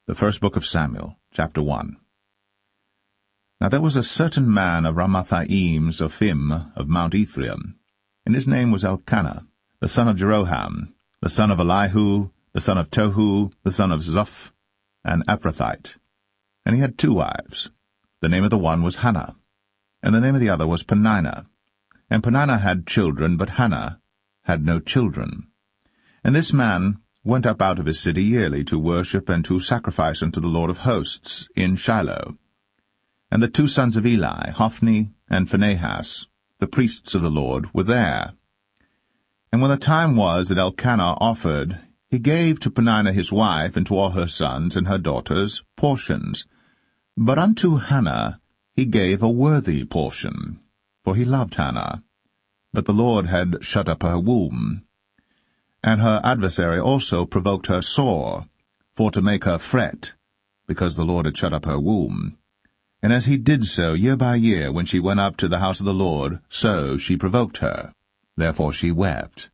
The first book of Samuel, chapter 1. Now there was a certain man of Ramathaim Zophim of Mount Ephraim, and his name was Elkanah, the son of Jeroham, the son of Elihu, the son of Tohu, the son of Zoph, an Ephrathite. And he had 2 wives. The name of the one was Hannah, and the name of the other was Peninnah. And Peninnah had children, but Hannah had no children. And this man went up out of his city yearly to worship and to sacrifice unto the Lord of hosts in Shiloh. And the 2 sons of Eli, Hophni and Phinehas, the priests of the Lord, were there. And when the time was that Elkanah offered, he gave to Peninnah his wife and to all her sons and her daughters portions. But unto Hannah he gave a worthy portion, for he loved Hannah. But the Lord had shut up her womb. And her adversary also provoked her sore, for to make her fret, because the Lord had shut up her womb. And as he did so year by year, when she went up to the house of the Lord, so she provoked her. Therefore she wept,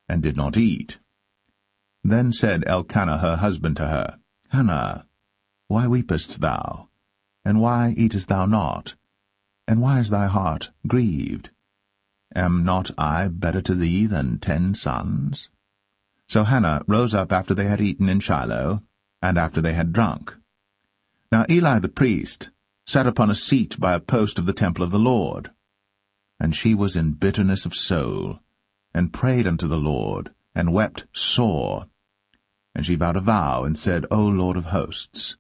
and did not eat. Then said Elkanah her husband to her, Hannah, why weepest thou? And why eatest thou not? And why is thy heart grieved? Am not I better to thee than 10 sons? So Hannah rose up after they had eaten in Shiloh, and after they had drunk. Now Eli the priest sat upon a seat by a post of the temple of the Lord. And she was in bitterness of soul, and prayed unto the Lord, and wept sore. And she vowed a vow, and said, O Lord of hosts,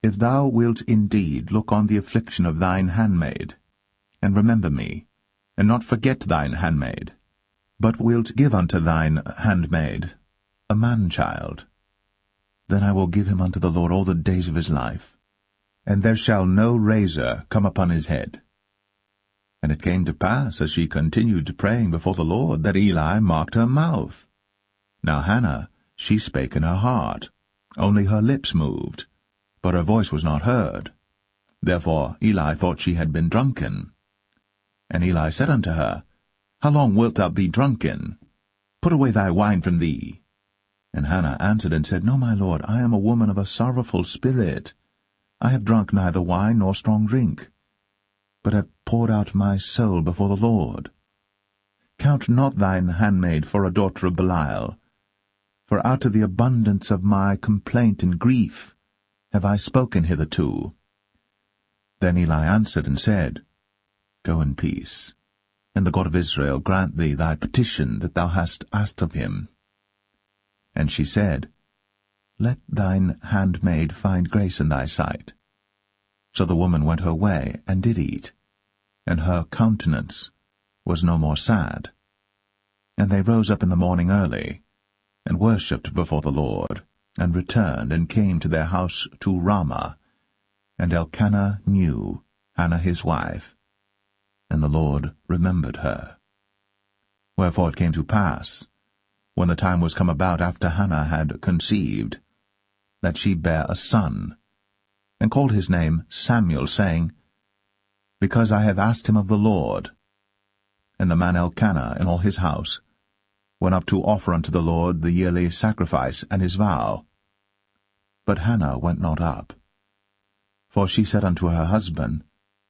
if thou wilt indeed look on the affliction of thine handmaid, and remember me, and not forget thine handmaid, but wilt give unto thine handmaid a man-child, then I will give him unto the Lord all the days of his life, and there shall no razor come upon his head. And it came to pass, as she continued praying before the Lord, that Eli marked her mouth. Now Hannah, she spake in her heart, only her lips moved, but her voice was not heard. Therefore Eli thought she had been drunken. And Eli said unto her, How long wilt thou be drunken? Put away thy wine from thee. And Hannah answered and said, No, my lord, I am a woman of a sorrowful spirit. I have drunk neither wine nor strong drink, but have poured out my soul before the Lord. Count not thine handmaid for a daughter of Belial, for out of the abundance of my complaint and grief have I spoken hitherto. Then Eli answered and said, Go in peace, and the God of Israel grant thee thy petition that thou hast asked of him. And she said, Let thine handmaid find grace in thy sight. So the woman went her way, and did eat, and her countenance was no more sad. And they rose up in the morning early, and worshipped before the Lord, and returned, and came to their house to Ramah. And Elkanah knew Hannah his wife, and the Lord remembered her. Wherefore it came to pass, when the time was come about after Hannah had conceived, that she bare a son, and called his name Samuel, saying, Because I have asked him of the Lord. And the man Elkanah and all his house went up to offer unto the Lord the yearly sacrifice and his vow. But Hannah went not up. For she said unto her husband,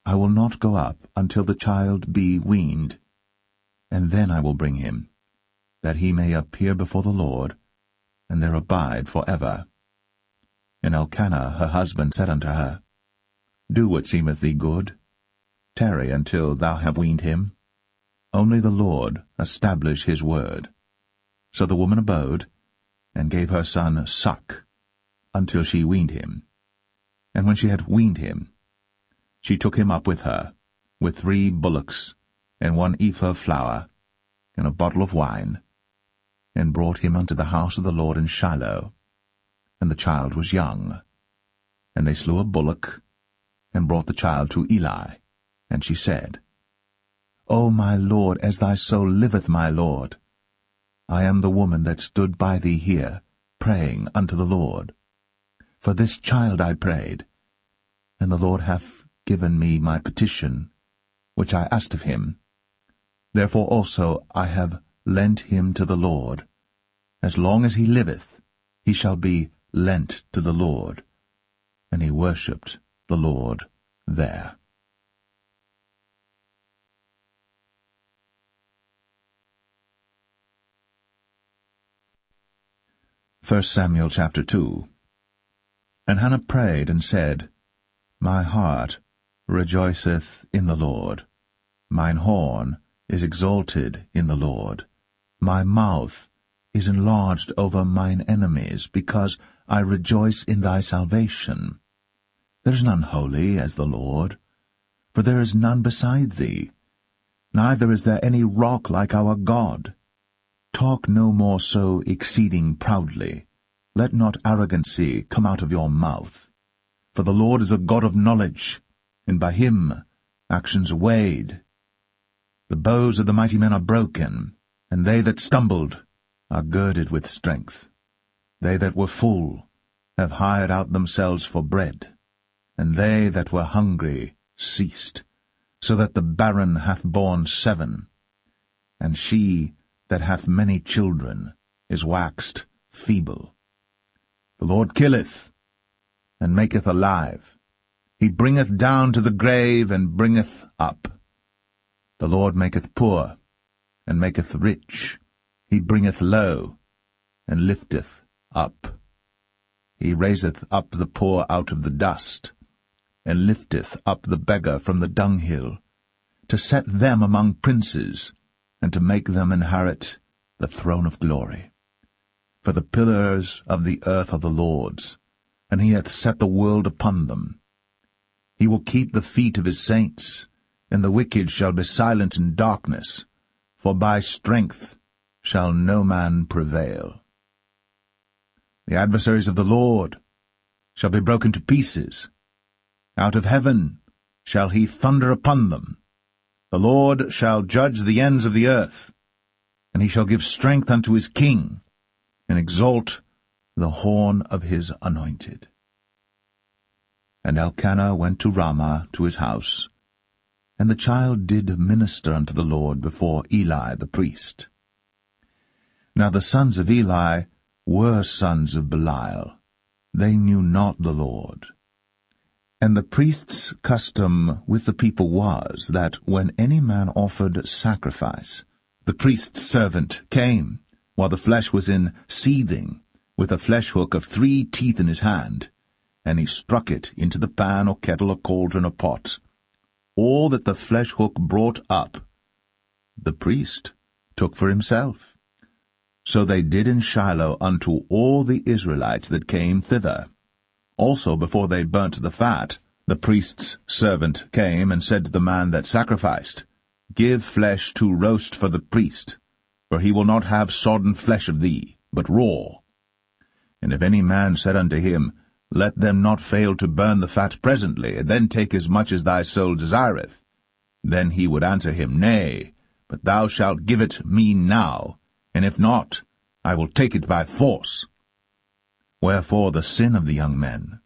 I will not go up until the child be weaned, and then I will bring him, that he may appear before the Lord, and there abide for ever. And Elkanah her husband said unto her, Do what seemeth thee good. Tarry until thou have weaned him. Only the Lord establish his word. So the woman abode, and gave her son suck, until she weaned him. And when she had weaned him, she took him up with her, with 3 bullocks, and 1 ephah of flour, and a bottle of wine, and brought him unto the house of the Lord in Shiloh. And the child was young. And they slew a bullock, and brought the child to Eli. And she said, O my lord, as thy soul liveth, my lord, I am the woman that stood by thee here, praying unto the Lord. For this child I prayed, and the Lord hath given me my petition, which I asked of him. Therefore also I have lent him to the Lord. As long as he liveth, he shall be lent to the Lord. and he worshipped the Lord there. 1 Samuel chapter 2. And Hannah prayed and said, My heart rejoiceth in the Lord. Mine horn is exalted in the Lord. My mouth is enlarged over mine enemies, because I rejoice in thy salvation. There is none holy as the Lord, for there is none beside thee. Neither is there any rock like our God. Talk no more so exceeding proudly. Let not arrogancy come out of your mouth. For the Lord is a God of knowledge, and by him actions are weighed. The bows of the mighty men are broken, and they that stumbled are girded with strength. They that were full have hired out themselves for bread, and they that were hungry ceased, so that the barren hath borne 7, and she that hath many children is waxed feeble. The Lord killeth, and maketh alive. He bringeth down to the grave, and bringeth up. The Lord maketh poor, and maketh rich. He bringeth low, and lifteth up. He raiseth up the poor out of the dust, and lifteth up the beggar from the dunghill, to set them among princes, and to make them inherit the throne of glory. For the pillars of the earth are the Lord's, and he hath set the world upon them. He will keep the feet of his saints, and the wicked shall be silent in darkness, for by strength shall no man prevail. The adversaries of the Lord shall be broken to pieces. Out of heaven shall he thunder upon them. The Lord shall judge the ends of the earth, and he shall give strength unto his king, and exalt the horn of his anointed. And Elkanah went to Ramah to his house, and the child did minister unto the Lord before Eli the priest. Now the sons of Eli were sons of Belial. They knew not the Lord. And the priest's custom with the people was, that when any man offered sacrifice, the priest's servant came, while the flesh was in seething, with a flesh hook of 3 teeth in his hand, and he struck it into the pan or kettle or cauldron or pot. All that the flesh hook brought up, the priest took for himself. So they did in Shiloh unto all the Israelites that came thither. Also before they burnt the fat, the priest's servant came and said to the man that sacrificed, Give flesh to roast for the priest, for he will not have sodden flesh of thee, but raw. And if any man said unto him, Let them not fail to burn the fat presently, and then take as much as thy soul desireth, then he would answer him, Nay, but thou shalt give it me now, and if not, I will take it by force. Wherefore the sin of the young men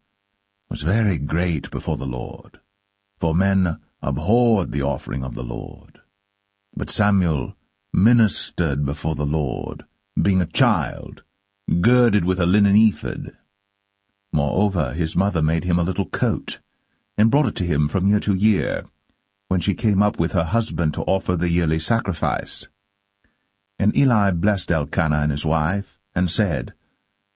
was very great before the Lord, for men abhorred the offering of the Lord. But Samuel ministered before the Lord, being a child, girded with a linen ephod. Moreover, his mother made him a little coat, and brought it to him from year to year, when she came up with her husband to offer the yearly sacrifice. And Eli blessed Elkanah and his wife, and said,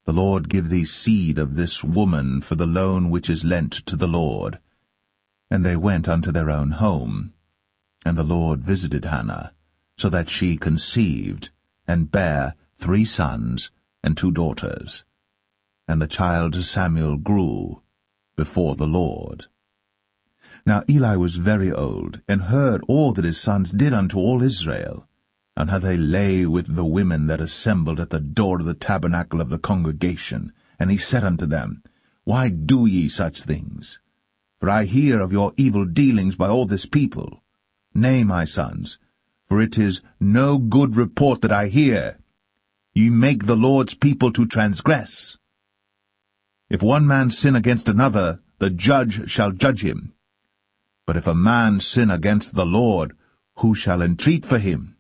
The Lord give thee seed of this woman for the loan which is lent to the Lord. And they went unto their own home. And the Lord visited Hannah, so that she conceived, and bare 3 sons and 2 daughters. And the child Samuel grew before the Lord. Now Eli was very old, and heard all that his sons did unto all Israel, and how they lay with the women that assembled at the door of the tabernacle of the congregation. And he said unto them, Why do ye such things? For I hear of your evil dealings by all this people. Nay, my sons, for it is no good report that I hear. Ye make the Lord's people to transgress. If one man sin against another, the judge shall judge him. But if a man sin against the Lord, who shall entreat for him?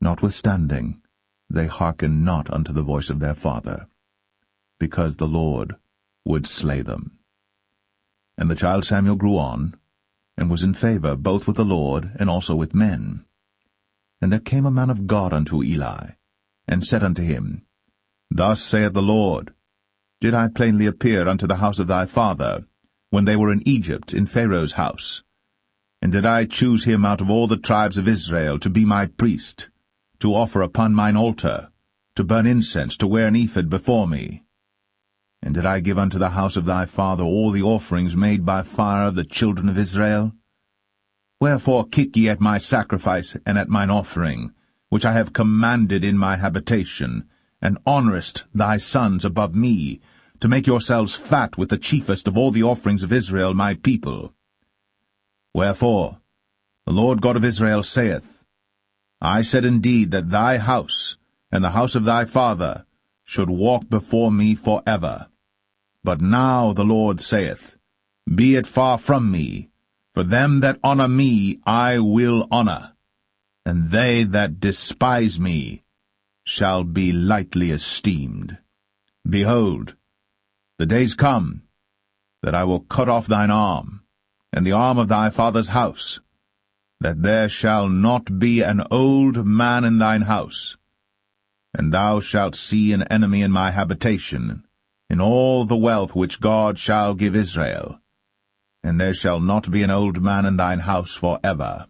Notwithstanding, they hearkened not unto the voice of their father, because the Lord would slay them. And the child Samuel grew on, and was in favor both with the Lord and also with men. And there came a man of God unto Eli, and said unto him, Thus saith the Lord, Did I plainly appear unto the house of thy father, when they were in Egypt in Pharaoh's house? And did I choose him out of all the tribes of Israel to be my priest, to offer upon mine altar, to burn incense, to wear an ephod before me? And did I give unto the house of thy father all the offerings made by fire of the children of Israel? Wherefore kick ye at my sacrifice and at mine offering, which I have commanded in my habitation, and honourest thy sons above me, to make yourselves fat with the chiefest of all the offerings of Israel my people? Wherefore the Lord God of Israel saith, I said indeed that thy house and the house of thy father should walk before me for ever. But now the Lord saith, Be it far from me, for them that honour me I will honour, and they that despise me shall be lightly esteemed. Behold, the days come that I will cut off thine arm, and the arm of thy father's house, that there shall not be an old man in thine house, and thou shalt see an enemy in my habitation, in all the wealth which God shall give Israel. And there shall not be an old man in thine house for ever.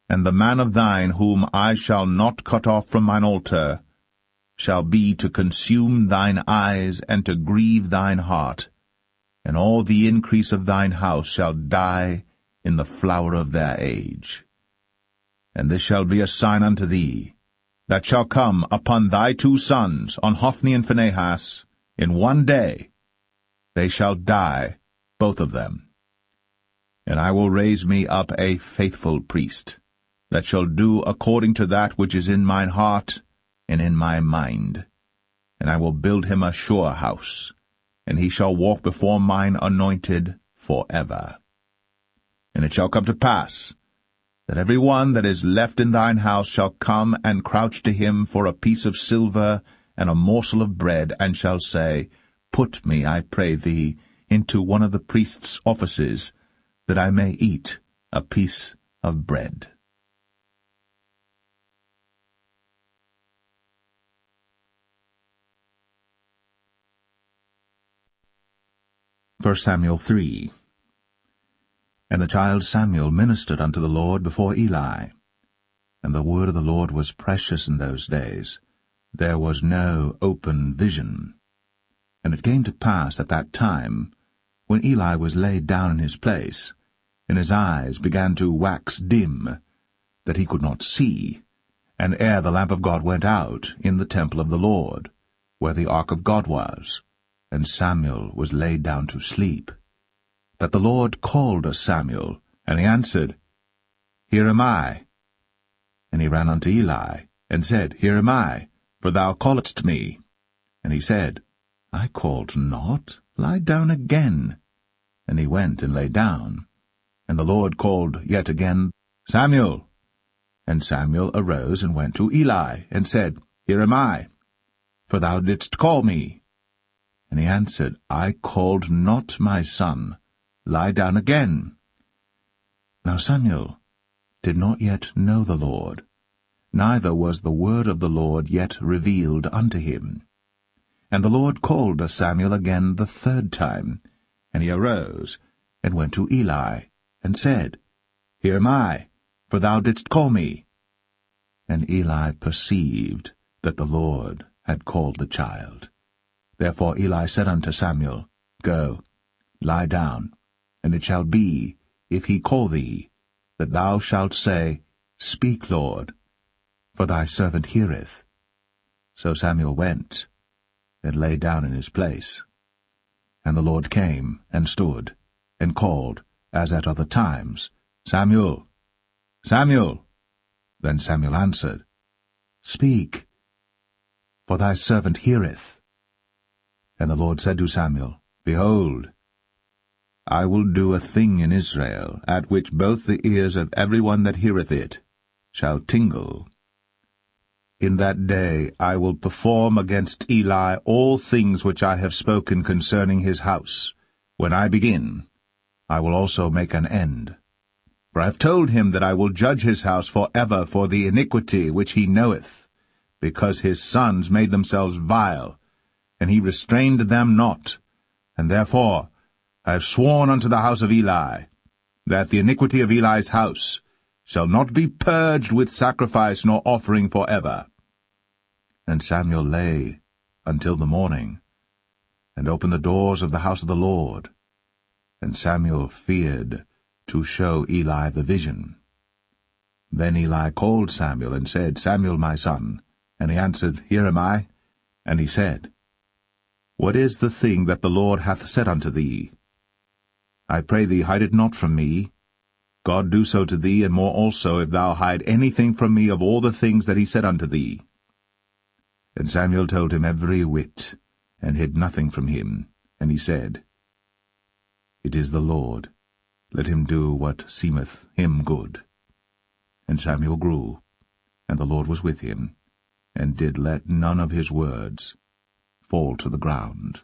And the man of thine whom I shall not cut off from mine altar shall be to consume thine eyes and to grieve thine heart, and all the increase of thine house shall die in the flower of their age. And this shall be a sign unto thee, that shall come upon thy two sons, on Hophni and Phinehas, in one day. They shall die, both of them. And I will raise me up a faithful priest, that shall do according to that which is in mine heart and in my mind. And I will build him a sure house, and he shall walk before mine anointed for ever. And it shall come to pass, that every one that is left in thine house shall come and crouch to him for a piece of silver and a morsel of bread, and shall say, Put me, I pray thee, into one of the priest's offices, that I may eat a piece of bread. 1 Samuel 3. And the child Samuel ministered unto the Lord before Eli. And the word of the Lord was precious in those days. There was no open vision. And it came to pass at that time, when Eli was laid down in his place, and his eyes began to wax dim, that he could not see, and ere the lamp of God went out in the temple of the Lord, where the ark of God was, and Samuel was laid down to sleep, that the Lord called Samuel, and he answered, Here am I. And he ran unto Eli, and said, Here am I, for thou calledst me. And he said, I called not, lie down again. And he went and lay down. And the Lord called yet again, Samuel. And Samuel arose and went to Eli, and said, Here am I, for thou didst call me. And he answered, I called not, my son, lie down again. Now Samuel did not yet know the Lord, neither was the word of the Lord yet revealed unto him. And the Lord called Samuel again the third time, and he arose, and went to Eli, and said, Here am I, for thou didst call me. And Eli perceived that the Lord had called the child. Therefore Eli said unto Samuel, Go, lie down, and it shall be, if he call thee, that thou shalt say, Speak, Lord, for thy servant heareth. So Samuel went, and lay down in his place. And the Lord came, and stood, and called, as at other times, Samuel, Samuel. Then Samuel answered, Speak, for thy servant heareth. And the Lord said to Samuel, Behold, I will do a thing in Israel, at which both the ears of every one that heareth it shall tingle. In that day I will perform against Eli all things which I have spoken concerning his house, when I begin, I will also make an end. For I have told him that I will judge his house for ever for the iniquity which he knoweth, because his sons made themselves vile, and he restrained them not. And therefore I have sworn unto the house of Eli, that the iniquity of Eli's house shall not be purged with sacrifice nor offering for ever. And Samuel lay until the morning, and opened the doors of the house of the Lord. And Samuel feared to show Eli the vision. Then Eli called Samuel, and said, Samuel, my son. And he answered, Here am I. And he said, What is the thing that the Lord hath said unto thee? I pray thee, hide it not from me. God do so to thee, and more also, if thou hide anything from me of all the things that he said unto thee. And Samuel told him every whit, and hid nothing from him. And he said, It is the Lord. Let him do what seemeth him good. And Samuel grew, and the Lord was with him, and did let none of his words fall to the ground.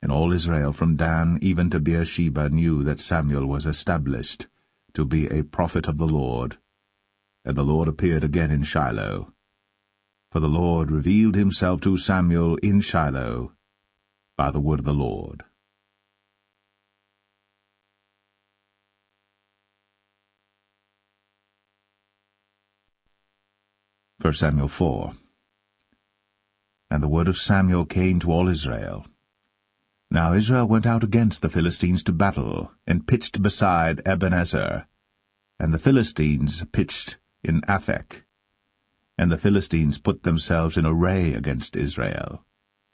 And all Israel from Dan even to Beersheba knew that Samuel was established to be a prophet of the Lord. And the Lord appeared again in Shiloh. For the Lord revealed himself to Samuel in Shiloh by the word of the Lord. 1 Samuel 4. And the word of Samuel came to all Israel. Now Israel went out against the Philistines to battle, and pitched beside Ebenezer. And the Philistines pitched in Aphek. And the Philistines put themselves in array against Israel.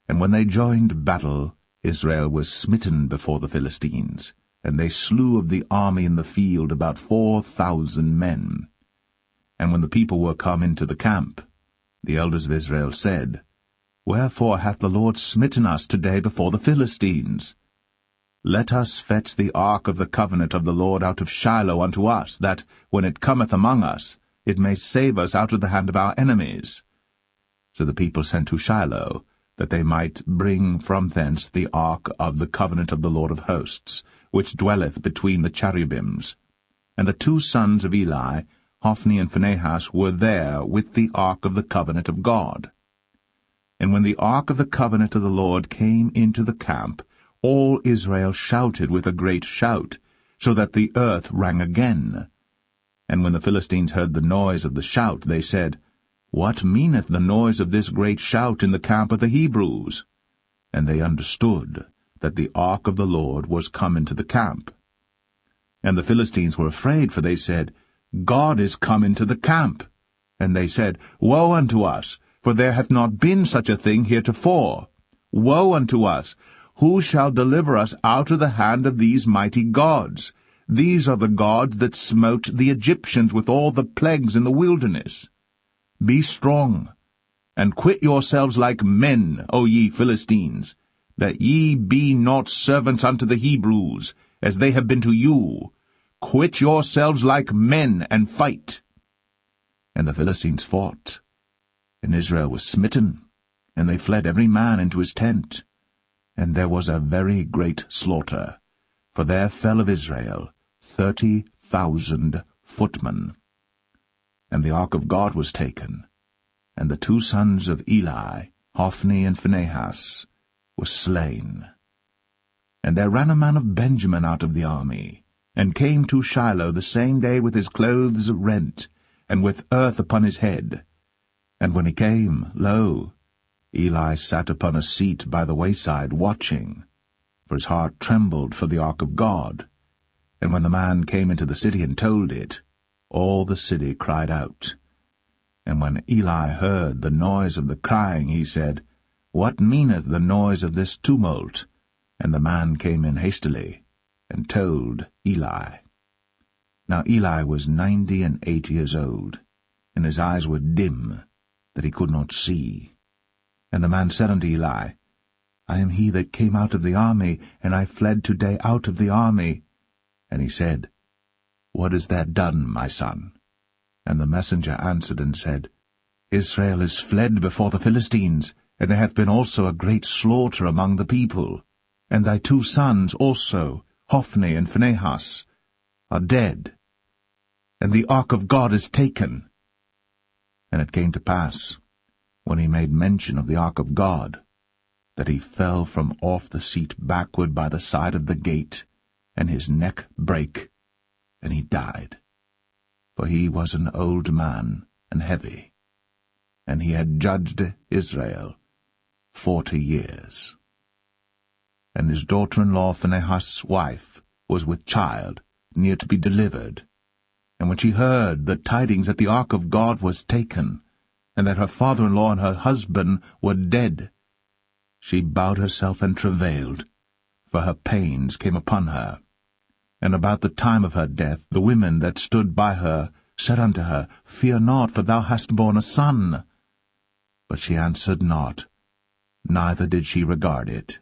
And when they joined battle, Israel was smitten before the Philistines, and they slew of the army in the field about 4,000 men. And when the people were come into the camp, the elders of Israel said, Wherefore hath the Lord smitten us today before the Philistines? Let us fetch the ark of the covenant of the Lord out of Shiloh unto us, that, when it cometh among us, it may save us out of the hand of our enemies. So the people sent to Shiloh, that they might bring from thence the ark of the covenant of the Lord of hosts, which dwelleth between the cherubims. And the two sons of Eli, Hophni and Phinehas, were there with the ark of the covenant of God. And when the ark of the covenant of the Lord came into the camp, all Israel shouted with a great shout, so that the earth rang again. And when the Philistines heard the noise of the shout, they said, What meaneth the noise of this great shout in the camp of the Hebrews? And they understood that the ark of the Lord was come into the camp. And the Philistines were afraid, for they said, God is come into the camp. And they said, Woe unto us, for there hath not been such a thing heretofore. Woe unto us! Who shall deliver us out of the hand of these mighty gods? These are the gods that smote the Egyptians with all the plagues in the wilderness. Be strong, and quit yourselves like men, O ye Philistines, that ye be not servants unto the Hebrews, as they have been to you. Quit yourselves like men, and fight. And the Philistines fought, and Israel was smitten, and they fled every man into his tent. And there was a very great slaughter, for there fell of Israel 30,000 footmen. And the ark of God was taken, and the two sons of Eli, Hophni and Phinehas, were slain. And there ran a man of Benjamin out of the army, and came to Shiloh the same day with his clothes rent, and with earth upon his head. And when he came, lo, Eli sat upon a seat by the wayside, watching, for his heart trembled for the ark of God. And when the man came into the city and told it, all the city cried out. And when Eli heard the noise of the crying, he said, What meaneth the noise of this tumult? And the man came in hastily, and told Eli. Now Eli was 98 years old, and his eyes were dim, that he could not see. And the man said unto Eli, I am he that came out of the army, and I fled today out of the army. And he said, What hast thou done, my son? And the messenger answered and said, Israel is fled before the Philistines, and there hath been also a great slaughter among the people. And thy two sons also, Hophni and Phinehas, are dead, and the ark of God is taken. And it came to pass, when he made mention of the ark of God, that he fell from off the seat backward by the side of the gate, and his neck brake, and he died. For he was an old man and heavy, and he had judged Israel 40 years. And his daughter-in-law Phinehas' wife was with child, near to be delivered. And when she heard the tidings that the ark of God was taken, and that her father-in-law and her husband were dead, she bowed herself and travailed, for her pains came upon her. And about the time of her death the women that stood by her said unto her, Fear not, for thou hast borne a son. But she answered not, neither did she regard it.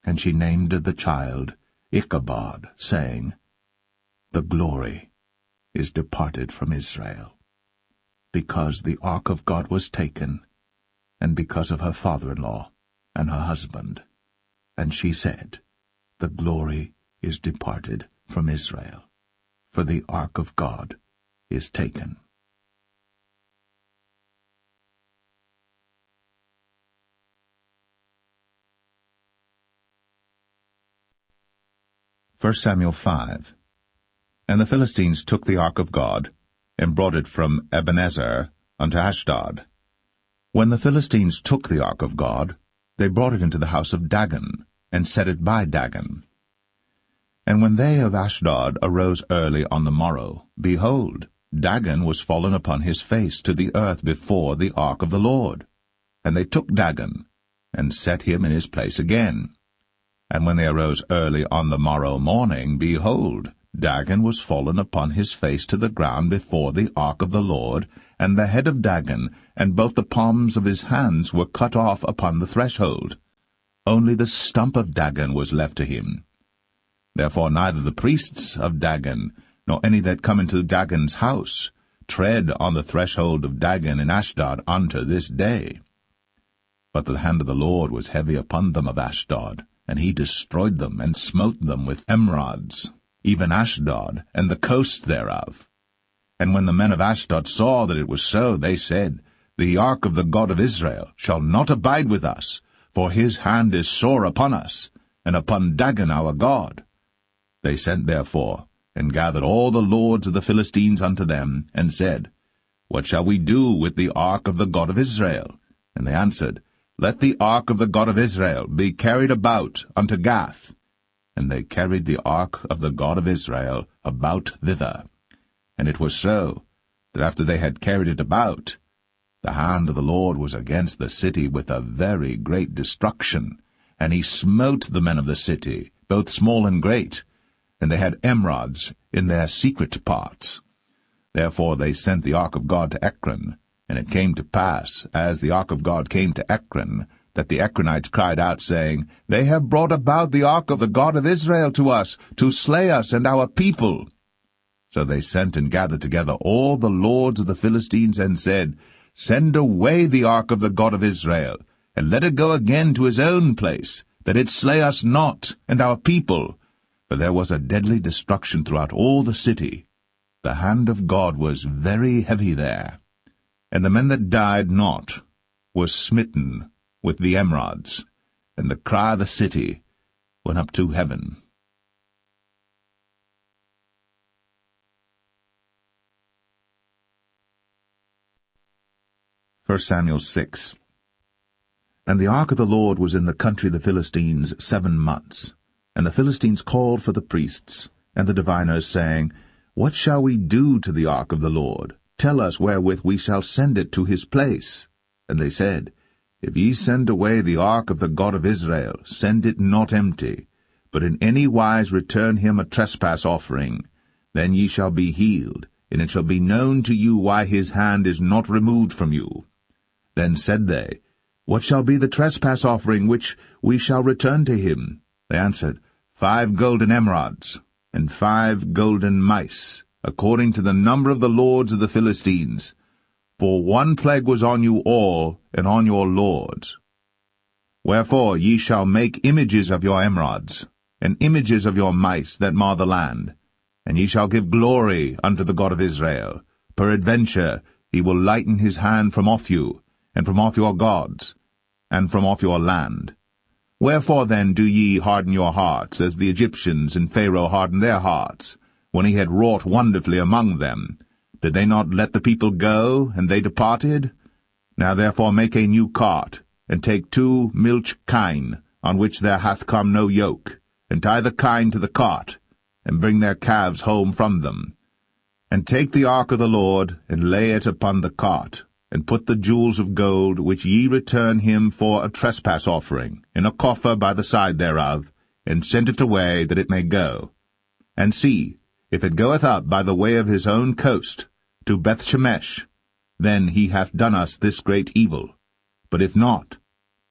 And she named the child Ichabod, saying, The glory is departed from Israel, because the ark of God was taken, and because of her father-in-law and her husband. And she said, The glory is departed from Israel, for the ark of God is taken. 1 Samuel 5. And the Philistines took the ark of God, and brought it from Ebenezer unto Ashdod. When the Philistines took the ark of God, they brought it into the house of Dagon, and set it by Dagon. And when they of Ashdod arose early on the morrow, behold, Dagon was fallen upon his face to the earth before the ark of the Lord. And they took Dagon, and set him in his place again. And when they arose early on the morrow morning, behold, Dagon was fallen upon his face to the ground before the ark of the Lord, and the head of Dagon, and both the palms of his hands were cut off upon the threshold. Only the stump of Dagon was left to him. Therefore neither the priests of Dagon, nor any that come into Dagon's house, tread on the threshold of Dagon in Ashdod unto this day. But the hand of the Lord was heavy upon them of Ashdod, and he destroyed them, and smote them with emerods, even Ashdod, and the coast thereof. And when the men of Ashdod saw that it was so, they said, The ark of the God of Israel shall not abide with us, for his hand is sore upon us, and upon Dagon our God. They sent therefore, and gathered all the lords of the Philistines unto them, and said, What shall we do with the ark of the God of Israel? And they answered, Let the ark of the God of Israel be carried about unto Gath. And they carried the ark of the God of Israel about thither. And it was so, that after they had carried it about, the hand of the Lord was against the city with a very great destruction, and he smote the men of the city, both small and great, and they had emerods in their secret parts. Therefore they sent the ark of God to Ekron. And it came to pass, as the ark of God came to Ekron, that the Ekronites cried out, saying, They have brought about the ark of the God of Israel to us, to slay us and our people. So they sent and gathered together all the lords of the Philistines, and said, Send away the ark of the God of Israel, and let it go again to his own place, that it slay us not and our people. For there was a deadly destruction throughout all the city. The hand of God was very heavy there. And the men that died not were smitten with the emerods, and the cry of the city went up to heaven. 1 Samuel 6. And the ark of the Lord was in the country of the Philistines 7 months. And the Philistines called for the priests and the diviners, saying, What shall we do to the ark of the Lord? Tell us wherewith we shall send it to his place. And they said, If ye send away the ark of the God of Israel, send it not empty, but in any wise return him a trespass offering. Then ye shall be healed, and it shall be known to you why his hand is not removed from you. Then said they, What shall be the trespass offering which we shall return to him? They answered, 5 golden emerods, and 5 golden mice, according to the number of the lords of the Philistines. For one plague was on you all, and on your lords. Wherefore ye shall make images of your emerods, and images of your mice that mar the land. And ye shall give glory unto the God of Israel. Peradventure he will lighten his hand from off you, and from off your gods, and from off your land. Wherefore then do ye harden your hearts, as the Egyptians and Pharaoh hardened their hearts, when he had wrought wonderfully among them? Did they not let the people go, and they departed? Now therefore make a new cart, and take 2 milch kine, on which there hath come no yoke, and tie the kine to the cart, and bring their calves home from them. And take the ark of the Lord, and lay it upon the cart, and put the jewels of gold, which ye return him for a trespass offering, in a coffer by the side thereof, and send it away, that it may go. And see, if it goeth up by the way of his own coast, to Bethshemesh, then he hath done us this great evil. But if not,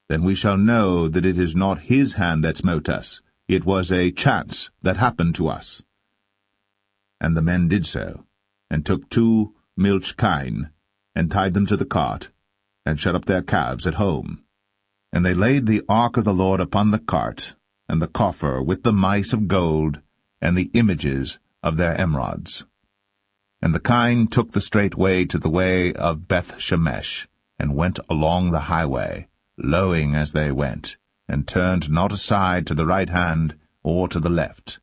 then we shall know that it is not his hand that smote us. It was a chance that happened to us. And the men did so, and took 2 milch kine, and tied them to the cart, and shut up their calves at home. And they laid the ark of the Lord upon the cart, and the coffer with the mice of gold, and the images of their emerods. And the kine took the straight way to the way of Bethshemesh, and went along the highway, lowing as they went, and turned not aside to the right hand or to the left.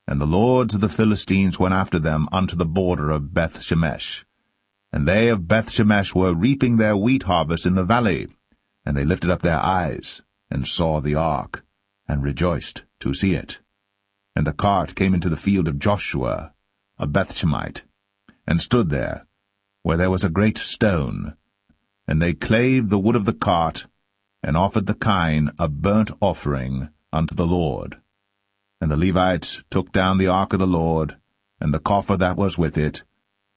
And the lords of the Philistines went after them unto the border of Bethshemesh. And they of Bethshemesh were reaping their wheat harvest in the valley. And they lifted up their eyes, and saw the ark, and rejoiced to see it. And the cart came into the field of Joshua, a Bethshemite, and stood there, where there was a great stone. And they clave the wood of the cart, and offered the kine a burnt offering unto the Lord. And the Levites took down the ark of the Lord, and the coffer that was with it,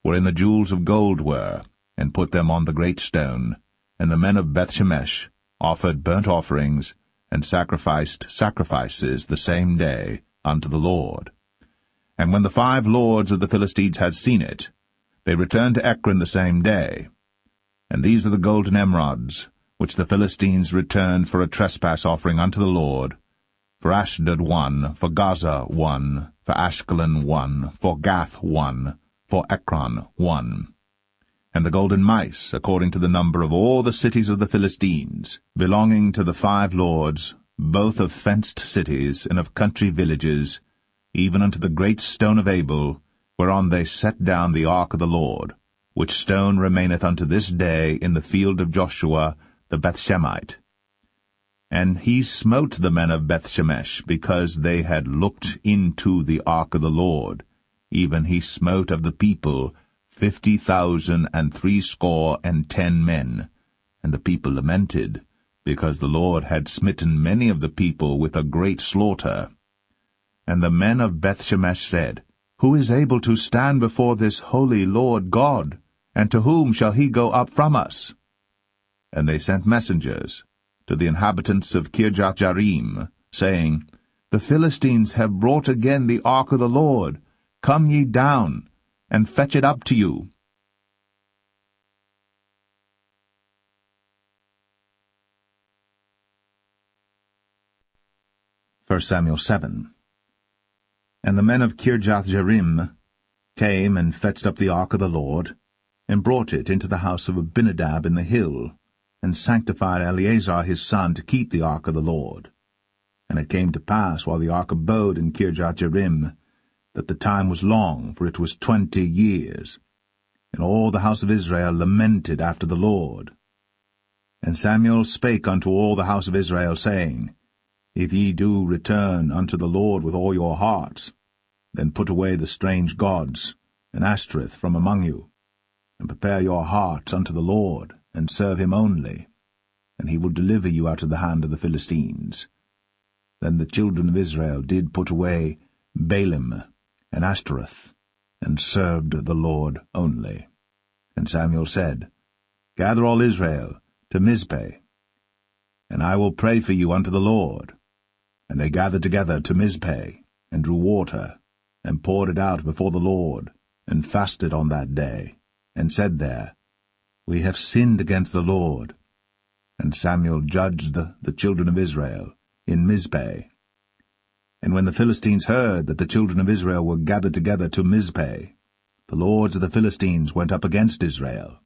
wherein the jewels of gold were, and put them on the great stone. And the men of Bethshemesh offered burnt offerings, and sacrificed sacrifices the same day unto the Lord. And when the 5 lords of the Philistines had seen it, they returned to Ekron the same day. And these are the golden emerods, which the Philistines returned for a trespass offering unto the Lord: for Ashdod 1, for Gaza 1, for Ashkelon 1, for Gath 1, for Ekron 1. And the golden mice, according to the number of all the cities of the Philistines, belonging to the 5 lords, both of fenced cities and of country villages, even unto the great stone of Abel, whereon they set down the ark of the Lord, which stone remaineth unto this day in the field of Joshua the Bethshemite. And he smote the men of Bethshemesh, because they had looked into the ark of the Lord. Even he smote of the people 50,060 men. And the people lamented, because the Lord had smitten many of the people with a great slaughter. And the men of Bethshemesh said, Who is able to stand before this holy Lord God? And to whom shall he go up from us? And they sent messengers to the inhabitants of Kirjath-jearim, saying, The Philistines have brought again the ark of the Lord. Come ye down, and fetch it up to you. 1 Samuel 7. And the men of Kirjath-jearim came and fetched up the ark of the Lord, and brought it into the house of Abinadab in the hill, and sanctified Eleazar his son to keep the ark of the Lord. And it came to pass, while the ark abode in Kirjath-jearim, that the time was long, for it was 20 years. And all the house of Israel lamented after the Lord. And Samuel spake unto all the house of Israel, saying, If ye do return unto the Lord with all your hearts, then put away the strange gods and Ashtoreth from among you, and prepare your hearts unto the Lord, and serve him only, and he will deliver you out of the hand of the Philistines. Then the children of Israel did put away Baalim and Ashtoreth, and served the Lord only. And Samuel said, Gather all Israel to Mizpeh, and I will pray for you unto the Lord. And they gathered together to Mizpeh, and drew water, and poured it out before the Lord, and fasted on that day, and said there, We have sinned against the Lord. And Samuel judged the children of Israel in Mizpeh. And when the Philistines heard that the children of Israel were gathered together to Mizpeh, the lords of the Philistines went up against Israel.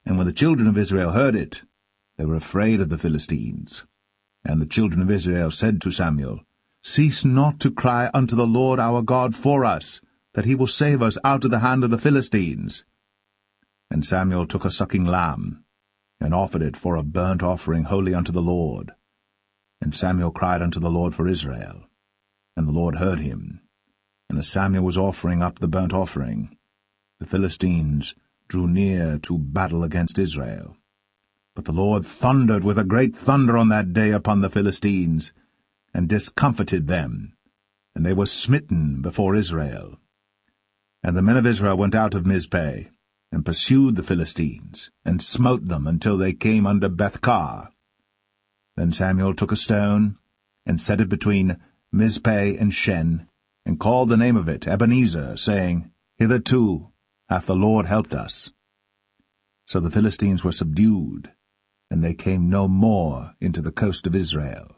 And when the children of Israel heard it, they were afraid of the Philistines. And the children of Israel said to Samuel, Cease not to cry unto the Lord our God for us, that he will save us out of the hand of the Philistines. And Samuel took a sucking lamb, and offered it for a burnt offering holy unto the Lord. And Samuel cried unto the Lord for Israel. And the Lord heard him. And as Samuel was offering up the burnt offering, the Philistines drew near to battle against Israel. But the Lord thundered with a great thunder on that day upon the Philistines, and discomfited them, and they were smitten before Israel. And the men of Israel went out of Mizpeh, and pursued the Philistines, and smote them until they came under Bethkar. Then Samuel took a stone, and set it between Mizpeh and Shen, and called the name of it Ebenezer, saying, Hitherto hath the Lord helped us. So the Philistines were subdued, and they came no more into the coast of Israel.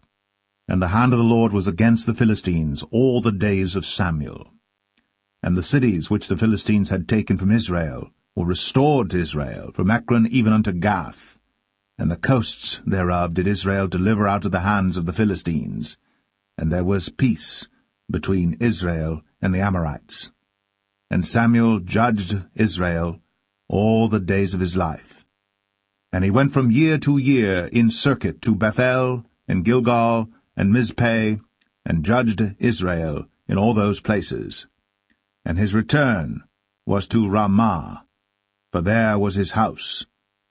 And the hand of the Lord was against the Philistines all the days of Samuel. And the cities which the Philistines had taken from Israel were restored to Israel, from Ekron even unto Gath. And the coasts thereof did Israel deliver out of the hands of the Philistines, and there was peace between Israel and the Amorites. And Samuel judged Israel all the days of his life. And he went from year to year in circuit to Bethel, and Gilgal, and Mizpeh, and judged Israel in all those places. And his return was to Ramah, for there was his house,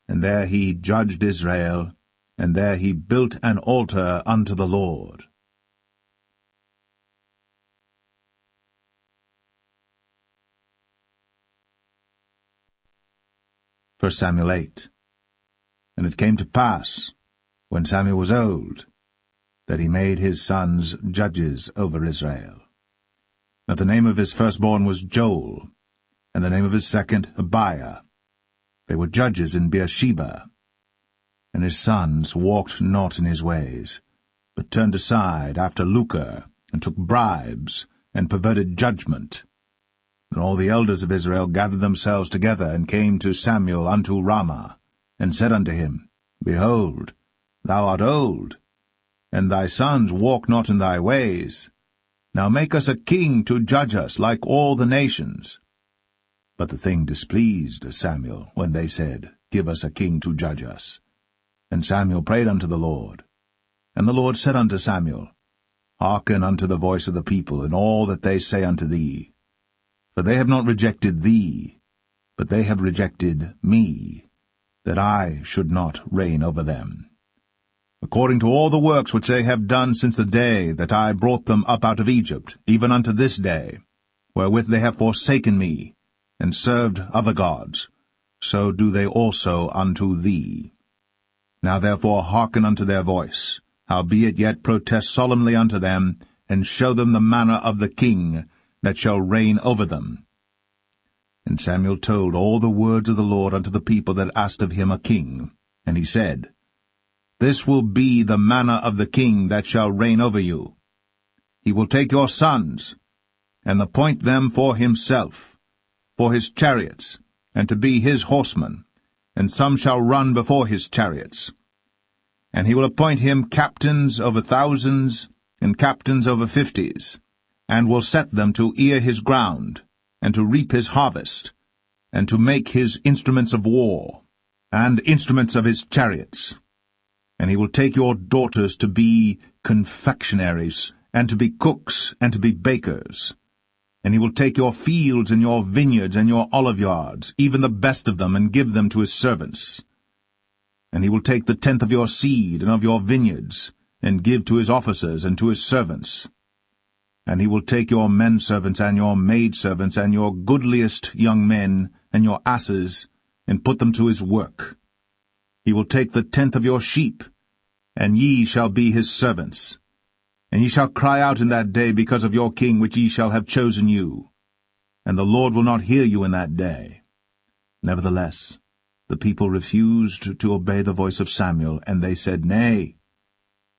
and there he judged Israel, and there he built an altar unto the Lord. 1 Samuel 8. And it came to pass, when Samuel was old, that he made his sons judges over Israel. Now the name of his firstborn was Joel, and the name of his second Abiah. They were judges in Beersheba. And his sons walked not in his ways, but turned aside after lucre, and took bribes, and perverted judgment. And all the elders of Israel gathered themselves together, and came to Samuel unto Ramah, and said unto him, Behold, thou art old, and thy sons walk not in thy ways. Now make us a king to judge us like all the nations. But the thing displeased Samuel, when they said, Give us a king to judge us. And Samuel prayed unto the Lord. And the Lord said unto Samuel, Hearken unto the voice of the people in all that they say unto thee. For they have not rejected thee, but they have rejected me, that I should not reign over them. According to all the works which they have done since the day that I brought them up out of Egypt, even unto this day, wherewith they have forsaken me, and served other gods, so do they also unto thee. Now therefore hearken unto their voice, howbeit yet protest solemnly unto them, and show them the manner of the king that shall reign over them. And Samuel told all the words of the Lord unto the people that asked of him a king. And he said, This will be the manner of the king that shall reign over you. He will take your sons, and appoint them for himself, for his chariots, and to be his horsemen, and some shall run before his chariots. And he will appoint him captains over thousands, and captains over fifties, and will set them to ear his ground, and to reap his harvest, and to make his instruments of war, and instruments of his chariots. And he will take your daughters to be confectionaries, and to be cooks, and to be bakers. And he will take your fields, and your vineyards, and your oliveyards, even the best of them, and give them to his servants. And he will take the tenth of your seed, and of your vineyards, and give to his officers, and to his servants. And he will take your men-servants, and your maidservants, and your goodliest young men, and your asses, and put them to his work. He will take the tenth of your sheep, and ye shall be his servants. And ye shall cry out in that day because of your king which ye shall have chosen you. And the Lord will not hear you in that day. Nevertheless, the people refused to obey the voice of Samuel, and they said, Nay,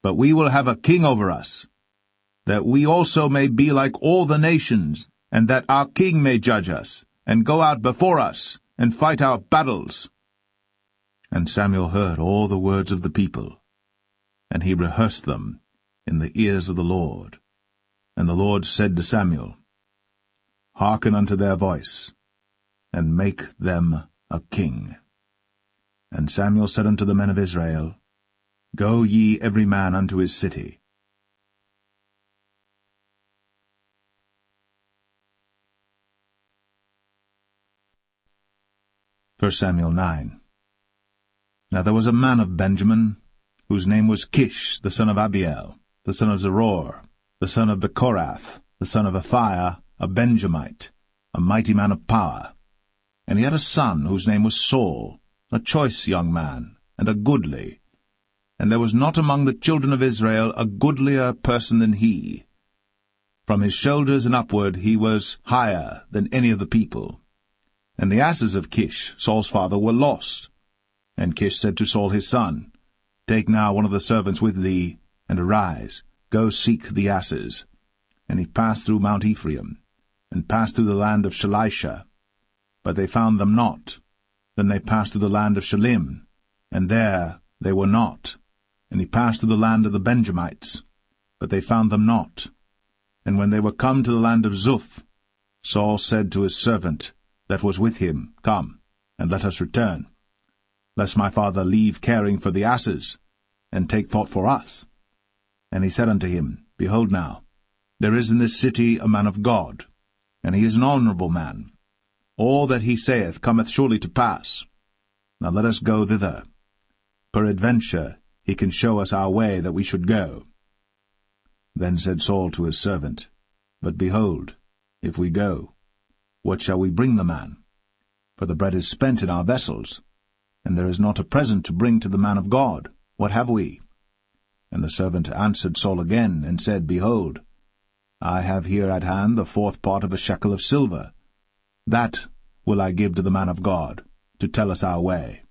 but we will have a king over us, that we also may be like all the nations, and that our king may judge us, and go out before us, and fight our battles." And Samuel heard all the words of the people, and he rehearsed them in the ears of the Lord. And the Lord said to Samuel, "Hearken unto their voice, and make them a king." And Samuel said unto the men of Israel, "Go ye every man unto his city." 1 Samuel 9. Now there was a man of Benjamin, whose name was Kish, the son of Abiel, the son of Zeror, the son of Bechorath, the son of Aphiah, a Benjamite, a mighty man of power. And he had a son whose name was Saul, a choice young man, and a goodly. And there was not among the children of Israel a goodlier person than he. From his shoulders and upward he was higher than any of the people. And the asses of Kish, Saul's father, were lost. And Kish said to Saul his son, "Take now one of the servants with thee, and arise, go seek the asses." And he passed through Mount Ephraim, and passed through the land of Shalisha. But they found them not. Then they passed through the land of Shalim, and there they were not. And he passed through the land of the Benjamites, but they found them not. And when they were come to the land of Zuph, Saul said to his servant that was with him, "Come, and let us return, lest my father leave caring for the asses, and take thought for us." And he said unto him, "Behold now, there is in this city a man of God, and he is an honorable man. All that he saith cometh surely to pass. Now let us go thither. Peradventure he can show us our way that we should go." Then said Saul to his servant, "But behold, if we go, what shall we bring the man? For the bread is spent in our vessels, and there is not a present to bring to the man of God. What have we?" And the servant answered Saul again, and said, "Behold, I have here at hand the 4th part of a shekel of silver. That will I give to the man of God, to tell us our way."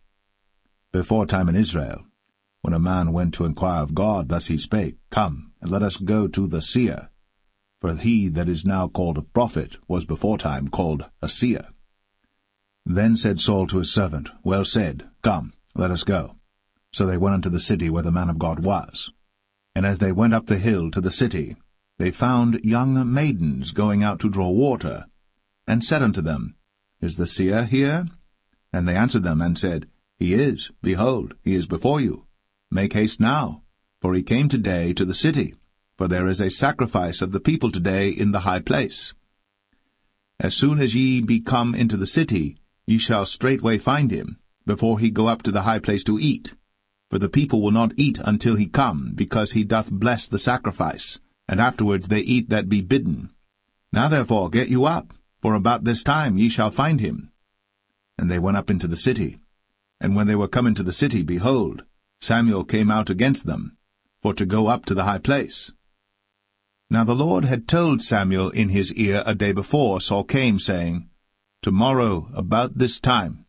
Before time in Israel, when a man went to inquire of God, thus he spake, "Come, and let us go to the seer." For he that is now called a prophet was before time called a seer. Then said Saul to his servant, "Well said, come, let us go." So they went unto the city where the man of God was. And as they went up the hill to the city, they found young maidens going out to draw water, and said unto them, "Is the seer here?" And they answered them, and said, "He is. Behold, he is before you. Make haste now, for he came today to the city, for there is a sacrifice of the people today in the high place. As soon as ye be come into the city, ye shall straightway find him, before he go up to the high place to eat. For the people will not eat until he come, because he doth bless the sacrifice, and afterwards they eat that be bidden. Now therefore get you up, for about this time ye shall find him." And they went up into the city. And when they were come into the city, behold, Samuel came out against them, for to go up to the high place. Now the Lord had told Samuel in his ear a day before Saul came, saying, "Tomorrow, about this time,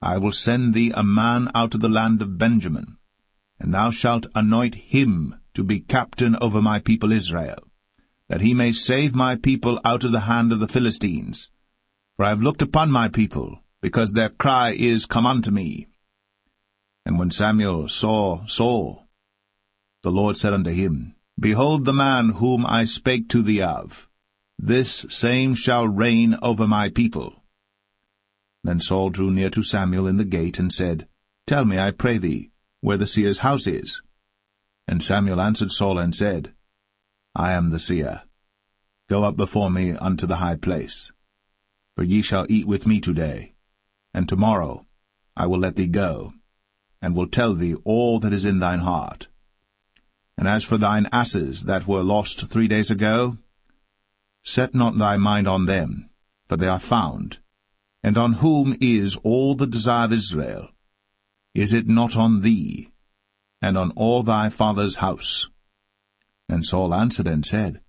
I will send thee a man out of the land of Benjamin, and thou shalt anoint him to be captain over my people Israel, that he may save my people out of the hand of the Philistines. For I have looked upon my people, because their cry is, Come unto me. And when Samuel saw Saul, the Lord said unto him, Behold the man whom I spake to thee of. This same shall reign over my people. Then Saul drew near to Samuel in the gate, and said, Tell me, I pray thee, where the seer's house is. And Samuel answered Saul, and said, I am the seer. Go up before me unto the high place. For ye shall eat with me today, and tomorrow I will let thee go, and will tell thee all that is in thine heart. And as for thine asses that were lost 3 days ago, set not thy mind on them, for they are found. And on whom is all the desire of Israel? Is it not on thee, and on all thy father's house? And Saul answered and said,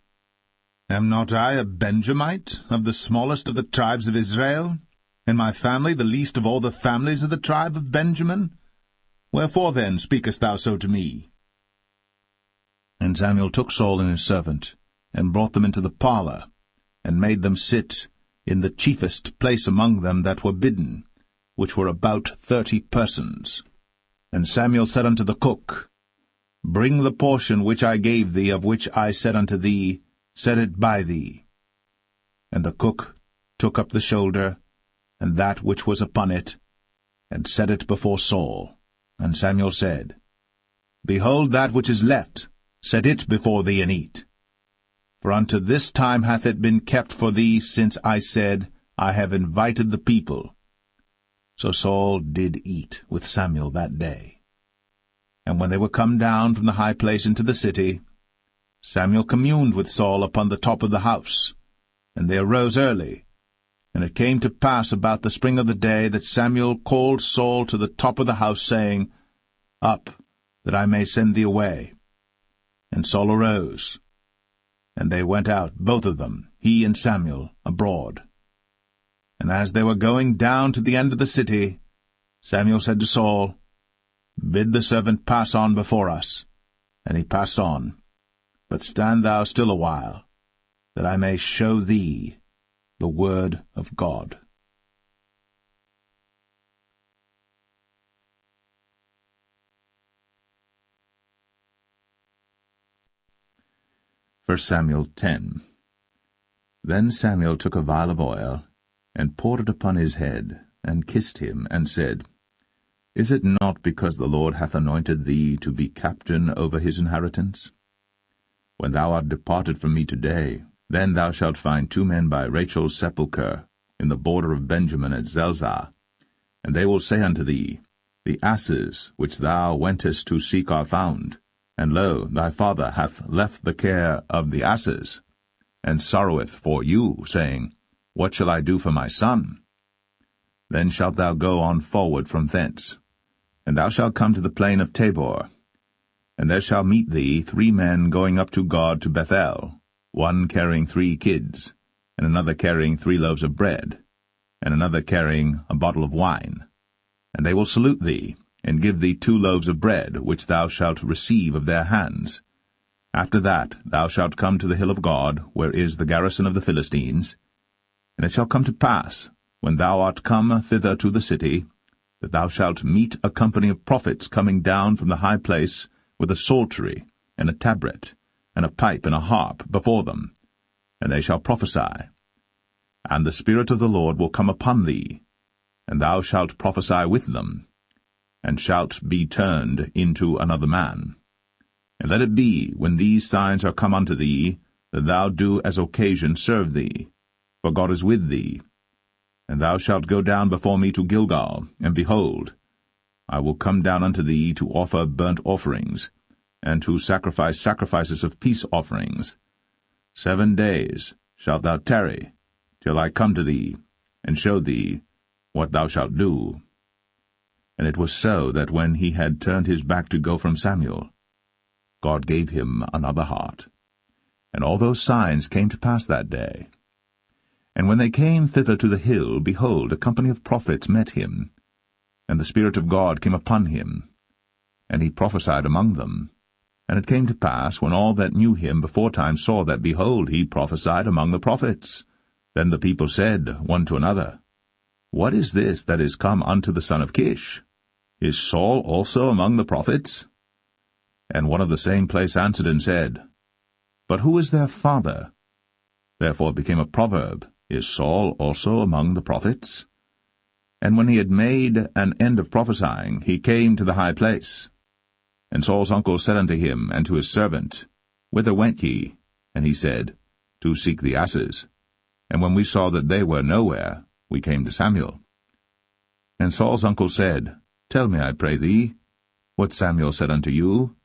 Am not I a Benjamite, of the smallest of the tribes of Israel, and my family the least of all the families of the tribe of Benjamin? Wherefore then speakest thou so to me? And Samuel took Saul and his servant, and brought them into the parlour, and made them sit in the chiefest place among them that were bidden, which were about 30 persons. And Samuel said unto the cook, Bring the portion which I gave thee, of which I said unto thee, Set it by thee. And the cook took up the shoulder, and that which was upon it, and set it before Saul. And Samuel said, Behold that which is left, set it before thee, and eat. For unto this time hath it been kept for thee, since I said, I have invited the people. So Saul did eat with Samuel that day. And when they were come down from the high place into the city, Samuel communed with Saul upon the top of the house. And they arose early. And it came to pass about the spring of the day that Samuel called Saul to the top of the house, saying, Up, that I may send thee away. And Saul arose. And they went out, both of them, he and Samuel, abroad. And as they were going down to the end of the city, Samuel said to Saul, Bid the servant pass on before us. And he passed on. But stand thou still a while, that I may show thee the word of God. 1 Samuel 10. Then Samuel took a vial of oil, and poured it upon his head, and kissed him, and said, Is it not because the Lord hath anointed thee to be captain over his inheritance? When thou art departed from me today, then thou shalt find 2 men by Rachel's sepulchre, in the border of Benjamin at Zelzah. And they will say unto thee, The asses which thou wentest to seek are found, and lo, thy father hath left the care of the asses, and sorroweth for you, saying, What shall I do for my son? Then shalt thou go on forward from thence, and thou shalt come to the plain of Tabor. And there shall meet thee 3 men going up to God to Bethel, one carrying 3 kids, and another carrying 3 loaves of bread, and another carrying a bottle of wine. And they will salute thee, and give thee 2 loaves of bread, which thou shalt receive of their hands. After that thou shalt come to the hill of God, where is the garrison of the Philistines. And it shall come to pass, when thou art come thither to the city, that thou shalt meet a company of prophets coming down from the high place, with a psaltery, and a tabret, and a pipe, and a harp before them, and they shall prophesy. And the Spirit of the Lord will come upon thee, and thou shalt prophesy with them, and shalt be turned into another man. And let it be, when these signs are come unto thee, that thou do as occasion serve thee, for God is with thee. And thou shalt go down before me to Gilgal, and behold, I will come down unto thee to offer burnt offerings, and to sacrifice sacrifices of peace offerings. 7 days shalt thou tarry, till I come to thee, and show thee what thou shalt do. And it was so that when he had turned his back to go from Samuel, God gave him another heart. And all those signs came to pass that day. And when they came thither to the hill, behold, a company of prophets met him, and the Spirit of God came upon him, and he prophesied among them. And it came to pass, when all that knew him beforetime saw that, behold, he prophesied among the prophets, then the people said one to another, What is this that is come unto the son of Kish? Is Saul also among the prophets? And one of the same place answered and said, But who is their father? Therefore it became a proverb, Is Saul also among the prophets? And when he had made an end of prophesying, he came to the high place. And Saul's uncle said unto him and to his servant, Whither went ye? And he said, To seek the asses. And when we saw that they were nowhere, we came to Samuel. And Saul's uncle said, Tell me, I pray thee, what Samuel said unto you.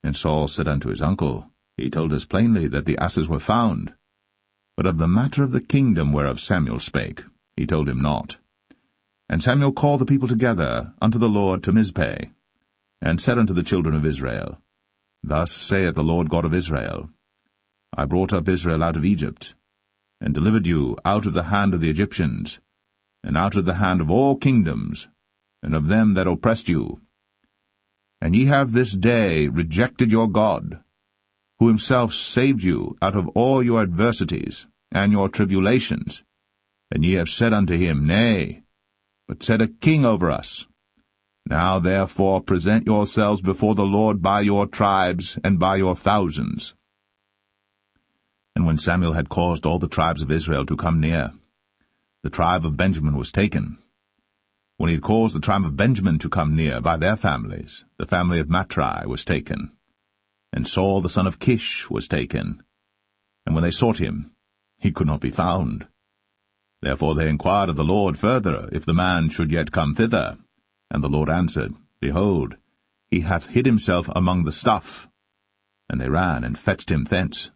And Saul said unto his uncle, He told us plainly that the asses were found. But of the matter of the kingdom whereof Samuel spake, he told him not. And Samuel called the people together unto the Lord to Mizpeh, and said unto the children of Israel, Thus saith the Lord God of Israel, I brought up Israel out of Egypt, and delivered you out of the hand of the Egyptians, and out of the hand of all kingdoms, and of them that oppressed you. And ye have this day rejected your God, who himself saved you out of all your adversities and your tribulations. And ye have said unto him, Nay, but set a king over us. Now therefore present yourselves before the Lord by your tribes and by your thousands. And when Samuel had caused all the tribes of Israel to come near, the tribe of Benjamin was taken. When he had caused the tribe of Benjamin to come near by their families, the family of Matri was taken. And Saul the son of Kish was taken. And when they sought him, he could not be found. Therefore they inquired of the Lord further, if the man should yet come thither. And the Lord answered, Behold, he hath hid himself among the stuff. And they ran and fetched him thence.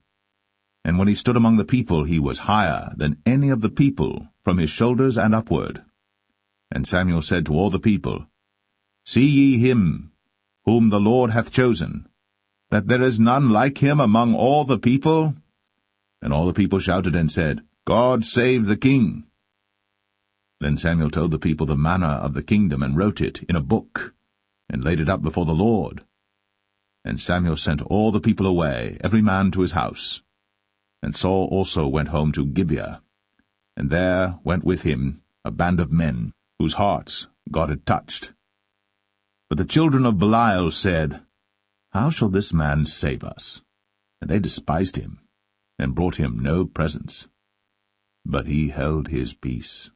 And when he stood among the people, he was higher than any of the people, from his shoulders and upward. And Samuel said to all the people, See ye him, whom the Lord hath chosen, that there is none like him among all the people? And all the people shouted and said, God save the king. Then Samuel told the people the manner of the kingdom, and wrote it in a book, and laid it up before the Lord. And Samuel sent all the people away, every man to his house. And Saul also went home to Gibeah, and there went with him a band of men, whose hearts God had touched. But the children of Belial said, How shall this man save us? And they despised him, and brought him no presents. But he held his peace.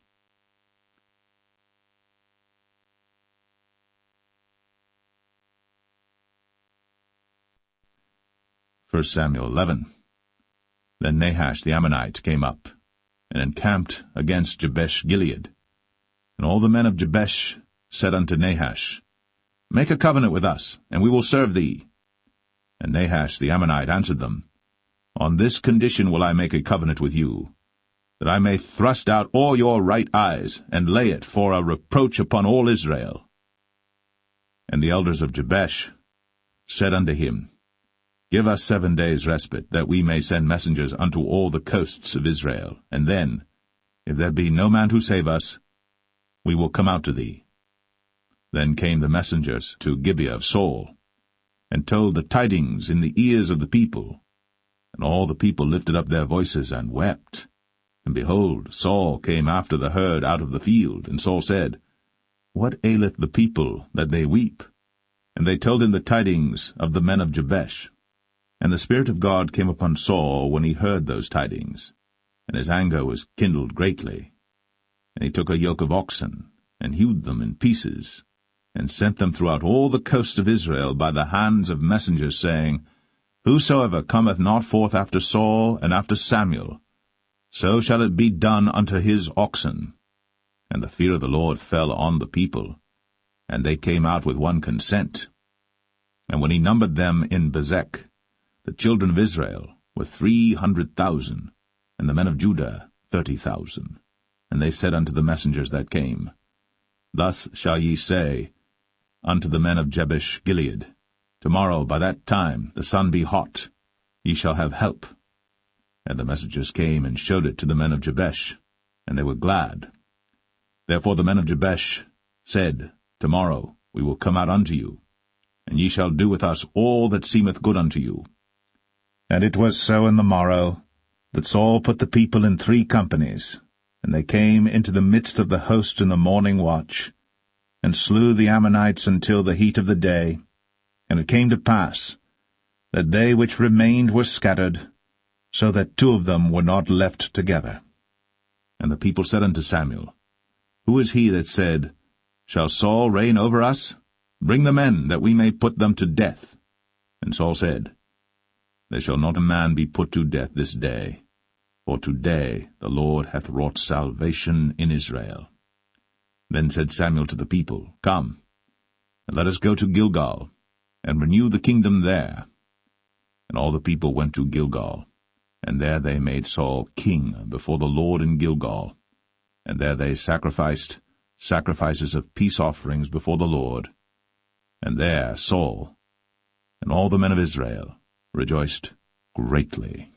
1 Samuel 11. Then Nahash the Ammonite came up, and encamped against Jabesh-Gilead. And all the men of Jabesh said unto Nahash, Make a covenant with us, and we will serve thee. And Nahash the Ammonite answered them, On this condition will I make a covenant with you, that I may thrust out all your right eyes, and lay it for a reproach upon all Israel. And the elders of Jabesh said unto him, Give us 7 days' respite, that we may send messengers unto all the coasts of Israel, and then, if there be no man to save us, we will come out to thee. Then came the messengers to Gibeah of Saul, and told the tidings in the ears of the people. And all the people lifted up their voices and wept. And behold, Saul came after the herd out of the field, and Saul said, What aileth the people that they weep? And they told him the tidings of the men of Jabesh. And the Spirit of God came upon Saul when he heard those tidings, and his anger was kindled greatly. And he took a yoke of oxen, and hewed them in pieces, and sent them throughout all the coast of Israel by the hands of messengers, saying, Whosoever cometh not forth after Saul and after Samuel, so shall it be done unto his oxen. And the fear of the Lord fell on the people, and they came out with one consent. And when he numbered them in Bezek, the children of Israel were 300,000, and the men of Judah 30,000. And they said unto the messengers that came, Thus shall ye say unto the men of Jabesh-Gilead, Tomorrow by that time the sun be hot, ye shall have help. And the messengers came and showed it to the men of Jabesh, and they were glad. Therefore the men of Jabesh said, Tomorrow we will come out unto you, and ye shall do with us all that seemeth good unto you. And it was so in the morrow, that Saul put the people in 3 companies, and they came into the midst of the host in the morning watch, and slew the Ammonites until the heat of the day. And it came to pass, that they which remained were scattered, so that 2 of them were not left together. And the people said unto Samuel, Who is he that said, Shall Saul reign over us? Bring the men, that we may put them to death. And Saul said, There shall not a man be put to death this day, for today the Lord hath wrought salvation in Israel. Then said Samuel to the people, Come, and let us go to Gilgal, and renew the kingdom there. And all the people went to Gilgal, and there they made Saul king before the Lord in Gilgal. And there they sacrificed sacrifices of peace offerings before the Lord. And there Saul and all the men of Israel rejoiced greatly.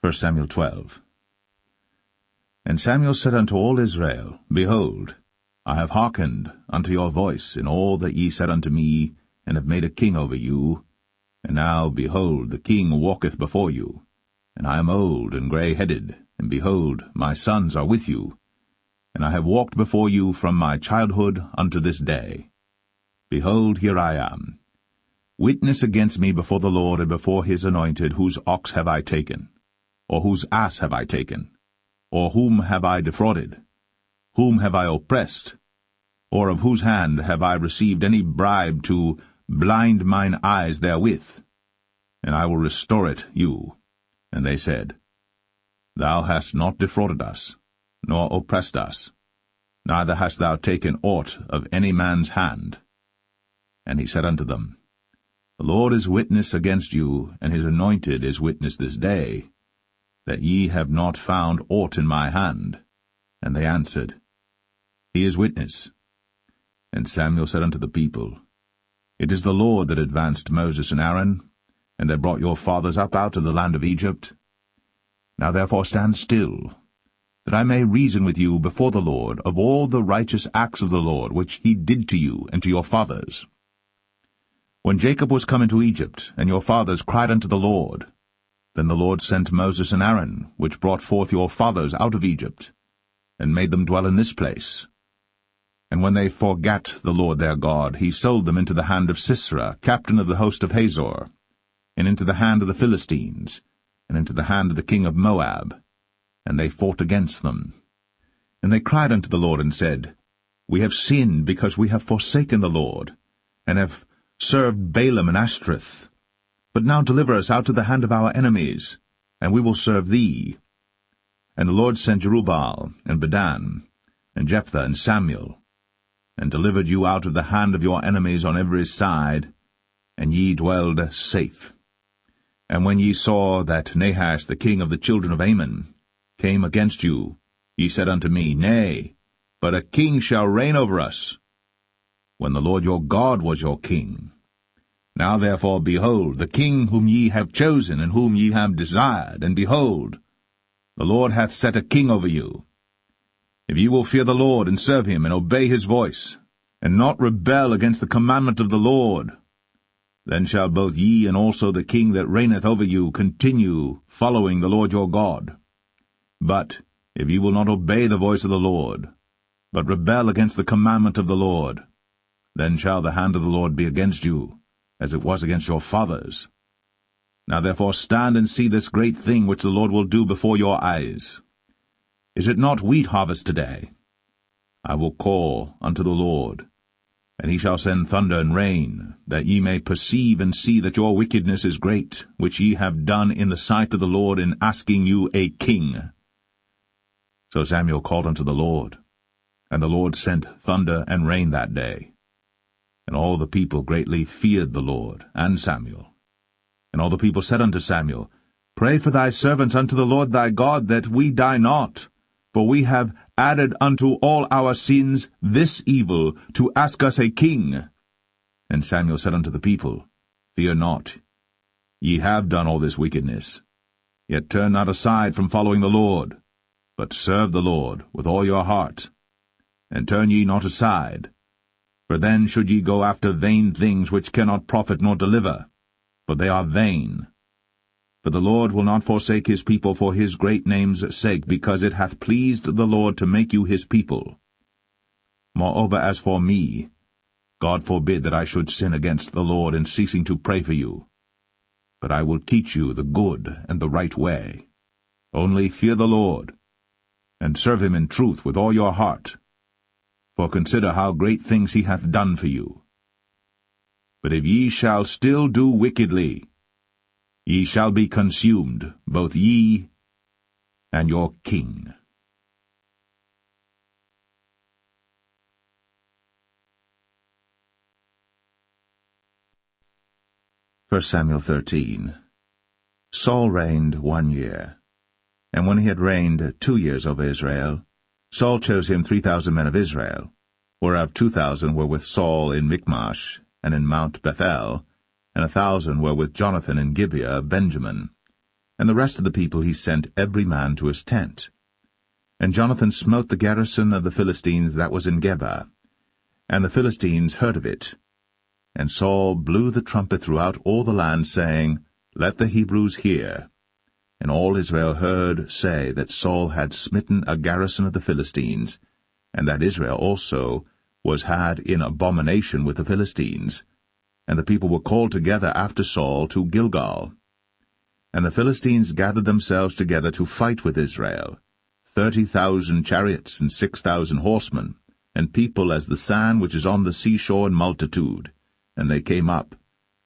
1 Samuel 12. And Samuel said unto all Israel, Behold, I have hearkened unto your voice in all that ye said unto me, and have made a king over you. And now, behold, the king walketh before you. And I am old and grey-headed, and behold, my sons are with you. And I have walked before you from my childhood unto this day. Behold, here I am. Witness against me before the Lord and before his anointed, whose ox have I taken? Or whose ass have I taken? Or whom have I defrauded? Whom have I oppressed? Or of whose hand have I received any bribe to blind mine eyes therewith? And I will restore it you. And they said, Thou hast not defrauded us, nor oppressed us, neither hast thou taken aught of any man's hand. And he said unto them, The Lord is witness against you, and his anointed is witness this day, that ye have not found aught in my hand. And they answered, He is witness. And Samuel said unto the people, It is the Lord that advanced Moses and Aaron, and that brought your fathers up out of the land of Egypt. Now therefore stand still, that I may reason with you before the Lord of all the righteous acts of the Lord, which he did to you and to your fathers. When Jacob was come into Egypt, and your fathers cried unto the Lord, then the Lord sent Moses and Aaron, which brought forth your fathers out of Egypt, and made them dwell in this place. And when they forgat the Lord their God, he sold them into the hand of Sisera, captain of the host of Hazor, and into the hand of the Philistines, and into the hand of the king of Moab. And they fought against them. And they cried unto the Lord, and said, We have sinned, because we have forsaken the Lord, and have served Balaam and Ashtoreth. But now deliver us out of the hand of our enemies, and we will serve thee. And the Lord sent Jerubbaal, and Bedan, and Jephthah, and Samuel, and delivered you out of the hand of your enemies on every side, and ye dwelled safe. And when ye saw that Nahash the king of the children of Ammon came against you, ye said unto me, Nay, but a king shall reign over us, when the Lord your God was your king. Now therefore, behold, the king whom ye have chosen, and whom ye have desired, and behold, the Lord hath set a king over you. If ye will fear the Lord, and serve him, and obey his voice, and not rebel against the commandment of the Lord, then shall both ye and also the king that reigneth over you continue following the Lord your God. But if ye will not obey the voice of the Lord, but rebel against the commandment of the Lord, then shall the hand of the Lord be against you, as it was against your fathers. Now therefore stand and see this great thing which the Lord will do before your eyes. Is it not wheat harvest today? I will call unto the Lord, and he shall send thunder and rain, that ye may perceive and see that your wickedness is great, which ye have done in the sight of the Lord in asking you a king. So Samuel called unto the Lord, and the Lord sent thunder and rain that day. And all the people greatly feared the Lord and Samuel. And all the people said unto Samuel, Pray for thy servants unto the Lord thy God, that we die not. For we have added unto all our sins this evil, to ask us a king. And Samuel said unto the people, Fear not. Ye have done all this wickedness. Yet turn not aside from following the Lord, but serve the Lord with all your heart. And turn ye not aside, for then should ye go after vain things which cannot profit nor deliver, for they are vain. For the Lord will not forsake his people for his great name's sake, because it hath pleased the Lord to make you his people. Moreover, as for me, God forbid that I should sin against the Lord in ceasing to pray for you. But I will teach you the good and the right way. Only fear the Lord, and serve him in truth with all your heart. For consider how great things he hath done for you. But if ye shall still do wickedly, ye shall be consumed, both ye and your king. 1 Samuel 13. Saul reigned 1 year. And when he had reigned 2 years over Israel, Saul chose him 3,000 men of Israel, whereof 2,000 were with Saul in Michmash and in Mount Bethel, and 1,000 were with Jonathan in Gibeah of Benjamin. And the rest of the people he sent every man to his tent. And Jonathan smote the garrison of the Philistines that was in Geba. And the Philistines heard of it. And Saul blew the trumpet throughout all the land, saying, Let the Hebrews hear. And all Israel heard say that Saul had smitten a garrison of the Philistines, and that Israel also was had in abomination with the Philistines. And the people were called together after Saul to Gilgal. And the Philistines gathered themselves together to fight with Israel, 30,000 chariots and 6,000 horsemen, and people as the sand which is on the seashore in multitude. And they came up,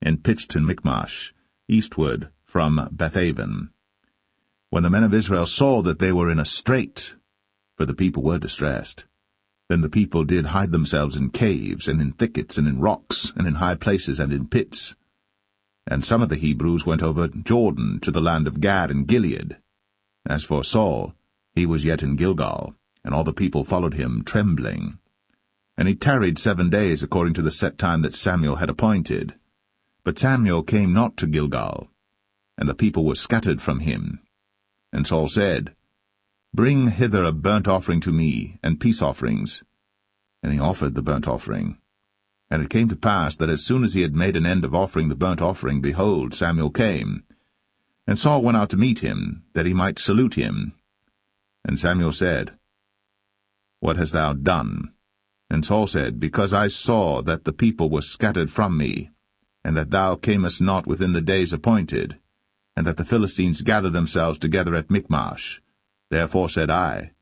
and pitched in Michmash, eastward from Bethaven. When the men of Israel saw that they were in a strait, for the people were distressed, then the people did hide themselves in caves, and in thickets, and in rocks, and in high places, and in pits. And some of the Hebrews went over Jordan to the land of Gad and Gilead. As for Saul, he was yet in Gilgal, and all the people followed him, trembling. And he tarried 7 days according to the set time that Samuel had appointed. But Samuel came not to Gilgal, and the people were scattered from him. And Saul said, Bring hither a burnt offering to me, and peace offerings. And he offered the burnt offering. And it came to pass that as soon as he had made an end of offering the burnt offering, behold, Samuel came. And Saul went out to meet him, that he might salute him. And Samuel said, What hast thou done? And Saul said, Because I saw that the people were scattered from me, and that thou camest not within the days appointed, and that the Philistines gathered themselves together at Michmash. Therefore said I,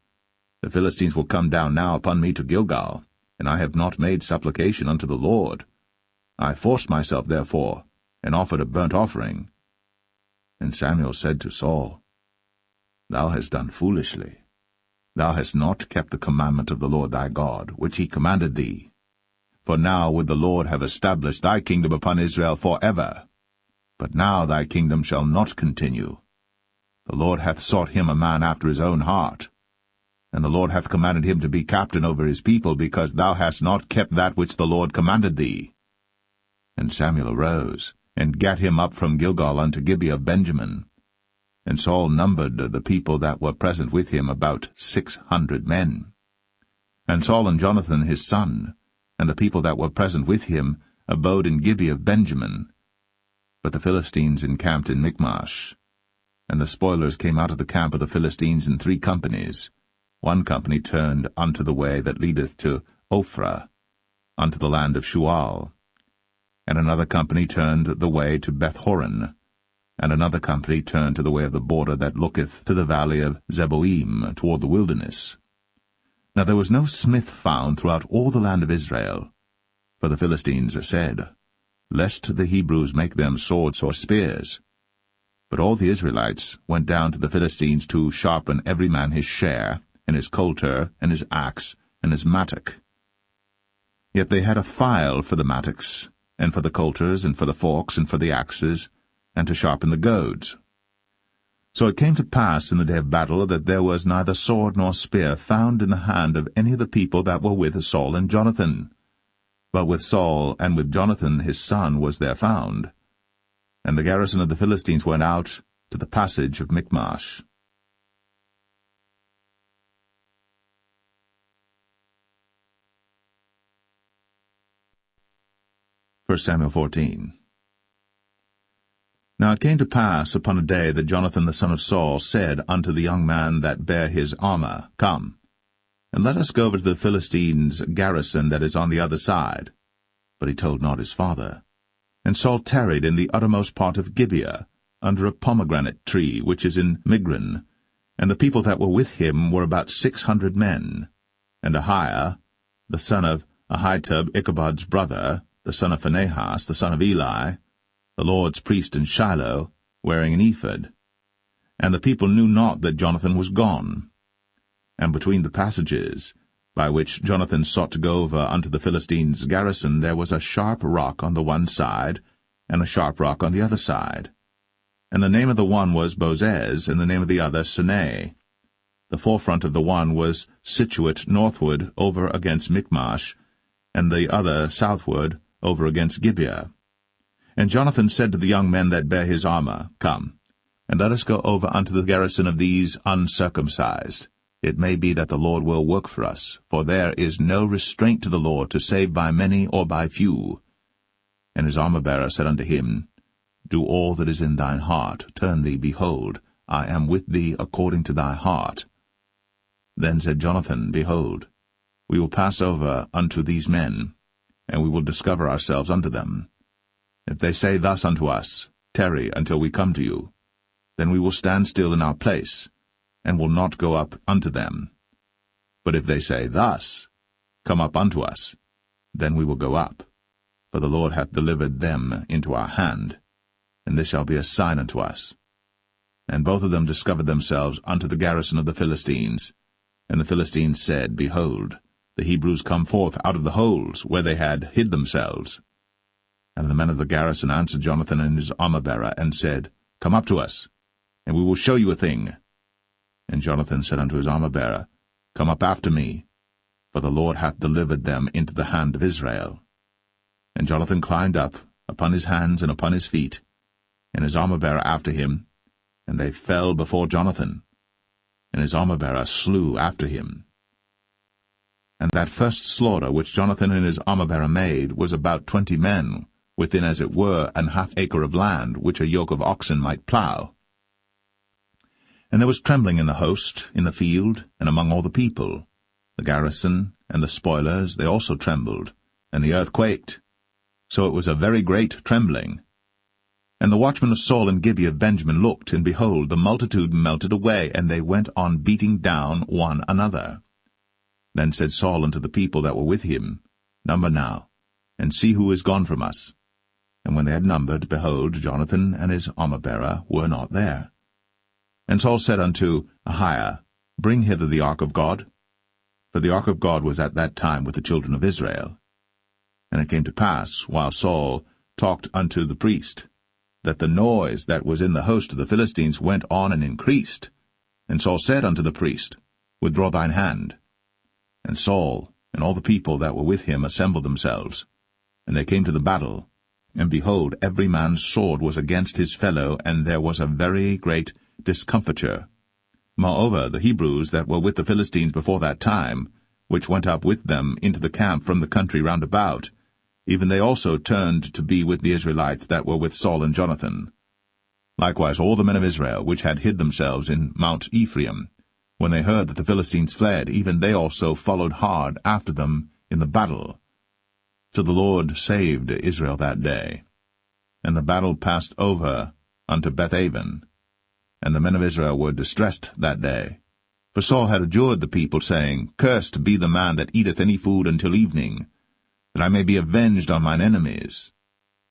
The Philistines will come down now upon me to Gilgal, and I have not made supplication unto the Lord. I forced myself therefore, and offered a burnt offering. And Samuel said to Saul, Thou hast done foolishly. Thou hast not kept the commandment of the Lord thy God, which he commanded thee. For now would the Lord have established thy kingdom upon Israel for ever. But now thy kingdom shall not continue. The Lord hath sought him a man after his own heart. And the Lord hath commanded him to be captain over his people, because thou hast not kept that which the Lord commanded thee. And Samuel arose, and gat him up from Gilgal unto Gibeah of Benjamin. And Saul numbered the people that were present with him about 600 men. And Saul and Jonathan his son, and the people that were present with him, abode in Gibeah of Benjamin. But the Philistines encamped in Michmash. And the spoilers came out of the camp of the Philistines in 3 companies. One company turned unto the way that leadeth to Ophrah, unto the land of Shual. And another company turned the way to Beth-horon. And another company turned to the way of the border that looketh to the valley of Zeboim, toward the wilderness. Now there was no smith found throughout all the land of Israel. For the Philistines said, Lest the Hebrews make them swords or spears. But all the Israelites went down to the Philistines to sharpen every man his share, and his coulter, and his axe, and his mattock. Yet they had a file for the mattocks, and for the coulters, and for the forks, and for the axes, and to sharpen the goads. So it came to pass in the day of battle that there was neither sword nor spear found in the hand of any of the people that were with Saul and Jonathan. But with Saul and with Jonathan his son was there found. And the garrison of the Philistines went out to the passage of Michmash. 1 Samuel 14. Now it came to pass upon a day that Jonathan the son of Saul said unto the young man that bare his armor, Come, and let us go over to the Philistines' garrison that is on the other side. But he told not his father. And Saul tarried in the uttermost part of Gibeah, under a pomegranate tree which is in Migron, and the people that were with him were about 600 men. And Ahiah, the son of Ahitub, Ichabod's brother, the son of Phinehas, the son of Eli, the Lord's priest in Shiloh, wearing an ephod. And the people knew not that Jonathan was gone. And between the passages, by which Jonathan sought to go over unto the Philistines' garrison, there was a sharp rock on the one side, and a sharp rock on the other side. And the name of the one was Bozez, and the name of the other Sinai. The forefront of the one was situate northward over against Michmash, and the other southward over against Gibeah. And Jonathan said to the young men that bare his armor, Come, and let us go over unto the garrison of these uncircumcised, it may be that the Lord will work for us, for there is no restraint to the Lord to save by many or by few. And his armor-bearer said unto him, Do all that is in thine heart, turn thee, behold, I am with thee according to thy heart. Then said Jonathan, Behold, we will pass over unto these men, and we will discover ourselves unto them. If they say thus unto us, Tarry until we come to you, then we will stand still in our place, and will not go up unto them. But if they say thus, Come up unto us, then we will go up. For the Lord hath delivered them into our hand, and this shall be a sign unto us. And both of them discovered themselves unto the garrison of the Philistines. And the Philistines said, Behold, the Hebrews come forth out of the holes where they had hid themselves. And the men of the garrison answered Jonathan and his armor-bearer, and said, Come up to us, and we will show you a thing. And Jonathan said unto his armor-bearer, Come up after me, for the Lord hath delivered them into the hand of Israel. And Jonathan climbed up upon his hands and upon his feet, and his armor-bearer after him, and they fell before Jonathan, and his armor-bearer slew after him. And that first slaughter which Jonathan and his armor-bearer made was about 20 men, within as it were an half-acre of land, which a yoke of oxen might plough. And there was trembling in the host, in the field, and among all the people. The garrison and the spoilers, they also trembled, and the earth quaked. So it was a very great trembling. And the watchmen of Saul and Gibeah of Benjamin looked, and behold, the multitude melted away, and they went on beating down one another. Then said Saul unto the people that were with him, Number now, and see who is gone from us. And when they had numbered, behold, Jonathan and his armor-bearer were not there. And Saul said unto Ahiah, Bring hither the ark of God. For the ark of God was at that time with the children of Israel. And it came to pass, while Saul talked unto the priest, that the noise that was in the host of the Philistines went on and increased. And Saul said unto the priest, Withdraw thine hand. And Saul and all the people that were with him assembled themselves. And they came to the battle. And behold, every man's sword was against his fellow, and there was a very great discomfiture. Moreover, the Hebrews that were with the Philistines before that time, which went up with them into the camp from the country round about, even they also turned to be with the Israelites that were with Saul and Jonathan. Likewise all the men of Israel, which had hid themselves in Mount Ephraim, when they heard that the Philistines fled, even they also followed hard after them in the battle. So the Lord saved Israel that day. And the battle passed over unto Bethaven. And the men of Israel were distressed that day. For Saul had adjured the people, saying, Cursed be the man that eateth any food until evening, that I may be avenged on mine enemies.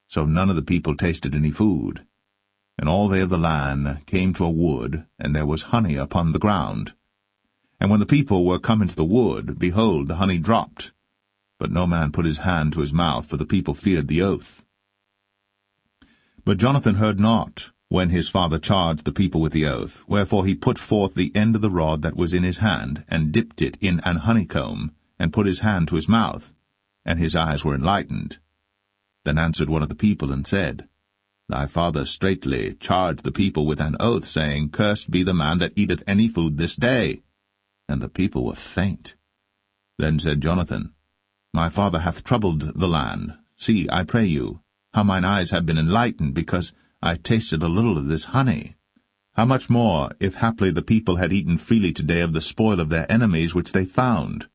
So none of the people tasted any food. And all they of the land came to a wood, and there was honey upon the ground. And when the people were come into the wood, behold, the honey dropped. But no man put his hand to his mouth, for the people feared the oath. But Jonathan heard not, when his father charged the people with the oath, wherefore he put forth the end of the rod that was in his hand, and dipped it in an honeycomb, and put his hand to his mouth, and his eyes were enlightened. Then answered one of the people, and said, Thy father straitly charged the people with an oath, saying, Cursed be the man that eateth any food this day. And the people were faint. Then said Jonathan, My father hath troubled the land. See, I pray you, how mine eyes have been enlightened, because I tasted a little of this honey. How much more, if haply the people had eaten freely today of the spoil of their enemies which they found?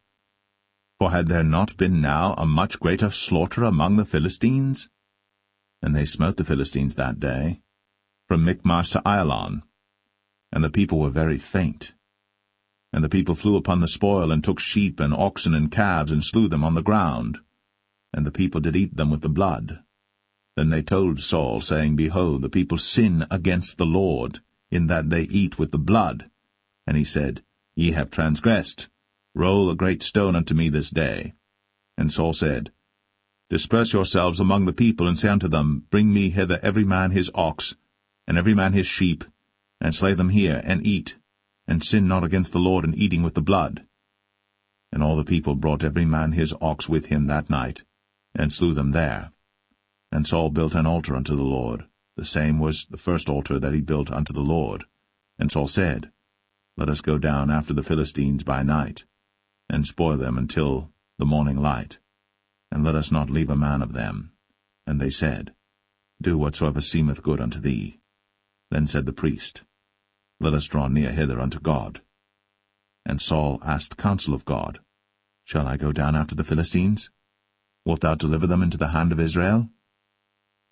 For had there not been now a much greater slaughter among the Philistines? And they smote the Philistines that day, from Michmash to Ajalon. And the people were very faint. And the people flew upon the spoil, and took sheep and oxen and calves, and slew them on the ground. And the people did eat them with the blood. Then they told Saul, saying, Behold, the people sin against the Lord, in that they eat with the blood. And he said, Ye have transgressed. Roll a great stone unto me this day. And Saul said, Disperse yourselves among the people, and say unto them, Bring me hither every man his ox, and every man his sheep, and slay them here, and eat, and sin not against the Lord in eating with the blood. And all the people brought every man his ox with him that night, and slew them there. And Saul built an altar unto the Lord. The same was the first altar that he built unto the Lord. And Saul said, Let us go down after the Philistines by night, and spoil them until the morning light, and let us not leave a man of them. And they said, Do whatsoever seemeth good unto thee. Then said the priest, Let us draw near hither unto God. And Saul asked counsel of God, Shall I go down after the Philistines? Wilt thou deliver them into the hand of Israel?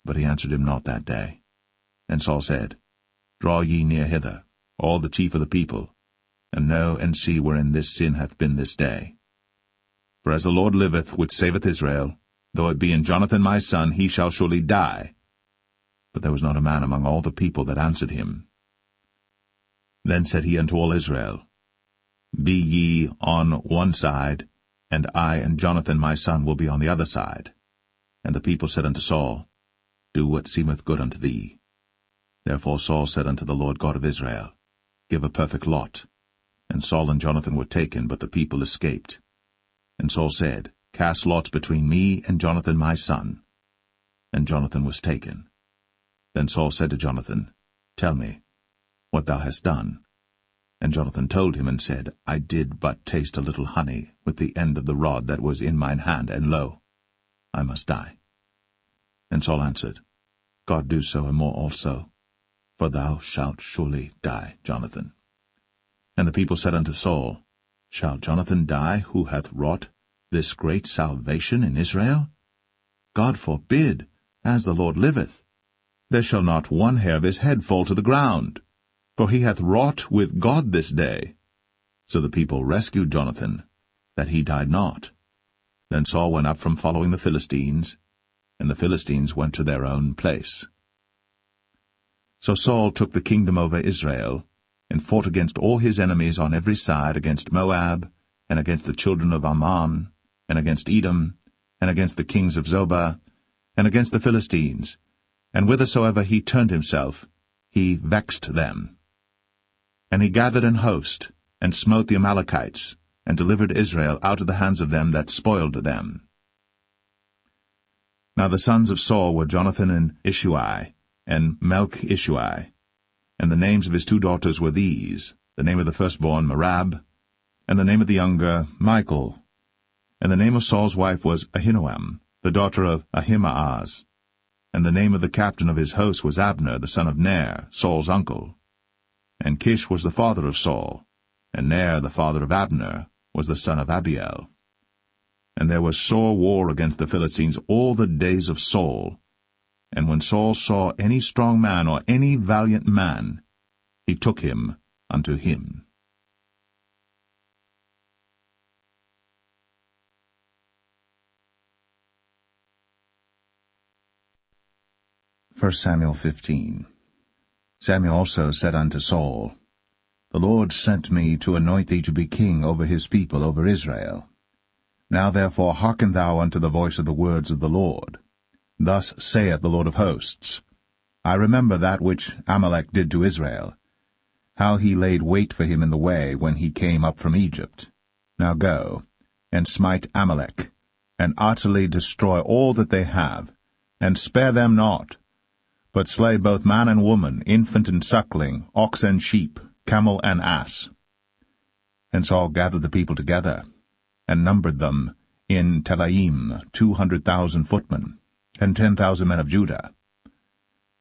But he answered him not that day. And Saul said, Draw ye near hither, all the chief of the people, and know and see wherein this sin hath been this day. For as the Lord liveth, which saveth Israel, though it be in Jonathan my son, he shall surely die. But there was not a man among all the people that answered him. Then said he unto all Israel, Be ye on one side, and I and Jonathan my son will be on the other side. And the people said unto Saul, Do what seemeth good unto thee. Therefore Saul said unto the Lord God of Israel, Give a perfect lot. And Saul and Jonathan were taken, but the people escaped. And Saul said, Cast lots between me and Jonathan my son. And Jonathan was taken. Then Saul said to Jonathan, Tell me what thou hast done. And Jonathan told him and said, I did but taste a little honey with the end of the rod that was in mine hand, and lo, I must die. And Saul answered, God do so and more also, for thou shalt surely die, Jonathan. And the people said unto Saul, Shall Jonathan die, who hath wrought this great salvation in Israel? God forbid, as the Lord liveth. There shall not one hair of his head fall to the ground, for he hath wrought with God this day. So the people rescued Jonathan, that he died not. Then Saul went up from following the Philistines, and the Philistines went to their own place. So Saul took the kingdom over Israel, and fought against all his enemies on every side, against Moab, and against the children of Ammon, and against Edom, and against the kings of Zobah, and against the Philistines, and whithersoever he turned himself, he vexed them. And he gathered an host, and smote the Amalekites, and delivered Israel out of the hands of them that spoiled them. Now the sons of Saul were Jonathan and Ishui, and Melch-Ishui. And the names of his two daughters were these, the name of the firstborn Merab, and the name of the younger Michal. And the name of Saul's wife was Ahinoam, the daughter of Ahimaaz. And the name of the captain of his host was Abner, the son of Ner, Saul's uncle. And Kish was the father of Saul, and Ner, the father of Abner, was the son of Abiel. And there was sore war against the Philistines all the days of Saul. And when Saul saw any strong man or any valiant man, he took him unto him. 1 Samuel 15. Samuel also said unto Saul, The Lord sent me to anoint thee to be king over his people, over Israel. Now therefore hearken thou unto the voice of the words of the Lord. Thus saith the Lord of hosts, I remember that which Amalek did to Israel, how he laid wait for him in the way when he came up from Egypt. Now go, and smite Amalek, and utterly destroy all that they have, and spare them not, but slay both man and woman, infant and suckling, ox and sheep, camel and ass. And Saul gathered the people together, and numbered them in Telaim 200,000 footmen, and 10,000 men of Judah.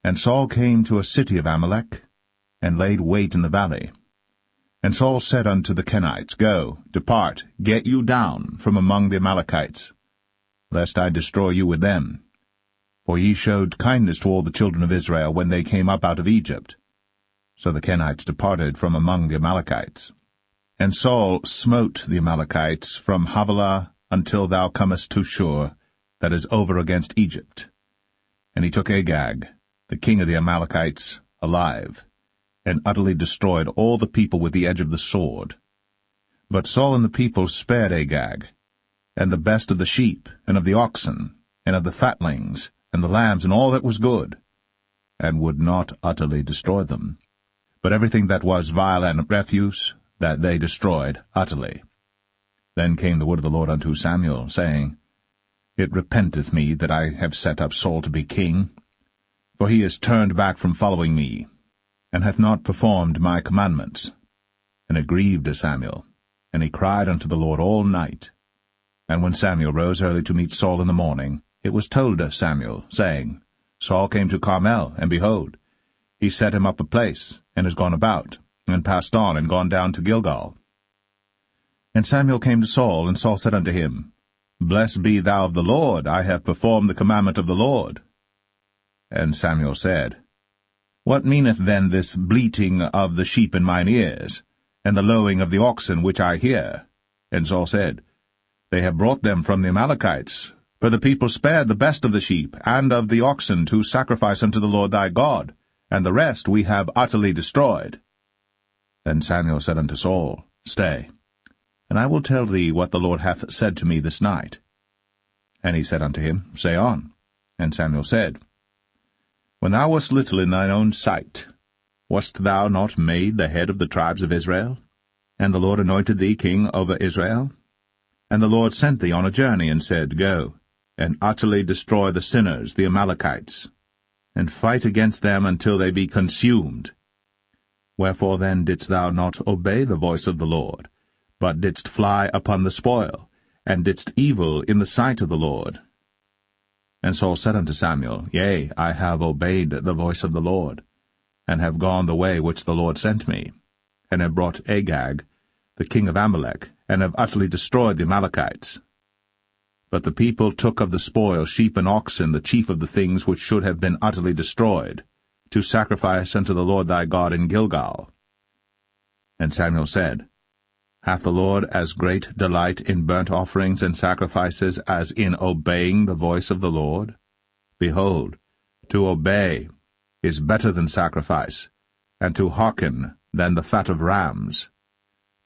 And Saul came to a city of Amalek, and laid wait in the valley. And Saul said unto the Kenites, Go, depart, get you down from among the Amalekites, lest I destroy you with them. For ye showed kindness to all the children of Israel when they came up out of Egypt. So the Kenites departed from among the Amalekites. And Saul smote the Amalekites from Havilah until thou comest to Shur, that is over against Egypt. And he took Agag, the king of the Amalekites, alive, and utterly destroyed all the people with the edge of the sword. But Saul and the people spared Agag, and the best of the sheep, and of the oxen, and of the fatlings, and the lambs, and all that was good, and would not utterly destroy them. But everything that was vile and refuse, that they destroyed utterly. Then came the word of the Lord unto Samuel, saying, It repenteth me that I have set up Saul to be king, for he is turned back from following me, and hath not performed my commandments. And it grieved Samuel, and he cried unto the Lord all night. And when Samuel rose early to meet Saul in the morning, it was told Samuel, saying, Saul came to Carmel, and behold, he set him up a place, and is gone about, and passed on, and gone down to Gilgal. And Samuel came to Saul, and Saul said unto him, Blessed be thou of the Lord, I have performed the commandment of the Lord. And Samuel said, What meaneth then this bleating of the sheep in mine ears, and the lowing of the oxen which I hear? And Saul said, They have brought them from the Amalekites, for the people spared the best of the sheep and of the oxen to sacrifice unto the Lord thy God, and the rest we have utterly destroyed. Then Samuel said unto Saul, Stay, and I will tell thee what the Lord hath said to me this night. And he said unto him, Say on. And Samuel said, When thou wast little in thine own sight, wast thou not made the head of the tribes of Israel? And the Lord anointed thee king over Israel? And the Lord sent thee on a journey, and said, Go, and utterly destroy the sinners, the Amalekites, and fight against them until they be consumed. Wherefore then didst thou not obey the voice of the Lord, but didst fly upon the spoil, and didst evil in the sight of the Lord? And Saul said unto Samuel, Yea, I have obeyed the voice of the Lord, and have gone the way which the Lord sent me, and have brought Agag, the king of Amalek, and have utterly destroyed the Amalekites. But the people took of the spoil sheep and oxen, the chief of the things which should have been utterly destroyed, to sacrifice unto the Lord thy God in Gilgal. And Samuel said, Hath the Lord as great delight in burnt offerings and sacrifices as in obeying the voice of the Lord? Behold, to obey is better than sacrifice, and to hearken than the fat of rams.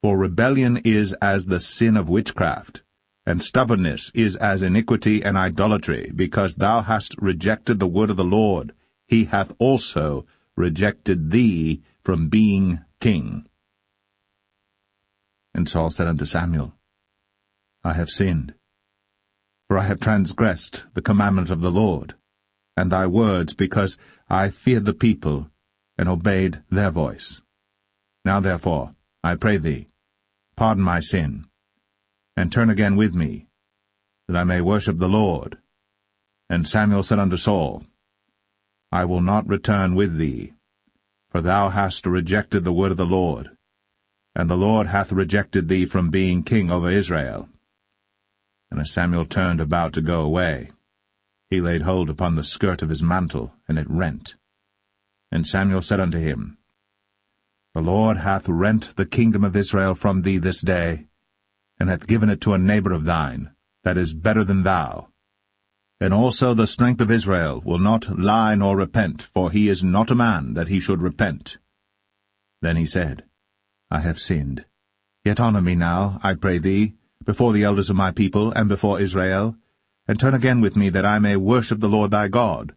For rebellion is as the sin of witchcraft, and stubbornness is as iniquity and idolatry. Because thou hast rejected the word of the Lord, he hath also rejected thee from being king. And Saul said unto Samuel, I have sinned, for I have transgressed the commandment of the Lord, and thy words, because I feared the people, and obeyed their voice. Now therefore, I pray thee, pardon my sin, and turn again with me, that I may worship the Lord. And Samuel said unto Saul, I will not return with thee, for thou hast rejected the word of the Lord, and the Lord hath rejected thee from being king over Israel. And as Samuel turned about to go away, he laid hold upon the skirt of his mantle, and it rent. And Samuel said unto him, The Lord hath rent the kingdom of Israel from thee this day, and hath given it to a neighbor of thine, that is better than thou. And also the strength of Israel will not lie nor repent, for he is not a man that he should repent. Then he said, I have sinned. Yet honor me now, I pray thee, before the elders of my people, and before Israel, and turn again with me, that I may worship the Lord thy God.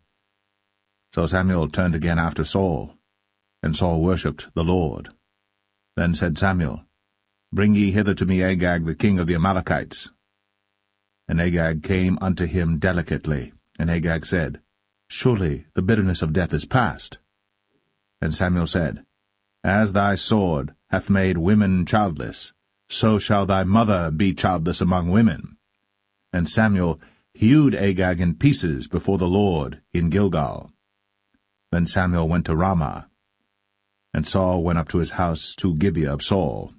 So Samuel turned again after Saul, and Saul worshipped the Lord. Then said Samuel, Bring ye hither to me Agag the king of the Amalekites. And Agag came unto him delicately, and Agag said, Surely the bitterness of death is past. And Samuel said, As thy sword hath made women childless, so shall thy mother be childless among women. And Samuel hewed Agag in pieces before the Lord in Gilgal. Then Samuel went to Ramah, and Saul went up to his house to Gibeah of Saul.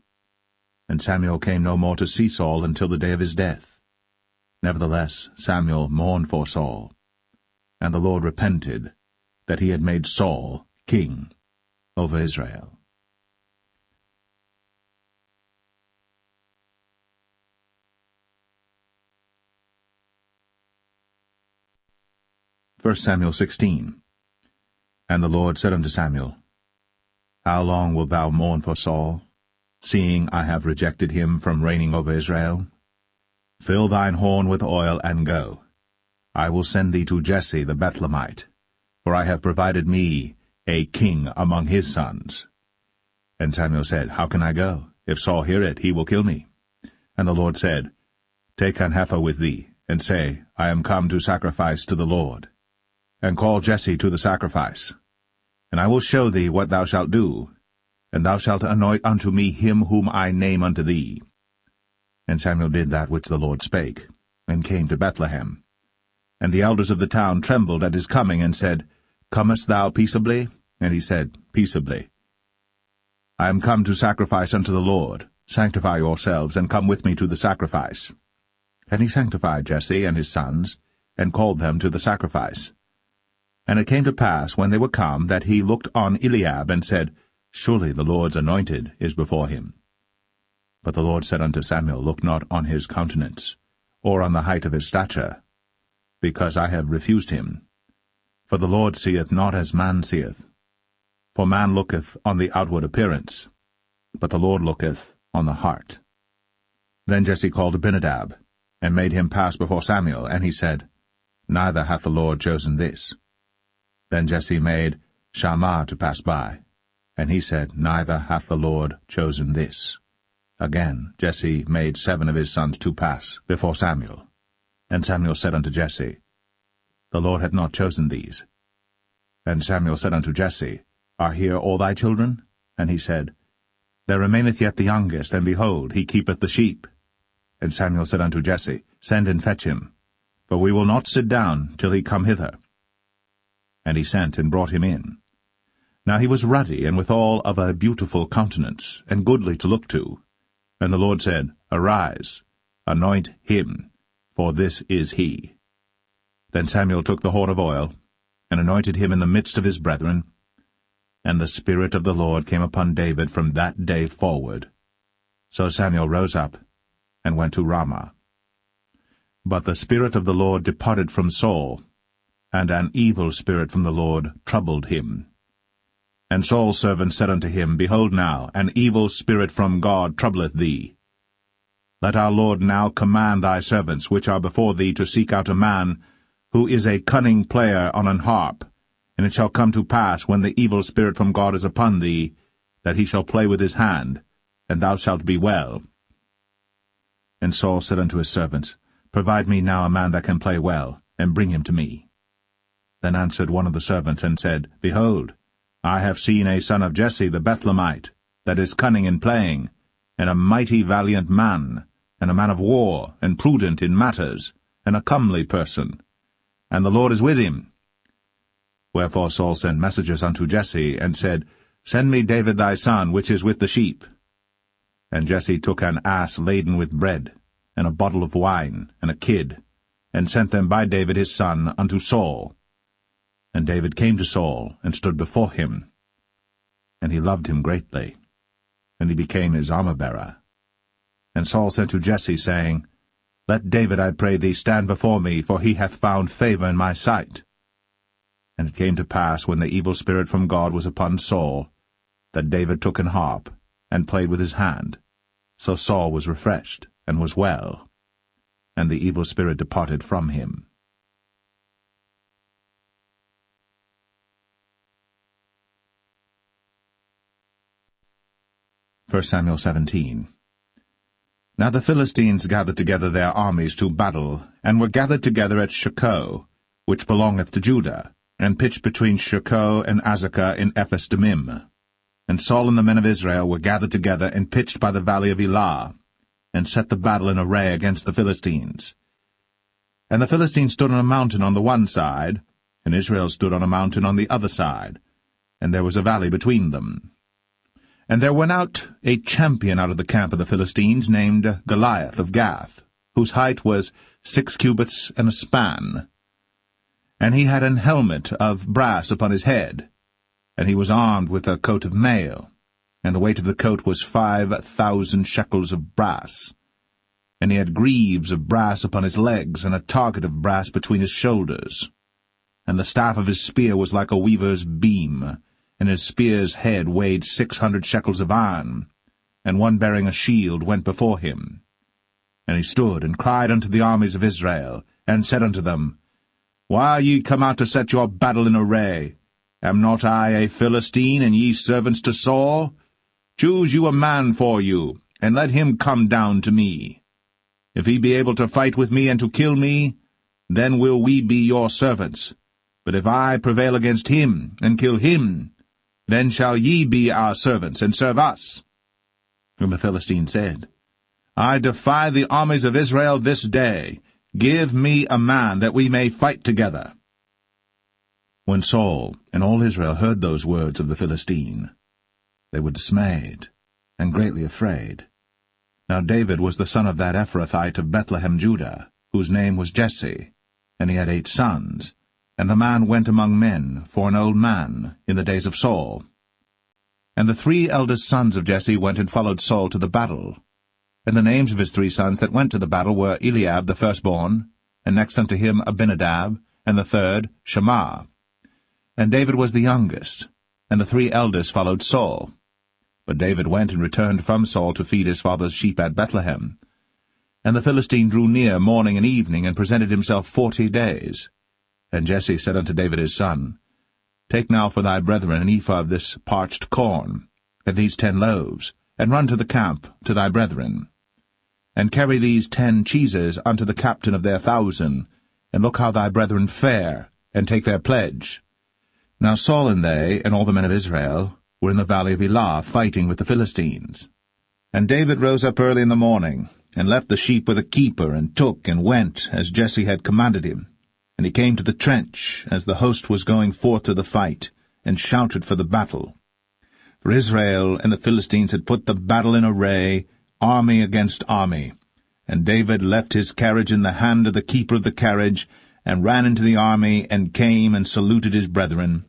And Samuel came no more to see Saul until the day of his death. Nevertheless Samuel mourned for Saul, and the Lord repented that he had made Saul king over Israel. 1 Samuel 16. And the Lord said unto Samuel, How long wilt thou mourn for Saul, seeing I have rejected him from reigning over Israel? Fill thine horn with oil, and go. I will send thee to Jesse the Bethlehemite, for I have provided me a king among his sons. And Samuel said, How can I go? If Saul hear it, he will kill me. And the Lord said, Take an heifer with thee, and say, I am come to sacrifice to the Lord. And call Jesse to the sacrifice. And I will show thee what thou shalt do. and thou shalt anoint unto me him whom I name unto thee. And Samuel did that which the Lord spake, and came to Bethlehem. And the elders of the town trembled at his coming, and said, Comest thou peaceably? And he said, Peaceably. I am come to sacrifice unto the Lord. Sanctify yourselves, and come with me to the sacrifice. And he sanctified Jesse and his sons, and called them to the sacrifice. And it came to pass, when they were come, that he looked on Eliab, and said, Surely the Lord's anointed is before him. But the Lord said unto Samuel, Look not on his countenance, or on the height of his stature, because I have refused him. For the Lord seeth not as man seeth. For man looketh on the outward appearance, but the Lord looketh on the heart. Then Jesse called Abinadab, and made him pass before Samuel, and he said, Neither hath the Lord chosen this. Then Jesse made Shammah to pass by, and he said, Neither hath the Lord chosen this. Again Jesse made 7 of his sons to pass before Samuel. And Samuel said unto Jesse, The Lord hath not chosen these. And Samuel said unto Jesse, Are here all thy children? And he said, There remaineth yet the youngest, and behold, he keepeth the sheep. And Samuel said unto Jesse, Send and fetch him, for we will not sit down till he come hither. And he sent and brought him in. Now he was ruddy, and withal of a beautiful countenance, and goodly to look to. And the Lord said, Arise, anoint him, for this is he. Then Samuel took the horn of oil, and anointed him in the midst of his brethren. And the Spirit of the Lord came upon David from that day forward. So Samuel rose up, and went to Ramah. But the Spirit of the Lord departed from Saul, and an evil spirit from the Lord troubled him. And Saul's servant said unto him, Behold now, an evil spirit from God troubleth thee. Let our Lord now command thy servants, which are before thee, to seek out a man who is a cunning player on an harp. And it shall come to pass, when the evil spirit from God is upon thee, that he shall play with his hand, and thou shalt be well. And Saul said unto his servants, Provide me now a man that can play well, and bring him to me. Then answered one of the servants, and said, Behold, I have seen a son of Jesse the Bethlehemite, that is cunning in playing, and a mighty valiant man, and a man of war, and prudent in matters, and a comely person. And the Lord is with him. Wherefore Saul sent messengers unto Jesse, and said, Send me David thy son, which is with the sheep. And Jesse took an ass laden with bread, and a bottle of wine, and a kid, and sent them by David his son unto Saul. And David came to Saul, and stood before him. And he loved him greatly, and he became his armor-bearer. And Saul sent to Jesse, saying, Let David, I pray thee, stand before me, for he hath found favor in my sight. And it came to pass, when the evil spirit from God was upon Saul, that David took an harp, and played with his hand. So Saul was refreshed, and was well, and the evil spirit departed from him. 1 Samuel 17. Now the Philistines gathered together their armies to battle, and were gathered together at Shochoh, which belongeth to Judah, and pitched between Shochoh and Azekah in Ephes-dammim. And Saul and the men of Israel were gathered together and pitched by the valley of Elah, and set the battle in array against the Philistines. And the Philistines stood on a mountain on the one side, and Israel stood on a mountain on the other side, and there was a valley between them. And there went out a champion out of the camp of the Philistines, named Goliath of Gath, whose height was 6 cubits and a span. And he had an helmet of brass upon his head, and he was armed with a coat of mail, and the weight of the coat was 5,000 shekels of brass. And he had greaves of brass upon his legs, and a target of brass between his shoulders. And the staff of his spear was like a weaver's beam, and his spear's head weighed 600 shekels of iron, and one bearing a shield went before him. And he stood and cried unto the armies of Israel, and said unto them, Why are ye come out to set your battle in array? Am not I a Philistine, and ye servants to Saul? Choose you a man for you, and let him come down to me. If he be able to fight with me and to kill me, then will we be your servants. But if I prevail against him, and kill him, then shall ye be our servants, and serve us. And the Philistine said, I defy the armies of Israel this day. Give me a man, that we may fight together. When Saul and all Israel heard those words of the Philistine, they were dismayed, and greatly afraid. Now David was the son of that Ephrathite of Bethlehem, Judah, whose name was Jesse, and he had 8 sons. And the man went among men for an old man in the days of Saul. And the 3 eldest sons of Jesse went and followed Saul to the battle. And the names of his 3 sons that went to the battle were Eliab the firstborn, and next unto him Abinadab, and the third Shammah. And David was the youngest, and the 3 eldest followed Saul. But David went and returned from Saul to feed his father's sheep at Bethlehem. And the Philistine drew near morning and evening, and presented himself 40 days. And Jesse said unto David his son, Take now for thy brethren an ephah of this parched corn, and these 10 loaves, and run to the camp to thy brethren. And carry these 10 cheeses unto the captain of their 1,000, and look how thy brethren fare, and take their pledge. Now Saul and they, and all the men of Israel, were in the valley of Elah, fighting with the Philistines. And David rose up early in the morning, and left the sheep with a keeper, and took and went, as Jesse had commanded him. And he came to the trench, as the host was going forth to the fight, and shouted for the battle. For Israel and the Philistines had put the battle in array, army against army. And David left his carriage in the hand of the keeper of the carriage, and ran into the army, and came and saluted his brethren.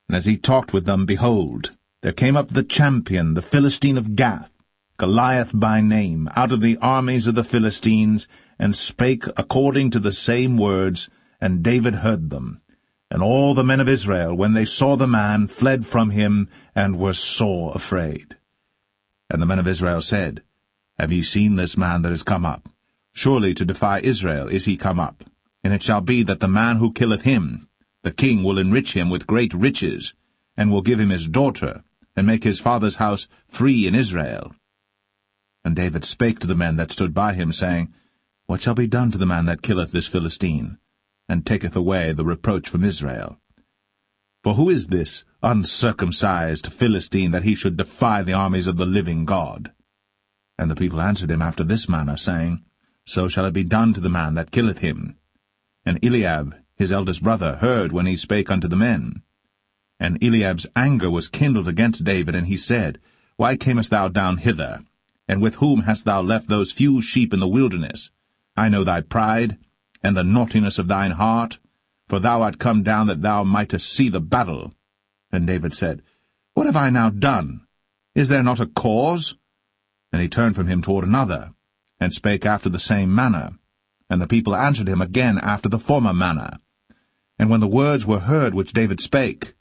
And as he talked with them, behold, there came up the champion, the Philistine of Gath, Goliath by name, out of the armies of the Philistines, and spake according to the same words, and David heard them. And all the men of Israel, when they saw the man, fled from him, and were sore afraid. And the men of Israel said, Have ye seen this man that is come up? Surely to defy Israel is he come up. And it shall be that the man who killeth him, the king will enrich him with great riches, and will give him his daughter, and make his father's house free in Israel. And David spake to the men that stood by him, saying, What shall be done to the man that killeth this Philistine, and taketh away the reproach from Israel? For who is this uncircumcised Philistine, that he should defy the armies of the living God? And the people answered him after this manner, saying, So shall it be done to the man that killeth him. And Eliab, his eldest brother, heard when he spake unto the men. And Eliab's anger was kindled against David, and he said, Why camest thou down hither? And with whom hast thou left those few sheep in the wilderness? I know thy pride, and the naughtiness of thine heart, for thou art come down that thou mightest see the battle. And David said, What have I now done? Is there not a cause? And he turned from him toward another, and spake after the same manner. And the people answered him again after the former manner. And when the words were heard which David spake,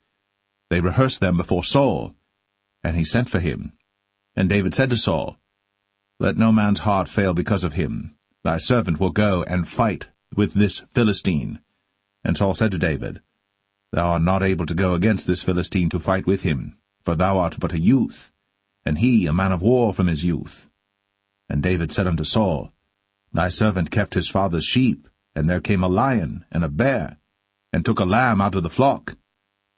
they rehearsed them before Saul, and he sent for him. And David said to Saul, Let no man's heart fail because of him. Thy servant will go and fight with this Philistine. And Saul said to David, Thou art not able to go against this Philistine to fight with him, for thou art but a youth, and he a man of war from his youth. And David said unto Saul, Thy servant kept his father's sheep, and there came a lion and a bear, and took a lamb out of the flock.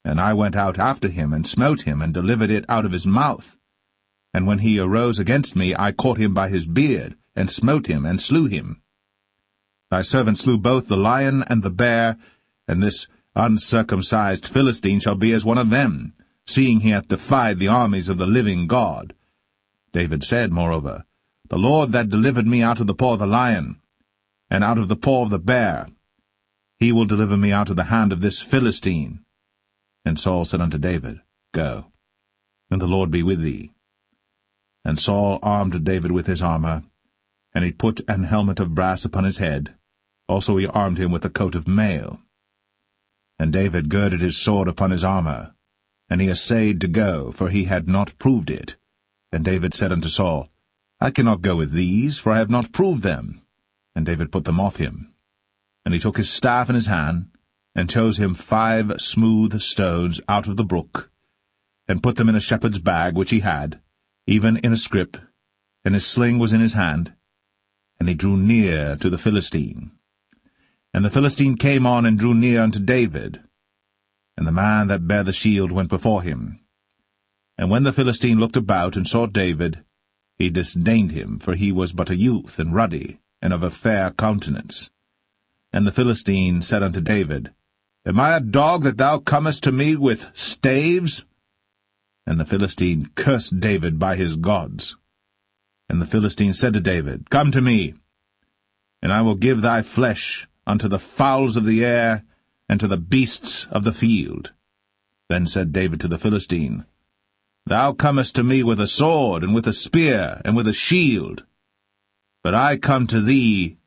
And I went out after him, and smote him, and delivered it out of his mouth. And when he arose against me, I caught him by his beard, and smote him, and slew him. Thy servant slew both the lion and the bear, and this uncircumcised Philistine shall be as one of them, seeing he hath defied the armies of the living God. David said, moreover, The Lord that delivered me out of the paw of the lion, and out of the paw of the bear, he will deliver me out of the hand of this Philistine. And Saul said unto David, Go, and the Lord be with thee. And Saul armed David with his armor, and he put an helmet of brass upon his head. Also he armed him with a coat of mail. And David girded his sword upon his armor, and he essayed to go, for he had not proved it. And David said unto Saul, I cannot go with these, for I have not proved them. And David put them off him. And he took his staff in his hand, and chose him 5 smooth stones out of the brook, and put them in a shepherd's bag which he had, even in a scrip, and his sling was in his hand. And he drew near to the Philistine. And the Philistine came on and drew near unto David. And the man that bare the shield went before him. And when the Philistine looked about and saw David, he disdained him, for he was but a youth, and ruddy, and of a fair countenance. And the Philistine said unto David, Am I a dog that thou comest to me with staves? And the Philistine cursed David by his gods. And the Philistine said to David, Come to me, and I will give thy flesh unto the fowls of the air, and to the beasts of the field. Then said David to the Philistine, Thou comest to me with a sword, and with a spear, and with a shield. But I come to thee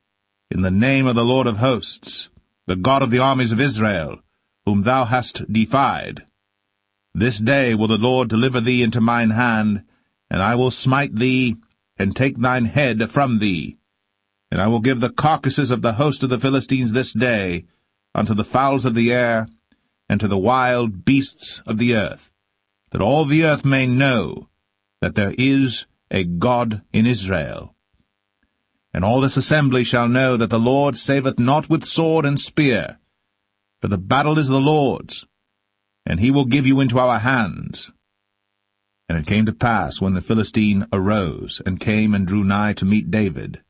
in the name of the Lord of hosts, the God of the armies of Israel, whom thou hast defied. This day will the Lord deliver thee into mine hand, and I will smite thee, and take thine head from thee. And I will give the carcasses of the host of the Philistines this day unto the fowls of the air, and to the wild beasts of the earth, that all the earth may know that there is a God in Israel. And all this assembly shall know that the Lord saveth not with sword and spear, for the battle is the Lord's, and he will give you into our hands. And it came to pass, when the Philistine arose, and came and drew nigh to meet David,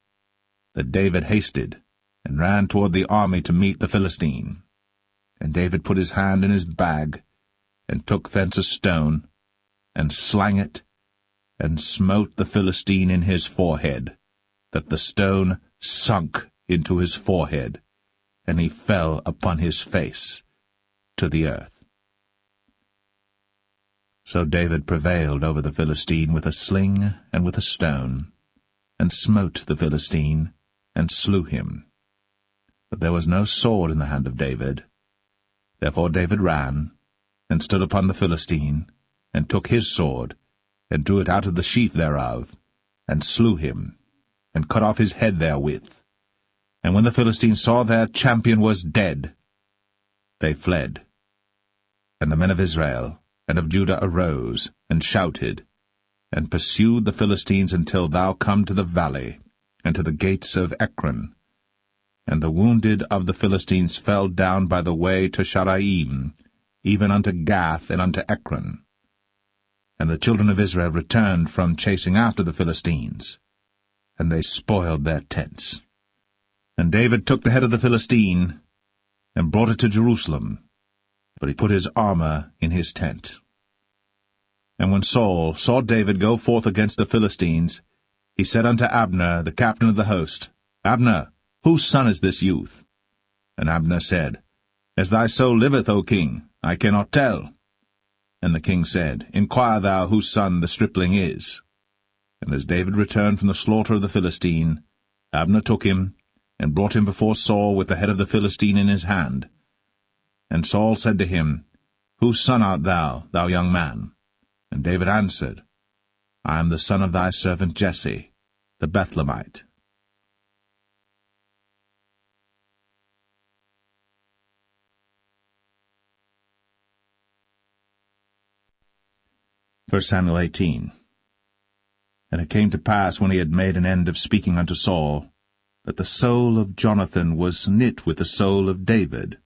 that David hasted, and ran toward the army to meet the Philistine. And David put his hand in his bag, and took thence a stone, and slang it, and smote the Philistine in his forehead, that the stone sunk into his forehead, and he fell upon his face to the earth. So David prevailed over the Philistine with a sling and with a stone, and smote the Philistine, and slew him. But there was no sword in the hand of David. Therefore David ran, and stood upon the Philistine, and took his sword, and drew it out of the sheath thereof, and slew him, and cut off his head therewith. And when the Philistines saw their champion was dead, they fled. And the men of Israel and of Judah arose, and shouted, and pursued the Philistines until thou come to the valley, and to the gates of Ekron. And the wounded of the Philistines fell down by the way to Sharaim, even unto Gath and unto Ekron. And the children of Israel returned from chasing after the Philistines, and they spoiled their tents. And David took the head of the Philistine, and brought it to Jerusalem, but he put his armor in his tent. And when Saul saw David go forth against the Philistines, he said unto Abner, the captain of the host, Abner, whose son is this youth? And Abner said, As thy soul liveth, O king, I cannot tell. And the king said, Inquire thou whose son the stripling is. And as David returned from the slaughter of the Philistine, Abner took him, and brought him before Saul with the head of the Philistine in his hand. And Saul said to him, Whose son art thou, thou young man? And David answered, I am the son of thy servant Jesse, the Bethlehemite. 1 Samuel 18. And it came to pass, when he had made an end of speaking unto Saul, that the soul of Jonathan was knit with the soul of David,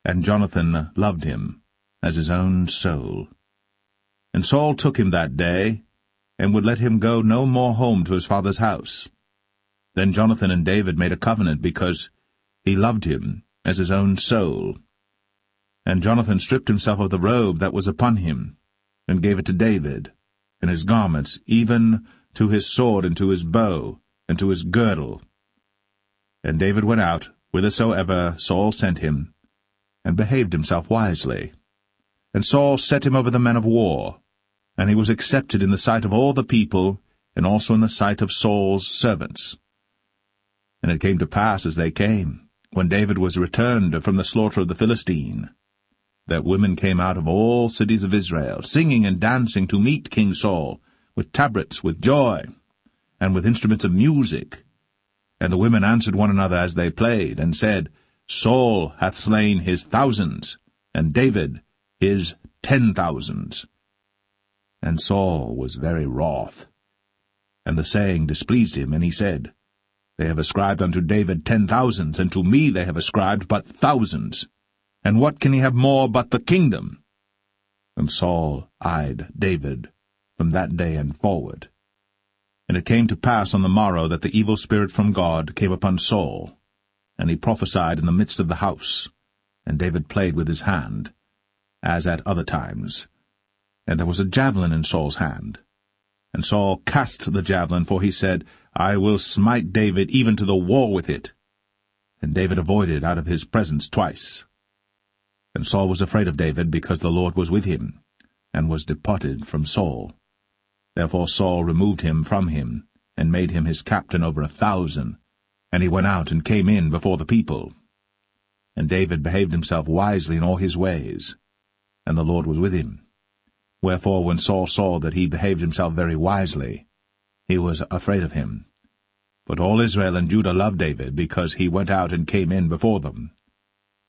and Jonathan loved him as his own soul. And Saul took him that day, and would let him go no more home to his father's house. Then Jonathan and David made a covenant, because he loved him as his own soul. And Jonathan stripped himself of the robe that was upon him, and gave it to David, and his garments, even to his sword, and to his bow, and to his girdle. And David went out whithersoever Saul sent him, and behaved himself wisely. And Saul set him over the men of war, and he was accepted in the sight of all the people, and also in the sight of Saul's servants. And it came to pass, as they came, when David was returned from the slaughter of the Philistine, that women came out of all cities of Israel, singing and dancing to meet King Saul, with tabrets, with joy, and with instruments of music. And the women answered one another as they played, and said, Saul hath slain his thousands, and David his 10,000s. And Saul was very wroth. And the saying displeased him, and he said, They have ascribed unto David 10,000s, and to me they have ascribed but thousands. And what can he have more but the kingdom? And Saul eyed David from that day and forward. And it came to pass on the morrow that the evil spirit from God came upon Saul, and he prophesied in the midst of the house, and David played with his hand, as at other times. And there was a javelin in Saul's hand. And Saul cast the javelin, for he said, I will smite David even to the wall with it. And David avoided out of his presence twice. And Saul was afraid of David, because the Lord was with him, and was departed from Saul. Therefore Saul removed him from him, and made him his captain over 1,000, and he went out and came in before the people. And David behaved himself wisely in all his ways, and the Lord was with him. Wherefore when Saul saw that he behaved himself very wisely, he was afraid of him. But all Israel and Judah loved David, because he went out and came in before them.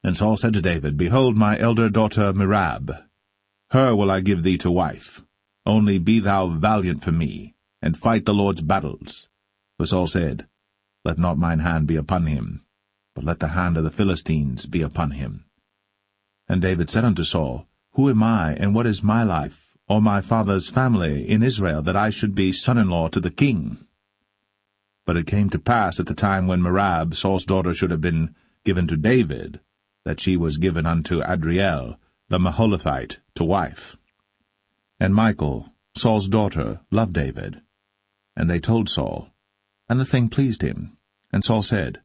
And Saul said to David, Behold my elder daughter Merab, her will I give thee to wife. Only be thou valiant for me, and fight the Lord's battles. For Saul said, Let not mine hand be upon him, but let the hand of the Philistines be upon him. And David said unto Saul, Who am I, and what is my life, or my father's family in Israel, that I should be son-in-law to the king? But it came to pass at the time when Merab, Saul's daughter, should have been given to David, that she was given unto Adriel, the Maholathite, to wife. And Michal, Saul's daughter, loved David. And they told Saul, and the thing pleased him. And Saul said,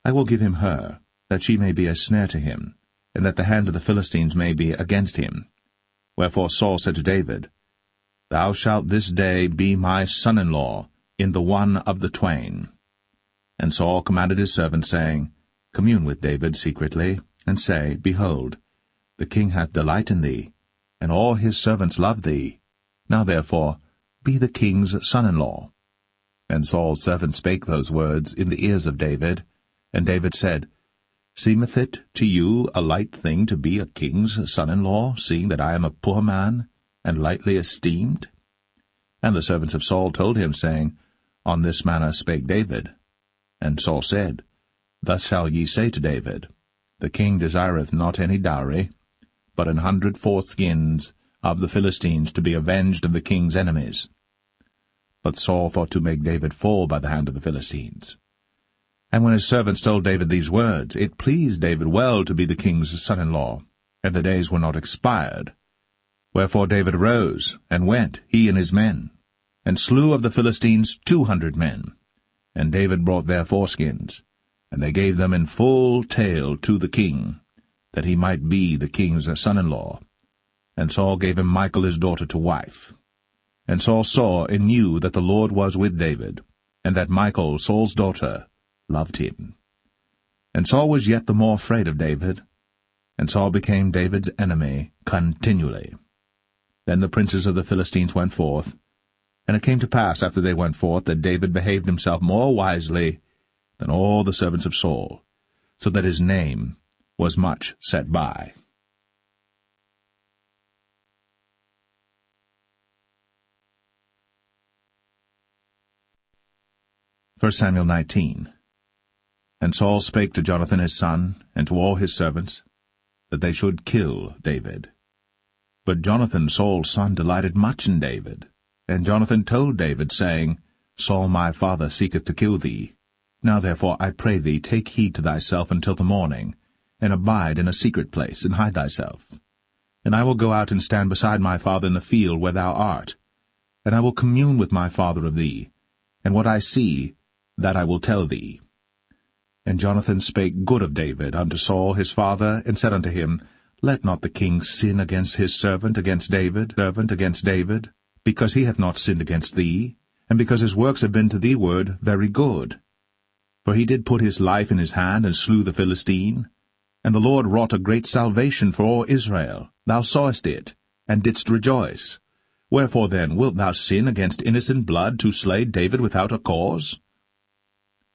I will give him her, that she may be a snare to him, and that the hand of the Philistines may be against him. Wherefore Saul said to David, Thou shalt this day be my son-in-law in the one of the twain. And Saul commanded his servants, saying, Commune with David secretly, and say, Behold, the king hath delight in thee, and all his servants love thee. Now therefore be the king's son-in-law. And Saul's servants spake those words in the ears of David. And David said, Seemeth it to you a light thing to be a king's son-in-law, seeing that I am a poor man, and lightly esteemed? And the servants of Saul told him, saying, On this manner spake David. And Saul said, Thus shall ye say to David, The king desireth not any dowry, but 100 foreskins of the Philistines to be avenged of the king's enemies. But Saul thought to make David fall by the hand of the Philistines. And when his servants told David these words, it pleased David well to be the king's son-in-law, and the days were not expired. Wherefore David arose, and went, he and his men, and slew of the Philistines 200 men. And David brought their foreskins, and they gave them in full tale to the king, that he might be the king's son-in-law. And Saul gave him Michal his daughter to wife. And Saul saw and knew that the Lord was with David, and that Michal, Saul's daughter, loved him. And Saul was yet the more afraid of David, and Saul became David's enemy continually. Then the princes of the Philistines went forth, and it came to pass after they went forth that David behaved himself more wisely than all the servants of Saul, so that his name was much set by. 1 Samuel 19. And Saul spake to Jonathan his son, and to all his servants, that they should kill David. But Jonathan Saul's son delighted much in David. And Jonathan told David, saying, Saul my father seeketh to kill thee. Now therefore I pray thee, take heed to thyself until the morning, and abide in a secret place, and hide thyself. And I will go out and stand beside my father in the field where thou art, and I will commune with my father of thee, and what I see, that I will tell thee. And Jonathan spake good of David unto Saul his father, and said unto him, Let not the king sin against his servant against David, because he hath not sinned against thee, and because his works have been to thee ward very good. For he did put his life in his hand, and slew the Philistine. And the Lord wrought a great salvation for all Israel. Thou sawest it, and didst rejoice. Wherefore then wilt thou sin against innocent blood, to slay David without a cause?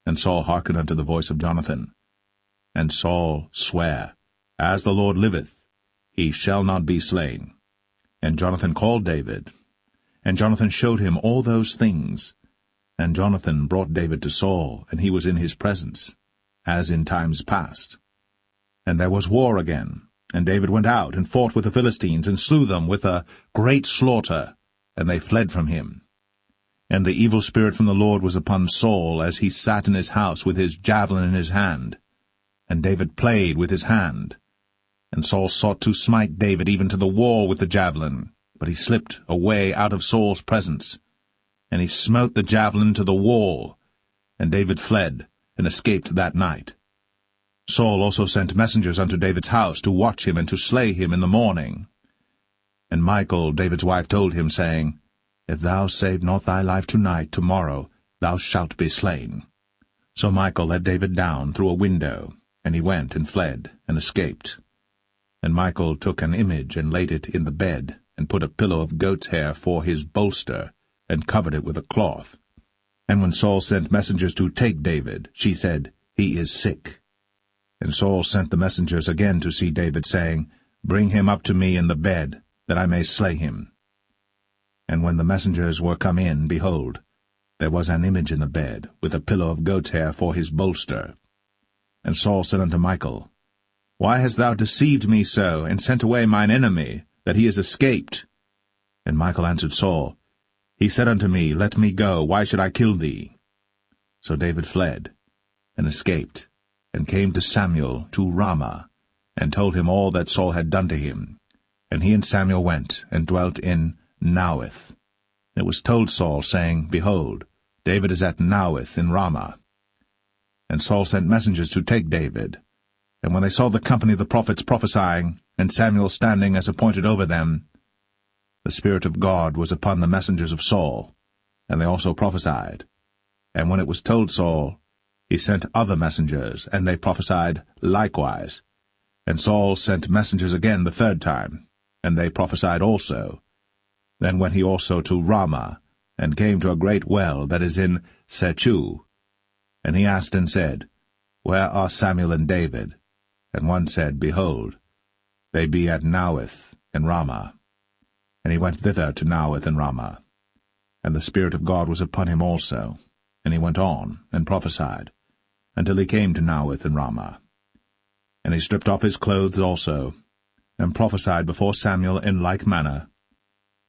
And Saul hearkened unto the voice of Jonathan. And Saul sware, As the Lord liveth, he shall not be slain. And Jonathan called David. And Jonathan showed him all those things. And Jonathan brought David to Saul, and he was in his presence, as in times past. And there was war again, And David went out and fought with the Philistines, and slew them with a great slaughter, and they fled from him. And the evil spirit from the Lord was upon Saul, as he sat in his house with his javelin in his hand. And David played with his hand. And Saul sought to smite David even to the wall with the javelin, but he slipped away out of Saul's presence. And he smote the javelin to the wall, and David fled, and escaped that night. Saul also sent messengers unto David's house to watch him and to slay him in the morning. And Michal, David's wife, told him, saying, If thou save not thy life tonight, tomorrow thou shalt be slain. So Michal let David down through a window, and he went and fled, and escaped. And Michal took an image, and laid it in the bed, and put a pillow of goat's hair for his bolster, and covered it with a cloth. And when Saul sent messengers to take David, she said, He is sick. And Saul sent the messengers again to see David, saying, Bring him up to me in the bed, that I may slay him. And when the messengers were come in, behold, there was an image in the bed, with a pillow of goat's hair for his bolster. And Saul said unto Michal, Why hast thou deceived me so, and sent away mine enemy, that he is escaped? And Michal answered Saul, He said unto me, Let me go, why should I kill thee? So David fled, and escaped, and came to Samuel to Ramah, and told him all that Saul had done to him. And he and Samuel went, and dwelt in Naueth. And it was told Saul, saying, Behold, David is at Naueth in Ramah. And Saul sent messengers to take David. And when they saw the company of the prophets prophesying, and Samuel standing as appointed over them, the Spirit of God was upon the messengers of Saul, and they also prophesied. And when it was told Saul, he sent other messengers, and they prophesied likewise. And Saul sent messengers again the third time, and they prophesied also. Then went he also to Ramah, and came to a great well that is in Sechu. And he asked and said, Where are Samuel and David? And one said, Behold, they be at Naueth in Ramah. And he went thither to Naueth and Ramah. And the Spirit of God was upon him also. And he went on, and prophesied, until he came to Naueth and Ramah. And he stripped off his clothes also, and prophesied before Samuel in like manner,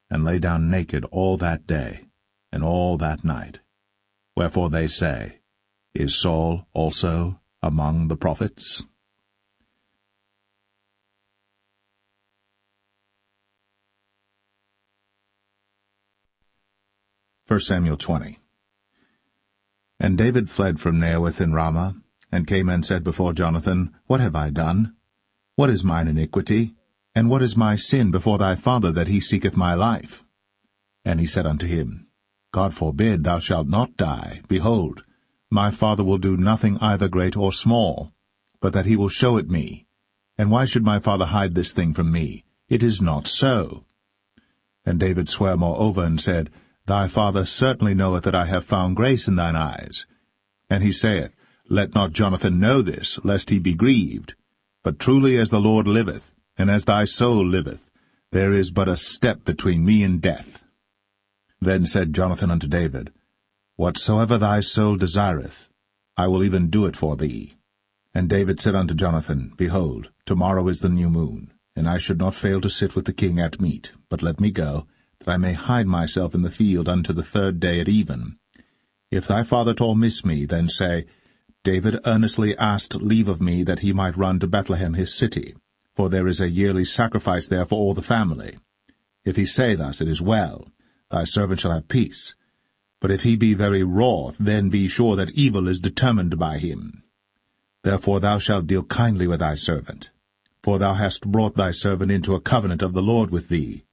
and lay down naked all that day, and all that night. Wherefore they say, Is Saul also among the prophets? 1 Samuel 20. And David fled from Naueth in Ramah, and came and said before Jonathan, What have I done? What is mine iniquity? And what is my sin before thy father, that he seeketh my life? And he said unto him, God forbid, thou shalt not die. Behold, my father will do nothing either great or small, but that he will show it me. And why should my father hide this thing from me? It is not so. And David sware moreover, and said, Thy father certainly knoweth that I have found grace in thine eyes. And he saith, Let not Jonathan know this, lest he be grieved. But truly as the Lord liveth, and as thy soul liveth, there is but a step between me and death. Then said Jonathan unto David, Whatsoever thy soul desireth, I will even do it for thee. And David said unto Jonathan, Behold, tomorrow is the new moon, and I should not fail to sit with the king at meat, but let me go, that I may hide myself in the field unto the third day at even. If thy father at all miss me, then say, David earnestly asked leave of me that he might run to Bethlehem his city, for there is a yearly sacrifice there for all the family. If he say thus, it is well, thy servant shall have peace. But if he be very wroth, then be sure that evil is determined by him. Therefore thou shalt deal kindly with thy servant, for thou hast brought thy servant into a covenant of the Lord with thee.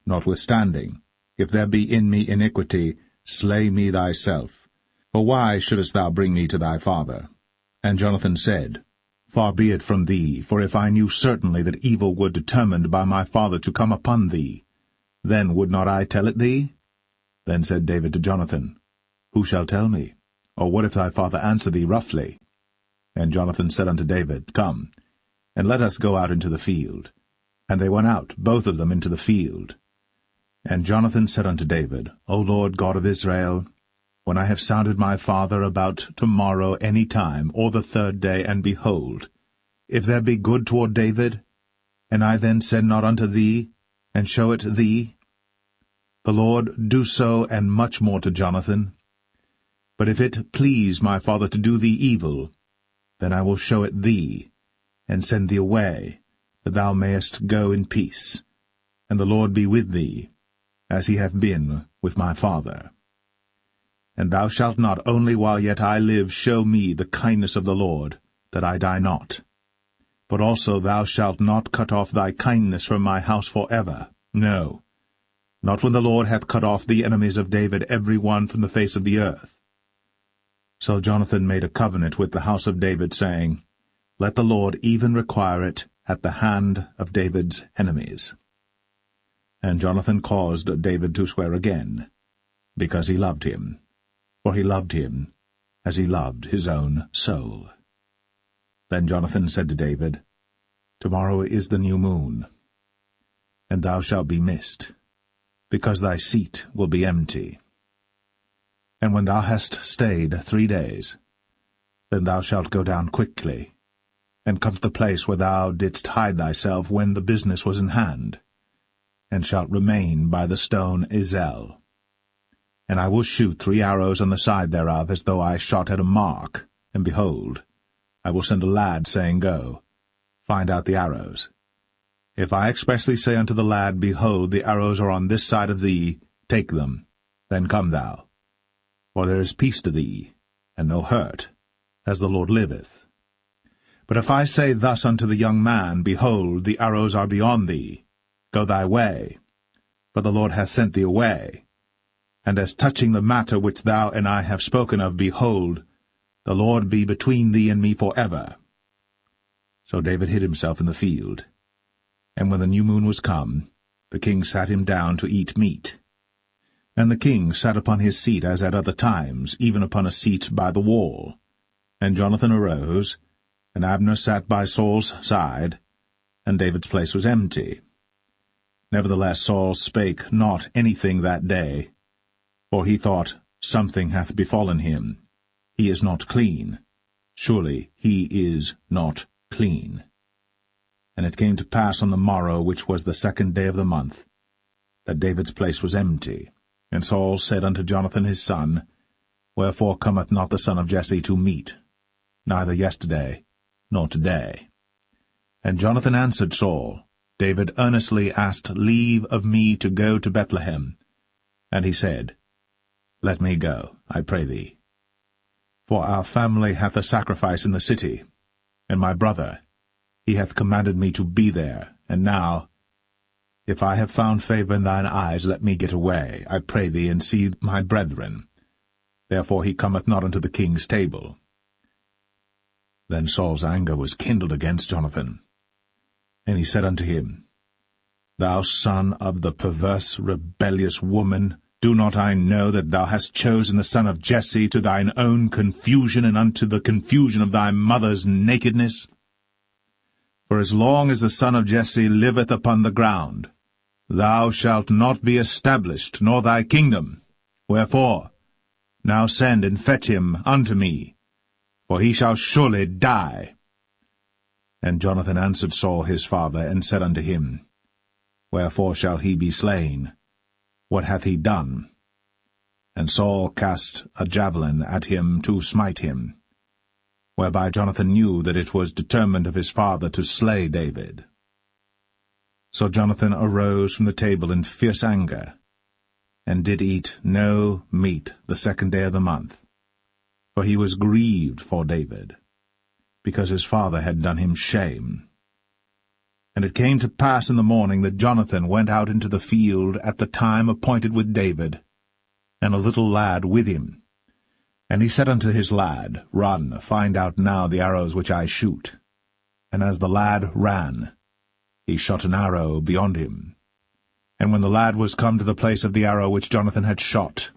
Notwithstanding, if there be in me iniquity, slay me thyself. For why shouldest thou bring me to thy father? And Jonathan said, Far be it from thee, for if I knew certainly that evil were determined by my father to come upon thee, then would not I tell it thee? Then said David to Jonathan, Who shall tell me? Or what if thy father answer thee roughly? And Jonathan said unto David, Come, and let us go out into the field. And they went out, both of them, into the field. And Jonathan said unto David, O Lord God of Israel, when I have sounded my father about tomorrow any time, or the third day, and behold, if there be good toward David, And I then send not unto thee, and show it thee? The Lord do so, and much more to Jonathan. But if it please my father to do thee evil, then I will show it thee, and send thee away, that thou mayest go in peace, and the Lord be with thee, as he hath been with my father. And thou shalt not only while yet I live show me the kindness of the Lord, that I die not, but also thou shalt not cut off thy kindness from my house for ever, no, not when the Lord hath cut off the enemies of David every one from the face of the earth. So Jonathan made a covenant with the house of David, saying, Let the Lord even require it at the hand of David's enemies. And Jonathan caused David to swear again, because he loved him, for he loved him as he loved his own soul. Then Jonathan said to David, Tomorrow is the new moon, and thou shalt be missed, because thy seat will be empty. And when thou hast stayed 3 days, then thou shalt go down quickly, and come to the place where thou didst hide thyself when the business was in hand, and shalt remain by the stone Ezel. And I will shoot 3 arrows on the side thereof, as though I shot at a mark, and behold, I will send a lad, saying, Go, find out the arrows. If I expressly say unto the lad, Behold, the arrows are on this side of thee, take them, then come thou. For there is peace to thee, and no hurt, as the Lord liveth. But if I say thus unto the young man, Behold, the arrows are beyond thee, go thy way, for the Lord hath sent thee away. And as touching the matter which thou and I have spoken of, behold, the Lord be between thee and me for ever. So David hid himself in the field. And when the new moon was come, the king sat him down to eat meat. And the king sat upon his seat as at other times, even upon a seat by the wall. And Jonathan arose, and Abner sat by Saul's side, and David's place was empty. Nevertheless Saul spake not anything that day, for he thought, Something hath befallen him. He is not clean. Surely he is not clean. And it came to pass on the morrow, which was the 2nd day of the month, that David's place was empty. And Saul said unto Jonathan his son, Wherefore cometh not the son of Jesse to meat, neither yesterday nor today? And Jonathan answered Saul, David earnestly asked leave of me to go to Bethlehem. And he said, Let me go, I pray thee. For our family hath a sacrifice in the city, and my brother, he hath commanded me to be there. And now, if I have found favour in thine eyes, let me get away, I pray thee, and see my brethren. Therefore he cometh not unto the king's table. Then Saul's anger was kindled against Jonathan. And he said unto him, Thou son of the perverse, rebellious woman, do not I know that thou hast chosen the son of Jesse to thine own confusion, and unto the confusion of thy mother's nakedness? For as long as the son of Jesse liveth upon the ground, thou shalt not be established, nor thy kingdom. Wherefore, now send and fetch him unto me, for he shall surely die. And Jonathan answered Saul his father, and said unto him, Wherefore shall he be slain? What hath he done? And Saul cast a javelin at him to smite him, whereby Jonathan knew that it was determined of his father to slay David. So Jonathan arose from the table in fierce anger, and did eat no meat the 2nd day of the month, for he was grieved for David, because his father had done him shame. And it came to pass in the morning that Jonathan went out into the field at the time appointed with David, and a little lad with him. And he said unto his lad, Run, find out now the arrows which I shoot. And as the lad ran, he shot an arrow beyond him. And when the lad was come to the place of the arrow which Jonathan had shot,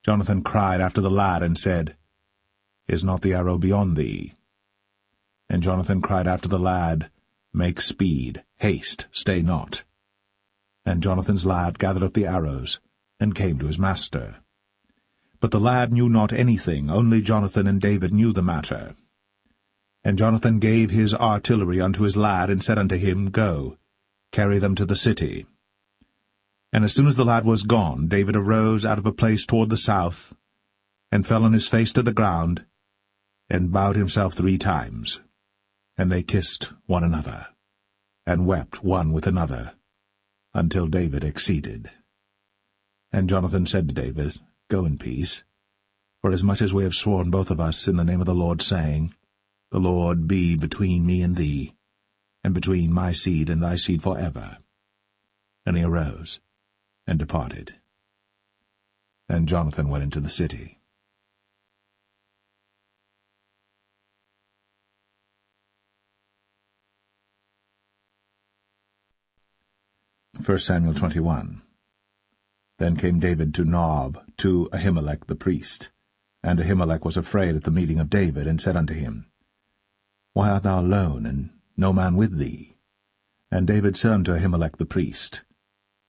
Jonathan cried after the lad, and said, Is not the arrow beyond thee? And Jonathan cried after the lad, Make speed, haste, stay not. And Jonathan's lad gathered up the arrows, and came to his master. But the lad knew not anything, only Jonathan and David knew the matter. And Jonathan gave his artillery unto his lad, and said unto him, Go, carry them to the city. And as soon as the lad was gone, David arose out of a place toward the south, and fell on his face to the ground, and bowed himself 3 times. And they kissed one another, and wept one with another, until David exceeded. And Jonathan said to David, Go in peace, for as much as we have sworn both of us in the name of the Lord, saying, The Lord be between me and thee, and between my seed and thy seed forever. And he arose, and departed. And Jonathan went into the city. 1 Samuel 21. Then came David to Nob, to Ahimelech the priest. And Ahimelech was afraid at the meeting of David, and said unto him, Why art thou alone, and no man with thee? And David said unto Ahimelech the priest,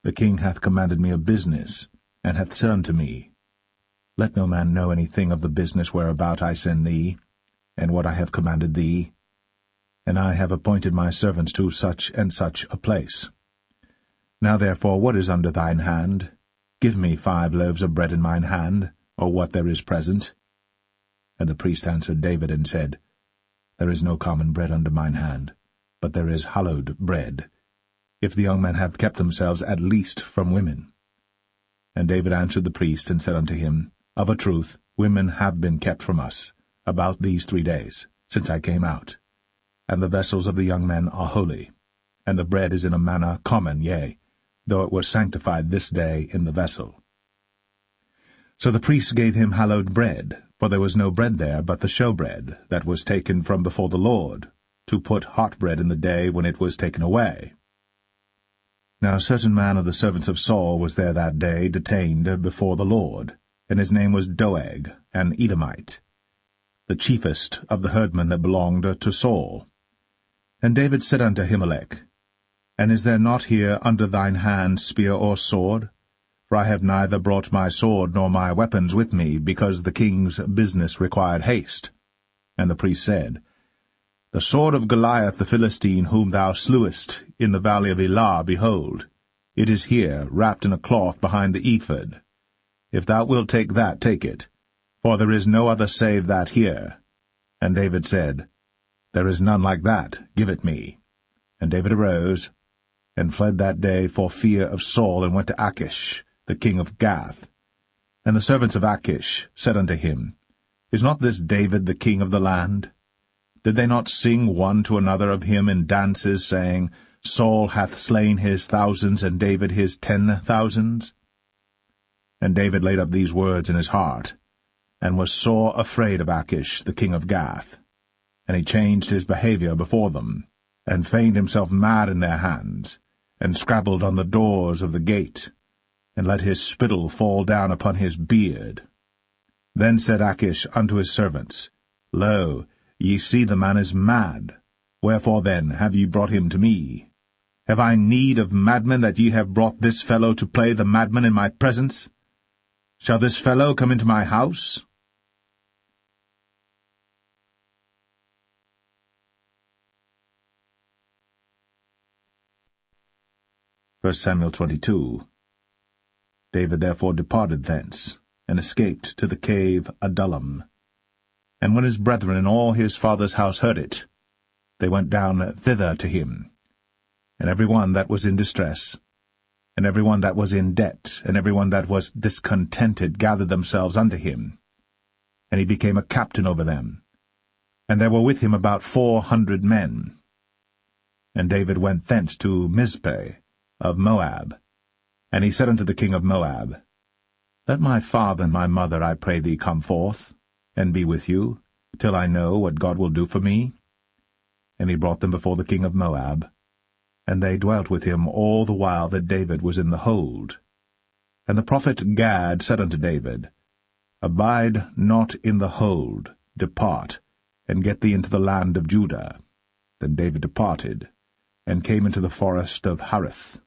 The king hath commanded me a business, and hath said unto me, Let no man know anything of the business whereabout I send thee, and what I have commanded thee. And I have appointed my servants to such and such a place. Now therefore, what is under thine hand? Give me 5 loaves of bread in mine hand, or what there is present. And the priest answered David, and said, There is no common bread under mine hand, but there is hallowed bread, if the young men have kept themselves at least from women. And David answered the priest, and said unto him, Of a truth, women have been kept from us, about these 3 days, since I came out. And the vessels of the young men are holy, and the bread is in a manner common, yea, though it was sanctified this day in the vessel. So the priests gave him hallowed bread, for there was no bread there but the showbread, that was taken from before the Lord, to put hot bread in the day when it was taken away. Now a certain man of the servants of Saul was there that day, detained before the Lord, and his name was Doeg, an Edomite, the chiefest of the herdmen that belonged to Saul. And David said unto Ahimelech, And is there not here under thine hand spear or sword? For I have neither brought my sword nor my weapons with me, because the king's business required haste. And the priest said, The sword of Goliath the Philistine, whom thou slewest in the valley of Elah, behold, it is here, wrapped in a cloth behind the ephod. If thou wilt take that, take it, for there is no other save that here. And David said, There is none like that, give it me. And David arose, and fled that day for fear of Saul, and went to Achish, the king of Gath. And the servants of Achish said unto him, Is not this David the king of the land? Did they not sing one to another of him in dances, saying, Saul hath slain his thousands, and David his 10,000s? And David laid up these words in his heart, and was sore afraid of Achish, the king of Gath. And he changed his behavior before them, and feigned himself mad in their hands, and scrabbled on the doors of the gate, and let his spittle fall down upon his beard. Then said Achish unto his servants, Lo, ye see the man is mad. Wherefore then have ye brought him to me? Have I need of madmen, that ye have brought this fellow to play the madman in my presence? Shall this fellow come into my house? First Samuel 22. David therefore departed thence, and escaped to the cave Adullam. And when his brethren and all his father's house heard it, they went down thither to him. And every one that was in distress, and every one that was in debt, and every one that was discontented gathered themselves unto him. And he became a captain over them. And there were with him about 400 men. And David went thence to Mizpeh of Moab. And he said unto the king of Moab, Let my father and my mother, I pray thee, come forth, and be with you, till I know what God will do for me. And he brought them before the king of Moab, and they dwelt with him all the while that David was in the hold. And the prophet Gad said unto David, Abide not in the hold, depart, and get thee into the land of Judah. Then David departed, and came into the forest of Hareth.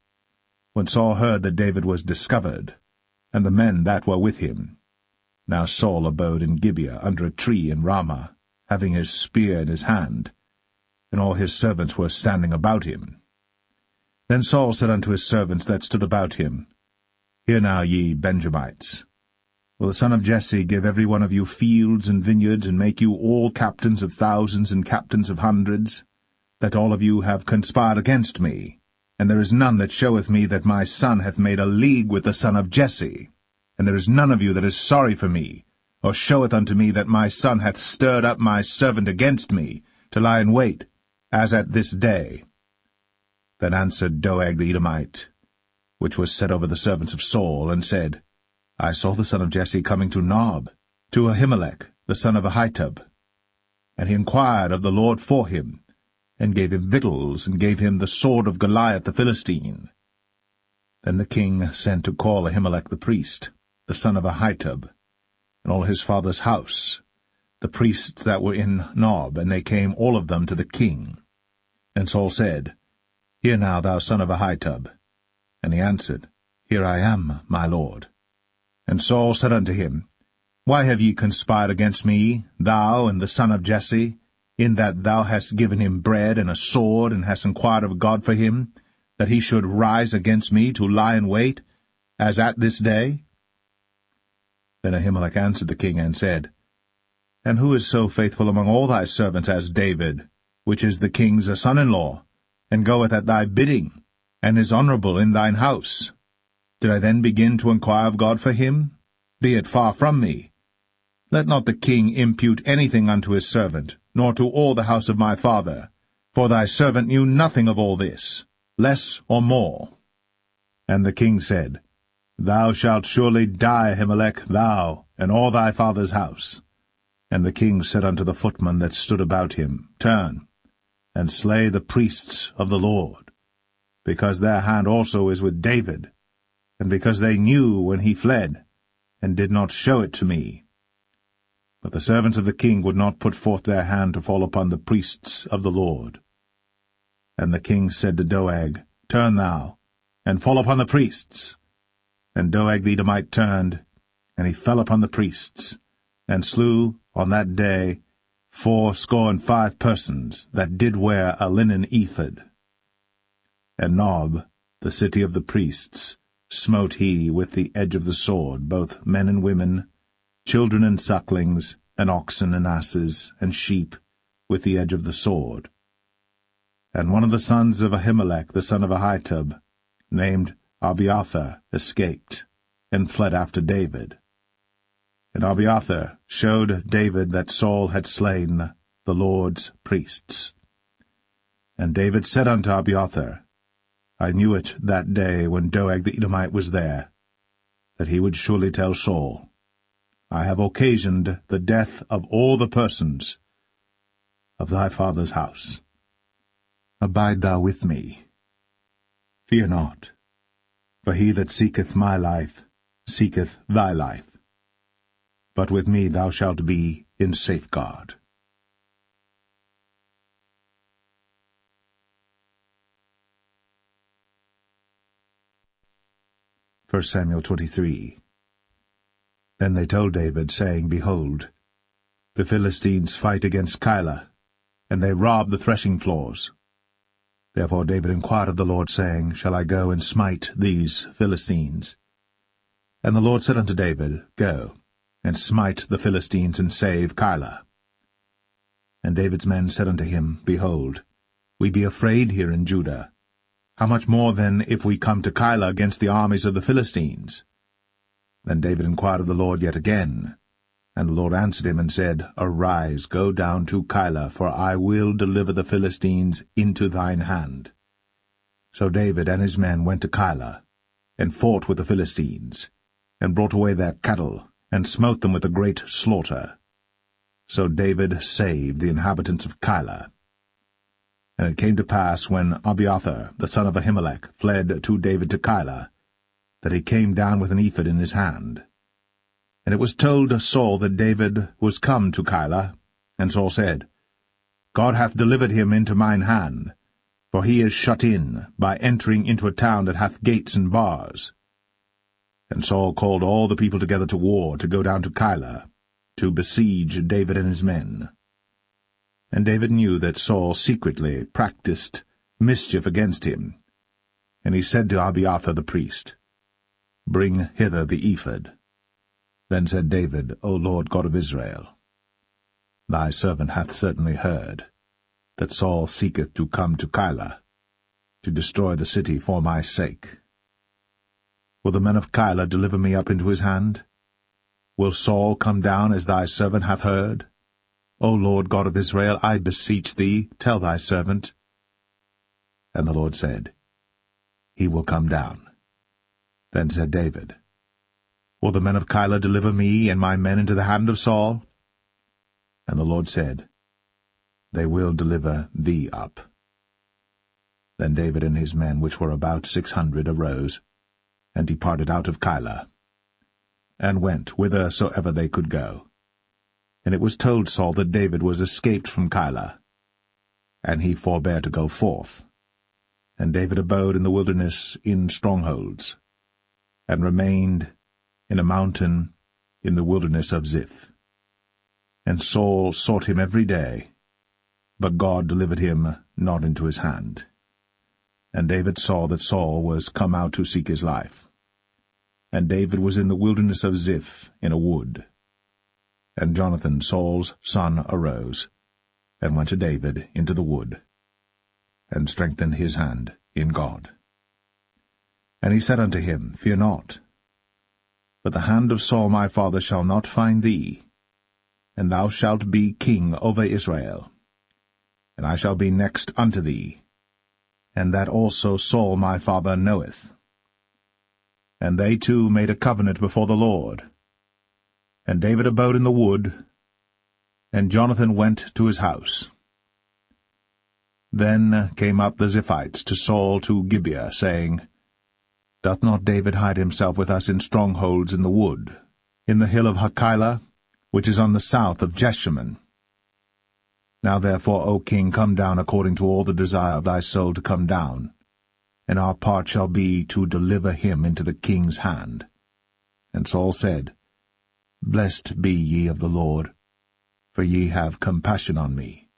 When Saul heard that David was discovered, and the men that were with him. Now Saul abode in Gibeah under a tree in Ramah, having his spear in his hand, and all his servants were standing about him. Then Saul said unto his servants that stood about him, Hear now, ye Benjamites. Will the son of Jesse give every one of you fields and vineyards, and make you all captains of thousands and captains of hundreds, that all of you have conspired against me? And there is none that showeth me that my son hath made a league with the son of Jesse. And there is none of you that is sorry for me, or showeth unto me that my son hath stirred up my servant against me, to lie in wait, as at this day. Then answered Doeg the Edomite, which was set over the servants of Saul, and said, I saw the son of Jesse coming to Nob, to Ahimelech, the son of Ahitub. And he inquired of the Lord for him, and gave him victuals, and gave him the sword of Goliath the Philistine. Then the king sent to call Ahimelech the priest, the son of Ahitub, and all his father's house, the priests that were in Nob, and they came all of them to the king. And Saul said, Hear now, thou son of Ahitub. And he answered, Here I am, my lord. And Saul said unto him, Why have ye conspired against me, thou and the son of Jesse, in that thou hast given him bread and a sword, and hast inquired of God for him, that he should rise against me to lie in wait, as at this day? Then Ahimelech answered the king, and said, And who is so faithful among all thy servants as David, which is the king's son-in-law, and goeth at thy bidding, and is honorable in thine house? Did I then begin to inquire of God for him? Be it far from me. Let not the king impute anything unto his servant, nor to all the house of my father, for thy servant knew nothing of all this, less or more. And the king said, Thou shalt surely die, Ahimelech, thou, and all thy father's house. And the king said unto the footmen that stood about him, Turn, and slay the priests of the Lord, because their hand also is with David, and because they knew when he fled, and did not show it to me. But the servants of the king would not put forth their hand to fall upon the priests of the Lord. And the king said to Doeg, Turn thou, and fall upon the priests. And Doeg the Edomite turned, and he fell upon the priests, and slew on that day 75 persons that did wear a linen ephod. And Nob, the city of the priests, smote he with the edge of the sword, both men and women, children and sucklings, and oxen and asses, and sheep, with the edge of the sword. And one of the sons of Ahimelech, the son of Ahitub, named Abiathar, escaped, and fled after David. And Abiathar showed David that Saul had slain the Lord's priests. And David said unto Abiathar, I knew it that day when Doeg the Edomite was there, that he would surely tell Saul, I have occasioned the death of all the persons of thy father's house. Abide thou with me. Fear not, for he that seeketh my life seeketh thy life. But with me thou shalt be in safeguard. 1 Samuel 23. Then they told David, saying, Behold, the Philistines fight against Keilah, and they rob the threshing floors. Therefore David inquired of the Lord, saying, Shall I go and smite these Philistines? And the Lord said unto David, Go, and smite the Philistines, and save Keilah. And David's men said unto him, Behold, we be afraid here in Judah. How much more then if we come to Keilah against the armies of the Philistines? Then David inquired of the Lord yet again. And the Lord answered him and said, Arise, go down to Keilah, for I will deliver the Philistines into thine hand. So David and his men went to Keilah, and fought with the Philistines, and brought away their cattle, and smote them with a great slaughter. So David saved the inhabitants of Keilah. And it came to pass, when Abiathar, the son of Ahimelech, fled to David to Keilah, that he came down with an ephod in his hand. And it was told Saul that David was come to Keilah, and Saul said, God hath delivered him into mine hand, for he is shut in, by entering into a town that hath gates and bars. And Saul called all the people together to war, to go down to Keilah, to besiege David and his men. And David knew that Saul secretly practiced mischief against him. And he said to Abiathar the priest, Bring hither the ephod. Then said David, O Lord God of Israel, Thy servant hath certainly heard that Saul seeketh to come to Keilah, to destroy the city for my sake. Will the men of Keilah deliver me up into his hand? Will Saul come down as thy servant hath heard? O Lord God of Israel, I beseech thee, tell thy servant. And the Lord said, He will come down. Then said David, Will the men of Keilah deliver me and my men into the hand of Saul? And the Lord said, They will deliver thee up. Then David and his men, which were about 600, arose, and departed out of Keilah, and went whithersoever they could go. And it was told Saul that David was escaped from Keilah, and he forbare to go forth. And David abode in the wilderness in strongholds, and remained in a mountain in the wilderness of Ziph. And Saul sought him every day, but God delivered him not into his hand. And David saw that Saul was come out to seek his life. And David was in the wilderness of Ziph in a wood. And Jonathan, Saul's son, arose, and went to David into the wood, and strengthened his hand in God. And he said unto him, Fear not, but the hand of Saul my father shall not find thee, and thou shalt be king over Israel, and I shall be next unto thee, and that also Saul my father knoweth. And they two made a covenant before the Lord. And David abode in the wood, and Jonathan went to his house. Then came up the Ziphites to Saul to Gibeah, saying, Doth not David hide himself with us in strongholds in the wood, in the hill of Hachilah, which is on the south of Jeshimon? Now therefore, O king, come down according to all the desire of thy soul to come down, and our part shall be to deliver him into the king's hand. And Saul said, Blessed be ye of the Lord, for ye have compassion on me.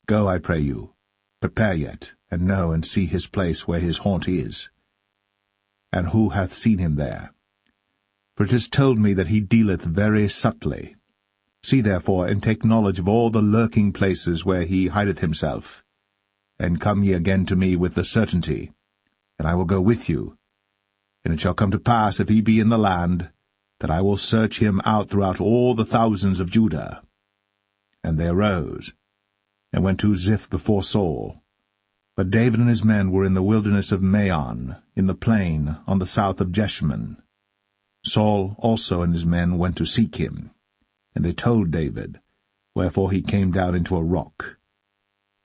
Go, I pray you, prepare yet, and know and see his place where his haunt is. And who hath seen him there? For it is told me that he dealeth very subtly. See therefore, and take knowledge of all the lurking places where he hideth himself, and come ye again to me with the certainty, and I will go with you. And it shall come to pass, if he be in the land, that I will search him out throughout all the thousands of Judah. And they arose, and went to Ziph before Saul. But David and his men were in the wilderness of Maon, in the plain on the south of Jeshimon. Saul also and his men went to seek him, and they told David, wherefore he came down into a rock,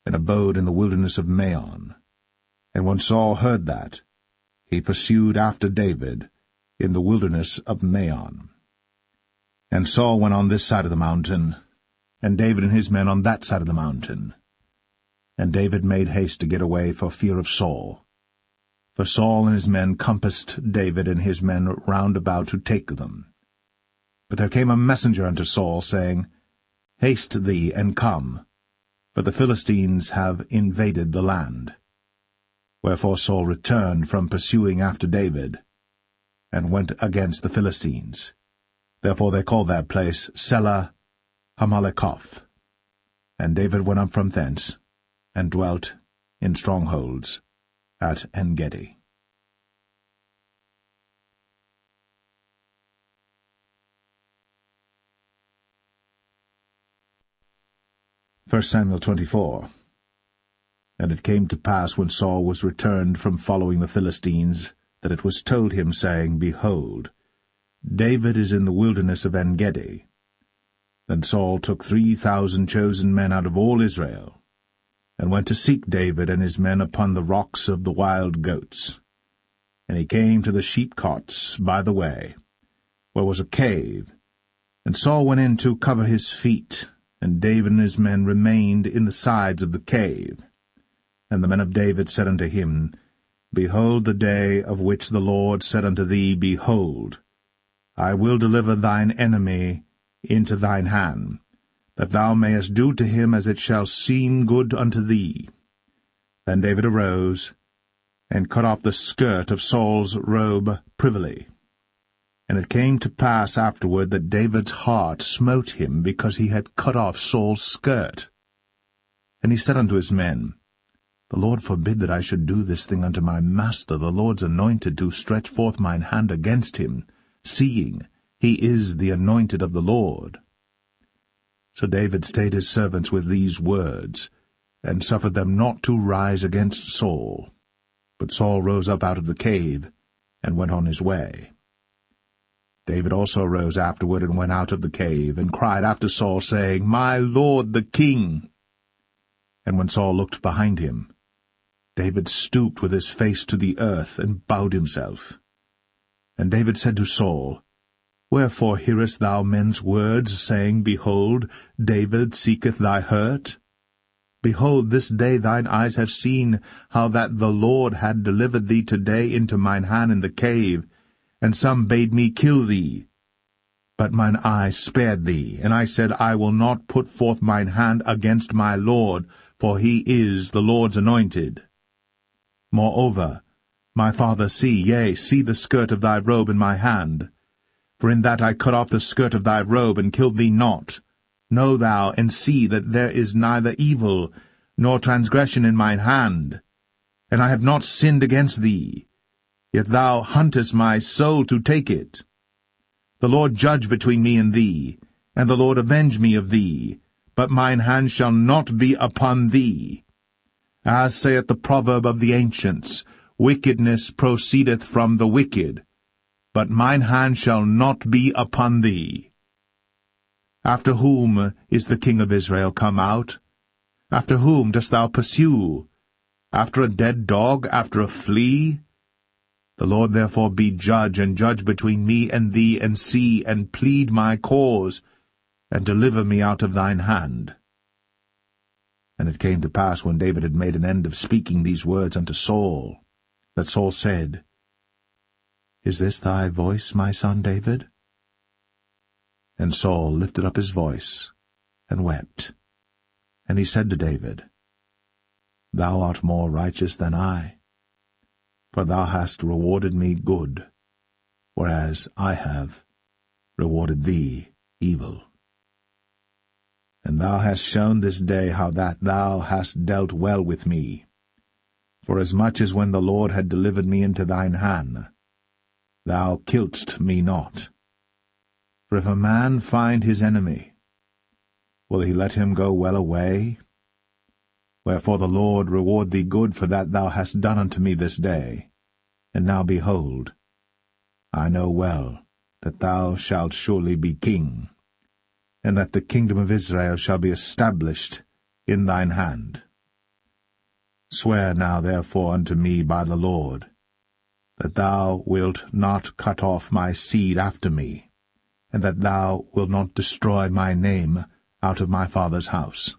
and abode in the wilderness of Maon. And when Saul heard that, he pursued after David in the wilderness of Maon. And Saul went on this side of the mountain, and David and his men on that side of the mountain. And David made haste to get away for fear of Saul. For Saul and his men compassed David and his men round about to take them. But there came a messenger unto Saul, saying, Haste thee, and come, for the Philistines have invaded the land. Wherefore Saul returned from pursuing after David, and went against the Philistines. Therefore they called that place Selah Hamalekoth. And David went up from thence, and dwelt in strongholds at En-gedi. 1 Samuel 24. And it came to pass, when Saul was returned from following the Philistines, that it was told him, saying, Behold, David is in the wilderness of En-gedi. Then Saul took 3,000 chosen men out of all Israel, and went to seek David and his men upon the rocks of the wild goats. And he came to the sheepcots by the way, where was a cave, and Saul went in to cover his feet, and David and his men remained in the sides of the cave. And the men of David said unto him, Behold the day of which the Lord said unto thee, Behold, I will deliver thine enemy into thine hand, that thou mayest do to him as it shall seem good unto thee. Then David arose, and cut off the skirt of Saul's robe privily. And it came to pass afterward that David's heart smote him, because he had cut off Saul's skirt. And he said unto his men, The Lord forbid that I should do this thing unto my master, the Lord's anointed, to stretch forth mine hand against him, seeing he is the anointed of the Lord. So David stayed his servants with these words, and suffered them not to rise against Saul. But Saul rose up out of the cave, and went on his way. David also rose afterward, and went out of the cave, and cried after Saul, saying, My lord the king. And when Saul looked behind him, David stooped with his face to the earth, and bowed himself. And David said to Saul, Wherefore hearest thou men's words, saying, Behold, David seeketh thy hurt? Behold, this day thine eyes have seen how that the Lord had delivered thee today into mine hand in the cave, and some bade me kill thee. But mine eye spared thee, and I said, I will not put forth mine hand against my Lord, for he is the Lord's anointed. Moreover, my father, see the skirt of thy robe in my hand. For in that I cut off the skirt of thy robe, and killed thee not. Know thou, and see that there is neither evil nor transgression in mine hand. And I have not sinned against thee, yet thou huntest my soul to take it. The Lord judge between me and thee, and the Lord avenge me of thee, but mine hand shall not be upon thee. As saith the proverb of the ancients, Wickedness proceedeth from the wicked, but mine hand shall not be upon thee. After whom is the king of Israel come out? After whom dost thou pursue? After a dead dog, after a flea? The Lord therefore be judge, and judge between me and thee, and see, and plead my cause, and deliver me out of thine hand. And it came to pass, when David had made an end of speaking these words unto Saul, that Saul said, Is this thy voice, my son David? And Saul lifted up his voice, and wept. And he said to David, Thou art more righteous than I, for thou hast rewarded me good, whereas I have rewarded thee evil. And thou hast shown this day how that thou hast dealt well with me, forasmuch as when the Lord had delivered me into thine hand, thou killedst me not. For if a man find his enemy, will he let him go well away? Wherefore the Lord reward thee good for that thou hast done unto me this day. And now behold, I know well that thou shalt surely be king, and that the kingdom of Israel shall be established in thine hand. Swear now therefore unto me by the Lord, that thou wilt not cut off my seed after me, and that thou wilt not destroy my name out of my father's house.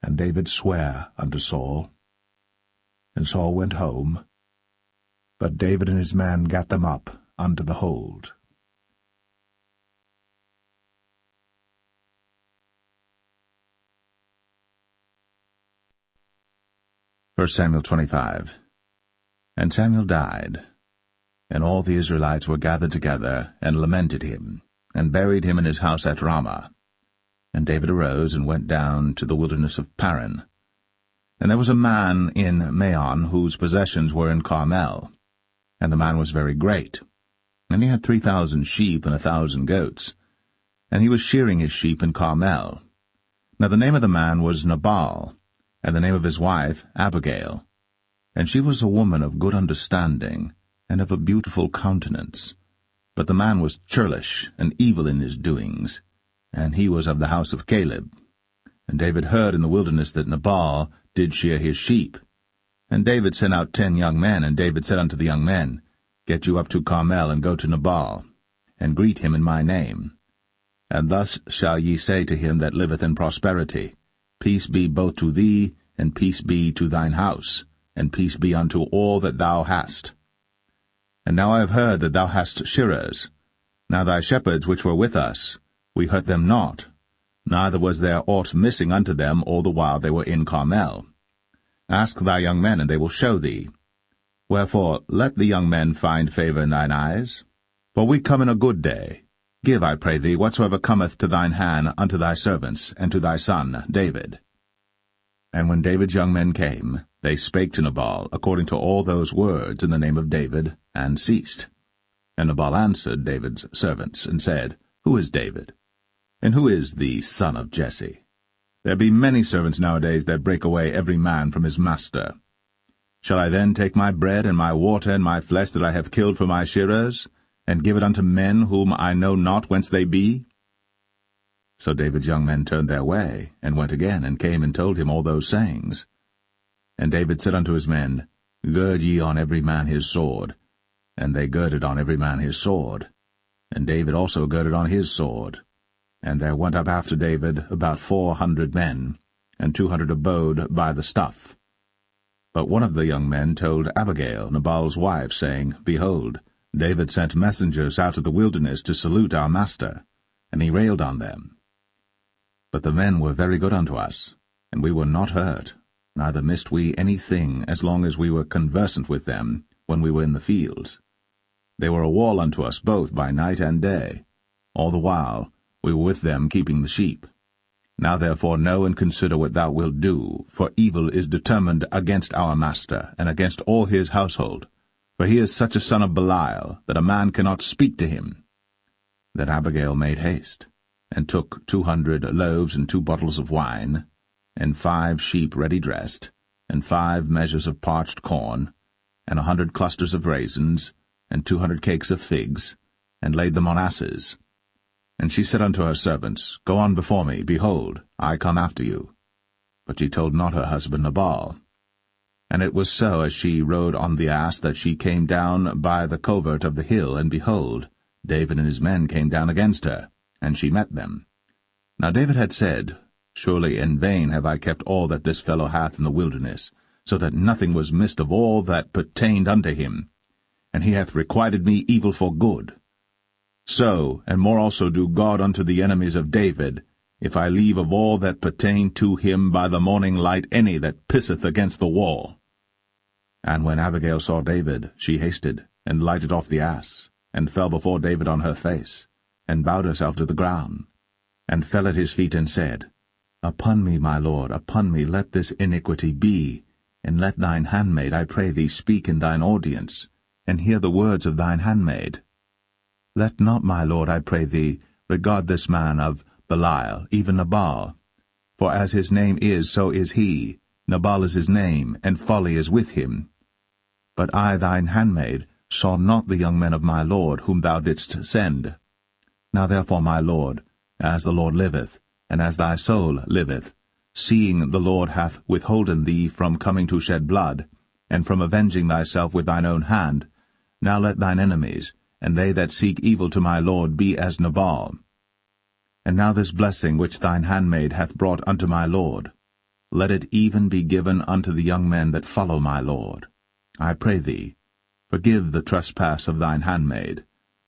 And David sware unto Saul. And Saul went home, but David and his men gat them up unto the hold. 1 Samuel 25. And Samuel died, and all the Israelites were gathered together, and lamented him, and buried him in his house at Ramah. And David arose, and went down to the wilderness of Paran. And there was a man in Maon, whose possessions were in Carmel, and the man was very great. And he had 3,000 sheep and 1,000 goats, and he was shearing his sheep in Carmel. Now the name of the man was Nabal, and the name of his wife Abigail. And she was a woman of good understanding, and of a beautiful countenance. But the man was churlish, and evil in his doings, and he was of the house of Caleb. And David heard in the wilderness that Nabal did shear his sheep. And David sent out 10 young men, and David said unto the young men, Get you up to Carmel, and go to Nabal, and greet him in my name. And thus shall ye say to him that liveth in prosperity, Peace be both to thee, and peace be to thine house, and peace be unto all that thou hast. And now I have heard that thou hast shearers. Now thy shepherds which were with us, we hurt them not, neither was there aught missing unto them all the while they were in Carmel. Ask thy young men, and they will show thee. Wherefore let the young men find favour in thine eyes. For we come in a good day. Give, I pray thee, whatsoever cometh to thine hand unto thy servants, and to thy son David. And when David's young men came, they spake to Nabal according to all those words in the name of David, and ceased. And Nabal answered David's servants, and said, Who is David? And who is the son of Jesse? There be many servants nowadays that break away every man from his master. Shall I then take my bread and my water and my flesh that I have killed for my shearers, and give it unto men whom I know not whence they be? So David's young men turned their way, and went again, and came and told him all those sayings. And David said unto his men, Gird ye on every man his sword. And they girded on every man his sword. And David also girded on his sword. And there went up after David about 400 men, and 200 abode by the stuff. But one of the young men told Abigail, Nabal's wife, saying, Behold, David sent messengers out of the wilderness to salute our master, and he railed on them. But the men were very good unto us, and we were not hurt, neither missed we any thing as long as we were conversant with them when we were in the fields. They were a wall unto us both by night and day. All the while we were with them keeping the sheep. Now therefore know and consider what thou wilt do, for evil is determined against our master, and against all his household. For he is such a son of Belial, that a man cannot speak to him. Then Abigail made haste, and took 200 loaves and 2 bottles of wine, and 5 sheep ready dressed, and 5 measures of parched corn, and 100 clusters of raisins, and 200 cakes of figs, and laid them on asses. And she said unto her servants, Go on before me, behold, I come after you. But she told not her husband Nabal. And it was so, as she rode on the ass, that she came down by the covert of the hill, and behold, David and his men came down against her, and she met them. Now David had said, Surely in vain have I kept all that this fellow hath in the wilderness, so that nothing was missed of all that pertained unto him, and he hath requited me evil for good. So, and more also do God unto the enemies of David, if I leave of all that pertain to him by the morning light any that pisseth against the wall. And when Abigail saw David, she hasted, and lighted off the ass, and fell before David on her face, and bowed herself to the ground, and fell at his feet, and said, Upon me, my lord, upon me let this iniquity be, and let thine handmaid, I pray thee, speak in thine audience, and hear the words of thine handmaid. Let not, my lord, I pray thee, regard this man of Belial, even Nabal. For as his name is, so is he. Nabal is his name, and folly is with him. But I, thine handmaid, saw not the young men of my lord, whom thou didst send. Now therefore, my lord, as the Lord liveth, and as thy soul liveth, seeing the Lord hath withholden thee from coming to shed blood, and from avenging thyself with thine own hand, now let thine enemies, and they that seek evil to my lord, be as Nabal. And now this blessing which thine handmaid hath brought unto my lord, let it even be given unto the young men that follow my lord. I pray thee, forgive the trespass of thine handmaid,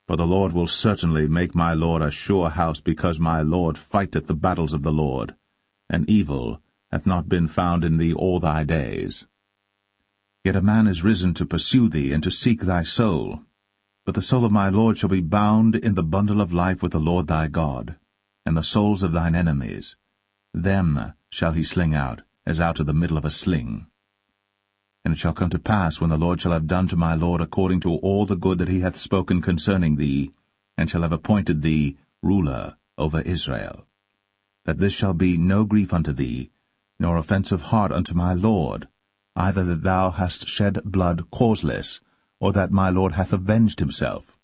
for the Lord will certainly make my lord a sure house, because my lord fighteth the battles of the Lord, and evil hath not been found in thee all thy days. Yet a man is risen to pursue thee, and to seek thy soul. But the soul of my lord shall be bound in the bundle of life with the Lord thy God, and the souls of thine enemies. Them shall he sling out, as out of the middle of a sling. And it shall come to pass, when the Lord shall have done to my lord according to all the good that he hath spoken concerning thee, and shall have appointed thee ruler over Israel, that this shall be no grief unto thee, nor offense of heart unto my lord, either that thou hast shed blood causeless, or that my lord hath avenged himself.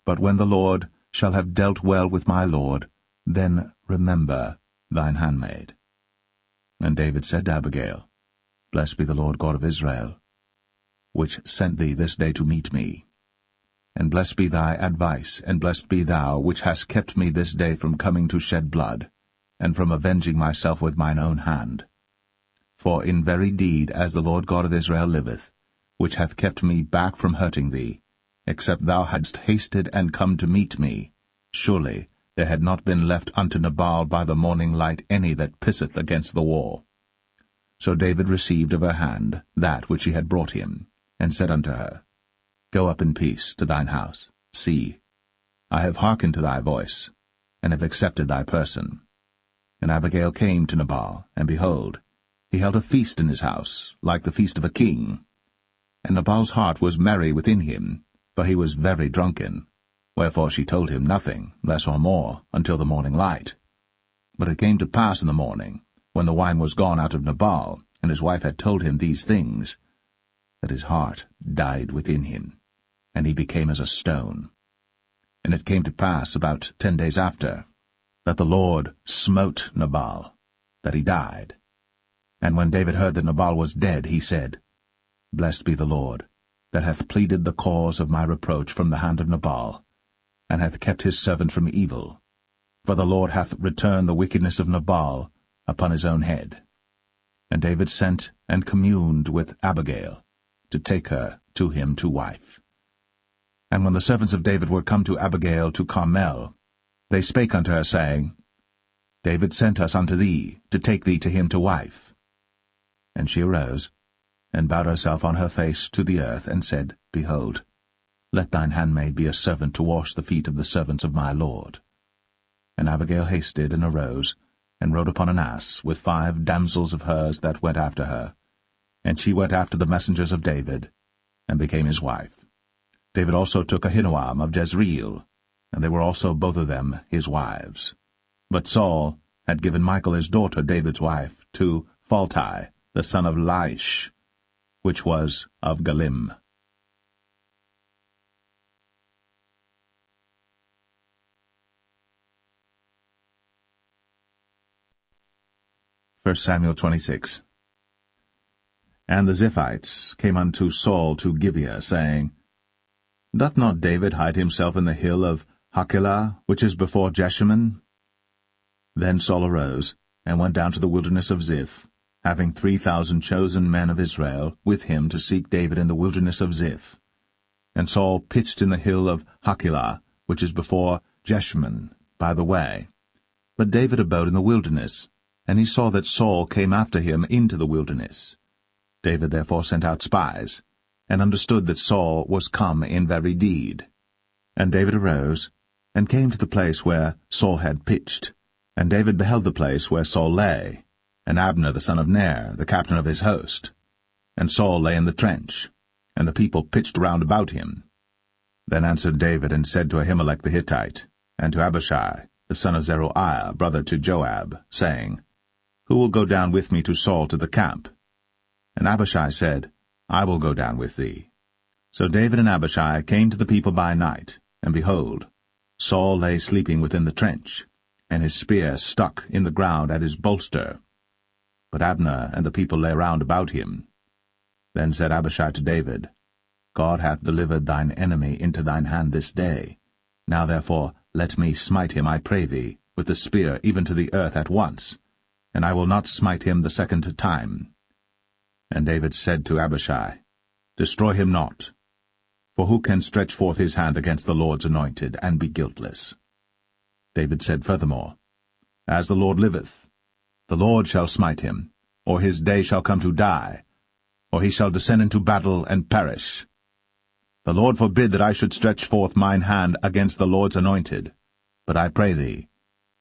But when the Lord shall have dealt well with my lord, then remember thine handmaid. And David said to Abigail, Blessed be the Lord God of Israel, which sent thee this day to meet me. And blessed be thy advice, and blessed be thou, which hast kept me this day from coming to shed blood, and from avenging myself with mine own hand. For in very deed, as the Lord God of Israel liveth, which hath kept me back from hurting thee, except thou hadst hasted and come to meet me, surely there had not been left unto Nabal by the morning light any that pisseth against the wall. So David received of her hand that which she had brought him, and said unto her, Go up in peace to thine house. See, I have hearkened to thy voice, and have accepted thy person. And Abigail came to Nabal, and behold, he held a feast in his house, like the feast of a king. And Nabal's heart was merry within him, for he was very drunken. Wherefore she told him nothing, less or more, until the morning light. But it came to pass in the morning, when the wine was gone out of Nabal, and his wife had told him these things, that his heart died within him, and he became as a stone. And it came to pass about 10 days after, that the Lord smote Nabal, that he died. And when David heard that Nabal was dead, he said, Blessed be the Lord, that hath pleaded the cause of my reproach from the hand of Nabal, and hath kept his servant from evil. For the Lord hath returned the wickedness of Nabal upon his own head. And David sent and communed with Abigail, to take her to him to wife. And when the servants of David were come to Abigail to Carmel, they spake unto her, saying, David sent us unto thee, to take thee to him to wife. And she arose, and bowed herself on her face to the earth, and said, Behold, let thine handmaid be a servant to wash the feet of the servants of my lord. And Abigail hasted, and arose, and rode upon an ass, with 5 damsels of hers that went after her. And she went after the messengers of David, and became his wife. David also took Ahinoam of Jezreel, and they were also both of them his wives. But Saul had given Michal his daughter, David's wife, to Phalti, the son of Laish, which was of Galim. 1 Samuel 26. And the Ziphites came unto Saul to Gibeah, saying, Doth not David hide himself in the hill of Hachilah, which is before Jeshimon? Then Saul arose, and went down to the wilderness of Ziph, having 3,000 chosen men of Israel with him to seek David in the wilderness of Ziph. And Saul pitched in the hill of Hachilah, which is before Jeshimon, by the way. But David abode in the wilderness, and he saw that Saul came after him into the wilderness. David therefore sent out spies, and understood that Saul was come in very deed. And David arose, and came to the place where Saul had pitched. And David beheld the place where Saul lay, and Abner the son of Ner, the captain of his host. And Saul lay in the trench, and the people pitched round about him. Then answered David, and said to Ahimelech the Hittite, and to Abishai, the son of Zeruiah, brother to Joab, saying, Who will go down with me to Saul to the camp? And Abishai said, I will go down with thee. So David and Abishai came to the people by night, and behold, Saul lay sleeping within the trench, and his spear stuck in the ground at his bolster. But Abner and the people lay round about him. Then said Abishai to David, God hath delivered thine enemy into thine hand this day. Now therefore let me smite him, I pray thee, with the spear even to the earth at once, and I will not smite him the second time. And David said to Abishai, Destroy him not, for who can stretch forth his hand against the Lord's anointed, and be guiltless? David said furthermore, As the Lord liveth, the Lord shall smite him, or his day shall come to die, or he shall descend into battle and perish. The Lord forbid that I should stretch forth mine hand against the Lord's anointed. But I pray thee,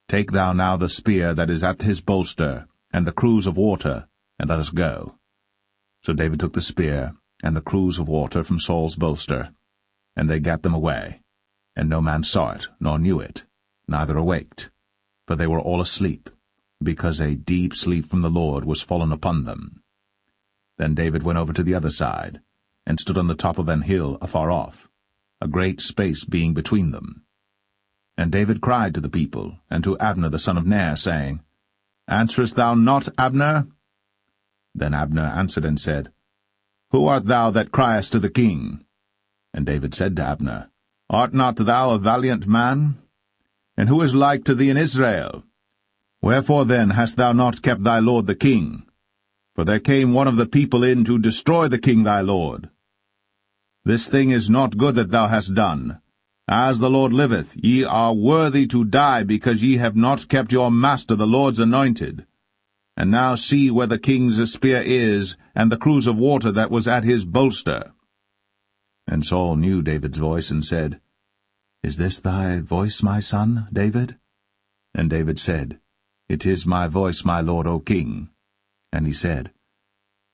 take thou now the spear that is at his bolster, and the cruse of water, and let us go. So David took the spear and the cruse of water from Saul's bolster, and they gat them away, and no man saw it, nor knew it, neither awaked, for they were all asleep, because a deep sleep from the Lord was fallen upon them. Then David went over to the other side, and stood on the top of an hill afar off, a great space being between them. And David cried to the people, and to Abner the son of Ner, saying, Answerest thou not, Abner? Then Abner answered and said, Who art thou that criest to the king? And David said to Abner, Art not thou a valiant man? And who is like to thee in Israel? Wherefore then hast thou not kept thy lord the king? For there came one of the people in to destroy the king thy lord. This thing is not good that thou hast done. As the Lord liveth, ye are worthy to die, because ye have not kept your master the Lord's anointed. And now see where the king's spear is, and the cruse of water that was at his bolster. And Saul knew David's voice, and said, Is this thy voice, my son, David? And David said, It is my voice, my lord, O king. And he said,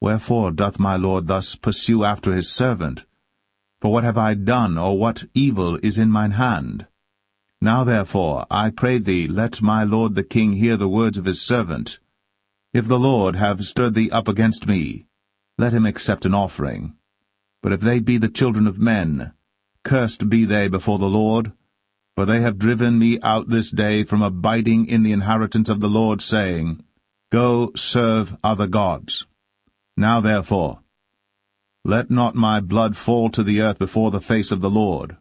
Wherefore doth my lord thus pursue after his servant? For what have I done, or what evil is in mine hand? Now therefore, I pray thee, let my lord the king hear the words of his servant. If the Lord have stirred thee up against me, let him accept an offering. But if they be the children of men, cursed be they before the Lord, for they have driven me out this day from abiding in the inheritance of the Lord, saying, Go serve other gods. Now therefore, let not my blood fall to the earth before the face of the Lord.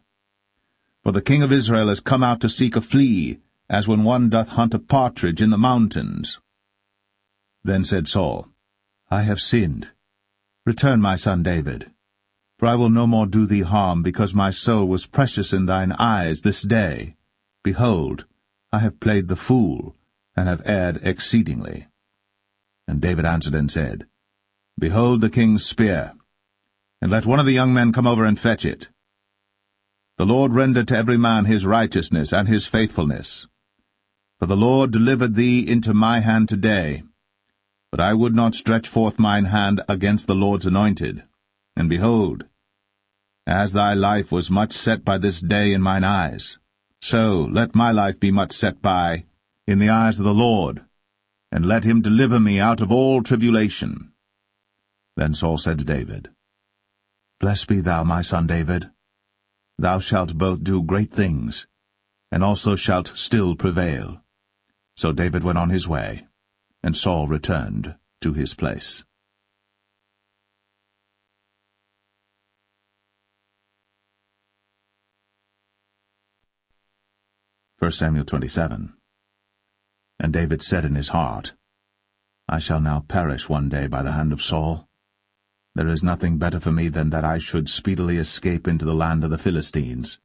For the king of Israel is come out to seek a flea, as when one doth hunt a partridge in the mountains. Then said Saul, I have sinned. Return, my son David. For I will no more do thee harm, because my soul was precious in thine eyes this day. Behold, I have played the fool, and have erred exceedingly. And David answered and said, Behold the king's spear, and let one of the young men come over and fetch it. The Lord render to every man his righteousness and his faithfulness. For the Lord delivered thee into my hand today. But I would not stretch forth mine hand against the Lord's anointed. And behold, as thy life was much set by this day in mine eyes, so let my life be much set by in the eyes of the Lord, and let him deliver me out of all tribulation. Then Saul said to David, Blessed be thou, my son David. Thou shalt both do great things, and also shalt still prevail. So David went on his way, and Saul returned to his place. 1 Samuel 27. And David said in his heart, I shall now perish one day by the hand of Saul. There is nothing better for me than that I should speedily escape into the land of the Philistines,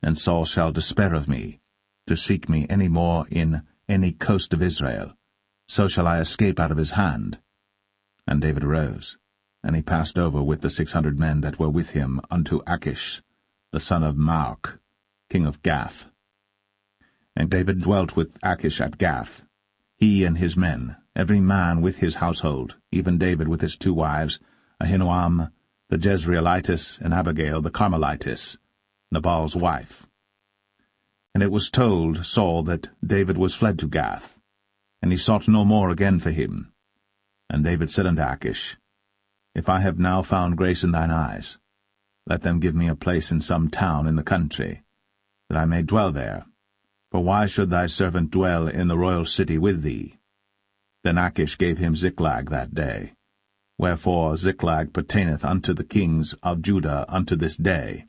and Saul shall despair of me, to seek me any more in any coast of Israel. So shall I escape out of his hand. And David arose, and he passed over with the 600 men that were with him unto Achish, the son of Maoch, king of Gath. And David dwelt with Achish at Gath, he and his men, every man with his household, even David with his 2 wives, Ahinoam the Jezreelitess, and Abigail the Carmelitess, Nabal's wife. And it was told Saul that David was fled to Gath, and he sought no more again for him. And David said unto Achish, If I have now found grace in thine eyes, let them give me a place in some town in the country, that I may dwell there. For why should thy servant dwell in the royal city with thee? Then Achish gave him Ziklag that day. Wherefore Ziklag pertaineth unto the kings of Judah unto this day.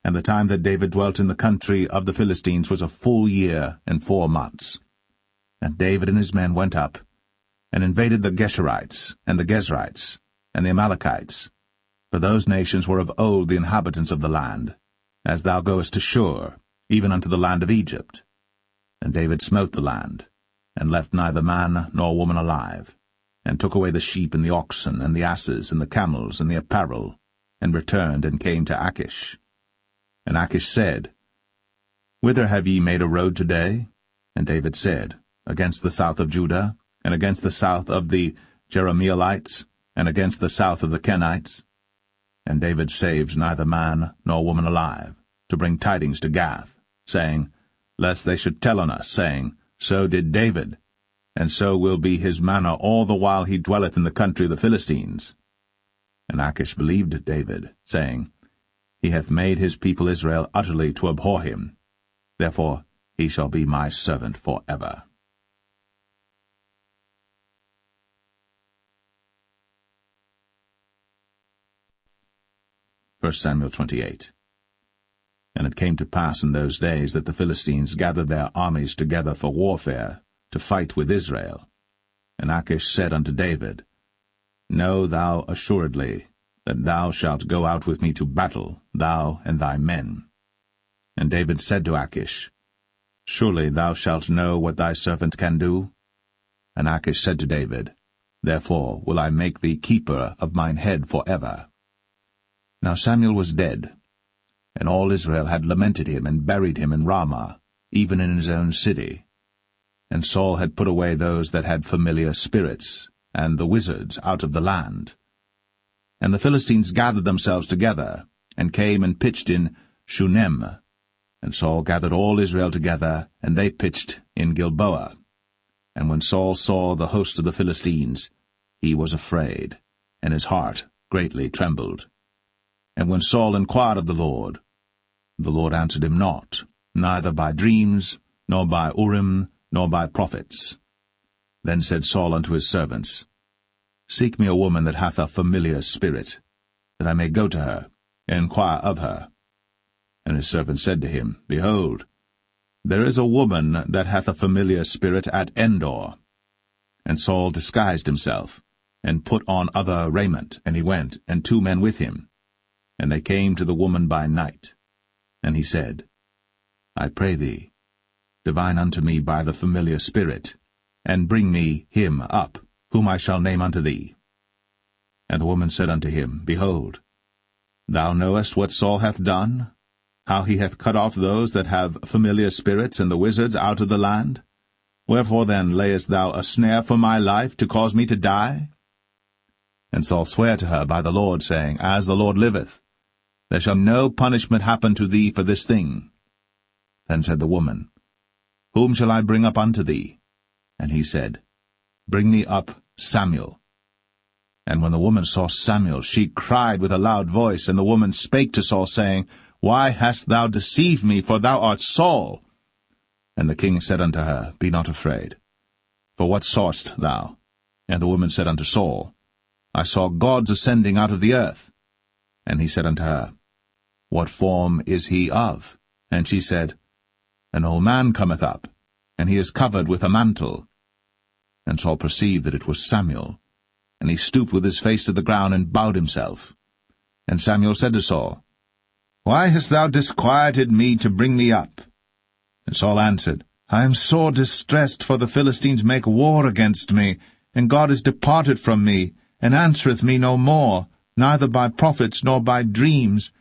And the time that David dwelt in the country of the Philistines was a full year and 4 months. And David and his men went up, and invaded the Geshurites, and the Gezrites, and the Amalekites, for those nations were of old the inhabitants of the land, as thou goest to Shur, even unto the land of Egypt. And David smote the land, and left neither man nor woman alive, and took away the sheep and the oxen, and the asses, and the camels, and the apparel, and returned and came to Achish. And Achish said, Whither have ye made a road today? And David said, Against the south of Judah, and against the south of the Jerahmeelites, and against the south of the Kenites. And David saved neither man nor woman alive, to bring tidings to Gath, saying, Lest they should tell on us, saying, So did David, and so will be his manner all the while he dwelleth in the country of the Philistines. And Achish believed David, saying, He hath made his people Israel utterly to abhor him. Therefore he shall be my servant for ever. 1 Samuel 28. And it came to pass in those days that the Philistines gathered their armies together for warfare, to fight with Israel. And Achish said unto David, Know thou assuredly that thou shalt go out with me to battle, thou and thy men. And David said to Achish, Surely thou shalt know what thy servant can do? And Achish said to David, Therefore will I make thee keeper of mine head for ever. Now Samuel was dead, and all Israel had lamented him and buried him in Ramah, even in his own city. And Saul had put away those that had familiar spirits, and the wizards out of the land. And the Philistines gathered themselves together, and came and pitched in Shunem. And Saul gathered all Israel together, and they pitched in Gilboa. And when Saul saw the host of the Philistines, he was afraid, and his heart greatly trembled. And when Saul inquired of the Lord answered him not, neither by dreams, nor by Urim, nor by prophets. Then said Saul unto his servants, Seek me a woman that hath a familiar spirit, that I may go to her, and inquire of her. And his servants said to him, Behold, there is a woman that hath a familiar spirit at Endor. And Saul disguised himself, and put on other raiment, and he went, and 2 men with him. And they came to the woman by night. And he said, I pray thee, divine unto me by the familiar spirit, and bring me him up, whom I shall name unto thee. And the woman said unto him, Behold, thou knowest what Saul hath done, how he hath cut off those that have familiar spirits and the wizards out of the land? Wherefore then layest thou a snare for my life, to cause me to die? And Saul sware to her by the Lord, saying, As the Lord liveth, there shall no punishment happen to thee for this thing. Then said the woman, Whom shall I bring up unto thee? And he said, Bring me up Samuel. And when the woman saw Samuel, she cried with a loud voice, and the woman spake to Saul, saying, Why hast thou deceived me? For thou art Saul. And the king said unto her, Be not afraid. For what sawest thou? And the woman said unto Saul, I saw gods ascending out of the earth. And he said unto her, What form is he of? And she said, An old man cometh up, and he is covered with a mantle. And Saul perceived that it was Samuel, and he stooped with his face to the ground, and bowed himself. And Samuel said to Saul, Why hast thou disquieted me to bring me up? And Saul answered, I am sore distressed, for the Philistines make war against me, and God is departed from me, and answereth me no more, neither by prophets nor by dreams.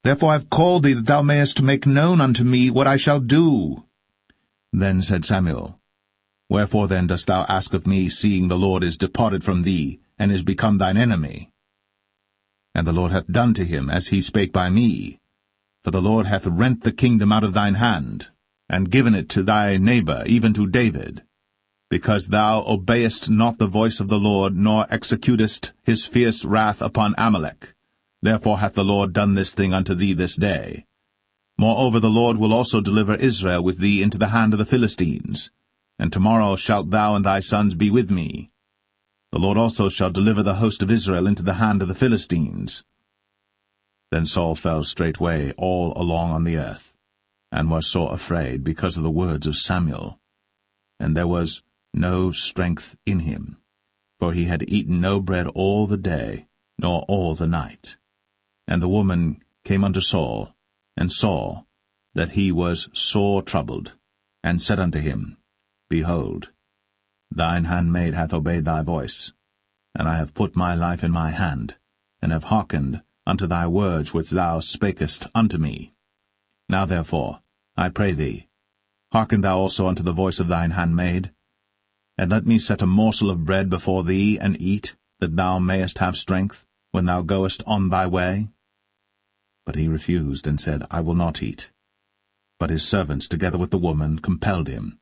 Therefore I have called thee, that thou mayest make known unto me what I shall do. Then said Samuel, Wherefore then dost thou ask of me, seeing the Lord is departed from thee, and is become thine enemy? And the Lord hath done to him as he spake by me. For the Lord hath rent the kingdom out of thine hand, and given it to thy neighbor, even to David, because thou obeyest not the voice of the Lord, nor executest his fierce wrath upon Amalek. Therefore hath the Lord done this thing unto thee this day. Moreover the Lord will also deliver Israel with thee into the hand of the Philistines, and tomorrow shalt thou and thy sons be with me. The Lord also shall deliver the host of Israel into the hand of the Philistines. Then Saul fell straightway all along on the earth, and was sore afraid because of the words of Samuel. And there was no strength in him, for he had eaten no bread all the day, nor all the night. And the woman came unto Saul, and saw that he was sore troubled, and said unto him, Behold, thine handmaid hath obeyed thy voice, and I have put my life in my hand, and have hearkened unto thy words which thou spakest unto me. Now therefore, I pray thee, hearken thou also unto the voice of thine handmaid, and let me set a morsel of bread before thee, and eat, that thou mayest have strength, when thou goest on thy way. But he refused, and said, I will not eat. But his servants, together with the woman, compelled him,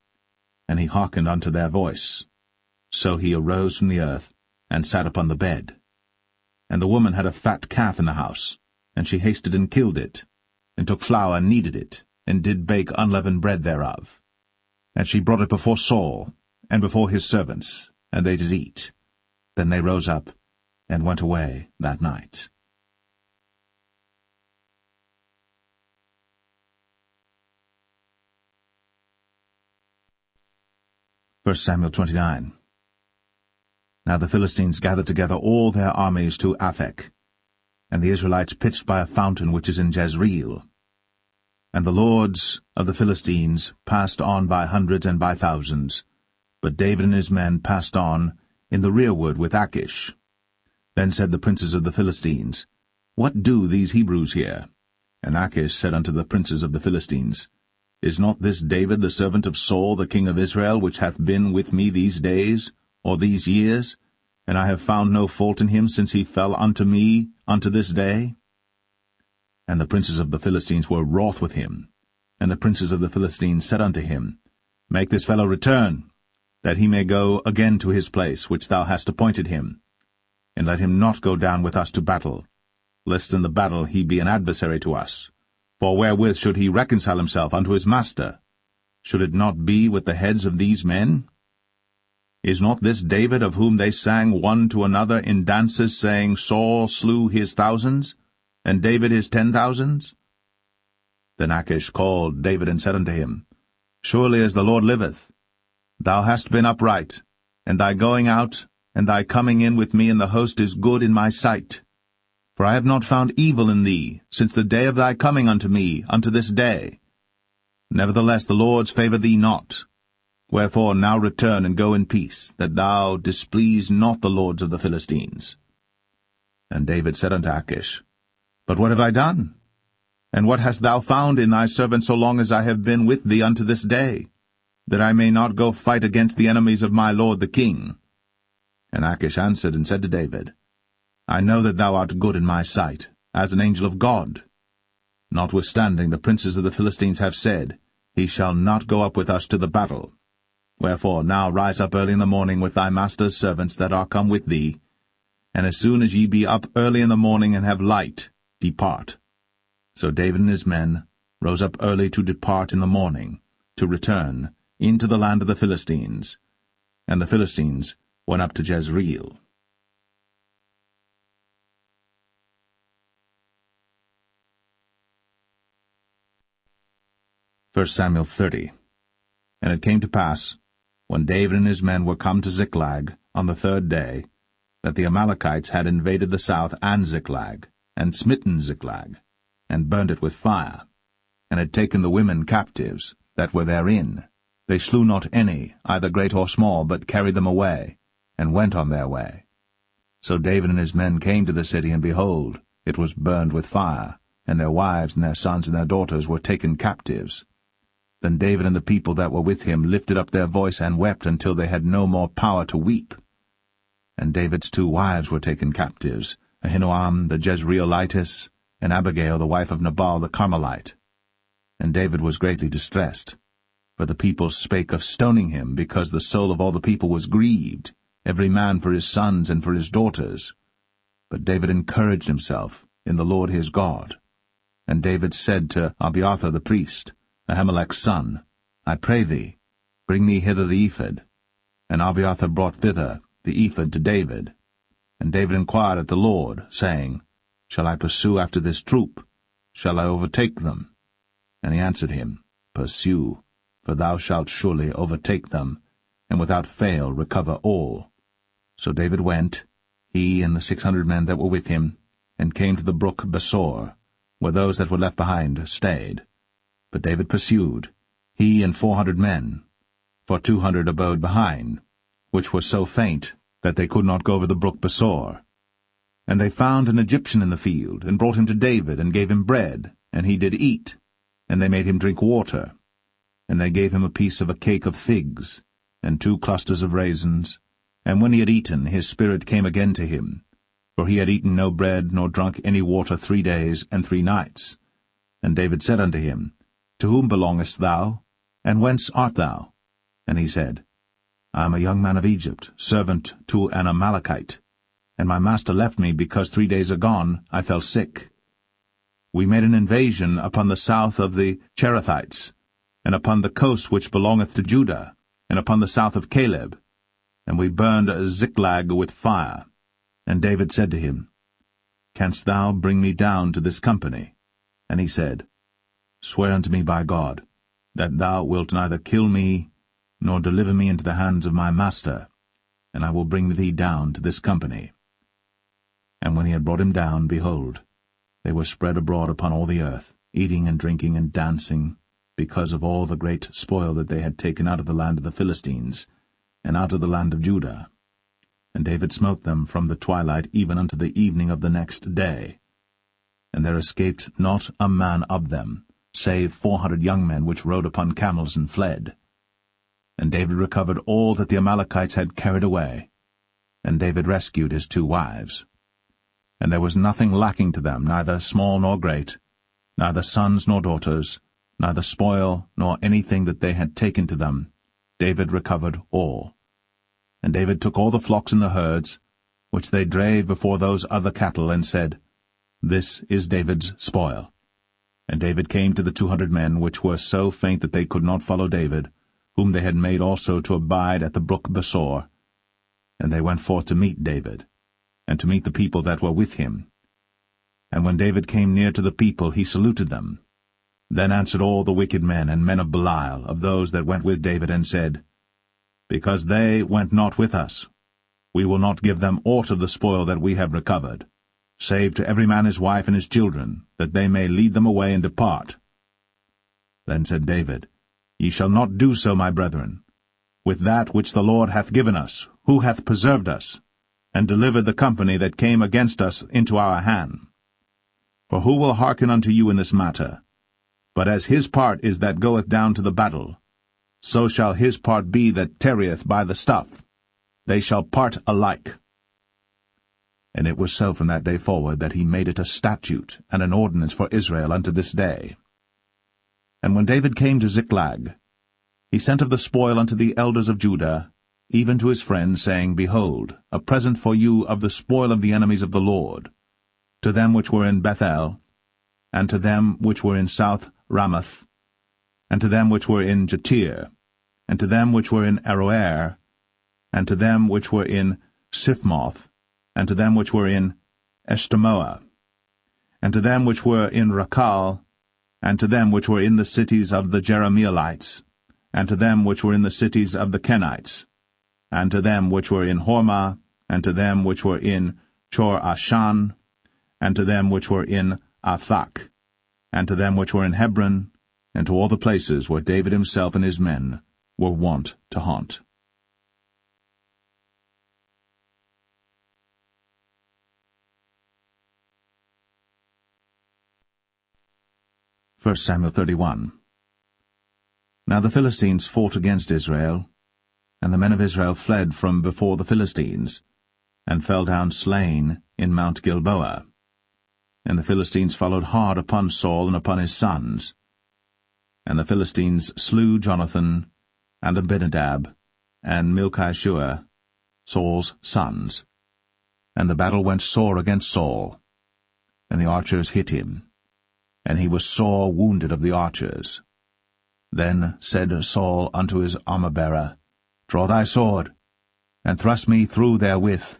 and he hearkened unto their voice. So he arose from the earth, and sat upon the bed. And the woman had a fat calf in the house, and she hasted and killed it, and took flour and kneaded it, and did bake unleavened bread thereof. And she brought it before Saul, and before his servants, and they did eat. Then they rose up, and went away that night. 1 Samuel 29. Now the Philistines gathered together all their armies to Aphek, and the Israelites pitched by a fountain which is in Jezreel. And the lords of the Philistines passed on by hundreds and by thousands, but David and his men passed on in the rearward with Achish. Then said the princes of the Philistines, What do these Hebrews here? And Achish said unto the princes of the Philistines, Is not this David the servant of Saul the king of Israel, which hath been with me these days, or these years? And I have found no fault in him since he fell unto me unto this day. And the princes of the Philistines were wroth with him. And the princes of the Philistines said unto him, Make this fellow return, that he may go again to his place which thou hast appointed him. And let him not go down with us to battle, lest in the battle he be an adversary to us. For wherewith should he reconcile himself unto his master? Should it not be with the heads of these men? Is not this David, of whom they sang one to another in dances, saying, Saul slew his thousands, and David his 10,000s? Then Achish called David and said unto him, Surely as the Lord liveth, thou hast been upright, and thy going out and thy coming in with me in the host is good in my sight. For I have not found evil in thee since the day of thy coming unto me unto this day. Nevertheless the Lord's favour thee not. Wherefore now return and go in peace, that thou displease not the lords of the Philistines. And David said unto Achish, But what have I done? And what hast thou found in thy servant so long as I have been with thee unto this day, that I may not go fight against the enemies of my lord the king? And Achish answered and said to David, I know that thou art good in my sight, as an angel of God. Notwithstanding the princes of the Philistines have said, He shall not go up with us to the battle. Wherefore now rise up early in the morning with thy master's servants that are come with thee, and as soon as ye be up early in the morning and have light, depart. So David and his men rose up early to depart in the morning, to return into the land of the Philistines. And the Philistines went up to Jezreel. 1 Samuel 30. And it came to pass, when David and his men were come to Ziklag on the third day, that the Amalekites had invaded the south and Ziklag, and smitten Ziklag, and burnt it with fire, and had taken the women captives that were therein. They slew not any, either great or small, but carried them away, and went on their way. So David and his men came to the city, and behold, it was burned with fire, and their wives and their sons and their daughters were taken captives. Then David and the people that were with him lifted up their voice and wept until they had no more power to weep. And David's 2 wives were taken captives, Ahinoam the Jezreelitess, and Abigail the wife of Nabal the Carmelite. And David was greatly distressed, for the people spake of stoning him, because the soul of all the people was grieved, every man for his sons and for his daughters. But David encouraged himself in the Lord his God. And David said to Abiathar the priest, Ahimelech's son, I pray thee, bring me hither the ephod. And Abiathar brought thither the ephod to David. And David inquired at the Lord, saying, Shall I pursue after this troop? Shall I overtake them? And he answered him, Pursue, for thou shalt surely overtake them, and without fail recover all. So David went, he and the 600 men that were with him, and came to the brook Besor, where those that were left behind stayed. But David pursued, he and 400 men, for 200 abode behind, which were so faint that they could not go over the brook Besor. And they found an Egyptian in the field, and brought him to David, and gave him bread, and he did eat, and they made him drink water. And they gave him a piece of a cake of figs, and 2 clusters of raisins. And when he had eaten, his spirit came again to him, for he had eaten no bread nor drunk any water 3 days and 3 nights. And David said unto him, To whom belongest thou, and whence art thou? And he said, I am a young man of Egypt, servant to an Amalekite, and my master left me because 3 days agone I fell sick. We made an invasion upon the south of the Cherethites, and upon the coast which belongeth to Judah, and upon the south of Caleb, and we burned Ziklag with fire. And David said to him, Canst thou bring me down to this company? And he said, Swear unto me by God, that thou wilt neither kill me, nor deliver me into the hands of my master, and I will bring thee down to this company. And when he had brought him down, behold, they were spread abroad upon all the earth, eating and drinking and dancing, because of all the great spoil that they had taken out of the land of the Philistines, and out of the land of Judah. And David smote them from the twilight even unto the evening of the next day. And there escaped not a man of them, save 400 young men which rode upon camels and fled. And David recovered all that the Amalekites had carried away, and David rescued his 2 wives. And there was nothing lacking to them, neither small nor great, neither sons nor daughters, neither spoil nor anything that they had taken to them. David recovered all. And David took all the flocks and the herds, which they drave before those other cattle, and said, This is David's spoil. And David came to the 200 men, which were so faint that they could not follow David, whom they had made also to abide at the brook Besor. And they went forth to meet David, and to meet the people that were with him. And when David came near to the people, he saluted them. Then answered all the wicked men and men of Belial, of those that went with David, and said, Because they went not with us, we will not give them aught of the spoil that we have recovered, save to every man his wife and his children, that they may lead them away and depart. Then said David, Ye shall not do so, my brethren, with that which the Lord hath given us, who hath preserved us, and delivered the company that came against us into our hand. For who will hearken unto you in this matter? But as his part is that goeth down to the battle, so shall his part be that tarrieth by the stuff. They shall part alike. And it was so from that day forward that he made it a statute and an ordinance for Israel unto this day. And when David came to Ziklag, he sent of the spoil unto the elders of Judah, even to his friends, saying, Behold, a present for you of the spoil of the enemies of the Lord, to them which were in Bethel, and to them which were in South Ramoth, and to them which were in Jatir, and to them which were in Aroer, and to them which were in Siphmoth, and to them which were in Eshtemoa, and to them which were in Rakal, and to them which were in the cities of the Jerahmeelites, and to them which were in the cities of the Kenites, and to them which were in Hormah, and to them which were in Chor-Ashan, and to them which were in Athak, and to them which were in Hebron, and to all the places where David himself and his men were wont to haunt. 1 Samuel 31. Now the Philistines fought against Israel, and the men of Israel fled from before the Philistines, and fell down slain in Mount Gilboa. And the Philistines followed hard upon Saul and upon his sons. And the Philistines slew Jonathan, and Abinadab, and Malchishua, Saul's sons. And the battle went sore against Saul, and the archers hit him, and he was sore wounded of the archers. Then said Saul unto his armor-bearer, Draw thy sword, and thrust me through therewith,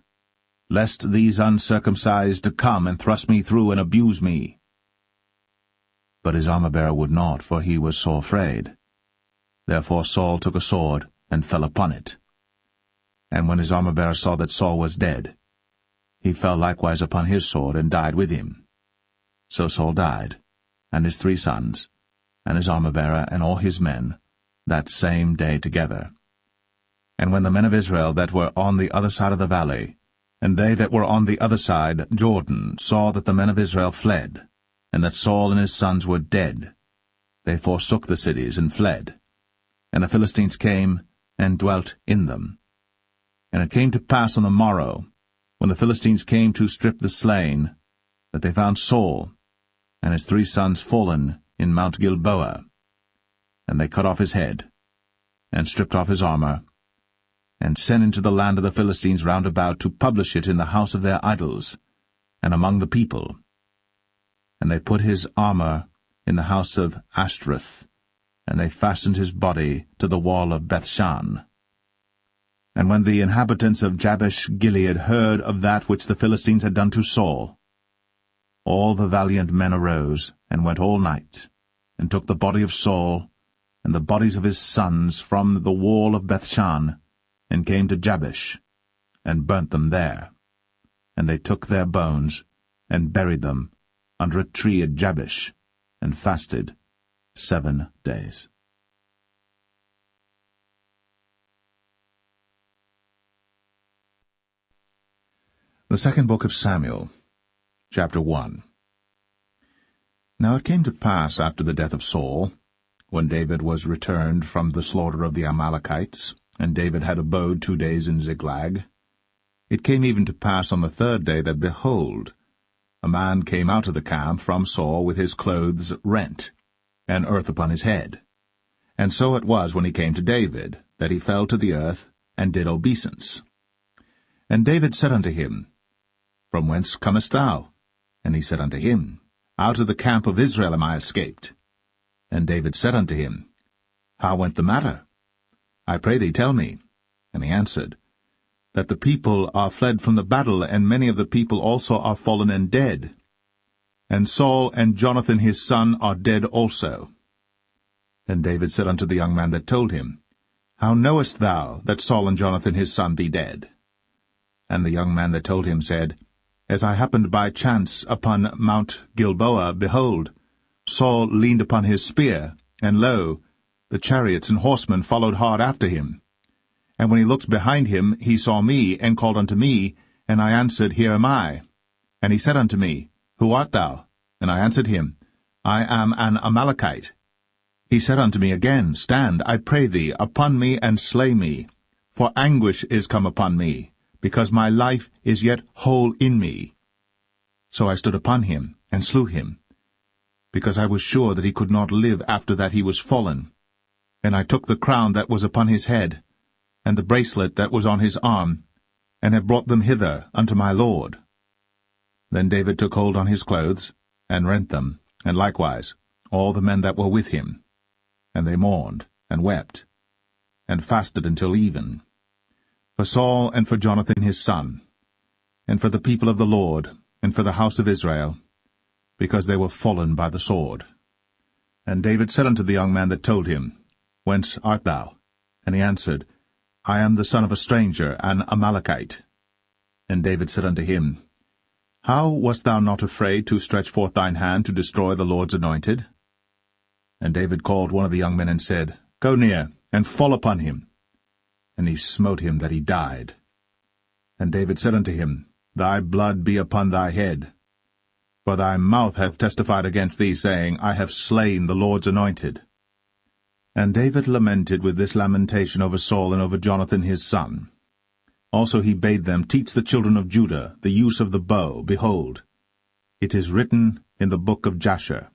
lest these uncircumcised come and thrust me through and abuse me. But his armor-bearer would not, for he was sore afraid. Therefore Saul took a sword, and fell upon it. And when his armor-bearer saw that Saul was dead, he fell likewise upon his sword, and died with him. So Saul died, and his 3 sons, and his armor-bearer, and all his men, that same day together. And when the men of Israel that were on the other side of the valley, and they that were on the other side, Jordan, saw that the men of Israel fled, and that Saul and his sons were dead, they forsook the cities and fled. And the Philistines came and dwelt in them. And it came to pass on the morrow, when the Philistines came to strip the slain, that they found Saul and his 3 sons fallen in Mount Gilboa. And they cut off his head, and stripped off his armor, and sent into the land of the Philistines round about to publish it in the house of their idols, and among the people. And they put his armor in the house of Ashtoreth, and they fastened his body to the wall of Bethshan. And when the inhabitants of Jabesh-Gilead heard of that which the Philistines had done to Saul, all the valiant men arose, and went all night, and took the body of Saul, and the bodies of his sons from the wall of Bethshan, and came to Jabesh, and burnt them there. And they took their bones, and buried them under a tree at Jabesh, and fasted 7 days. The second book of Samuel, chapter 1. Now it came to pass after the death of Saul, when David was returned from the slaughter of the Amalekites, and David had abode 2 days in Ziklag, it came even to pass on the 3rd day that, behold, a man came out of the camp from Saul with his clothes rent, and earth upon his head. And so it was when he came to David, that he fell to the earth, and did obeisance. And David said unto him, From whence comest thou? And he said unto him, Out of the camp of Israel am I escaped. And David said unto him, How went the matter? I pray thee, tell me. And he answered, That the people are fled from the battle, and many of the people also are fallen and dead. And Saul and Jonathan his son are dead also. Then David said unto the young man that told him, How knowest thou that Saul and Jonathan his son be dead? And the young man that told him said, As I happened by chance upon Mount Gilboa, behold, Saul leaned upon his spear, and lo, the chariots and horsemen followed hard after him. And when he looked behind him, he saw me, and called unto me, and I answered, Here am I. And he said unto me, Who art thou? And I answered him, I am an Amalekite. He said unto me again, Stand, I pray thee, upon me, and slay me, for anguish is come upon me, because my life is yet whole in me. So I stood upon him, and slew him, because I was sure that he could not live after that he was fallen. And I took the crown that was upon his head, and the bracelet that was on his arm, and have brought them hither unto my lord. Then David took hold on his clothes, and rent them, and likewise all the men that were with him. And they mourned, and wept, and fasted until even, for Saul and for Jonathan his son, and for the people of the Lord, and for the house of Israel, because they were fallen by the sword. And David said unto the young man that told him, Whence art thou? And he answered, I am the son of a stranger, an Amalekite. And David said unto him, How wast thou not afraid to stretch forth thine hand to destroy the Lord's anointed? And David called one of the young men and said, Go near, and fall upon him. And he smote him that he died. And David said unto him, Thy blood be upon thy head. For thy mouth hath testified against thee, saying, I have slain the Lord's anointed. And David lamented with this lamentation over Saul and over Jonathan his son. Also he bade them teach the children of Judah the use of the bow. Behold, it is written in the book of Jasher,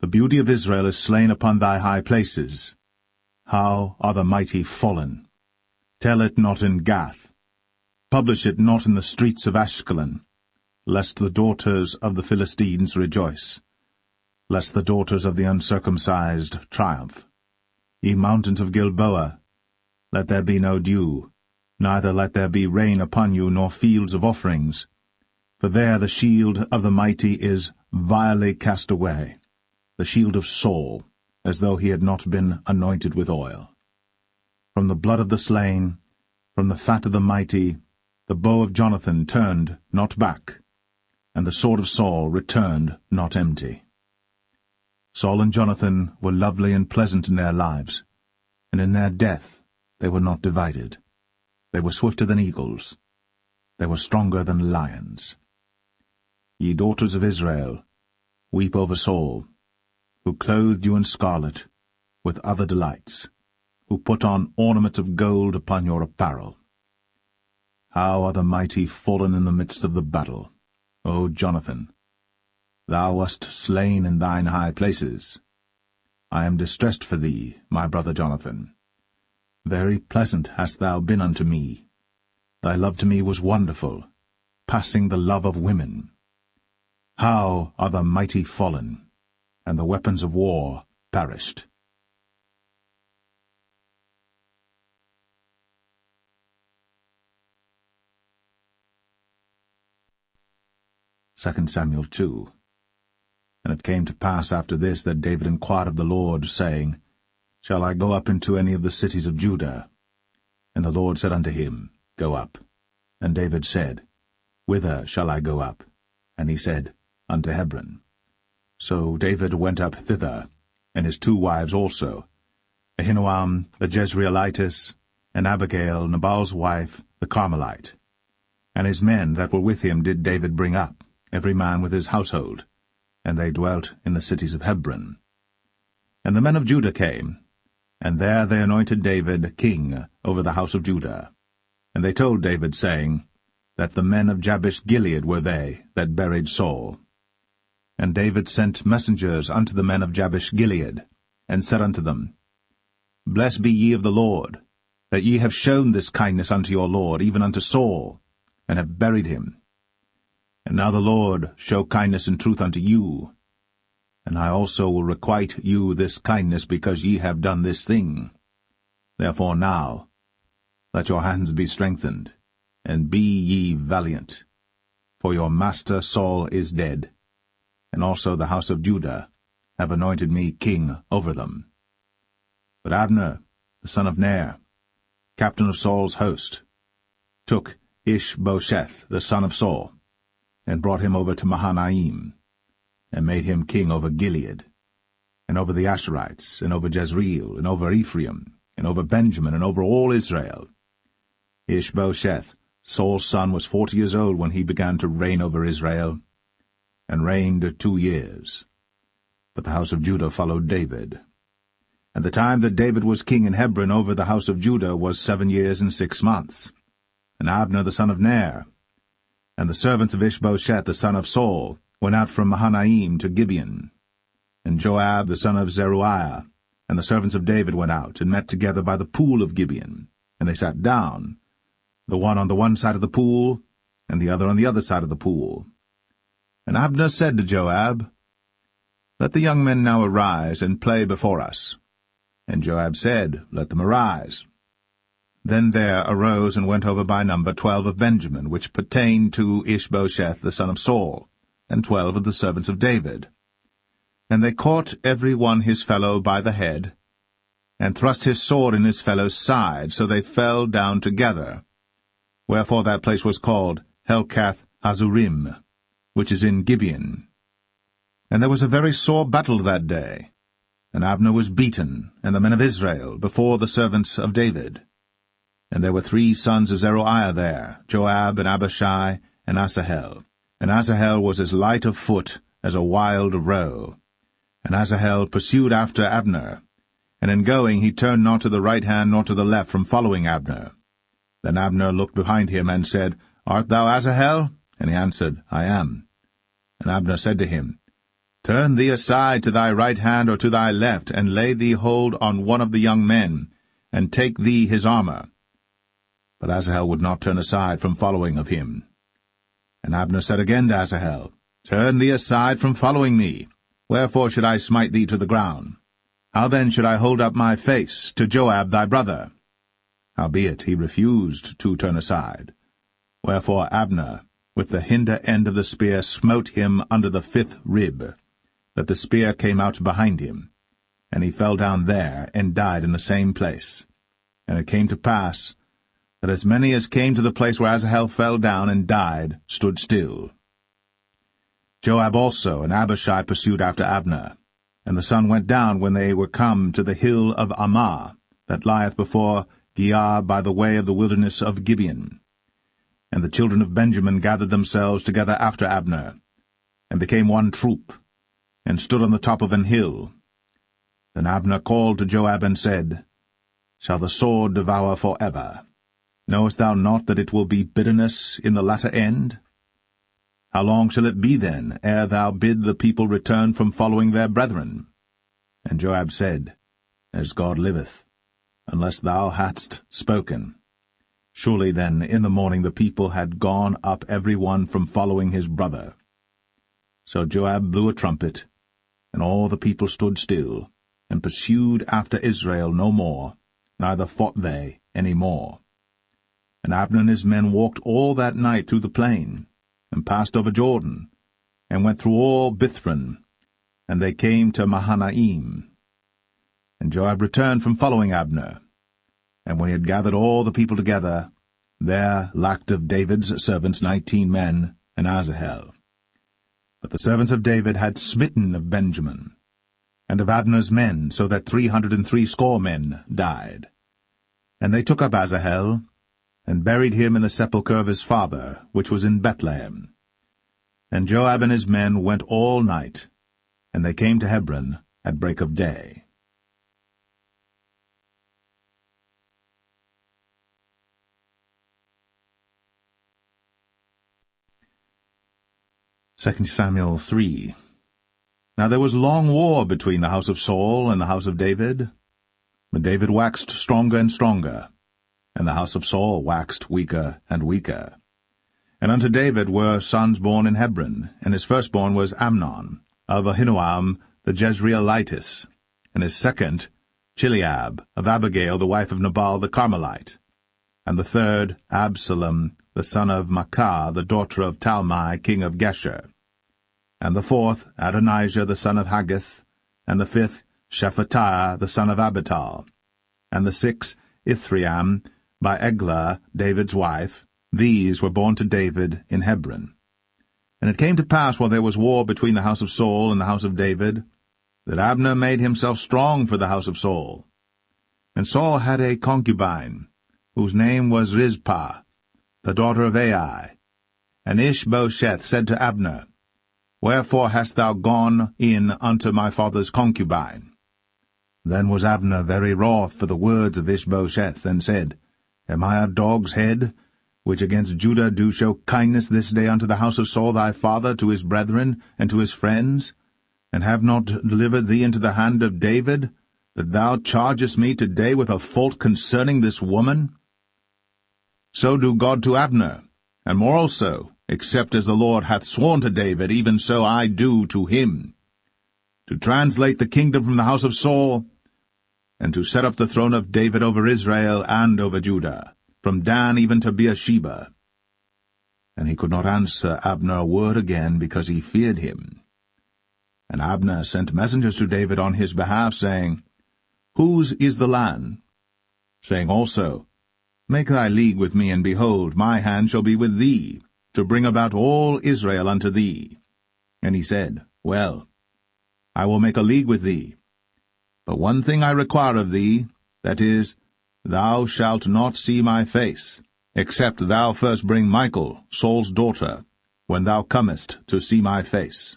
The beauty of Israel is slain upon thy high places. How are the mighty fallen! Tell it not in Gath. Publish it not in the streets of Ashkelon, lest the daughters of the Philistines rejoice, lest the daughters of the uncircumcised triumph. Ye mountains of Gilboa, let there be no dew, neither let there be rain upon you, nor fields of offerings. For there the shield of the mighty is vilely cast away, the shield of Saul, as though he had not been anointed with oil. From the blood of the slain, from the fat of the mighty, the bow of Jonathan turned not back, and the sword of Saul returned not empty. Saul and Jonathan were lovely and pleasant in their lives, and in their death they were not divided. They were swifter than eagles. They were stronger than lions. Ye daughters of Israel, weep over Saul, who clothed you in scarlet, with other delights, who put on ornaments of gold upon your apparel. How are the mighty fallen in the midst of the battle, O Jonathan! Thou wast slain in thine high places. I am distressed for thee, my brother Jonathan. Very pleasant hast thou been unto me. Thy love to me was wonderful, passing the love of women. How are the mighty fallen, and the weapons of war perished. 2 Samuel 2. And it came to pass after this that David inquired of the Lord, saying, Shall I go up into any of the cities of Judah? And the Lord said unto him, Go up. And David said, Whither shall I go up? And he said, Unto Hebron. So David went up thither, and his 2 wives also, Ahinoam the Jezreelitess, and Abigail, Nabal's wife, the Carmelite. And his men that were with him did David bring up, every man with his household, and they dwelt in the cities of Hebron. And the men of Judah came, and there they anointed David king over the house of Judah. And they told David, saying, that the men of Jabesh-Gilead were they that buried Saul. And David sent messengers unto the men of Jabesh-Gilead, and said unto them, Blessed be ye of the Lord, that ye have shown this kindness unto your Lord, even unto Saul, and have buried him. And now the Lord show kindness and truth unto you, and I also will requite you this kindness, because ye have done this thing. Therefore now let your hands be strengthened, and be ye valiant, for your master Saul is dead, and also the house of Judah have anointed me king over them. But Abner, the son of Ner, captain of Saul's host, took Ishbosheth, the son of Saul, and brought him over to Mahanaim, and made him king over Gilead, and over the Asherites, and over Jezreel, and over Ephraim, and over Benjamin, and over all Israel. Ishbosheth, Saul's son, was 40 years old when he began to reign over Israel, and reigned 2 years. But the house of Judah followed David. And the time that David was king in Hebron over the house of Judah was 7 years and 6 months. And Abner the son of Ner, and the servants of Ishbosheth the son of Saul, went out from Mahanaim to Gibeon. And Joab the son of Zeruiah, and the servants of David went out, and met together by the pool of Gibeon. And they sat down, the one on the one side of the pool, and the other on the other side of the pool. And Abner said to Joab, Let the young men now arise, and play before us. And Joab said, Let them arise. Then there arose and went over by number 12 of Benjamin, which pertained to Ishbosheth the son of Saul, and 12 of the servants of David. And they caught every one his fellow by the head, and thrust his sword in his fellow's side, so they fell down together. Wherefore that place was called Helkath-Hazurim, which is in Gibeon. And there was a very sore battle that day. And Abner was beaten, and the men of Israel, before the servants of David. And there were 3 sons of Zeruiah there, Joab, and Abishai, and Asahel. And Asahel was as light of foot as a wild roe. And Asahel pursued after Abner, and in going he turned not to the right hand nor to the left from following Abner. Then Abner looked behind him, and said, Art thou Asahel? And he answered, I am. And Abner said to him, Turn thee aside to thy right hand or to thy left, and lay thee hold on one of the young men, and take thee his armor. But Asahel would not turn aside from following of him. And Abner said again to Asahel, Turn thee aside from following me. Wherefore should I smite thee to the ground? How then should I hold up my face to Joab thy brother? Howbeit he refused to turn aside. Wherefore Abner, with the hinder end of the spear, smote him under the 5th rib, that the spear came out behind him, and he fell down there, and died in the same place. And it came to pass, that as many as came to the place where Asahel fell down and died stood still. Joab also and Abishai pursued after Abner, and the sun went down when they were come to the hill of Ammah, that lieth before Giah by the way of the wilderness of Gibeon. And the children of Benjamin gathered themselves together after Abner, and became one troop, and stood on the top of an hill. Then Abner called to Joab and said, Shall the sword devour for ever? Knowest thou not that it will be bitterness in the latter end? How long shall it be then, ere thou bid the people return from following their brethren? And Joab said, As God liveth, unless thou hadst spoken. Surely then in the morning the people had gone up every one from following his brother. So Joab blew a trumpet, and all the people stood still, and pursued after Israel no more, neither fought they any more. And Abner and his men walked all that night through the plain, and passed over Jordan, and went through all Bithron, and they came to Mahanaim. And Joab returned from following Abner. And when he had gathered all the people together, there lacked of David's servants 19 men, and Asahel. But the servants of David had smitten of Benjamin, and of Abner's men, so that 360 men died. And they took up Asahel, and buried him in the sepulchre of his father, which was in Bethlehem. And Joab and his men went all night, and they came to Hebron at break of day. 2 Samuel 3. Now there was long war between the house of Saul and the house of David. But David waxed stronger and stronger, and the house of Saul waxed weaker and weaker. And unto David were sons born in Hebron, and his firstborn was Amnon, of Ahinoam the Jezreelitess, and his second Chileab, of Abigail the wife of Nabal the Carmelite, and the third Absalom the son of Maacah the daughter of Talmai king of Geshur, and the fourth Adonijah the son of Haggith, and the fifth Shephatiah the son of Abital, and the sixth Ithream by Eglah David's wife. These were born to David in Hebron. And it came to pass, while there was war between the house of Saul and the house of David, that Abner made himself strong for the house of Saul. And Saul had a concubine, whose name was Rizpah, the daughter of Ai. And Ishbosheth said to Abner, Wherefore hast thou gone in unto my father's concubine? Then was Abner very wroth for the words of Ishbosheth, and said, Am I a dog's head, which against Judah do show kindness this day unto the house of Saul thy father, to his brethren, and to his friends, and have not delivered thee into the hand of David, that thou chargest me today with a fault concerning this woman? So do God to Abner, and more also, except as the Lord hath sworn to David, even so I do to him, to translate the kingdom from the house of Saul, and to set up the throne of David over Israel and over Judah, from Dan even to Beersheba. And he could not answer Abner a word again, because he feared him. And Abner sent messengers to David on his behalf, saying, Whose is the land? Saying also, Make thy league with me, and behold, my hand shall be with thee, to bring about all Israel unto thee. And he said, Well, I will make a league with thee. But one thing I require of thee, that is, thou shalt not see my face, except thou first bring Michal, Saul's daughter, when thou comest to see my face.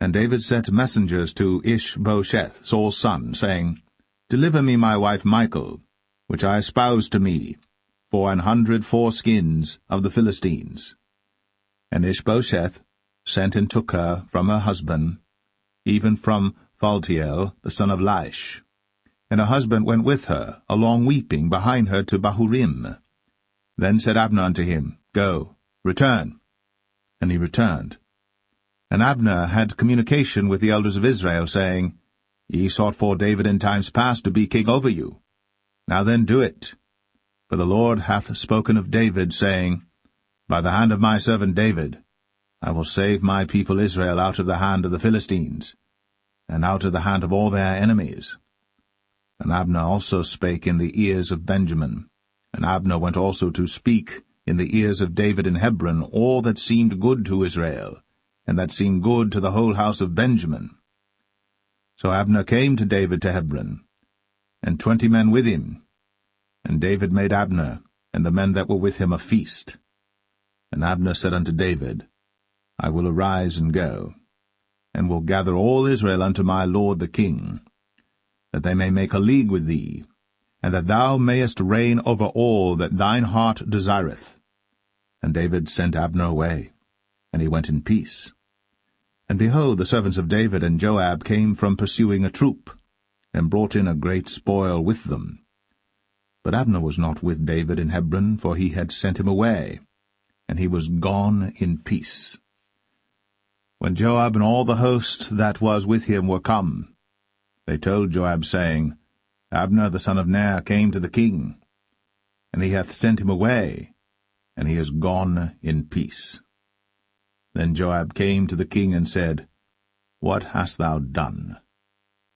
And David sent messengers to Ishbosheth, Saul's son, saying, Deliver me my wife Michal, which I espoused to me, for 100 foreskins of the Philistines. And Ishbosheth sent and took her from her husband, even from Phaltiel, the son of Laish. And her husband went with her, along weeping, behind her to Bahurim. Then said Abner unto him, Go, return. And he returned. And Abner had communication with the elders of Israel, saying, Ye sought for David in times past to be king over you. Now then do it. For the Lord hath spoken of David, saying, By the hand of my servant David I will save my people Israel out of the hand of the Philistines, and out of the hand of all their enemies. And Abner also spake in the ears of Benjamin. And Abner went also to speak in the ears of David in Hebron all that seemed good to Israel, and that seemed good to the whole house of Benjamin. So Abner came to David to Hebron, and 20 men with him. And David made Abner and the men that were with him a feast. And Abner said unto David, I will arise and go, and will gather all Israel unto my lord the king, that they may make a league with thee, and that thou mayest reign over all that thine heart desireth. And David sent Abner away, and he went in peace. And behold, the servants of David and Joab came from pursuing a troop, and brought in a great spoil with them. But Abner was not with David in Hebron, for he had sent him away, and he was gone in peace. When Joab and all the host that was with him were come, they told Joab, saying, Abner the son of Ner came to the king, and he hath sent him away, and he is gone in peace. Then Joab came to the king and said, What hast thou done?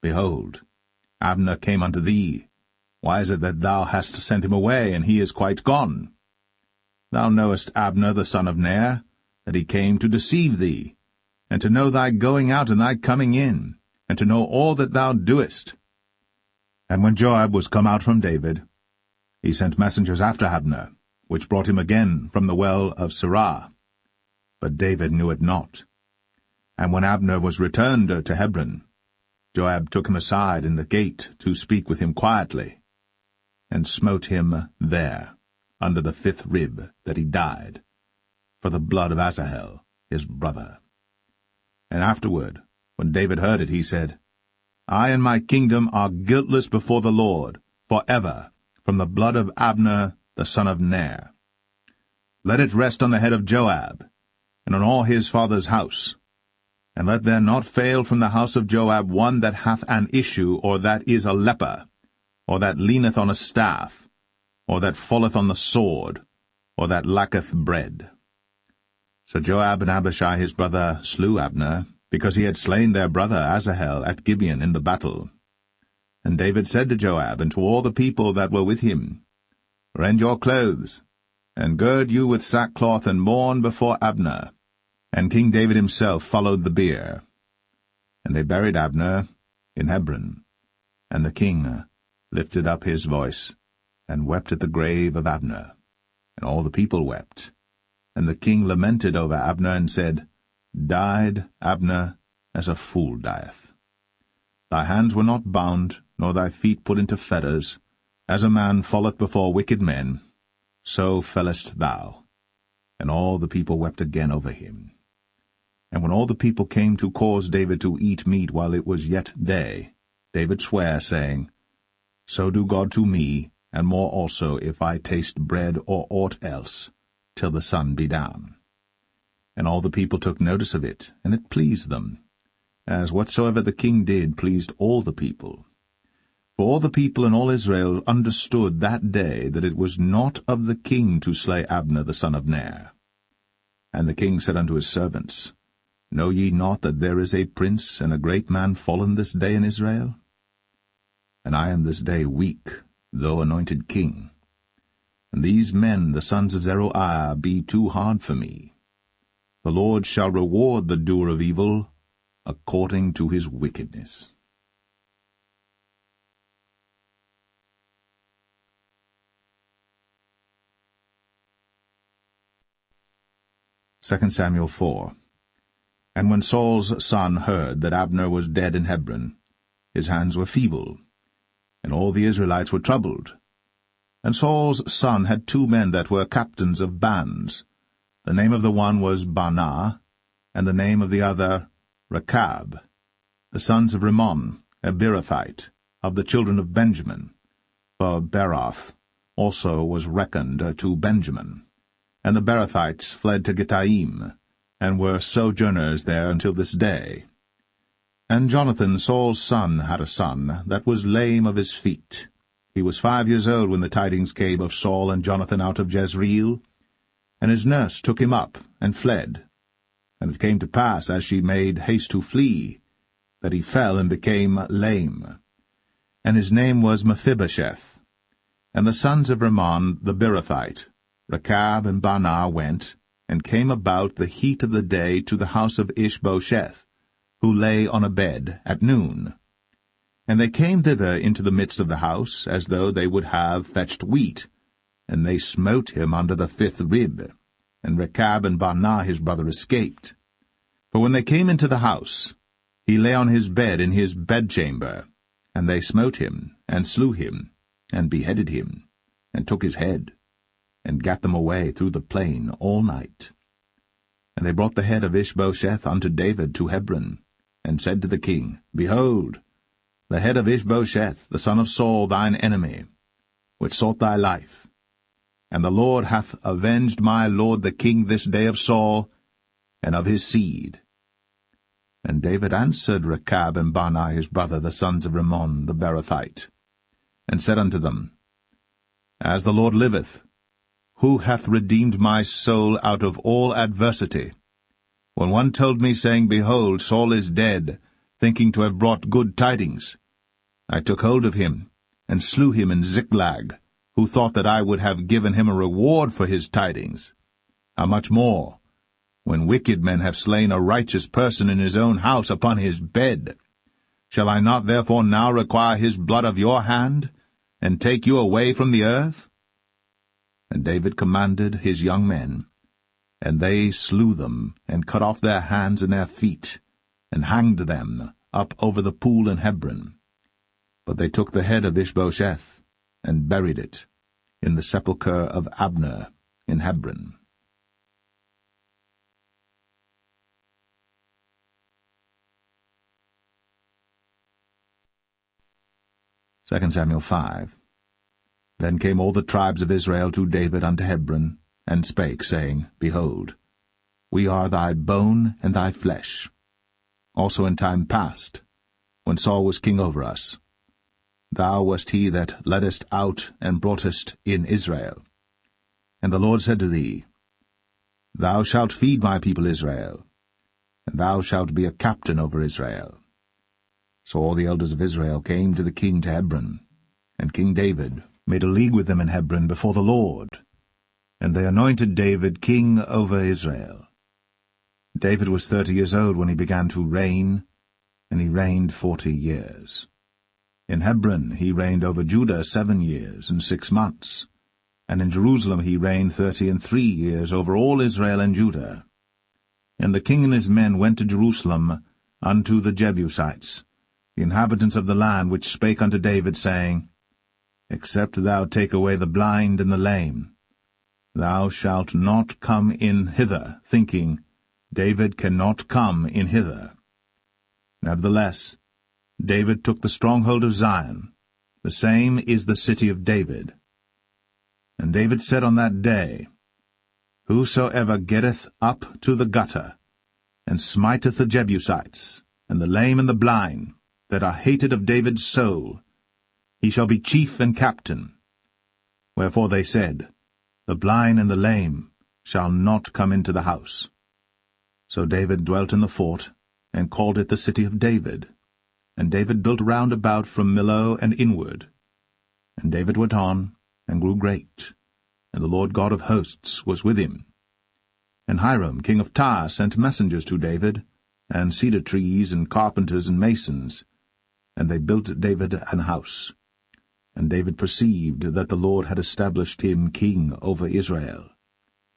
Behold, Abner came unto thee. Why is it that thou hast sent him away, and he is quite gone? Thou knowest Abner the son of Ner, that he came to deceive thee, and to know thy going out and thy coming in, and to know all that thou doest. And when Joab was come out from David, he sent messengers after Abner, which brought him again from the well of Sirah. But David knew it not. And when Abner was returned to Hebron, Joab took him aside in the gate to speak with him quietly, and smote him there, under the 5th rib, that he died, for the blood of Asahel, his brother. And afterward, when David heard it, he said, I and my kingdom are guiltless before the Lord, for ever, from the blood of Abner the son of Ner. Let it rest on the head of Joab, and on all his father's house. And let there not fail from the house of Joab one that hath an issue, or that is a leper, or that leaneth on a staff, or that falleth on the sword, or that lacketh bread. So Joab and Abishai his brother slew Abner, because he had slain their brother Asahel at Gibeon in the battle. And David said to Joab and to all the people that were with him, Rend your clothes, and gird you with sackcloth, and mourn before Abner. And King David himself followed the bier. And they buried Abner in Hebron. And the king lifted up his voice, and wept at the grave of Abner. And all the people wept. And the king lamented over Abner, and said, Died Abner as a fool dieth. Thy hands were not bound, nor thy feet put into fetters. As a man falleth before wicked men, so fellest thou. And all the people wept again over him. And when all the people came to cause David to eat meat while it was yet day, David sware, saying, So do God to me, and more also, if I taste bread or aught else, till the sun be down. And all the people took notice of it, and it pleased them, as whatsoever the king did pleased all the people. For all the people and all Israel understood that day that it was not of the king to slay Abner the son of Ner. And the king said unto his servants, Know ye not that there is a prince and a great man fallen this day in Israel? And I am this day weak, though anointed king. And these men, the sons of Zeruiah, be too hard for me. The Lord shall reward the doer of evil according to his wickedness. 2 Samuel 4. And when Saul's son heard that Abner was dead in Hebron, his hands were feeble, and all the Israelites were troubled. And Saul's son had 2 men that were captains of bands. The name of the one was Baanah, and the name of the other Rechab, the sons of Rimmon, a Beerothite, of the children of Benjamin. For Beeroth also was reckoned to Benjamin. And the Beerothites fled to Gittaim, and were sojourners there until this day. And Jonathan, Saul's son, had a son that was lame of his feet. He was 5 years old when the tidings came of Saul and Jonathan out of Jezreel. And his nurse took him up, and fled. And it came to pass, as she made haste to flee, that he fell and became lame. And his name was Mephibosheth. And the sons of Rimmon the Beerothite, Rechab and Baanah, went, and came about the heat of the day to the house of Ishbosheth, who lay on a bed at noon. And they came thither into the midst of the house, as though they would have fetched wheat, and they smote him under the 5th rib. And Rechab and Baanah his brother escaped. For when they came into the house, he lay on his bed in his bedchamber, and they smote him, and slew him, and beheaded him, and took his head, and gat them away through the plain all night. And they brought the head of Ishbosheth unto David to Hebron, and said to the king, Behold, the head of Ishbosheth, the son of Saul, thine enemy, which sought thy life. And the Lord hath avenged my lord the king this day of Saul, and of his seed. And David answered Rechab and Baanah his brother, the sons of Rimmon the Beerothite, and said unto them, As the Lord liveth, who hath redeemed my soul out of all adversity? When one told me, saying, Behold, Saul is dead, thinking to have brought good tidings, I took hold of him, and slew him in Ziklag, who thought that I would have given him a reward for his tidings. How much more, when wicked men have slain a righteous person in his own house upon his bed? Shall I not therefore now require his blood of your hand, and take you away from the earth?" And David commanded his young men, and they slew them, and cut off their hands and their feet, and hanged them up over the pool in Hebron. But they took the head of Ishbosheth, and buried it in the sepulchre of Abner in Hebron. 2 Samuel 5. Then came all the tribes of Israel to David unto Hebron, and spake, saying, Behold, we are thy bone and thy flesh. Also in time past, when Saul was king over us, thou wast he that leddest out and broughtest in Israel. And the Lord said to thee, Thou shalt feed my people Israel, and thou shalt be a captain over Israel. So all the elders of Israel came to the king to Hebron, and King David made a league with them in Hebron before the Lord, and they anointed David king over Israel. David was 30 years old when he began to reign, and he reigned 40 years. In Hebron he reigned over Judah 7 years and 6 months, and in Jerusalem he reigned 33 years over all Israel and Judah. And the king and his men went to Jerusalem unto the Jebusites, the inhabitants of the land, which spake unto David, saying, Except thou take away the blind and the lame, thou shalt not come in hither, thinking, David cannot come in hither. Nevertheless, David took the stronghold of Zion, the same is the city of David. And David said on that day, Whosoever getteth up to the gutter, and smiteth the Jebusites, and the lame and the blind, that are hated of David's soul, he shall be chief and captain. Wherefore they said, The blind and the lame shall not come into the house. So David dwelt in the fort, and called it the city of David. And David built round about from Millo and inward. And David went on, and grew great, and the Lord God of hosts was with him. And Hiram king of Tyre sent messengers to David, and cedar trees, and carpenters, and masons, and they built David an house. And David perceived that the Lord had established him king over Israel,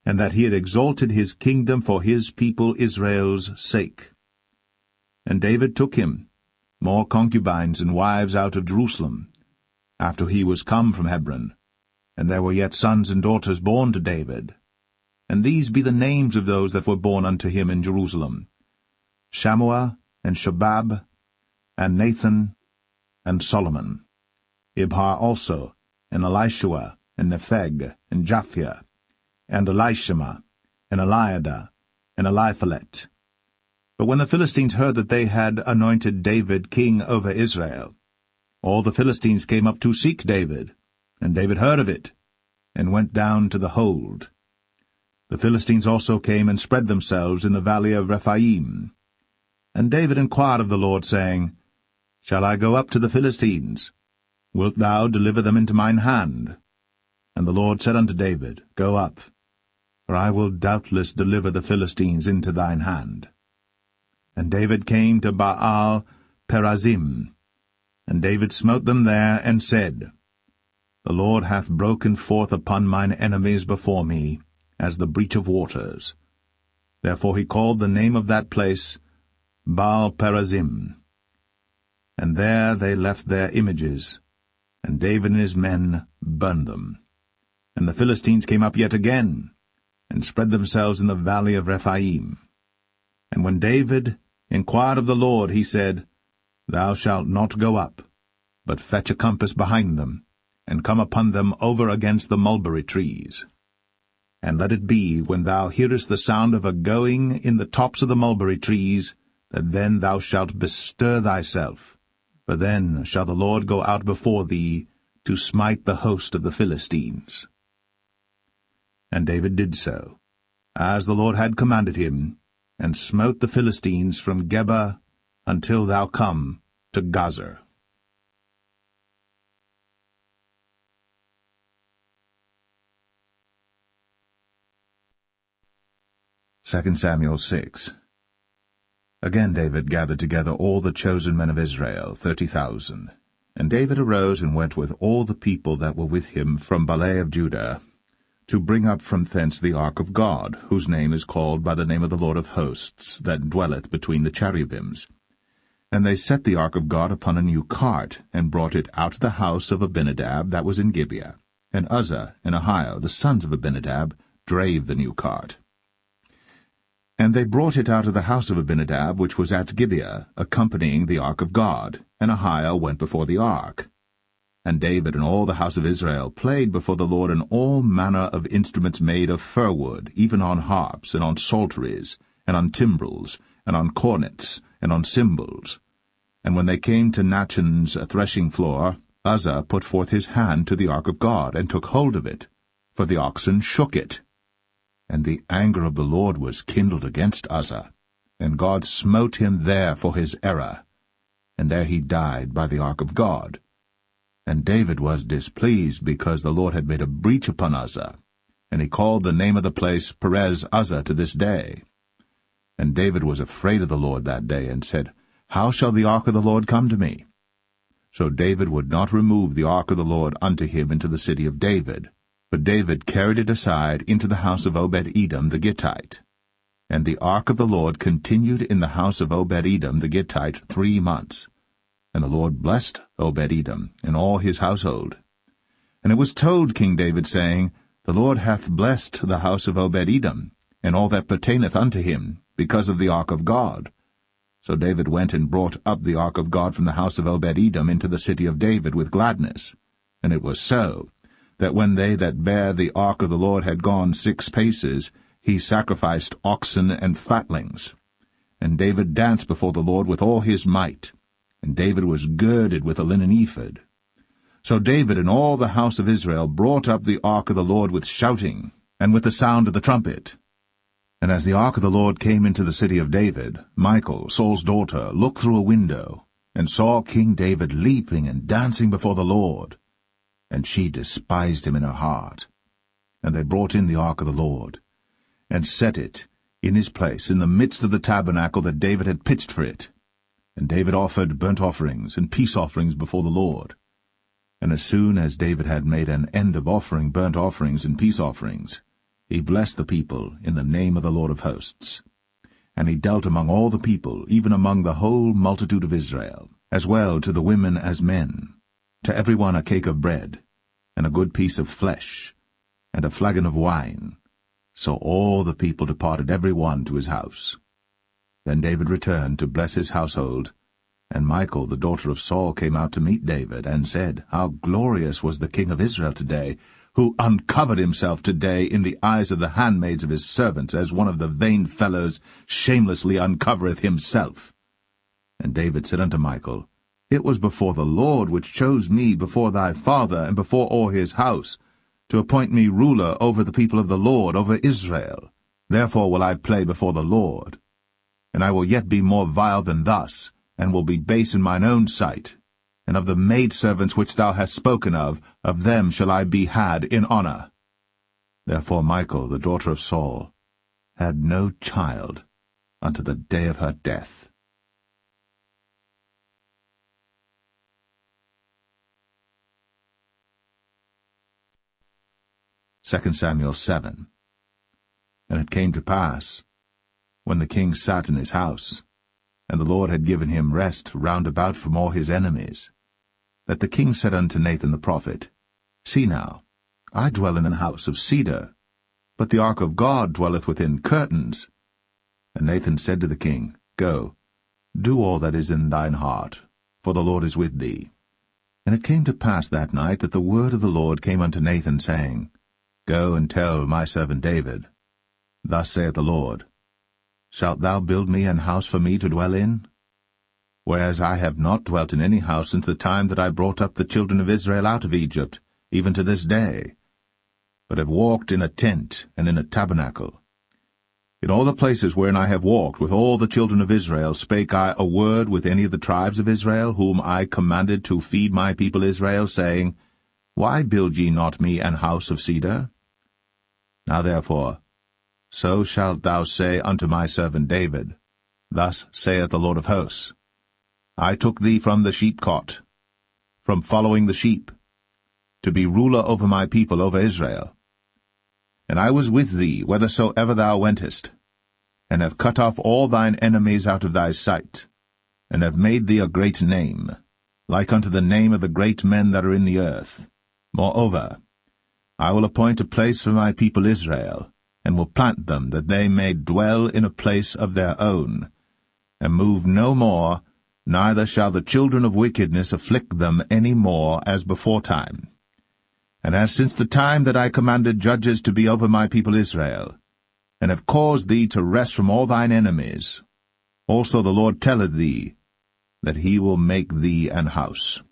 and that he had exalted his kingdom for his people Israel's sake. And David took him more concubines and wives out of Jerusalem, after he was come from Hebron, and there were yet sons and daughters born to David. And these be the names of those that were born unto him in Jerusalem, Shammua, and Shobab, and Nathan, and Solomon, Ibhar also, and Elishua, and Nepheg, and Japhia, and Elishama, and Eliada, and Eliphalet. But when the Philistines heard that they had anointed David king over Israel, all the Philistines came up to seek David, and David heard of it, and went down to the hold. The Philistines also came and spread themselves in the valley of Rephaim. And David inquired of the Lord, saying, Shall I go up to the Philistines? Wilt thou deliver them into mine hand? And the Lord said unto David, Go up, for I will doubtless deliver the Philistines into thine hand. And David came to Baal Perazim, and David smote them there, and said, The Lord hath broken forth upon mine enemies before me, as the breach of waters. Therefore he called the name of that place Baal Perazim. And there they left their images, and David and his men burned them. And the Philistines came up yet again, and spread themselves in the valley of Rephaim. And when David inquired of the Lord, he said, Thou shalt not go up, but fetch a compass behind them, and come upon them over against the mulberry trees. And let it be, when thou hearest the sound of a going in the tops of the mulberry trees, that then thou shalt bestir thyself, for then shall the Lord go out before thee to smite the host of the Philistines. And David did so, as the Lord had commanded him, and smote the Philistines from Geba until thou come to Gazer. 2 Samuel 6. Again David gathered together all the chosen men of Israel, 30,000. And David arose and went with all the people that were with him from Baalah of Judah, to bring up from thence the ark of God, whose name is called by the name of the Lord of hosts, that dwelleth between the cherubims. And they set the ark of God upon a new cart, and brought it out of the house of Abinadab that was in Gibeah. And Uzzah and Ahio, the sons of Abinadab, drave the new cart. And they brought it out of the house of Abinadab, which was at Gibeah, accompanying the ark of God, and Ahio went before the ark. And David and all the house of Israel played before the Lord in all manner of instruments made of fir wood, even on harps, and on psalteries, and on timbrels, and on cornets, and on cymbals. And when they came to Nachon's threshing floor, Uzzah put forth his hand to the ark of God, and took hold of it, for the oxen shook it. And the anger of the Lord was kindled against Uzzah, and God smote him there for his error, and there he died by the ark of God. And David was displeased, because the Lord had made a breach upon Uzzah, and he called the name of the place Perez Uzzah to this day. And David was afraid of the Lord that day, and said, How shall the ark of the Lord come to me? So David would not remove the ark of the Lord unto him into the city of David, but David carried it aside into the house of Obed-Edom the Gittite. And the ark of the Lord continued in the house of Obed-Edom the Gittite 3 months. And the Lord blessed Obed-Edom and all his household. And it was told King David, saying, The Lord hath blessed the house of Obed-Edom, and all that pertaineth unto him, because of the ark of God. So David went and brought up the ark of God from the house of Obed-Edom into the city of David with gladness. And it was so, that when they that bare the ark of the Lord had gone 6 paces, he sacrificed oxen and fatlings. And David danced before the Lord with all his might. And David was girded with a linen ephod. So David and all the house of Israel brought up the ark of the Lord with shouting, and with the sound of the trumpet. And as the ark of the Lord came into the city of David, Michal, Saul's daughter, looked through a window, and saw King David leaping and dancing before the Lord. And she despised him in her heart. And they brought in the ark of the Lord, and set it in his place in the midst of the tabernacle that David had pitched for it. And David offered burnt offerings and peace offerings before the Lord. And as soon as David had made an end of offering burnt offerings and peace offerings, he blessed the people in the name of the Lord of hosts. And he dealt among all the people, even among the whole multitude of Israel, as well to the women as men, to every one a cake of bread, and a good piece of flesh, and a flagon of wine. So all the people departed every one to his house. Then David returned to bless his household, and Michal, the daughter of Saul, came out to meet David, and said, How glorious was the king of Israel today, who uncovered himself today in the eyes of the handmaids of his servants, as one of the vain fellows shamelessly uncovereth himself. And David said unto Michal, It was before the Lord which chose me before thy father and before all his house, to appoint me ruler over the people of the Lord, over Israel. Therefore will I play before the Lord. And I will yet be more vile than thus, and will be base in mine own sight. And of the maidservants which thou hast spoken of them shall I be had in honor. Therefore Michal, the daughter of Saul, had no child unto the day of her death. 2 Samuel 7. And it came to pass, when the king sat in his house, and the Lord had given him rest round about from all his enemies, that the king said unto Nathan the prophet, See now, I dwell in an house of cedar, but the ark of God dwelleth within curtains. And Nathan said to the king, Go, do all that is in thine heart, for the Lord is with thee. And it came to pass that night that the word of the Lord came unto Nathan, saying, Go and tell my servant David, Thus saith the Lord, Shalt thou build me an house for me to dwell in? Whereas I have not dwelt in any house since the time that I brought up the children of Israel out of Egypt, even to this day, but have walked in a tent and in a tabernacle. In all the places wherein I have walked with all the children of Israel spake I a word with any of the tribes of Israel, whom I commanded to feed my people Israel, saying, Why build ye not me an house of cedar? Now therefore, so shalt thou say unto my servant David, Thus saith the Lord of hosts, I took thee from the sheepcot, from following the sheep, to be ruler over my people, over Israel. And I was with thee whithersoever thou wentest, and have cut off all thine enemies out of thy sight, and have made thee a great name, like unto the name of the great men that are in the earth. Moreover, I will appoint a place for my people Israel, and will plant them, that they may dwell in a place of their own, and move no more, neither shall the children of wickedness afflict them any more as beforetime. And as since the time that I commanded judges to be over my people Israel, and have caused thee to rest from all thine enemies, also the Lord telleth thee, that he will make thee an house.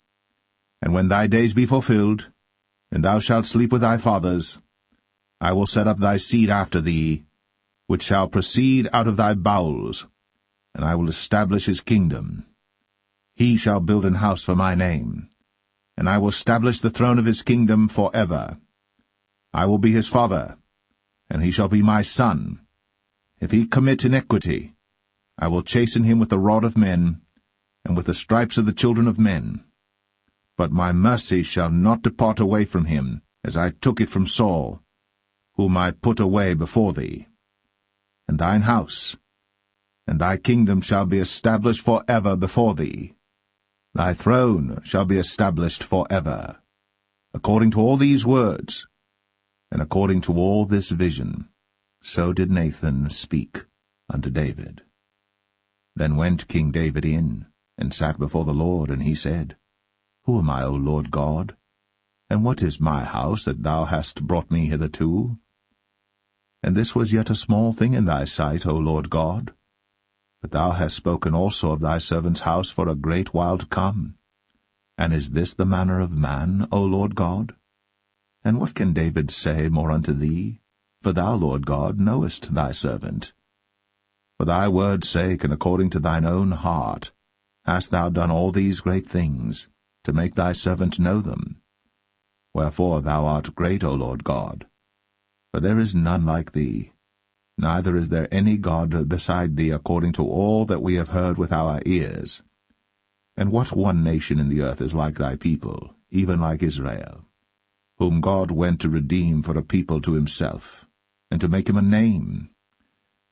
And when thy days be fulfilled, and thou shalt sleep with thy fathers, I will set up thy seed after thee, which shall proceed out of thy bowels, and I will establish his kingdom. He shall build an house for my name, and I will establish the throne of his kingdom for ever. I will be his father, and he shall be my son. If he commit iniquity, I will chasten him with the rod of men, and with the stripes of the children of men. But my mercy shall not depart away from him, as I took it from Saul, whom I put away before thee. And thine house, and thy kingdom shall be established for ever before thee. Thy throne shall be established for ever. According to all these words, and according to all this vision, so did Nathan speak unto David. Then went King David in, and sat before the Lord, and he said, Who am I, O Lord God? And what is my house that thou hast brought me hitherto? And this was yet a small thing in thy sight, O Lord God. But thou hast spoken also of thy servant's house for a great while to come. And is this the manner of man, O Lord God? And what can David say more unto thee? For thou, Lord God, knowest thy servant. For thy word's sake, and according to thine own heart, hast thou done all these great things, to make thy servant know them. Wherefore thou art great, O Lord God. For there is none like thee, neither is there any God beside thee, according to all that we have heard with our ears. And what one nation in the earth is like thy people, even like Israel, whom God went to redeem for a people to himself, and to make him a name,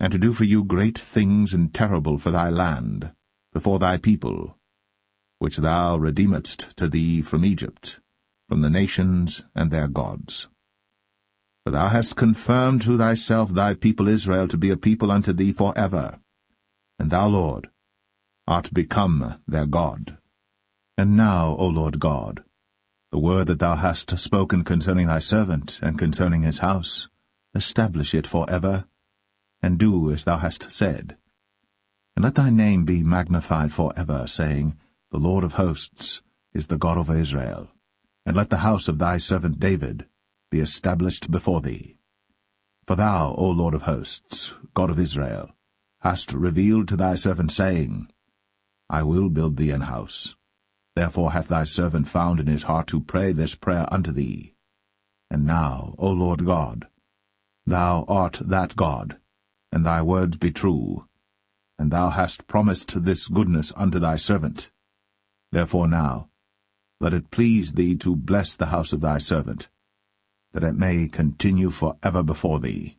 and to do for you great things and terrible for thy land, before thy people, which thou redeemedst to thee from Egypt, from the nations and their gods. For thou hast confirmed to thyself thy people Israel to be a people unto thee for ever, and thou, Lord, art become their God. And now, O Lord God, the word that thou hast spoken concerning thy servant, and concerning his house, establish it for ever, and do as thou hast said. And let thy name be magnified for ever, saying, The Lord of hosts is the God over Israel. And let the house of thy servant David be established before thee. For thou, O Lord of hosts, God of Israel, hast revealed to thy servant, saying, I will build thee an house. Therefore hath thy servant found in his heart to pray this prayer unto thee. And now, O Lord God, thou art that God, and thy words be true, and thou hast promised this goodness unto thy servant. Therefore now, let it please thee to bless the house of thy servant, that it may continue for ever before thee.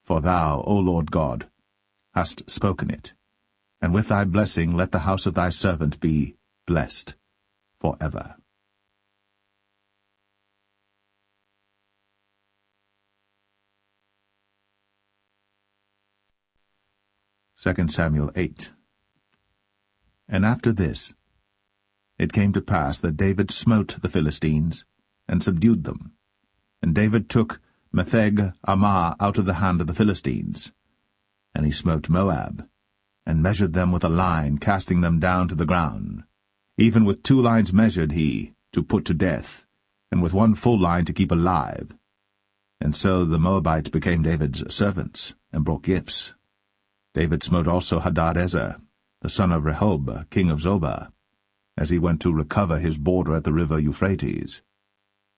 For thou, O Lord God, hast spoken it, and with thy blessing let the house of thy servant be blessed for ever. 2 Samuel 8. And after this, it came to pass that David smote the Philistines, and subdued them. And David took Metheg Ammah out of the hand of the Philistines. And he smote Moab, and measured them with a line, casting them down to the ground. Even with 2 lines measured he, to put to death, and with 1 full line to keep alive. And so the Moabites became David's servants, and brought gifts. David smote also Hadadezer, the son of Rehob, king of Zobah, as he went to recover his border at the river Euphrates.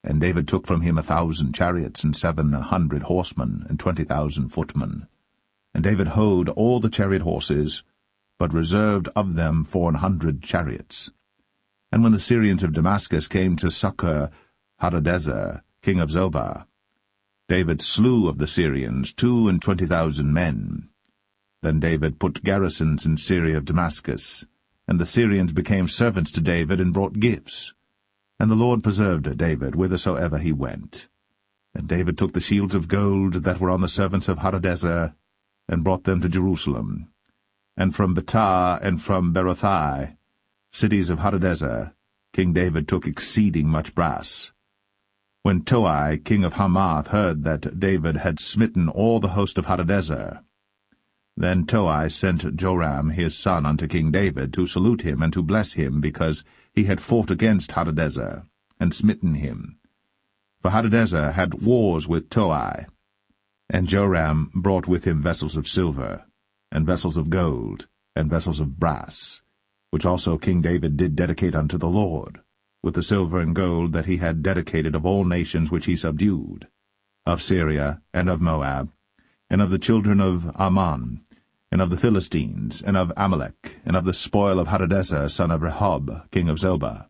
And David took from him 1,000 chariots, and 700 horsemen, and 20,000 footmen. And David houghed all the chariot horses, but reserved of them 400 chariots. And when the Syrians of Damascus came to succor Hadadezer, king of Zobah, David slew of the Syrians 22,000 men. Then David put garrisons in Syria of Damascus, and the Syrians became servants to David and brought gifts. And the Lord preserved David whithersoever he went. And David took the shields of gold that were on the servants of Hadadezer, and brought them to Jerusalem. And from Betah and from Berothai, cities of Hadadezer, King David took exceeding much brass. When Toi, king of Hamath, heard that David had smitten all the host of Hadadezer, then Toi sent Joram his son unto King David to salute him and to bless him, because he had fought against Hadadezer, and smitten him. For Hadadezer had wars with Toi. And Joram brought with him vessels of silver, and vessels of gold, and vessels of brass, which also King David did dedicate unto the Lord, with the silver and gold that he had dedicated of all nations which he subdued, of Syria, and of Moab, and of the children of Ammon, and of the Philistines, and of Amalek, and of the spoil of Hadadezer son of Rehob, king of Zobah.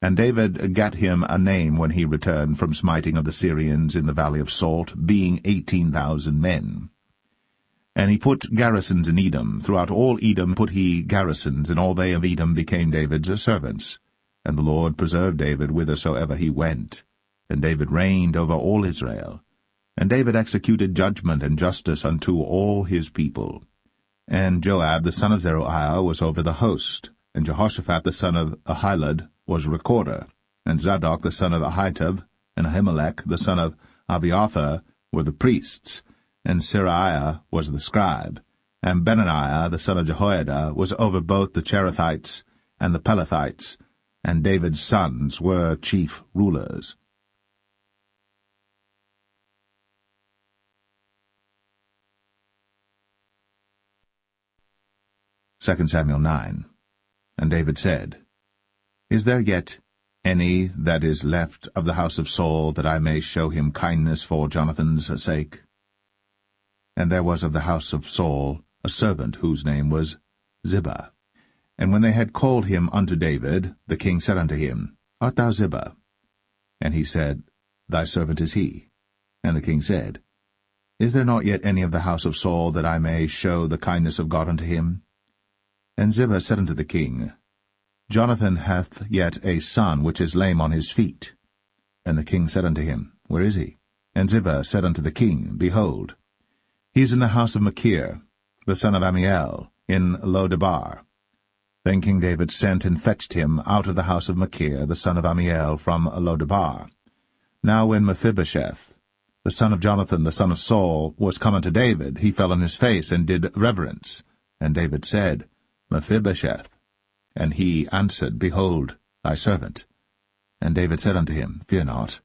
And David gat him a name when he returned from smiting of the Syrians in the valley of Salt, being 18,000 men. And he put garrisons in Edom. Throughout all Edom put he garrisons, and all they of Edom became David's servants. And the Lord preserved David whithersoever he went. And David reigned over all Israel. And David executed judgment and justice unto all his people. And Joab the son of Zeruiah was over the host, and Jehoshaphat the son of Ahilud was recorder, and Zadok the son of Ahitub, and Ahimelech the son of Abiathar were the priests, and Seraiah was the scribe, and Benaniah the son of Jehoiada was over both the Cherethites and the Pelethites, and David's sons were chief rulers. 2 Samuel 9. And David said, Is there yet any that is left of the house of Saul, that I may show him kindness for Jonathan's sake? And there was of the house of Saul a servant whose name was Ziba. And when they had called him unto David, the king said unto him, Art thou Ziba? And he said, Thy servant is he. And the king said, Is there not yet any of the house of Saul, that I may show the kindness of God unto him? And Ziba said unto the king, Jonathan hath yet a son which is lame on his feet. And the king said unto him, Where is he? And Ziba said unto the king, Behold, he is in the house of Machir, the son of Ammiel, in Lo-debar. Then King David sent and fetched him out of the house of Machir, the son of Ammiel, from Lo-debar. Now when Mephibosheth, the son of Jonathan, the son of Saul, was come unto David, he fell on his face, and did reverence. And David said, Mephibosheth. And he answered, Behold, thy servant. And David said unto him, Fear not,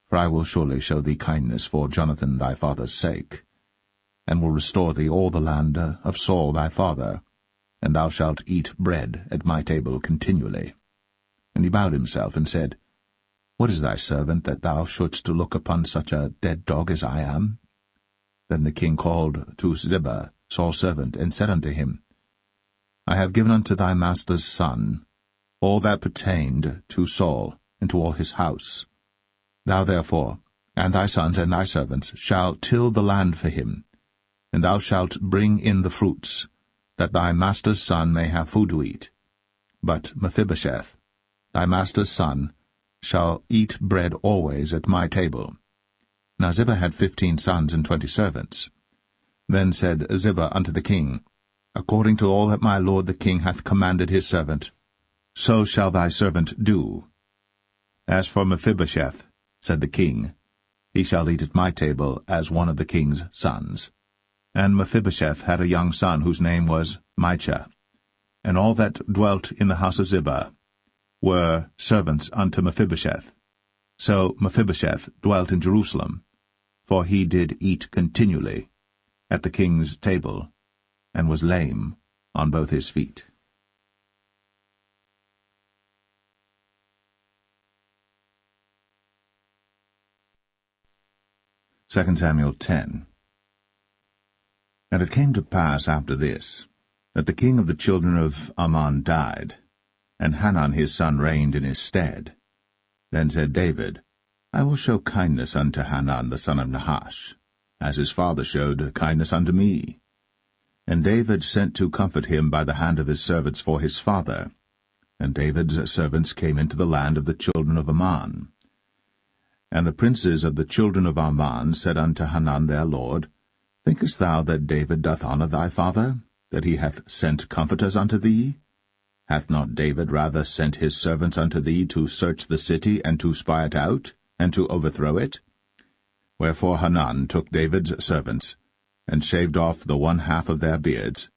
for I will surely show thee kindness for Jonathan thy father's sake, and will restore thee all the land of Saul thy father, and thou shalt eat bread at my table continually. And he bowed himself, and said, What is thy servant, that thou shouldst look upon such a dead dog as I am? Then the king called to Ziba, Saul's servant, and said unto him, I have given unto thy master's son all that pertained to Saul, and to all his house. Thou therefore, and thy sons and thy servants, shall till the land for him, and thou shalt bring in the fruits, that thy master's son may have food to eat. But Mephibosheth, thy master's son, shall eat bread always at my table. Now Ziba had 15 sons and 20 servants. Then said Ziba unto the king, According to all that my lord the king hath commanded his servant, so shall thy servant do. As for Mephibosheth, said the king, he shall eat at my table as one of the king's sons. And Mephibosheth had a young son whose name was Micah. And all that dwelt in the house of Ziba were servants unto Mephibosheth. So Mephibosheth dwelt in Jerusalem, for he did eat continually at the king's table, and was lame on both his feet. 2 Samuel 10. And it came to pass after this, that the king of the children of Ammon died, and Hanun his son reigned in his stead. Then said David, I will show kindness unto Hanun the son of Nahash, as his father showed kindness unto me. And David sent to comfort him by the hand of his servants for his father. And David's servants came into the land of the children of Ammon. And the princes of the children of Ammon said unto Hanun their lord, Thinkest thou that David doth honour thy father, that he hath sent comforters unto thee? Hath not David rather sent his servants unto thee to search the city, and to spy it out, and to overthrow it? Wherefore Hanun took David's servants, and shaved off the one half of their beards,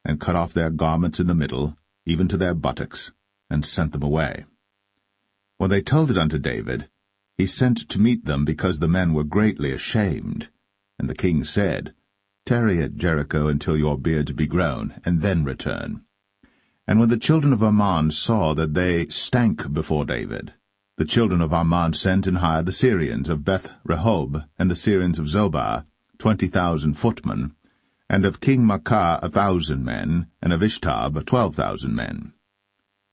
and cut off their garments in the middle, even to their buttocks, and sent them away. When they told it unto David, he sent to meet them, because the men were greatly ashamed. And the king said, Tarry at Jericho until your beards be grown, and then return. And when the children of Ammon saw that they stank before David, the children of Ammon sent and hired the Syrians of Beth-rehob, and the Syrians of Zobah, 20,000 footmen, and of King Maacah 1,000 men, and of Ishtab 12,000 men.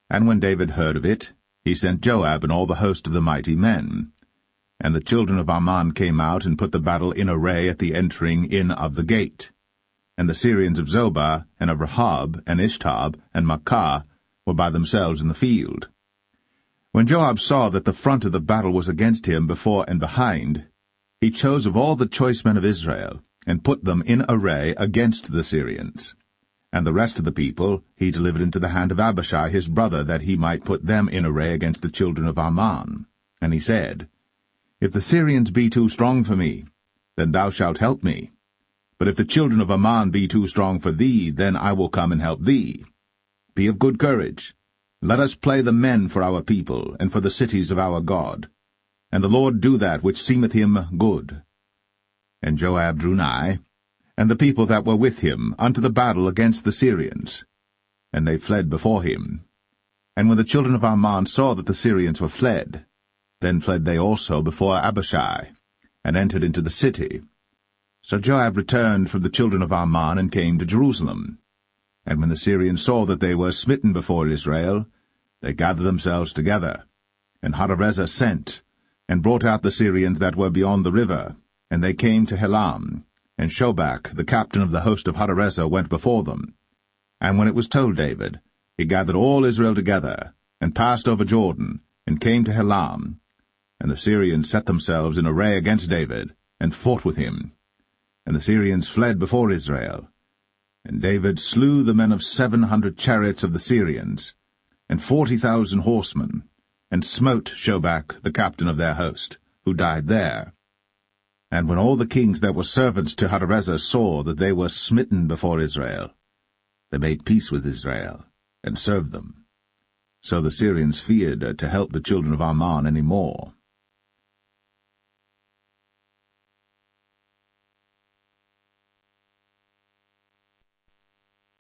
And when David heard of it, he sent Joab and all the host of the mighty men. And the children of Ammon came out and put the battle in array at the entering in of the gate. And the Syrians of Zobah, and of Rehob, and Ishtab, and Maacah were by themselves in the field. When Joab saw that the front of the battle was against him before and behind, he chose of all the choice men of Israel, and put them in array against the Syrians. And the rest of the people he delivered into the hand of Abishai his brother, that he might put them in array against the children of Ammon. And he said, If the Syrians be too strong for me, then thou shalt help me. But if the children of Ammon be too strong for thee, then I will come and help thee. Be of good courage. Let us play the men for our people, and for the cities of our God. And the Lord do that which seemeth him good. And Joab drew nigh, and the people that were with him, unto the battle against the Syrians. And they fled before him. And when the children of Ammon saw that the Syrians were fled, then fled they also before Abishai, and entered into the city. So Joab returned from the children of Ammon, and came to Jerusalem. And when the Syrians saw that they were smitten before Israel, they gathered themselves together. And Hadarezer sent, and brought out the Syrians that were beyond the river, and they came to Helam. And Shobach, the captain of the host of Hadarezer, went before them. And when it was told David, he gathered all Israel together, and passed over Jordan, and came to Helam. And the Syrians set themselves in array against David, and fought with him. And the Syrians fled before Israel. And David slew the men of 700 chariots of the Syrians, and 40,000 horsemen, and smote Shobach, the captain of their host, who died there. And when all the kings that were servants to Hadarezer saw that they were smitten before Israel, they made peace with Israel, and served them. So the Syrians feared to help the children of Ammon any more.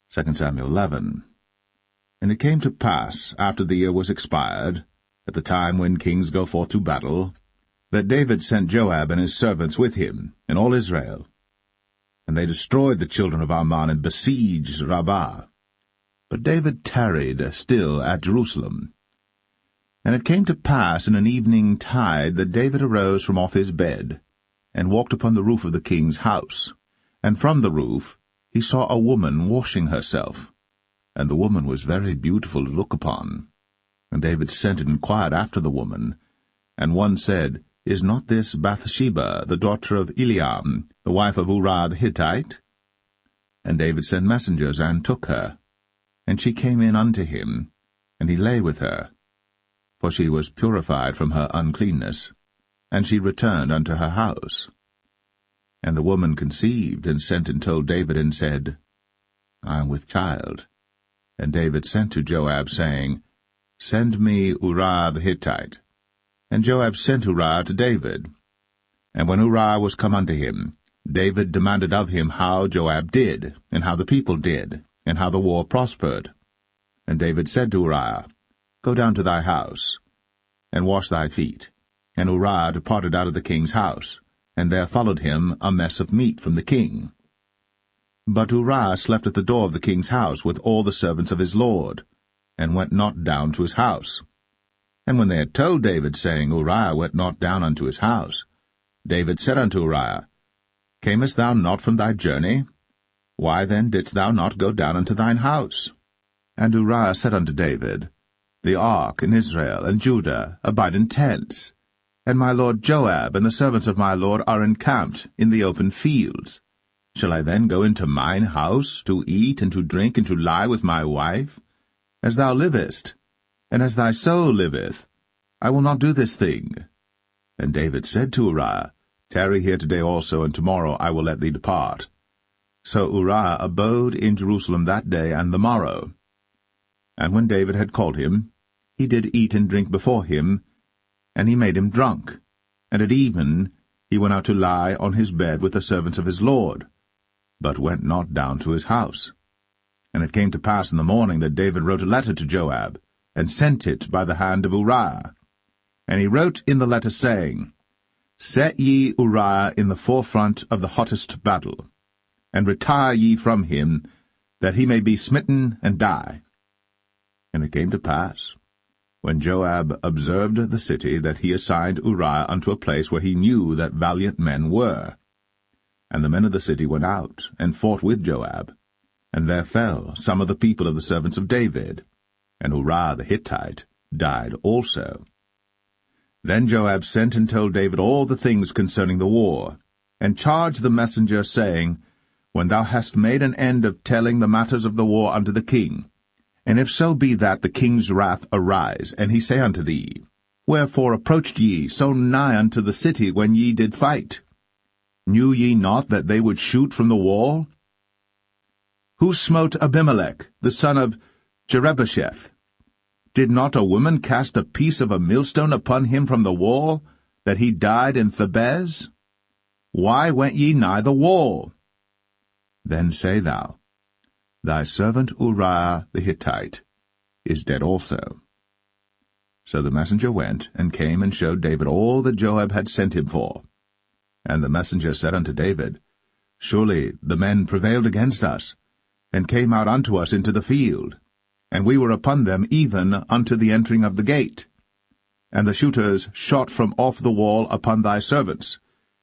Second Samuel 11. And it came to pass, after the year was expired, at the time when kings go forth to battle, that David sent Joab and his servants with him, and all Israel. And they destroyed the children of Ammon, and besieged Rabbah. But David tarried still at Jerusalem. And it came to pass in an evening tide that David arose from off his bed, and walked upon the roof of the king's house. And from the roof he saw a woman washing herself, and the woman was very beautiful to look upon. And David sent and inquired after the woman. And one said, Is not this Bathsheba, the daughter of Eliam, the wife of Uriah the Hittite? And David sent messengers, and took her. And she came in unto him, and he lay with her. For she was purified from her uncleanness, and she returned unto her house. And the woman conceived, and sent and told David, and said, I am with child. And David sent to Joab, saying, Send me Uriah the Hittite. And Joab sent Uriah to David. And when Uriah was come unto him, David demanded of him how Joab did, and how the people did, and how the war prospered. And David said to Uriah, Go down to thy house, and wash thy feet. And Uriah departed out of the king's house, and there followed him a mess of meat from the king. But Uriah slept at the door of the king's house with all the servants of his lord, and went not down to his house. And when they had told David, saying, Uriah went not down unto his house, David said unto Uriah, Camest thou not from thy journey? Why then didst thou not go down unto thine house? And Uriah said unto David, The ark and Israel and Judah abide in tents, and my lord Joab and the servants of my lord are encamped in the open fields. Shall I then go into mine house, to eat and to drink and to lie with my wife? As thou livest, and as thy soul liveth, I will not do this thing. And David said to Uriah, Tarry here today also, and tomorrow I will let thee depart. So Uriah abode in Jerusalem that day and the morrow. And when David had called him, he did eat and drink before him, and he made him drunk. And at even he went out to lie on his bed with the servants of his lord, but went not down to his house. And it came to pass in the morning that David wrote a letter to Joab, and sent it by the hand of Uriah. And he wrote in the letter, saying, Set ye Uriah in the forefront of the hottest battle, and retire ye from him, that he may be smitten and die. And it came to pass, when Joab observed the city, that he assigned Uriah unto a place where he knew that valiant men were. And the men of the city went out, and fought with Joab. And there fell some of the people of the servants of David, and Uriah the Hittite died also. Then Joab sent and told David all the things concerning the war, and charged the messenger, saying, When thou hast made an end of telling the matters of the war unto the king, and if so be that the king's wrath arise, and he say unto thee, Wherefore approached ye so nigh unto the city when ye did fight? Knew ye not that they would shoot from the wall? Who smote Abimelech, the son of Jerubbesheth? Did not a woman cast a piece of a millstone upon him from the wall, that he died in Thebez? Why went ye nigh the wall? Then say thou, Thy servant Uriah the Hittite is dead also. So the messenger went, and came and showed David all that Joab had sent him for. And the messenger said unto David, Surely the men prevailed against us, and came out unto us into the field, and we were upon them even unto the entering of the gate. And the shooters shot from off the wall upon thy servants,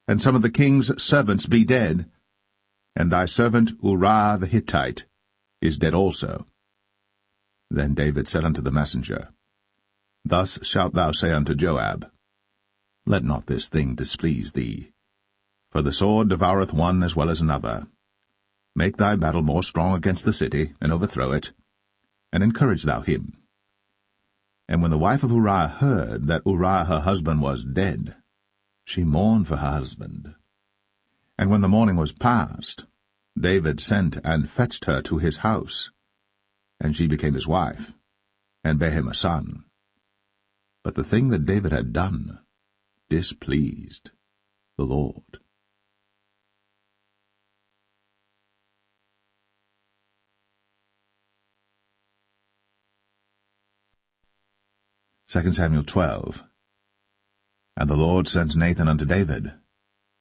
and some of the king's servants be dead, and thy servant Uriah the Hittite is dead also. Then David said unto the messenger, Thus shalt thou say unto Joab, Let not this thing displease thee, for the sword devoureth one as well as another. Make thy battle more strong against the city, and overthrow it, and encourage thou him. And when the wife of Uriah heard that Uriah her husband was dead, she mourned for her husband. And when the morning was past, David sent and fetched her to his house, and she became his wife, and bare him a son. But the thing that David had done displeased the Lord. 2 Samuel 12. And the Lord sent Nathan unto David.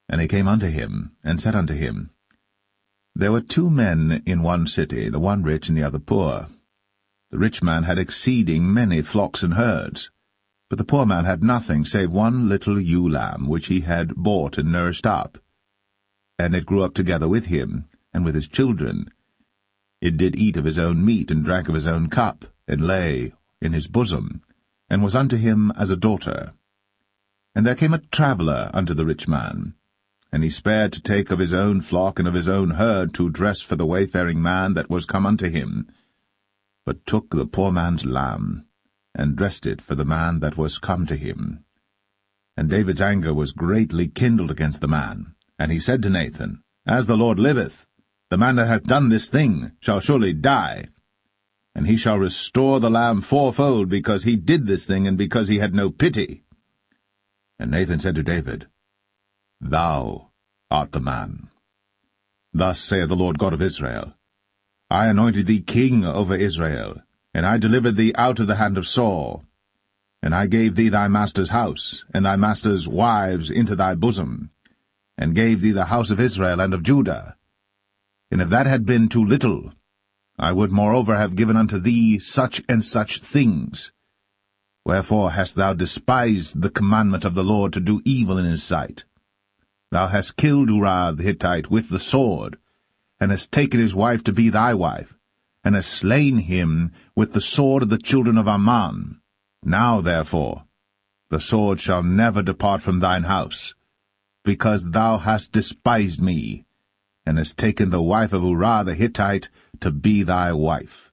And he came unto him, and said unto him, There were 2 men in one city, the one rich and the other poor. The rich man had exceeding many flocks and herds, but the poor man had nothing save one little ewe lamb, which he had bought and nourished up. And it grew up together with him, and with his children. It did eat of his own meat, and drank of his own cup, and lay in his bosom, and was unto him as a daughter. And there came a traveller unto the rich man, and he spared to take of his own flock and of his own herd to dress for the wayfaring man that was come unto him, but took the poor man's lamb, and dressed it for the man that was come to him. And David's anger was greatly kindled against the man, and he said to Nathan, As the Lord liveth, the man that hath done this thing shall surely die, and he shall restore the lamb 4-fold, because he did this thing, and because he had no pity. And Nathan said to David, Thou art the man. Thus saith the Lord God of Israel, I anointed thee king over Israel, and I delivered thee out of the hand of Saul. And I gave thee thy master's house, and thy master's wives into thy bosom. and gave thee the house of Israel and of Judah. And if that had been too little, I would moreover have given unto thee such and such things. Wherefore hast thou despised the commandment of the Lord to do evil in his sight? Thou hast killed Uriah the Hittite with the sword, and hast taken his wife to be thy wife, and hast slain him with the sword of the children of Ammon. Now, therefore, the sword shall never depart from thine house, because thou hast despised me, and hast taken the wife of Uriah the Hittite to be thy wife.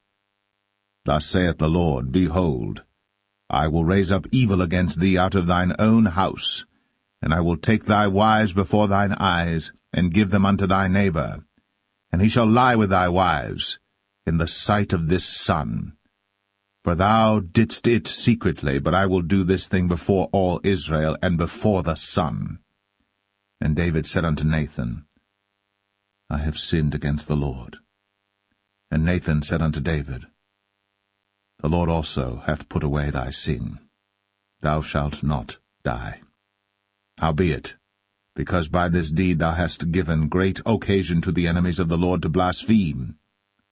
Thus saith the Lord, Behold, I will raise up evil against thee out of thine own house, and I will take thy wives before thine eyes, and give them unto thy neighbor, and he shall lie with thy wives in the sight of this sun. For thou didst it secretly, but I will do this thing before all Israel, and before the sun. And David said unto Nathan, I have sinned against the Lord. And Nathan said unto David, The Lord also hath put away thy sin. Thou shalt not die. Howbeit, because by this deed thou hast given great occasion to the enemies of the Lord to blaspheme,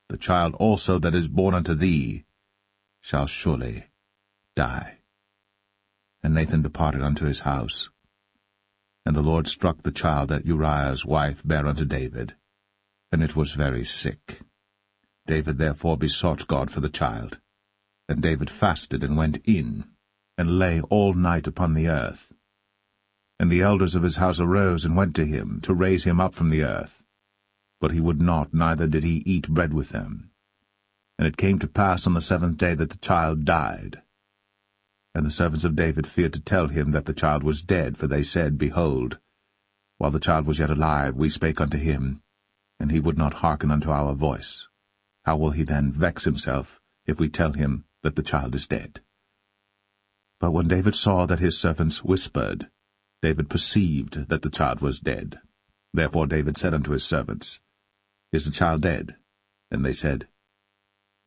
the child also that is born unto thee shall surely die. And Nathan departed unto his house. And the Lord struck the child that Uriah's wife bare unto David, and it was very sick. David therefore besought God for the child. And David fasted and went in, and lay all night upon the earth. And the elders of his house arose and went to him, to raise him up from the earth. But he would not, neither did he eat bread with them. And it came to pass on the 7th day that the child died. And the servants of David feared to tell him that the child was dead, for they said, Behold, while the child was yet alive, we spake unto him, and he would not hearken unto our voice. How will he then vex himself, if we tell him that the child is dead? But when David saw that his servants whispered, David perceived that the child was dead. Therefore David said unto his servants, Is the child dead? And they said,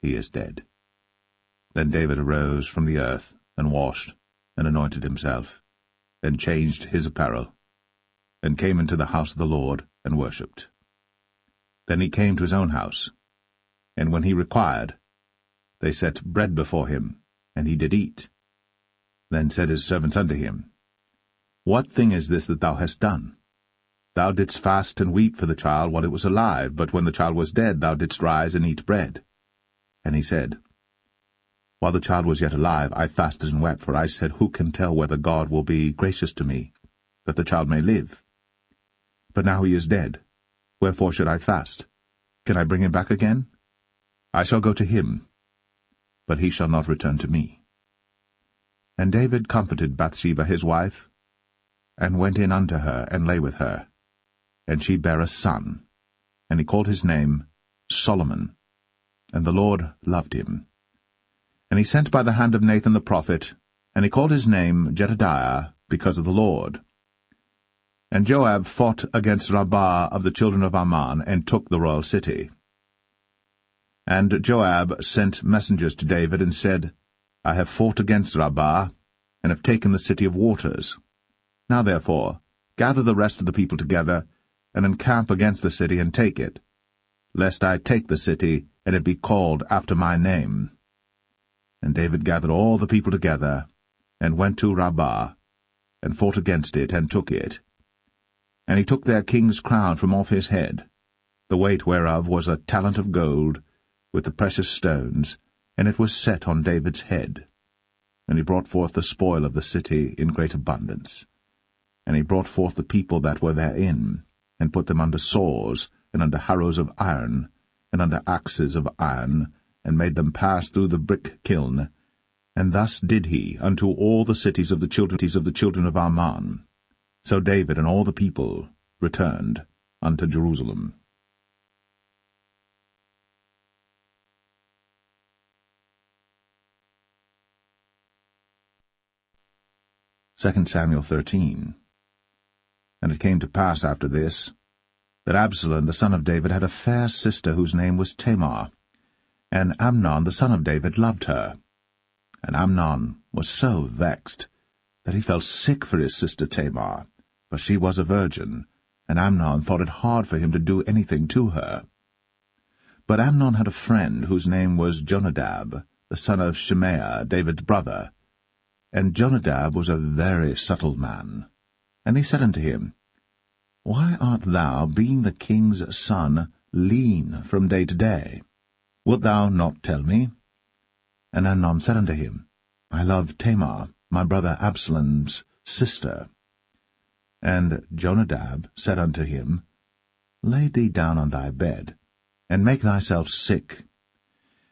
He is dead. Then David arose from the earth, and washed, and anointed himself, and changed his apparel, and came into the house of the Lord, and worshipped. Then he came to his own house, and when he required, they set bread before him, and he did eat. Then said his servants unto him, What thing is this that thou hast done? Thou didst fast and weep for the child while it was alive, but when the child was dead thou didst rise and eat bread. And he said, While the child was yet alive, I fasted and wept, for I said, Who can tell whether God will be gracious to me, that the child may live? But now he is dead. Wherefore should I fast? Can I bring him back again? I shall go to him, but he shall not return to me. And David comforted Bathsheba his wife, and went in unto her, and lay with her. And she bare a son, and he called his name Solomon. And the Lord loved him. And he sent by the hand of Nathan the prophet, and he called his name Jedediah, because of the Lord. And Joab fought against Rabbah of the children of Ammon, and took the royal city. And Joab sent messengers to David, and said, I have fought against Rabbah, and have taken the city of waters. Now therefore, gather the rest of the people together, and encamp against the city, and take it, lest I take the city, and it be called after my name. And David gathered all the people together, and went to Rabbah, and fought against it, and took it. And he took their king's crown from off his head, the weight whereof was a talent of gold, with the precious stones, and it was set on David's head. And he brought forth the spoil of the city in great abundance. And he brought forth the people that were therein, and put them under saws, and under harrows of iron, and under axes of iron, and made them pass through the brick kiln. And thus did he unto all the cities of the children of Ammon. So David and all the people returned unto Jerusalem. 2 Samuel 13. And it came to pass after this, that Absalom the son of David had a fair sister whose name was Tamar, and Amnon the son of David loved her. And Amnon was so vexed that he fell sick for his sister Tamar, for she was a virgin, and Amnon thought it hard for him to do anything to her. But Amnon had a friend whose name was Jonadab, the son of Shimea, David's brother. And Jonadab was a very subtle man. And he said unto him, Why art thou, being the king's son, lean from day to day? Wilt thou not tell me? And Amnon said unto him, I love Tamar, my brother Absalom's sister. And Jonadab said unto him, Lay thee down on thy bed, and make thyself sick.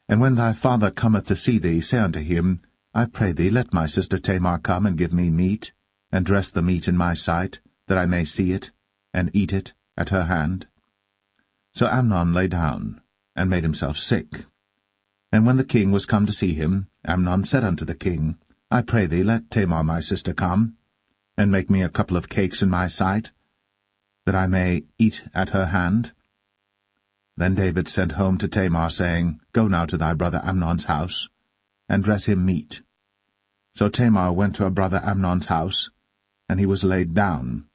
And when thy father cometh to see thee, say unto him, I pray thee, let my sister Tamar come and give me meat, and dress the meat in my sight, that I may see it, and eat it at her hand. So Amnon lay down, and made himself sick. And when the king was come to see him, Amnon said unto the king, I pray thee, let Tamar my sister come, and make me a couple of cakes in my sight, that I may eat at her hand. Then David sent home to Tamar, saying, Go now to thy brother Amnon's house, and dress him meat. So Tamar went to her brother Amnon's house, and he was laid down.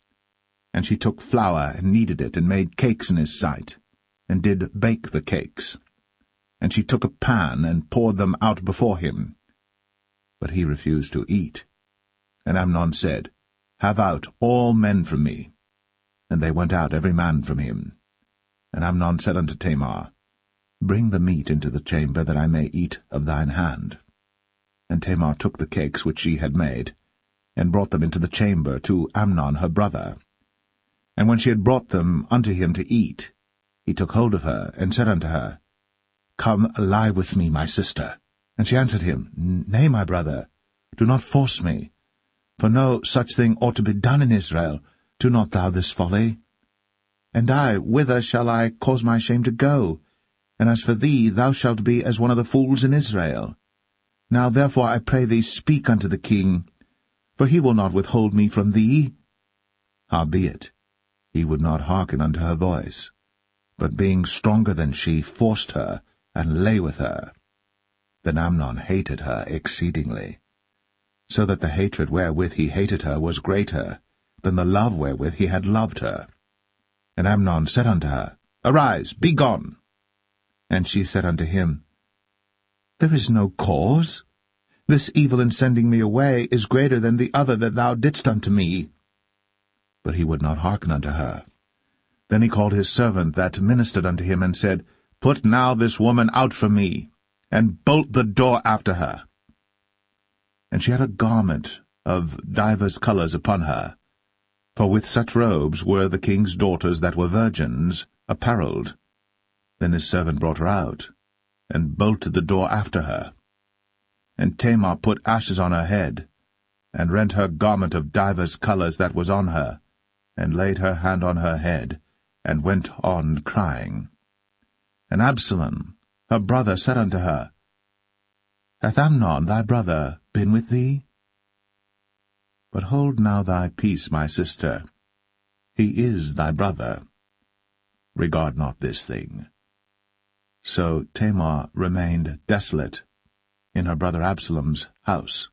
And she took flour, and kneaded it, and made cakes in his sight, and did bake the cakes. And she took a pan, and poured them out before him. But he refused to eat. And Amnon said, Have out all men from me. And they went out every man from him. And Amnon said unto Tamar, Bring the meat into the chamber, that I may eat of thine hand. And Tamar took the cakes which she had made, and brought them into the chamber to Amnon her brother. And when she had brought them unto him to eat, he took hold of her, and said unto her, Come, lie with me, my sister. And she answered him, Nay, my brother, do not force me. For no such thing ought to be done in Israel. Do not thou this folly. And I, whither shall I cause my shame to go? And as for thee, thou shalt be as one of the fools in Israel. Now therefore I pray thee, speak unto the king, for he will not withhold me from thee. Howbeit, he would not hearken unto her voice, but being stronger than she, forced her, and lay with her. Then Amnon hated her exceedingly, so that the hatred wherewith he hated her was greater than the love wherewith he had loved her. And Amnon said unto her, Arise, be gone. And she said unto him, There is no cause. This evil in sending me away is greater than the other that thou didst unto me. But he would not hearken unto her. Then he called his servant that ministered unto him, and said, Put now this woman out from me, and bolt the door after her. And she had a garment of divers colours upon her, for with such robes were the king's daughters that were virgins apparelled. Then his servant brought her out, and bolted the door after her. And Tamar put ashes on her head, and rent her garment of divers colours that was on her, and laid her hand on her head, and went on crying. And Absalom, her brother, said unto her, Hath Amnon thy brother been with thee? But hold now thy peace, my sister. He is thy brother. Regard not this thing. So Tamar remained desolate in her brother Absalom's house.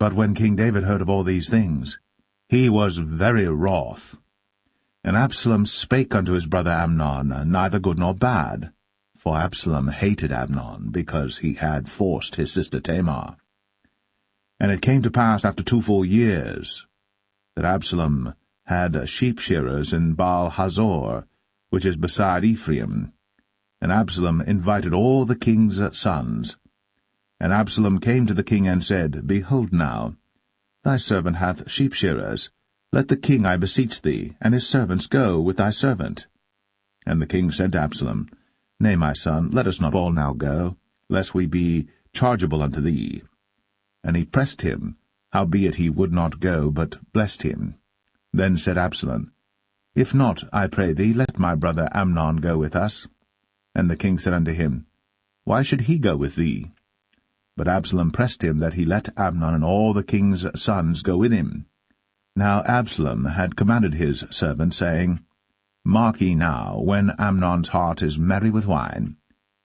But when King David heard of all these things, he was very wroth. And Absalom spake unto his brother Amnon, neither good nor bad, for Absalom hated Amnon, because he had forced his sister Tamar. And it came to pass after 2 full years, that Absalom had sheep-shearers in Baal-Hazor, which is beside Ephraim. And Absalom invited all the king's sons. And Absalom came to the king and said, Behold now, thy servant hath sheep-shearers. Let the king, I beseech thee, and his servants go with thy servant. And the king said to Absalom, Nay, my son, let us not all now go, lest we be chargeable unto thee. And he pressed him, howbeit he would not go, but blessed him. Then said Absalom, If not, I pray thee, let my brother Amnon go with us. And the king said unto him, Why should he go with thee? But Absalom pressed him that he let Amnon and all the king's sons go with him. Now Absalom had commanded his servant, saying, Mark ye now, when Amnon's heart is merry with wine,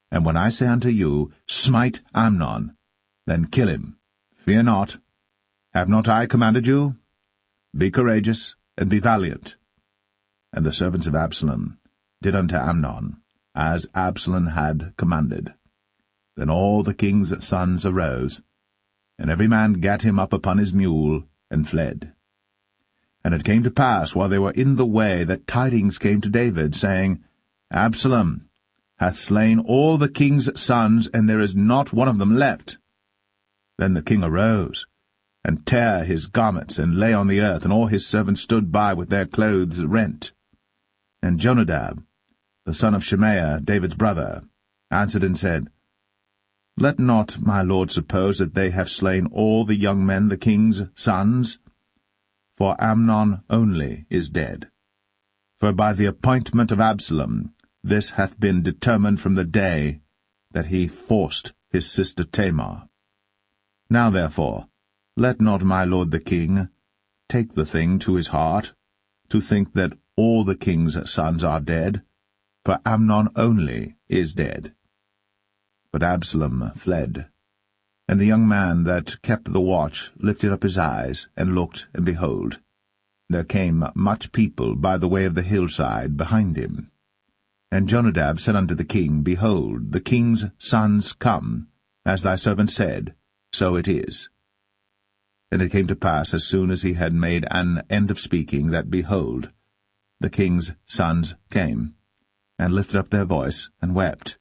and when I say unto you, Smite Amnon, then kill him. Fear not. Have not I commanded you? Be courageous, and be valiant. and the servants of Absalom did unto Amnon, as Absalom had commanded. Then all the king's sons arose, and every man gat him up upon his mule, and fled. And it came to pass, while they were in the way, that tidings came to David, saying, Absalom hath slain all the king's sons, and there is not one of them left. Then the king arose, and tare his garments, and lay on the earth, and all his servants stood by with their clothes rent. And Jonadab, the son of Shemaiah, David's brother, answered and said, Let not my lord suppose that they have slain all the young men, the king's sons, for Amnon only is dead. For by the appointment of Absalom this hath been determined from the day that he forced his sister Tamar. Now therefore, let not my lord the king take the thing to his heart, to think that all the king's sons are dead, for Amnon only is dead. But Absalom fled. And the young man that kept the watch lifted up his eyes, and looked, and behold, there came much people by the way of the hillside behind him. And Jonadab said unto the king, Behold, the king's sons come, as thy servant said, so it is. And it came to pass, as soon as he had made an end of speaking, that, behold, the king's sons came, and lifted up their voice, and wept.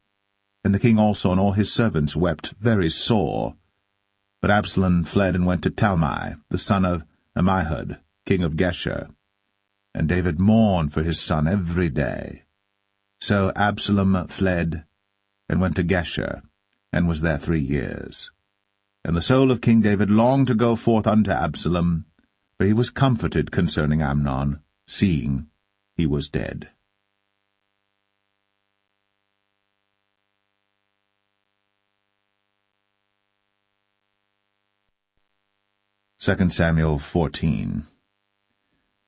And the king also and all his servants wept very sore. But Absalom fled and went to Talmai, the son of Ammihud, king of Geshur. And David mourned for his son every day. So Absalom fled, and went to Geshur, and was there 3 years. And the soul of King David longed to go forth unto Absalom, for he was comforted concerning Amnon, seeing he was dead. 2 Samuel 14.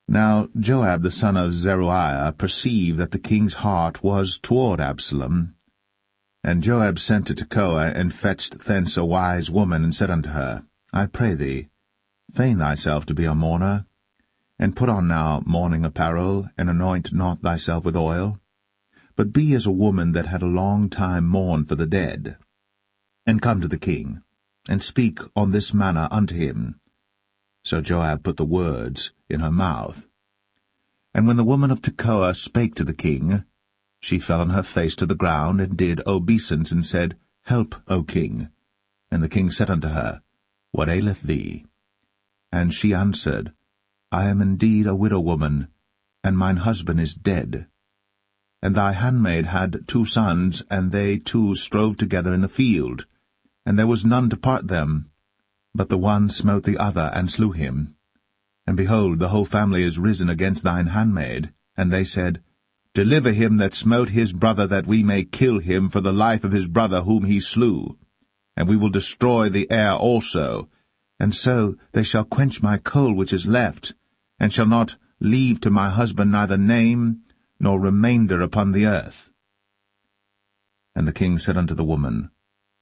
Now Joab the son of Zeruiah perceived that the king's heart was toward Absalom. And Joab sent to Tekoa, and fetched thence a wise woman, and said unto her, I pray thee, feign thyself to be a mourner, and put on now mourning apparel, and anoint not thyself with oil, but be as a woman that had a long time mourned for the dead. And come to the king, and speak on this manner unto him. So Joab put the words in her mouth. And when the woman of Tekoa spake to the king, she fell on her face to the ground, and did obeisance, and said, Help, O king. And the king said unto her, What aileth thee? And she answered, I am indeed a widow woman, and mine husband is dead. And thy handmaid had 2 sons, and they 2 strove together in the field, and there was none to part them. But the one smote the other, and slew him. And behold, the whole family is risen against thine handmaid. And they said, Deliver him that smote his brother, that we may kill him for the life of his brother whom he slew. And we will destroy the heir also. And so they shall quench my coal which is left, and shall not leave to my husband neither name nor remainder upon the earth. And the king said unto the woman,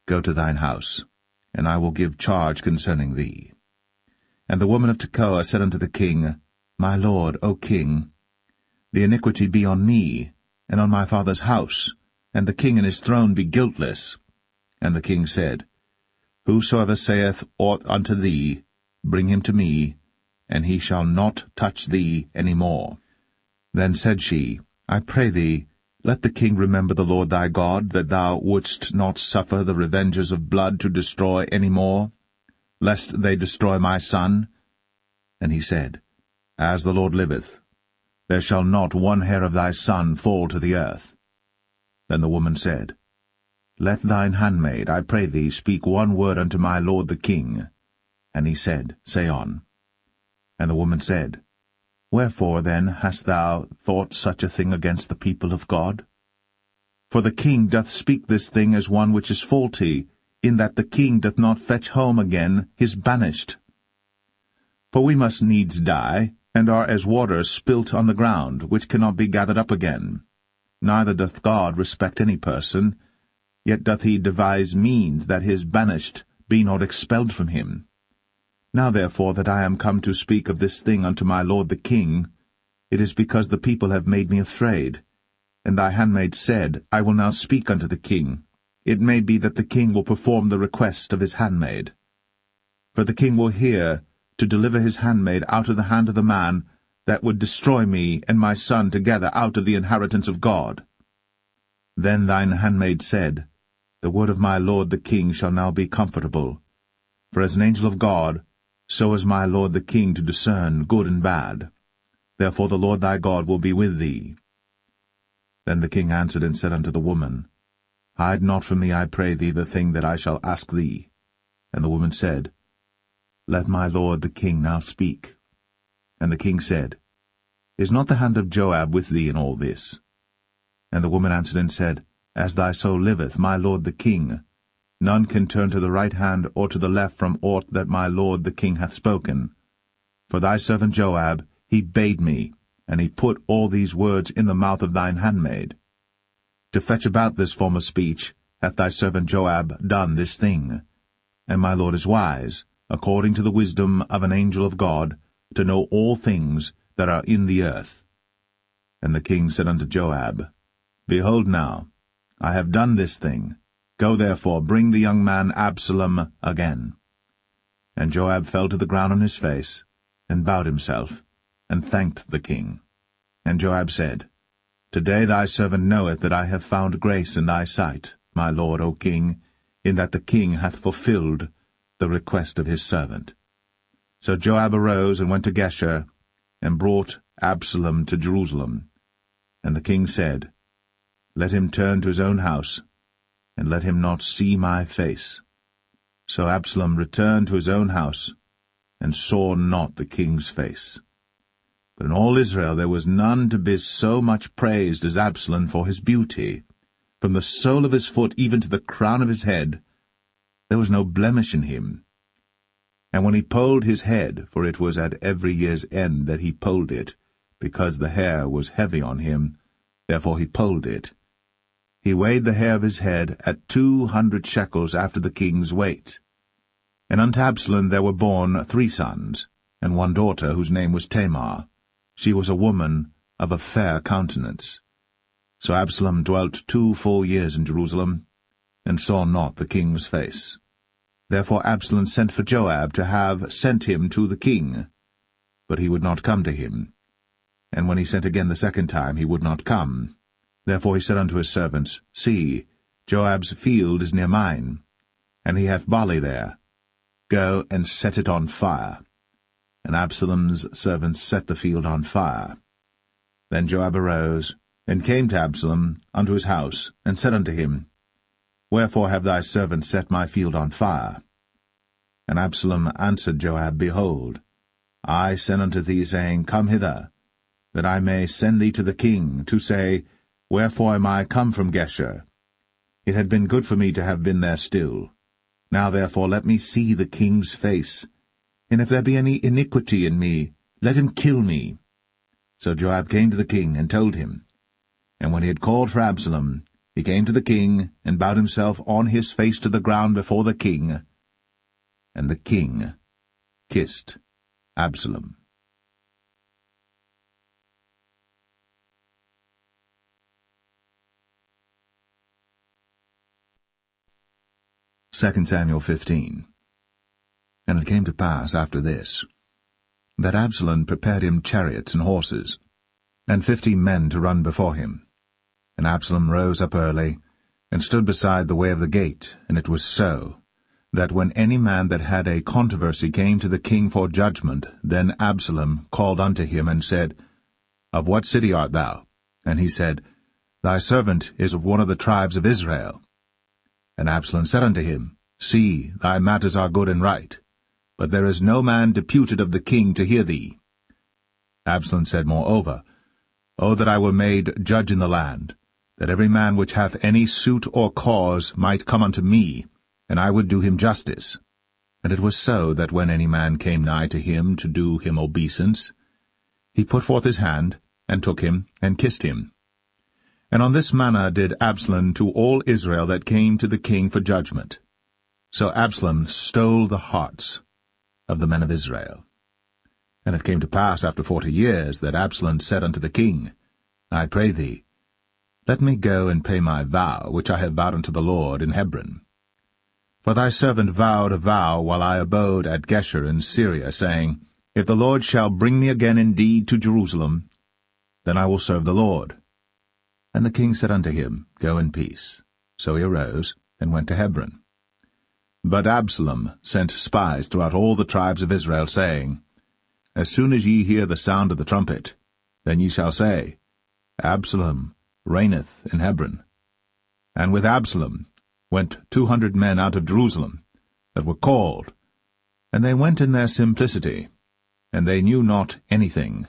Go to thine house, and I will give charge concerning thee. And the woman of Tekoa said unto the king, My lord, O king, the iniquity be on me, and on my father's house, and the king and his throne be guiltless. And the king said, Whosoever saith aught unto thee, bring him to me, and he shall not touch thee any more. Then said she, I pray thee, let the king remember the Lord thy God, that thou wouldst not suffer the revengers of blood to destroy any more, lest they destroy my son. And he said, As the Lord liveth, there shall not one hair of thy son fall to the earth. Then the woman said, Let thine handmaid, I pray thee, speak one word unto my lord the king. And he said, Say on. And the woman said, Wherefore then hast thou thought such a thing against the people of God? For the king doth speak this thing as one which is faulty, in that the king doth not fetch home again his banished. For we must needs die, and are as water spilt on the ground, which cannot be gathered up again. Neither doth God respect any person, yet doth he devise means that his banished be not expelled from him. Now therefore that I am come to speak of this thing unto my lord the king, it is because the people have made me afraid. And thy handmaid said, I will now speak unto the king. It may be that the king will perform the request of his handmaid. For the king will hear to deliver his handmaid out of the hand of the man that would destroy me and my son together out of the inheritance of God. Then thine handmaid said, The word of my lord the king shall now be comfortable. For as an angel of God, so is my lord the king to discern good and bad. Therefore the Lord thy God will be with thee. Then the king answered and said unto the woman, Hide not from me, I pray thee, the thing that I shall ask thee. And the woman said, Let my lord the king now speak. And the king said, Is not the hand of Joab with thee in all this? And the woman answered and said, As thy soul liveth, my lord the king, none can turn to the right hand or to the left from aught that my lord the king hath spoken. For thy servant Joab, he bade me, and he put all these words in the mouth of thine handmaid. To fetch about this form of speech hath thy servant Joab done this thing. And my lord is wise, according to the wisdom of an angel of God, to know all things that are in the earth. And the king said unto Joab, Behold now, I have done this thing. Go therefore, bring the young man Absalom again. And Joab fell to the ground on his face, and bowed himself, and thanked the king. And Joab said, Today thy servant knoweth that I have found grace in thy sight, my lord, O king, in that the king hath fulfilled the request of his servant. So Joab arose and went to Geshur, and brought Absalom to Jerusalem. And the king said, Let him turn to his own house, and let him not see my face. So Absalom returned to his own house, and saw not the king's face. But in all Israel there was none to be so much praised as Absalom for his beauty. From the sole of his foot even to the crown of his head, there was no blemish in him. And when he polled his head, for it was at every year's end that he polled it, because the hair was heavy on him, therefore he polled it, he weighed the hair of his head at 200 shekels after the king's weight. And unto Absalom there were born 3 sons, and 1 daughter, whose name was Tamar. She was a woman of a fair countenance. So Absalom dwelt 2 full years in Jerusalem, and saw not the king's face. Therefore Absalom sent for Joab to have sent him to the king, but he would not come to him. And when he sent again the second time, he would not come. Therefore he said unto his servants, See, Joab's field is near mine, and he hath barley there. Go and set it on fire. And Absalom's servants set the field on fire. Then Joab arose, and came to Absalom unto his house, and said unto him, Wherefore have thy servants set my field on fire? And Absalom answered Joab, Behold, I sent unto thee, saying, Come hither, that I may send thee to the king, to say, Wherefore am I come from Geshur? It had been good for me to have been there still. Now therefore let me see the king's face, and if there be any iniquity in me, let him kill me. So Joab came to the king, and told him. And when he had called for Absalom, he came to the king, and bowed himself on his face to the ground before the king. And the king kissed Absalom. 2 Samuel 15. And it came to pass after this, that Absalom prepared him chariots and horses, and 50 men to run before him. And Absalom rose up early, and stood beside the way of the gate. And it was so, that when any man that had a controversy came to the king for judgment, then Absalom called unto him, and said, Of what city art thou? And he said, Thy servant is of one of the tribes of Israel. And Absalom said unto him, See, thy matters are good and right, but there is no man deputed of the king to hear thee. Absalom said moreover, O that I were made judge in the land, that every man which hath any suit or cause might come unto me, and I would do him justice. And it was so, that when any man came nigh to him to do him obeisance, he put forth his hand, and took him, and kissed him. And on this manner did Absalom to all Israel that came to the king for judgment. So Absalom stole the hearts of the men of Israel. And it came to pass after 40 years that Absalom said unto the king, I pray thee, let me go and pay my vow, which I have vowed unto the Lord in Hebron. For thy servant vowed a vow while I abode at Geshur in Syria, saying, If the Lord shall bring me again indeed to Jerusalem, then I will serve the Lord. And the king said unto him, Go in peace. So he arose, and went to Hebron. But Absalom sent spies throughout all the tribes of Israel, saying, As soon as ye hear the sound of the trumpet, then ye shall say, Absalom reigneth in Hebron. And with Absalom went 200 men out of Jerusalem, that were called, and they went in their simplicity, and they knew not anything.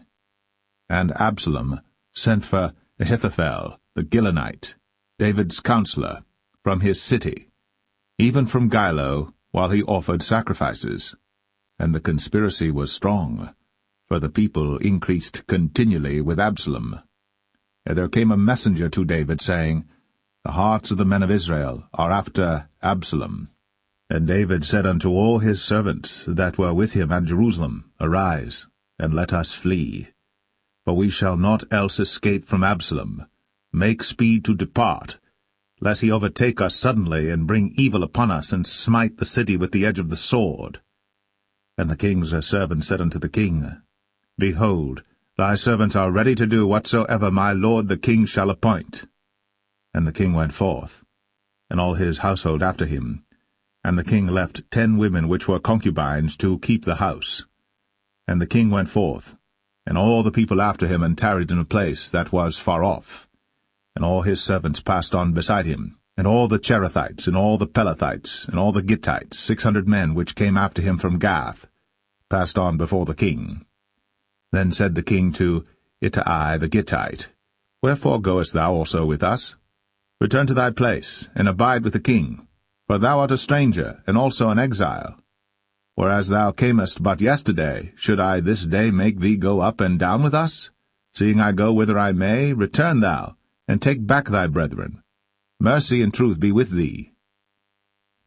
And Absalom sent for Ahithophel the Gilonite, David's counselor, from his city, even from Gilo, while he offered sacrifices. And the conspiracy was strong, for the people increased continually with Absalom. And there came a messenger to David, saying, The hearts of the men of Israel are after Absalom. And David said unto all his servants that were with him at Jerusalem, Arise, and let us flee. For we shall not else escape from Absalom. Make speed to depart, lest he overtake us suddenly, and bring evil upon us, and smite the city with the edge of the sword. And the king's servant said unto the king, Behold, thy servants are ready to do whatsoever my lord the king shall appoint. And the king went forth, and all his household after him. And the king left 10 women which were concubines to keep the house. And the king went forth, and all the people after him, and tarried in a place that was far off. And all his servants passed on beside him, and all the Cherethites, and all the Pelethites, and all the Gittites, 600 men which came after him from Gath, passed on before the king. Then said the king to Ittai the Gittite, Wherefore goest thou also with us? Return to thy place, and abide with the king, for thou art a stranger, and also an exile. Whereas thou camest but yesterday, should I this day make thee go up and down with us? Seeing I go whither I may, return thou, and take back thy brethren. Mercy and truth be with thee.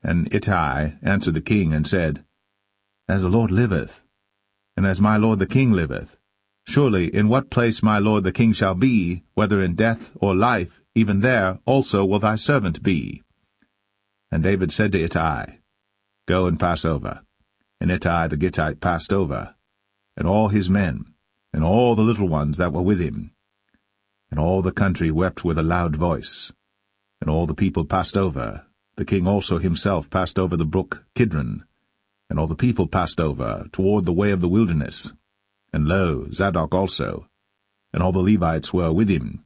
And Ittai answered the king, and said, As the Lord liveth, and as my lord the king liveth, surely in what place my lord the king shall be, whether in death or life, even there also will thy servant be. And David said to Ittai, Go and pass over. And Ittai the Gittite passed over, and all his men, and all the little ones that were with him. And all the country wept with a loud voice. And all the people passed over. The king also himself passed over the brook Kidron. And all the people passed over toward the way of the wilderness. And lo, Zadok also, and all the Levites were with him,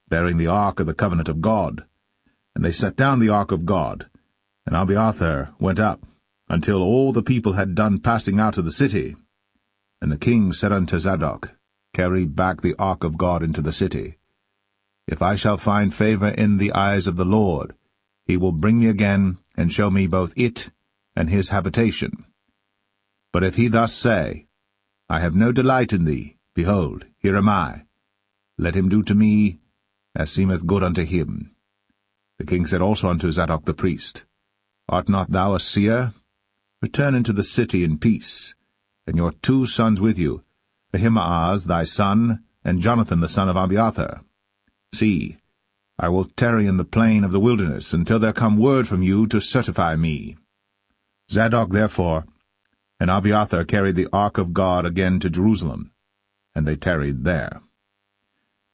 bearing the ark of the covenant of God. And they set down the ark of God, and Abiathar went up, until all the people had done passing out of the city. And the king said unto Zadok, Carry back the ark of God into the city. If I shall find favor in the eyes of the Lord, he will bring me again, and show me both it and his habitation. But if he thus say, I have no delight in thee, behold, here am I. Let him do to me as seemeth good unto him. The king said also unto Zadok the priest, Art not thou a seer? Return into the city in peace, and your 2 sons with you, Ahimaaz thy son, and Jonathan the son of Abiathar. See, I will tarry in the plain of the wilderness, until there come word from you to certify me. Zadok therefore and Abiathar carried the ark of God again to Jerusalem, and they tarried there.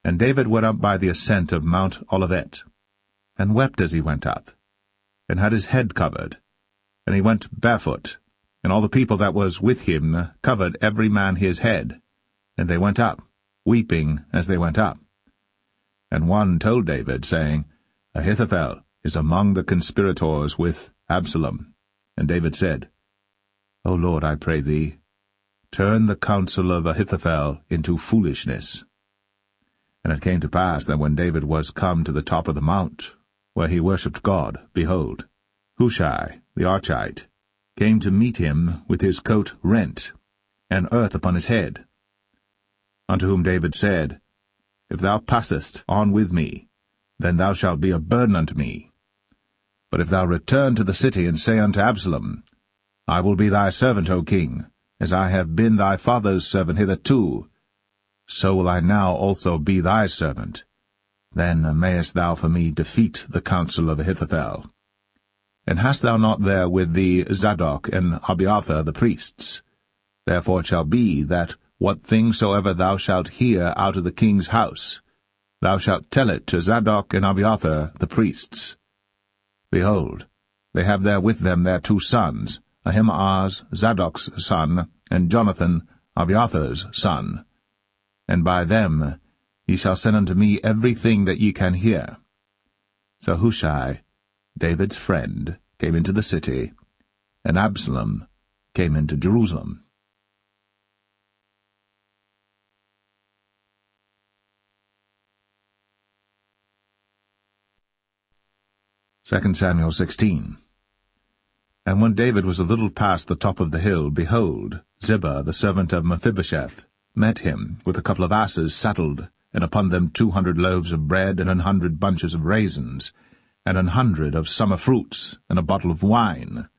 And David went up by the ascent of Mount Olivet, and wept as he went up, and had his head covered, and he went barefoot, and all the people that was with him covered every man his head, and they went up, weeping as they went up. And one told David, saying, Ahithophel is among the conspirators with Absalom. And David said, O Lord, I pray thee, turn the counsel of Ahithophel into foolishness. And it came to pass that when David was come to the top of the mount, where he worshipped God, behold, Hushai the Archite came to meet him with his coat rent, and earth upon his head. Unto whom David said, If thou passest on with me, then thou shalt be a burden unto me. But if thou return to the city, and say unto Absalom, I will be thy servant, O king, As I have been thy father's servant hitherto, so will I now also be thy servant. Then mayest thou for me defeat the counsel of Ahithophel. And hast thou not there with thee Zadok and Abiathar the priests? Therefore it shall be that what thing soever thou shalt hear out of the king's house, thou shalt tell it to Zadok and Abiathar the priests. Behold, they have there with them their 2 sons, Ahimaaz Zadok's son, and Jonathan Abiathar's son. And by them ye shall send unto me everything that ye can hear. So Hushai, David's friend, came into the city, and Absalom came into Jerusalem. 2 Samuel 16. And when David was a little past the top of the hill, behold, Ziba, the servant of Mephibosheth, met him with a couple of asses saddled, and upon them 200 loaves of bread, and 100 bunches of raisins, and 100 of summer fruits, and a bottle of wine.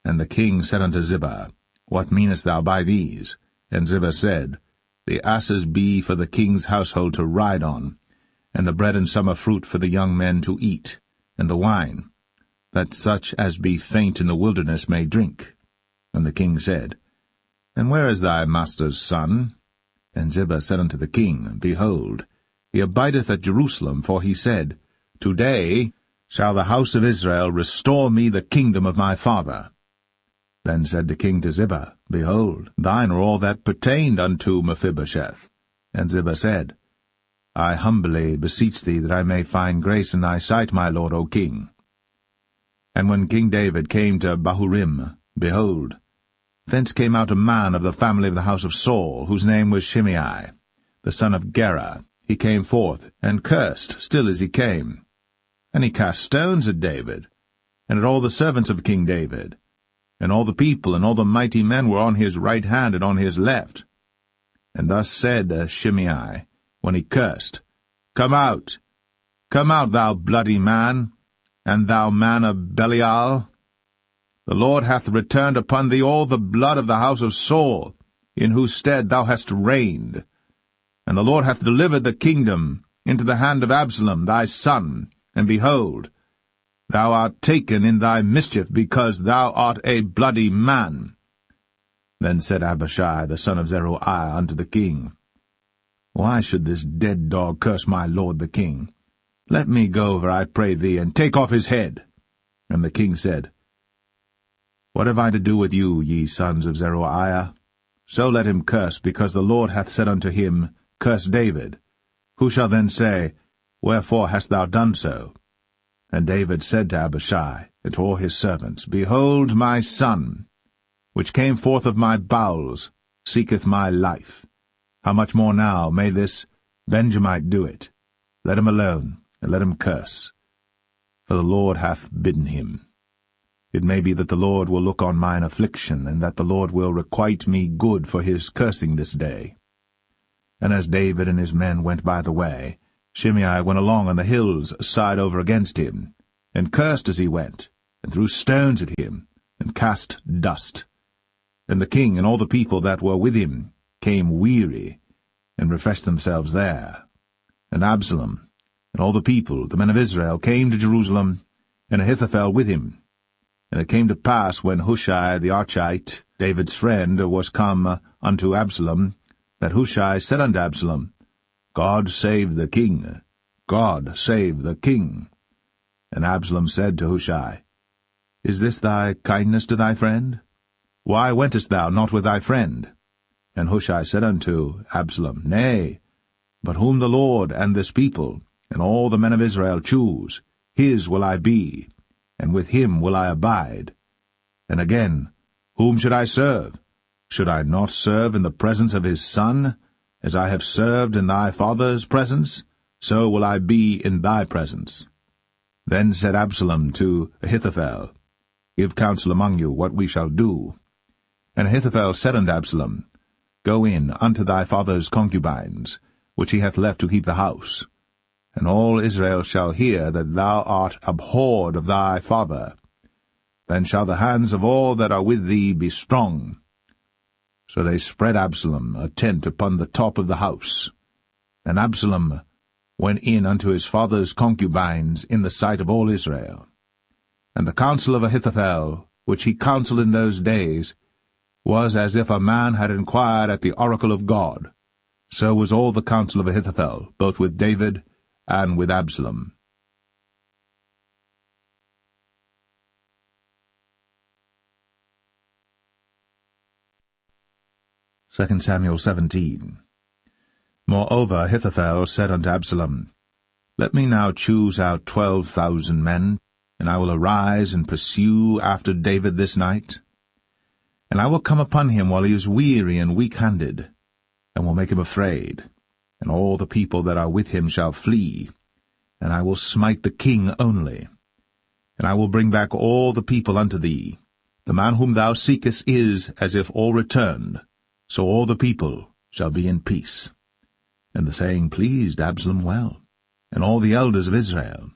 And the king said unto Ziba, What meanest thou by these? And Ziba said, The asses be for the king's household to ride on, and the bread and summer fruit for the young men to eat, and the wine, that such as be faint in the wilderness may drink. And the king said, And where is thy master's son? And Ziba said unto the king, Behold, he abideth at Jerusalem, for he said, Today shall the house of Israel restore me the kingdom of my father. Then said the king to Ziba, Behold, thine are all that pertained unto Mephibosheth. And Ziba said, I humbly beseech thee that I may find grace in thy sight, my lord, O king. And when King David came to Bahurim, behold, thence came out a man of the family of the house of Saul, whose name was Shimei, the son of Gera. He came forth, and cursed still as he came. And he cast stones at David, and at all the servants of King David. And all the people and all the mighty men were on his right hand and on his left. And thus said Shimei, when he cursed, Come out, thou bloody man, and thou man of Belial. The Lord hath returned upon thee all the blood of the house of Saul, in whose stead thou hast reigned. And the Lord hath delivered the kingdom into the hand of Absalom thy son, and behold, thou art taken in thy mischief, because thou art a bloody man. Then said Abishai the son of Zeruiah unto the king, Why should this dead dog curse my lord the king? Let me go over, I pray thee, and take off his head. And the king said, What have I to do with you, ye sons of Zeruiah? So let him curse, because the Lord hath said unto him, Curse David. Who shall then say, Wherefore hast thou done so? And David said to Abishai, and to all his servants, Behold, my son, which came forth of my bowels, seeketh my life. How much more now may this Benjamite do it? Let him alone, and let him curse. For the Lord hath bidden him. It may be that the Lord will look on mine affliction, and that the Lord will requite me good for his cursing this day. And as David and his men went by the way, Shimei went along on the hill's side over against him, and cursed as he went, and threw stones at him, and cast dust. And the king and all the people that were with him came weary, and refreshed themselves there. And Absalom and all the people, the men of Israel, came to Jerusalem, and Ahithophel with him. And it came to pass, when Hushai the Archite, David's friend, was come unto Absalom, that Hushai said unto Absalom, God save the king, God save the king. And Absalom said to Hushai, Is this thy kindness to thy friend? Why wentest thou not with thy friend? And Hushai said unto Absalom, Nay, but whom the Lord and this people, and all the men of Israel choose, his will I be, and with him will I abide. And again, whom should I serve? Should I not serve in the presence of his son? As I have served in thy father's presence, so will I be in thy presence. Then said Absalom to Ahithophel, Give counsel among you what we shall do. And Ahithophel said unto Absalom, Go in unto thy father's concubines, which he hath left to keep the house. And all Israel shall hear that thou art abhorred of thy father. Then shall the hands of all that are with thee be strong. So they spread Absalom a tent upon the top of the house. And Absalom went in unto his father's concubines in the sight of all Israel. And the counsel of Ahithophel, which he counselled in those days, was as if a man had inquired at the oracle of God. So was all the counsel of Ahithophel, both with David and with Absalom. 2 Samuel 17. Moreover Ahithophel said unto Absalom, Let me now choose out 12,000 men, and I will arise and pursue after David this night. And I will come upon him while he is weary and weak-handed, and will make him afraid, and all the people that are with him shall flee, and I will smite the king only. And I will bring back all the people unto thee. The man whom thou seekest is as if all returned, so all the people shall be in peace. And the saying pleased Absalom well, and all the elders of Israel.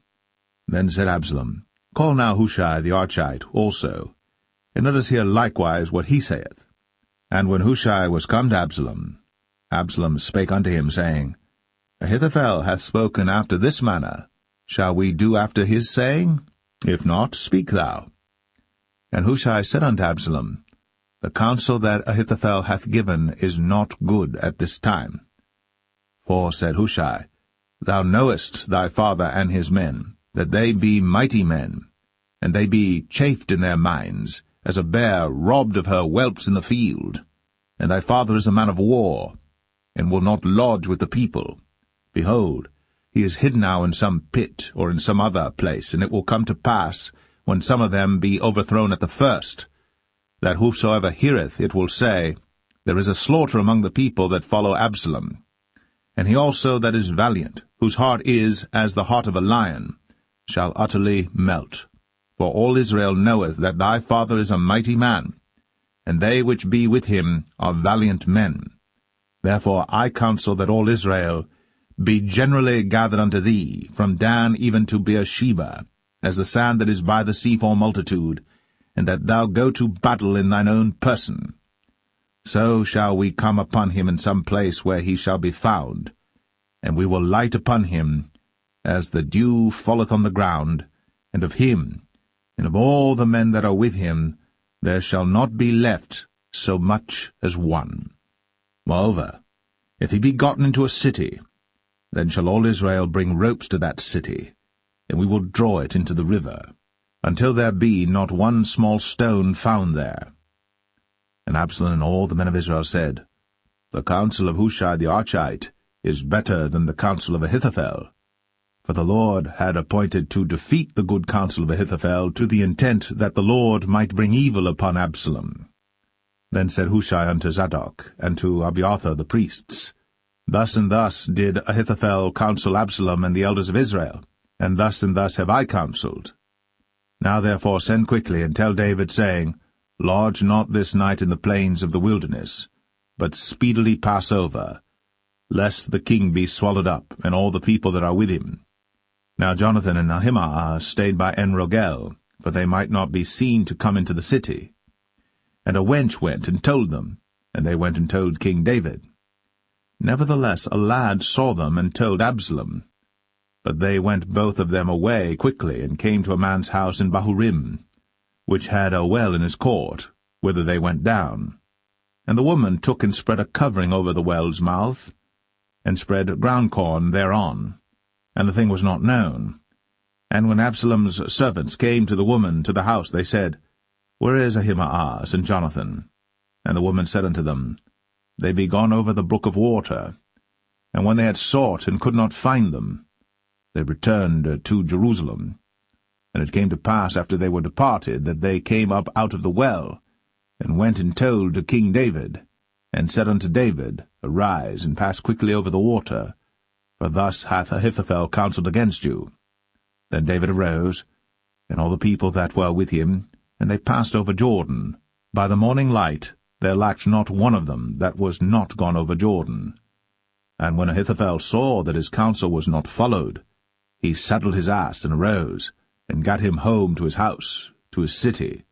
Then said Absalom, Call now Hushai the Archite also, and let us hear likewise what he saith. And when Hushai was come to Absalom, Absalom spake unto him, saying, Ahithophel hath spoken after this manner. Shall we do after his saying? If not, speak thou. And Hushai said unto Absalom, The counsel that Ahithophel hath given is not good at this time. For, said Hushai, Thou knowest thy father and his men, that they be mighty men, and they be chafed in their minds, as a bear robbed of her whelps in the field. And thy father is a man of war, and will not lodge with the people. Behold, he is hid now in some pit, or in some other place, and it will come to pass, when some of them be overthrown at the first, that whosoever heareth it will say, There is a slaughter among the people that follow Absalom. And he also that is valiant, whose heart is as the heart of a lion, shall utterly melt. For all Israel knoweth that thy father is a mighty man, and they which be with him are valiant men. Therefore I counsel that all Israel be generally gathered unto thee, from Dan even to Beersheba, as the sand that is by the sea for multitude, and that thou go to battle in thine own person. So shall we come upon him in some place where he shall be found, and we will light upon him as the dew falleth on the ground, and of him, and of all the men that are with him, there shall not be left so much as one. Moreover, if he be gotten into a city, then shall all Israel bring ropes to that city, and we will draw it into the river, until there be not one small stone found there. And Absalom and all the men of Israel said, The counsel of Hushai the Archite is better than the counsel of Ahithophel. For the Lord had appointed to defeat the good counsel of Ahithophel, to the intent that the Lord might bring evil upon Absalom. Then said Hushai unto Zadok, and to Abiathar the priests, Thus and thus did Ahithophel counsel Absalom and the elders of Israel, and thus have I counselled. Now therefore send quickly, and tell David, saying, Lodge not this night in the plains of the wilderness, but speedily pass over, lest the king be swallowed up, and all the people that are with him. Now Jonathan and Ahimaaz stayed by En-Rogel, for they might not be seen to come into the city. And a wench went and told them, and they went and told King David. Nevertheless a lad saw them and told Absalom. But they went both of them away quickly, and came to a man's house in Bahurim, which had a well in his court, whither they went down. And the woman took and spread a covering over the well's mouth, and spread ground corn thereon, and the thing was not known. And when Absalom's servants came to the woman to the house, they said, Where is Ahimaaz and Jonathan? And the woman said unto them, They be gone over the brook of water. And when they had sought and could not find them, they returned to Jerusalem. And it came to pass, after they were departed, that they came up out of the well, and went and told to King David, and said unto David, Arise, and pass quickly over the water, for thus hath Ahithophel counselled against you. Then David arose, and all the people that were with him, and they passed over Jordan. By the morning light there lacked not one of them that was not gone over Jordan. And when Ahithophel saw that his counsel was not followed, he saddled his ass, and arose, and gat him home to his house, to his city,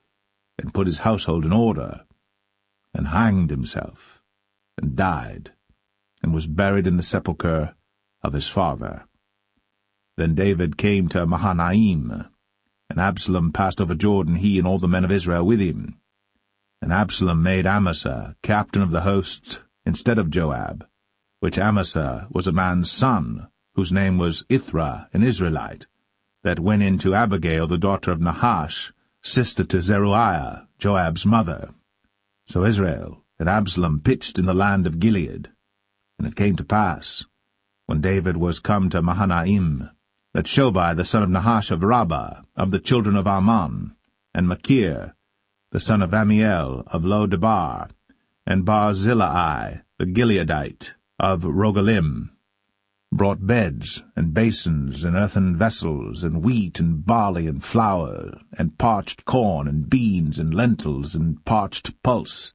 and put his household in order. and hanged himself, and died, and was buried in the sepulchre of his father. Then David came to Mahanaim, and Absalom passed over Jordan, he and all the men of Israel with him. And Absalom made Amasa captain of the hosts instead of Joab, which Amasa was a man's son, whose name was Ithra, an Israelite, that went in to Abigail the daughter of Nahash, sister to Zeruiah, Joab's mother. So Israel and Absalom pitched in the land of Gilead. And it came to pass, when David was come to Mahanaim, that Shobai the son of Nahash of Rabbah, of the children of Ammon, and Machir the son of Amiel of Lo-debar, and Barzillai the Gileadite of Rogelim, brought beds and basins and earthen vessels, and wheat and barley and flour, and parched corn and beans and lentils and parched pulse,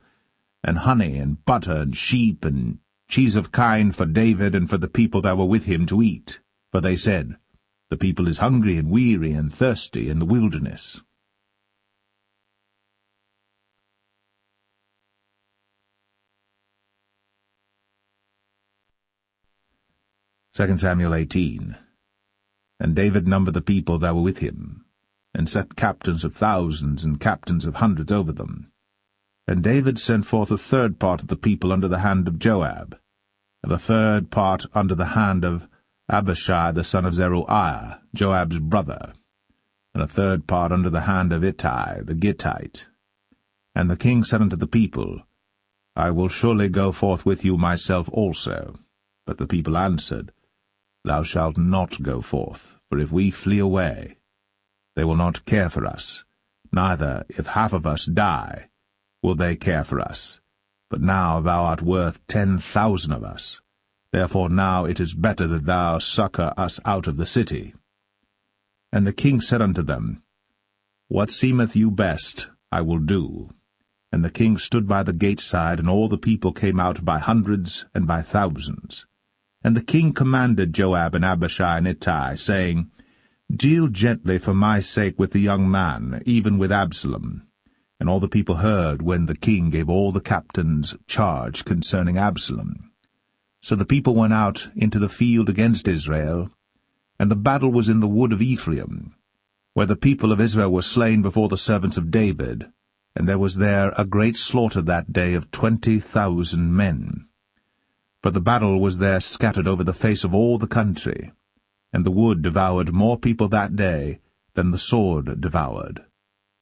and honey and butter and sheep and cheese of kine for David and for the people that were with him to eat. For they said, The people is hungry and weary and thirsty in the wilderness. 2 Samuel 18. And David numbered the people that were with him, and set captains of thousands and captains of hundreds over them. And David sent forth a third part of the people under the hand of Joab, and a third part under the hand of Abishai the son of Zeruiah, Joab's brother, and a third part under the hand of Ittai the Gittite. And the king said unto the people, I will surely go forth with you myself also. But the people answered, Thou shalt not go forth, for if we flee away, they will not care for us, neither, if half of us die, will they care for us. But now thou art worth 10,000 of us. Therefore now it is better that thou succour us out of the city. And the king said unto them, What seemeth you best, I will do. And the king stood by the gate side, and all the people came out by hundreds and by thousands. And the king commanded Joab and Abishai and Ittai, saying, Deal gently for my sake with the young man, even with Absalom. And all the people heard when the king gave all the captains charge concerning Absalom. So the people went out into the field against Israel, and the battle was in the wood of Ephraim, where the people of Israel were slain before the servants of David, and there was there a great slaughter that day of 20,000 men. For the battle was there scattered over the face of all the country, and the wood devoured more people that day than the sword devoured.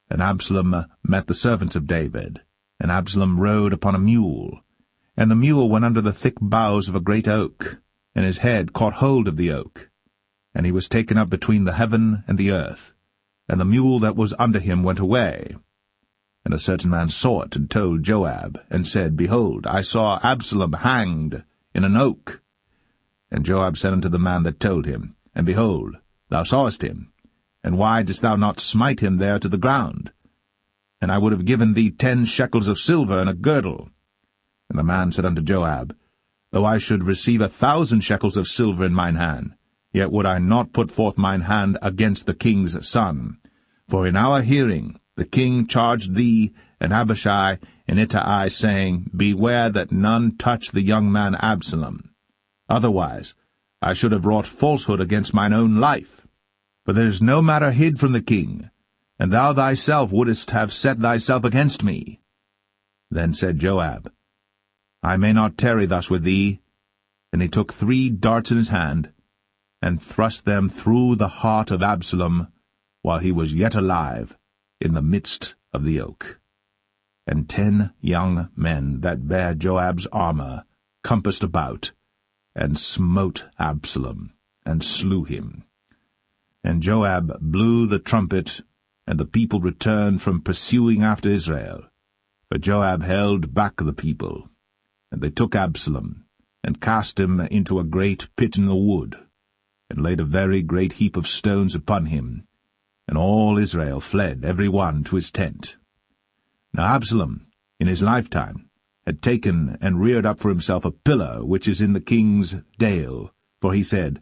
And Absalom met the servants of David, and Absalom rode upon a mule, and the mule went under the thick boughs of a great oak, and his head caught hold of the oak, and he was taken up between the heaven and the earth, and the mule that was under him went away. And a certain man saw it, and told Joab, and said, Behold, I saw Absalom hanged in an oak. And Joab said unto the man that told him, And behold, thou sawest him, and why didst thou not smite him there to the ground? And I would have given thee 10 shekels of silver and a girdle. And the man said unto Joab, Though I should receive 1,000 shekels of silver in mine hand, yet would I not put forth mine hand against the king's son. For in our hearing the king charged thee and Abishai and Ittai, saying, Beware that none touch the young man Absalom. Otherwise I should have wrought falsehood against mine own life. For there is no matter hid from the king, and thou thyself wouldest have set thyself against me. Then said Joab, I may not tarry thus with thee. And he took 3 darts in his hand, and thrust them through the heart of Absalom, while he was yet alive, in the midst of the oak. And 10 young men that bare Joab's armor compassed about, and smote Absalom, and slew him. And Joab blew the trumpet, and the people returned from pursuing after Israel. For Joab held back the people. And they took Absalom, and cast him into a great pit in the wood, and laid a very great heap of stones upon him. And all Israel fled, every one to his tent. Now Absalom, in his lifetime, had taken and reared up for himself a pillar which is in the king's dale, for he said,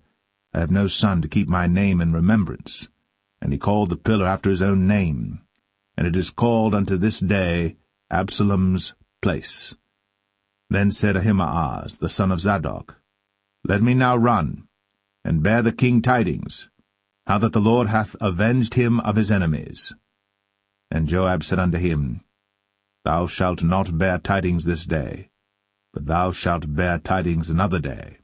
I have no son to keep my name in remembrance. And he called the pillar after his own name, and it is called unto this day Absalom's place. Then said Ahimaaz, the son of Zadok, Let me now run, and bear the king tidings, how that the Lord hath avenged him of his enemies. And Joab said unto him, Thou shalt not bear tidings this day, but thou shalt bear tidings another day.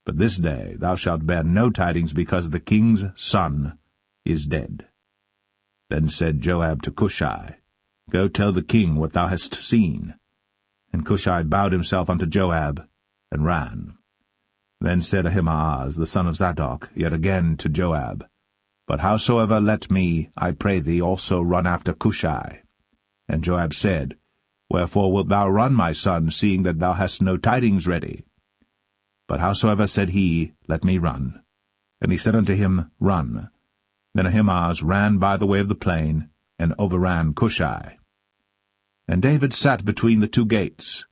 But this day thou shalt bear no tidings, because the king's son is dead. Then said Joab to Cushai, Go tell the king what thou hast seen. And Cushai bowed himself unto Joab, and ran. Then said Ahimaaz, the son of Zadok, yet again to Joab, But howsoever let me, I pray thee, also run after Cushai. And Joab said, Wherefore wilt thou run, my son, seeing that thou hast no tidings ready? But howsoever said he, Let me run. And he said unto him, Run. Then Ahimaaz ran by the way of the plain, and overran Cushai. And David sat between the two gates,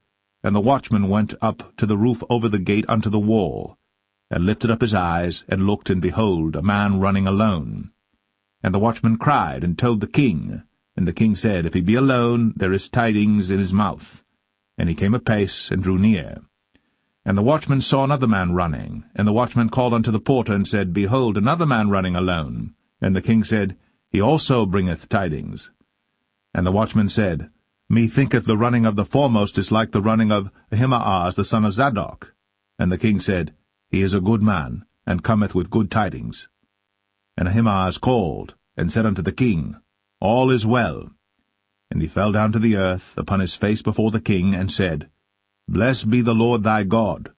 and the watchman went up to the roof over the gate unto the wall, and lifted up his eyes, and looked, and behold, a man running alone. And the watchman cried, and told the king. And the king said, If he be alone, there is tidings in his mouth. And he came apace, and drew near. And the watchman saw another man running. And the watchman called unto the porter, and said, Behold, another man running alone. And the king said, He also bringeth tidings. And the watchman said, Methinketh the running of the foremost is like the running of Ahimaaz the son of Zadok. And the king said, He is a good man, and cometh with good tidings. And Ahimaaz called, and said unto the king, All is well. And he fell down to the earth upon his face before the king, and said, Blessed be the Lord thy God,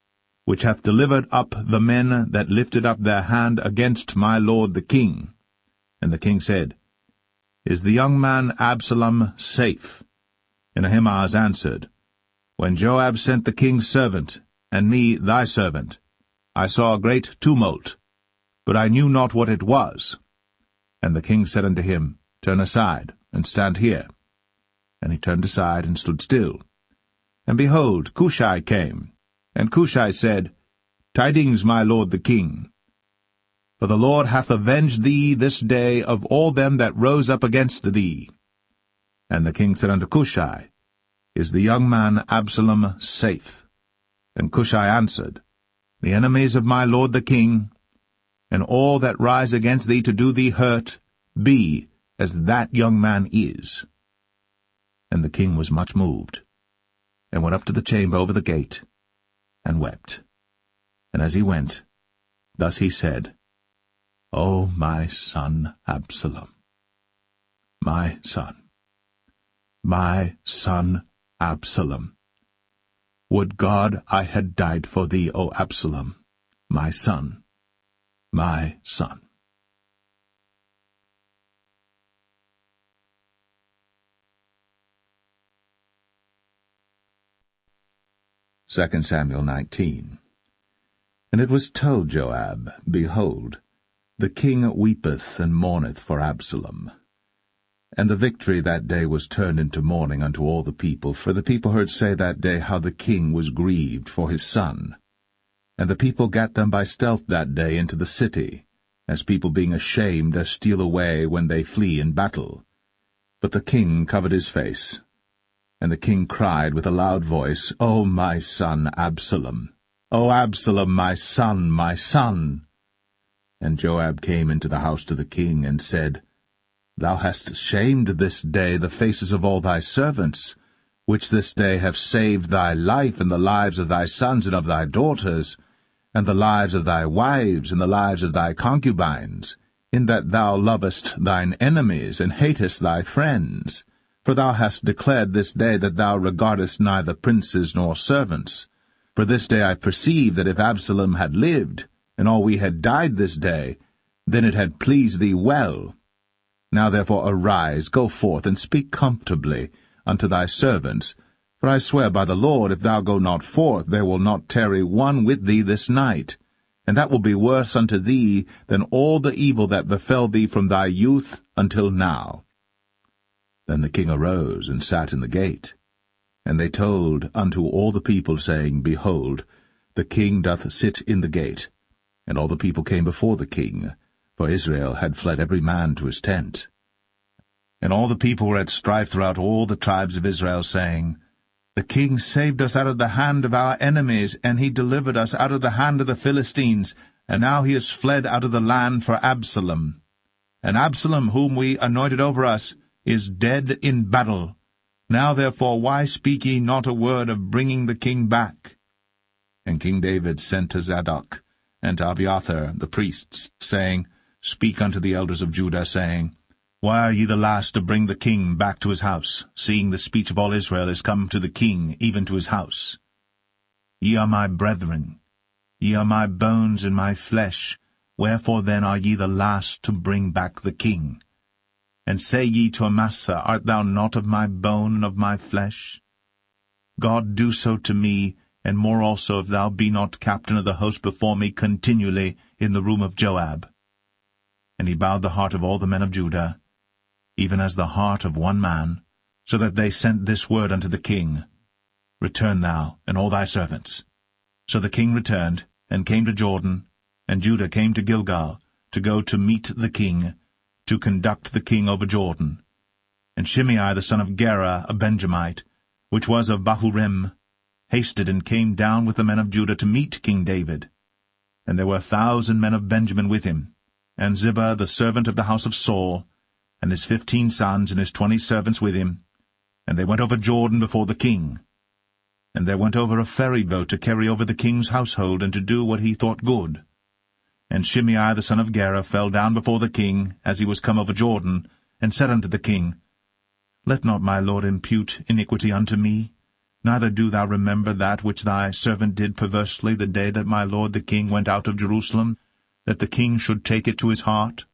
which hath delivered up the men that lifted up their hand against my lord the king. And the king said, Is the young man Absalom safe? And Ahimaaz answered, When Joab sent the king's servant, and me thy servant, I saw a great tumult, but I knew not what it was. And the king said unto him, Turn aside, and stand here. And he turned aside, and stood still. And behold, Cushai came. And Cushai said, Tidings, my lord the king. For the Lord hath avenged thee this day of all them that rose up against thee. And the king said unto Cushai, Is the young man Absalom safe? And Cushai answered, The enemies of my lord the king, and all that rise against thee to do thee hurt, be as that young man is. And the king was much moved, and went up to the chamber over the gate, and wept. And as he went, thus he said, O my son Absalom, my son Absalom, would God I had died for thee, O Absalom, my son, my son. 2 Samuel 19. And it was told Joab, Behold, the king weepeth and mourneth for Absalom. And the victory that day was turned into mourning unto all the people, for the people heard say that day how the king was grieved for his son. And the people gat them by stealth that day into the city, as people being ashamed steal away when they flee in battle. But the king covered his face. And the king cried with a loud voice, O my son Absalom! O Absalom, my son, my son! And Joab came into the house to the king, and said, Thou hast shamed this day the faces of all thy servants, which this day have saved thy life and the lives of thy sons and of thy daughters, and the lives of thy wives and the lives of thy concubines, in that thou lovest thine enemies and hatest thy friends. For thou hast declared this day that thou regardest neither princes nor servants. For this day I perceive that if Absalom had lived, and all we had died this day, then it had pleased thee well. Now therefore arise, go forth, and speak comfortably unto thy servants. For I swear by the Lord, if thou go not forth, there will not tarry one with thee this night. And that will be worse unto thee than all the evil that befell thee from thy youth until now. Then the king arose and sat in the gate. And they told unto all the people, saying, Behold, the king doth sit in the gate. And all the people came before the king, for Israel had fled every man to his tent. And all the people were at strife throughout all the tribes of Israel, saying, The king saved us out of the hand of our enemies, and he delivered us out of the hand of the Philistines, and now he is fled out of the land for Absalom. And Absalom, whom we anointed over us, is dead in battle. Now therefore why speak ye not a word of bringing the king back? And King David sent to Zadok and to Abiathar the priests, saying, Speak unto the elders of Judah, saying, Why are ye the last to bring the king back to his house, seeing the speech of all Israel is come to the king, even to his house? Ye are my brethren, ye are my bones and my flesh, wherefore then are ye the last to bring back the king? And say ye to Amasa, Art thou not of my bone and of my flesh? God do so to me, and more also, if thou be not captain of the host before me continually in the room of Joab. And he bowed the heart of all the men of Judah, even as the heart of one man, so that they sent this word unto the king, Return thou, and all thy servants. So the king returned, and came to Jordan, and Judah came to Gilgal, to go to meet the king, to conduct the king over Jordan. And Shimei the son of Gera, a Benjamite, which was of Bahurim, hasted and came down with the men of Judah to meet King David. And there were 1,000 men of Benjamin with him, and Ziba the servant of the house of Saul, and his 15 sons and his 20 servants with him. And they went over Jordan before the king. And there went over a ferry boat to carry over the king's household, and to do what he thought good. And Shimei the son of Gera fell down before the king, as he was come over Jordan, and said unto the king, Let not my lord impute iniquity unto me, neither do thou remember that which thy servant did perversely the day that my lord the king went out of Jerusalem, that the king should take it to his heart.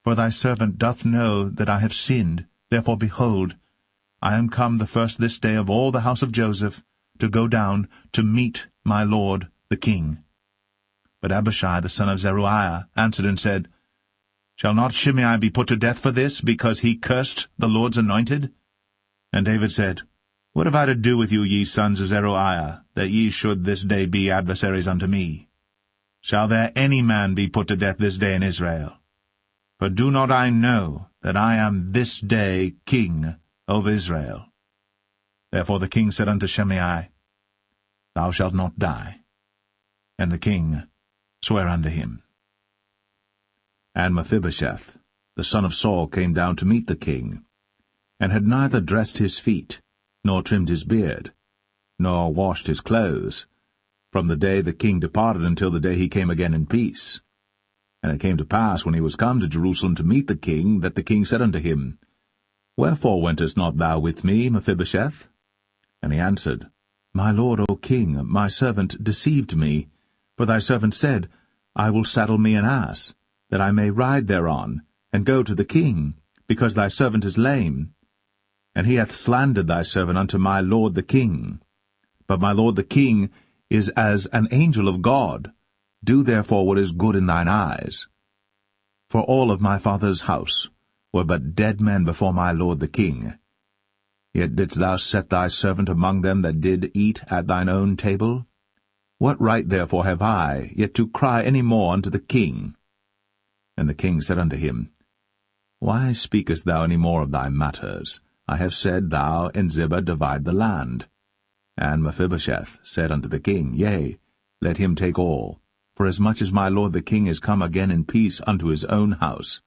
For thy servant doth know that I have sinned, therefore, behold, I am come the first this day of all the house of Joseph, to go down to meet my lord the king. But Abishai the son of Zeruiah answered and said, Shall not Shimei be put to death for this, because he cursed the Lord's anointed? And David said, What have I to do with you, ye sons of Zeruiah, that ye should this day be adversaries unto me? Shall there any man be put to death this day in Israel? For do not I know that I am this day king over Israel? Therefore the king said unto Shimei, Thou shalt not die. And the king sware unto him. And Mephibosheth, the son of Saul, came down to meet the king, and had neither dressed his feet, nor trimmed his beard, nor washed his clothes, from the day the king departed until the day he came again in peace. And it came to pass, when he was come to Jerusalem to meet the king, that the king said unto him, Wherefore wentest not thou with me, Mephibosheth? And he answered, My lord, O king, my servant deceived me, for thy servant said, I will saddle me an ass, that I may ride thereon, and go to the king, because thy servant is lame. And he hath slandered thy servant unto my lord the king. But my lord the king is as an angel of God. Do therefore what is good in thine eyes. For all of my father's house were but dead men before my lord the king. Yet didst thou set thy servant among them that did eat at thine own table? What right therefore have I yet to cry any more unto the king? And the king said unto him, Why speakest thou any more of thy matters? I have said, Thou and Ziba divide the land. And Mephibosheth said unto the king, Yea, let him take all, for as much as my lord the king is come again in peace unto his own house.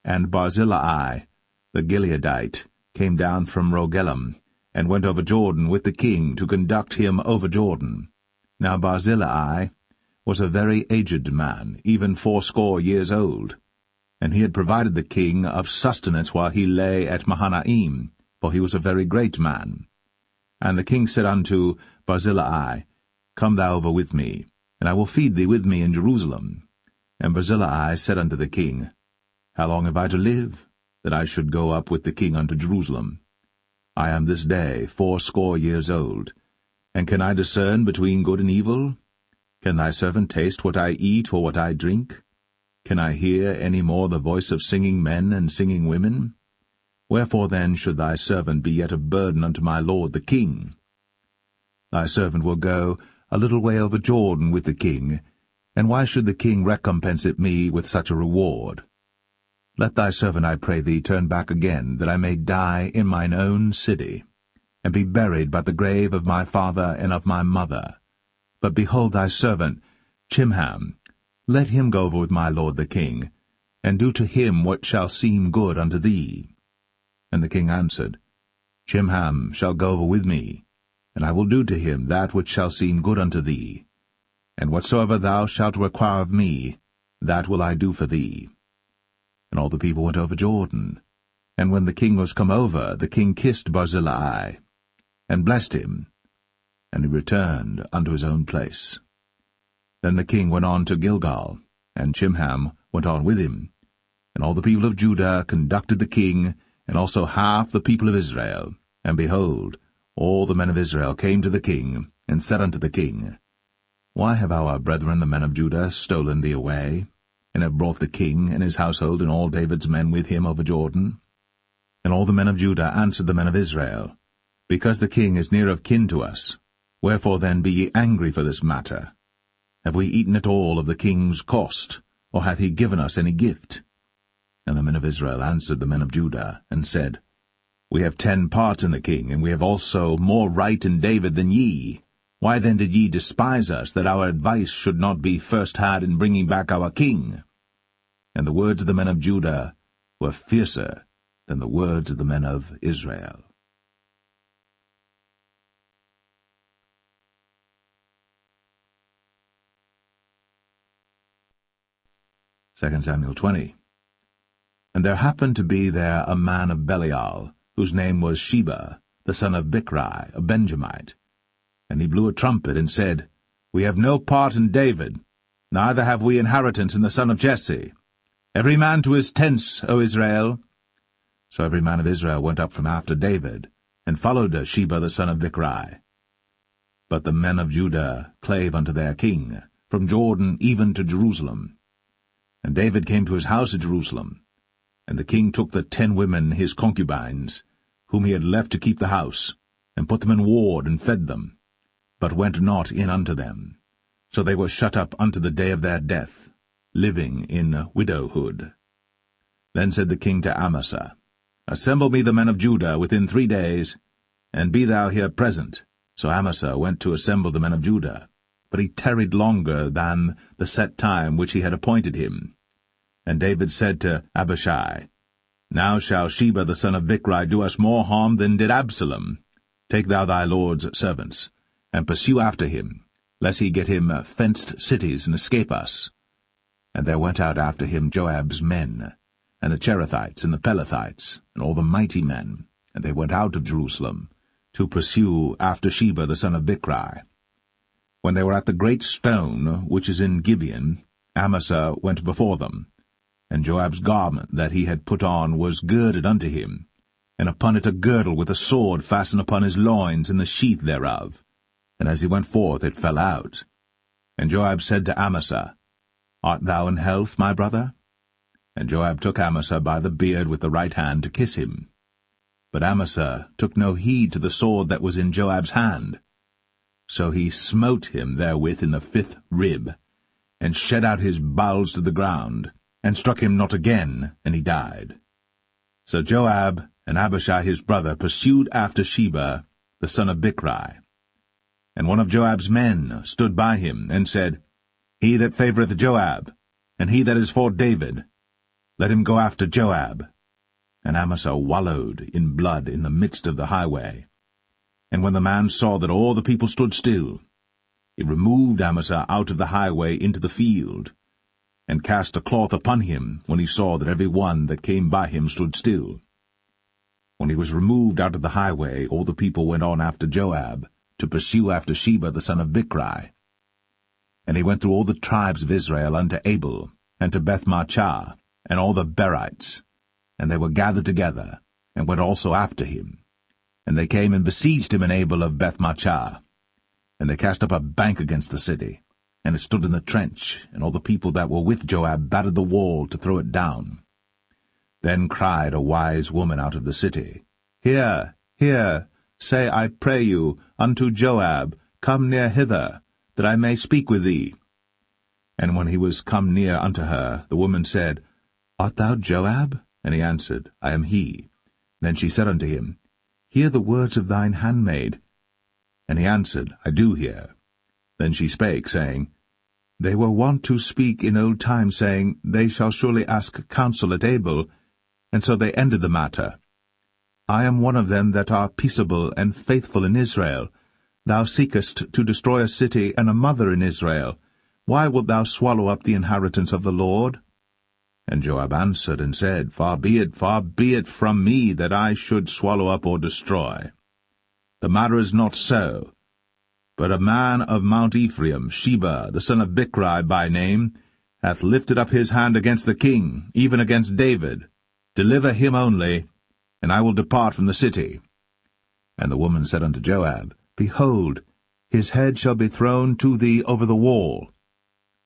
And Barzillai the Gileadite came down from Rogelim, and went over Jordan with the king to conduct him over Jordan. Now Barzillai was a very aged man, even 80 years old, and he had provided the king of sustenance while he lay at Mahanaim, for he was a very great man. And the king said unto Barzillai, Come thou over with me, and I will feed thee with me in Jerusalem. And Barzillai said unto the king, How long have I to live, that I should go up with the king unto Jerusalem? I am this day 80 years old, and can I discern between good and evil? Can thy servant taste what I eat or what I drink? Can I hear any more the voice of singing men and singing women? Wherefore then should thy servant be yet a burden unto my lord the king? Thy servant will go a little way over Jordan with the king, and why should the king recompense it me with such a reward? Let thy servant, I pray thee, turn back again, that I may die in mine own city. and be buried by the grave of my father and of my mother. But behold thy servant Chimham, let him go over with my lord the king, and do to him what shall seem good unto thee. And the king answered, Chimham shall go over with me, and I will do to him that which shall seem good unto thee. And whatsoever thou shalt require of me, that will I do for thee. And all the people went over Jordan. And when the king was come over, the king kissed Barzillai, and blessed him, and he returned unto his own place. Then the king went on to Gilgal, and Chimham went on with him. And all the people of Judah conducted the king, and also half the people of Israel. And behold, all the men of Israel came to the king, and said unto the king, Why have our brethren the men of Judah stolen thee away, and have brought the king and his household and all David's men with him over Jordan? And all the men of Judah answered the men of Israel, Because the king is near of kin to us. Wherefore then be ye angry for this matter? Have we eaten at all of the king's cost, or hath he given us any gift? And the men of Israel answered the men of Judah, and said, We have 10 parts in the king, and we have also more right in David than ye. Why then did ye despise us, that our advice should not be first had in bringing back our king? And the words of the men of Judah were fiercer than the words of the men of Israel. 2 Samuel 20. And there happened to be there a man of Belial, whose name was Sheba, the son of Bichri, a Benjamite. And he blew a trumpet, and said, We have no part in David, neither have we inheritance in the son of Jesse. Every man to his tents, O Israel. So every man of Israel went up from after David, and followed Sheba the son of Bichri. But the men of Judah clave unto their king, from Jordan even to Jerusalem. And David came to his house at Jerusalem. And the king took the 10 women his concubines, whom he had left to keep the house, and put them in ward, and fed them, but went not in unto them. So they were shut up unto the day of their death, living in widowhood. Then said the king to Amasa, Assemble me the men of Judah within 3 days, and be thou here present. So Amasa went to assemble the men of Judah, but he tarried longer than the set time which he had appointed him. And David said to Abishai, Now shall Sheba the son of Bichri do us more harm than did Absalom. Take thou thy lord's servants, and pursue after him, lest he get him fenced cities and escape us. And there went out after him Joab's men, and the Cherethites and the Pelethites, and all the mighty men, and they went out of Jerusalem, to pursue after Sheba the son of Bichri. When they were at the great stone which is in Gibeon, Amasa went before them, and Joab's garment that he had put on was girded unto him, and upon it a girdle with a sword fastened upon his loins in the sheath thereof. And as he went forth it fell out. And Joab said to Amasa, Art thou in health, my brother? And Joab took Amasa by the beard with the right hand to kiss him. But Amasa took no heed to the sword that was in Joab's hand. So he smote him therewith in the 5th rib, and shed out his bowels to the ground, and struck him not again, and he died. So Joab and Abishai his brother pursued after Sheba the son of Bichri. And one of Joab's men stood by him, and said, He that favoureth Joab, and he that is for David, let him go after Joab. And Amasa wallowed in blood in the midst of the highway. And when the man saw that all the people stood still, he removed Amasa out of the highway into the field, and cast a cloth upon him when he saw that every one that came by him stood still. When he was removed out of the highway, all the people went on after Joab, to pursue after Sheba the son of Bichri. And he went through all the tribes of Israel unto Abel, and to Bethmachah, and all the Berites, and they were gathered together, and went also after him. And they came and besieged him in Abel of Bethmachah. And they cast up a bank against the city, and it stood in the trench, and all the people that were with Joab battered the wall to throw it down. Then cried a wise woman out of the city, Hear, hear, say, I pray you, unto Joab, Come near hither, that I may speak with thee. And when he was come near unto her, the woman said, Art thou Joab? And he answered, I am he. Then she said unto him, Hear the words of thine handmaid. And he answered, I do hear. Then she spake, saying, They were wont to speak in old time, saying, They shall surely ask counsel at Abel, and so they ended the matter. I am one of them that are peaceable and faithful in Israel. Thou seekest to destroy a city and a mother in Israel. Why wilt thou swallow up the inheritance of the Lord? And Joab answered and said, far be it from me that I should swallow up or destroy. The matter is not so. But a man of Mount Ephraim, Sheba, the son of Bichri by name, hath lifted up his hand against the king, even against David. Deliver him only, and I will depart from the city. And the woman said unto Joab, Behold, his head shall be thrown to thee over the wall.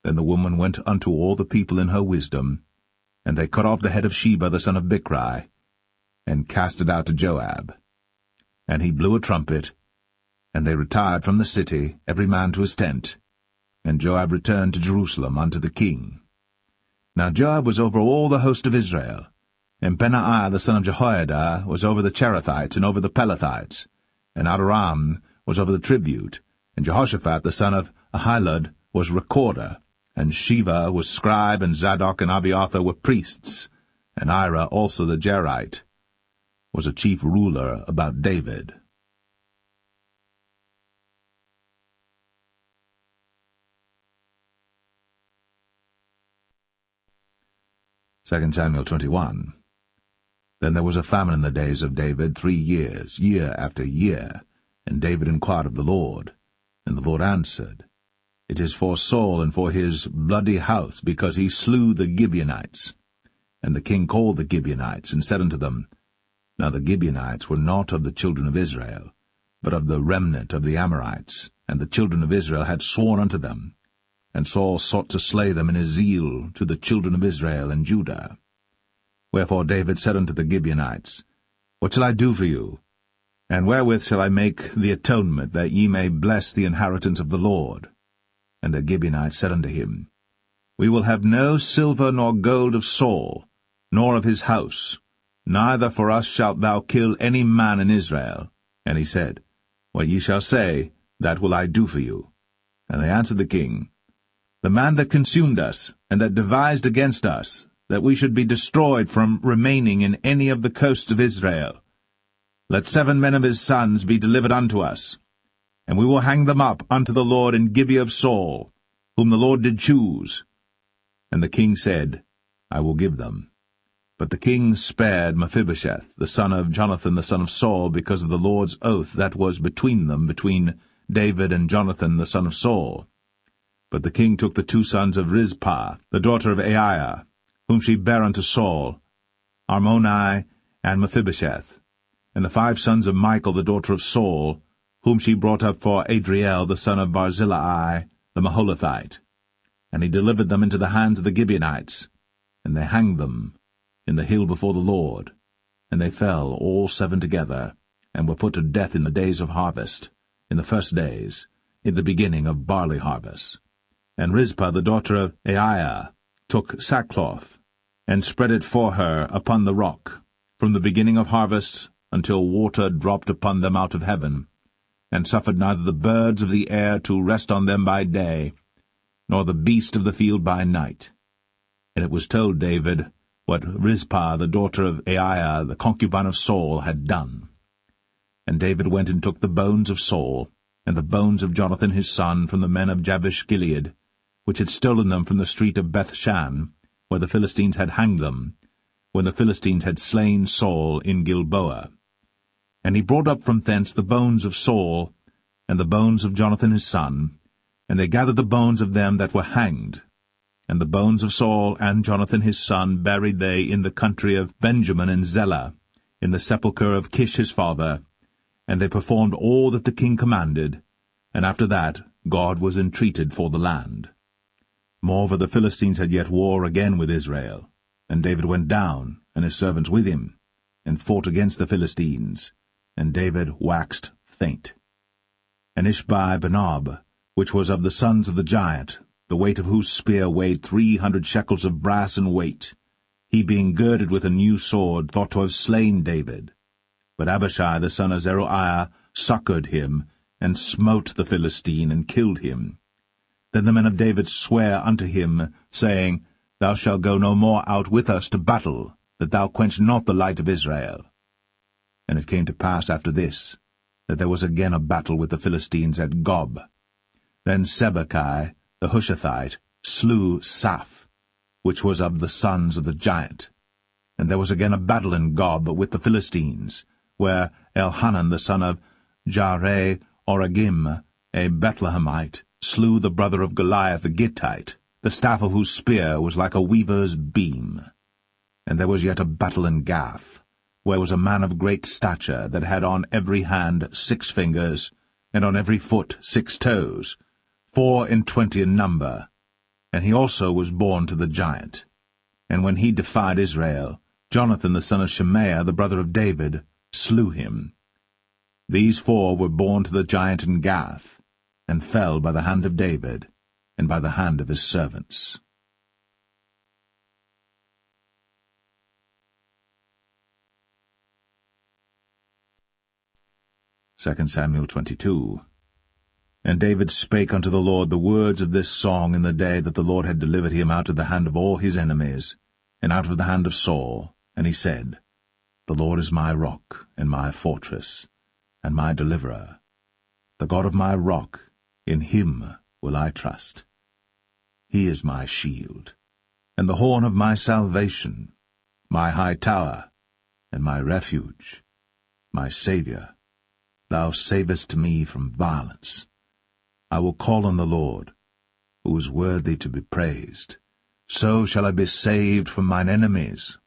Then the woman went unto all the people in her wisdom, and they cut off the head of Sheba the son of Bichri, and cast it out to Joab. And he blew a trumpet, and they retired from the city, every man to his tent. And Joab returned to Jerusalem unto the king. Now Joab was over all the host of Israel, and Benaiah the son of Jehoiada was over the Cherethites and over the Pelethites, and Adoram was over the tribute, and Jehoshaphat the son of Ahilud was recorder, and Sheva was scribe, and Zadok and Abiathar were priests, and Ira also the Jerite was a chief ruler about David. Second Samuel 21. Then there was a famine in the days of David 3 years, year after year, and David inquired of the Lord. And the Lord answered, It is for Saul and for his bloody house, because he slew the Gibeonites. And the king called the Gibeonites, and said unto them, Now the Gibeonites were not of the children of Israel, but of the remnant of the Amorites, and the children of Israel had sworn unto them. And Saul sought to slay them in his zeal to the children of Israel and Judah. Wherefore David said unto the Gibeonites, What shall I do for you? And wherewith shall I make the atonement, that ye may bless the inheritance of the Lord? And the Gibeonites said unto him, We will have no silver nor gold of Saul, nor of his house, neither for us shalt thou kill any man in Israel. And he said, What ye shall say, that will I do for you. And they answered the king, The man that consumed us, and that devised against us, that we should be destroyed from remaining in any of the coasts of Israel. Let 7 men of his sons be delivered unto us, and we will hang them up unto the Lord in Gibeah of Saul, whom the Lord did choose. And the king said, I will give them. But the king spared Mephibosheth, the son of Jonathan the son of Saul, because of the Lord's oath that was between them, between David and Jonathan the son of Saul. But the king took the 2 sons of Rizpah, the daughter of Aiah, whom she bare unto Saul, Armoni and Mephibosheth, and the 5 sons of Michal the daughter of Saul, whom she brought up for Adriel the son of Barzillai the Maholathite. And he delivered them into the hands of the Gibeonites, and they hanged them in the hill before the Lord. And they fell all 7 together, and were put to death in the days of harvest, in the first days, in the beginning of barley harvest. And Rizpah the daughter of Aiah took sackcloth, and spread it for her upon the rock, from the beginning of harvest until water dropped upon them out of heaven, and suffered neither the birds of the air to rest on them by day, nor the beast of the field by night. And it was told David what Rizpah the daughter of Aiah, the concubine of Saul, had done. And David went and took the bones of Saul, and the bones of Jonathan his son, from the men of Jabesh-Gilead, which had stolen them from the street of Bethshan, where the Philistines had hanged them, when the Philistines had slain Saul in Gilboa. And he brought up from thence the bones of Saul, and the bones of Jonathan his son, and they gathered the bones of them that were hanged. And the bones of Saul and Jonathan his son buried they in the country of Benjamin in Zelah, in the sepulchre of Kish his father. And they performed all that the king commanded, and after that God was entreated for the land. Moreover, the Philistines had yet war again with Israel, and David went down, and his servants with him, and fought against the Philistines, and David waxed faint. And Ishbi-Benob, which was of the sons of the giant, the weight of whose spear weighed 300 shekels of brass in weight, he being girded with a new sword, thought to have slain David. But Abishai the son of Zeruiah succored him, and smote the Philistine, and killed him. Then the men of David sware unto him, saying, Thou shalt go no more out with us to battle, that thou quench not the light of Israel. And it came to pass after this, that there was again a battle with the Philistines at Gob. Then Sibbechai the Hushathite slew Saph, which was of the sons of the giant. And there was again a battle in Gob with the Philistines, where Elhanan the son of Jaare-Oregim, a Bethlehemite, slew the brother of Goliath the Gittite, the staff of whose spear was like a weaver's beam. And there was yet a battle in Gath, where was a man of great stature, that had on every hand 6 fingers, and on every foot 6 toes, 24 in number. And he also was born to the giant. And when he defied Israel, Jonathan the son of Shemaiah, the brother of David, slew him. These 4 were born to the giant in Gath, and fell by the hand of David, and by the hand of his servants. 2 Samuel 22. And David spake unto the Lord the words of this song in the day that the Lord had delivered him out of the hand of all his enemies, and out of the hand of Saul. And he said, The Lord is my rock, and my fortress, and my deliverer. The God of my rock, in him will I trust. He is my shield, and the horn of my salvation, my high tower, and my refuge, my Saviour. Thou savest me from violence. I will call on the Lord, who is worthy to be praised. So shall I be saved from mine enemies.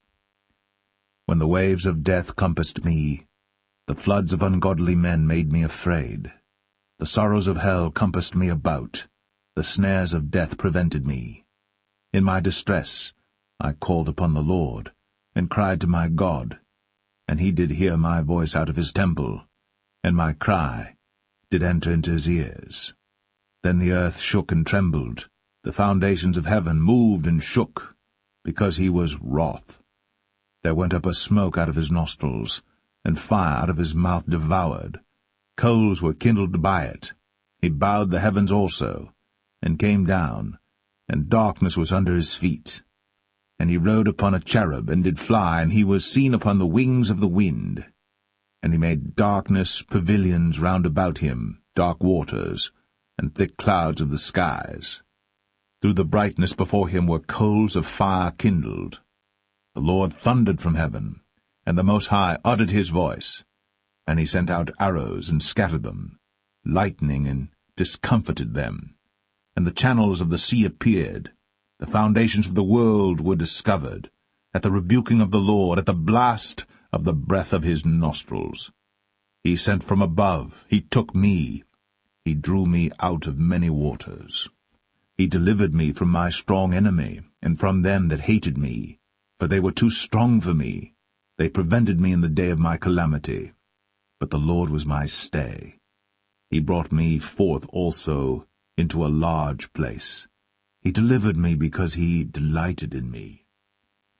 When the waves of death compassed me, the floods of ungodly men made me afraid. The sorrows of hell compassed me about, the snares of death prevented me. In my distress I called upon the Lord, and cried to my God, and he did hear my voice out of his temple, and my cry did enter into his ears. Then the earth shook and trembled, the foundations of heaven moved and shook, because he was wroth. There went up a smoke out of his nostrils, and fire out of his mouth devoured. Coals were kindled by it. He bowed the heavens also, and came down, and darkness was under his feet. And he rode upon a cherub, and did fly, and he was seen upon the wings of the wind. And he made darkness pavilions round about him, dark waters, and thick clouds of the skies. Through the brightness before him were coals of fire kindled. The Lord thundered from heaven, and the Most High uttered his voice. And he sent out arrows, and scattered them, lightning, and discomfited them. And the channels of the sea appeared. The foundations of the world were discovered, at the rebuking of the Lord, at the blast of the breath of his nostrils. He sent from above, he took me, he drew me out of many waters. He delivered me from my strong enemy, and from them that hated me, for they were too strong for me. They prevented me in the day of my calamity. But the Lord was my stay. He brought me forth also into a large place. He delivered me because he delighted in me.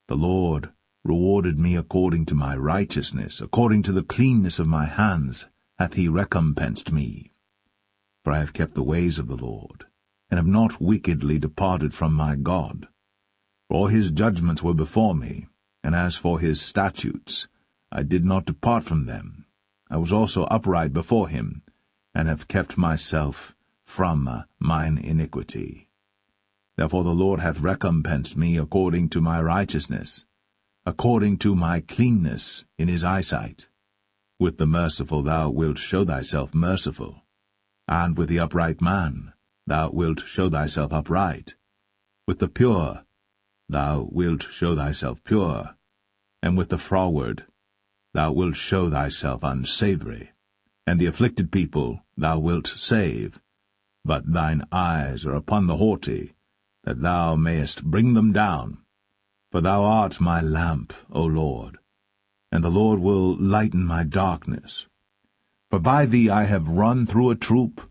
The Lord rewarded me according to my righteousness, according to the cleanness of my hands hath he recompensed me. For I have kept the ways of the Lord, and have not wickedly departed from my God. For all his judgments were before me, and as for his statutes, I did not depart from them. I was also upright before him, and have kept myself from mine iniquity. Therefore the Lord hath recompensed me according to my righteousness, according to my cleanness in his eyesight. With the merciful thou wilt show thyself merciful, and with the upright man thou wilt show thyself upright. With the pure thou wilt show thyself pure, and with the froward thou wilt show thyself unsavoury. And the afflicted people thou wilt save, but thine eyes are upon the haughty, that thou mayest bring them down. For thou art my lamp, O Lord, and the Lord will lighten my darkness. For by thee I have run through a troop,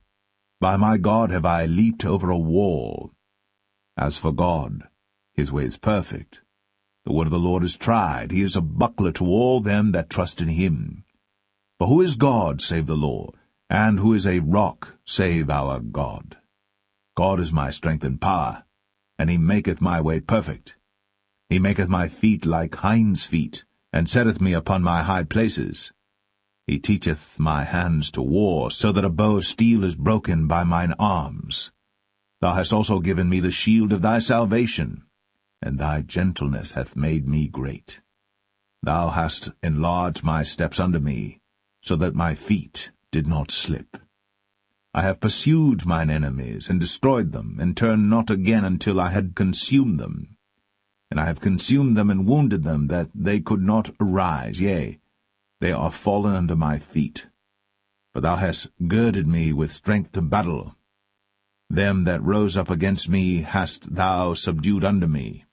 by my God have I leaped over a wall. As for God, his way is perfect. The word of the Lord is tried. He is a buckler to all them that trust in him. For who is God save the Lord? And who is a rock save our God? God is my strength and power, and he maketh my way perfect. He maketh my feet like hinds' feet, and setteth me upon my high places. He teacheth my hands to war, so that a bow of steel is broken by mine arms. Thou hast also given me the shield of thy salvation, and thy gentleness hath made me great. Thou hast enlarged my steps under me, so that my feet did not slip. I have pursued mine enemies, and destroyed them, and turned not again until I had consumed them. And I have consumed them and wounded them, that they could not arise, yea, they are fallen under my feet. For thou hast girded me with strength to battle. Them that rose up against me hast thou subdued under me.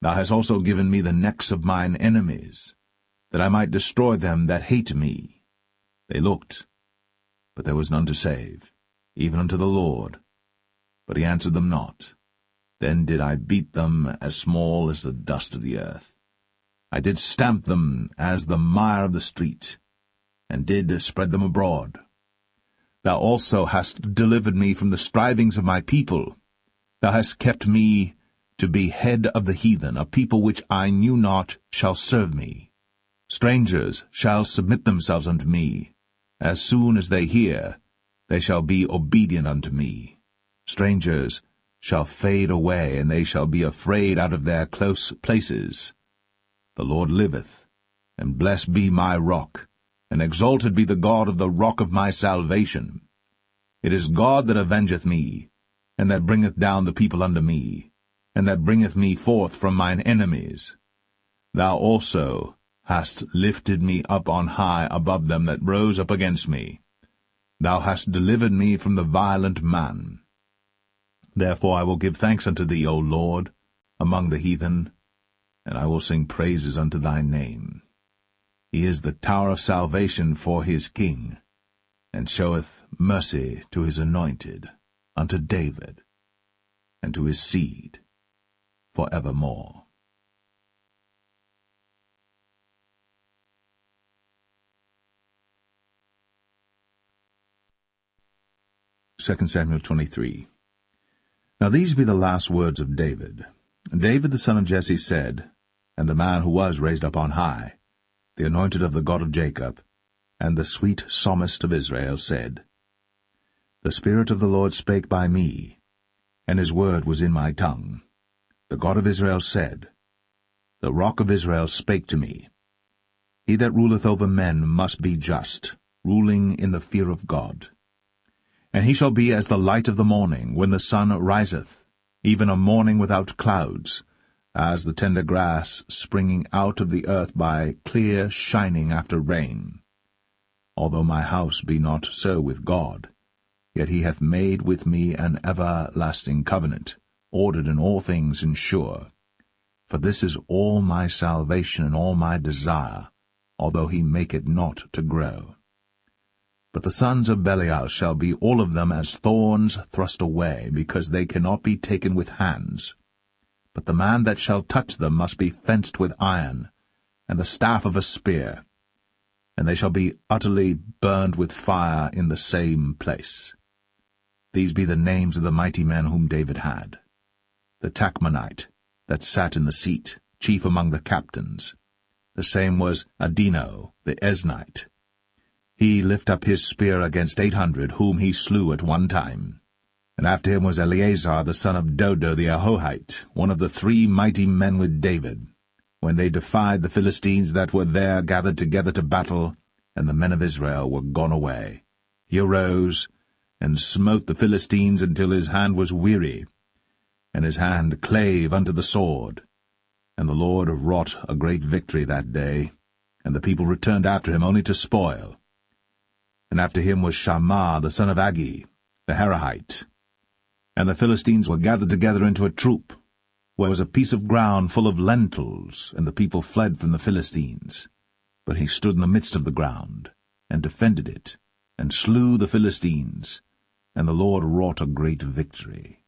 Thou hast also given me the necks of mine enemies, that I might destroy them that hate me. They looked, but there was none to save, even unto the Lord. But he answered them not. Then did I beat them as small as the dust of the earth. I did stamp them as the mire of the street, and did spread them abroad. Thou also hast delivered me from the strivings of my people. Thou hast kept me to be head of the heathen. A people which I knew not shall serve me. Strangers shall submit themselves unto me. As soon as they hear, they shall be obedient unto me. Strangers shall fade away, and they shall be afraid out of their close places. The Lord liveth, and blessed be my rock, and exalted be the God of the rock of my salvation. It is God that avengeth me, and that bringeth down the people unto me, and that bringeth me forth from mine enemies. Thou also hast lifted me up on high above them that rose up against me. Thou hast delivered me from the violent man. Therefore I will give thanks unto thee, O Lord, among the heathen, and I will sing praises unto thy name. He is the tower of salvation for his king, and showeth mercy to his anointed, unto David, and to his seed for evermore. 2 Samuel 23. Now these be the last words of David. David the son of Jesse said, and the man who was raised up on high, the anointed of the God of Jacob, and the sweet psalmist of Israel, said, The Spirit of the Lord spake by me, and his word was in my tongue. The God of Israel said, The Rock of Israel spake to me. He that ruleth over men must be just, ruling in the fear of God. And he shall be as the light of the morning, when the sun riseth, even a morning without clouds, as the tender grass springing out of the earth by clear shining after rain. Although my house be not so with God, yet he hath made with me an everlasting covenant, ordered in all things and sure. For this is all my salvation and all my desire, although he make it not to grow. But the sons of Belial shall be all of them as thorns thrust away, because they cannot be taken with hands. But the man that shall touch them must be fenced with iron, and the staff of a spear, and they shall be utterly burned with fire in the same place. These be the names of the mighty men whom David had. The Tachmonite, that sat in the seat, chief among the captains. The same was Adino, the Eznite. He lift up his spear against 800, whom he slew at one time. And after him was Eleazar the son of Dodo the Ahohite, one of the 3 mighty men with David, when they defied the Philistines that were there gathered together to battle, and the men of Israel were gone away. He arose, and smote the Philistines until his hand was weary, and his hand clave unto the sword. And the Lord wrought a great victory that day, and the people returned after him only to spoil. And after him was Shammah the son of Agi, the Harahite. And the Philistines were gathered together into a troop, where was a piece of ground full of lentils, and the people fled from the Philistines. But he stood in the midst of the ground, and defended it, and slew the Philistines, and the Lord wrought a great victory.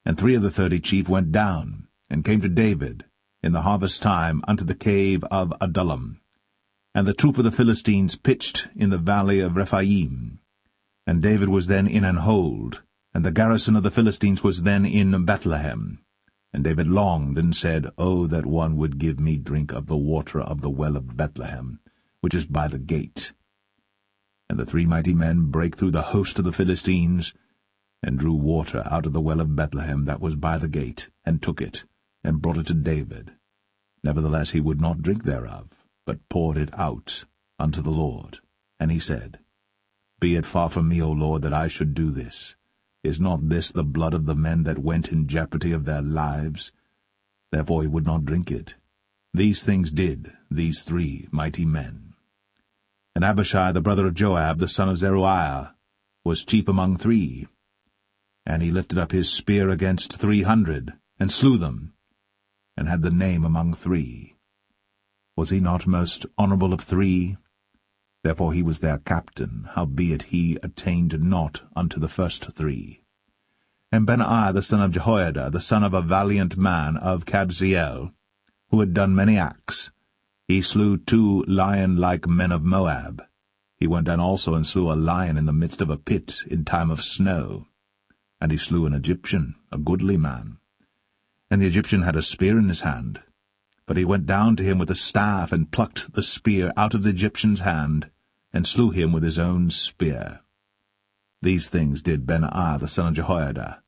And 3 of the 30 chief went down, and came to David, in the harvest time, unto the cave of Adullam. And the troop of the Philistines pitched in the valley of Rephaim. And David was then in an hold, and the garrison of the Philistines was then in Bethlehem. And David longed and said, Oh, that one would give me drink of the water of the well of Bethlehem, which is by the gate. And the 3 mighty men brake through the host of the Philistines, and drew water out of the well of Bethlehem that was by the gate, and took it, and brought it to David. Nevertheless he would not drink thereof, but poured it out unto the Lord. And he said, Be it far from me, O Lord, that I should do this. Is not this the blood of the men that went in jeopardy of their lives? Therefore he would not drink it. These things did these 3 mighty men. And Abishai the brother of Joab, the son of Zeruiah, was chief among 3. And he lifted up his spear against 300, and slew them, and had the name among 3. Was he not most honourable of 3? Therefore he was their captain, howbeit he attained not unto the first 3. And Benaiah the son of Jehoiada, the son of a valiant man of Kabzeel, who had done many acts, he slew 2 lion-like men of Moab. He went down also and slew a lion in the midst of a pit in time of snow. And he slew an Egyptian, a goodly man. And the Egyptian had a spear in his hand. But he went down to him with a staff, and plucked the spear out of the Egyptian's hand, and slew him with his own spear. These things did Benaiah the son of Jehoiada,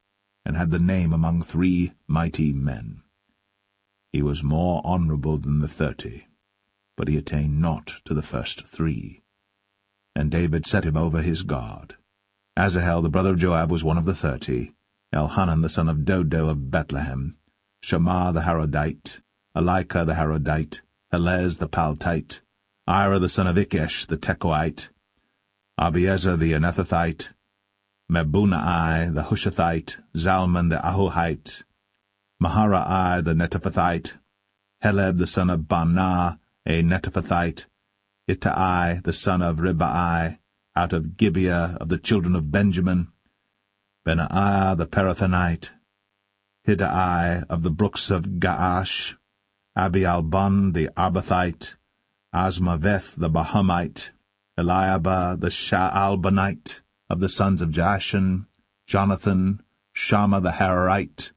and had the name among 3 mighty men. He was more honourable than the 30, but he attained not to the first 3. And David set him over his guard. Asahel the brother of Joab was one of the 30, Elhanan the son of Dodo of Bethlehem, Shammah the Harodite, Elika the Harodite, Helez the Paltite, Ira the son of Ikesh the Tekoite, Abiezer the Anethathite, Mebunai the Hushathite, Zalman the Ahohite, Maharai the Netophathite, Heleb the son of Baanah a Netophathite, Ittai the son of Ribai, out of Gibeah of the children of Benjamin, Benaiah the Parathonite, Hiddai of the brooks of Gaash, Abialbon the Arbathite, Asmaveth the Bahumite, Eliabah the Shaalbanite, of the sons of Jashan, Jonathan, Shammah the Hararite,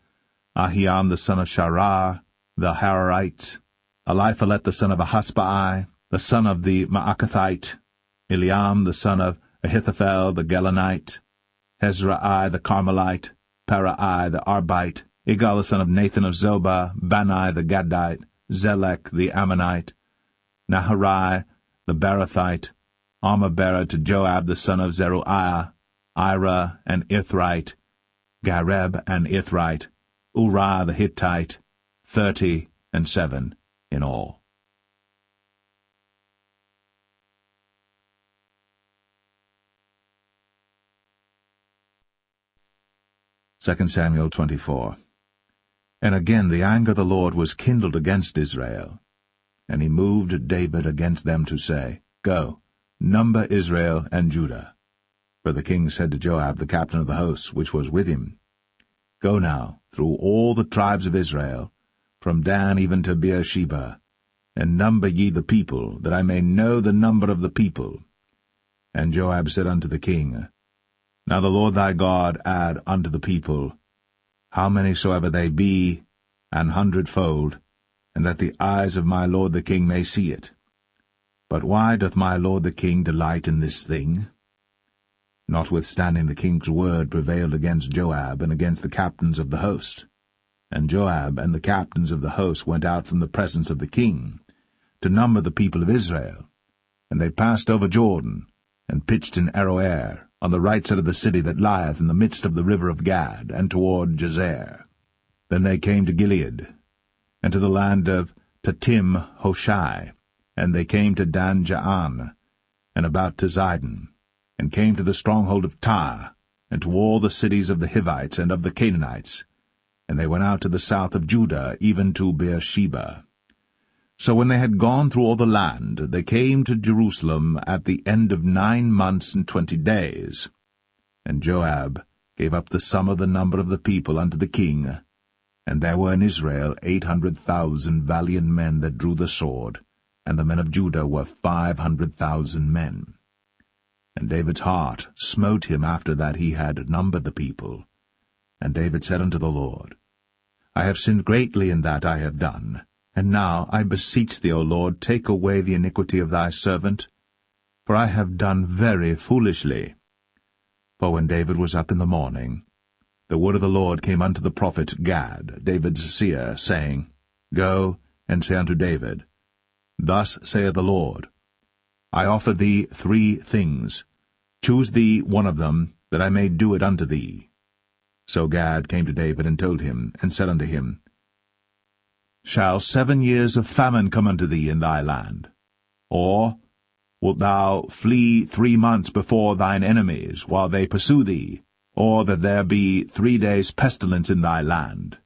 Ahiam the son of Sharah, the Hararite, Eliphalet the son of Ahasbai, the son of the Maacathite, Eliam the son of Ahithophel the Gelonite, Hezrai the Carmelite, Parai the Arbite, Igal the son of Nathan of Zobah, Bani the Gadite, Zelek the Ammonite, Naharai the Barathite, Armah-bearer to Joab the son of Zeruiah, Ira and Ithrite, Gareb and Ithrite, Uriah the Hittite, 37 in all. Second Samuel 24. And again the anger of the Lord was kindled against Israel, and he moved David against them to say, Go, number Israel and Judah. For the king said to Joab, the captain of the host, which was with him, Go now through all the tribes of Israel, from Dan even to Beersheba, and number ye the people, that I may know the number of the people. And Joab said unto the king, Now the Lord thy God add unto the people, how many soever they be, 100-fold, and that the eyes of my lord the king may see it. But why doth my lord the king delight in this thing? Notwithstanding the king's word prevailed against Joab and against the captains of the host. And Joab and the captains of the host went out from the presence of the king, to number the people of Israel. And they passed over Jordan, and pitched in Aroer, on the right side of the city that lieth in the midst of the river of Gad, and toward Jazer. Then they came to Gilead, and to the land of Tatim Hoshai, and they came to Dan Jaan, and about to Zidon, and came to the stronghold of Tyre, and to all the cities of the Hivites and of the Canaanites, and they went out to the south of Judah, even to Beersheba. So when they had gone through all the land, they came to Jerusalem at the end of 9 months and 20 days. And Joab gave up the sum of the number of the people unto the king, and there were in Israel 800,000 valiant men that drew the sword, and the men of Judah were 500,000 men. And David's heart smote him after that he had numbered the people. And David said unto the Lord, I have sinned greatly in that I have done. And now, I beseech thee, O Lord, take away the iniquity of thy servant, for I have done very foolishly. For when David was up in the morning, the word of the Lord came unto the prophet Gad, David's seer, saying, Go and say unto David, Thus saith the Lord, I offer thee 3 things. Choose thee one of them, that I may do it unto thee. So Gad came to David and told him, and said unto him, Shall 7 years of famine come unto thee in thy land? Or wilt thou flee 3 months before thine enemies, while they pursue thee? Or that there be 3 days' pestilence in thy land?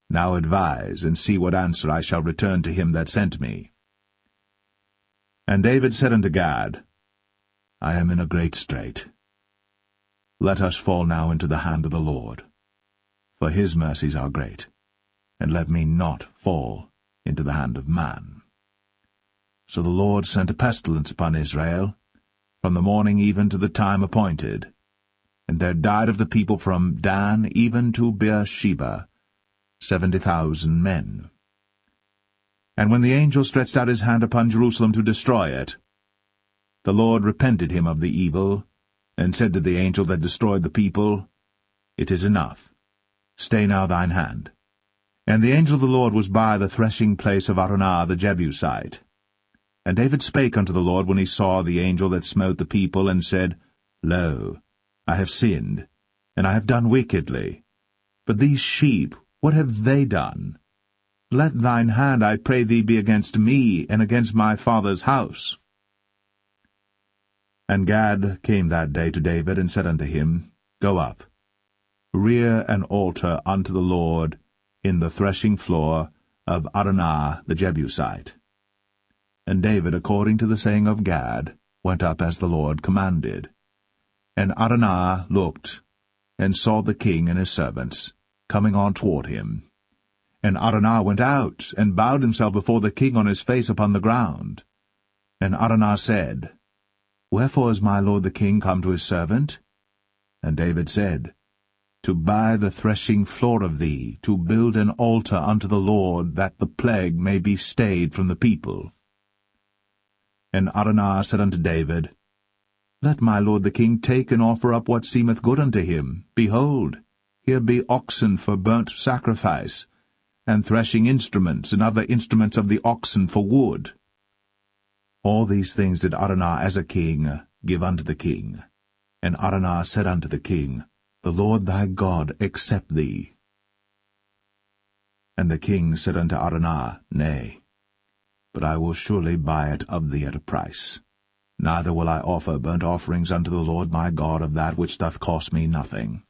Now advise, and see what answer I shall return to him that sent me. And David said unto Gad, I am in a great strait. Let us fall now into the hand of the Lord, for his mercies are great, and let me not fall into the hand of man. So the Lord sent a pestilence upon Israel, from the morning even to the time appointed. And there died of the people from Dan even to Beersheba 70,000 men. And when the angel stretched out his hand upon Jerusalem to destroy it, the Lord repented him of the evil, and said to the angel that destroyed the people, It is enough. Stay now thine hand. And the angel of the Lord was by the threshing place of Araunah the Jebusite. And David spake unto the Lord when he saw the angel that smote the people, and said, Lo, I have sinned, and I have done wickedly. But these sheep, what have they done? Let thine hand, I pray thee, be against me, and against my father's house. And Gad came that day to David, and said unto him, Go up, rear an altar unto the Lord in the threshing floor of Araunah the Jebusite. And David, according to the saying of Gad, went up as the Lord commanded. And Araunah looked, and saw the king and his servants coming on toward him. And Araunah went out, and bowed himself before the king on his face upon the ground. And Araunah said, Wherefore is my lord the king come to his servant? And David said, To buy the threshing floor of thee, to build an altar unto the Lord, that the plague may be stayed from the people. And Araunah said unto David, Let my lord the king take and offer up what seemeth good unto him. Behold, here be oxen for burnt sacrifice, and threshing instruments, and other instruments of the oxen for wood. All these things did Araunah as a king give unto the king. And Araunah said unto the king, The Lord thy God accept thee. And the king said unto Araunah, Nay, but I will surely buy it of thee at a price. Neither will I offer burnt offerings unto the Lord my God of that which doth cost me nothing.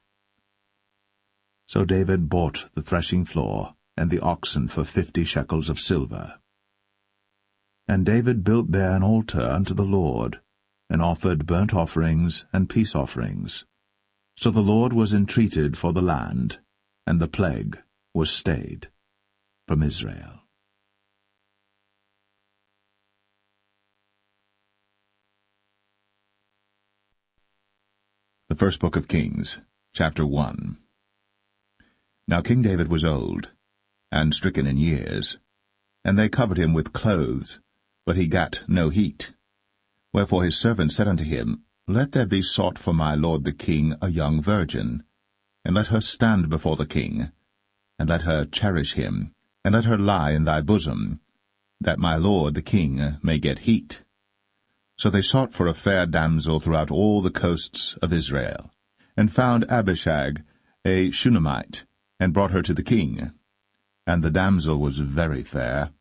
So David bought the threshing floor and the oxen for 50 shekels of silver. And David built there an altar unto the Lord, and offered burnt offerings and peace offerings. So the Lord was entreated for the land, and the plague was stayed from Israel. The first book of Kings, chapter 1. Now King David was old, and stricken in years, and they covered him with clothes, but he gat no heat. Wherefore his servants said unto him, Let there be sought for my lord the king a young virgin, and let her stand before the king, and let her cherish him, and let her lie in thy bosom, that my lord the king may get heat. So they sought for a fair damsel throughout all the coasts of Israel, and found Abishag, a Shunammite, and brought her to the king. And the damsel was very fair,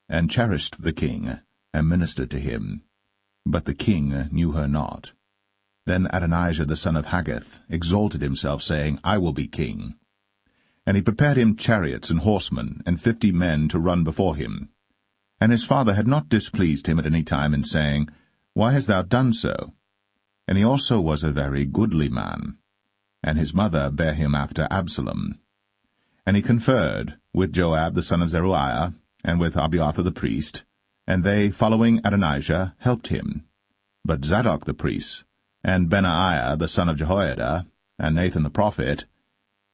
and cherished the king, and ministered to him. But the king knew her not. Then Adonijah the son of Haggith exalted himself, saying, I will be king. And he prepared him chariots and horsemen, and 50 men to run before him. And his father had not displeased him at any time in saying, Why hast thou done so? And he also was a very goodly man. And his mother bare him after Absalom. And he conferred with Joab the son of Zeruiah, and with Abiathar the priest, and they, following Adonijah, helped him. But Zadok the priest, and Benaiah the son of Jehoiada, and Nathan the prophet,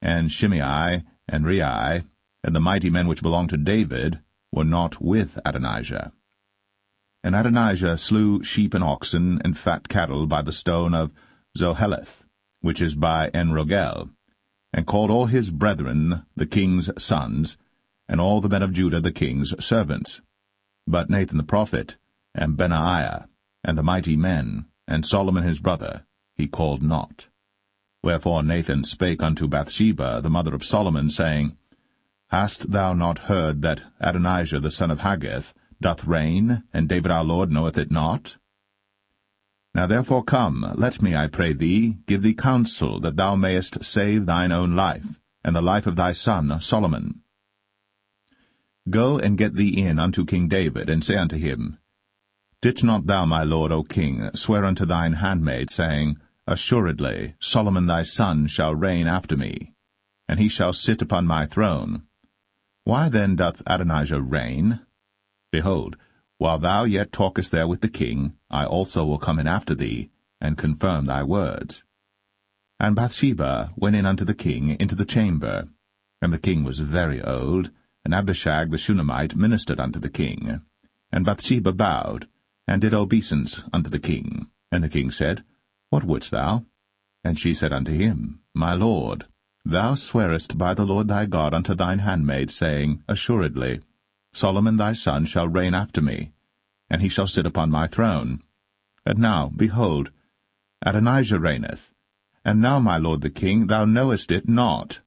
and Shimei, and Rei, and the mighty men which belonged to David, were not with Adonijah. And Adonijah slew sheep and oxen and fat cattle by the stone of Zoheleth, which is by En-rogel, and called all his brethren the king's sons, and all the men of Judah the king's servants. But Nathan the prophet, and Benaiah, and the mighty men, and Solomon his brother, he called not. Wherefore Nathan spake unto Bathsheba, the mother of Solomon, saying, Hast thou not heard that Adonijah the son of Haggith doth reign, and David our Lord knoweth it not? Now therefore come, let me, I pray thee, give thee counsel, that thou mayest save thine own life, and the life of thy son Solomon. Go and get thee in unto King David, and say unto him, Didst not thou, my lord, O king, swear unto thine handmaid, saying, Assuredly Solomon thy son shall reign after me, and he shall sit upon my throne. Why then doth Adonijah reign? Behold, while thou yet talkest there with the king, I also will come in after thee, and confirm thy words. And Bathsheba went in unto the king into the chamber. And the king was very old, and Abishag the Shunammite ministered unto the king. And Bathsheba bowed, and did obeisance unto the king. And the king said, What wouldst thou? And she said unto him, My lord, thou swearest by the Lord thy God unto thine handmaid, saying, Assuredly Solomon thy son shall reign after me, and he shall sit upon my throne. And now, behold, Adonijah reigneth. And now, my lord the king, thou knowest it not.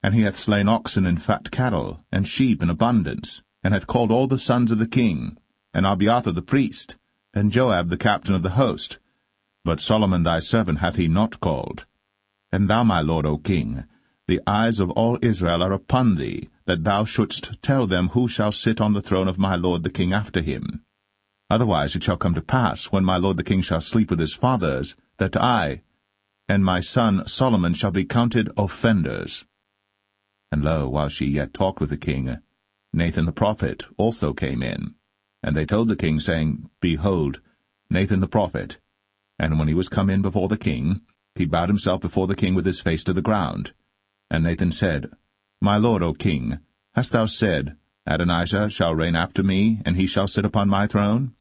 And he hath slain oxen and fat cattle, and sheep in abundance, and hath called all the sons of the king, and Abiathar the priest, and Joab the captain of the host. But Solomon thy servant hath he not called. And thou, my lord, O king, the eyes of all Israel are upon thee, that thou shouldst tell them who shall sit on the throne of my lord the king after him. Otherwise it shall come to pass, when my lord the king shall sleep with his fathers, that I and my son Solomon shall be counted offenders. And lo, while she yet talked with the king, Nathan the prophet also came in. And they told the king, saying, Behold, Nathan the prophet. And when he was come in before the king, he bowed himself before the king with his face to the ground. And Nathan said, My lord, O king, hast thou said, Adonijah shall reign after me, and he shall sit upon my throne?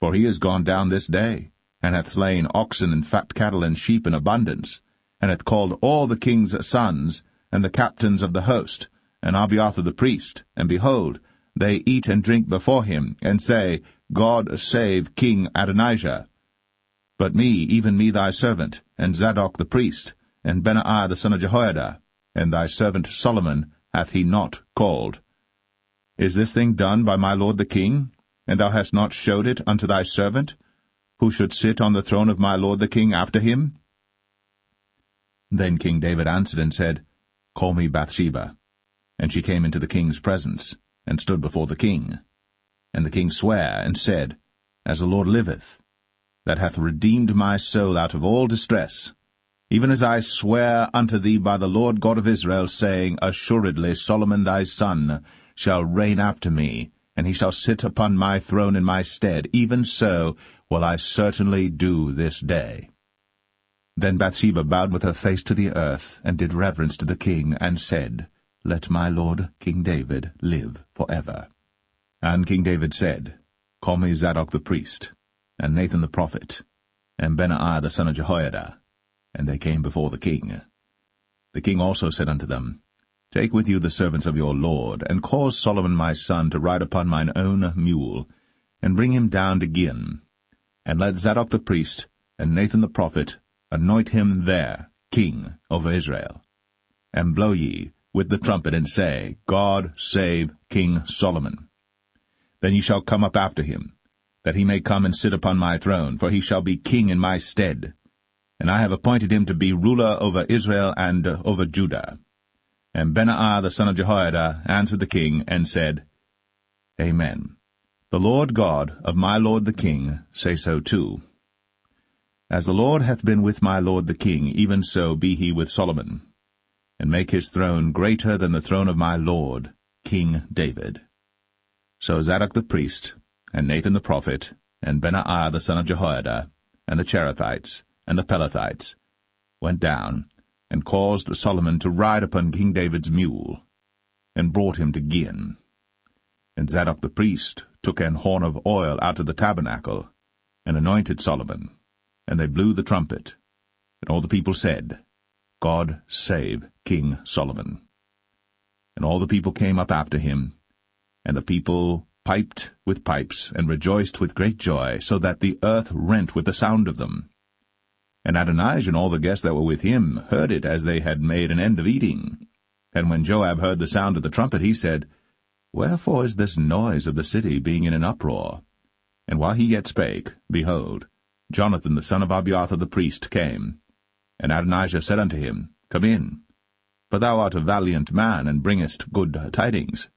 For he is gone down this day, and hath slain oxen and fat cattle and sheep in abundance, and hath called all the king's sons, and the captains of the host, and Abiathar the priest, and behold, they eat and drink before him, and say, God save King Adonijah. But me, even me thy servant, and Zadok the priest, and Benaiah the son of Jehoiada, and thy servant Solomon hath he not called. Is this thing done by my lord the king? And thou hast not showed it unto thy servant, who should sit on the throne of my lord the king after him? Then King David answered and said, Call me Bathsheba. And she came into the king's presence, and stood before the king. And the king sware, and said, As the Lord liveth, that hath redeemed my soul out of all distress, even as I swear unto thee by the Lord God of Israel, saying, Assuredly Solomon thy son shall reign after me, and he shall sit upon my throne in my stead, even so will I certainly do this day. Then Bathsheba bowed with her face to the earth, and did reverence to the king, and said, Let my lord King David live for ever. And King David said, Call me Zadok the priest, and Nathan the prophet, and Benaiah the son of Jehoiada. And they came before the king. The king also said unto them, Take with you the servants of your lord, and cause Solomon my son to ride upon mine own mule, and bring him down to Gin. And let Zadok the priest, and Nathan the prophet, anoint him there king over Israel. And blow ye with the trumpet, and say, God save King Solomon. Then ye shall come up after him, that he may come and sit upon my throne, for he shall be king in my stead. And I have appointed him to be ruler over Israel and over Judah. And Benaiah the son of Jehoiada answered the king, and said, Amen. The Lord God of my lord the king say so too. As the Lord hath been with my lord the king, even so be he with Solomon, and make his throne greater than the throne of my lord, King David. So Zadok the priest, and Nathan the prophet, and Benaiah the son of Jehoiada, and the Cherethites, and the Pelethites, went down, and caused Solomon to ride upon King David's mule, and brought him to Gihon. And Zadok the priest took an horn of oil out of the tabernacle, and anointed Solomon, and they blew the trumpet. And all the people said, God save King Solomon. And all the people came up after him, and the people piped with pipes, and rejoiced with great joy, so that the earth rent with the sound of them. And Adonijah and all the guests that were with him heard it as they had made an end of eating. And when Joab heard the sound of the trumpet, he said, Wherefore is this noise of the city being in an uproar? And while he yet spake, behold, Jonathan the son of Abiathar the priest came. And Adonijah said unto him, Come in, for thou art a valiant man, and bringest good tidings.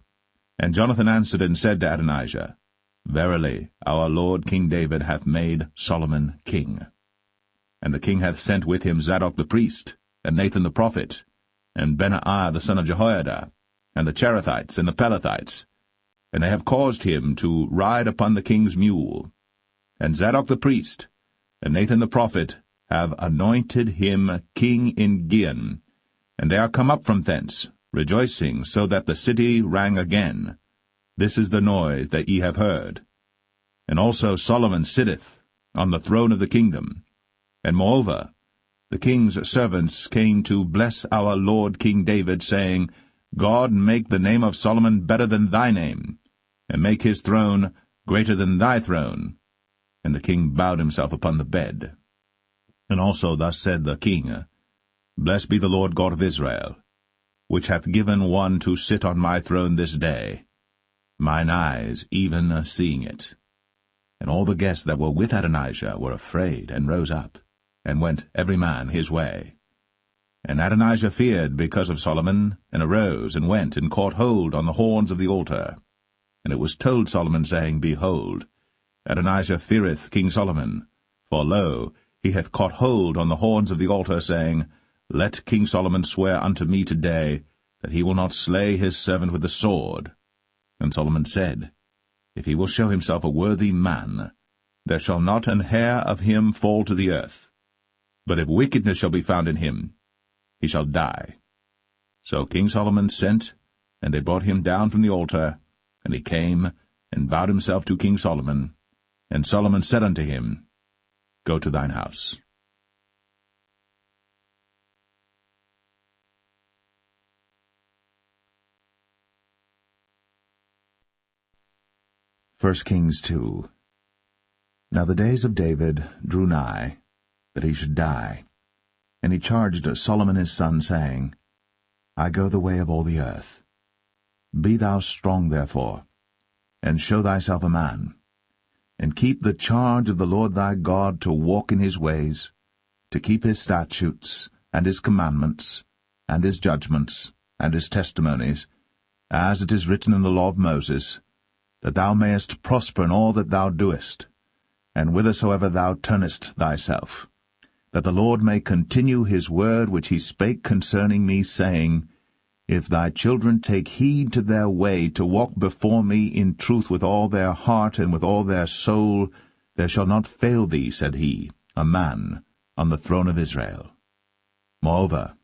And Jonathan answered and said to Adonijah, Verily, our lord King David hath made Solomon king. And the king hath sent with him Zadok the priest, and Nathan the prophet, and Benaiah the son of Jehoiada, and the Cherethites and the Pelethites, and they have caused him to ride upon the king's mule. And Zadok the priest, and Nathan the prophet, have anointed him king in Gihon, and they are come up from thence, rejoicing, so that the city rang again. This is the noise that ye have heard. And also Solomon sitteth on the throne of the kingdom. And moreover, the king's servants came to bless our lord King David, saying, God make the name of Solomon better than thy name, and make his throne greater than thy throne. And the king bowed himself upon the bed. And also thus said the king, Blessed be the Lord God of Israel, which hath given one to sit on my throne this day, mine eyes even seeing it. And all the guests that were with Adonijah were afraid, and rose up, and went every man his way. And Adonijah feared because of Solomon, and arose, and went, and caught hold on the horns of the altar. And it was told Solomon, saying, Behold, Adonijah feareth King Solomon, for lo, he hath caught hold on the horns of the altar, saying, Let King Solomon swear unto me today, that he will not slay his servant with the sword. And Solomon said, If he will show himself a worthy man, there shall not an hair of him fall to the earth. But if wickedness shall be found in him, he shall die. So King Solomon sent, and they brought him down from the altar, and he came, and bowed himself to King Solomon. And Solomon said unto him, Go to thine house. 1 Kings 2. Now the days of David drew nigh, that he should die. And he charged Solomon his son, saying, I go the way of all the earth. Be thou strong therefore, and show thyself a man, and keep the charge of the Lord thy God, to walk in his ways, to keep his statutes, and his commandments, and his judgments, and his testimonies, as it is written in the law of Moses, that thou mayest prosper in all that thou doest, and whithersoever thou turnest thyself, that the Lord may continue his word which he spake concerning me, saying, If thy children take heed to their way, to walk before me in truth with all their heart and with all their soul, there shall not fail thee, said he, a man on the throne of Israel. Moreover,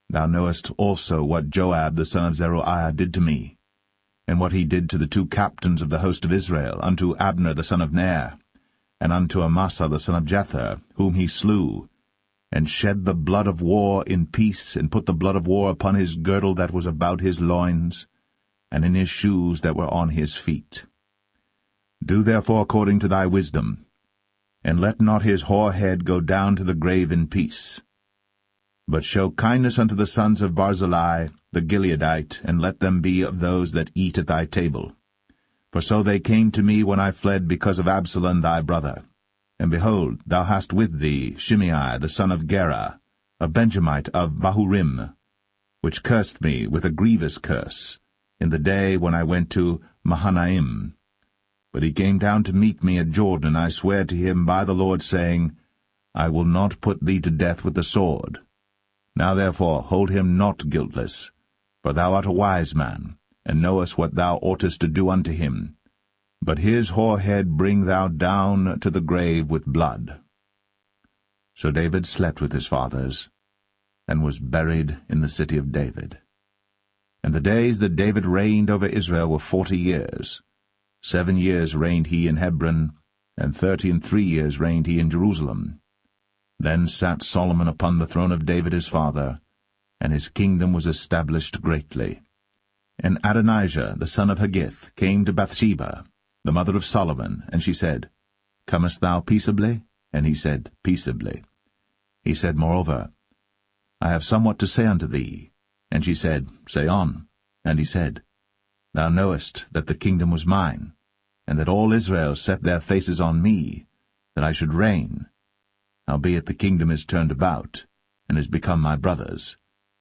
thou knowest also what Joab the son of Zeruiah did to me, and what he did to the two captains of the host of Israel, unto Abner the son of Ner, and unto Amasa the son of Jether, whom he slew, and shed the blood of war in peace, and put the blood of war upon his girdle that was about his loins, and in his shoes that were on his feet. Do therefore according to thy wisdom, and let not his hoar head go down to the grave in peace. But show kindness unto the sons of Barzillai the Gileadite, and let them be of those that eat at thy table. For so they came to me when I fled because of Absalom thy brother. And behold, thou hast with thee Shimei the son of Gera, a Benjamite of Bahurim, which cursed me with a grievous curse, in the day when I went to Mahanaim. But he came down to meet me at Jordan, and I sware to him by the Lord, saying, I will not put thee to death with the sword. Now therefore hold him not guiltless, for thou art a wise man, and knowest what thou oughtest to do unto him. but his hoar head bring thou down to the grave with blood. So David slept with his fathers, and was buried in the city of David. And the days that David reigned over Israel were 40 years. 7 years reigned he in Hebron, and 33 years reigned he in Jerusalem. Then sat Solomon upon the throne of David his father, and his kingdom was established greatly. And Adonijah the son of Haggith came to Bathsheba, the mother of Solomon, and she said, Comest thou peaceably? And he said, Peaceably. He said, Moreover, I have somewhat to say unto thee. And she said, Say on. And he said, Thou knowest that the kingdom was mine, and that all Israel set their faces on me, that I should reign. Howbeit the kingdom is turned about, and is become my brother's,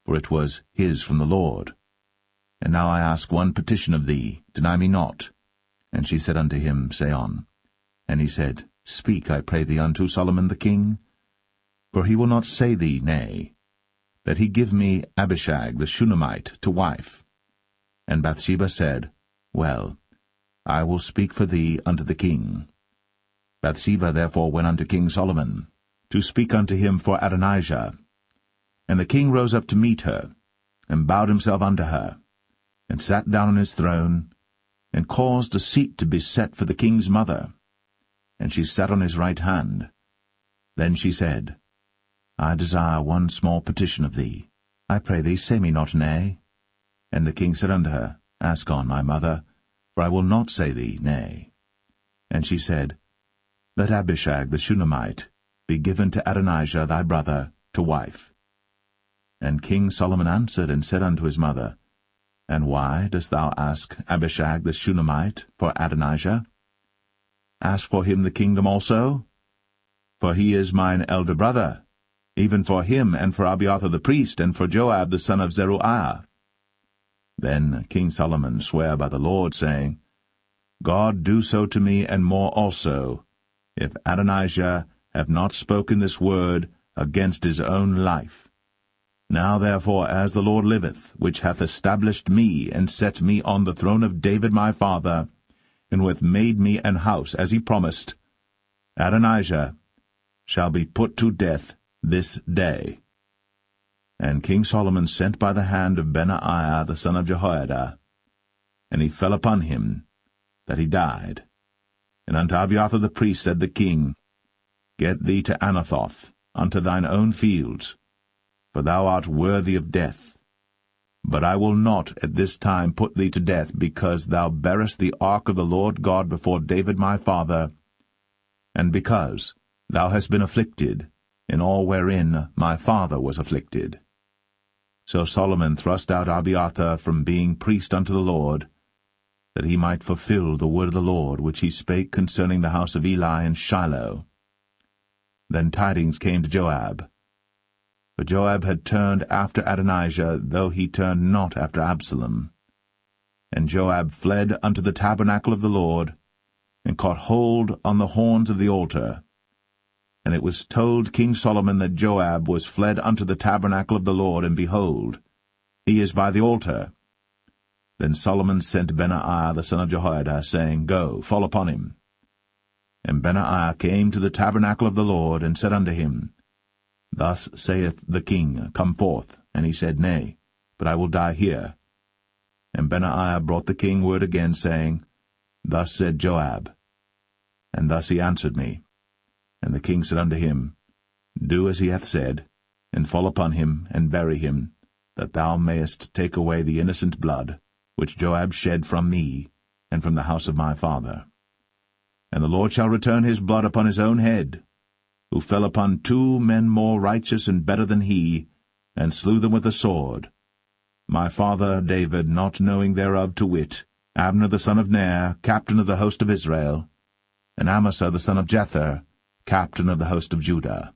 for it was his from the Lord. And now I ask one petition of thee, deny me not. And she said unto him, Say on. And he said, Speak, I pray thee, unto Solomon the king, for he will not say thee nay, that he give me Abishag the Shunammite to wife. And Bathsheba said, Well, I will speak for thee unto the king. Bathsheba therefore went unto King Solomon, to speak unto him for Adonijah. And the king rose up to meet her, and bowed himself unto her, and sat down on his throne, and caused a seat to be set for the king's mother. And she sat on his right hand. Then she said, I desire one small petition of thee. I pray thee, say me not nay. And the king said unto her, Ask on, my mother, for I will not say thee nay. And she said, Let Abishag the Shunammite be given to Adonijah thy brother to wife. And King Solomon answered and said unto his mother, And why dost thou ask Abishag the Shunammite for Adonijah? Ask for him the kingdom also? For he is mine elder brother, even for him, and for Abiathar the priest, and for Joab the son of Zeruiah. Then King Solomon sware by the Lord, saying, God do so to me, and more also, if Adonijah have not spoken this word against his own life. Now therefore, as the Lord liveth, which hath established me, and set me on the throne of David my father, and who hath made me an house, as he promised, Adonijah shall be put to death this day. And King Solomon sent by the hand of Benaiah the son of Jehoiada, and he fell upon him, that he died. And unto Abiathar the priest said the king, Get thee to Anathoth, unto thine own fields, for thou art worthy of death. But I will not at this time put thee to death, because thou bearest the ark of the Lord God before David my father, and because thou hast been afflicted in all wherein my father was afflicted. So Solomon thrust out Abiathar from being priest unto the Lord, that he might fulfill the word of the Lord, which he spake concerning the house of Eli in Shiloh. Then tidings came to Joab. For Joab had turned after Adonijah, though he turned not after Absalom. And Joab fled unto the tabernacle of the Lord, and caught hold on the horns of the altar. And it was told King Solomon that Joab was fled unto the tabernacle of the Lord, and behold, he is by the altar. Then Solomon sent Benaiah the son of Jehoiada, saying, Go, fall upon him. And Benaiah came to the tabernacle of the Lord, and said unto him, Thus saith the king, Come forth. And he said, Nay, but I will die here. And Benaiah brought the king word again, saying, Thus said Joab. And thus he answered me. And the king said unto him, Do as he hath said, and fall upon him, and bury him, that thou mayest take away the innocent blood, which Joab shed from me, and from the house of my father. And the Lord shall return his blood upon his own head, who fell upon 2 men more righteous and better than he, and slew them with the sword. My father David, not knowing thereof, to wit, Abner the son of Ner, captain of the host of Israel, and Amasa the son of Jether, captain of the host of Judah.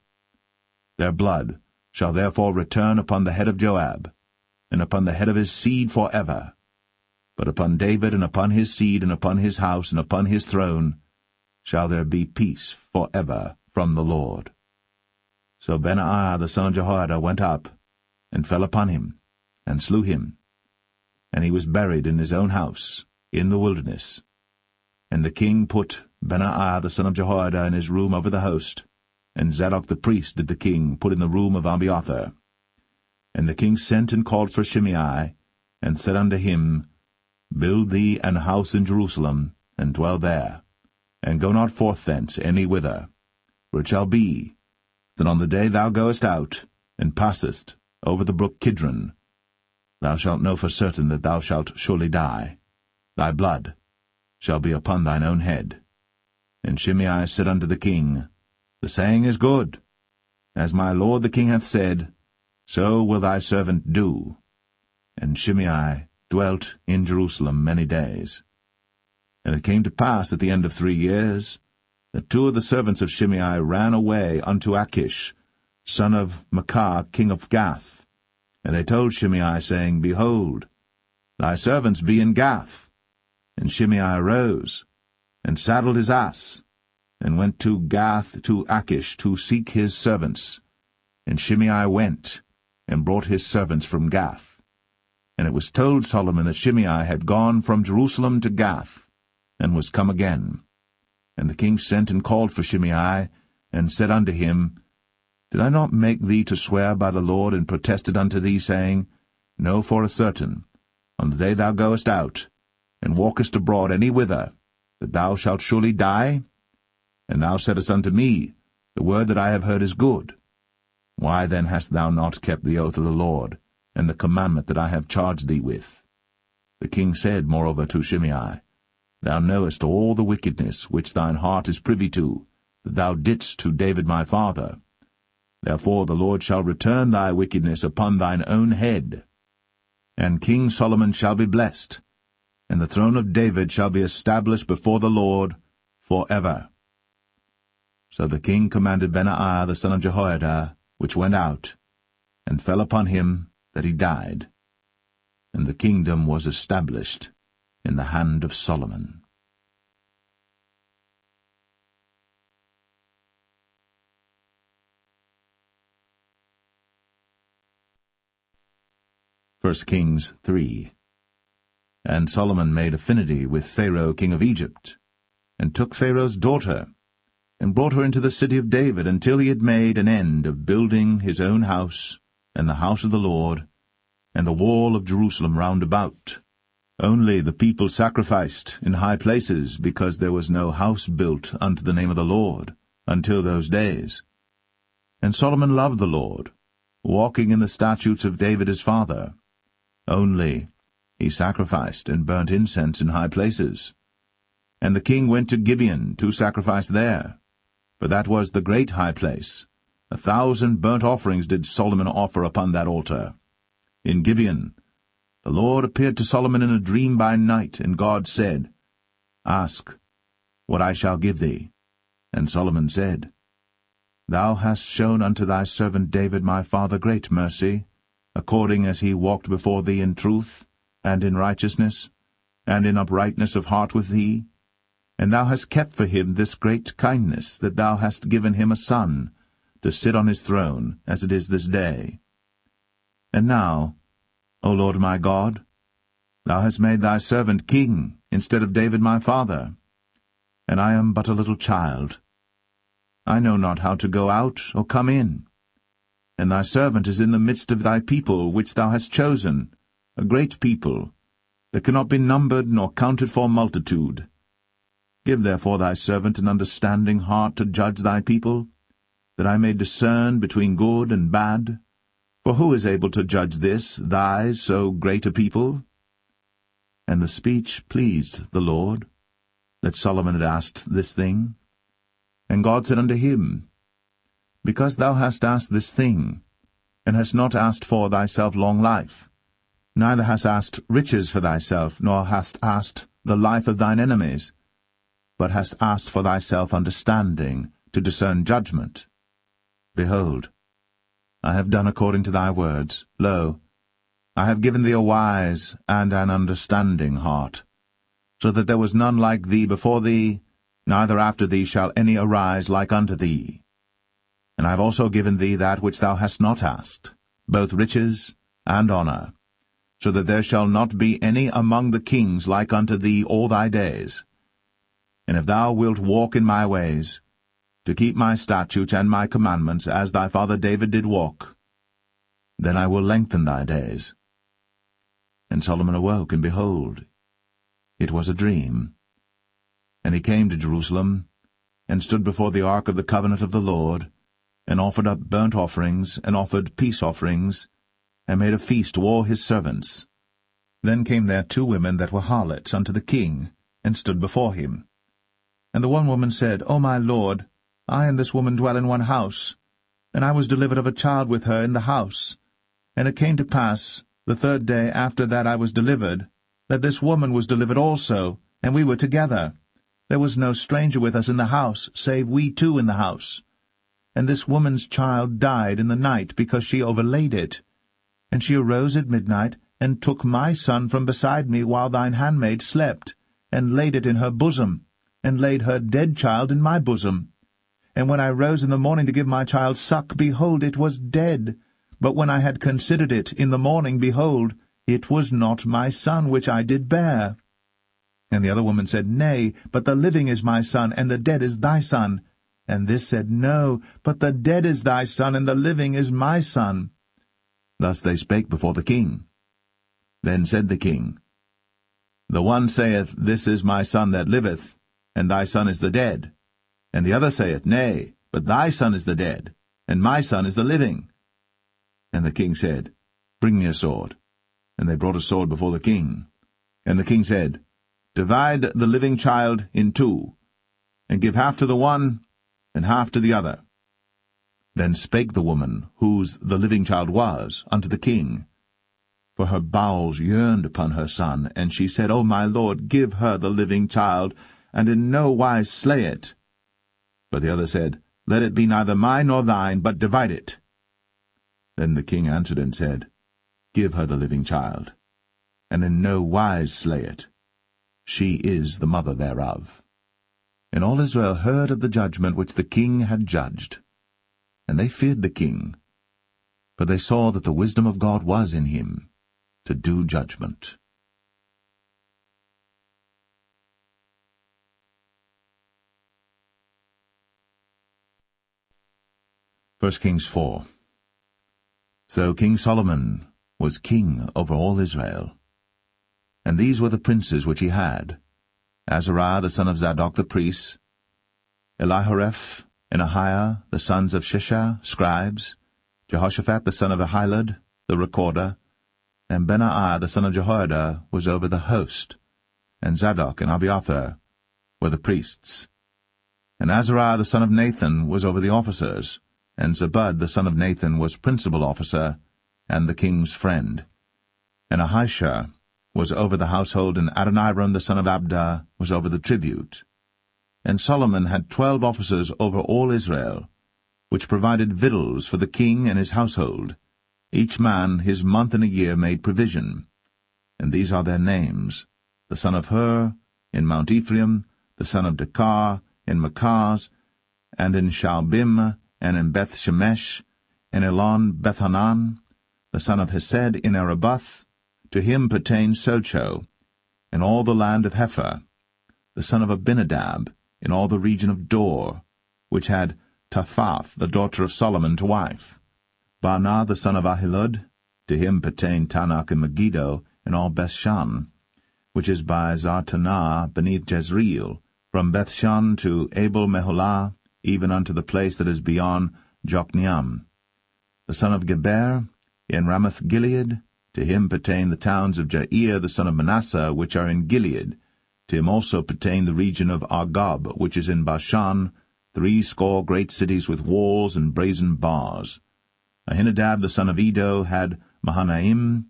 Their blood shall therefore return upon the head of Joab, and upon the head of his seed for ever. But upon David, and upon his seed, and upon his house, and upon his throne, shall there be peace for ever from the Lord. So Benaiah the son of Jehoiada went up, and fell upon him, and slew him. And he was buried in his own house, in the wilderness. And the king put Benaiah the son of Jehoiada in his room over the host, and Zadok the priest did the king put in the room of Abiathar. And the king sent and called for Shimei, and said unto him, Build thee an house in Jerusalem, and dwell there, and go not forth thence any whither. For it shall be, that on the day thou goest out, and passest over the brook Kidron, thou shalt know for certain that thou shalt surely die. Thy blood shall be upon thine own head. And Shimei said unto the king, The saying is good. As my lord the king hath said, so will thy servant do. And Shimei dwelt in Jerusalem many days. And it came to pass at the end of 3 years, that 2 of the servants of Shimei ran away unto Achish, son of Maachah, king of Gath. And they told Shimei, saying, Behold, thy servants be in Gath. And Shimei arose, and saddled his ass, and went to Gath to Achish to seek his servants. And Shimei went, and brought his servants from Gath. And it was told Solomon that Shimei had gone from Jerusalem to Gath, and was come again. And the king sent and called for Shimei, and said unto him, Did I not make thee to swear by the Lord, and protested unto thee, saying, Know for a certain, on the day thou goest out, and walkest abroad any whither, that thou shalt surely die? And thou saidst unto me, The word that I have heard is good. Why then hast thou not kept the oath of the Lord, and the commandment that I have charged thee with? The king said moreover to Shimei, Thou knowest all the wickedness which thine heart is privy to, that thou didst to David my father. Therefore the Lord shall return thy wickedness upon thine own head. And King Solomon shall be blessed, and the throne of David shall be established before the Lord for ever. So the king commanded Benaiah the son of Jehoiada, which went out, and fell upon him that he died. And the kingdom was established in the hand of Solomon. First Kings 3. And Solomon made affinity with Pharaoh king of Egypt, and took Pharaoh's daughter, and brought her into the city of David, until he had made an end of building his own house, and the house of the Lord, and the wall of Jerusalem round about. Only the people sacrificed in high places, because there was no house built unto the name of the Lord, until those days. And Solomon loved the Lord, walking in the statutes of David his father. Only he sacrificed and burnt incense in high places. And the king went to Gibeon to sacrifice there, for that was the great high place. 1,000 burnt offerings did Solomon offer upon that altar. In Gibeon the Lord appeared to Solomon in a dream by night, and God said, Ask what I shall give thee. And Solomon said, Thou hast shown unto thy servant David my father great mercy, according as he walked before thee in truth, and in righteousness, and in uprightness of heart with thee. And thou hast kept for him this great kindness, that thou hast given him a son, to sit on his throne, as it is this day. And now, O Lord my God, thou hast made thy servant king, instead of David my father, and I am but a little child. I know not how to go out or come in. And thy servant is in the midst of thy people, which thou hast chosen, a great people, that cannot be numbered nor counted for multitude. Give therefore thy servant an understanding heart to judge thy people, that I may discern between good and bad. For who is able to judge this, thy so great a people? And the speech pleased the Lord, that Solomon had asked this thing. And God said unto him, Because thou hast asked this thing, and hast not asked for thyself long life, neither hast asked riches for thyself, nor hast asked the life of thine enemies, but hast asked for thyself understanding, to discern judgment. Behold, I have done according to thy words. Lo, I have given thee a wise and an understanding heart, so that there was none like thee before thee, neither after thee shall any arise like unto thee. And I have also given thee that which thou hast not asked, both riches and honour, so that there shall not be any among the kings like unto thee all thy days. and if thou wilt walk in my ways, to keep my statutes and my commandments, as thy father David did walk, then I will lengthen thy days. And Solomon awoke, and behold, it was a dream. And he came to Jerusalem, and stood before the ark of the covenant of the Lord, and offered up burnt offerings, and offered peace offerings, and made a feast to all his servants. Then came there 2 women that were harlots unto the king, and stood before him. And the one woman said, O my lord, I and this woman dwell in one house, and I was delivered of a child with her in the house. And it came to pass, the 3rd day after that I was delivered, that this woman was delivered also, and we were together. There was no stranger with us in the house, save we 2 in the house. And this woman's child died in the night, because she overlaid it. And she arose at midnight, and took my son from beside me while thine handmaid slept, and laid it in her bosom, and laid her dead child in my bosom. And when I rose in the morning to give my child suck, behold, it was dead. But when I had considered it in the morning, behold, it was not my son which I did bear. And the other woman said, Nay, but the living is my son, and the dead is thy son. And this said, No, but the dead is thy son, and the living is my son. Thus they spake before the king. Then said the king, The one saith, This is my son that liveth, and thy son is the dead. And the other saith, Nay, but thy son is the dead, and my son is the living. And the king said, Bring me a sword. And they brought a sword before the king. And the king said, Divide the living child in 2, and give half to the one, and half to the other. Then spake the woman, whose the living child was, unto the king. For her bowels yearned upon her son, and she said, O my lord, give her the living child, and in no wise slay it. But the other said, Let it be neither mine nor thine, but divide it. Then the king answered and said, Give her the living child, and in no wise slay it. She is the mother thereof. And all Israel heard of the judgment which the king had judged. And they feared the king, for they saw that the wisdom of God was in him, to do judgment. 1 Kings 4. So King Solomon was king over all Israel. And these were the princes which he had: Azariah the son of Zadok the priest, Elihoreph and Ahiah the sons of Shishah, scribes, Jehoshaphat the son of Ahilud, the recorder, and Benaiah the son of Jehoiada was over the host, and Zadok and Abiathar were the priests. And Azariah the son of Nathan was over the officers, and Zabud the son of Nathan was principal officer, and the king's friend. And Ahishah was over the household, and Adoniram the son of Abda was over the tribute. And Solomon had 12 officers over all Israel, which provided victuals for the king and his household. Each man his month in a year made provision. And these are their names: the son of Hur, in Mount Ephraim, the son of Dekar, in Makaz, and in Shaalbim, and in Beth-Shemesh, and Elon Bethanan, the son of Hesed, in Arabath. To him pertained Socho, and all the land of Hepher, the son of Abinadab, in all the region of Dor, which had Taphath, the daughter of Solomon, to wife. Baanah, the son of Ahilud, to him pertained Tanakh and Megiddo, and all Bethshan, which is by Zartanah beneath Jezreel, from Bethshan to Abel-Meholah, even unto the place that is beyond Jokneam. The son of Geber, in Ramoth-Gilead, to him pertain the towns of Jair the son of Manasseh, which are in Gilead. To him also pertain the region of Argob, which is in Bashan, 80 great cities with walls and brazen bars. Ahinadab the son of Edo had Mahanaim.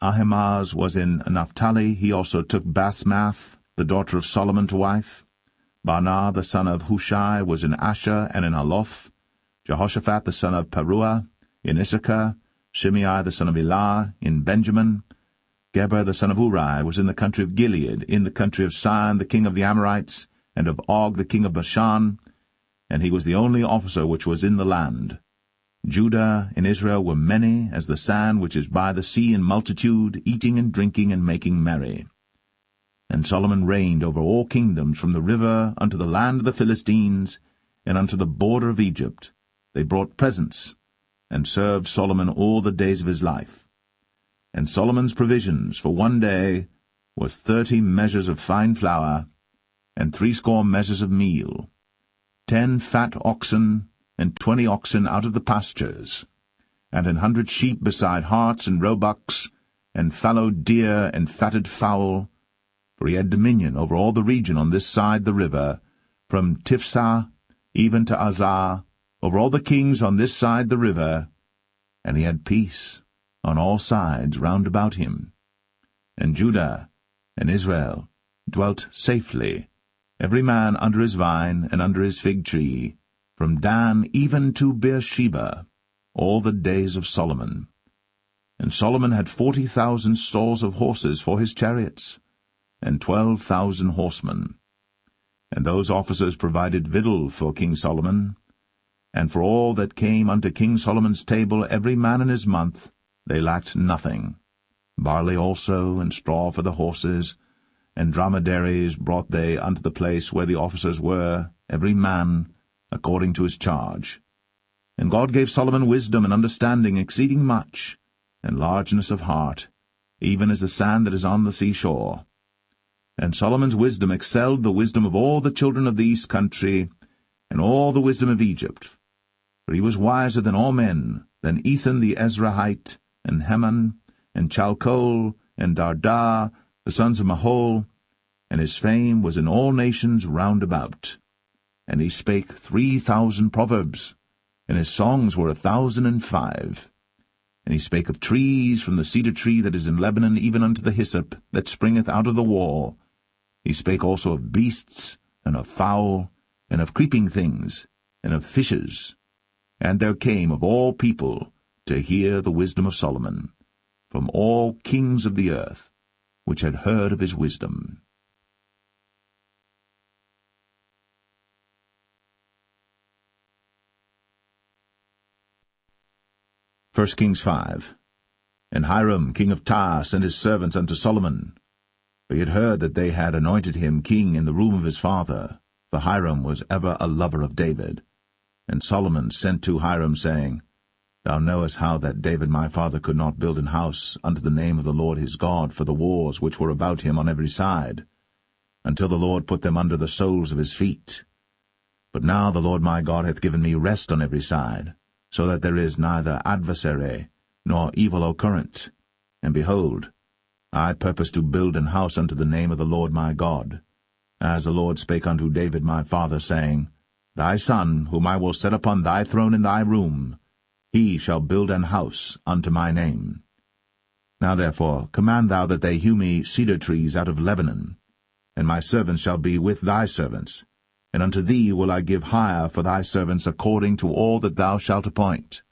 Ahimaaz was in Naphtali. He also took Basmath, the daughter of Solomon, to wife. Baanah the son of Hushai was in Asher and in Aloth. Jehoshaphat the son of Paruah in Issachar. Shimei the son of Elah in Benjamin. Geber the son of Uri was in the country of Gilead, in the country of Sihon the king of the Amorites, and of Og the king of Bashan, and he was the only officer which was in the land. Judah and Israel were many, as the sand which is by the sea in multitude, eating and drinking and making merry. And Solomon reigned over all kingdoms from the river unto the land of the Philistines, and unto the border of Egypt. They brought presents, and served Solomon all the days of his life. And Solomon's provisions for one day was 30 measures of fine flour, and 60 measures of meal, 10 fat oxen, and 20 oxen out of the pastures, and 100 sheep beside harts and roebucks, and fallow deer and fatted fowl, for he had dominion over all the region on this side the river, from Tiphsah even to Azar, over all the kings on this side the river, and he had peace on all sides round about him. And Judah and Israel dwelt safely, every man under his vine and under his fig tree, from Dan even to Beersheba, all the days of Solomon. And Solomon had 40,000 stalls of horses for his chariots, and 12,000 horsemen. And those officers provided victual for King Solomon, and for all that came unto King Solomon's table every man in his month, they lacked nothing. Barley also, and straw for the horses, and dromedaries brought they unto the place where the officers were, every man according to his charge. And God gave Solomon wisdom and understanding exceeding much, and largeness of heart, even as the sand that is on the seashore. And Solomon's wisdom excelled the wisdom of all the children of the east country, and all the wisdom of Egypt. For he was wiser than all men, than Ethan the Ezrahite, and Heman, and Chalcol, and Darda, the sons of Mahol, and his fame was in all nations round about. And he spake 3,000 proverbs, and his songs were 1,005. And he spake of trees, from the cedar tree that is in Lebanon even unto the hyssop that springeth out of the wall. He spake also of beasts, and of fowl, and of creeping things, and of fishes. And there came of all people to hear the wisdom of Solomon, from all kings of the earth, which had heard of his wisdom. 1 Kings 5. And Hiram king of Tyre sent his servants unto Solomon, for he had heard that they had anointed him king in the room of his father, for Hiram was ever a lover of David. And Solomon sent to Hiram, saying, Thou knowest how that David my father could not build an house unto the name of the Lord his God for the wars which were about him on every side, until the Lord put them under the soles of his feet. But now the Lord my God hath given me rest on every side, so that there is neither adversary nor evil occurrent. And behold, I purpose to build an house unto the name of the Lord my God, as the Lord spake unto David my father, saying, Thy son, whom I will set upon thy throne in thy room, he shall build an house unto my name. Now therefore command thou that they hew me cedar trees out of Lebanon, and my servants shall be with thy servants, and unto thee will I give hire for thy servants according to all that thou shalt appoint.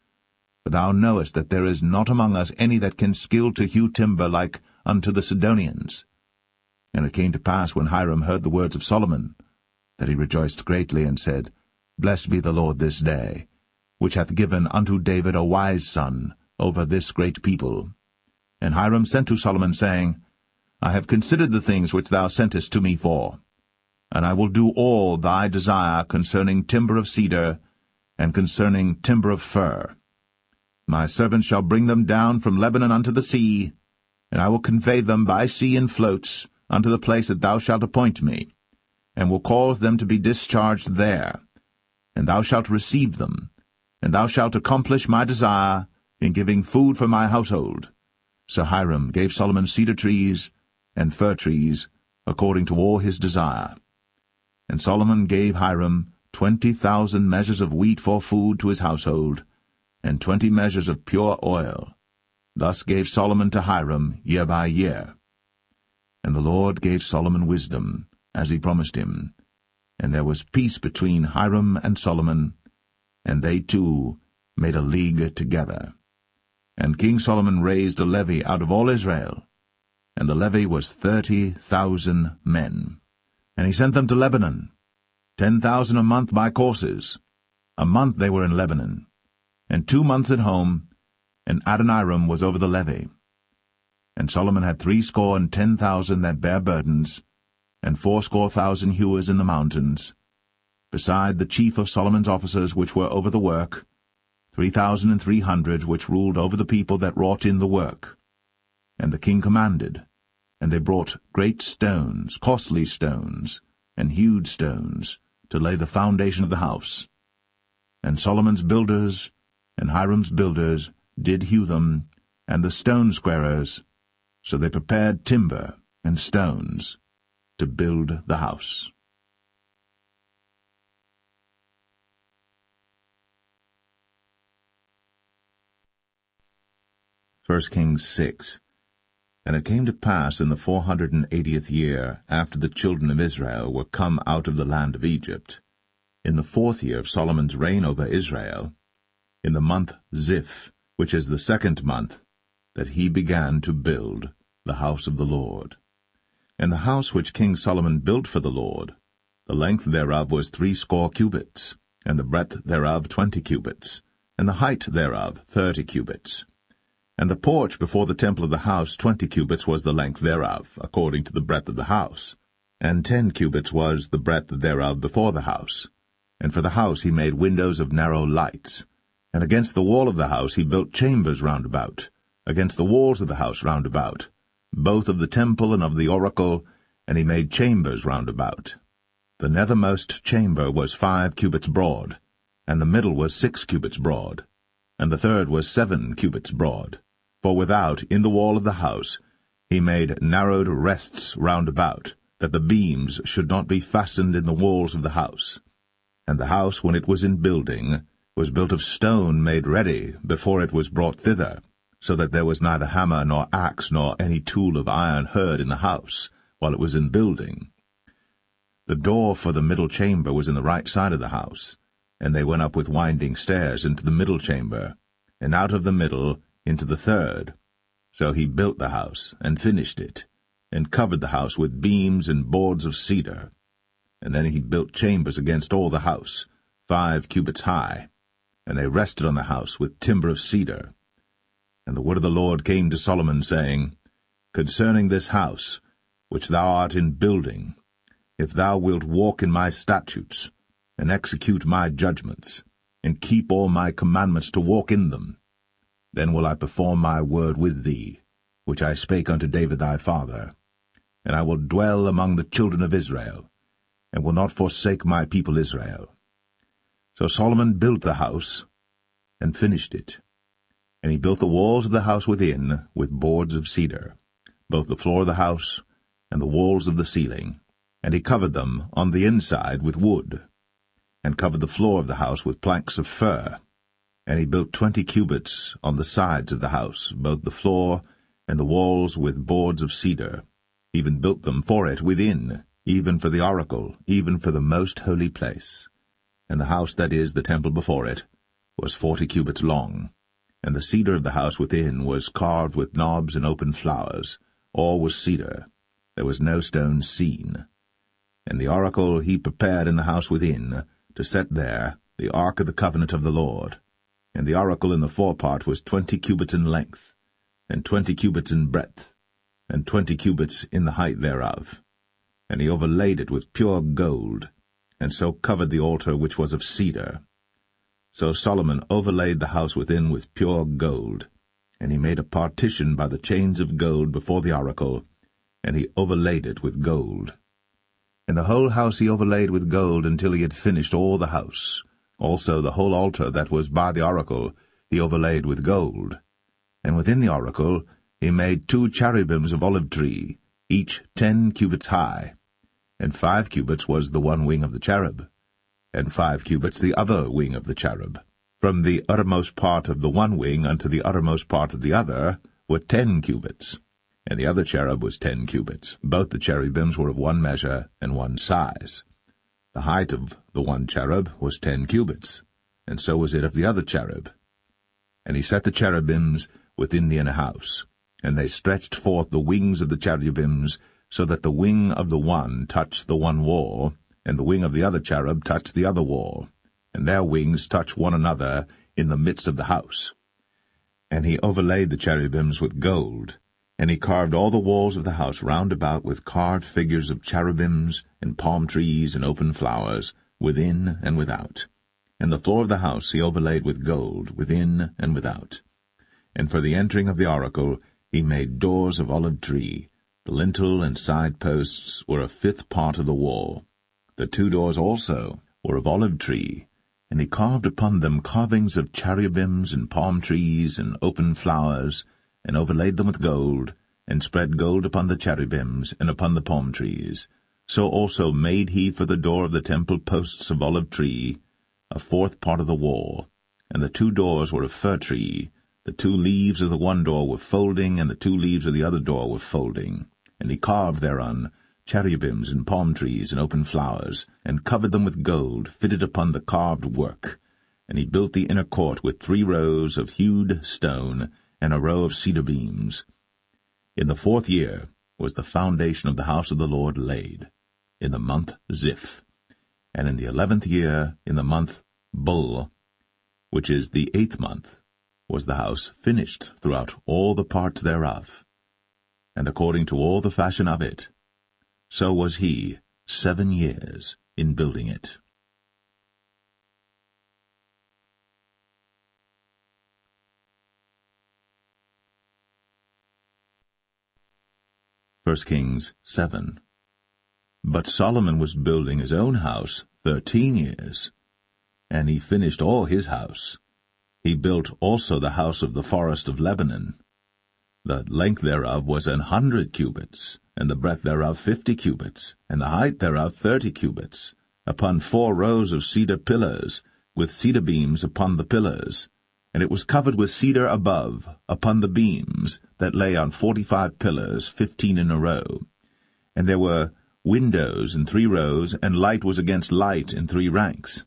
For thou knowest that there is not among us any that can skill to hew timber like unto the Sidonians. And it came to pass, when Hiram heard the words of Solomon, that he rejoiced greatly, and said, Blessed be the Lord this day, which hath given unto David a wise son over this great people. And Hiram sent to Solomon, saying, I have considered the things which thou sentest to me for, and I will do all thy desire concerning timber of cedar, and concerning timber of fir. My servants shall bring them down from Lebanon unto the sea, and I will convey them by sea in floats unto the place that thou shalt appoint me, and will cause them to be discharged there. And thou shalt receive them, and thou shalt accomplish my desire in giving food for my household. So Hiram gave Solomon cedar trees and fir trees, according to all his desire. And Solomon gave Hiram 20,000 measures of wheat for food to his household, and 20 measures of pure oil. Thus gave Solomon to Hiram year by year. And the Lord gave Solomon wisdom, as he promised him. And there was peace between Hiram and Solomon, and they two made a league together. And King Solomon raised a levy out of all Israel, and the levy was 30,000 men. And he sent them to Lebanon, 10,000 a month by courses. A month they were in Lebanon, and 2 months at home, and Adoniram was over the levy. And Solomon had 70,000 that bare burdens, and 80,000 hewers in the mountains, beside the chief of Solomon's officers which were over the work, 3,300 which ruled over the people that wrought in the work. And the king commanded, and they brought great stones, costly stones, and hewed stones, to lay the foundation of the house. And Solomon's builders and Hiram's builders did hew them, and the stone squarers, so they prepared timber and stones to build the house. 1 Kings 6. And it came to pass in the 480th year, after the children of Israel were come out of the land of Egypt, in the 4th year of Solomon's reign over Israel, in the month Ziph, which is the 2nd month, that he began to build the house of the Lord. And the house which King Solomon built for the Lord, the length thereof was 80 cubits, and the breadth thereof 20 cubits, and the height thereof 30 cubits. And the porch before the temple of the house 20 cubits was the length thereof, according to the breadth of the house, and 10 cubits was the breadth thereof before the house. And for the house he made windows of narrow lights. And against the wall of the house he built chambers round about, against the walls of the house round about, both of the temple and of the oracle, and he made chambers round about. The nethermost chamber was 5 cubits broad, and the middle was 6 cubits broad, and the third was 7 cubits broad. For without, in the wall of the house, he made narrowed rests round about, that the beams should not be fastened in the walls of the house. And the house, when it was in building, was built of stone made ready before it was brought thither, so that there was neither hammer nor axe nor any tool of iron heard in the house, while it was in building. The door for the middle chamber was in the right side of the house, and they went up with winding stairs into the middle chamber, and out of the middle into the third. So he built the house, and finished it, and covered the house with beams and boards of cedar. And then he built chambers against all the house, 5 cubits high, and they rested on the house with timber of cedar. And the word of the Lord came to Solomon, saying, Concerning this house, which thou art in building, if thou wilt walk in my statutes, and execute my judgments, and keep all my commandments to walk in them, then will I perform my word with thee, which I spake unto David thy father, and I will dwell among the children of Israel, and will not forsake my people Israel. So Solomon built the house, and finished it. And he built the walls of the house within with boards of cedar, both the floor of the house and the walls of the ceiling, and he covered them on the inside with wood, and covered the floor of the house with planks of fir. And he built 20 cubits on the sides of the house, both the floor and the walls with boards of cedar, even built them for it within, even for the oracle, even for the most holy place. And the house that is the temple before it was 40 cubits long. And the cedar of the house within was carved with knobs and open flowers. All was cedar. There was no stone seen. And the oracle he prepared in the house within, to set there the ark of the covenant of the Lord. And the oracle in the forepart was 20 cubits in length, and 20 cubits in breadth, and 20 cubits in the height thereof. And he overlaid it with pure gold, and so covered the altar which was of cedar. So Solomon overlaid the house within with pure gold, and he made a partition by the chains of gold before the oracle, and he overlaid it with gold. And the whole house he overlaid with gold until he had finished all the house. Also the whole altar that was by the oracle he overlaid with gold. And within the oracle he made 2 cherubims of olive tree, each 10 cubits high, and 5 cubits was the one wing of the cherub, and 5 cubits the other wing of the cherub. From the uttermost part of the one wing unto the uttermost part of the other were 10 cubits, and the other cherub was 10 cubits. Both the cherubims were of one measure and one size. The height of the one cherub was 10 cubits, and so was it of the other cherub. And he set the cherubims within the inner house, and they stretched forth the wings of the cherubims, so that the wing of the one touched the one wall, and the wing of the other cherub touched the other wall, and their wings touched one another in the midst of the house. And he overlaid the cherubims with gold, And he carved all the walls of the house round about with carved figures of cherubims, and palm trees, and open flowers, within and without. And the floor of the house he overlaid with gold, within and without. And for the entering of the oracle he made doors of olive tree. The lintel and side posts were a fifth part of the wall. The 2 doors also were of olive tree, and he carved upon them carvings of cherubims and palm trees and open flowers, and overlaid them with gold, and spread gold upon the cherubims and upon the palm trees. So also made he for the door of the temple posts of olive tree, a 4th part of the wall. And the 2 doors were of fir tree. The 2 leaves of the one door were folding, and the 2 leaves of the other door were folding. And he carved thereon cherubims and palm trees and open flowers, and covered them with gold, fitted upon the carved work. And he built the inner court with 3 rows of hewed stone, and a row of cedar beams. In the 4th year was the foundation of the house of the Lord laid, in the month Ziph. And in the 11th year, in the month Bul, which is the 8th month, was the house finished throughout all the parts thereof. And according to all the fashion of it, so was he 7 years in building it. 1 Kings 7. But Solomon was building his own house 13 years, and he finished all his house. He built also the house of the forest of Lebanon. The length thereof was 100 cubits, and the breadth thereof 50 cubits, and the height thereof 30 cubits, upon 4 rows of cedar pillars, with cedar beams upon the pillars. And it was covered with cedar above, upon the beams, that lay on 45 pillars, 15 in a row. And there were windows in 3 rows, and light was against light in 3 ranks.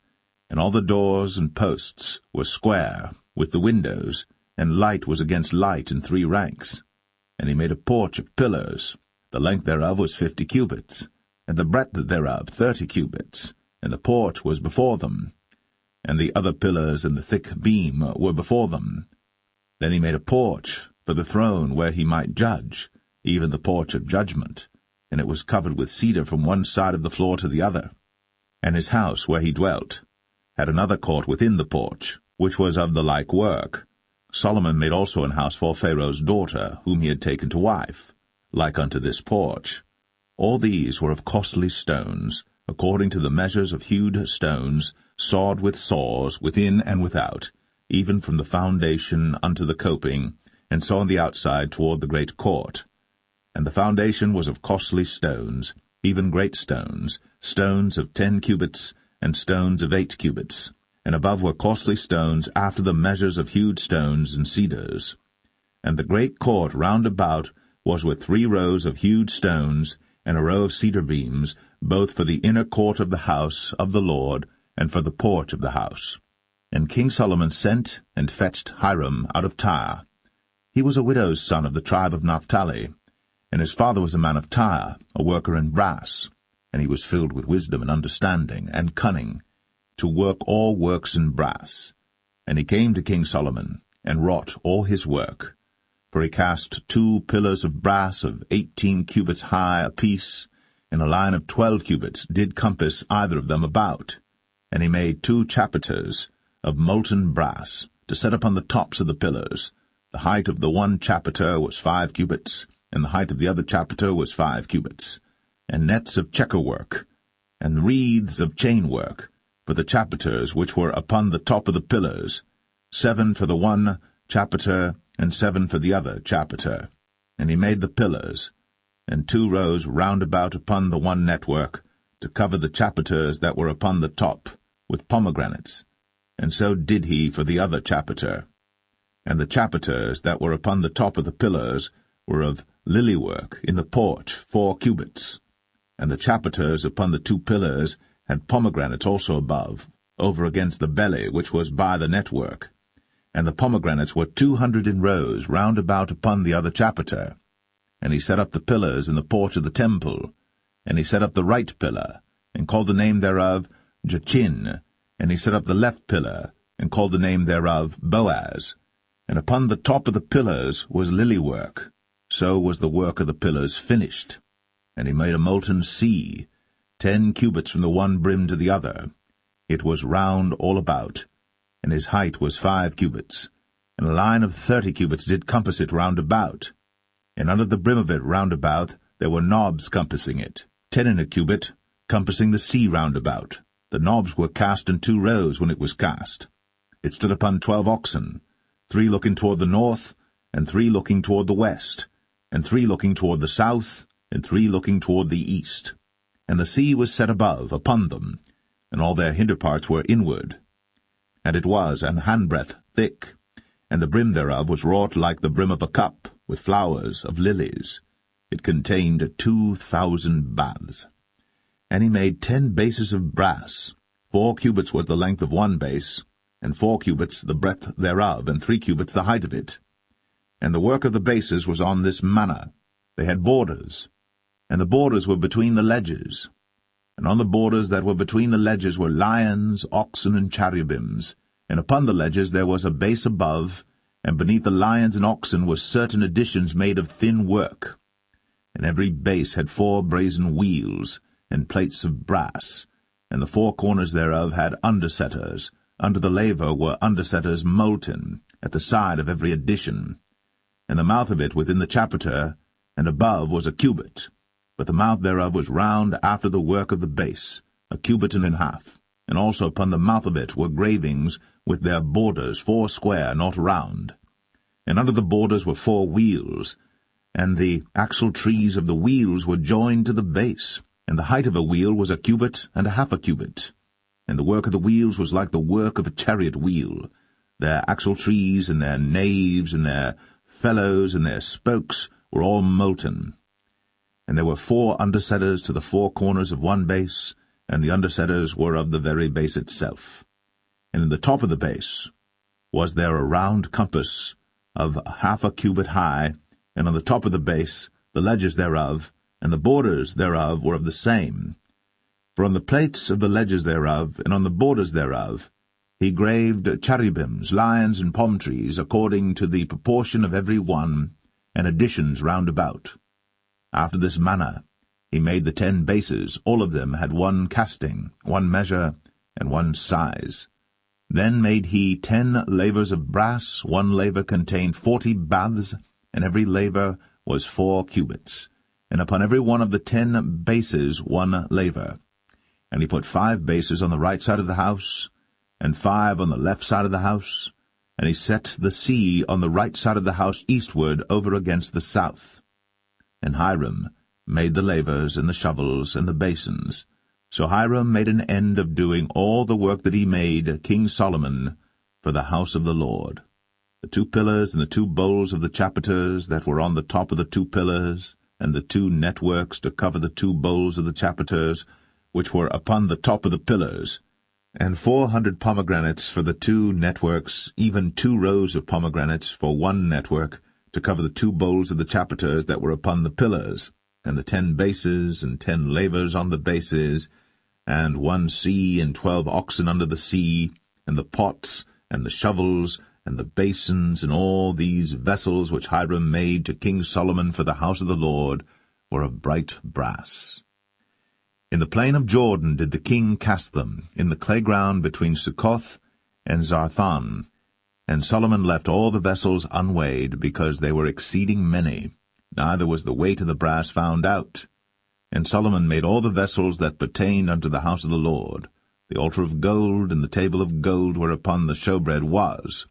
And all the doors and posts were square, with the windows, and light was against light in 3 ranks. And he made a porch of pillars. The length thereof was 50 cubits, and the breadth thereof 30 cubits, and the porch was before them. And the other pillars and the thick beam were before them. Then he made a porch for the throne where he might judge, even the porch of judgment, and it was covered with cedar from one side of the floor to the other. And his house where he dwelt had another court within the porch, which was of the like work. Solomon made also an house for Pharaoh's daughter, whom he had taken to wife, like unto this porch. All these were of costly stones, according to the measures of hewed stones, sawed with saws, within and without, even from the foundation unto the coping, and so on the outside toward the great court. And the foundation was of costly stones, even great stones, stones of 10 cubits, and stones of 8 cubits. And above were costly stones after the measures of hewed stones and cedars. And the great court round about was with 3 rows of hewed stones, and a row of cedar beams, both for the inner court of the house of the Lord, and for the porch of the house. And King Solomon sent and fetched Hiram out of Tyre. He was a widow's son of the tribe of Naphtali, and his father was a man of Tyre, a worker in brass, and he was filled with wisdom and understanding and cunning, to work all works in brass. And he came to King Solomon, and wrought all his work. For he cast 2 pillars of brass of 18 cubits high apiece, and a line of 12 cubits did compass either of them about. And he made 2 chapiters of molten brass, to set upon the tops of the pillars. The height of the one chapiter was 5 cubits, and the height of the other chapiter was 5 cubits. And nets of checker-work, and wreaths of chain-work, for the chapiters which were upon the top of the pillars, 7 for the one chapiter, and 7 for the other chapiter. And he made the pillars, and 2 rows round about upon the one network, to cover the chapiters that were upon the top, with pomegranates, and so did he for the other chapiter. And the chapiters that were upon the top of the pillars were of lily-work in the porch 4 cubits. And the chapiters upon the 2 pillars had pomegranates also above, over against the belly which was by the network. And the pomegranates were 200 in rows round about upon the other chapiter. And he set up the pillars in the porch of the temple. And he set up the right pillar, and called the name thereof Jachin. And he set up the left pillar, and called the name thereof Boaz. And upon the top of the pillars was lily-work. so was the work of the pillars finished. And he made a molten sea, 10 cubits from the one brim to the other. It was round all about, and his height was 5 cubits, and a line of 30 cubits did compass it round about. And under the brim of it round about there were knobs compassing it, 10 in a cubit, compassing the sea round about. The knobs were cast in 2 rows when it was cast. It stood upon 12 oxen, 3 looking toward the north, and 3 looking toward the west, and 3 looking toward the south, and 3 looking toward the east. And the sea was set above, upon them, and all their hinder parts were inward. And it was an handbreadth thick, and the brim thereof was wrought like the brim of a cup, with flowers of lilies. It contained 2,000 baths. And he made 10 bases of brass. 4 cubits was the length of one base, and 4 cubits the breadth thereof, and 3 cubits the height of it. And the work of the bases was on this manner. They had borders, and the borders were between the ledges. And on the borders that were between the ledges were lions, oxen, and cherubims. And upon the ledges there was a base above, and beneath the lions and oxen were certain additions made of thin work. And every base had 4 brazen wheels, and plates of brass, and the 4 corners thereof had undersetters. Under the laver were undersetters molten, at the side of every addition. And the mouth of it within the chapiter, and above was a cubit, but the mouth thereof was round after the work of the base, a cubit and an half. And also upon the mouth of it were gravings with their borders, 4 square, not round. And under the borders were 4 wheels, and the axle trees of the wheels were joined to the base. And the height of a wheel was a cubit and a half a cubit. And the work of the wheels was like the work of a chariot wheel. Their axle trees and their naves and their felloes and their spokes were all molten. And there were 4 undersetters to the 4 corners of one base, and the undersetters were of the very base itself. And in the top of the base was there a round compass of half a cubit high, and on the top of the base the ledges thereof, and the borders thereof were of the same. For on the plates of the ledges thereof, and on the borders thereof, he graved cherubims, lions, and palm trees, according to the proportion of every one, and additions round about. After this manner he made the 10 bases. All of them had 1 casting, 1 measure, and 1 size. Then made he 10 lavers of brass. 1 laver contained 40 baths, and every laver was 4 cubits, and upon every one of the 10 bases 1 laver. And he put 5 bases on the right side of the house, and 5 on the left side of the house, and he set the sea on the right side of the house eastward over against the south. And Hiram made the lavers, and the shovels, and the basins. So Hiram made an end of doing all the work that he made, King Solomon, for the house of the Lord. The 2 pillars and the 2 bowls of the chapiters that were on the top of the 2 pillars, and the 2 networks to cover the 2 bowls of the chapiters, which were upon the top of the pillars, and 400 pomegranates for the 2 networks, even 2 rows of pomegranates for 1 network, to cover the 2 bowls of the chapiters that were upon the pillars, and the 10 bases, and 10 lavers on the bases, and 1 sea, and 12 oxen under the sea, and the pots, and the shovels, and the basins, and all these vessels which Hiram made to King Solomon for the house of the Lord, were of bright brass. In the plain of Jordan did the king cast them, in the clay ground between Succoth and Zarthan. And Solomon left all the vessels unweighed, because they were exceeding many, neither was the weight of the brass found out. And Solomon made all the vessels that pertained unto the house of the Lord, the altar of gold, and the table of gold whereupon the showbread was,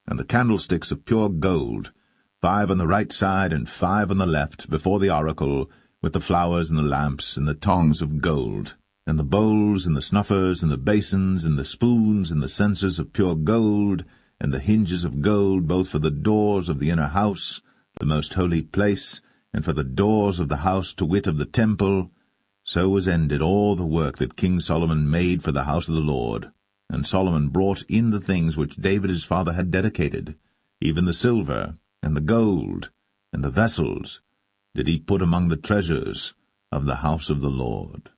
and the candlesticks of pure gold, 5 on the right side and 5 on the left, before the oracle, with the flowers and the lamps and the tongs of gold, and the bowls and the snuffers and the basins and the spoons and the censers of pure gold, and the hinges of gold, both for the doors of the inner house, the most holy place, and for the doors of the house, to wit, of the temple. So was ended all the work that King Solomon made for the house of the Lord. And Solomon brought in the things which David his father had dedicated, even the silver, and the gold, and the vessels, did he put among the treasures of the house of the Lord.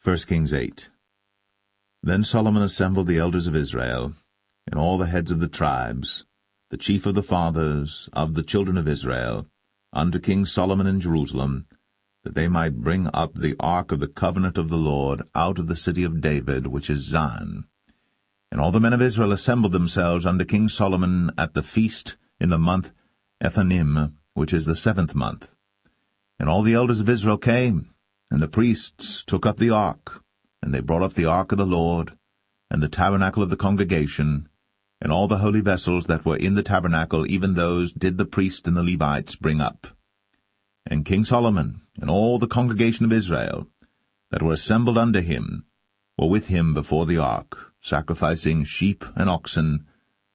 1 Kings 8. Then Solomon assembled the elders of Israel, and all the heads of the tribes, the chief of the fathers of the children of Israel, unto King Solomon in Jerusalem, that they might bring up the ark of the covenant of the Lord out of the city of David, which is Zion. And all the men of Israel assembled themselves unto King Solomon at the feast in the month Ethanim, which is the 7th month. And all the elders of Israel came, and the priests took up the ark, and they brought up the ark of the Lord, and the tabernacle of the congregation, and all the holy vessels that were in the tabernacle, even those did the priests and the Levites bring up. And King Solomon and all the congregation of Israel that were assembled unto him were with him before the ark, sacrificing sheep and oxen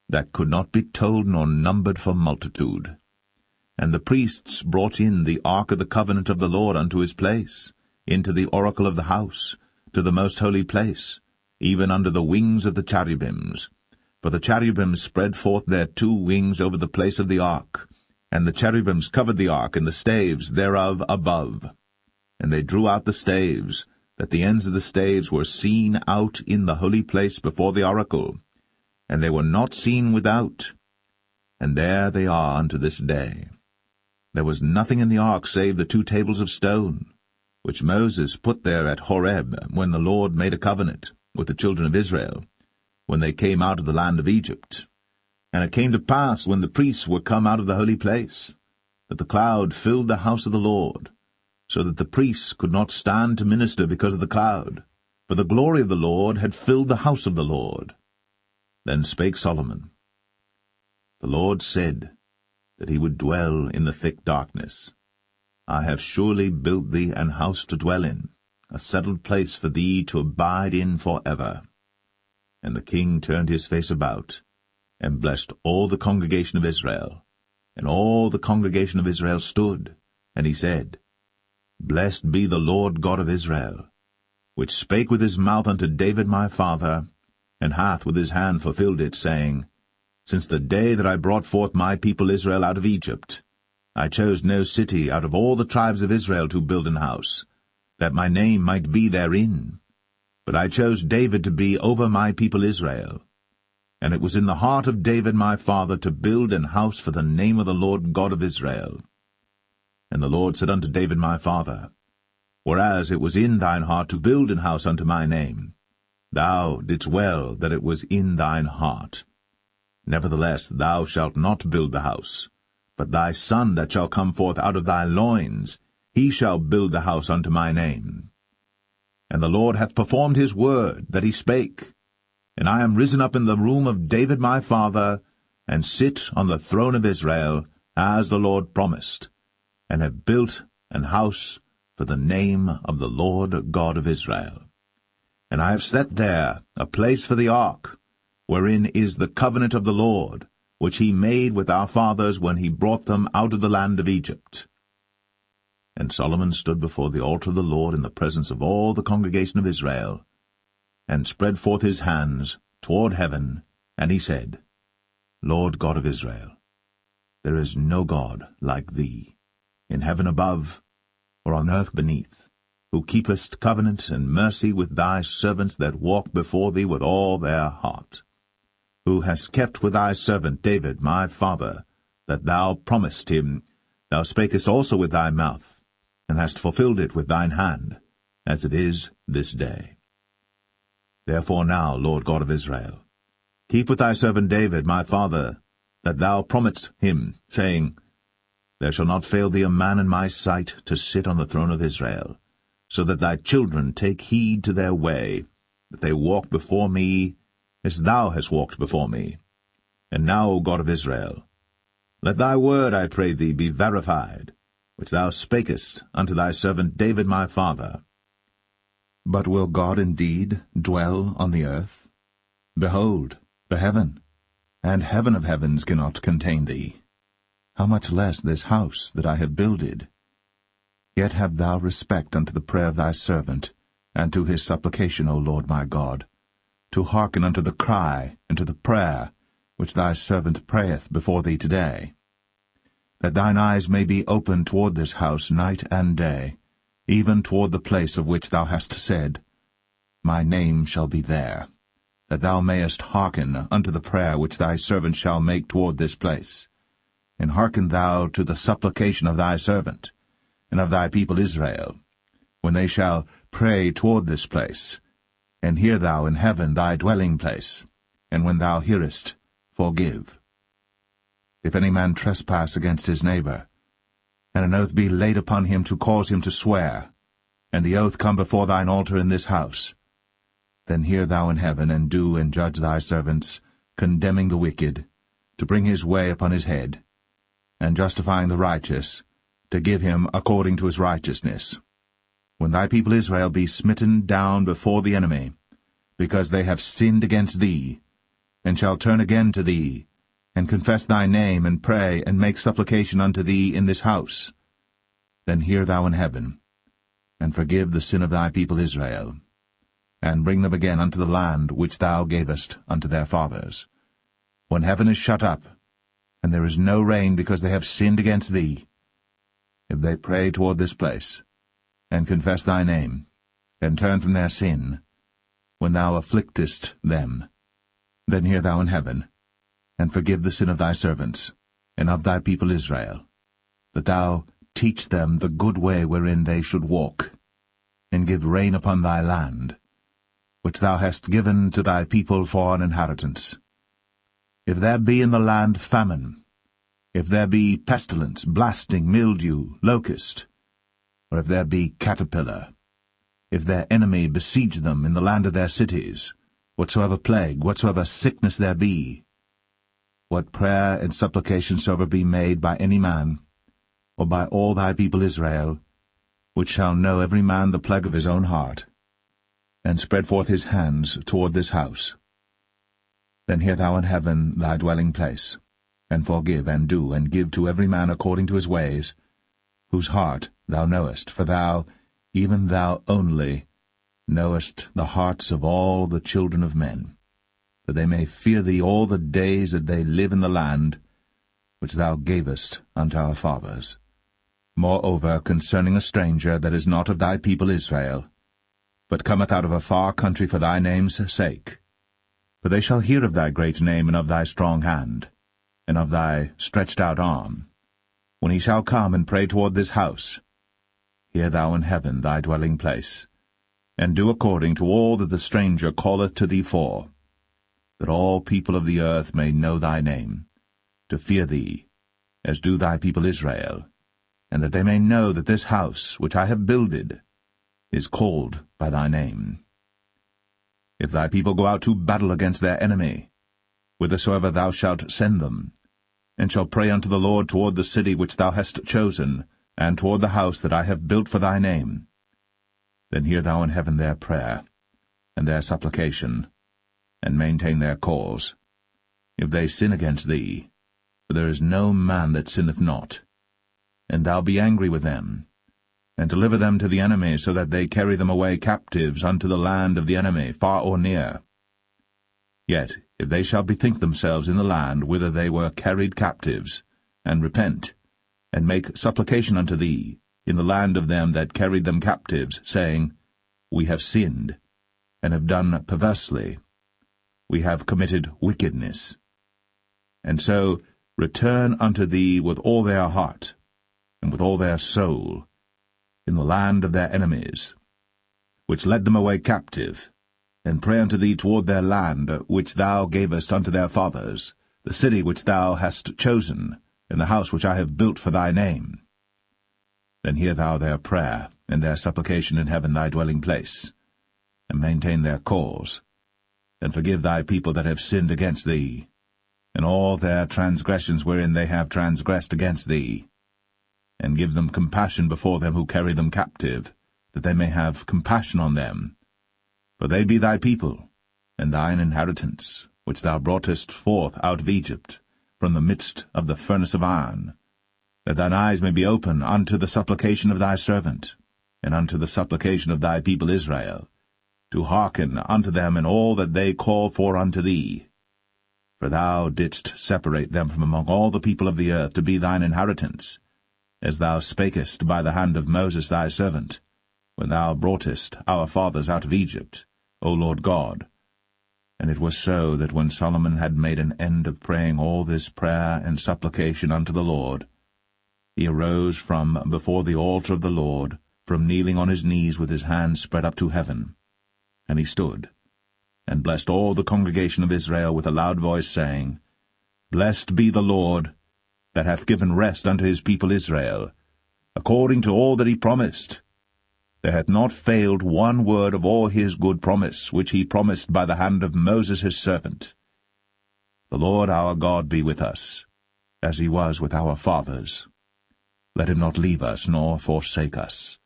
that could not be told nor numbered for multitude. And the priests brought in the ark of the covenant of the Lord unto his place, into the oracle of the house, to the most holy place, even under the wings of the cherubims. For the cherubims spread forth their 2 wings over the place of the ark, and the cherubims covered the ark and the staves thereof above. And they drew out the staves, that the ends of the staves were seen out in the holy place before the oracle, and they were not seen without. And there they are unto this day. There was nothing in the ark save the 2 tables of stone, which Moses put there at Horeb, when the Lord made a covenant with the children of Israel, when they came out of the land of Egypt. And it came to pass, when the priests were come out of the holy place, that the cloud filled the house of the Lord, so that the priests could not stand to minister because of the cloud, for the glory of the Lord had filled the house of the Lord. Then spake Solomon, The Lord said that he would dwell in the thick darkness. I have surely built thee an house to dwell in, a settled place for thee to abide in for ever. And the king turned his face about, and blessed all the congregation of Israel. And all the congregation of Israel stood, and he said, Blessed be the Lord God of Israel, which spake with his mouth unto David my father, and hath with his hand fulfilled it, saying, Since the day that I brought forth my people Israel out of Egypt, I chose no city out of all the tribes of Israel to build an house, that my name might be therein. But I chose David to be over my people Israel. And it was in the heart of David my father to build an house for the name of the Lord God of Israel. And the Lord said unto David my father, Whereas it was in thine heart to build an house unto my name, thou didst well that it was in thine heart. Nevertheless thou shalt not build the house, but thy son that shall come forth out of thy loins, he shall build the house unto my name. And the Lord hath performed his word that he spake. And I am risen up in the room of David my father, and sit on the throne of Israel, as the Lord promised, and have built an house for the name of the Lord God of Israel. And I have set there a place for the ark, wherein is the covenant of the Lord, which he made with our fathers when he brought them out of the land of Egypt. And Solomon stood before the altar of the Lord in the presence of all the congregation of Israel, and spread forth his hands toward heaven, and he said, Lord God of Israel, there is no God like thee, in heaven above, or on earth beneath, who keepest covenant and mercy with thy servants that walk before thee with all their heart, who hast kept with thy servant David my father, that thou promised him, thou spakest also with thy mouth, and hast fulfilled it with thine hand, as it is this day. Therefore now, Lord God of Israel, keep with thy servant David my father, that thou promised him, saying, There shall not fail thee a man in my sight to sit on the throne of Israel, so that thy children take heed to their way, that they walk before me as thou hast walked before me. And now, O God of Israel, let thy word, I pray thee, be verified, which thou spakest unto thy servant David my father. But will God indeed dwell on the earth? Behold, the heaven, and heaven of heavens cannot contain thee. How much less this house that I have builded? Yet have thou respect unto the prayer of thy servant, and to his supplication, O Lord my God, to hearken unto the cry and to the prayer which thy servant prayeth before thee today, that thine eyes may be open toward this house night and day, even toward the place of which thou hast said, my name shall be there, that thou mayest hearken unto the prayer which thy servant shall make toward this place. And hearken thou to the supplication of thy servant, and of thy people Israel, when they shall pray toward this place. And hear thou in heaven thy dwelling place, and when thou hearest, forgive. If any man trespass against his neighbor, and an oath be laid upon him to cause him to swear, and the oath come before thine altar in this house, then hear thou in heaven, and do and judge thy servants, condemning the wicked, to bring his way upon his head, and justifying the righteous, to give him according to his righteousness. When thy people Israel be smitten down before the enemy, because they have sinned against thee, and shall turn again to thee, and confess thy name, and pray, and make supplication unto thee in this house, then hear thou in heaven, and forgive the sin of thy people Israel, and bring them again unto the land which thou gavest unto their fathers. When heaven is shut up, and there is no rain because they have sinned against thee, if they pray toward this place, and confess thy name, and turn from their sin, when thou afflictest them, then hear thou in heaven, and forgive the sin of thy servants, and of thy people Israel, that thou teach them the good way wherein they should walk, and give rain upon thy land, which thou hast given to thy people for an inheritance. If there be in the land famine, if there be pestilence, blasting, mildew, locust, or if there be caterpillar, if their enemy besiege them in the land of their cities, whatsoever plague, whatsoever sickness there be, what prayer and supplication soever be made by any man, or by all thy people Israel, which shall know every man the plague of his own heart, and spread forth his hands toward this house, then hear thou in heaven thy dwelling place, and forgive, and do, and give to every man according to his ways, whose heart thou knowest, for thou, even thou only, knowest the hearts of all the children of men, that they may fear thee all the days that they live in the land which thou gavest unto our fathers. Moreover, concerning a stranger that is not of thy people Israel, but cometh out of a far country for thy name's sake, for they shall hear of thy great name, and of thy strong hand, and of thy stretched out arm, when he shall come and pray toward this house, hear thou in heaven thy dwelling place, and do according to all that the stranger calleth to thee for, that all people of the earth may know thy name, to fear thee, as do thy people Israel, and that they may know that this house which I have builded is called by thy name. If thy people go out to battle against their enemy, whithersoever thou shalt send them, and shall pray unto the Lord toward the city which thou hast chosen, and toward the house that I have built for thy name, then hear thou in heaven their prayer, and their supplication, and maintain their cause. If they sin against thee, for there is no man that sinneth not, and thou be angry with them, and deliver them to the enemy, so that they carry them away captives unto the land of the enemy, far or near. Yet if they shall bethink themselves in the land whither they were carried captives, and repent, and make supplication unto thee in the land of them that carried them captives, saying, We have sinned, and have done perversely, we have committed wickedness, and so return unto thee with all their heart, and with all their soul, in the land of their enemies, which led them away captive, and pray unto thee toward their land, which thou gavest unto their fathers, the city which thou hast chosen, and the house which I have built for thy name. Then hear thou their prayer, and their supplication in heaven thy dwelling place, and maintain their cause, and forgive thy people that have sinned against thee, and all their transgressions wherein they have transgressed against thee, and give them compassion before them who carry them captive, that they may have compassion on them. For they be thy people, and thine inheritance, which thou broughtest forth out of Egypt, from the midst of the furnace of iron, that thine eyes may be open unto the supplication of thy servant, and unto the supplication of thy people Israel, to hearken unto them in all that they call for unto thee. For thou didst separate them from among all the people of the earth to be thine inheritance, as thou spakest by the hand of Moses thy servant, when thou broughtest our fathers out of Egypt, O Lord God. And it was so that when Solomon had made an end of praying all this prayer and supplication unto the Lord, he arose from before the altar of the Lord, from kneeling on his knees with his hands spread up to heaven. And he stood, and blessed all the congregation of Israel with a loud voice, saying, Blessed be the Lord, that hath given rest unto his people Israel, according to all that he promised. There hath not failed one word of all his good promise, which he promised by the hand of Moses his servant. The Lord our God be with us, as he was with our fathers. Let him not leave us, nor forsake us,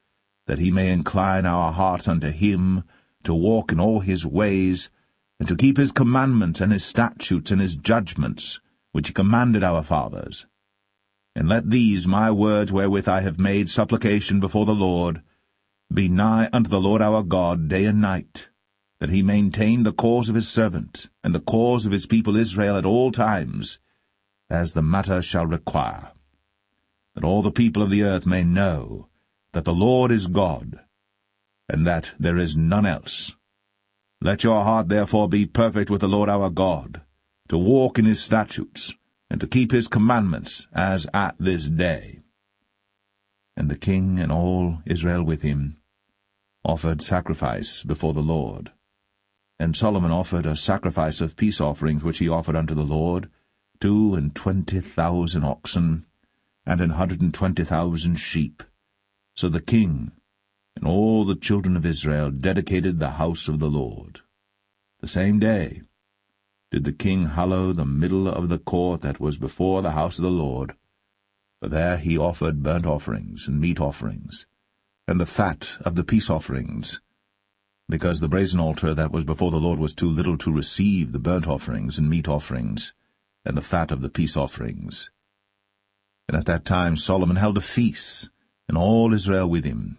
that he may incline our hearts unto him, to walk in all his ways, and to keep his commandments and his statutes and his judgments, which he commanded our fathers. And let these my words wherewith I have made supplication before the Lord be nigh unto the Lord our God day and night, that he maintain the cause of his servant, and the cause of his people Israel at all times, as the matter shall require, that all the people of the earth may know that the Lord is God, and that there is none else. Let your heart therefore be perfect with the Lord our God, to walk in his statutes, and to keep his commandments, as at this day. And the king and all Israel with him offered sacrifice before the Lord. And Solomon offered a sacrifice of peace offerings which he offered unto the Lord, 22,000 oxen, and 120,000 sheep. So the king and all the children of Israel dedicated the house of the Lord. The same day did the king hallow the middle of the court that was before the house of the Lord, for there he offered burnt offerings and meat offerings, and the fat of the peace offerings, because the brazen altar that was before the Lord was too little to receive the burnt offerings and meat offerings, and the fat of the peace offerings. And at that time Solomon held a feast, and all Israel with him,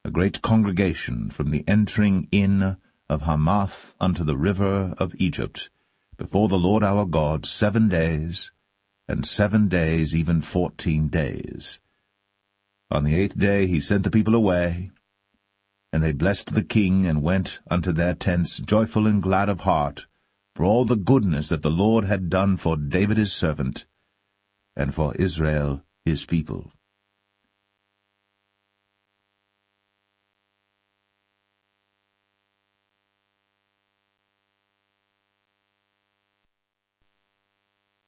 a great congregation from the entering in of Hamath unto the river of Egypt, before the Lord our God 7 days, and 7 days, even 14 days. On the 8th day he sent the people away, and they blessed the king, and went unto their tents joyful and glad of heart, for all the goodness that the Lord had done for David his servant, and for Israel his people.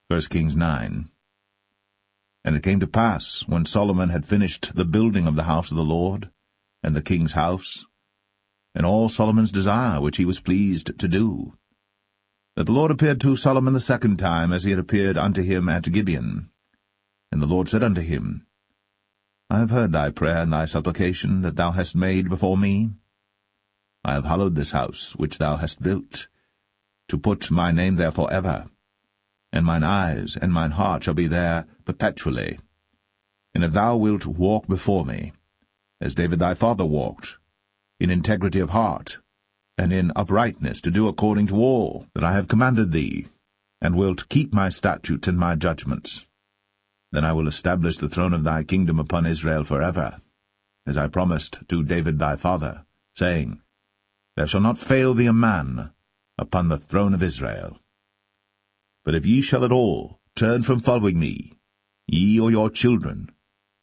First Kings 9. And it came to pass, when Solomon had finished the building of the house of the Lord, and the king's house, and all Solomon's desire which he was pleased to do, that the Lord appeared to Solomon the second time, as he had appeared unto him at Gibeon. And the Lord said unto him, I have heard thy prayer and thy supplication that thou hast made before me. I have hallowed this house which thou hast built, to put my name there for ever, and mine eyes and mine heart shall be there perpetually. And if thou wilt walk before me, as David thy father walked, in integrity of heart, and in uprightness, to do according to all that I have commanded thee, and wilt keep my statutes and my judgments, then I will establish the throne of thy kingdom upon Israel forever, as I promised to David thy father, saying, There shall not fail thee a man upon the throne of Israel. But if ye shall at all turn from following me, ye or your children,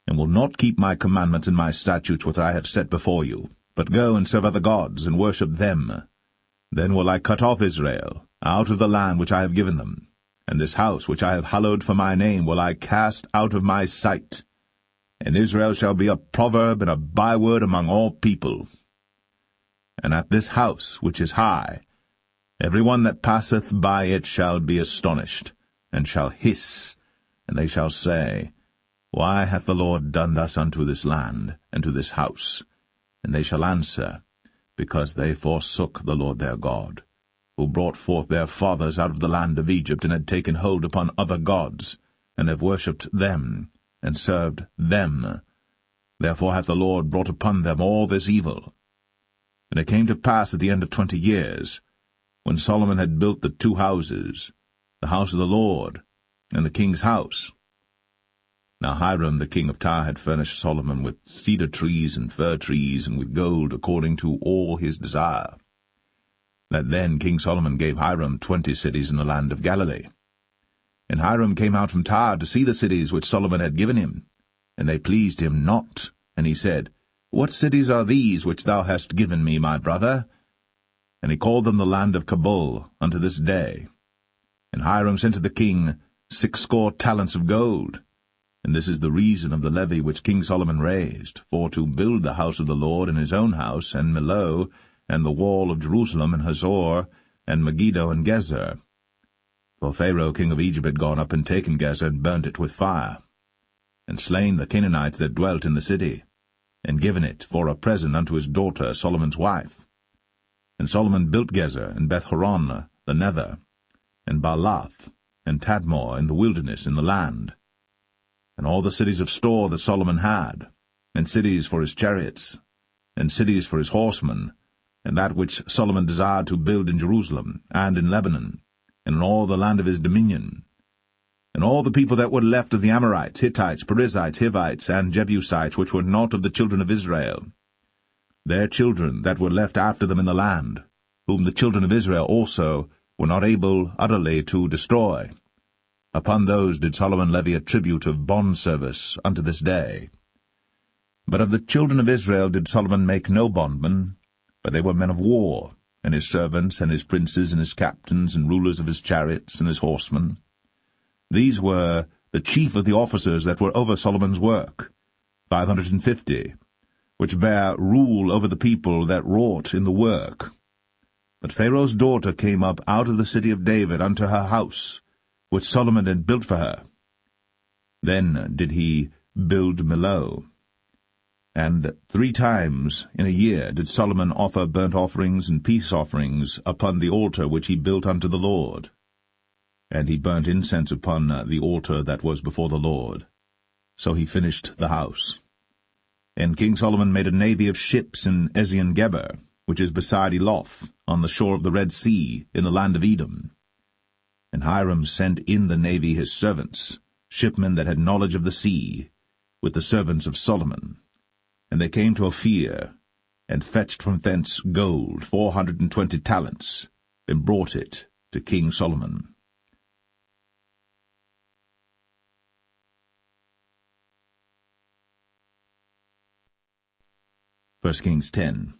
and will not keep my commandments and my statutes which I have set before you, but go and serve other gods, and worship them, then will I cut off Israel out of the land which I have given them, and this house which I have hallowed for my name will I cast out of my sight, and Israel shall be a proverb and a byword among all people. And at this house which is high, every one that passeth by it shall be astonished, and shall hiss, and they shall say, Why hath the Lord done thus unto this land, and to this house? And they shall answer, Because they forsook the Lord their God, who brought forth their fathers out of the land of Egypt, and had taken hold upon other gods, and have worshipped them, and served them. Therefore hath the Lord brought upon them all this evil. And it came to pass at the end of 20 years, when Solomon had built the 2 houses, the house of the Lord, and the king's house. Now Hiram the king of Tyre had furnished Solomon with cedar trees and fir trees, and with gold according to all his desire. that then King Solomon gave Hiram 20 cities in the land of Galilee. And Hiram came out from Tyre to see the cities which Solomon had given him, and they pleased him not. And he said, What cities are these which thou hast given me, my brother? And he called them the land of Cabul unto this day. And Hiram sent to the king 60 talents of gold. And this is the reason of the levy which King Solomon raised, for to build the house of the Lord and his own house, and Millo, and the wall of Jerusalem, and Hazor, and Megiddo, and Gezer. For Pharaoh king of Egypt had gone up and taken Gezer, and burnt it with fire, and slain the Canaanites that dwelt in the city, and given it for a present unto his daughter Solomon's wife. And Solomon built Gezer, and Beth-horon the nether, and Baalath, and Tadmor in the wilderness in the land, and all the cities of store that Solomon had, and cities for his chariots, and cities for his horsemen, and that which Solomon desired to build in Jerusalem, and in Lebanon, and in all the land of his dominion. And all the people that were left of the Amorites, Hittites, Perizzites, Hivites, and Jebusites, which were not of the children of Israel, their children that were left after them in the land, whom the children of Israel also were not able utterly to destroy, upon those did Solomon levy a tribute of bondservice unto this day. But of the children of Israel did Solomon make no bondmen, but they were men of war, and his servants, and his princes, and his captains, and rulers of his chariots, and his horsemen. These were the chief of the officers that were over Solomon's work, 550, which bare rule over the people that wrought in the work. But Pharaoh's daughter came up out of the city of David unto her house, which Solomon had built for her. Then did he build Millo. And 3 times in a year did Solomon offer burnt offerings and peace offerings upon the altar which he built unto the Lord. And he burnt incense upon the altar that was before the Lord. So he finished the house. And King Solomon made a navy of ships in Ezion-Geber, which is beside Eloth, on the shore of the Red Sea, in the land of Edom. And Hiram sent in the navy his servants, shipmen that had knowledge of the sea, with the servants of Solomon. And they came to Ophir, and fetched from thence gold 420 talents, and brought it to King Solomon. 1 Kings 10.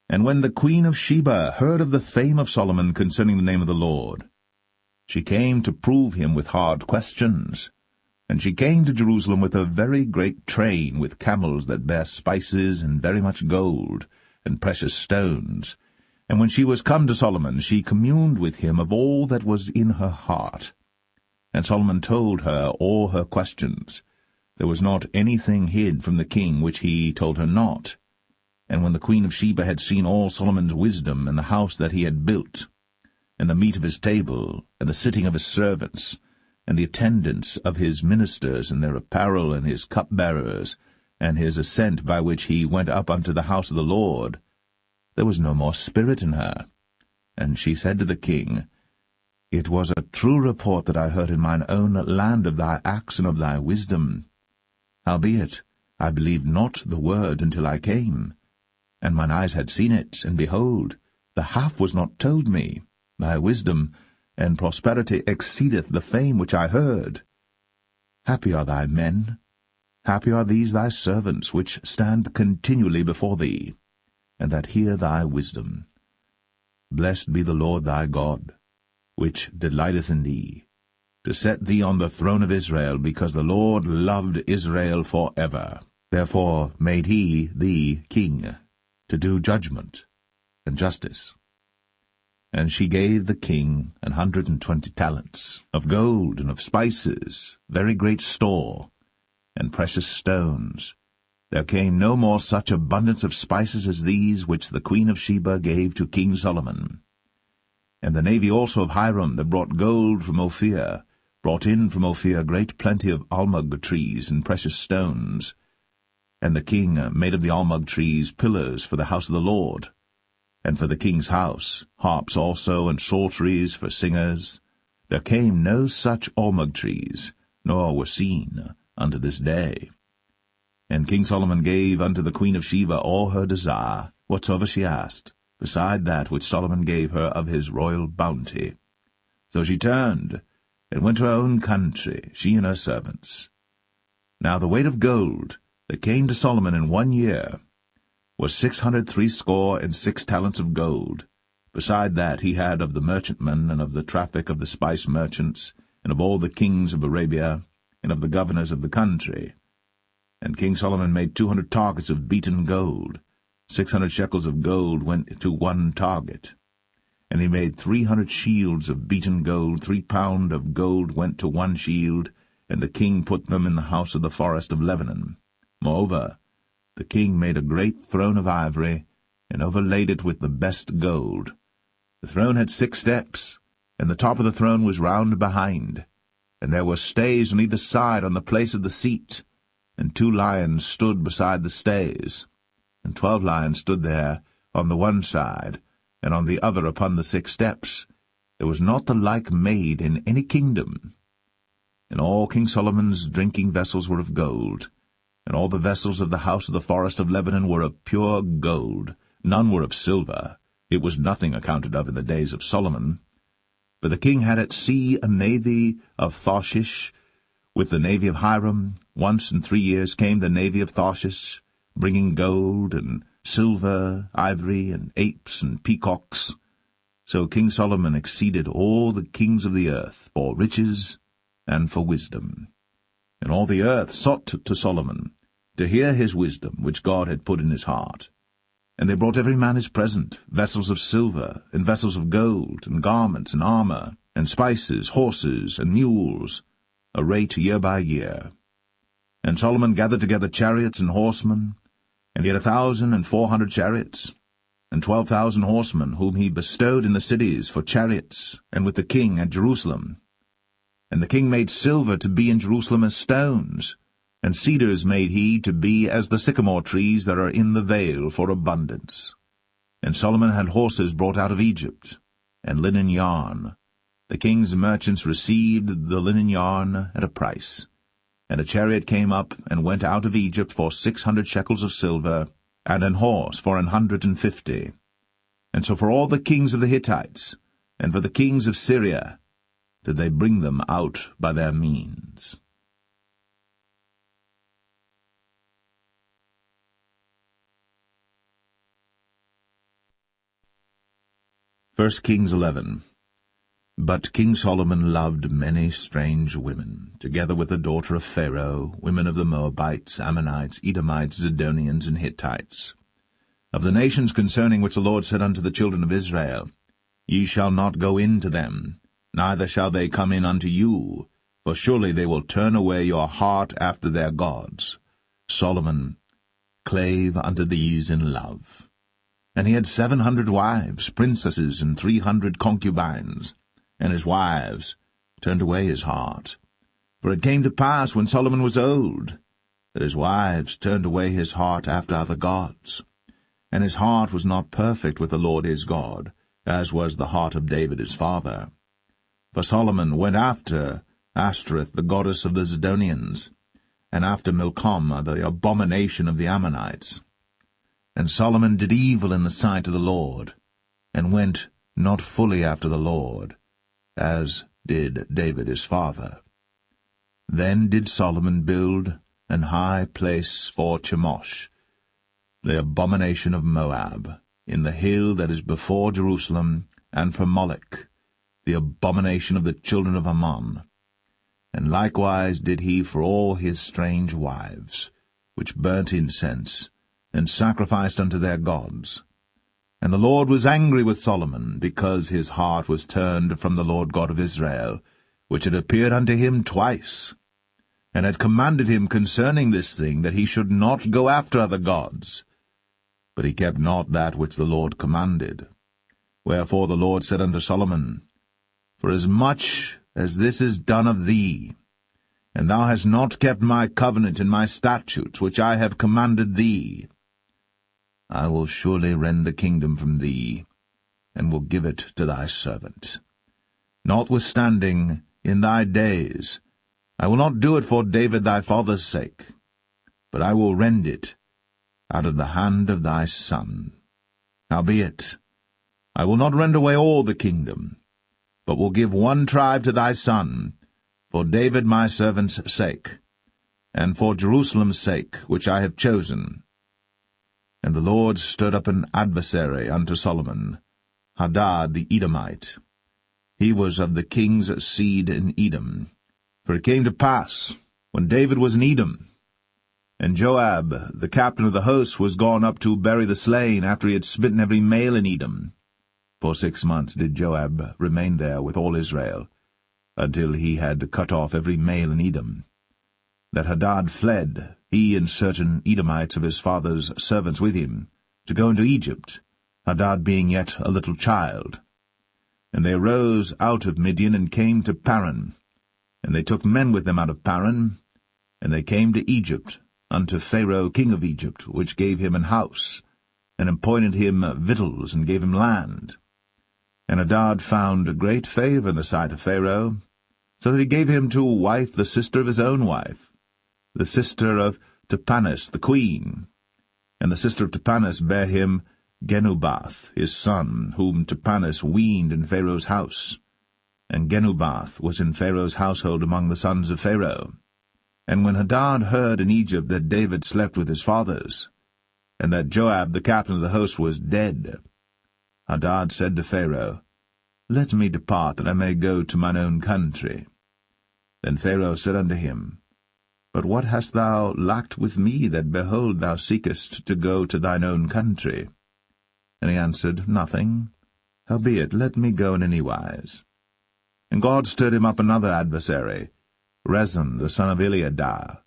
And when the queen of Sheba heard of the fame of Solomon concerning the name of the Lord, she came to prove him with hard questions. And she came to Jerusalem with a very great train, with camels that bare spices, and very much gold, and precious stones. And when she was come to Solomon, she communed with him of all that was in her heart. And Solomon told her all her questions. There was not anything hid from the king which he told her not. And when the queen of Sheba had seen all Solomon's wisdom, and the house that he had built, and the meat of his table, and the sitting of his servants, and the attendance of his ministers, and their apparel, and his cupbearers, and his ascent by which he went up unto the house of the Lord, there was no more spirit in her. And she said to the king, It was a true report that I heard in mine own land of thy acts and of thy wisdom. Howbeit, I believed not the word until I came. And mine eyes had seen it, and behold, the half was not told me. Thy wisdom and prosperity exceedeth the fame which I heard. Happy are thy men, happy are these thy servants, which stand continually before thee, and that hear thy wisdom. Blessed be the Lord thy God, which delighteth in thee, to set thee on the throne of Israel, because the Lord loved Israel for ever. Therefore made he thee king, to do judgment and justice. And she gave the king 120 talents of gold and of spices, very great store, and precious stones. There came no more such abundance of spices as these which the queen of Sheba gave to King Solomon. And the navy also of Hiram that brought gold from Ophir, brought in from Ophir great plenty of almug trees and precious stones. And the king made of the almug trees pillars for the house of the Lord, and for the king's house, harps also, and psalteries for singers. There came no such almug trees, nor were seen unto this day. And King Solomon gave unto the queen of Sheba all her desire, whatsoever she asked, beside that which Solomon gave her of his royal bounty. So she turned, and went to her own country, she and her servants. Now the weight of gold that came to Solomon in 1 year was 666 talents of gold. Beside that he had of the merchantmen, and of the traffic of the spice merchants, and of all the kings of Arabia, and of the governors of the country. And King Solomon made 200 targets of beaten gold. 600 shekels of gold went to 1 target. And he made 300 shields of beaten gold. 3 pound of gold went to 1 shield, and the king put them in the house of the forest of Lebanon. Moreover, the king made a great throne of ivory, and overlaid it with the best gold. The throne had 6 steps, and the top of the throne was round behind, and there were stays on either side on the place of the seat, and 2 lions stood beside the stays, and 12 lions stood there on the one side, and on the other upon the 6 steps. There was not the like made in any kingdom. And all King Solomon's drinking vessels were of gold, and all the vessels of the house of the forest of Lebanon were of pure gold. None were of silver. It was nothing accounted of in the days of Solomon. For the king had at sea a navy of Tarshish, with the navy of Hiram. Once in 3 years came the navy of Tarshish, bringing gold and silver, ivory, and apes and peacocks. So King Solomon exceeded all the kings of the earth for riches and for wisdom. And all the earth sought to Solomon, to hear his wisdom, which God had put in his heart. And they brought every man his present, vessels of silver, and vessels of gold, and garments, and armor, and spices, horses, and mules, a rate year by year. And Solomon gathered together chariots and horsemen, and he had 1,400 chariots, and 12,000 horsemen, whom he bestowed in the cities for chariots, and with the king at Jerusalem. And the king made silver to be in Jerusalem as stones, and cedars made he to be as the sycamore trees that are in the vale for abundance. And Solomon had horses brought out of Egypt, and linen yarn. The king's merchants received the linen yarn at a price. And a chariot came up and went out of Egypt for 600 shekels of silver, and an horse for 150. And so for all the kings of the Hittites, and for the kings of Syria, did they bring them out by their means. 1 Kings 11. But King Solomon loved many strange women, together with the daughter of Pharaoh, women of the Moabites, Ammonites, Edomites, Zidonians, and Hittites. Of the nations concerning which the Lord said unto the children of Israel, Ye shall not go in to them, neither shall they come in unto you, for surely they will turn away your heart after their gods. Solomon clave unto these in love. And he had 700 wives, princesses, and 300 concubines, and his wives turned away his heart. For it came to pass, when Solomon was old, that his wives turned away his heart after other gods. And his heart was not perfect with the Lord his God, as was the heart of David his father. For Solomon went after Ashtoreth, the goddess of the Zidonians, and after Milcom, the abomination of the Ammonites. And Solomon did evil in the sight of the Lord, and went not fully after the Lord, as did David his father. Then did Solomon build an high place for Chemosh, the abomination of Moab, in the hill that is before Jerusalem, and for Moloch, the abomination of the children of Ammon. And likewise did he for all his strange wives, which burnt incense, and sacrificed unto their gods. And the Lord was angry with Solomon, because his heart was turned from the Lord God of Israel, which had appeared unto him twice, and had commanded him concerning this thing, that he should not go after other gods. But he kept not that which the Lord commanded. Wherefore the Lord said unto Solomon, Forasmuch as this is done of thee, and thou hast not kept my covenant and my statutes, which I have commanded thee, I will surely rend the kingdom from thee, and will give it to thy servant. Notwithstanding, in thy days, I will not do it for David thy father's sake, but I will rend it out of the hand of thy son. Howbeit, I will not rend away all the kingdom, but will give one tribe to thy son, for David my servant's sake, and for Jerusalem's sake, which I have chosen. And the Lord stirred up an adversary unto Solomon, Hadad the Edomite. He was of the king's seed in Edom. For it came to pass, when David was in Edom, and Joab, the captain of the host, was gone up to bury the slain, after he had smitten every male in Edom. For 6 months did Joab remain there with all Israel, until he had cut off every male in Edom. That Hadad fled, he and certain Edomites of his father's servants with him, to go into Egypt, Hadad being yet a little child. And they arose out of Midian, and came to Paran. And they took men with them out of Paran, and they came to Egypt, unto Pharaoh king of Egypt, which gave him an house, and appointed him victuals, and gave him land. And Hadad found great favour in the sight of Pharaoh, so that he gave him to wife the sister of his own wife, the sister of Tahpenes the queen. And the sister of Tahpenes bare him Genubath his son, whom Tahpenes weaned in Pharaoh's house. And Genubath was in Pharaoh's household among the sons of Pharaoh. And when Hadad heard in Egypt that David slept with his fathers, and that Joab the captain of the host was dead, Hadad said to Pharaoh, Let me depart, that I may go to mine own country. Then Pharaoh said unto him, But what hast thou lacked with me, that, behold, thou seekest to go to thine own country? And he answered, Nothing. Howbeit, let me go in any wise. And God stirred him up another adversary, Rezon the son of Eliadah,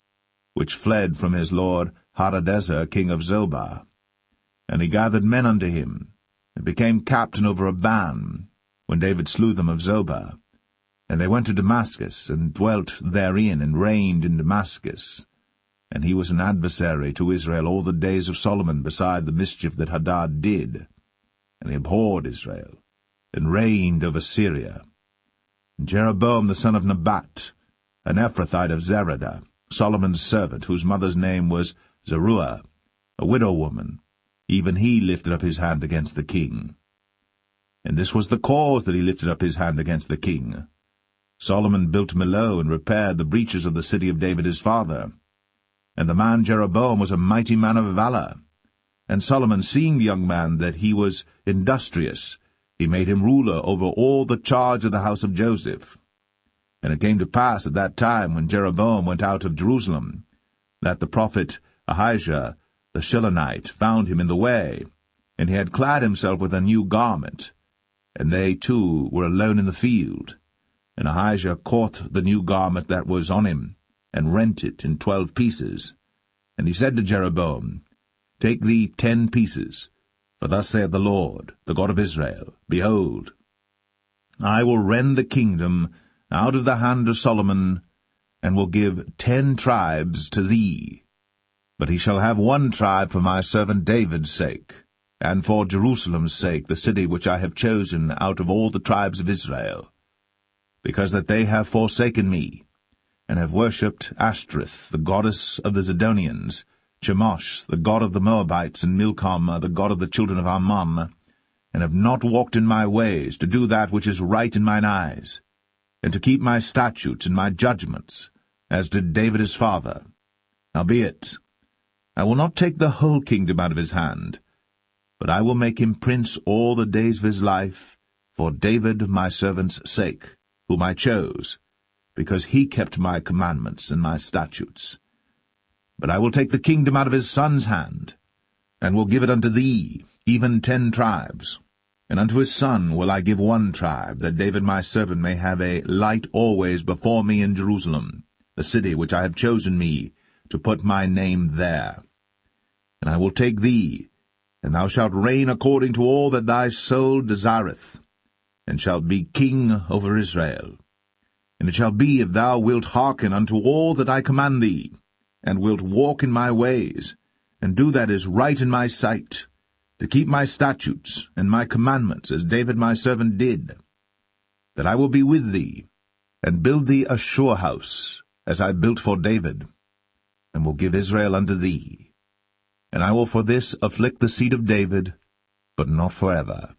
which fled from his lord Hadadezer king of Zobah. And he gathered men unto him, and became captain over a band, when David slew them of Zobah. And they went to Damascus, and dwelt therein, and reigned in Damascus. And he was an adversary to Israel all the days of Solomon, beside the mischief that Hadad did. And he abhorred Israel, and reigned over Syria. And Jeroboam the son of Nebat, an Ephrathite of Zeradah, Solomon's servant, whose mother's name was Zeruiah, a widow woman, even he lifted up his hand against the king. And this was the cause that he lifted up his hand against the king. Solomon built Millo, and repaired the breaches of the city of David his father. And the man Jeroboam was a mighty man of valour. And Solomon, seeing the young man that he was industrious, he made him ruler over all the charge of the house of Joseph. And it came to pass at that time, when Jeroboam went out of Jerusalem, that the prophet Ahijah the Shilonite found him in the way, and he had clad himself with a new garment. And they two were alone in the field. And Ahijah caught the new garment that was on him, and rent it in 12 pieces. And he said to Jeroboam, Take thee 10 pieces, for thus saith the Lord, the God of Israel, Behold, I will rend the kingdom out of the hand of Solomon, and will give 10 tribes to thee. But he shall have 1 tribe for my servant David's sake, and for Jerusalem's sake, the city which I have chosen out of all the tribes of Israel, because that they have forsaken me, and have worshipped Ashtoreth, the goddess of the Zidonians, Chemosh, the god of the Moabites, and Milcom, the god of the children of Ammon, and have not walked in my ways, to do that which is right in mine eyes, and to keep my statutes and my judgments, as did David his father. Howbeit, I will not take the whole kingdom out of his hand, but I will make him prince all the days of his life, for David my servant's sake, whom I chose, because he kept my commandments and my statutes. But I will take the kingdom out of his son's hand, and will give it unto thee, even 10 tribes. And unto his son will I give 1 tribe, that David my servant may have a light always before me in Jerusalem, the city which I have chosen me, to put my name there. And I will take thee, and thou shalt reign according to all that thy soul desireth, and shalt be king over Israel. And it shall be, if thou wilt hearken unto all that I command thee, and wilt walk in my ways, and do that is right in my sight, to keep my statutes and my commandments, as David my servant did, that I will be with thee, and build thee a sure house, as I built for David, and will give Israel unto thee. And I will for this afflict the seed of David, but not forever.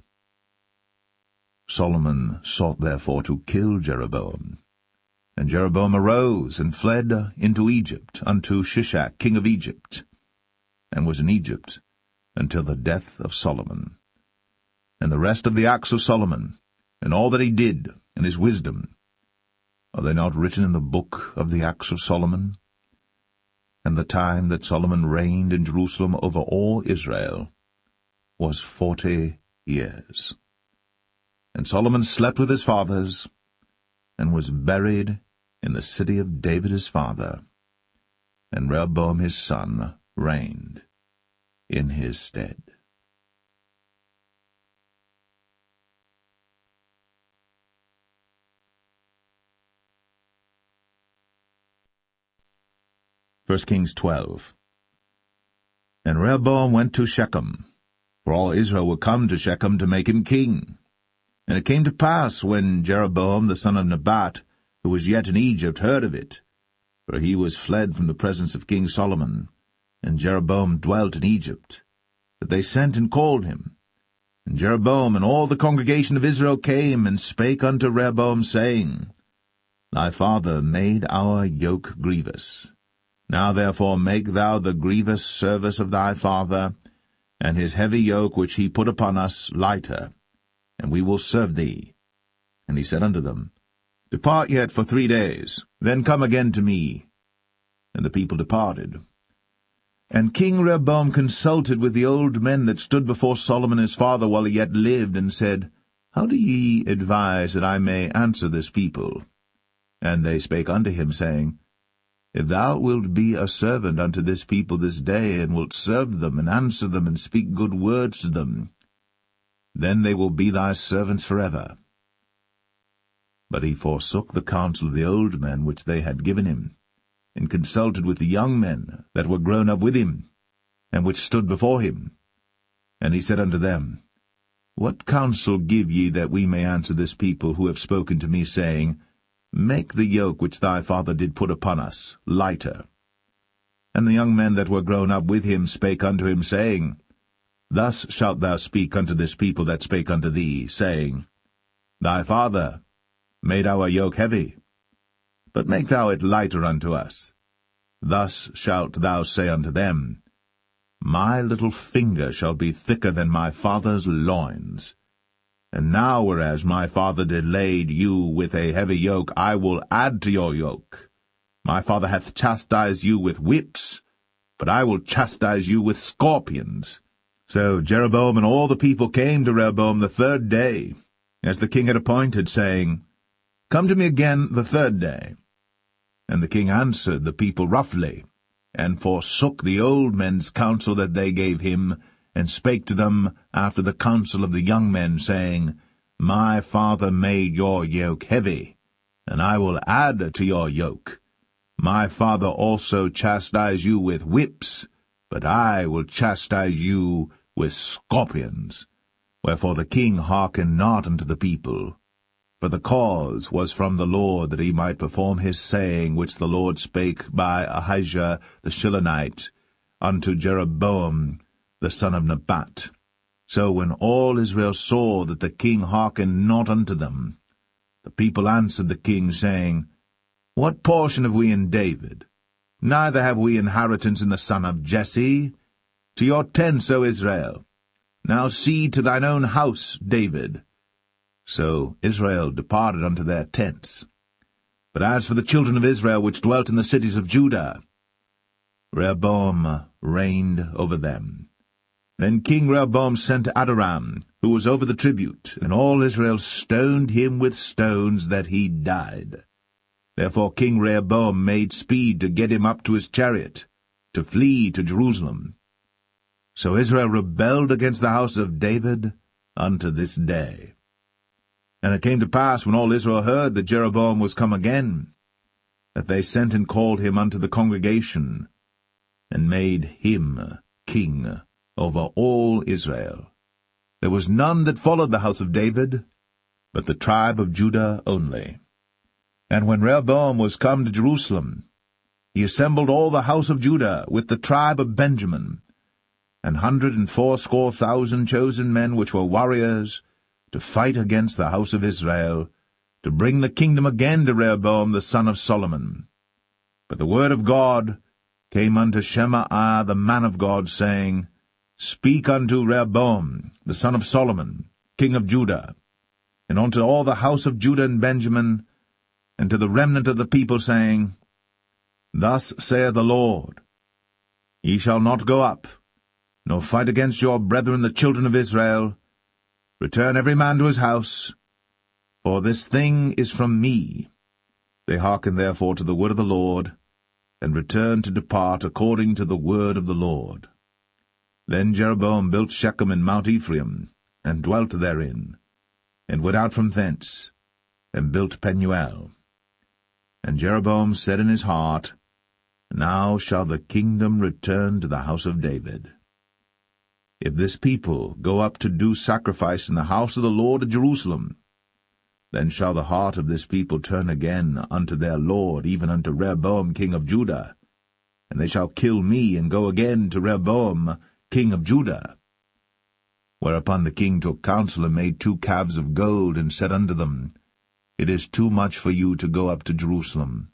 Solomon sought therefore to kill Jeroboam. And Jeroboam arose and fled into Egypt unto Shishak king of Egypt, and was in Egypt until the death of Solomon. And the rest of the acts of Solomon, and all that he did, and his wisdom, are they not written in the book of the acts of Solomon? And the time that Solomon reigned in Jerusalem over all Israel was 40 years. And Solomon slept with his fathers, and was buried in the city of David his father. And Rehoboam his son reigned in his stead. First Kings 12. And Rehoboam went to Shechem, for all Israel were come to Shechem to make him king. And it came to pass, when Jeroboam the son of Nebat, who was yet in Egypt, heard of it, for he was fled from the presence of King Solomon, and Jeroboam dwelt in Egypt, that they sent and called him. And Jeroboam and all the congregation of Israel came and spake unto Rehoboam, saying, Thy father made our yoke grievous. Now therefore make thou the grievous service of thy father, and his heavy yoke which he put upon us lighter, and we will serve thee. And he said unto them, Depart yet for 3 days, then come again to me. And the people departed. And King Rehoboam consulted with the old men that stood before Solomon his father while he yet lived, and said, How do ye advise that I may answer this people? And they spake unto him, saying, If thou wilt be a servant unto this people this day, and wilt serve them, and answer them, and speak good words to them, then they will be thy servants forever. But he forsook the counsel of the old men which they had given him, and consulted with the young men that were grown up with him, and which stood before him. And he said unto them, What counsel give ye that we may answer this people who have spoken to me, saying, Make the yoke which thy father did put upon us lighter? And the young men that were grown up with him spake unto him, saying, Thus shalt thou speak unto this people that spake unto thee, saying, Thy father made our yoke heavy, but make thou it lighter unto us. Thus shalt thou say unto them, My little finger shall be thicker than my father's loins. And now, whereas my father did lade you with a heavy yoke, I will add to your yoke. My father hath chastised you with whips, but I will chastise you with scorpions. So Jeroboam and all the people came to Rehoboam the 3rd day, as the king had appointed, saying, Come to me again the 3rd day. And the king answered the people roughly, and forsook the old men's counsel that they gave him, and spake to them after the counsel of the young men, saying, My father made your yoke heavy, and I will add to your yoke. My father also chastised you with whips, but I will chastise you with scorpions. Wherefore the king hearkened not unto the people, for the cause was from the Lord, that he might perform his saying, which the Lord spake by Ahijah the Shilonite unto Jeroboam the son of Nebat. So when all Israel saw that the king hearkened not unto them, the people answered the king, saying, What portion have we in David? Neither have we inheritance in the son of Jesse. To your tents, O Israel. Now see to thine own house, David. So Israel departed unto their tents. But as for the children of Israel which dwelt in the cities of Judah, Rehoboam reigned over them. Then King Rehoboam sent Adoram, who was over the tribute, and all Israel stoned him with stones that he died. Therefore King Rehoboam made speed to get him up to his chariot, to flee to Jerusalem. So Israel rebelled against the house of David unto this day. And it came to pass, when all Israel heard that Jeroboam was come again, that they sent and called him unto the congregation, and made him king over all Israel. There was none that followed the house of David, but the tribe of Judah only. And when Rehoboam was come to Jerusalem, he assembled all the house of Judah with the tribe of Benjamin, 180,000 chosen men which were warriors, to fight against the house of Israel, to bring the kingdom again to Rehoboam the son of Solomon. But the word of God came unto Shemaiah the man of God, saying, Speak unto Rehoboam the son of Solomon, king of Judah, and unto all the house of Judah and Benjamin, and to the remnant of the people, saying, Thus saith the Lord, Ye shall not go up, nor fight against your brethren the children of Israel. Return every man to his house, for this thing is from me. They hearkened therefore to the word of the Lord, and returned to depart according to the word of the Lord. Then Jeroboam built Shechem in Mount Ephraim, and dwelt therein, and went out from thence, and built Penuel. And Jeroboam said in his heart, Now shall the kingdom return to the house of David. If this people go up to do sacrifice in the house of the Lord at Jerusalem, then shall the heart of this people turn again unto their Lord, even unto Rehoboam king of Judah, and they shall kill me, and go again to Rehoboam king of Judah. Whereupon the king took counsel, and made 2 calves of gold, and said unto them, It is too much for you to go up to Jerusalem.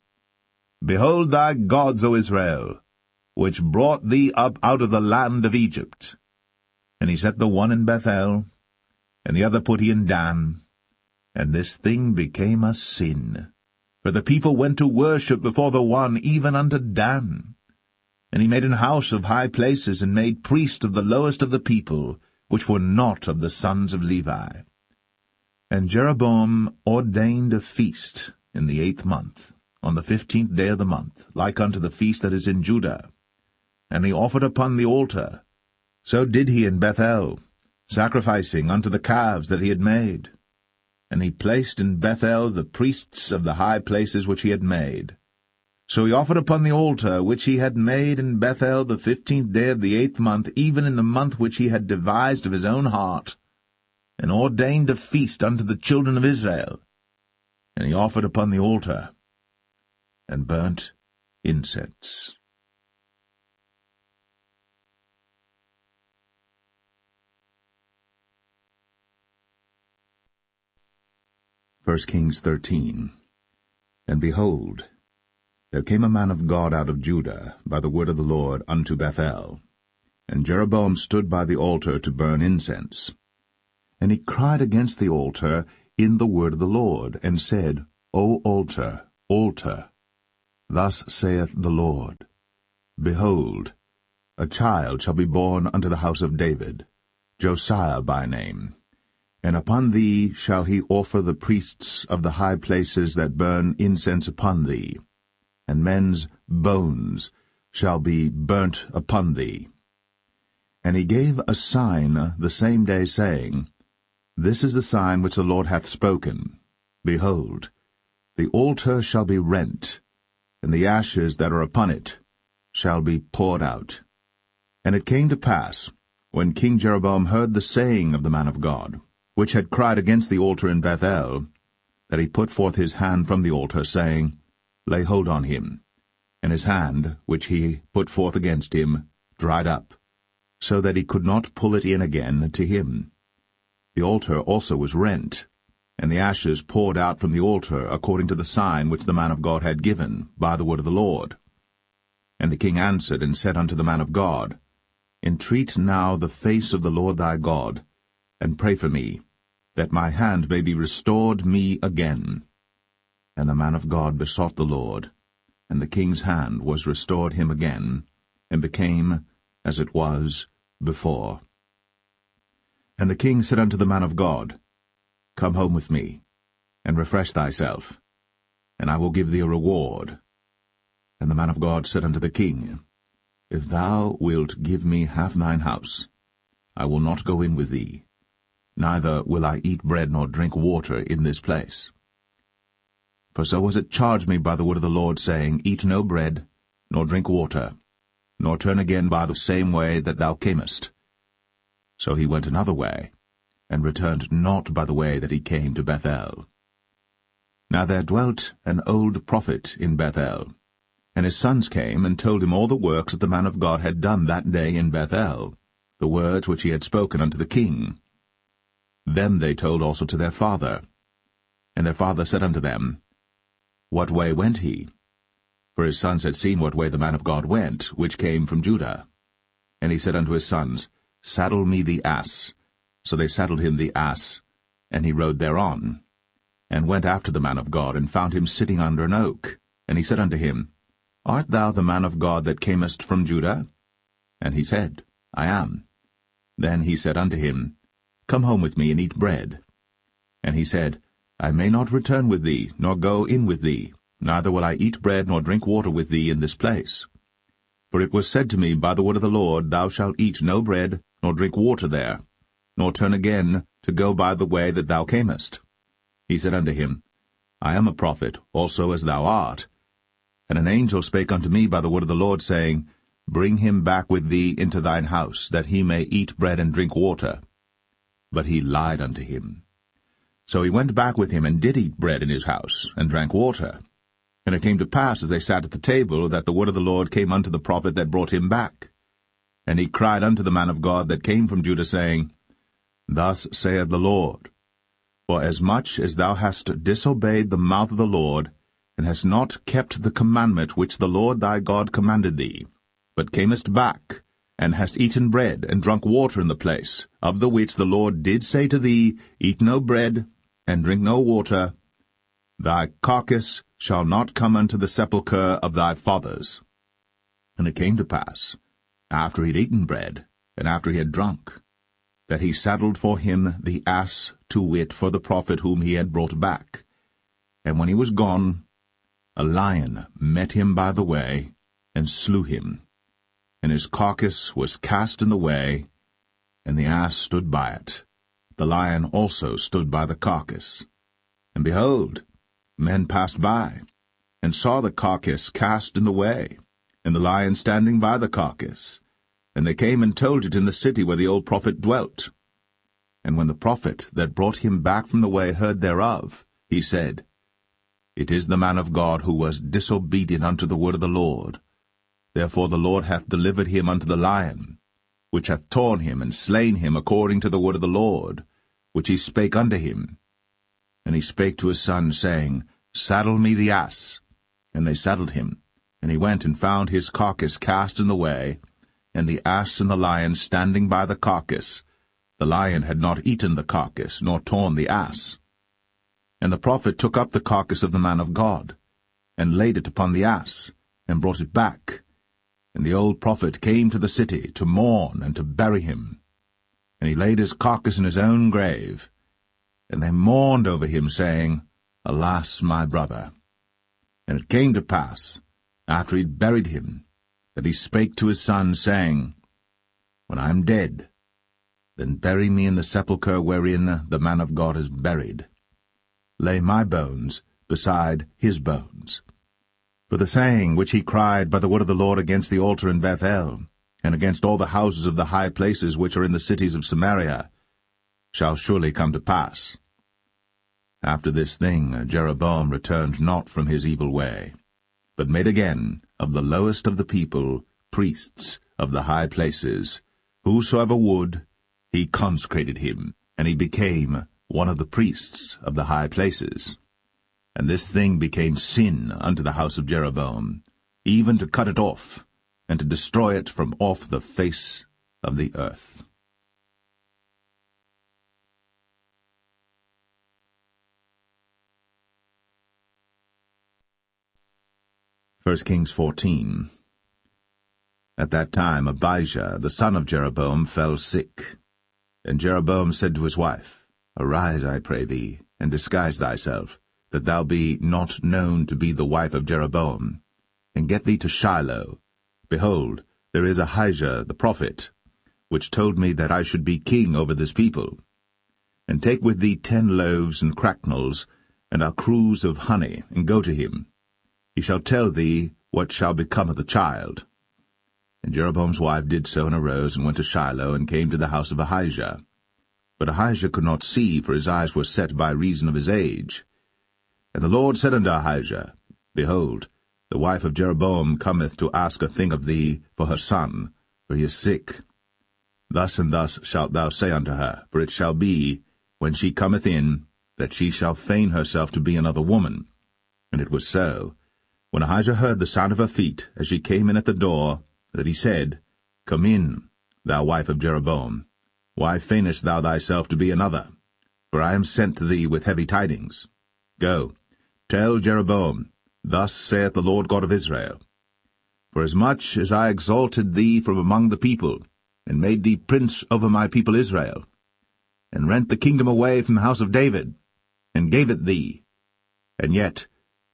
Behold thy gods, O Israel, which brought thee up out of the land of Egypt. And he set the one in Bethel, and the other put he in Dan. And this thing became a sin, for the people went to worship before the one, even unto Dan. And he made an house of high places, and made priests of the lowest of the people, which were not of the sons of Levi. And Jeroboam ordained a feast in the 8th month, on the 15th day of the month, like unto the feast that is in Judah. And he offered upon the altar. So did he in Bethel, sacrificing unto the calves that he had made. And he placed in Bethel the priests of the high places which he had made. So he offered upon the altar which he had made in Bethel the 15th day of the 8th month, even in the month which he had devised of his own heart, and ordained a feast unto the children of Israel. And he offered upon the altar, and burnt incense. 1 Kings 13. And behold, there came a man of God out of Judah by the word of the Lord unto Bethel. And Jeroboam stood by the altar to burn incense. And he cried against the altar in the word of the Lord, and said, O altar, altar, thus saith the Lord, Behold, a child shall be born unto the house of David, Josiah by name. And upon thee shall he offer the priests of the high places that burn incense upon thee, and men's bones shall be burnt upon thee. And he gave a sign the same day, saying, This is the sign which the Lord hath spoken. Behold, the altar shall be rent, and the ashes that are upon it shall be poured out. And it came to pass, when King Jeroboam heard the saying of the man of God, which had cried against the altar in Bethel, that he put forth his hand from the altar, saying, Lay hold on him. And his hand, which he put forth against him, dried up, so that he could not pull it in again to him. The altar also was rent, and the ashes poured out from the altar, according to the sign which the man of God had given, by the word of the Lord. And the king answered and said unto the man of God, Entreat now the face of the Lord thy God, and pray for me, that my hand may be restored me again. And the man of God besought the Lord, and the king's hand was restored him again, and became as it was before. And the king said unto the man of God, Come home with me, and refresh thyself, and I will give thee a reward. And the man of God said unto the king, If thou wilt give me half thine house, I will not go in with thee, neither will I eat bread nor drink water in this place. For so was it charged me by the word of the Lord, saying, Eat no bread, nor drink water, nor turn again by the same way that thou camest. So he went another way, and returned not by the way that he came to Bethel. Now there dwelt an old prophet in Bethel, and his sons came and told him all the works that the man of God had done that day in Bethel, the words which he had spoken unto the king. Them they told also to their father. And their father said unto them, What way went he? For his sons had seen what way the man of God went, which came from Judah. And he said unto his sons, Saddle me the ass. So they saddled him the ass, and he rode thereon, and went after the man of God, and found him sitting under an oak. And he said unto him, Art thou the man of God that camest from Judah? And he said, I am. Then he said unto him, Come home with me, and eat bread. And he said, I may not return with thee, nor go in with thee, neither will I eat bread nor drink water with thee in this place. For it was said to me by the word of the Lord, Thou shalt eat no bread, nor drink water there, nor turn again to go by the way that thou camest. He said unto him, I am a prophet, also as thou art. And an angel spake unto me by the word of the Lord, saying, Bring him back with thee into thine house, that he may eat bread and drink water. But he lied unto him. So he went back with him, and did eat bread in his house, and drank water. And it came to pass, as they sat at the table, that the word of the Lord came unto the prophet that brought him back. And he cried unto the man of God that came from Judah, saying, Thus saith the Lord, For as much as thou hast disobeyed the mouth of the Lord, and hast not kept the commandment which the Lord thy God commanded thee, but camest back, and hast eaten bread, and drunk water in the place, of the which the Lord did say to thee, Eat no bread, and drink no water, thy carcass shall not come unto the sepulchre of thy fathers. And it came to pass, after he had eaten bread, and after he had drunk, that he saddled for him the ass, to wit, for the prophet whom he had brought back. And when he was gone, a lion met him by the way, and slew him. And his carcass was cast in the way, and the ass stood by it. The lion also stood by the carcass. And behold, men passed by, and saw the carcass cast in the way, and the lion standing by the carcass. And they came and told it in the city where the old prophet dwelt. And when the prophet that brought him back from the way heard thereof, he said, It is the man of God who was disobedient unto the word of the Lord. Therefore the Lord hath delivered him unto the lion, which hath torn him and slain him according to the word of the Lord, which he spake unto him. And he spake to his son, saying, Saddle me the ass. And they saddled him. And he went and found his carcass cast in the way, and the ass and the lion standing by the carcass. The lion had not eaten the carcass, nor torn the ass. And the prophet took up the carcass of the man of God, and laid it upon the ass, and brought it back. And the old prophet came to the city to mourn and to bury him. And he laid his carcass in his own grave. And they mourned over him, saying, Alas, my brother! And it came to pass, after he had buried him, that he spake to his son, saying, When I am dead, then bury me in the sepulchre wherein the man of God is buried. Lay my bones beside his bones. For the saying which he cried by the word of the Lord against the altar in Bethel, and against all the houses of the high places which are in the cities of Samaria, shall surely come to pass. After this thing Jeroboam returned not from his evil way, but made again of the lowest of the people priests of the high places. Whosoever would, he consecrated him, and he became one of the priests of the high places. And this thing became sin unto the house of Jeroboam, even to cut it off, and to destroy it from off the face of the earth. 1 Kings 14. At that time Abijah, the son of Jeroboam, fell sick. And Jeroboam said to his wife, Arise, I pray thee, and disguise thyself, that thou be not known to be the wife of Jeroboam, and get thee to Shiloh. Behold, there is Ahijah the prophet, which told me that I should be king over this people. And take with thee 10 loaves and cracknels, and a cruse of honey, and go to him. He shall tell thee what shall become of the child. And Jeroboam's wife did so, and arose, and went to Shiloh, and came to the house of Ahijah. But Ahijah could not see, for his eyes were set by reason of his age. And the Lord said unto Ahijah, Behold, the wife of Jeroboam cometh to ask a thing of thee for her son, for he is sick. Thus and thus shalt thou say unto her, for it shall be, when she cometh in, that she shall feign herself to be another woman. And it was so, when Ahijah heard the sound of her feet, as she came in at the door, that he said, Come in, thou wife of Jeroboam. Why feignest thou thyself to be another? For I am sent to thee with heavy tidings. Go, tell Jeroboam, Thus saith the Lord God of Israel, Forasmuch as I exalted thee from among the people, and made thee prince over my people Israel, and rent the kingdom away from the house of David, and gave it thee, and yet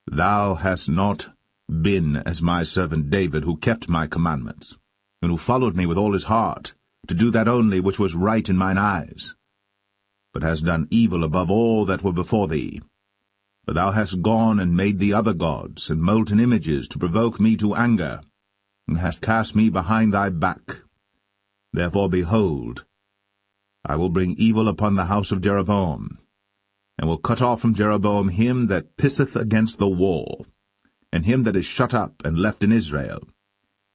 thou hast not been as my servant David, who kept my commandments, and who followed me with all his heart, to do that only which was right in mine eyes, but hast done evil above all that were before thee. For thou hast gone and made thee other gods, and molten images, to provoke me to anger, and hast cast me behind thy back. Therefore, behold, I will bring evil upon the house of Jeroboam, and will cut off from Jeroboam him that pisseth against the wall, and him that is shut up and left in Israel,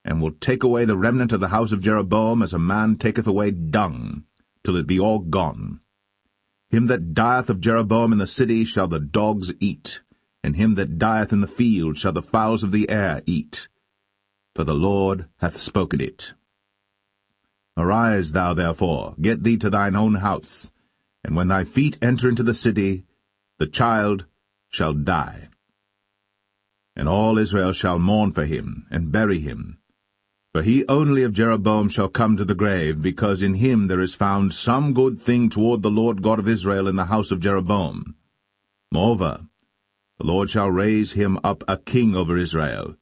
and will take away the remnant of the house of Jeroboam as a man taketh away dung, till it be all gone. Him that dieth of Jeroboam in the city shall the dogs eat, and him that dieth in the field shall the fowls of the air eat. For the Lord hath spoken it. Arise thou therefore, get thee to thine own house, and when thy feet enter into the city, the child shall die. And all Israel shall mourn for him, and bury him. For he only of Jeroboam shall come to the grave, because in him there is found some good thing toward the Lord God of Israel in the house of Jeroboam. Moreover, the Lord shall raise him up a king over Israel,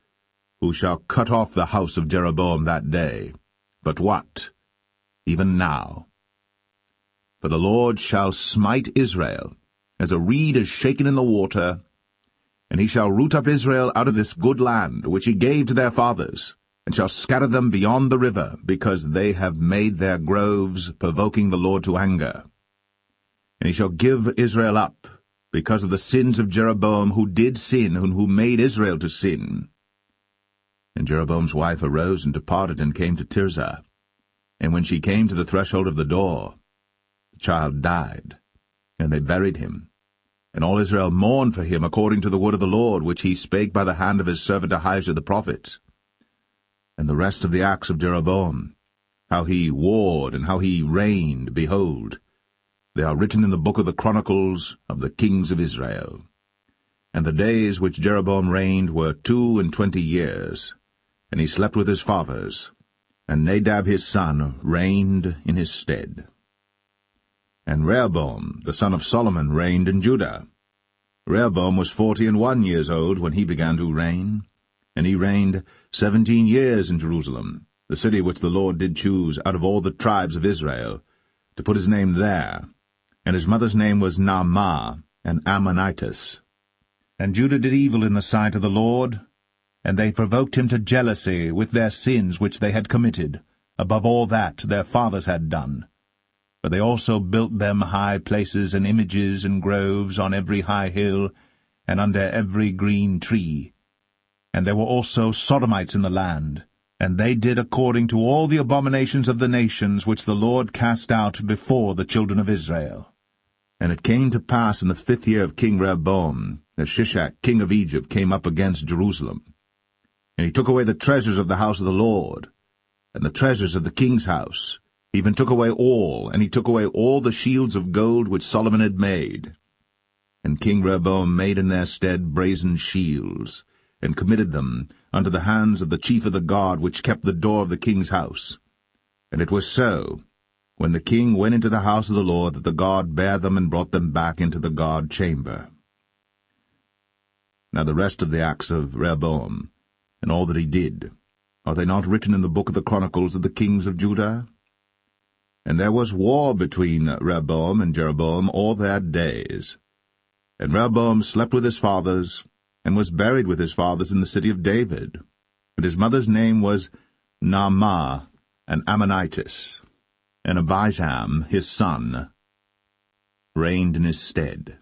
who shall cut off the house of Jeroboam that day. But what? Even now. For the Lord shall smite Israel, as a reed is shaken in the water, and he shall root up Israel out of this good land, which he gave to their fathers, and shall scatter them beyond the river, because they have made their groves, provoking the Lord to anger. And he shall give Israel up, because of the sins of Jeroboam, who did sin, and who made Israel to sin. And Jeroboam's wife arose and departed, and came to Tirzah. And when she came to the threshold of the door, the child died, and they buried him. And all Israel mourned for him according to the word of the Lord, which he spake by the hand of his servant Ahijah the prophet. And the rest of the acts of Jeroboam, how he warred and how he reigned, behold, they are written in the book of the Chronicles of the kings of Israel. And the days which Jeroboam reigned were 22 years, and he slept with his fathers, and Nadab his son reigned in his stead. And Rehoboam the son of Solomon reigned in Judah. Rehoboam was 41 years old when he began to reign, and he reigned 17 years in Jerusalem, the city which the Lord did choose out of all the tribes of Israel, to put his name there. And his mother's name was Naamah, an Ammonitess. And Judah did evil in the sight of the Lord, and they provoked him to jealousy with their sins which they had committed, above all that their fathers had done. For they also built them high places and images and groves on every high hill, and under every green tree. And there were also Sodomites in the land, and they did according to all the abominations of the nations which the Lord cast out before the children of Israel. And it came to pass in the 5th year of King Rehoboam, that Shishak king of Egypt came up against Jerusalem. And he took away the treasures of the house of the Lord, and the treasures of the king's house, he even took away all, and he took away all the shields of gold which Solomon had made. And King Rehoboam made in their stead brazen shields, and committed them unto the hands of the chief of the guard which kept the door of the king's house. And it was so, when the king went into the house of the Lord, that the guard bare them and brought them back into the guard chamber. Now the rest of the acts of Rehoboam, and all that he did, are they not written in the book of the Chronicles of the kings of Judah? And there was war between Rehoboam and Jeroboam all their days. And Rehoboam slept with his fathers, and was buried with his fathers in the city of David. And his mother's name was Naamah, an Ammonitess. And Abijam, his son, reigned in his stead.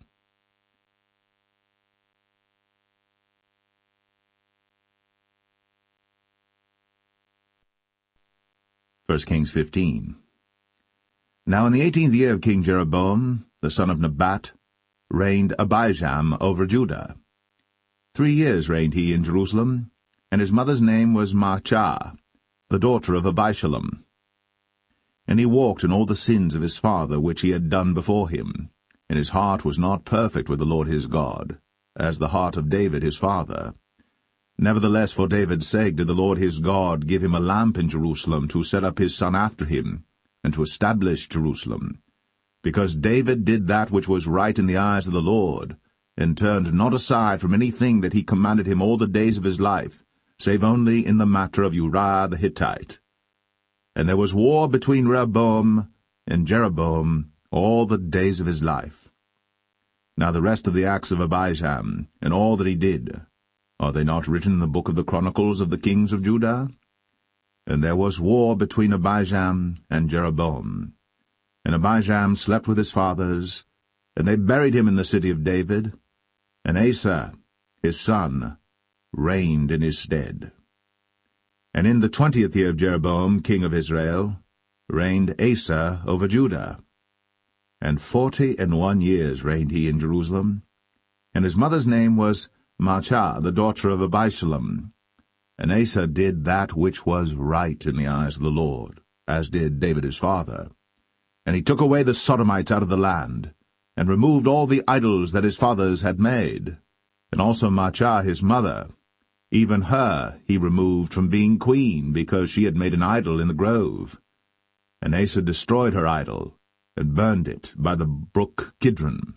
1 Kings 15. Now in the 18th year of King Jeroboam, the son of Nebat, reigned Abijam over Judah. 3 years reigned he in Jerusalem, and his mother's name was Maachah, the daughter of Abishalom. And he walked in all the sins of his father which he had done before him, and his heart was not perfect with the Lord his God, as the heart of David his father. Nevertheless, for David's sake did the Lord his God give him a lamp in Jerusalem to set up his son after him, and to establish Jerusalem, because David did that which was right in the eyes of the Lord, and turned not aside from anything that he commanded him all the days of his life, save only in the matter of Uriah the Hittite. And there was war between Rehoboam and Jeroboam all the days of his life. Now the rest of the acts of Abijam, and all that he did, are they not written in the book of the Chronicles of the kings of Judah? And there was war between Abijam and Jeroboam. And Abijam slept with his fathers, and they buried him in the city of David, and Asa, his son, reigned in his stead. And in the 20th year of Jeroboam, king of Israel, reigned Asa over Judah. And 41 years reigned he in Jerusalem. And his mother's name was Maachah, the daughter of Abishalom. And Asa did that which was right in the eyes of the Lord, as did David his father. And he took away the Sodomites out of the land, and removed all the idols that his fathers had made. And also Maachah his mother, even her he removed from being queen, because she had made an idol in the grove. And Asa destroyed her idol, and burned it by the brook Kidron.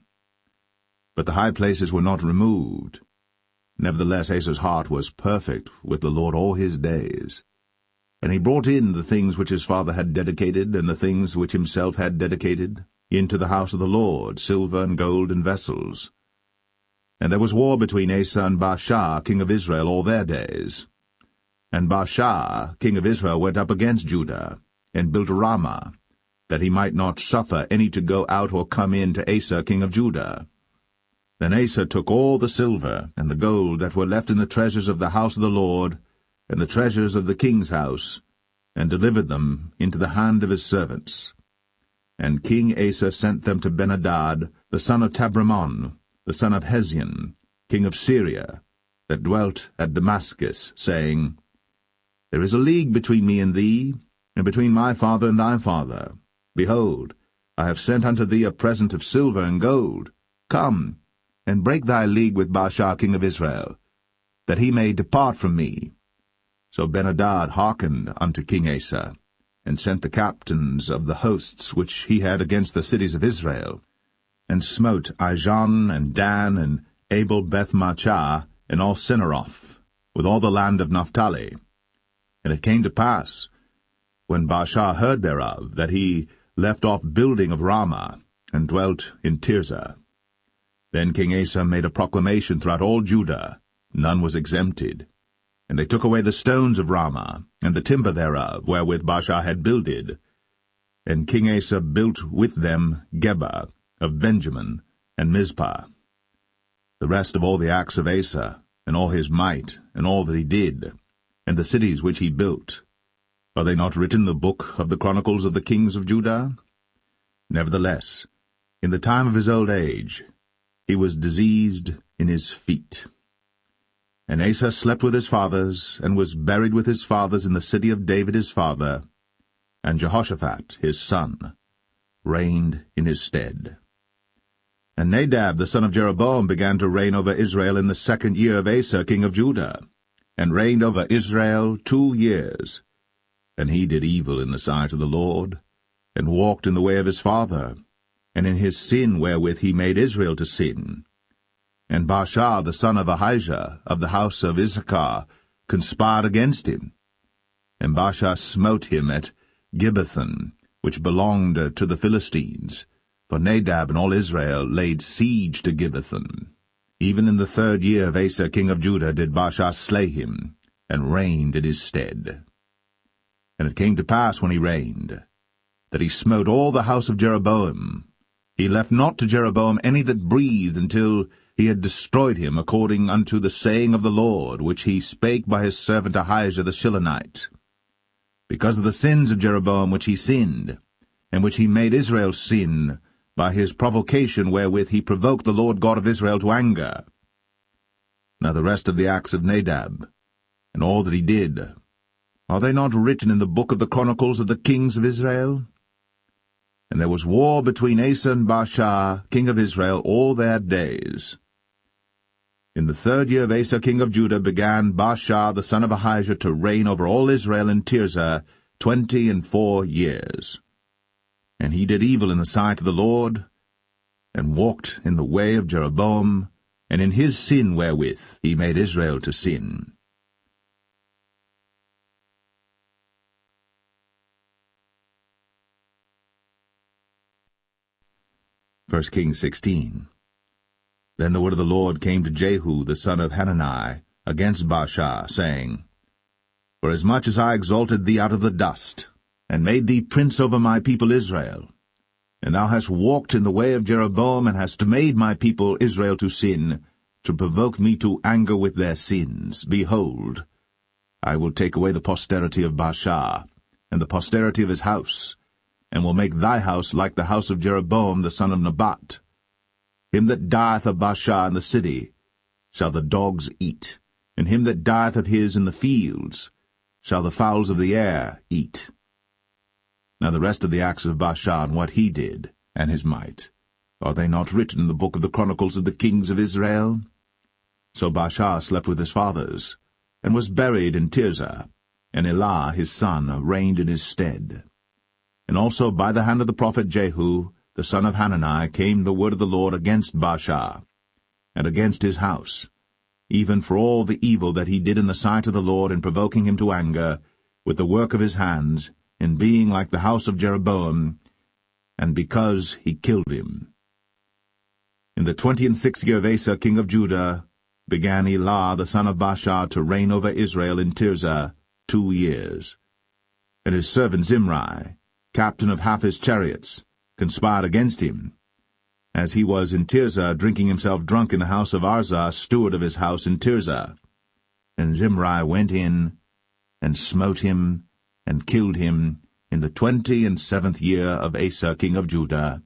But the high places were not removed. Nevertheless Asa's heart was perfect with the Lord all his days. And he brought in the things which his father had dedicated, and the things which himself had dedicated, into the house of the Lord, silver and gold and vessels. And there was war between Asa and Baasha, king of Israel, all their days. And Baasha, king of Israel, went up against Judah, and built Ramah, that he might not suffer any to go out or come in to Asa, king of Judah. Then Asa took all the silver and the gold that were left in the treasures of the house of the Lord, and the treasures of the king's house, and delivered them into the hand of his servants. And King Asa sent them to Ben-Hadad, the son of Tabrimon, the son of Hezion, king of Syria, that dwelt at Damascus, saying, There is a league between me and thee, and between my father and thy father. Behold, I have sent unto thee a present of silver and gold. Come, and break thy league with Baasha king of Israel, that he may depart from me. So Ben-Hadad hearkened unto King Asa, and sent the captains of the hosts which he had against the cities of Israel, and smote Ijon and Dan and Abel-Beth-Maachah and all Cinneroth, with all the land of Naphtali. And it came to pass, when Baasha heard thereof, that he left off building of Ramah, and dwelt in Tirzah. Then King Asa made a proclamation throughout all Judah, none was exempted. And they took away the stones of Ramah, and the timber thereof, wherewith Baasha had builded. And King Asa built with them Geba of Benjamin, and Mizpah. The rest of all the acts of Asa, and all his might, and all that he did, and the cities which he built, are they not written in the book of the Chronicles of the kings of Judah? Nevertheless, in the time of his old age, he was diseased in his feet. And Asa slept with his fathers, and was buried with his fathers in the city of David his father, and Jehoshaphat his son reigned in his stead. And Nadab the son of Jeroboam began to reign over Israel in the 2nd year of Asa king of Judah, and reigned over Israel 2 years. And he did evil in the sight of the Lord, and walked in the way of his father, and in his sin wherewith he made Israel to sin. And Baasha the son of Ahijah of the house of Issachar conspired against him. And Baasha smote him at Gibbethon, which belonged to the Philistines, for Nadab and all Israel laid siege to Gibbethon. Even in the 3rd year of Asa king of Judah did Baasha slay him, and reigned in his stead. And it came to pass when he reigned, that he smote all the house of Jeroboam. He left not to Jeroboam any that breathed, until he had destroyed him, according unto the saying of the Lord, which he spake by his servant Ahijah the Shilonite. Because of the sins of Jeroboam which he sinned, and which he made Israel sin, by his provocation wherewith he provoked the Lord God of Israel to anger. Now the rest of the acts of Nadab, and all that he did, are they not written in the book of the chronicles of the kings of Israel? And there was war between Asa and Baasha, king of Israel, all their days. In the 3rd year of Asa, king of Judah, began Baasha the son of Ahijah to reign over all Israel in Tirzah 24 years. And he did evil in the sight of the Lord, and walked in the way of Jeroboam, and in his sin wherewith he made Israel to sin. First Kings 16. Then the word of the Lord came to Jehu the son of Hanani against Baasha, saying, Forasmuch as I exalted thee out of the dust, and made thee prince over my people Israel, and thou hast walked in the way of Jeroboam, and hast made my people Israel to sin, to provoke me to anger with their sins, behold, I will take away the posterity of Baasha, and the posterity of his house, and will make thy house like the house of Jeroboam the son of Nebat. Him that dieth of Baasha in the city shall the dogs eat, and him that dieth of his in the fields shall the fowls of the air eat. Now the rest of the acts of Baasha, and what he did, and his might, are they not written in the book of the chronicles of the kings of Israel? So Baasha slept with his fathers, and was buried in Tirzah, and Elah his son reigned in his stead. And also by the hand of the prophet Jehu, the son of Hanani, came the word of the Lord against Baasha, and against his house, even for all the evil that he did in the sight of the Lord in provoking him to anger, with the work of his hands, in being like the house of Jeroboam, and because he killed him. In the 26th year of Asa king of Judah began Elah the son of Baasha to reign over Israel in Tirzah 2 years. And his servant Zimri, captain of half his chariots, conspired against him, as he was in Tirzah drinking himself drunk in the house of Arzah, steward of his house in Tirzah. And Zimri went in, and smote him, and killed him, in the 27th year of Asa king of Judah,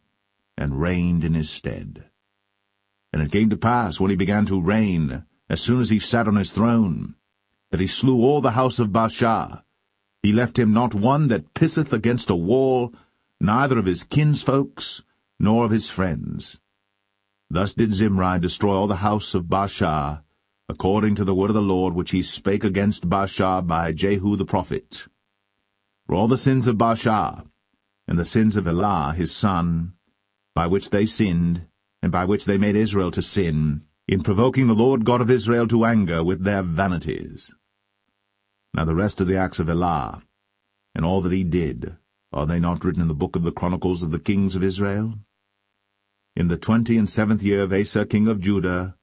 and reigned in his stead. And it came to pass, when he began to reign, as soon as he sat on his throne, that he slew all the house of Baasha. He left him not one that pisseth against a wall, neither of his kinsfolks, nor of his friends. Thus did Zimri destroy all the house of Baasha, according to the word of the Lord which he spake against Baasha by Jehu the prophet. For all the sins of Baasha, and the sins of Elah his son, by which they sinned, and by which they made Israel to sin, in provoking the Lord God of Israel to anger with their vanities. Now the rest of the acts of Elah, and all that he did, are they not written in the book of the chronicles of the kings of Israel? In the 27th year of Asa king of Judah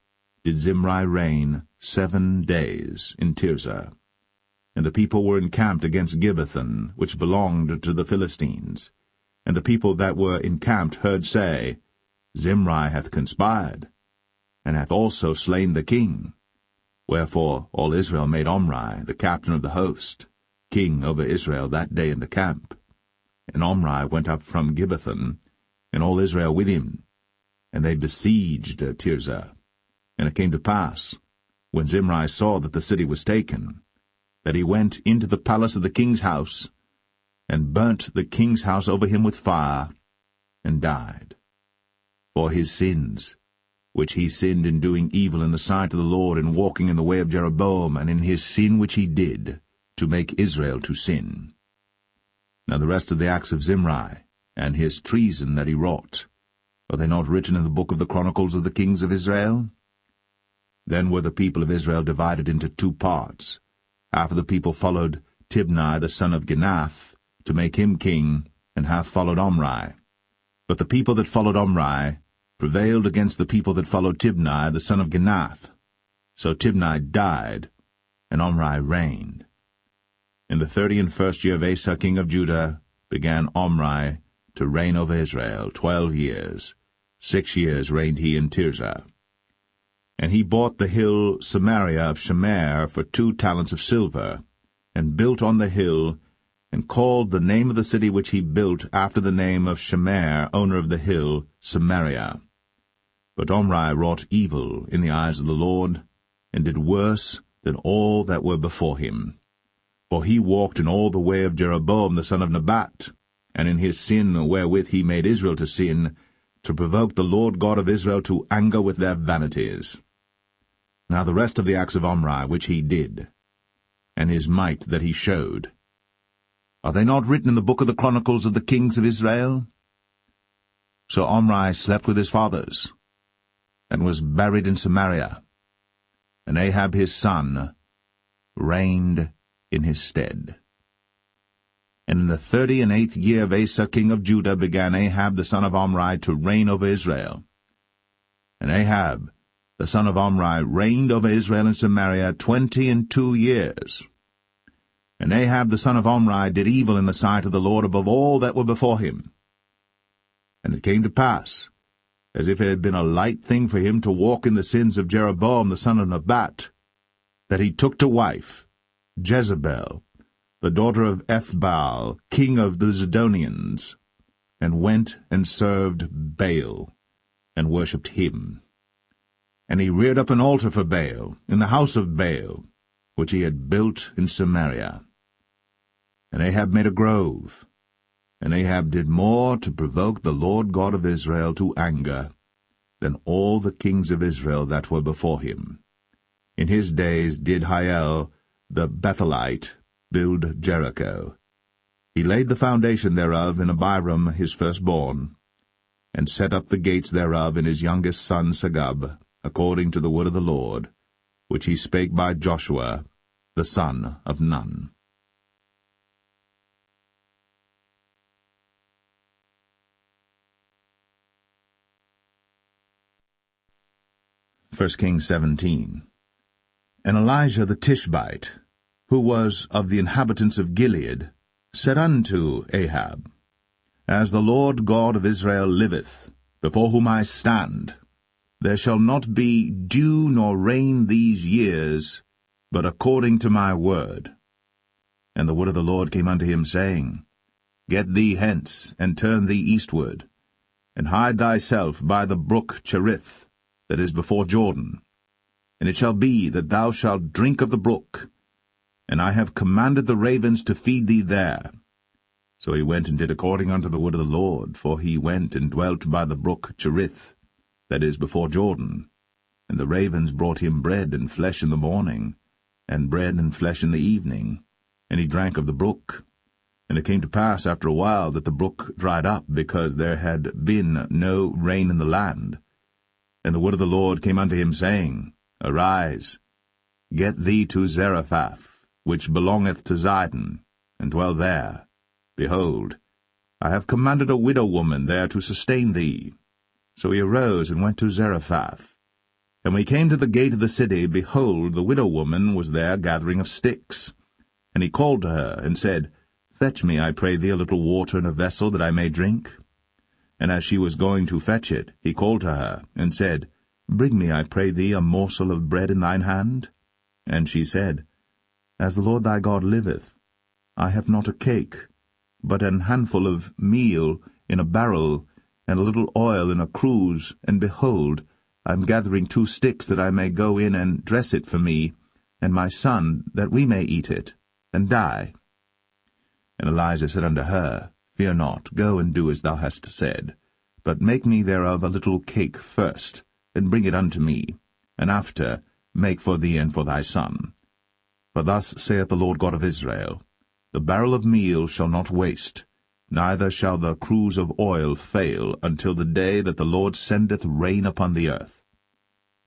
did Zimri reign 7 days in Tirzah. And the people were encamped against Gibbethon, which belonged to the Philistines. And the people that were encamped heard say, Zimri hath conspired, and hath also slain the king. Wherefore all Israel made Omri, the captain of the host, king over Israel that day in the camp. And Omri went up from Gibbethon, and all Israel with him, and they besieged Tirzah. And it came to pass, when Zimri saw that the city was taken, that he went into the palace of the king's house, and burnt the king's house over him with fire, and died. For his sins, which he sinned in doing evil in the sight of the Lord, in walking in the way of Jeroboam, and in his sin which he did, to make Israel to sin. Now the rest of the acts of Zimri, and his treason that he wrought, are they not written in the book of the chronicles of the kings of Israel? Then were the people of Israel divided into 2 parts. Half of the people followed Tibni the son of Ginath, to make him king, and half followed Omri. But the people that followed Omri prevailed against the people that followed Tibni the son of Ginath. So Tibni died, and Omri reigned. In the 31st year of Asa king of Judah began Omri to reign over Israel 12 years. 6 years reigned he in Tirzah. And he bought the hill Samaria of Shemer for 2 talents of silver, and built on the hill, and called the name of the city which he built after the name of Shemer, owner of the hill, Samaria. But Omri wrought evil in the eyes of the Lord, and did worse than all that were before him. For he walked in all the way of Jeroboam the son of Nebat, and in his sin wherewith he made Israel to sin, to provoke the Lord God of Israel to anger with their vanities. Now the rest of the acts of Omri which he did, and his might that he showed, are they not written in the book of the chronicles of the kings of Israel? So Omri slept with his fathers, and was buried in Samaria, and Ahab his son reigned in his stead. And in the 38th year of Asa king of Judah began Ahab the son of Omri to reign over Israel. And Ahab the son of Omri reigned over Israel in Samaria 22 years. And Ahab the son of Omri did evil in the sight of the Lord above all that were before him. And it came to pass, as if it had been a light thing for him to walk in the sins of Jeroboam the son of Nebat, that he took to wife Jezebel, the daughter of Ethbaal, king of the Zidonians, and went and served Baal, and worshipped him. And he reared up an altar for Baal in the house of Baal, which he had built in Samaria. And Ahab made a grove, and Ahab did more to provoke the Lord God of Israel to anger than all the kings of Israel that were before him. In his days did Hiel the Bethelite build Jericho. He laid the foundation thereof in Abiram his firstborn, and set up the gates thereof in his youngest son Segub, according to the word of the Lord, which he spake by Joshua the son of Nun. 1 Kings 17. And Elijah the Tishbite, who was of the inhabitants of Gilead, said unto Ahab, As the Lord God of Israel liveth, before whom I stand, there shall not be dew nor rain these years, but according to my word. And the word of the Lord came unto him, saying, Get thee hence, and turn thee eastward, and hide thyself by the brook Cherith, that is before Jordan. And it shall be that thou shalt drink of the brook, and I have commanded the ravens to feed thee there. So he went and did according unto the word of the Lord, for he went and dwelt by the brook Cherith, that is before Jordan. And the ravens brought him bread and flesh in the morning, and bread and flesh in the evening, and he drank of the brook. And it came to pass after a while that the brook dried up, because there had been no rain in the land. And the word of the Lord came unto him, saying, Arise, get thee to Zarephath, which belongeth to Zidon, and dwell there. Behold, I have commanded a widow woman there to sustain thee. So he arose and went to Zarephath. And when he came to the gate of the city, behold, the widow woman was there gathering of sticks. And he called to her, and said, Fetch me, I pray thee, a little water in a vessel, that I may drink. And as she was going to fetch it, he called to her, and said, Bring me, I pray thee, a morsel of bread in thine hand. And she said, As the Lord thy God liveth, I have not a cake, but an handful of meal in a barrel, and a little oil in a cruse, and behold, I am gathering 2 sticks, that I may go in and dress it for me, and my son, that we may eat it, and die. And Elijah said unto her, Fear not, go and do as thou hast said, but make me thereof a little cake first, and bring it unto me, and after make for thee and for thy son. For thus saith the Lord God of Israel, The barrel of meal shall not waste, neither shall the cruse of oil fail, until the day that the Lord sendeth rain upon the earth.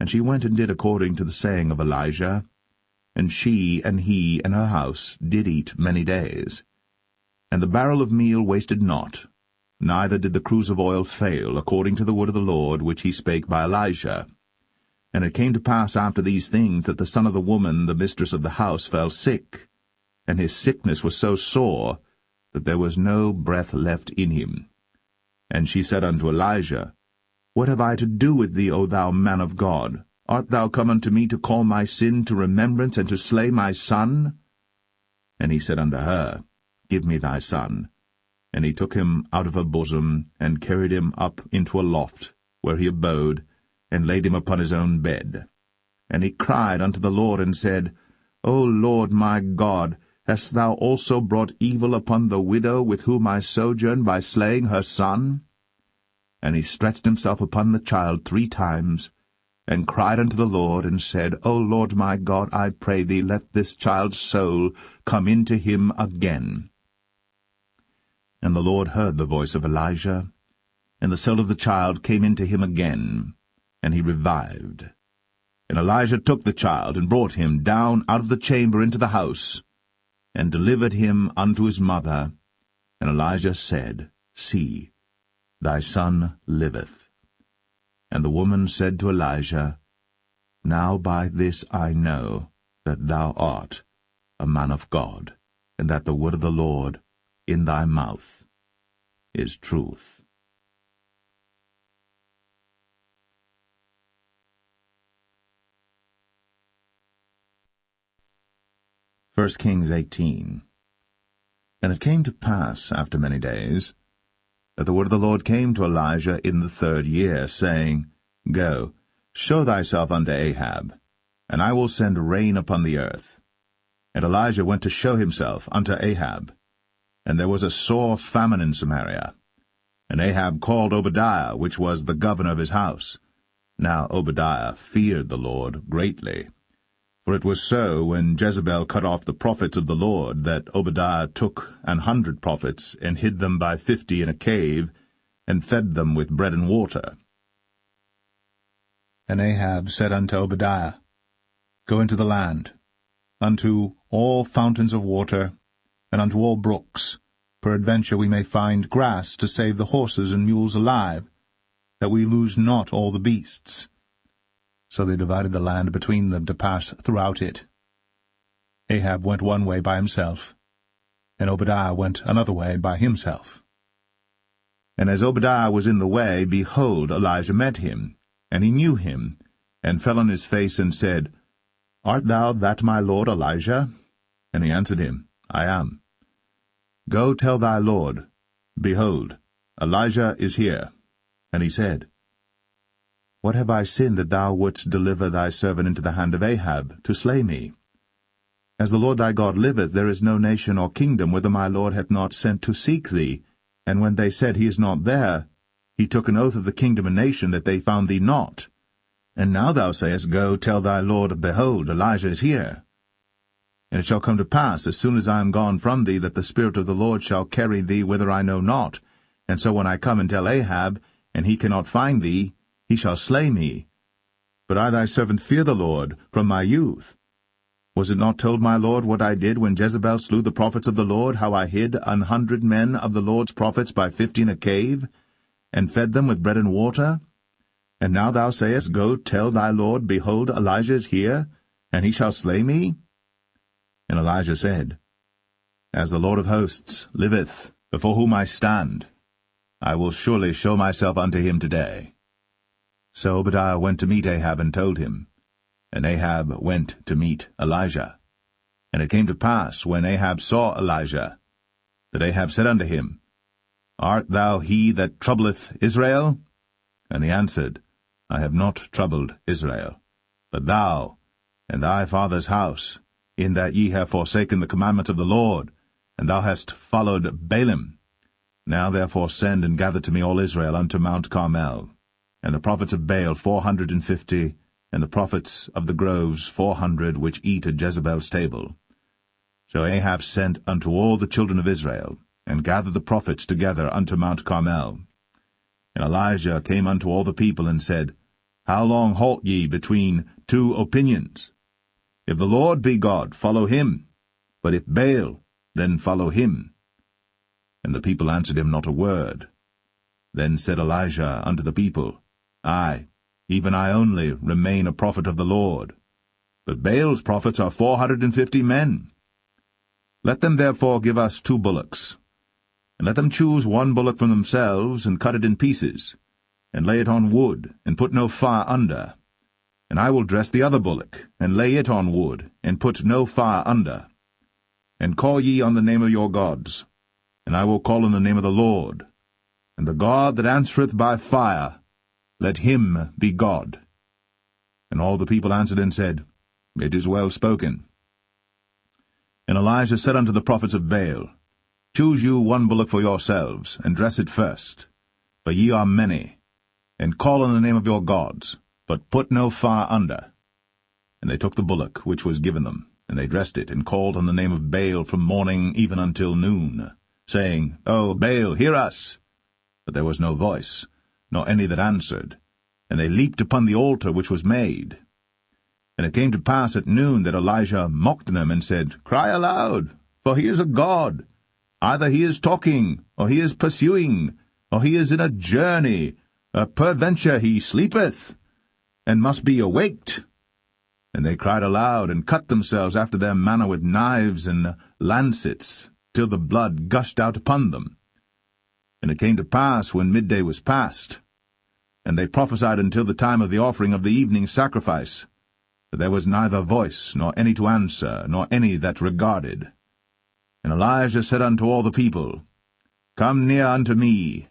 And she went and did according to the saying of Elijah, and she and he and her house did eat many days. And the barrel of meal wasted not, neither did the cruse of oil fail, according to the word of the Lord which he spake by Elijah. And it came to pass after these things, that the son of the woman, the mistress of the house, fell sick, and his sickness was so sore, that there was no breath left in him. And she said unto Elijah, What have I to do with thee, O thou man of God? Art thou come unto me to call my sin to remembrance, and to slay my son? And he said unto her, give me thy son. And he took him out of her bosom, and carried him up into a loft, where he abode, and laid him upon his own bed. And he cried unto the Lord, and said, O Lord my God, hast thou also brought evil upon the widow with whom I sojourn by slaying her son? And he stretched himself upon the child 3 times, and cried unto the Lord, and said, O Lord my God, I pray thee, let this child's soul come into him again. And the Lord heard the voice of Elijah, and the soul of the child came into him again, and he revived. And Elijah took the child, and brought him down out of the chamber into the house, and delivered him unto his mother. And Elijah said, See, thy son liveth. And the woman said to Elijah, Now by this I know that thou art a man of God, and that the word of the Lord in thy mouth is truth. 1 Kings 18. And it came to pass, after many days, that the word of the Lord came to Elijah in the 3rd year, saying, Go, show thyself unto Ahab, and I will send rain upon the earth. And Elijah went to show himself unto Ahab. And there was a sore famine in Samaria. And Ahab called Obadiah, which was the governor of his house. Now Obadiah feared the Lord greatly. For it was so, when Jezebel cut off the prophets of the Lord, that Obadiah took 100 prophets, and hid them by 50 in a cave, and fed them with bread and water. And Ahab said unto Obadiah, Go into the land, unto all fountains of water, and unto all brooks. Peradventure we may find grass to save the horses and mules alive, that we lose not all the beasts. So they divided the land between them to pass throughout it. Ahab went one way by himself, and Obadiah went another way by himself. And as Obadiah was in the way, behold, Elijah met him, and he knew him, and fell on his face, and said, Art thou that my lord Elijah? And he answered him, I am. Go tell thy lord, Behold, Elijah is here. And he said, What have I sinned that thou wouldst deliver thy servant into the hand of Ahab, to slay me? As the Lord thy God liveth, there is no nation or kingdom whither my lord hath not sent to seek thee. And when they said, He is not there, he took an oath of the kingdom and nation that they found thee not. And now thou sayest, Go, tell thy lord, Behold, Elijah is here. And it shall come to pass, as soon as I am gone from thee, that the Spirit of the Lord shall carry thee whither I know not. And so when I come and tell Ahab, and he cannot find thee, he shall slay me. But I thy servant fear the Lord from my youth. Was it not told my lord what I did when Jezebel slew the prophets of the Lord, how I hid 100 men of the Lord's prophets by 50 in a cave, and fed them with bread and water? And now thou sayest, Go tell thy lord, Behold, Elijah is here, and he shall slay me? And Elijah said, As the Lord of hosts liveth, before whom I stand, I will surely show myself unto him today. So Obadiah went to meet Ahab, and told him. And Ahab went to meet Elijah. And it came to pass, when Ahab saw Elijah, that Ahab said unto him, Art thou he that troubleth Israel? And he answered, I have not troubled Israel, but thou and thy father's house, in that ye have forsaken the commandments of the Lord, and thou hast followed Baalim. Now therefore send and gather to me all Israel unto Mount Carmel, and the prophets of Baal 450, and the prophets of the groves 400, which eat at Jezebel's table. So Ahab sent unto all the children of Israel, and gathered the prophets together unto Mount Carmel. And Elijah came unto all the people, and said, How long halt ye between 2 opinions? If the Lord be God, follow him, but if Baal, then follow him. And the people answered him not a word. Then said Elijah unto the people, I, even I only, remain a prophet of the Lord, but Baal's prophets are 450 men. Let them therefore give us 2 bullocks, and let them choose 1 bullock from themselves, and cut it in pieces, and lay it on wood, and put no fire under. And I will dress the other bullock, and lay it on wood, and put no fire under. and call ye on the name of your gods. And I will call on the name of the Lord. And the God that answereth by fire, let him be God. And all the people answered and said, It is well spoken. And Elijah said unto the prophets of Baal, Choose you one bullock for yourselves, and dress it first, for ye are many, and call on the name of your gods, but put no fire under. And they took the bullock which was given them, and they dressed it, and called on the name of Baal from morning even until noon, saying, O Baal, hear us! But there was no voice, nor any that answered, and they leaped upon the altar which was made. And it came to pass at noon that Elijah mocked them, and said, Cry aloud, for he is a god. Either he is talking, or he is pursuing, or he is in a journey, or peradventure he sleepeth, and must be awaked. And they cried aloud, and cut themselves after their manner with knives and lancets, till the blood gushed out upon them. And it came to pass, when midday was past, and they prophesied until the time of the offering of the evening sacrifice, that there was neither voice, nor any to answer, nor any that regarded. And Elijah said unto all the people, Come near unto me.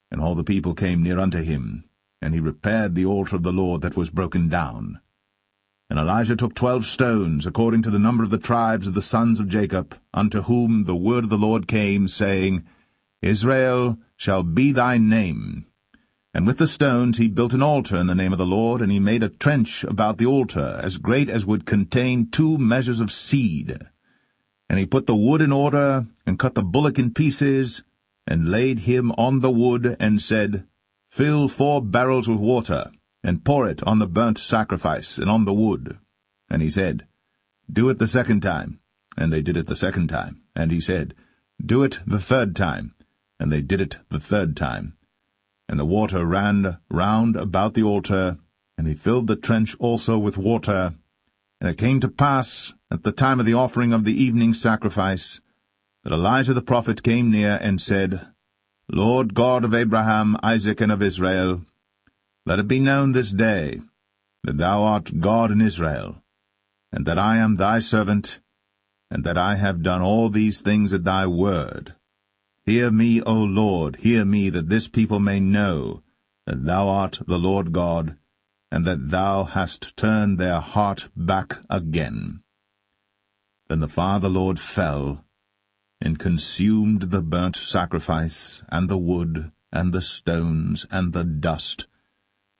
And all the people came near unto him, and he repaired the altar of the Lord that was broken down. And Elijah took 12 stones, according to the number of the tribes of the sons of Jacob, unto whom the word of the Lord came, saying, Israel shall be thy name. And with the stones he built an altar in the name of the Lord, and he made a trench about the altar, as great as would contain 2 measures of seed. And he put the wood in order, and cut the bullock in pieces, and laid him on the wood, and said, Fill 4 barrels with water, and pour it on the burnt sacrifice, and on the wood. And he said, Do it the 2nd time. And they did it the 2nd time. And he said, Do it the 3rd time. And they did it the 3rd time. And the water ran round about the altar, and he filled the trench also with water. And it came to pass, at the time of the offering of the evening sacrifice, that Elijah the prophet came near and said, Lord God of Abraham, Isaac, and of Israel, let it be known this day that thou art God in Israel, and that I am thy servant, and that I have done all these things at thy word. Hear me, O Lord, hear me, that this people may know that thou art the Lord God, and that thou hast turned their heart back again. Then the fire of the Lord fell, and consumed the burnt sacrifice, and the wood, and the stones, and the dust,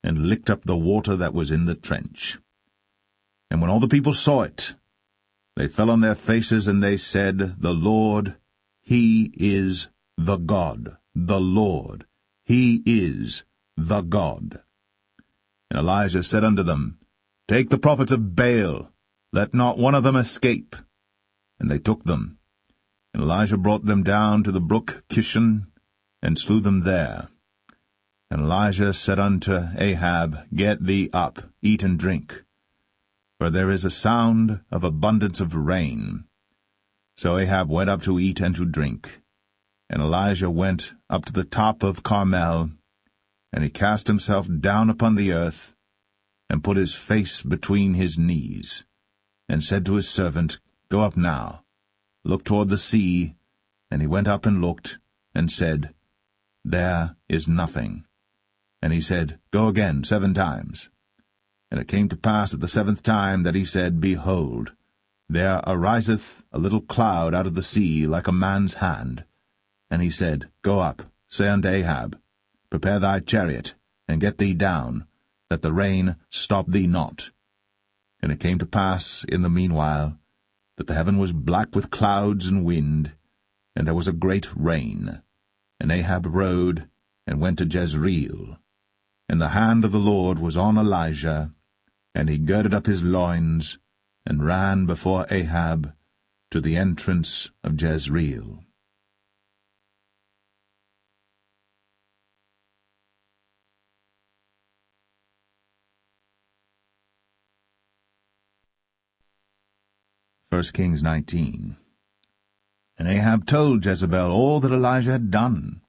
and licked up the water that was in the trench. And when all the people saw it, they fell on their faces, and they said, The Lord, he is the God. The Lord, he is the God. And Elijah said unto them, Take the prophets of Baal, let not one of them escape. And they took them. And Elijah brought them down to the brook Kishon, and slew them there. And Elijah said unto Ahab, Get thee up, eat and drink, for there is a sound of abundance of rain. So Ahab went up to eat and to drink. And Elijah went up to the top of Carmel, and he cast himself down upon the earth, and put his face between his knees, and said to his servant, Go up now, look toward the sea. And he went up and looked, and said, There is nothing. And he said, Go again 7 times. And it came to pass at the 7th time that he said, Behold, there ariseth a little cloud out of the sea like a man's hand. And he said, Go up, say unto Ahab, Prepare thy chariot, and get thee down, that the rain stop thee not. And it came to pass in the meanwhile that the heaven was black with clouds and wind, and there was a great rain. And Ahab rode, and went to Jezreel. And the hand of the Lord was on Elijah, and he girded up his loins, and ran before Ahab to the entrance of Jezreel. First Kings 19. And Ahab told Jezebel all that Elijah had done,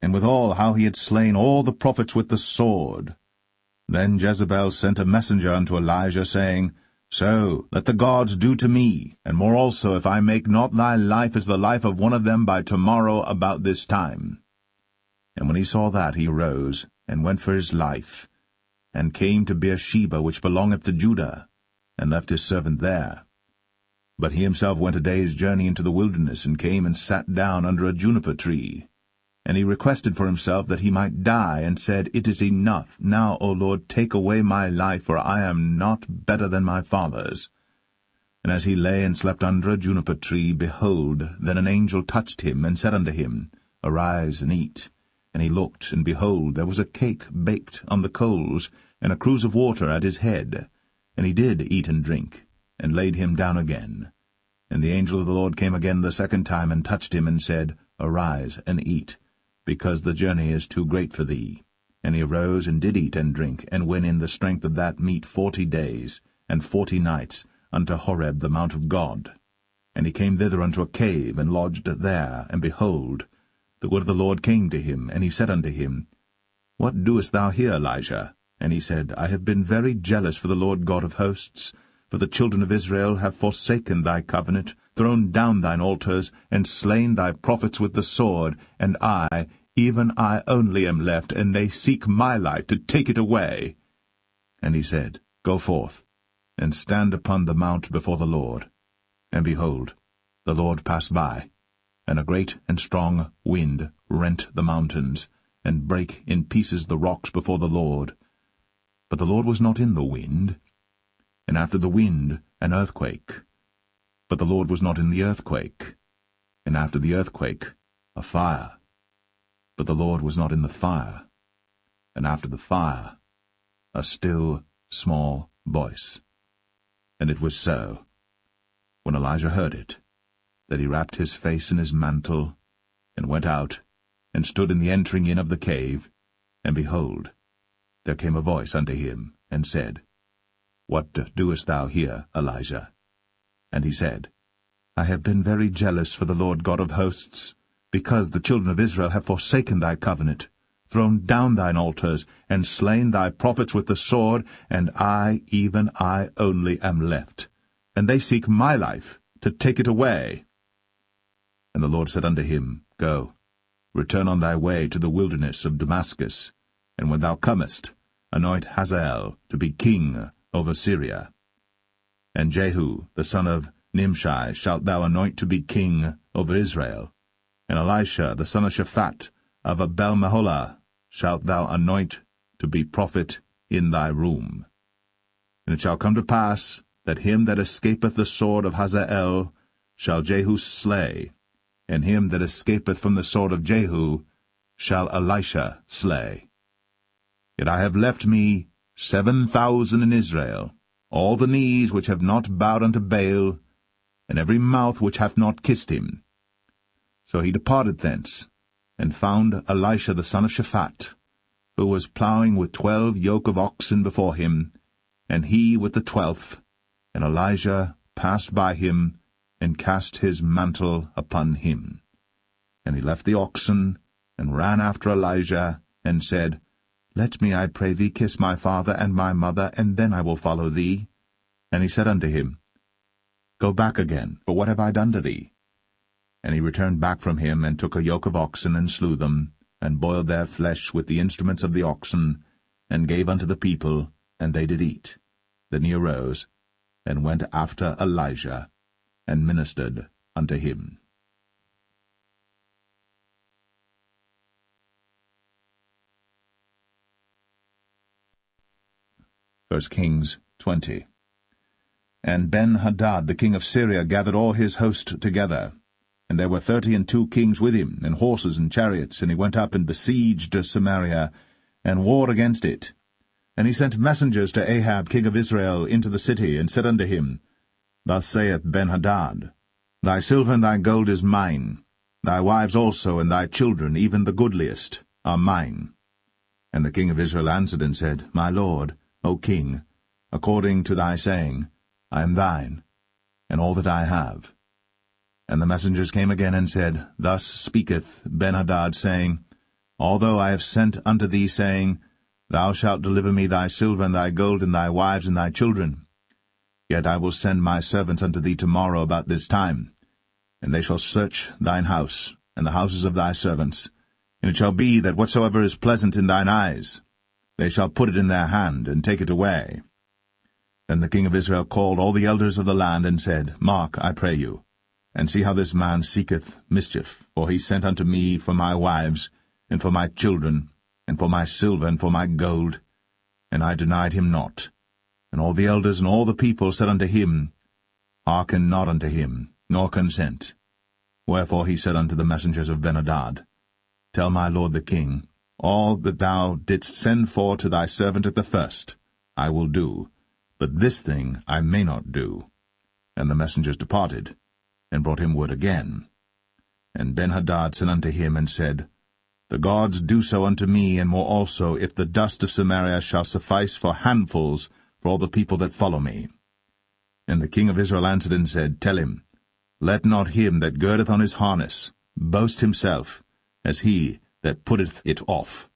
and withal how he had slain all the prophets with the sword. Then Jezebel sent a messenger unto Elijah, saying, So let the gods do to me, and more also, if I make not thy life as the life of one of them by tomorrow about this time. And when he saw that, he arose, and went for his life, and came to Beersheba, which belongeth to Judah, and left his servant there. But he himself went a day's journey into the wilderness, and came and sat down under a juniper tree. And he requested for himself that he might die, and said, It is enough. Now, O Lord, take away my life, for I am not better than my fathers. And as he lay and slept under a juniper tree, behold, then an angel touched him, and said unto him, Arise and eat. And he looked, and behold, there was a cake baked on the coals, and a cruse of water at his head. And he did eat and drink, and laid him down again. And the angel of the Lord came again the second time, and touched him, and said, Arise and eat, because the journey is too great for thee. And he arose, and did eat and drink, and went in the strength of that meat 40 days, and 40 nights, unto Horeb the mount of God. And he came thither unto a cave, and lodged there. And behold, the word of the Lord came to him, and he said unto him, What doest thou here, Elijah? And he said, I have been very jealous for the Lord God of hosts, for the children of Israel have forsaken thy covenant, thrown down thine altars, and slain thy prophets with the sword, and I, even I only am left, and they seek my life to take it away. And he said, Go forth, and stand upon the mount before the Lord. And behold, the Lord passed by, and a great and strong wind rent the mountains, and brake in pieces the rocks before the Lord. But the Lord was not in the wind. And after the wind an earthquake. But the Lord was not in the earthquake. And after the earthquake a fire. But the Lord was not in the fire. And after the fire a still small voice. And it was so, when Elijah heard it, that he wrapped his face in his mantle, and went out, and stood in the entering in of the cave. And behold, there came a voice unto him, and said, What doest thou here, Elijah? And he said, I have been very jealous for the Lord God of hosts, because the children of Israel have forsaken thy covenant, thrown down thine altars, and slain thy prophets with the sword, and I, even I only, am left. And they seek my life, to take it away. And the Lord said unto him, Go, return on thy way to the wilderness of Damascus, and when thou comest, anoint Hazael to be king over Syria. And Jehu, the son of Nimshi, shalt thou anoint to be king over Israel. And Elisha, the son of Shaphat, of Abel-Meholah, shalt thou anoint to be prophet in thy room. And it shall come to pass that him that escapeth the sword of Hazael shall Jehu slay, and him that escapeth from the sword of Jehu shall Elisha slay. Yet I have left me 7,000 in Israel, all the knees which have not bowed unto Baal, and every mouth which hath not kissed him. So he departed thence, and found Elisha the son of Shaphat, who was plowing with 12 yoke of oxen before him, and he with the 12th. And Elijah passed by him, and cast his mantle upon him. And he left the oxen, and ran after Elijah, and said, Let me, I pray thee, kiss my father and my mother, and then I will follow thee. And he said unto him, Go back again, for what have I done to thee? And he returned back from him, and took a yoke of oxen, and slew them, and boiled their flesh with the instruments of the oxen, and gave unto the people, and they did eat. Then he arose, and went after Elijah, and ministered unto him. 1 Kings 20. And Ben-Hadad the king of Syria gathered all his host together, and there were 32 kings with him, and horses and chariots, and he went up and besieged Samaria, and warred against it. And he sent messengers to Ahab king of Israel into the city, and said unto him, Thus saith Ben-Hadad, Thy silver and thy gold is mine, thy wives also and thy children, even the goodliest, are mine. And the king of Israel answered and said, My lord, O king, according to thy saying, I am thine, and all that I have. And the messengers came again and said, Thus speaketh Ben-Hadad, saying, Although I have sent unto thee, saying, Thou shalt deliver me thy silver and thy gold and thy wives and thy children. Yet I will send my servants unto thee tomorrow about this time, and they shall search thine house, and the houses of thy servants. And it shall be that whatsoever is pleasant in thine eyes, they shall put it in their hand, and take it away. Then the king of Israel called all the elders of the land, and said, Mark, I pray you, and see how this man seeketh mischief, for he sent unto me for my wives, and for my children, and for my silver, and for my gold, and I denied him not. And all the elders and all the people said unto him, Hearken not unto him, nor consent. Wherefore he said unto the messengers of Ben-hadad, Tell my lord the king, all that thou didst send for to thy servant at the first, I will do, but this thing I may not do. And the messengers departed, and brought him word again. And Ben-hadad sent unto him, and said, The gods do so unto me, and more also, if the dust of Samaria shall suffice for handfuls for all the people that follow me. And the king of Israel answered and said, Tell him, Let not him that girdeth on his harness boast himself, as he that putteth it off.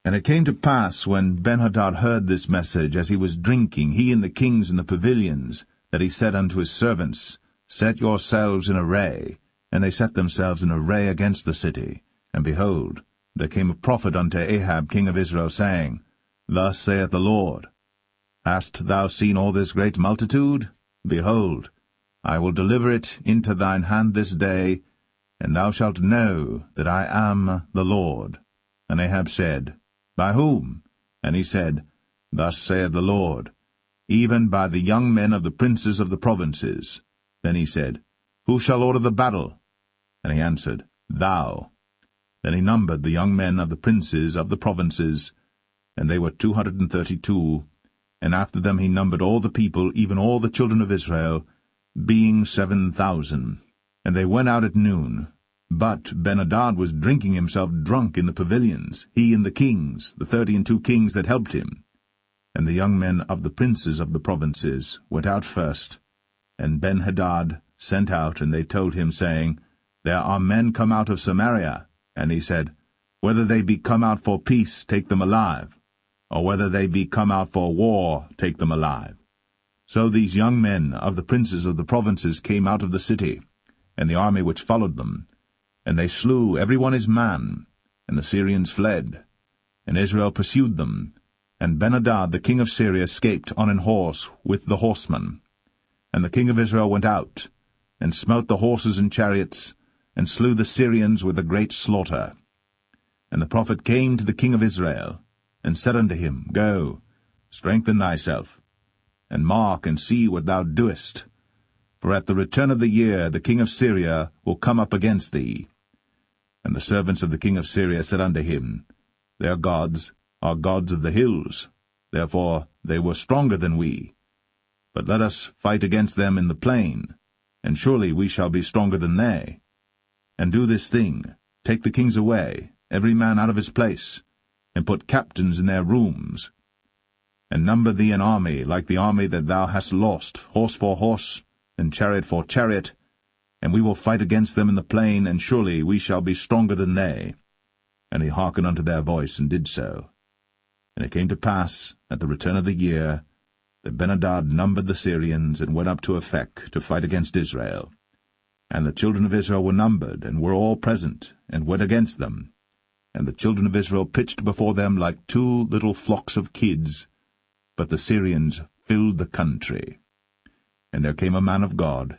And it came to pass, when Ben-hadad heard this message, as he was drinking, he and the kings in the pavilions, that he said unto his servants, Set yourselves in array. And they set themselves in array against the city. And behold, there came a prophet unto Ahab king of Israel, saying, Thus saith the Lord, Hast thou seen all this great multitude? Behold, I will deliver it into thine hand this day, and thou shalt know that I am the Lord. And Ahab said, By whom? And he said, Thus saith the Lord, Even by the young men of the princes of the provinces. Then he said, Who shall order the battle? And he answered, Thou. Then he numbered the young men of the princes of the provinces, and they were 232, and after them he numbered all the people, even all the children of Israel, being 7,000. And they went out at noon. But Ben-hadad was drinking himself drunk in the pavilions, he and the kings, the 32 kings that helped him. And the young men of the princes of the provinces went out first. And Ben-hadad sent out, and they told him, saying, There are men come out of Samaria. And he said, Whether they be come out for peace, take them alive, or whether they be come out for war, take them alive. So these young men of the princes of the provinces came out of the city, and the army which followed them, and they slew every one his man, and the Syrians fled. And Israel pursued them, and Ben-hadad the king of Syria escaped on an horse with the horsemen. And the king of Israel went out, and smote the horses and chariots, and slew the Syrians with a great slaughter. And the prophet came to the king of Israel, and said unto him, Go, strengthen thyself, and mark and see what thou doest. For at the return of the year the king of Syria will come up against thee. And the servants of the king of Syria said unto him, Their gods are gods of the hills, therefore they were stronger than we. But let us fight against them in the plain, and surely we shall be stronger than they. And do this thing, take the kings away, every man out of his place, and put captains in their rooms. And number thee an army like the army that thou hast lost, horse for horse, and chariot for chariot, and we will fight against them in the plain, and surely we shall be stronger than they. And he hearkened unto their voice, and did so. And it came to pass, at the return of the year, that Ben-hadad numbered the Syrians, and went up to Aphek to fight against Israel. And the children of Israel were numbered, and were all present, and went against them. And the children of Israel pitched before them like 2 little flocks of kids, but the Syrians filled the country. And there came a man of God,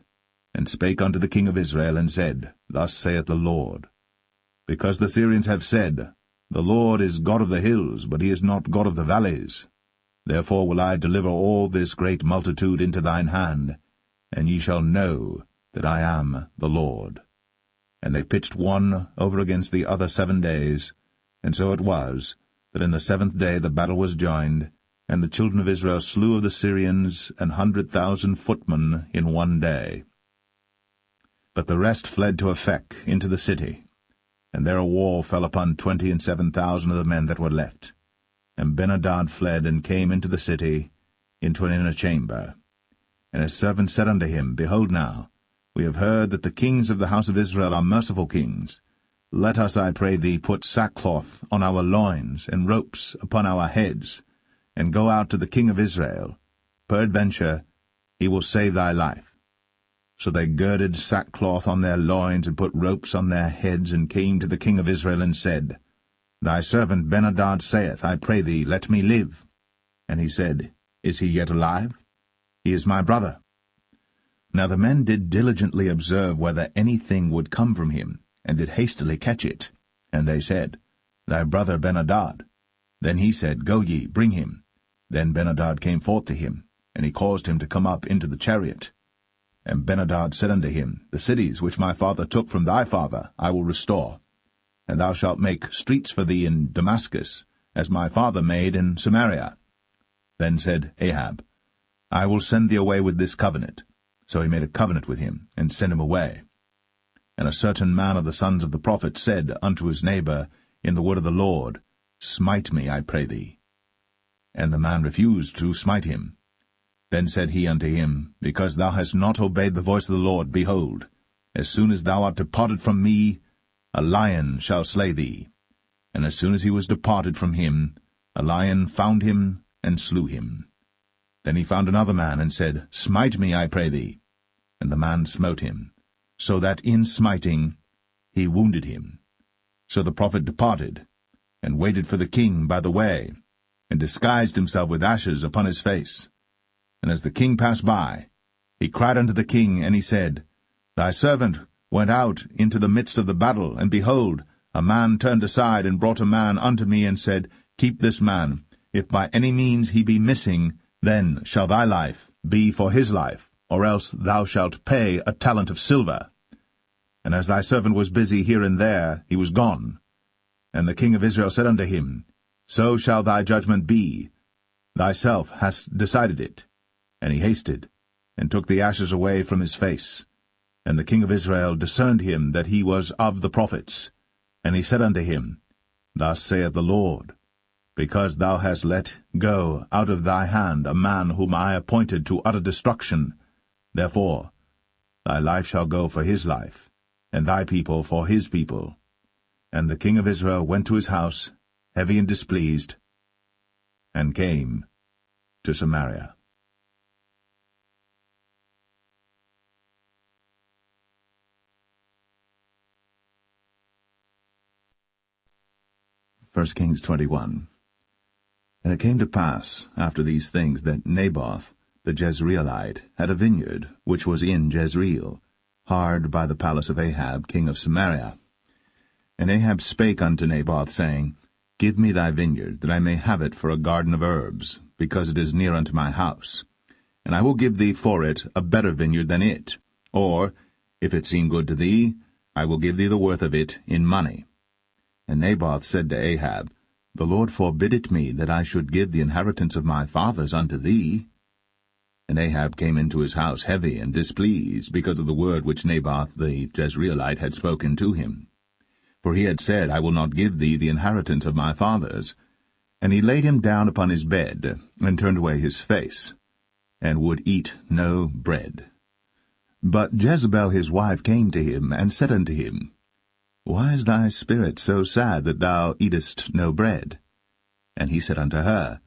and spake unto the king of Israel, and said, Thus saith the Lord, Because the Syrians have said, The Lord is God of the hills, but he is not God of the valleys. Therefore will I deliver all this great multitude into thine hand, and ye shall know that I am the Lord. And they pitched one over against the other 7 days, and so it was, that in the 7th day the battle was joined, and the children of Israel slew of the Syrians 100,000 footmen in 1 day. But the rest fled to Aphek into the city, and there a wall fell upon 27,000 of the men that were left. And Ben-hadad fled, and came into the city, into an inner chamber. And his servants said unto him, Behold now, we have heard that the kings of the house of Israel are merciful kings. Let us, I pray thee, put sackcloth on our loins, and ropes upon our heads, and go out to the king of Israel. Peradventure he will save thy life. So they girded sackcloth on their loins, and put ropes on their heads, and came to the king of Israel, and said, Thy servant Benhadad saith, I pray thee, let me live. And he said, Is he yet alive? He is my brother. Now the men did diligently observe whether anything would come from him, and did hastily catch it. And they said, Thy brother Benhadad. Then he said, Go ye, bring him. Then Benhadad came forth to him, and he caused him to come up into the chariot. And Benhadad said unto him, The cities which my father took from thy father I will restore, and thou shalt make streets for thee in Damascus, as my father made in Samaria. Then said Ahab, I will send thee away with this covenant. So he made a covenant with him, and sent him away. And a certain man of the sons of the prophets said unto his neighbor in the word of the Lord, Smite me, I pray thee. And the man refused to smite him. Then said he unto him, Because thou hast not obeyed the voice of the Lord, behold, as soon as thou art departed from me, a lion shall slay thee. And as soon as he was departed from him, a lion found him, and slew him. Then he found another man, and said, Smite me, I pray thee. And the man smote him, so that in smiting he wounded him. So the prophet departed, and waited for the king by the way, and disguised himself with ashes upon his face. And as the king passed by, he cried unto the king, and he said, Thy servant went out into the midst of the battle, and behold, a man turned aside, and brought a man unto me, and said, Keep this man. If by any means he be missing, then shall thy life be for his life, or else thou shalt pay a talent of silver. And as thy servant was busy here and there, he was gone. And the king of Israel said unto him, So shall thy judgment be. Thyself hast decided it. And he hasted, and took the ashes away from his face. And the king of Israel discerned him that he was of the prophets. And he said unto him, Thus saith the Lord, Because thou hast let go out of thy hand a man whom I appointed to utter destruction, therefore thy life shall go for his life, and thy people for his people. And the king of Israel went to his house, heavy and displeased, and came to Samaria. First Kings 21. And it came to pass, after these things, that Naboth the Jezreelite had a vineyard, which was in Jezreel, hard by the palace of Ahab king of Samaria. And Ahab spake unto Naboth, saying, Give me thy vineyard, that I may have it for a garden of herbs, because it is near unto my house. And I will give thee for it a better vineyard than it. Or, if it seem good to thee, I will give thee the worth of it in money. And Naboth said to Ahab, The Lord forbid it me, that I should give the inheritance of my fathers unto thee. And Ahab came into his house heavy and displeased, because of the word which Naboth the Jezreelite had spoken to him. For he had said, I will not give thee the inheritance of my fathers. And he laid him down upon his bed, and turned away his face, and would eat no bread. But Jezebel his wife came to him, and said unto him, Why is thy spirit so sad that thou eatest no bread? And he said unto her,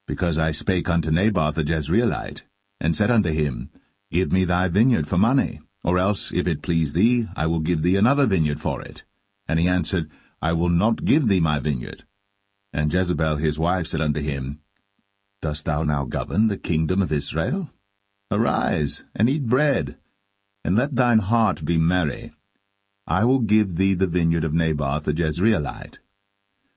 Because I spake unto Naboth the Jezreelite, and said unto him, Give me thy vineyard for money, or else, if it please thee, I will give thee another vineyard for it. And he answered, I will not give thee my vineyard. And Jezebel his wife said unto him, Dost thou now govern the kingdom of Israel? Arise, and eat bread, and let thine heart be merry. I will give thee the vineyard of Naboth the Jezreelite.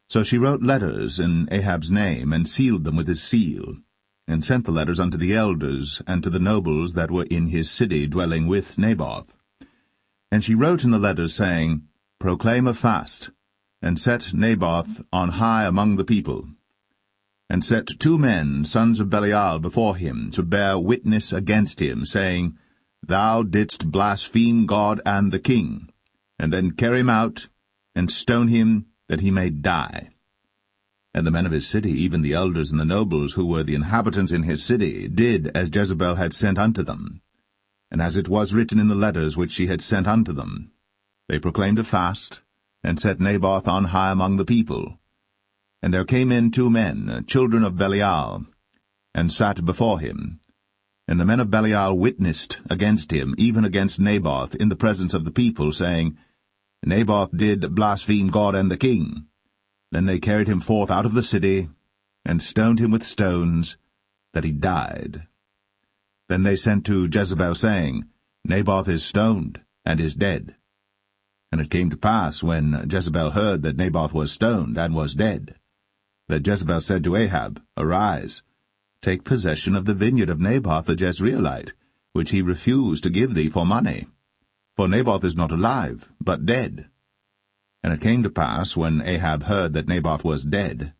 So she wrote letters in Ahab's name, and sealed them with his seal, and sent the letters unto the elders and to the nobles that were in his city dwelling with Naboth. And she wrote in the letters, saying, Proclaim a fast, and set Naboth on high among the people, and set 2 men, sons of Belial, before him, to bear witness against him, saying, Thou didst blaspheme God and the king, and then carry him out, and stone him, that he may die. And the men of his city, even the elders and the nobles, who were the inhabitants in his city, did as Jezebel had sent unto them, and as it was written in the letters which she had sent unto them. They proclaimed a fast, and set Naboth on high among the people. And there came in 2 men, children of Belial, and sat before him. And the men of Belial witnessed against him, even against Naboth, in the presence of the people, saying, Naboth did blaspheme God and the king. Then they carried him forth out of the city, and stoned him with stones, that he died. Then they sent to Jezebel, saying, Naboth is stoned, and is dead. And it came to pass, when Jezebel heard that Naboth was stoned, and was dead, that Jezebel said to Ahab, Arise, take possession of the vineyard of Naboth the Jezreelite, which he refused to give thee for money. For Naboth is not alive, but dead. And it came to pass, when Ahab heard that Naboth was dead,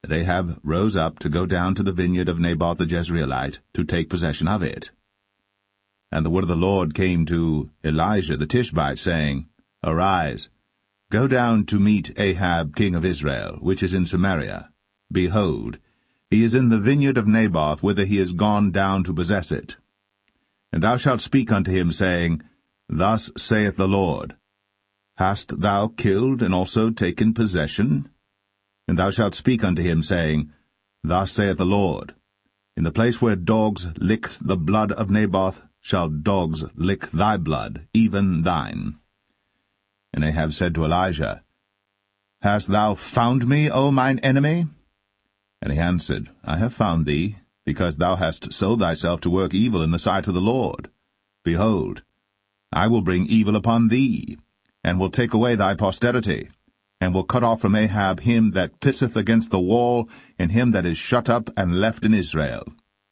that Ahab rose up to go down to the vineyard of Naboth the Jezreelite, to take possession of it. And the word of the Lord came to Elijah the Tishbite, saying, Arise, go down to meet Ahab king of Israel, which is in Samaria. Behold, he is in the vineyard of Naboth, whither he is gone down to possess it. And thou shalt speak unto him, saying, Thus saith the Lord, Hast thou killed and also taken possession? And thou shalt speak unto him, saying, Thus saith the Lord, In the place where dogs licked the blood of Naboth shall dogs lick thy blood, even thine. And Ahab said to Elijah, Hast thou found me, O mine enemy? And he answered, I have found thee, because thou hast sold thyself to work evil in the sight of the Lord. Behold, I will bring evil upon thee, and will take away thy posterity, and will cut off from Ahab him that pisseth against the wall, and him that is shut up and left in Israel,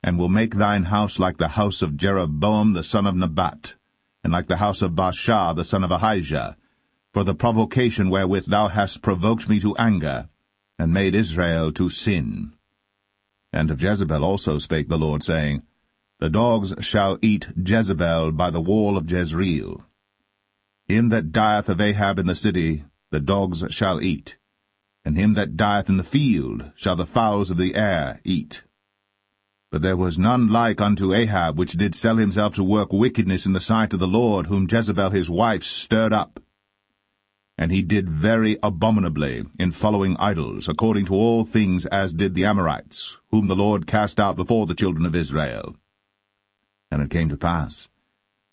and will make thine house like the house of Jeroboam the son of Nebat, and like the house of Baasha the son of Ahijah, for the provocation wherewith thou hast provoked me to anger, and made Israel to sin. And of Jezebel also spake the Lord, saying, The dogs shall eat Jezebel by the wall of Jezreel. Him that dieth of Ahab in the city the dogs shall eat, and him that dieth in the field shall the fowls of the air eat. But there was none like unto Ahab, which did sell himself to work wickedness in the sight of the Lord, whom Jezebel his wife stirred up. And he did very abominably in following idols, according to all things as did the Amorites, whom the Lord cast out before the children of Israel. And it came to pass,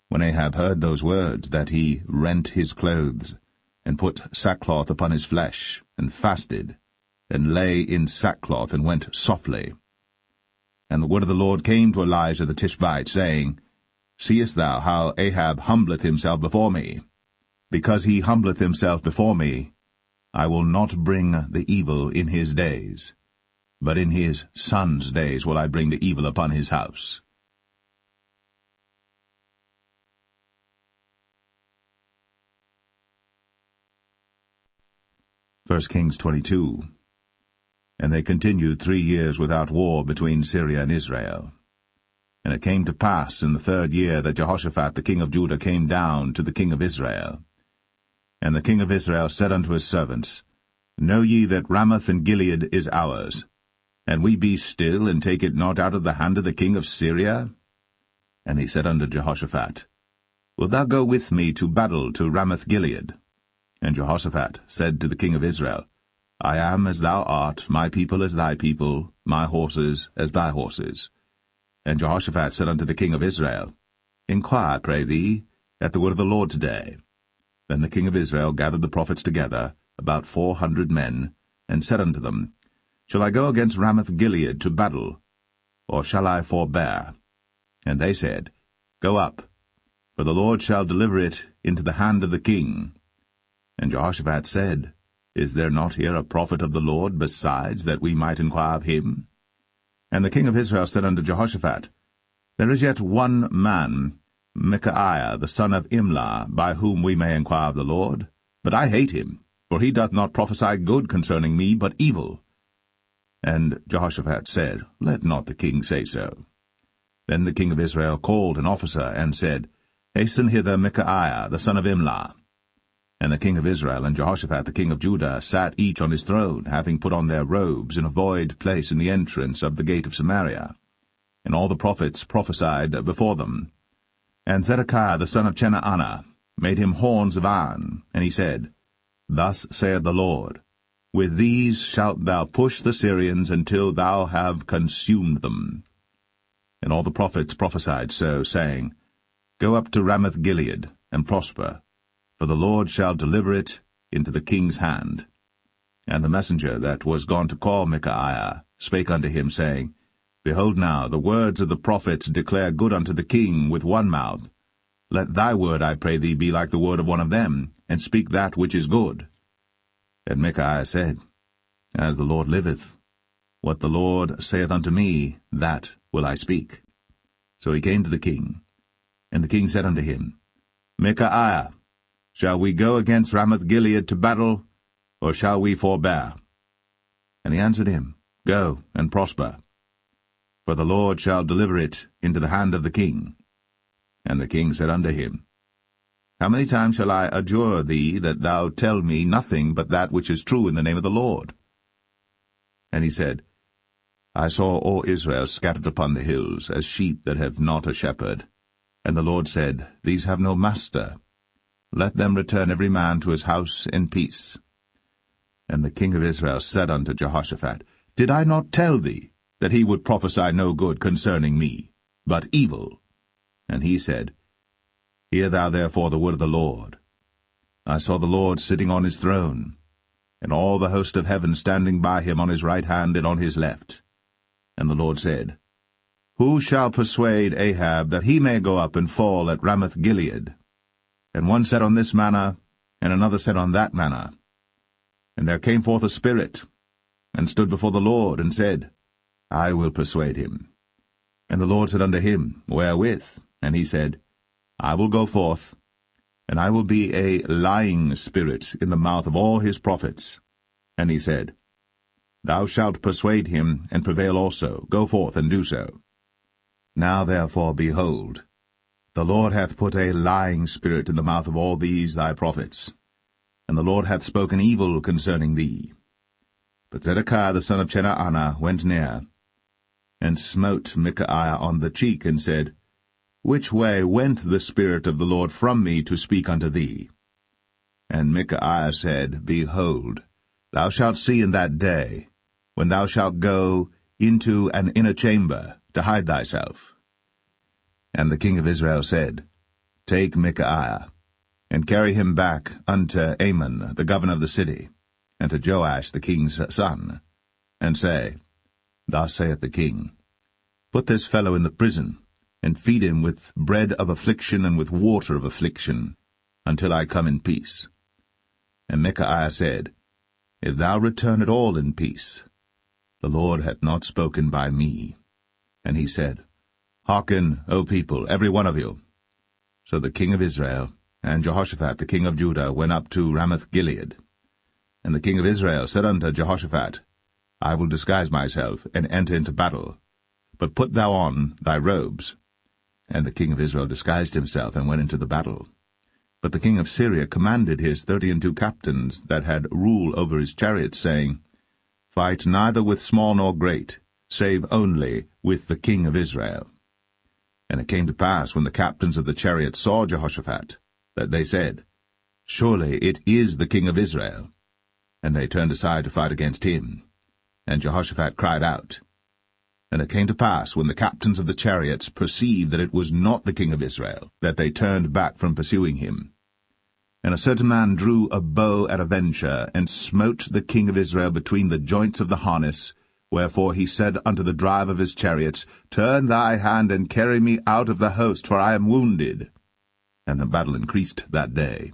when Ahab heard those words, that he rent his clothes, and put sackcloth upon his flesh, and fasted, and lay in sackcloth, and went softly. And the word of the Lord came to Elijah the Tishbite, saying, Seest thou how Ahab humbleth himself before me? Because he humbleth himself before me, I will not bring the evil in his days, but in his son's days will I bring the evil upon his house. 1 Kings 22. And they continued 3 years without war between Syria and Israel. And it came to pass in the 3rd year that Jehoshaphat the king of Judah came down to the king of Israel. And the king of Israel said unto his servants, Know ye that Ramoth and Gilead is ours, and we be still, and take it not out of the hand of the king of Syria? And he said unto Jehoshaphat, Wilt thou go with me to battle to Ramoth-Gilead? And Jehoshaphat said to the king of Israel, I am as thou art, my people as thy people, my horses as thy horses. And Jehoshaphat said unto the king of Israel, Inquire, pray thee, at the word of the Lord today. Then the king of Israel gathered the prophets together, about 400 men, and said unto them, Shall I go against Ramoth-Gilead to battle, or shall I forbear? And they said, Go up, for the Lord shall deliver it into the hand of the king. And Jehoshaphat said, Is there not here a prophet of the Lord besides, that we might inquire of him? And the king of Israel said unto Jehoshaphat, There is yet one man, Micaiah the son of Imlah, by whom we may inquire of the Lord. But I hate him, for he doth not prophesy good concerning me, but evil. And Jehoshaphat said, Let not the king say so. Then the king of Israel called an officer, and said, Hasten hither Micaiah the son of Imlah. And the king of Israel and Jehoshaphat the king of Judah sat each on his throne, having put on their robes in a void place in the entrance of the gate of Samaria. And all the prophets prophesied before them. And Zedekiah the son of Chenaanah made him horns of iron, and he said, Thus saith the Lord, With these shalt thou push the Syrians until thou have consumed them. And all the prophets prophesied so, saying, Go up to Ramoth-Gilead, and prosper, for the Lord shall deliver it into the king's hand. And the messenger that was gone to call Micaiah spake unto him, saying, Behold now, the words of the prophets declare good unto the king with one mouth. Let thy word, I pray thee, be like the word of one of them, and speak that which is good. And Micaiah said, As the Lord liveth, what the Lord saith unto me, that will I speak. So he came to the king. And the king said unto him, Micaiah, shall we go against Ramoth-Gilead to battle, or shall we forbear? And he answered him, Go and prosper, for the Lord shall deliver it into the hand of the king. And the king said unto him, How many times shall I adjure thee that thou tell me nothing but that which is true in the name of the Lord? And he said, I saw all Israel scattered upon the hills, as sheep that have not a shepherd. And the Lord said, These have no master. Let them return every man to his house in peace. And the king of Israel said unto Jehoshaphat, Did I not tell thee that he would prophesy no good concerning me, but evil? And he said, Hear thou therefore the word of the Lord. I saw the Lord sitting on his throne, and all the host of heaven standing by him on his right hand and on his left. And the Lord said, Who shall persuade Ahab that he may go up and fall at Ramoth-Gilead? And one said on this manner, and another said on that manner. And there came forth a spirit, and stood before the Lord, and said, I will persuade him. And the Lord said unto him, Wherewith? And he said, I will go forth, and I will be a lying spirit in the mouth of all his prophets. And he said, Thou shalt persuade him, and prevail also. Go forth, and do so. Now therefore, behold, the Lord hath put a lying spirit in the mouth of all these thy prophets, and the Lord hath spoken evil concerning thee. But Zedekiah the son of Chenaanah went near, and smote Micaiah on the cheek, and said, Which way went the Spirit of the Lord from me to speak unto thee? And Micaiah said, Behold, thou shalt see in that day, when thou shalt go into an inner chamber to hide thyself. And the king of Israel said, Take Micaiah, and carry him back unto Amon the governor of the city, and to Joash the king's son, and say, Thus saith the king, Put this fellow in the prison, and feed him with bread of affliction and with water of affliction, until I come in peace. And Micaiah said, If thou return at all in peace, the Lord hath not spoken by me. And he said, Hearken, O people, every one of you. So the king of Israel and Jehoshaphat the king of Judah went up to Ramoth-Gilead. And the king of Israel said unto Jehoshaphat, I will disguise myself, and enter into battle. But put thou on thy robes. And the king of Israel disguised himself, and went into the battle. But the king of Syria commanded his 32 captains that had rule over his chariots, saying, Fight neither with small nor great, save only with the king of Israel. And it came to pass, when the captains of the chariots saw Jehoshaphat, that they said, Surely it is the king of Israel. And they turned aside to fight against him. And Jehoshaphat cried out. And it came to pass, when the captains of the chariots perceived that it was not the king of Israel, that they turned back from pursuing him. And a certain man drew a bow at a venture, and smote the king of Israel between the joints of the harness. Wherefore he said unto the driver of his chariots, Turn thy hand, and carry me out of the host, for I am wounded. And the battle increased that day.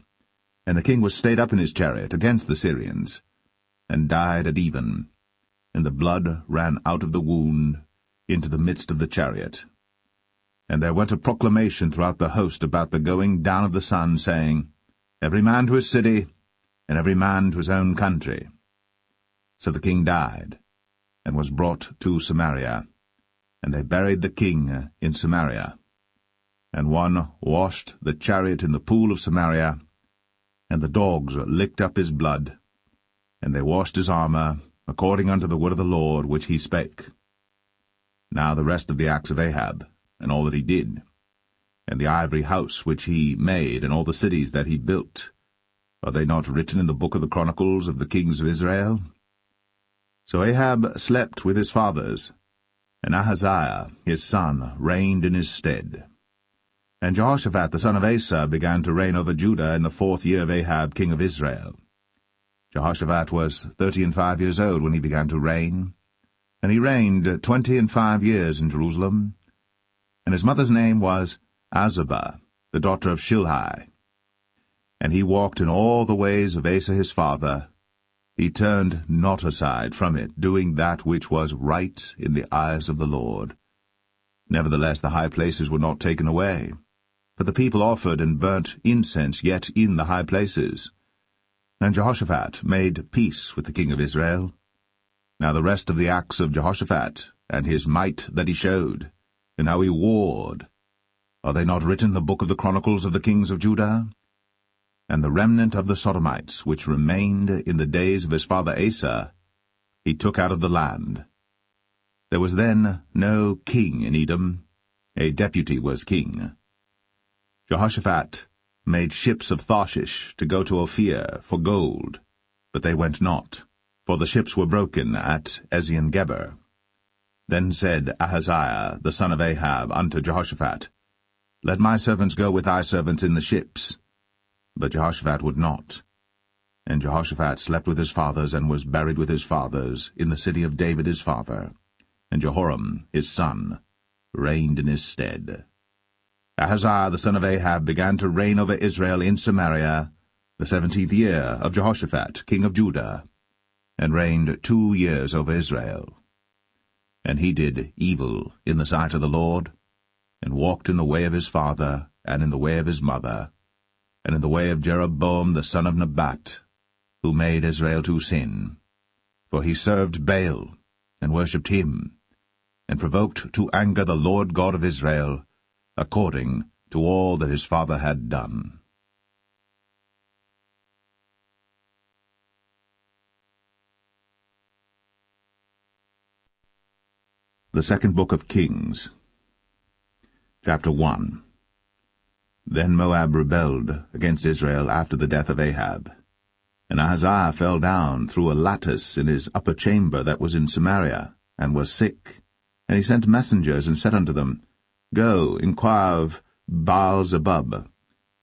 And the king was stayed up in his chariot against the Syrians, and died at even. And the blood ran out of the wound into the midst of the chariot. And there went a proclamation throughout the host about the going down of the sun, saying, Every man to his city, and every man to his own country. So the king died, and was brought to Samaria, and they buried the king in Samaria. And one washed the chariot in the pool of Samaria, and the dogs licked up his blood, and they washed his armor, according unto the word of the Lord which he spake. Now the rest of the acts of Ahab, and all that he did, and the ivory house which he made, and all the cities that he built, are they not written in the book of the Chronicles of the kings of Israel? So Ahab slept with his fathers, and Ahaziah his son reigned in his stead. And Jehoshaphat the son of Asa began to reign over Judah in the 4th year of Ahab king of Israel. Jehoshaphat was 35 years old when he began to reign, and he reigned 25 years in Jerusalem. And his mother's name was Azubah, the daughter of Shilhi. And he walked in all the ways of Asa his father. He turned not aside from it, doing that which was right in the eyes of the Lord. Nevertheless the high places were not taken away, for the people offered and burnt incense yet in the high places. And Jehoshaphat made peace with the king of Israel. Now the rest of the acts of Jehoshaphat, and his might that he showed, and how he warred, are they not written in the book of the Chronicles of the kings of Judah? And the remnant of the Sodomites, which remained in the days of his father Asa, he took out of the land. There was then no king in Edom, a deputy was king. Jehoshaphat made ships of Tarshish to go to Ophir for gold, but they went not, for the ships were broken at Ezion-Geber. Then said Ahaziah the son of Ahab unto Jehoshaphat, Let my servants go with thy servants in the ships. But Jehoshaphat would not. And Jehoshaphat slept with his fathers, and was buried with his fathers in the city of David his father. And Jehoram his son reigned in his stead. Ahaziah the son of Ahab began to reign over Israel in Samaria the 17th year of Jehoshaphat king of Judah, and reigned 2 years over Israel. And he did evil in the sight of the Lord, and walked in the way of his father, and in the way of his mother, and in the way of Jeroboam the son of Nebat, who made Israel to sin. For he served Baal, and worshipped him, and provoked to anger the Lord God of Israel, according to all that his father had done. The Second Book of Kings, Chapter 1. Then Moab rebelled against Israel after the death of Ahab. And Ahaziah fell down through a lattice in his upper chamber that was in Samaria, and was sick. And he sent messengers, and said unto them, Go, inquire of Baal-zebub,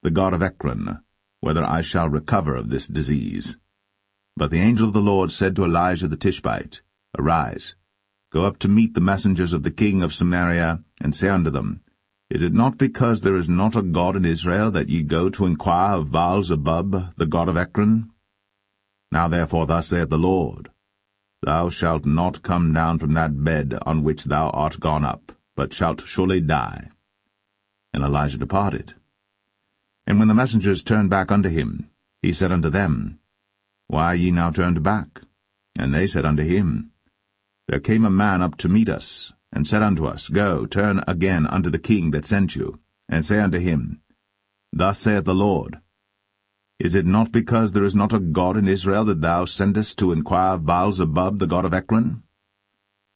the god of Ekron, whether I shall recover of this disease. But the angel of the Lord said to Elijah the Tishbite, Arise, go up to meet the messengers of the king of Samaria, and say unto them, Is it not because there is not a God in Israel that ye go to inquire of Baal-zebub, the god of Ekron? Now therefore thus saith the Lord, Thou shalt not come down from that bed on which thou art gone up, but shalt surely die. And Elijah departed. And when the messengers turned back unto him, he said unto them, Why are ye now turned back? And they said unto him, There came a man up to meet us, and said unto us, Go, turn again unto the king that sent you, and say unto him, Thus saith the Lord, Is it not because there is not a God in Israel that thou sendest to inquire of Baal-zebub, the god of Ekron?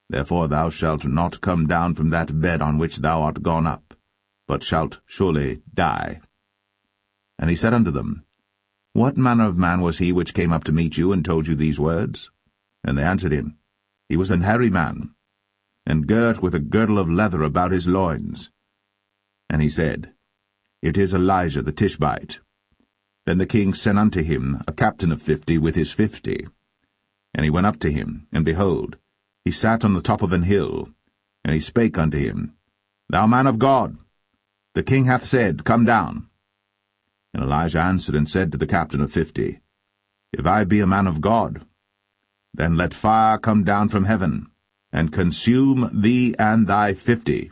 Therefore thou shalt not come down from that bed on which thou art gone up, but shalt surely die. And he said unto them, What manner of man was he which came up to meet you, and told you these words? And they answered him, He was an hairy man, and girt with a girdle of leather about his loins. And he said, It is Elijah the Tishbite. Then the king sent unto him a captain of 50 with his 50. And he went up to him, and behold, he sat on the top of an hill. And he spake unto him, Thou man of God, the king hath said, Come down. And Elijah answered and said to the captain of 50, If I be a man of God, then let fire come down from heaven, and consume thee and thy 50.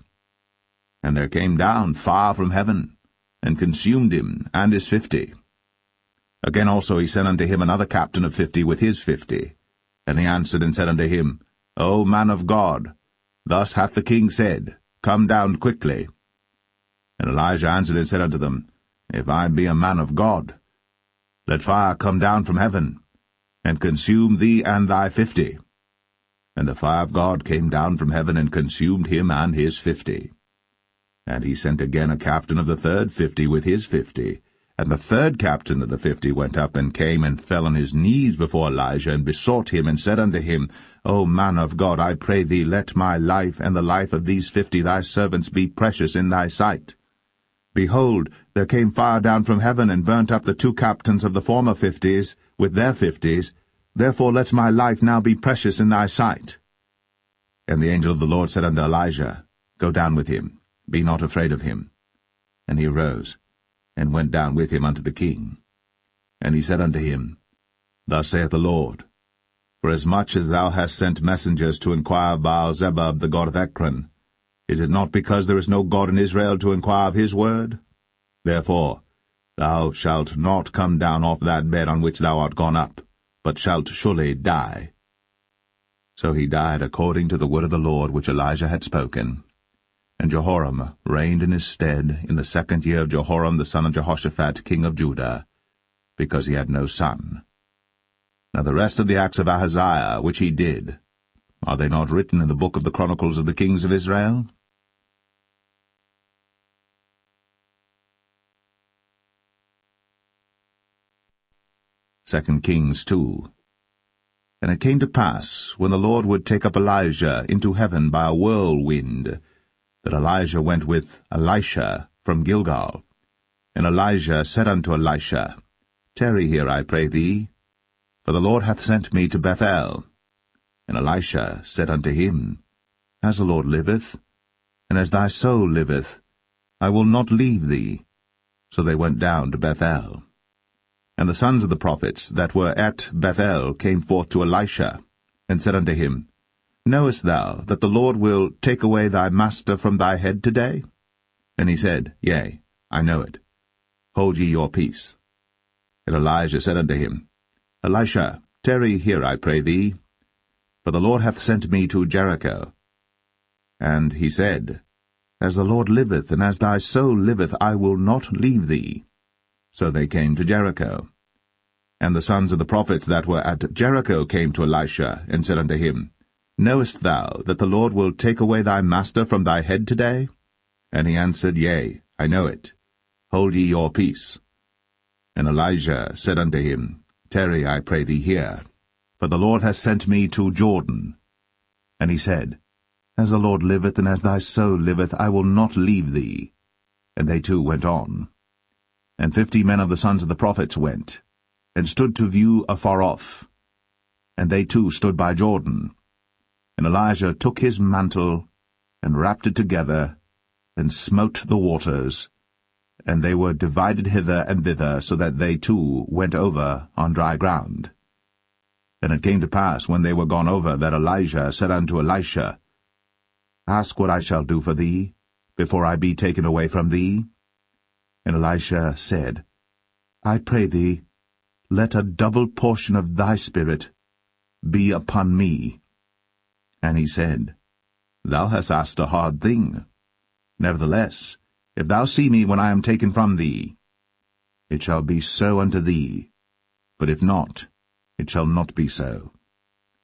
And there came down fire from heaven, and consumed him and his 50. Again also he sent unto him another captain of 50 with his 50. And he answered and said unto him, O man of God, thus hath the king said, Come down quickly. And Elijah answered and said unto them, If I be a man of God, let fire come down from heaven, and consume thee and thy 50. And the fire of God came down from heaven, and consumed him and his 50. And he sent again a captain of the third 50 with his 50, And the third captain of the 50 went up and came and fell on his knees before Elijah, and besought him, and said unto him, O man of God, I pray thee, let my life and the life of these 50 thy servants be precious in thy sight. Behold, there came fire down from heaven, and burnt up the 2 captains of the former 50s with their 50s. Therefore let my life now be precious in thy sight. And the angel of the Lord said unto Elijah, Go down with him, be not afraid of him. And he arose, and went down with him unto the king. And he said unto him, Thus saith the Lord, Forasmuch as thou hast sent messengers to inquire of Baal-zebub the god of Ekron, is it not because there is no God in Israel to inquire of his word? Therefore thou shalt not come down off that bed on which thou art gone up, but shalt surely die. So he died according to the word of the Lord which Elijah had spoken. And Jehoram reigned in his stead in the 2nd year of Jehoram the son of Jehoshaphat king of Judah, because he had no son. Now the rest of the acts of Ahaziah which he did, are they not written in the book of the Chronicles of the kings of Israel? Second Kings 2. And it came to pass, when the Lord would take up Elijah into heaven by a whirlwind, that Elijah went with Elisha from Gilgal. And Elijah said unto Elisha, Tarry here, I pray thee, for the Lord hath sent me to Bethel. And Elisha said unto him, As the Lord liveth, and as thy soul liveth, I will not leave thee. So they went down to Bethel. And the sons of the prophets that were at Bethel came forth to Elisha, and said unto him, Knowest thou that the Lord will take away thy master from thy head today? And he said, Yea, I know it. Hold ye your peace. And Elijah said unto him, Elisha, tarry here, I pray thee, for the Lord hath sent me to Jericho. And he said, As the Lord liveth, and as thy soul liveth, I will not leave thee. So they came to Jericho. And the sons of the prophets that were at Jericho came to Elisha, and said unto him, Knowest thou that the Lord will take away thy master from thy head today? And he answered, Yea, I know it. Hold ye your peace. And Elijah said unto him, Tarry, I pray thee here, for the Lord hath sent me to Jordan. And he said, As the Lord liveth, and as thy soul liveth, I will not leave thee. And they two went on. And 50 men of the sons of the prophets went, and stood to view afar off. And they too stood by Jordan. And Elijah took his mantle, and wrapped it together, and smote the waters, and they were divided hither and thither, so that they too went over on dry ground. And it came to pass, when they were gone over, that Elijah said unto Elisha, Ask what I shall do for thee, before I be taken away from thee. And Elisha said, I pray thee, let a double portion of thy spirit be upon me. And he said, Thou hast asked a hard thing. Nevertheless, if thou see me when I am taken from thee, it shall be so unto thee, but if not, it shall not be so.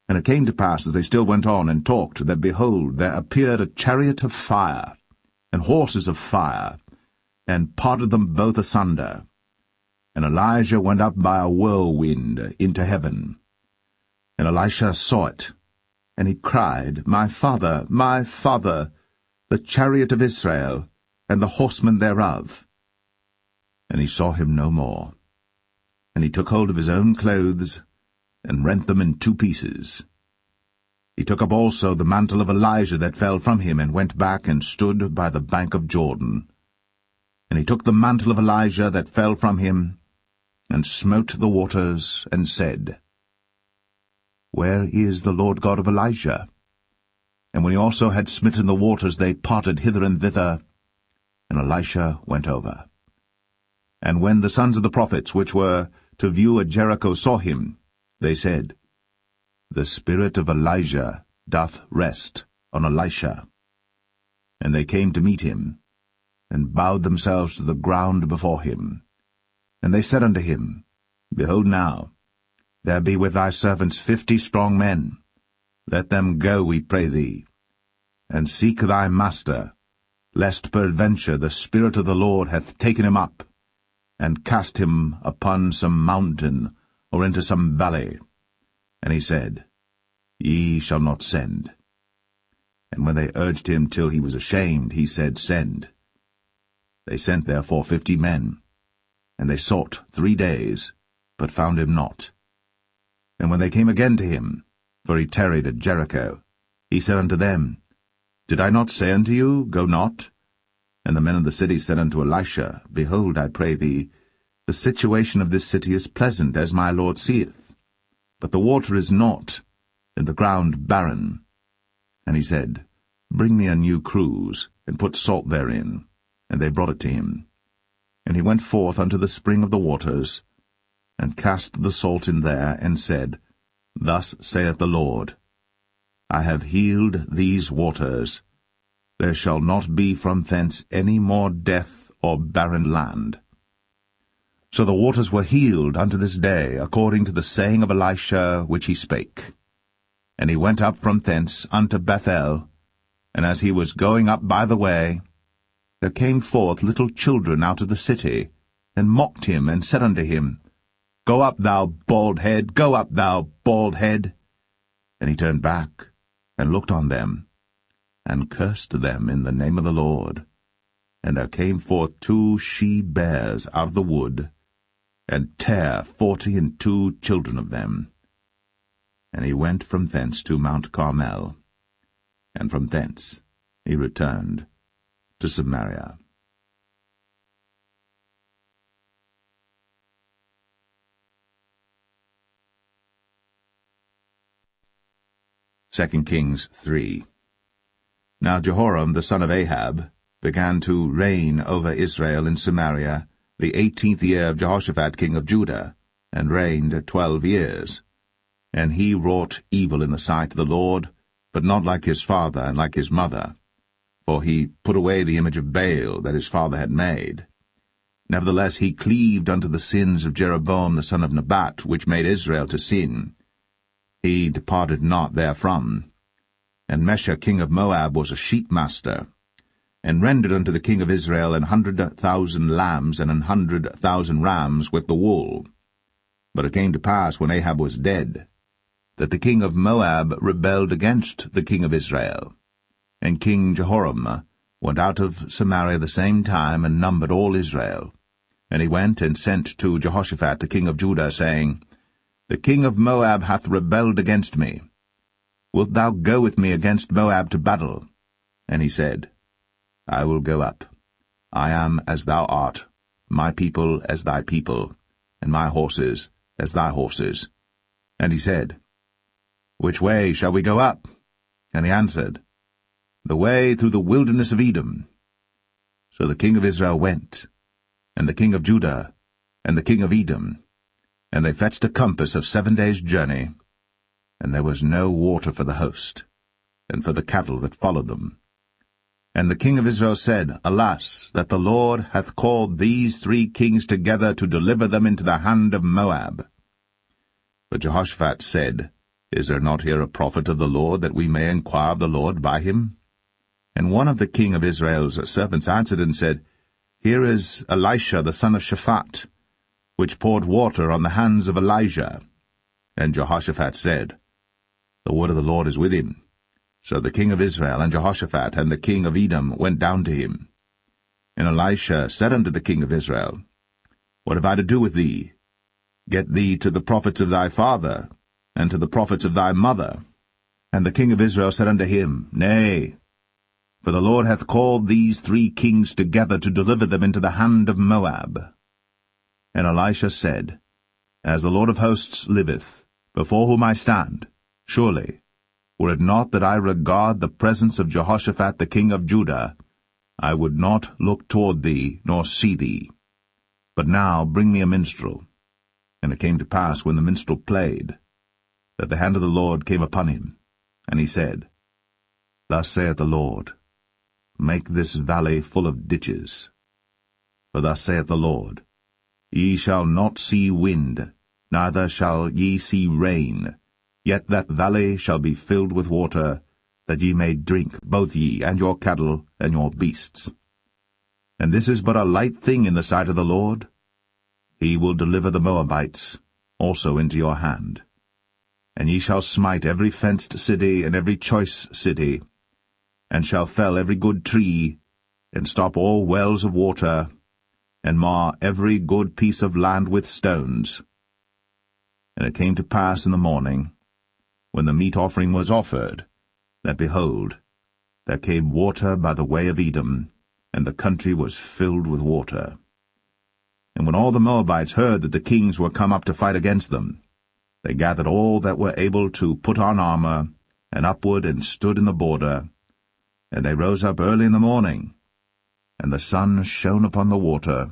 And it came to pass, as they still went on and talked, that, behold, there appeared a chariot of fire, and horses of fire, and parted them both asunder. And Elijah went up by a whirlwind into heaven. And Elisha saw it, and he cried, My father, the chariot of Israel, and the horsemen thereof. And he saw him no more. And he took hold of his own clothes, and rent them in 2 pieces. He took up also the mantle of Elijah that fell from him, and went back and stood by the bank of Jordan. And he took the mantle of Elijah that fell from him, and smote the waters, and said, Where is the Lord God of Elijah? And when he also had smitten the waters, they parted hither and thither, and Elisha went over. And when the sons of the prophets which were to view at Jericho saw him, they said, The spirit of Elijah doth rest on Elisha. And they came to meet him, and bowed themselves to the ground before him. And they said unto him, Behold now, there be with thy servants 50 strong men. Let them go, we pray thee, and seek thy master, lest peradventure the Spirit of the Lord hath taken him up, and cast him upon some mountain, or into some valley. And he said, Ye shall not send. And when they urged him till he was ashamed, he said, Send. They sent therefore 50 men, and they sought 3 days, but found him not. And when they came again to him, for he tarried at Jericho, he said unto them, Did I not say unto you, Go not? And the men of the city said unto Elisha, Behold, I pray thee, the situation of this city is pleasant, as my Lord seeth. But the water is not, and the ground barren. And he said, Bring me a new cruse, and put salt therein. And they brought it to him. And he went forth unto the spring of the waters, and cast the salt in there, and said, Thus saith the Lord, I have healed these waters. There shall not be from thence any more death or barren land. So the waters were healed unto this day, according to the saying of Elisha which he spake. And he went up from thence unto Bethel, and as he was going up by the way, there came forth little children out of the city, and mocked him, and said unto him, Go up, thou bald head, go up, thou bald head. And he turned back, and looked on them, and cursed them in the name of the Lord. And there came forth 2 she-bears out of the wood, and tare 42 children of them. And he went from thence to Mount Carmel, and from thence he returned to Samaria. Second Kings 3. Now Jehoram the son of Ahab began to reign over Israel in Samaria the 18th year of Jehoshaphat king of Judah, and reigned 12 years. And he wrought evil in the sight of the Lord, but not like his father and like his mother. For he put away the image of Baal that his father had made. Nevertheless he cleaved unto the sins of Jeroboam the son of Nebat, which made Israel to sin. He departed not therefrom. And Mesha king of Moab was a sheepmaster, and rendered unto the king of Israel 100,000 lambs and 100,000 rams with the wool. But it came to pass, when Ahab was dead, that the king of Moab rebelled against the king of Israel. And King Jehoram went out of Samaria the same time, and numbered all Israel. And he went and sent to Jehoshaphat the king of Judah, saying, The king of Moab hath rebelled against me. Wilt thou go with me against Moab to battle? And he said, I will go up. I am as thou art, my people as thy people, and my horses as thy horses. And he said, Which way shall we go up? And he answered, The way through the wilderness of Edom. So the king of Israel went, and the king of Judah, and the king of Edom, and they fetched a compass of 7 days' journey, and there was no water for the host, and for the cattle that followed them. And the king of Israel said, Alas, that the Lord hath called these 3 kings together to deliver them into the hand of Moab. But Jehoshaphat said, Is there not here a prophet of the Lord, that we may inquire of the Lord by him? And one of the king of Israel's servants answered and said, Here is Elisha the son of Shaphat, which poured water on the hands of Elijah. And Jehoshaphat said, The word of the Lord is with him. So the king of Israel and Jehoshaphat and the king of Edom went down to him. And Elisha said unto the king of Israel, What have I to do with thee? Get thee to the prophets of thy father, and to the prophets of thy mother. And the king of Israel said unto him, Nay, for the Lord hath called these 3 kings together to deliver them into the hand of Moab. And Elisha said, As the Lord of hosts liveth, before whom I stand, surely, were it not that I regard the presence of Jehoshaphat the king of Judah, I would not look toward thee, nor see thee. But now bring me a minstrel. And it came to pass, when the minstrel played, that the hand of the Lord came upon him. And he said, Thus saith the Lord, Make this valley full of ditches. For thus saith the Lord, Ye shall not see wind, neither shall ye see rain, yet that valley shall be filled with water, that ye may drink, both ye, and your cattle, and your beasts. And this is but a light thing in the sight of the Lord. he will deliver the Moabites also into your hand. And ye shall smite every fenced city and every choice city, and shall fell every good tree, and stop all wells of water, and mar every good piece of land with stones. And it came to pass in the morning, when the meat offering was offered, that, behold, there came water by the way of Edom, and the country was filled with water. And when all the Moabites heard that the kings were come up to fight against them, they gathered all that were able to put on armor, and upward and stood in the border. And they rose up early in the morning, and the sun shone upon the water,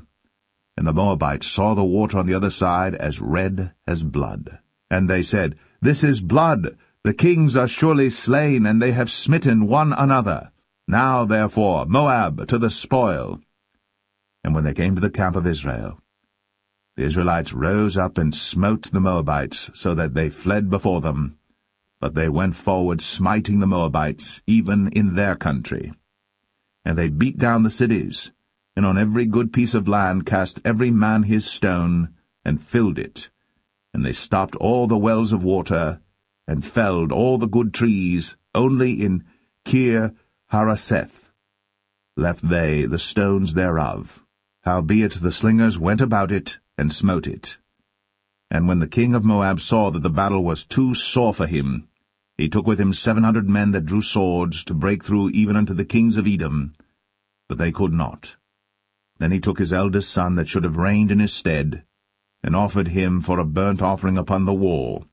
and the Moabites saw the water on the other side as red as blood. And they said, This is blood, the kings are surely slain, and they have smitten one another. Now, therefore, Moab to the spoil. And when they came to the camp of Israel, the Israelites rose up and smote the Moabites, so that they fled before them. But they went forward, smiting the Moabites, even in their country. And they beat down the cities, and on every good piece of land cast every man his stone, and filled it. And they stopped all the wells of water, and felled all the good trees. Only in Kir Hareseth left they the stones thereof. Howbeit the slingers went about it, and smote it. And when the king of Moab saw that the battle was too sore for him, he took with him 700 men that drew swords, to break through even unto the kings of Edom, but they could not. Then he took his eldest son that should have reigned in his stead, and offered him for a burnt offering upon the wall.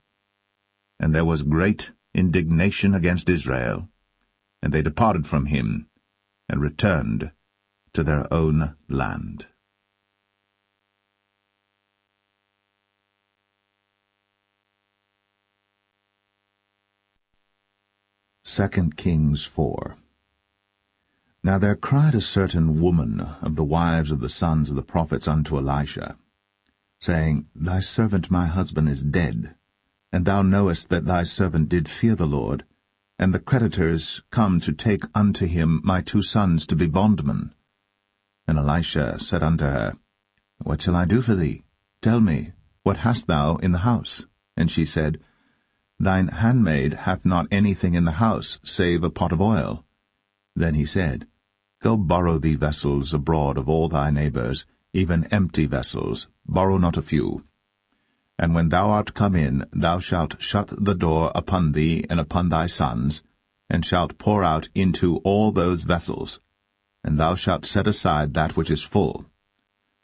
And there was great indignation against Israel, and they departed from him, and returned to their own land. 2 Kings 4. Now there cried a certain woman of the wives of the sons of the prophets unto Elisha, saying, Thy servant my husband is dead, and thou knowest that thy servant did fear the Lord, and the creditors come to take unto him my 2 sons to be bondmen. And Elisha said unto her, What shall I do for thee? Tell me, what hast thou in the house? And she said, Thine handmaid hath not anything in the house, save a pot of oil. Then he said, Go borrow thee vessels abroad of all thy neighbors, even empty vessels, borrow not a few. And when thou art come in, thou shalt shut the door upon thee and upon thy sons, and shalt pour out into all those vessels, and thou shalt set aside that which is full.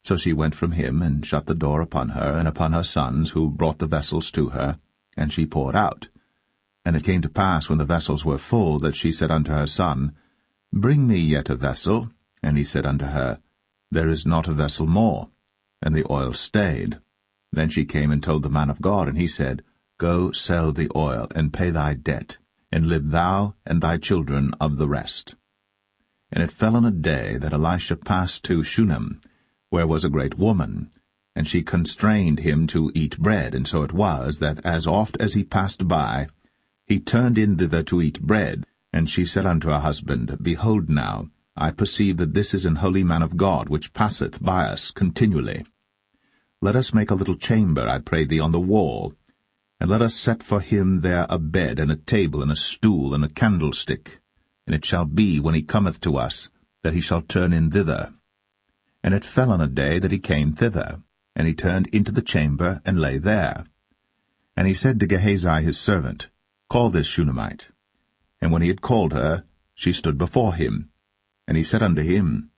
So she went from him, and shut the door upon her and upon her sons, who brought the vessels to her, and she poured out. And it came to pass, when the vessels were full, that she said unto her son, Bring me yet a vessel. And he said unto her, There is not a vessel more. And the oil stayed. Then she came and told the man of God, and he said, Go sell the oil, and pay thy debt, and live thou and thy children of the rest. And it fell on a day that Elisha passed to Shunem, where was a great woman, and she constrained him to eat bread. And so it was, that as oft as he passed by, he turned in thither to eat bread. And she said unto her husband, Behold now, I perceive that this is an holy man of God, which passeth by us continually. Let us make a little chamber, I pray thee, on the wall, and let us set for him there a bed, and a table, and a stool, and a candlestick. And it shall be, when he cometh to us, that he shall turn in thither. And it fell on a day that he came thither, and he turned into the chamber, and lay there. And he said to Gehazi his servant, Call this Shunammite. And when he had called her, she stood before him. And he said unto him,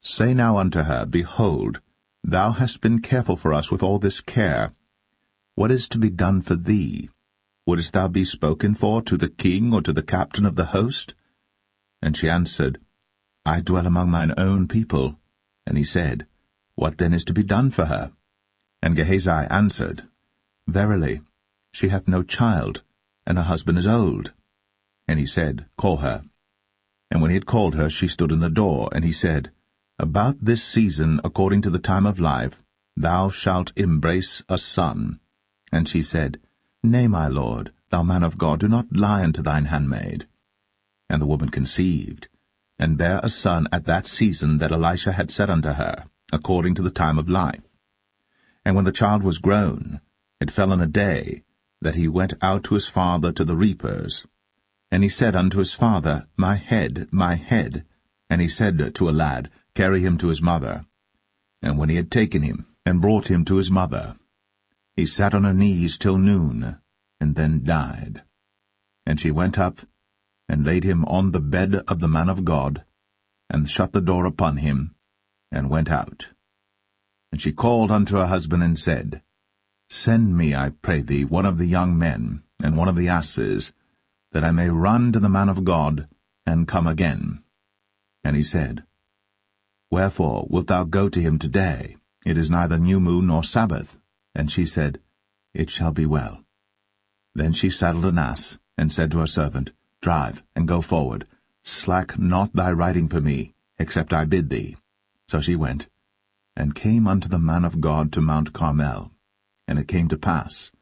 Say now unto her, Behold, thou hast been careful for us with all this care. What is to be done for thee? Wouldest thou be spoken for to the king or to the captain of the host? And she answered, I dwell among mine own people. And he said, What then is to be done for her? And Gehazi answered, Verily, she hath no child, and her husband is old. And he said, Call her. And when he had called her, she stood in the door. And he said, About this season, according to the time of life, thou shalt embrace a son. And she said, Nay, my lord, thou man of God, do not lie unto thine handmaid. And the woman conceived, and bare a son at that season that Elisha had said unto her, according to the time of life. And when the child was grown, it fell on a day that he went out to his father to the reapers. And he said unto his father, My head, my head. And he said to a lad, Carry him to his mother. And when he had taken him, and brought him to his mother, he sat on her knees till noon, and then died. And she went up, and laid him on the bed of the man of God, and shut the door upon him, and went out. And she called unto her husband, and said, Send me, I pray thee, one of the young men, and one of the asses, that I may run to the man of God, and come again. And he said, Wherefore wilt thou go to him today? It is neither new moon nor Sabbath. And she said, It shall be well. Then she saddled an ass, and said to her servant, Drive, and go forward. Slack not thy riding for me, except I bid thee. So she went, and came unto the man of God to Mount Carmel. And it came to pass,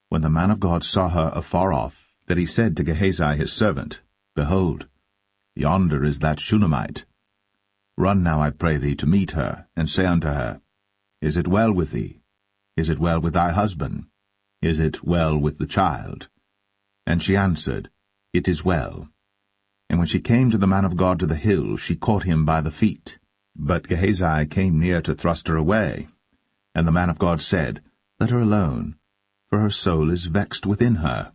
when the man of God saw her afar off, that he said to Gehazi his servant, Behold, yonder is that Shunammite. Run now, I pray thee, to meet her, and say unto her, Is it well with thee? Is it well with thy husband? Is it well with the child? And she answered, It is well. And when she came to the man of God to the hill, she caught him by the feet. But Gehazi came near to thrust her away. And the man of God said, Let her alone, for her soul is vexed within her.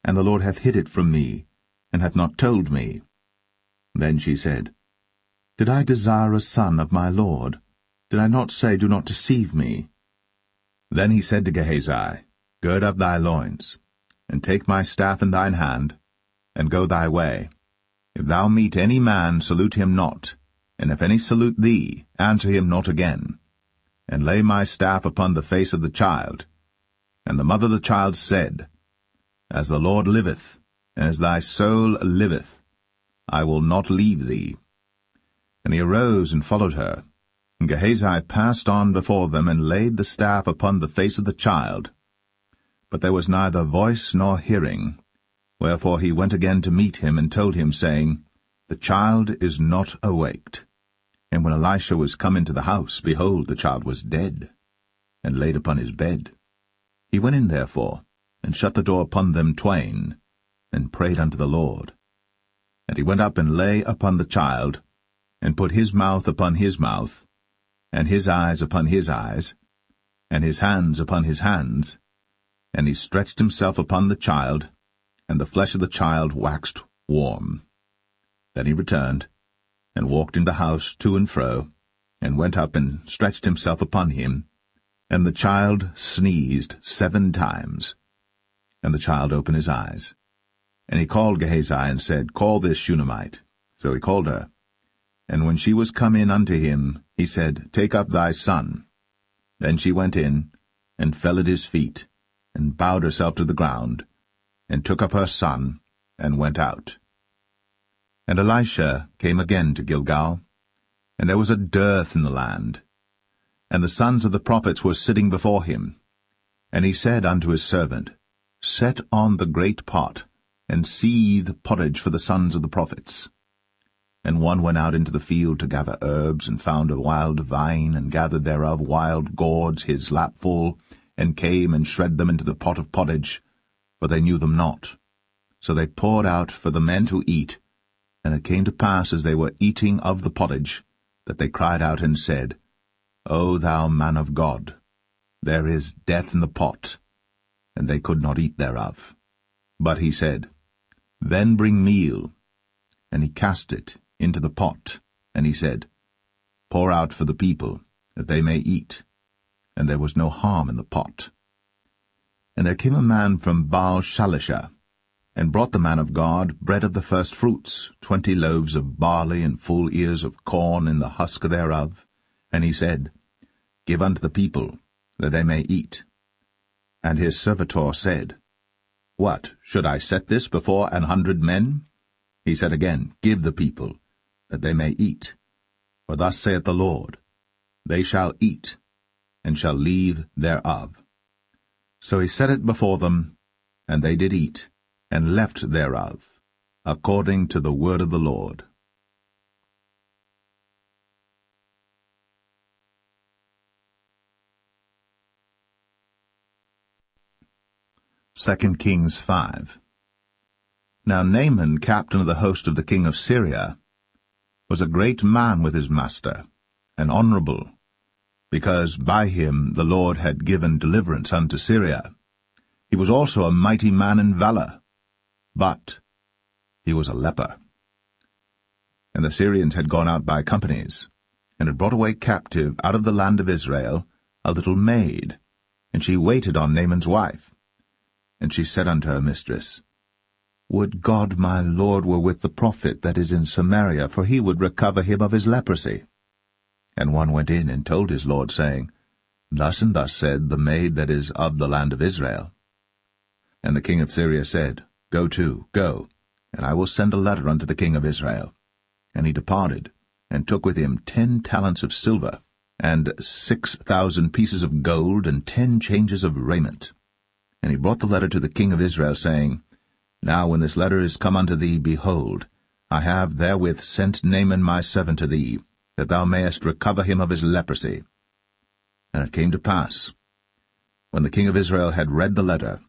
And the Lord hath hid it from me, and hath not told me. Then she said, Did I desire a son of my Lord? Did I not say, Do not deceive me? Then he said to Gehazi, Gird up thy loins, and take my staff in thine hand, and go thy way. If thou meet any man, salute him not, and if any salute thee, answer him not again. And lay my staff upon the face of the child. And the mother of the child said, As the Lord liveth, and as thy soul liveth, I will not leave thee. And he arose and followed her. And Gehazi passed on before them, and laid the staff upon the face of the child. But there was neither voice nor hearing. Wherefore he went again to meet him, and told him, saying, The child is not awaked. And when Elisha was come into the house, behold, the child was dead, and laid upon his bed. He went in therefore, and shut the door upon them twain, and prayed unto the Lord. And he went up and lay upon the child, and put his mouth upon his mouth, and his eyes upon his eyes, and his hands upon his hands. And he stretched himself upon the child, and the flesh of the child waxed warm. Then he returned, and walked in the house to and fro, and went up and stretched himself upon him. And the child sneezed 7 times. And the child opened his eyes. And he called Gehazi, and said, Call this Shunammite. So he called her. And when she was come in unto him, he said, Take up thy son. Then she went in, and fell at his feet, and bowed herself to the ground, and took up her son, and went out. And Elisha came again to Gilgal, and there was a dearth in the land. And the sons of the prophets were sitting before him. And he said unto his servant, Set on the great pot, and seethe pottage for the sons of the prophets. And one went out into the field to gather herbs, and found a wild vine, and gathered thereof wild gourds his lapful, and came and shred them into the pot of pottage, for they knew them not. So they poured out for the men to eat. And it came to pass, as they were eating of the pottage, that they cried out and said, O thou man of God, there is death in the pot. And they could not eat thereof. But he said, Then bring meal. And he cast it into the pot, and he said, Pour out for the people, that they may eat. And there was no harm in the pot. And there came a man from Baal-Shalisha, and brought the man of God bread of the first fruits, 20 loaves of barley, and full ears of corn in the husk thereof. And he said, Give unto the people, that they may eat. And his servitor said, What, should I set this before 100 men? He said again, Give the people, that they may eat. For thus saith the Lord, They shall eat, and shall leave thereof. So he set it before them, and they did eat, and left thereof, according to the word of the Lord. 2 Kings 5. Now Naaman, captain of the host of the king of Syria, was a great man with his master, and honorable, because by him the Lord had given deliverance unto Syria. He was also a mighty man in valor, but he was a leper. And the Syrians had gone out by companies, and had brought away captive out of the land of Israel a little maid, and she waited on Naaman's wife. And she said unto her mistress, Would God my Lord were with the prophet that is in Samaria, for he would recover him of his leprosy. And one went in and told his lord, saying, Thus and thus said the maid that is of the land of Israel. And the king of Syria said, Go to, go, and I will send a letter unto the king of Israel. And he departed, and took with him 10 talents of silver, and 6,000 pieces of gold, and 10 changes of raiment. And he brought the letter to the king of Israel, saying, Now when this letter is come unto thee, behold, I have therewith sent Naaman my servant to thee, that thou mayest recover him of his leprosy. And it came to pass, when the king of Israel had read the letter,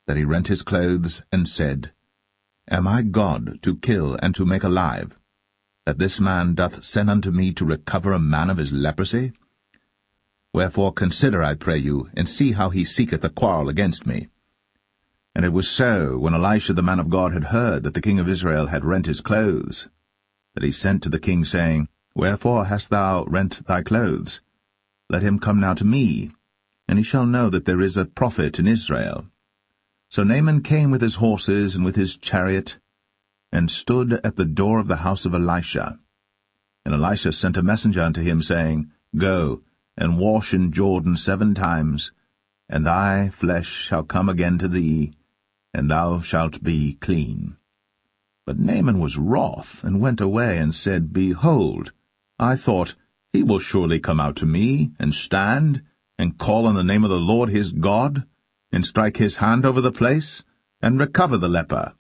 that he rent his clothes, and said, Am I God to kill and to make alive, that this man doth send unto me to recover a man of his leprosy? Wherefore consider, I pray you, and see how he seeketh a quarrel against me. And it was so, when Elisha the man of God had heard that the king of Israel had rent his clothes, that he sent to the king, saying, Wherefore hast thou rent thy clothes? Let him come now to me, and he shall know that there is a prophet in Israel. So Naaman came with his horses and with his chariot, and stood at the door of the house of Elisha. And Elisha sent a messenger unto him, saying, Go, and wash in Jordan 7 times, and thy flesh shall come again to thee, and thou shalt be clean. But Naaman was wroth, and went away, and said, Behold, I thought, he will surely come out to me, and stand, and call on the name of the Lord his God, and strike his hand over the place, and recover the leper.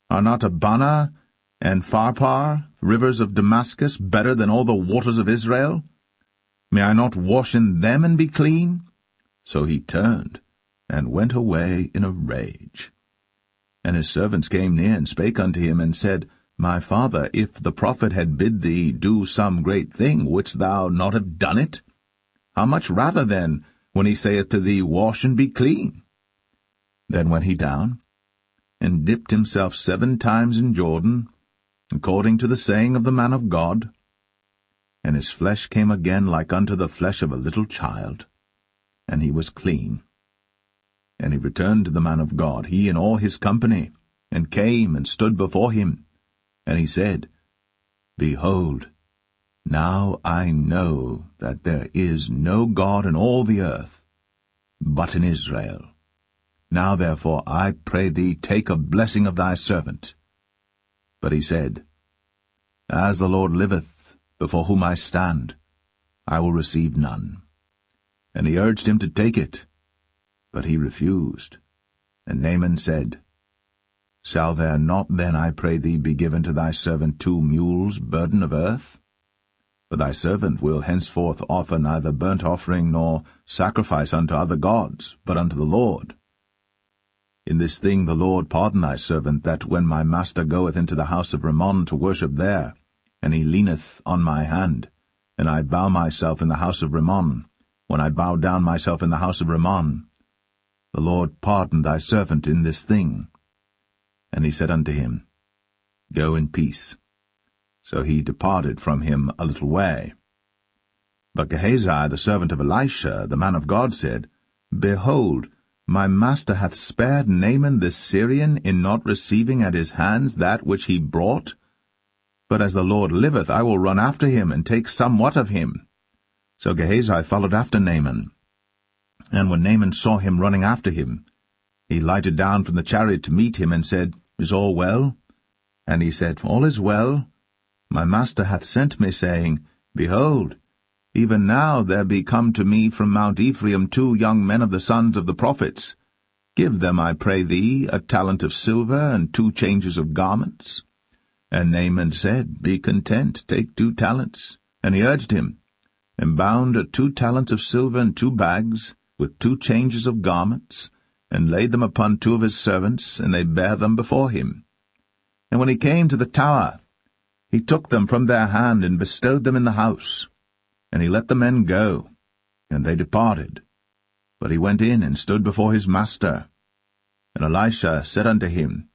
Are not Abana and Pharpar, rivers of Damascus, better than all the waters of Israel? May I not wash in them and be clean? So he turned, and went away in a rage. And his servants came near, and spake unto him, and said, My father, if the prophet had bid thee do some great thing, wouldst thou not have done it? How much rather then, when he saith to thee, Wash and be clean? Then went he down, and dipped himself 7 times in Jordan, according to the saying of the man of God. And his flesh came again like unto the flesh of a little child, and he was clean. And he returned to the man of God, he and all his company, and came and stood before him. And he said, Behold, now I know that there is no God in all the earth, but in Israel. Now therefore I pray thee, take a blessing of thy servant. But he said, As the Lord liveth, before whom I stand, I will receive none. And he urged him to take it, but he refused. And Naaman said, Shall there not then, I pray thee, be given to thy servant 2 mules burden of earth? For thy servant will henceforth offer neither burnt offering nor sacrifice unto other gods, but unto the Lord. In this thing the Lord pardon thy servant, that when my master goeth into the house of Rimmon to worship there, and he leaneth on my hand, and I bow myself in the house of Rimmon, when I bow down myself in the house of Rimmon, the Lord pardon thy servant in this thing. And he said unto him, Go in peace. So he departed from him a little way. But Gehazi, the servant of Elisha, the man of God, said, Behold, my master hath spared Naaman this Syrian in not receiving at his hands that which he brought. But as the Lord liveth, I will run after him, and take somewhat of him. So Gehazi followed after Naaman. And when Naaman saw him running after him, he lighted down from the chariot to meet him, and said, Is all well? And he said, All is well. My master hath sent me, saying, Behold, even now there be come to me from Mount Ephraim 2 young men of the sons of the prophets. Give them, I pray thee, a talent of silver, and 2 changes of garments. And Naaman said, Be content, take 2 talents. And he urged him, and bound 2 talents of silver in 2 bags, with 2 changes of garments, and laid them upon 2 of his servants, and they bare them before him. And when he came to the tower, he took them from their hand, and bestowed them in the house. And he let the men go, and they departed. But he went in and stood before his master. And Elisha said unto him,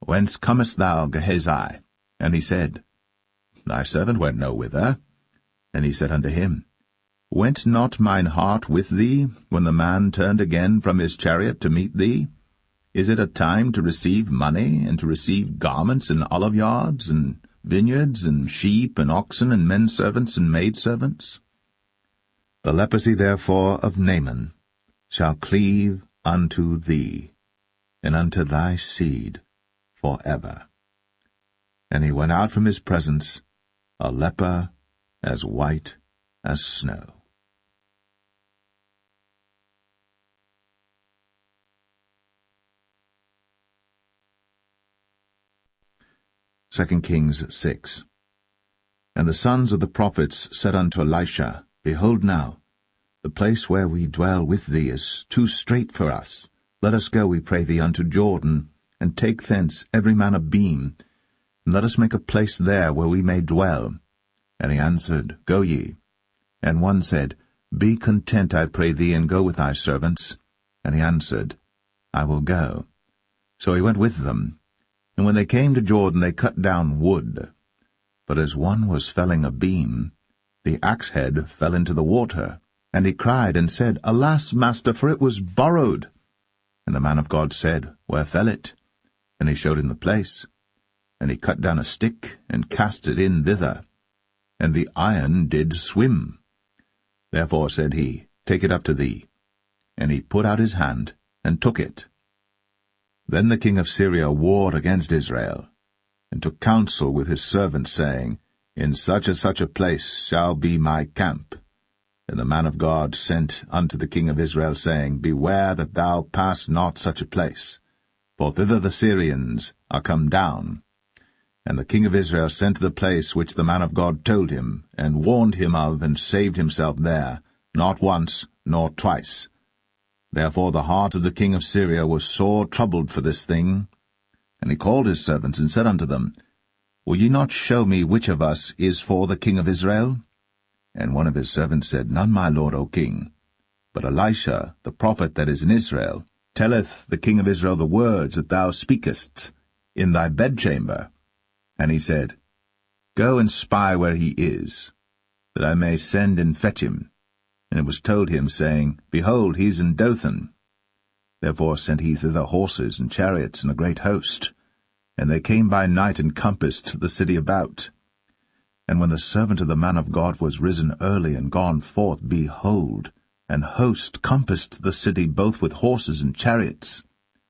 Whence comest thou, Gehazi? And he said, Thy servant went no whither. And he said unto him, Went not mine heart with thee, when the man turned again from his chariot to meet thee? Is it a time to receive money, and to receive garments and oliveyards, and vineyards, and sheep, and oxen, and men servants, and maidservants? The leprosy therefore of Naaman shall cleave unto thee, and unto thy seed for ever. And he went out from his presence, a leper as white as snow. 2 Kings 6. And the sons of the prophets said unto Elisha, Behold now, the place where we dwell with thee is too strait for us. Let us go, we pray thee, unto Jordan, and take thence every man a beam, and let us make a place there where we may dwell. And he answered, Go ye. And one said, Be content, I pray thee, and go with thy servants. And he answered, I will go. So he went with them. And when they came to Jordan, they cut down wood. But as one was felling a beam, the axe-head fell into the water. And he cried and said, Alas, master, for it was borrowed. And the man of God said, Where fell it? And he showed him the place. And he cut down a stick, and cast it in thither. And the iron did swim. Therefore said he, Take it up to thee. And he put out his hand, and took it. Then the king of Syria warred against Israel, and took counsel with his servants, saying, In such and such a place shall be my camp. And the man of God sent unto the king of Israel, saying, Beware that thou pass not such a place, for thither the Syrians are come down. And the king of Israel sent to the place which the man of God told him, and warned him of, and saved himself there, not once nor twice. Therefore the heart of the king of Syria was sore troubled for this thing. And he called his servants, and said unto them, Will ye not show me which of us is for the king of Israel? And one of his servants said, None, my lord, O king. But Elisha, the prophet that is in Israel, telleth the king of Israel the words that thou speakest in thy bedchamber. And he said, Go and spy where he is, that I may send and fetch him. And it was told him, saying, Behold, he is in Dothan. Therefore sent he thither horses and chariots and a great host. And they came by night and compassed the city about. And when the servant of the man of God was risen early and gone forth, behold, an host compassed the city both with horses and chariots.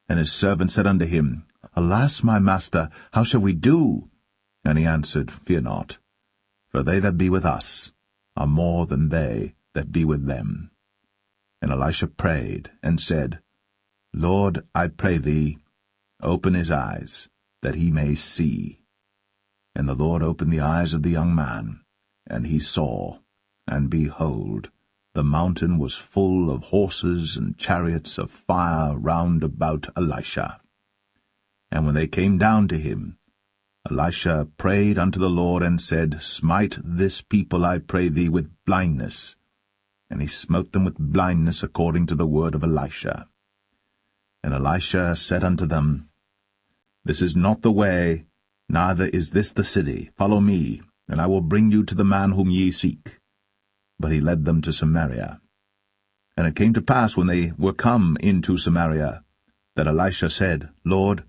And his servant said unto him, Alas, my master, how shall we do? And he answered, Fear not, for they that be with us are more than they that be with them. And Elisha prayed, and said, Lord, I pray thee, open his eyes, that he may see. And the Lord opened the eyes of the young man, and he saw, and behold, the mountain was full of horses and chariots of fire round about Elisha. And when they came down to him, Elisha prayed unto the Lord, and said, Smite this people, I pray thee, with blindness. And he smote them with blindness according to the word of Elisha. And Elisha said unto them, This is not the way, neither is this the city. Follow me, and I will bring you to the man whom ye seek. But he led them to Samaria. And it came to pass, when they were come into Samaria, that Elisha said, Lord,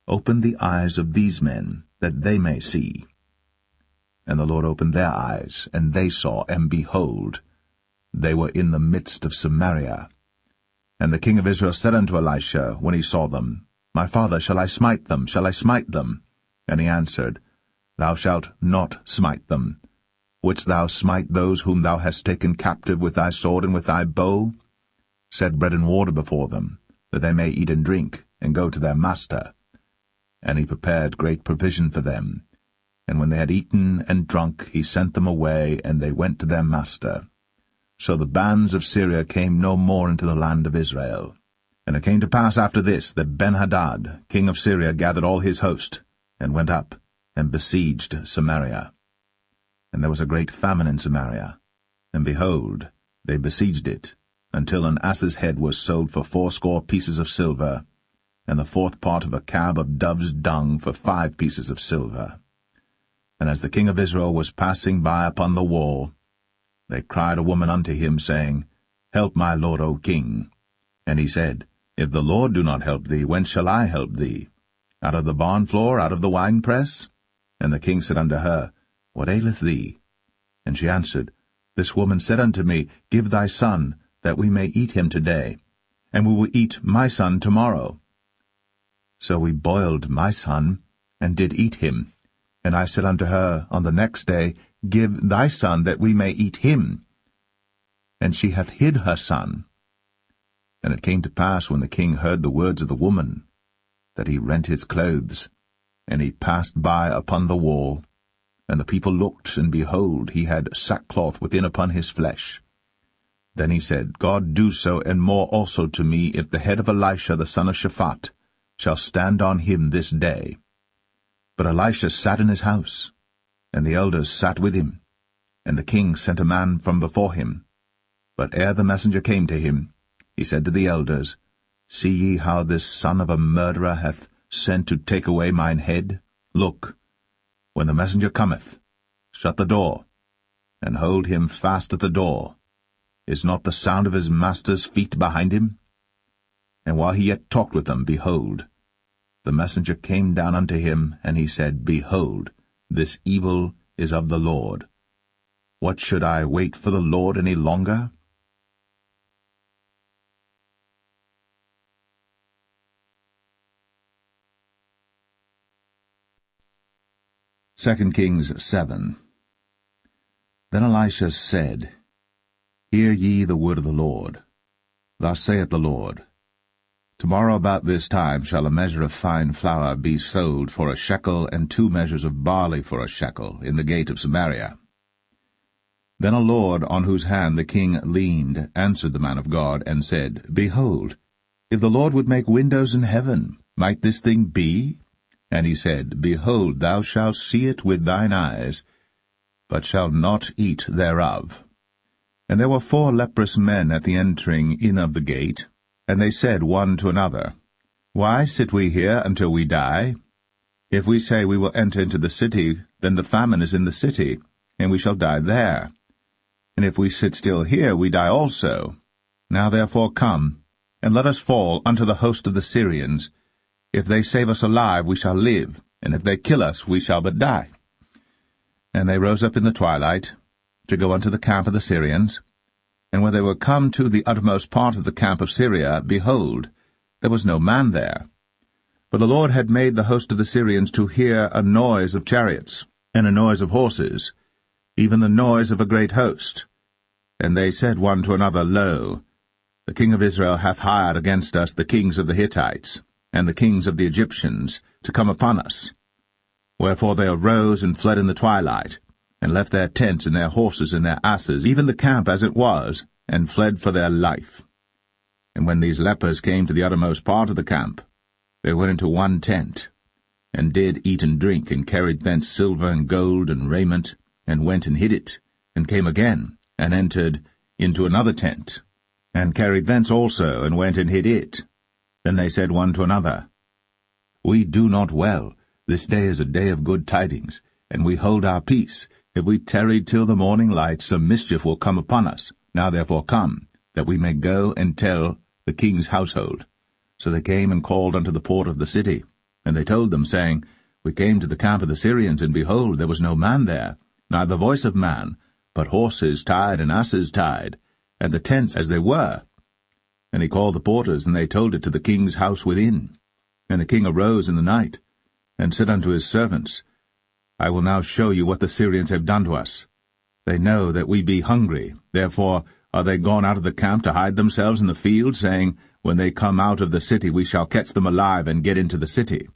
open the eyes of these men, that they may see. And the Lord opened their eyes, and they saw, and behold, they were in the midst of Samaria. And the king of Israel said unto Elisha, when he saw them, My father, shall I smite them? Shall I smite them? And he answered, Thou shalt not smite them. Wouldst thou smite those whom thou hast taken captive with thy sword and with thy bow? Set bread and water before them, that they may eat and drink, and go to their master. And he prepared great provision for them. And when they had eaten and drunk, he sent them away, and they went to their master. So the bands of Syria came no more into the land of Israel. And it came to pass after this that Ben-Hadad, king of Syria, gathered all his host, and went up, and besieged Samaria. And there was a great famine in Samaria, and behold, they besieged it, until an ass's head was sold for 80 pieces of silver, and the 4th part of a cab of dove's dung for 5 pieces of silver. And as the king of Israel was passing by upon the wall, they cried a woman unto him, saying, Help my lord, O king. And he said, If the Lord do not help thee, whence shall I help thee? Out of the barn floor, out of the winepress? And the king said unto her, What aileth thee? And she answered, This woman said unto me, Give thy son, that we may eat him today, and we will eat my son tomorrow. So we boiled my son, and did eat him. And I said unto her on the next day, Give thy son, that we may eat him. And she hath hid her son. And it came to pass, when the king heard the words of the woman, that he rent his clothes, and he passed by upon the wall. And the people looked, and behold, he had sackcloth within upon his flesh. Then he said, God do so, and more also to me, if the head of Elisha the son of Shaphat shall stand on him this day. But Elisha sat in his house, and the elders sat with him, and the king sent a man from before him. But ere the messenger came to him, he said to the elders, See ye how this son of a murderer hath sent to take away mine head? Look, when the messenger cometh, shut the door, and hold him fast at the door. Is not the sound of his master's feet behind him? And while he yet talked with them, behold, the messenger came down unto him, and he said, Behold, this evil is of the Lord. What should I wait for the Lord any longer? Second Kings 7. Then Elisha said, Hear ye the word of the Lord. Thus saith the Lord, Tomorrow about this time shall a measure of fine flour be sold for a shekel, and 2 measures of barley for a shekel, in the gate of Samaria. Then a lord, on whose hand the king leaned, answered the man of God, and said, Behold, if the Lord would make windows in heaven, might this thing be? And he said, Behold, thou shalt see it with thine eyes, but shalt not eat thereof. And there were 4 leprous men at the entering in of the gate, and they said one to another, Why sit we here until we die? If we say we will enter into the city, then the famine is in the city, and we shall die there. And if we sit still here, we die also. Now therefore come, and let us fall unto the host of the Syrians. If they save us alive, we shall live, and if they kill us, we shall but die. And they rose up in the twilight, to go unto the camp of the Syrians. And when they were come to the uttermost part of the camp of Syria, behold, there was no man there. For the Lord had made the host of the Syrians to hear a noise of chariots, and a noise of horses, even the noise of a great host. And they said one to another, Lo, the king of Israel hath hired against us the kings of the Hittites, and the kings of the Egyptians, to come upon us. Wherefore they arose and fled in the twilight, and left their tents and their horses and their asses, even the camp as it was, and fled for their life. And when these lepers came to the uttermost part of the camp, they went into one tent, and did eat and drink, and carried thence silver and gold and raiment, and went and hid it, and came again, and entered into another tent, and carried thence also, and went and hid it. Then they said one to another, We do not well. This day is a day of good tidings, and we hold our peace. If we tarry till the morning light, some mischief will come upon us. Now therefore come, that we may go and tell the king's household. So they came and called unto the port of the city. And they told them, saying, We came to the camp of the Syrians, and behold, there was no man there, neither voice of man, but horses tied and asses tied, and the tents as they were. And he called the porters, and they told it to the king's house within. And the king arose in the night, and said unto his servants, I will now show you what the Syrians have done to us. They know that we be hungry, therefore are they gone out of the camp to hide themselves in the field, saying, When they come out of the city we shall catch them alive, and get into the city.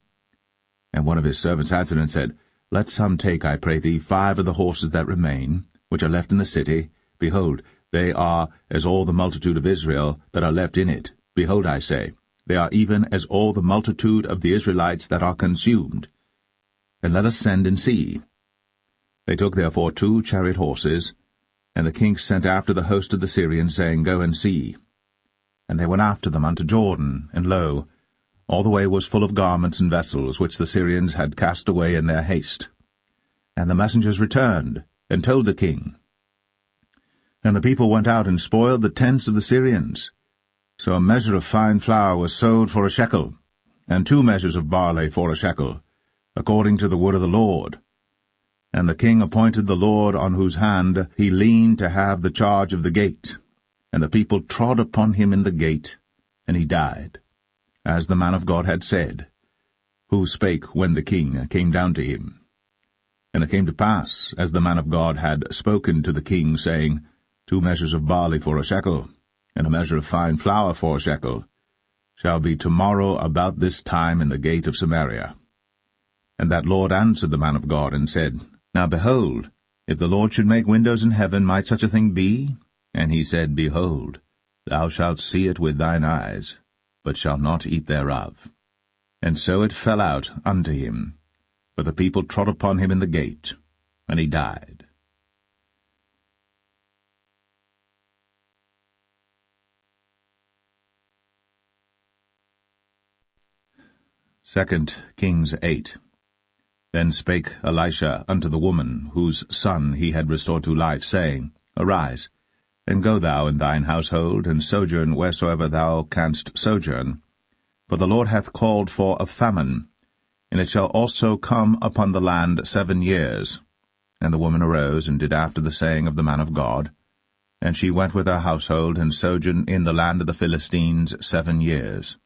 And one of his servants answered and said, Let some take, I pray thee, 5 of the horses that remain, which are left in the city. Behold, they are as all the multitude of Israel that are left in it. Behold, I say, they are even as all the multitude of the Israelites that are consumed. And let us send and see. They took therefore 2 chariot horses, and the king sent after the host of the Syrians, saying, Go and see. And they went after them unto Jordan, and lo, all the way was full of garments and vessels, which the Syrians had cast away in their haste. And the messengers returned, and told the king. And the people went out and spoiled the tents of the Syrians. So a measure of fine flour was sold for a shekel, and 2 measures of barley for a shekel, according to the word of the Lord. And the king appointed the Lord on whose hand he leaned to have the charge of the gate. And the people trod upon him in the gate, and he died, as the man of God had said, who spake when the king came down to him. And it came to pass, as the man of God had spoken to the king, saying, 2 measures of barley for a shekel, and a measure of fine flour for a shekel, shall be tomorrow about this time in the gate of Samaria. And that Lord answered the man of God, and said, Now behold, if the Lord should make windows in heaven, might such a thing be? And he said, Behold, thou shalt see it with thine eyes, but shalt not eat thereof. And so it fell out unto him, for the people trod upon him in the gate, and he died. Second Kings 8. Then spake Elisha unto the woman, whose son he had restored to life, saying, Arise, and go thou and thine household, and sojourn wheresoever thou canst sojourn. For the Lord hath called for a famine, and it shall also come upon the land 7 years. And the woman arose, and did after the saying of the man of God. And she went with her household, and sojourned in the land of the Philistines 7 years.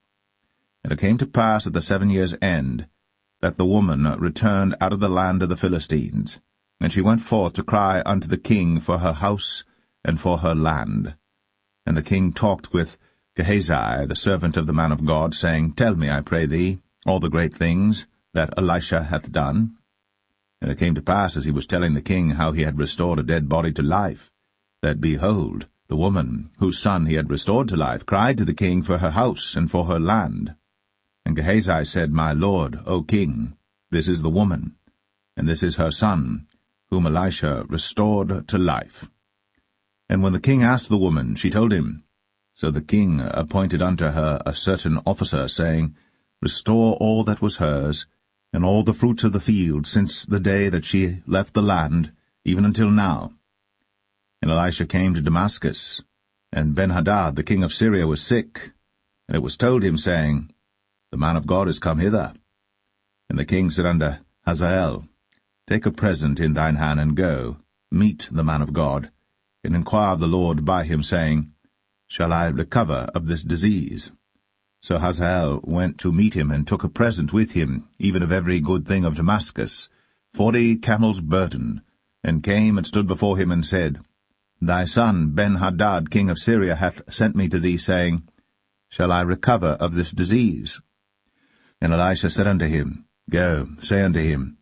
And it came to pass at the 7 years' end, that the woman returned out of the land of the Philistines. And she went forth to cry unto the king for her house and for her land. And the king talked with Gehazi, the servant of the man of God, saying, Tell me, I pray thee, all the great things that Elisha hath done. And it came to pass, as he was telling the king how he had restored a dead body to life, that, behold, the woman, whose son he had restored to life, cried to the king for her house and for her land. And Gehazi said, My lord, O king, this is the woman, and this is her son, whom Elisha restored to life. And when the king asked the woman, she told him. So the king appointed unto her a certain officer, saying, Restore all that was hers, and all the fruits of the field, since the day that she left the land, even until now. And Elisha came to Damascus, and Benhadad the king of Syria was sick, and it was told him, saying, The man of God is come hither. And the king said unto Hazael, Take a present in thine hand, and go, meet the man of God, and inquire of the Lord by him, saying, Shall I recover of this disease? So Hazael went to meet him, and took a present with him, even of every good thing of Damascus, 40 camels' burden, and came and stood before him, and said, Thy son Ben-Hadad king of Syria hath sent me to thee, saying, Shall I recover of this disease? And Elisha said unto him, Go, say unto him,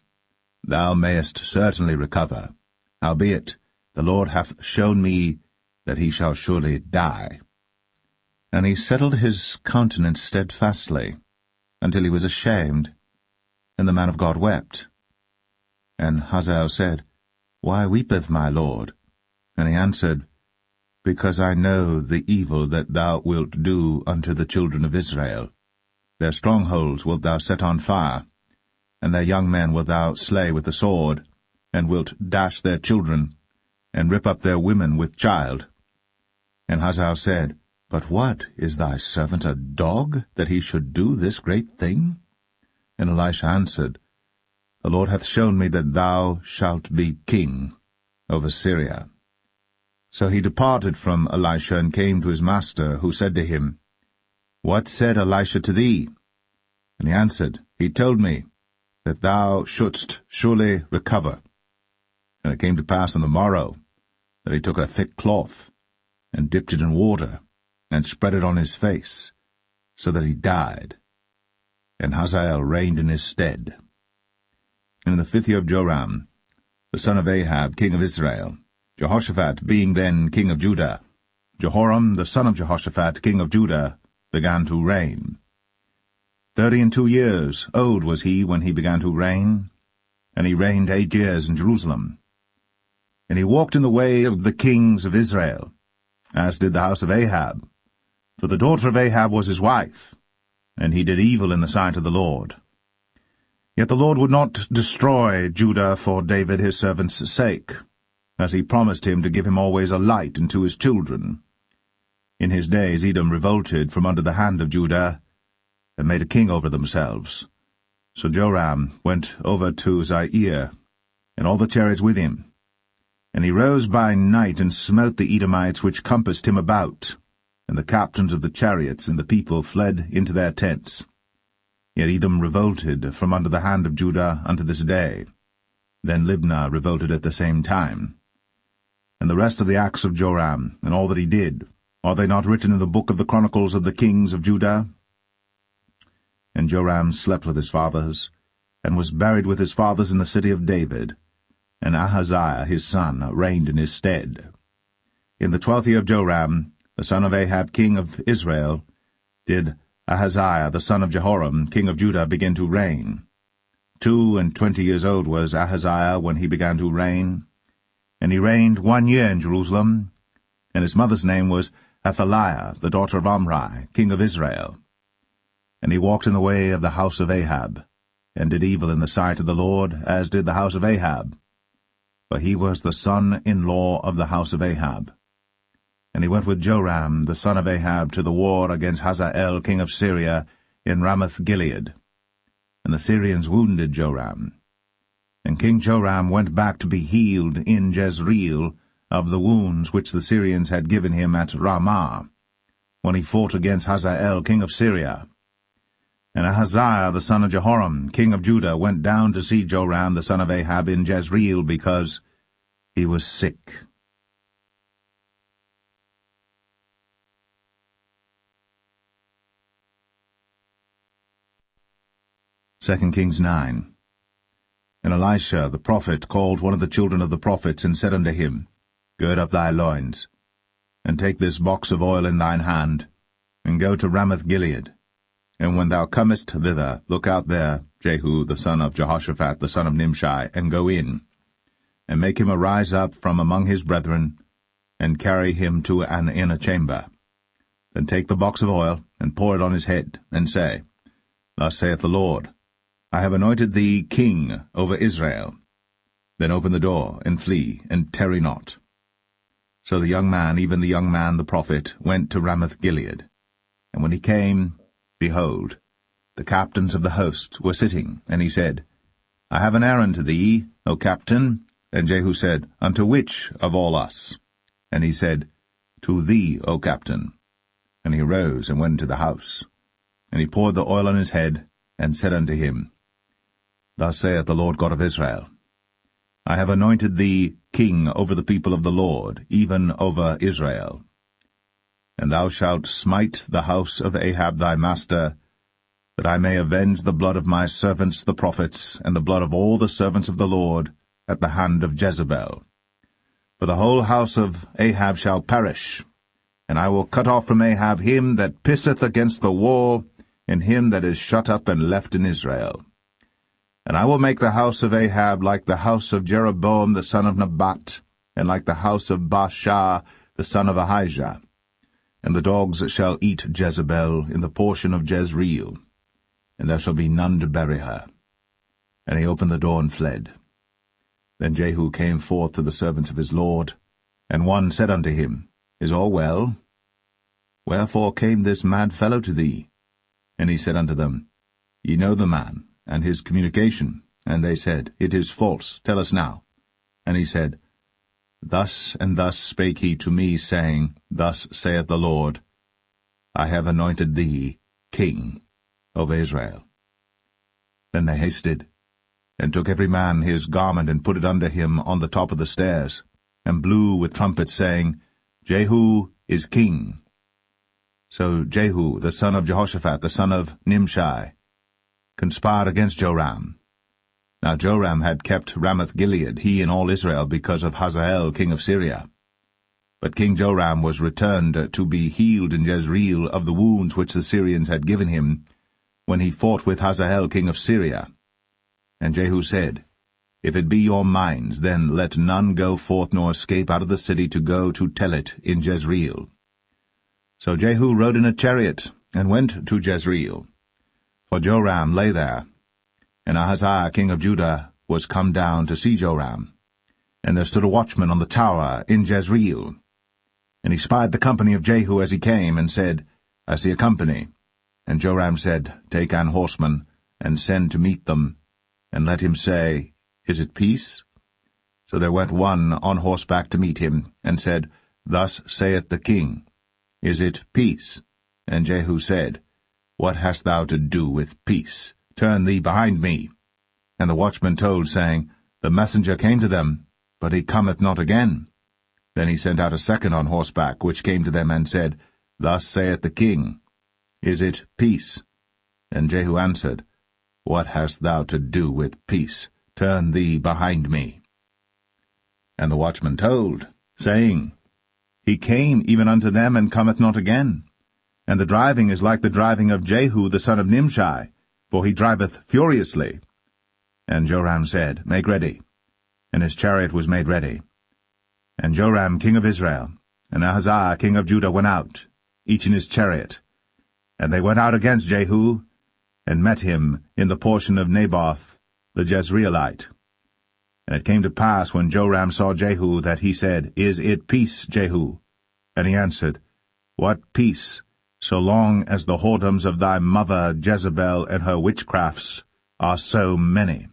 Thou mayest certainly recover. Howbeit, the Lord hath shown me that he shall surely die. And he settled his countenance steadfastly, until he was ashamed. And the man of God wept. And Hazael said, Why weepeth my lord? And he answered, Because I know the evil that thou wilt do unto the children of Israel. Their strongholds wilt thou set on fire, and their young men wilt thou slay with the sword, and wilt dash their children, and rip up their women with child. And Hazael said, But what, is thy servant a dog, that he should do this great thing? And Elisha answered, The Lord hath shown me that thou shalt be king over Syria. So he departed from Elisha, and came to his master, who said to him, What said Elisha to thee? And he answered, He told me that thou shouldst surely recover. And it came to pass on the morrow that he took a thick cloth, and dipped it in water, and spread it on his face, so that he died. And Hazael reigned in his stead. And in the 5th year of Joram, the son of Ahab, king of Israel, Jehoshaphat being then king of Judah, Jehoram the son of Jehoshaphat, king of Judah, began to reign. 32 old was he when he began to reign, and he reigned 8 years in Jerusalem. And he walked in the way of the kings of Israel, as did the house of Ahab, for the daughter of Ahab was his wife, and he did evil in the sight of the Lord. Yet the Lord would not destroy Judah for David his servant's sake, as he promised him to give him always a light unto his children. In his days Edom revolted from under the hand of Judah, and made a king over themselves. So Joram went over to Zair, and all the chariots with him. And he rose by night, and smote the Edomites which compassed him about, and the captains of the chariots and the people fled into their tents. Yet Edom revolted from under the hand of Judah unto this day. Then Libnah revolted at the same time. And the rest of the acts of Joram, and all that he did, are they not written in the book of the chronicles of the kings of Judah? And Joram slept with his fathers, and was buried with his fathers in the city of David, and Ahaziah his son reigned in his stead. In the 12th year of Joram, the son of Ahab king of Israel, did Ahaziah the son of Jehoram king of Judah begin to reign. 22 years old was Ahaziah when he began to reign, and he reigned 1 year in Jerusalem, and his mother's name was Athaliah, the daughter of Omri, king of Israel. And he walked in the way of the house of Ahab, and did evil in the sight of the Lord, as did the house of Ahab. For he was the son-in-law of the house of Ahab. And he went with Joram, the son of Ahab, to the war against Hazael, king of Syria, in Ramoth-Gilead. And the Syrians wounded Joram. And King Joram went back to be healed in Jezreel of the wounds which the Syrians had given him at Ramah, when he fought against Hazael, king of Syria. And Ahaziah the son of Jehoram, king of Judah, went down to see Joram the son of Ahab in Jezreel, because he was sick. 2 Kings 9. And Elisha the prophet called one of the children of the prophets, and said unto him, Gird up thy loins, and take this box of oil in thine hand, and go to Ramoth-Gilead. And when thou comest thither, look out there Jehu the son of Jehoshaphat the son of Nimshi, and go in, and make him arise up from among his brethren, and carry him to an inner chamber. Then take the box of oil, and pour it on his head, and say, Thus saith the Lord, I have anointed thee king over Israel. Then open the door, and flee, and tarry not. So the young man, even the young man the prophet, went to Ramoth-Gilead. And when he came, behold, the captains of the host were sitting, and he said, I have an errand to thee, O captain. And Jehu said, Unto which of all us? And he said, To thee, O captain. And he arose and went into the house. And he poured the oil on his head, and said unto him, Thus saith the Lord God of Israel, I have anointed thee king over the people of the Lord, even over Israel. And thou shalt smite the house of Ahab thy master, that I may avenge the blood of my servants the prophets, and the blood of all the servants of the Lord, at the hand of Jezebel. For the whole house of Ahab shall perish, and I will cut off from Ahab him that pisseth against the wall, and him that is shut up and left in Israel. And I will make the house of Ahab like the house of Jeroboam the son of Nebat, and like the house of Baasha the son of Ahijah. And the dogs shall eat Jezebel in the portion of Jezreel, and there shall be none to bury her. And he opened the door and fled. Then Jehu came forth to the servants of his lord, and one said unto him, Is all well? Wherefore came this mad fellow to thee? And he said unto them, Ye know the man, and his communication. And they said, It is false, tell us now. And he said, Thus and thus spake he to me, saying, Thus saith the Lord, I have anointed thee king over Israel. Then they hasted, and took every man his garment, and put it under him on the top of the stairs, and blew with trumpets, saying, Jehu is king. So Jehu, the son of Jehoshaphat, the son of Nimshi, conspired against Joram. Now Joram had kept Ramoth-Gilead, he and all Israel, because of Hazael king of Syria. But King Joram was returned to be healed in Jezreel of the wounds which the Syrians had given him, when he fought with Hazael king of Syria. And Jehu said, If it be your minds, then let none go forth nor escape out of the city to go to tell it in Jezreel. So Jehu rode in a chariot, and went to Jezreel. For Joram lay there, and Ahaziah king of Judah was come down to see Joram. And there stood a watchman on the tower in Jezreel. And he spied the company of Jehu as he came, and said, I see a company. And Joram said, Take an horseman, and send to meet them, and let him say, Is it peace? So there went one on horseback to meet him, and said, Thus saith the king, Is it peace? And Jehu said, What hast thou to do with peace? Turn thee behind me. And the watchman told, saying, The messenger came to them, but he cometh not again. Then he sent out a second on horseback, which came to them, and said, Thus saith the king, Is it peace? And Jehu answered, What hast thou to do with peace? Turn thee behind me. And the watchman told, saying, He came even unto them, and cometh not again. And the driving is like the driving of Jehu the son of Nimshi, for he driveth furiously. And Joram said, Make ready. And his chariot was made ready. And Joram king of Israel, and Ahaziah king of Judah went out, each in his chariot. And they went out against Jehu, and met him in the portion of Naboth the Jezreelite. And it came to pass, when Joram saw Jehu, that he said, Is it peace, Jehu? And he answered, What peace, so long as the whoredoms of thy mother Jezebel and her witchcrafts are so many?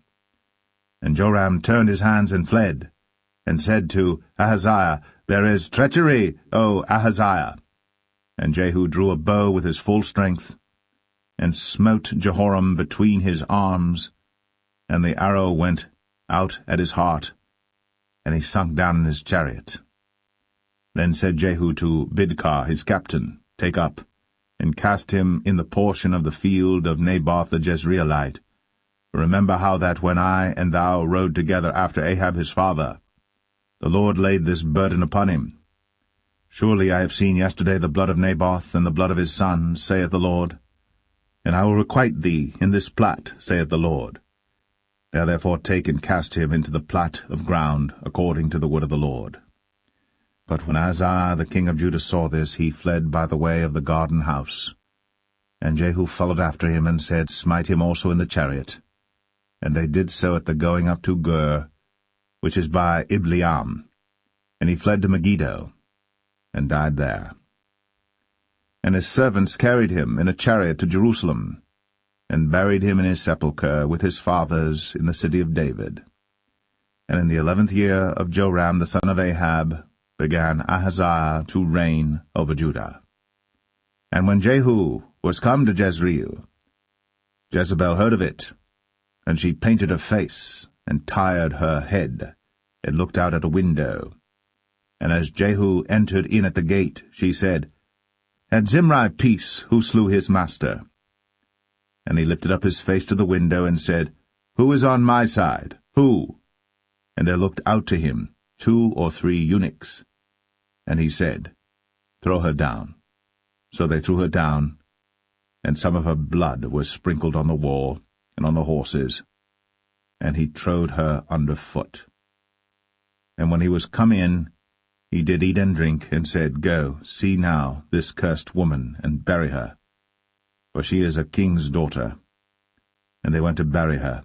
And Joram turned his hands and fled, and said to Ahaziah, There is treachery, O Ahaziah. And Jehu drew a bow with his full strength, and smote Jehoram between his arms, and the arrow went out at his heart, and he sunk down in his chariot. Then said Jehu to Bidkar his captain, Take up, and cast him in the portion of the field of Naboth the Jezreelite. Remember how that when I and thou rode together after Ahab his father, the Lord laid this burden upon him. Surely I have seen yesterday the blood of Naboth and the blood of his sons, saith the Lord. And I will requite thee in this plat, saith the Lord. Now therefore take and cast him into the plat of ground, according to the word of the Lord. But when Ahaziah the king of Judah saw this, he fled by the way of the garden house. And Jehu followed after him, and said, Smite him also in the chariot. And they did so at the going up to Gur, which is by Ibleam. And he fled to Megiddo, and died there. And his servants carried him in a chariot to Jerusalem, and buried him in his sepulchre with his fathers in the city of David. And in the 11th year of Joram the son of Ahab began Ahaziah to reign over Judah. And when Jehu was come to Jezreel, Jezebel heard of it, and she painted her face, and tired her head, and looked out at a window. And as Jehu entered in at the gate, she said, Had Zimri peace, who slew his master? And he lifted up his face to the window, and said, Who is on my side? Who? And there looked out to him 2 or 3 eunuchs. And he said, Throw her down. So they threw her down, and some of her blood was sprinkled on the wall, and on the horses, and he trode her under foot. And when he was come in, he did eat and drink, and said, Go, see now this cursed woman, and bury her, for she is a king's daughter. And they went to bury her.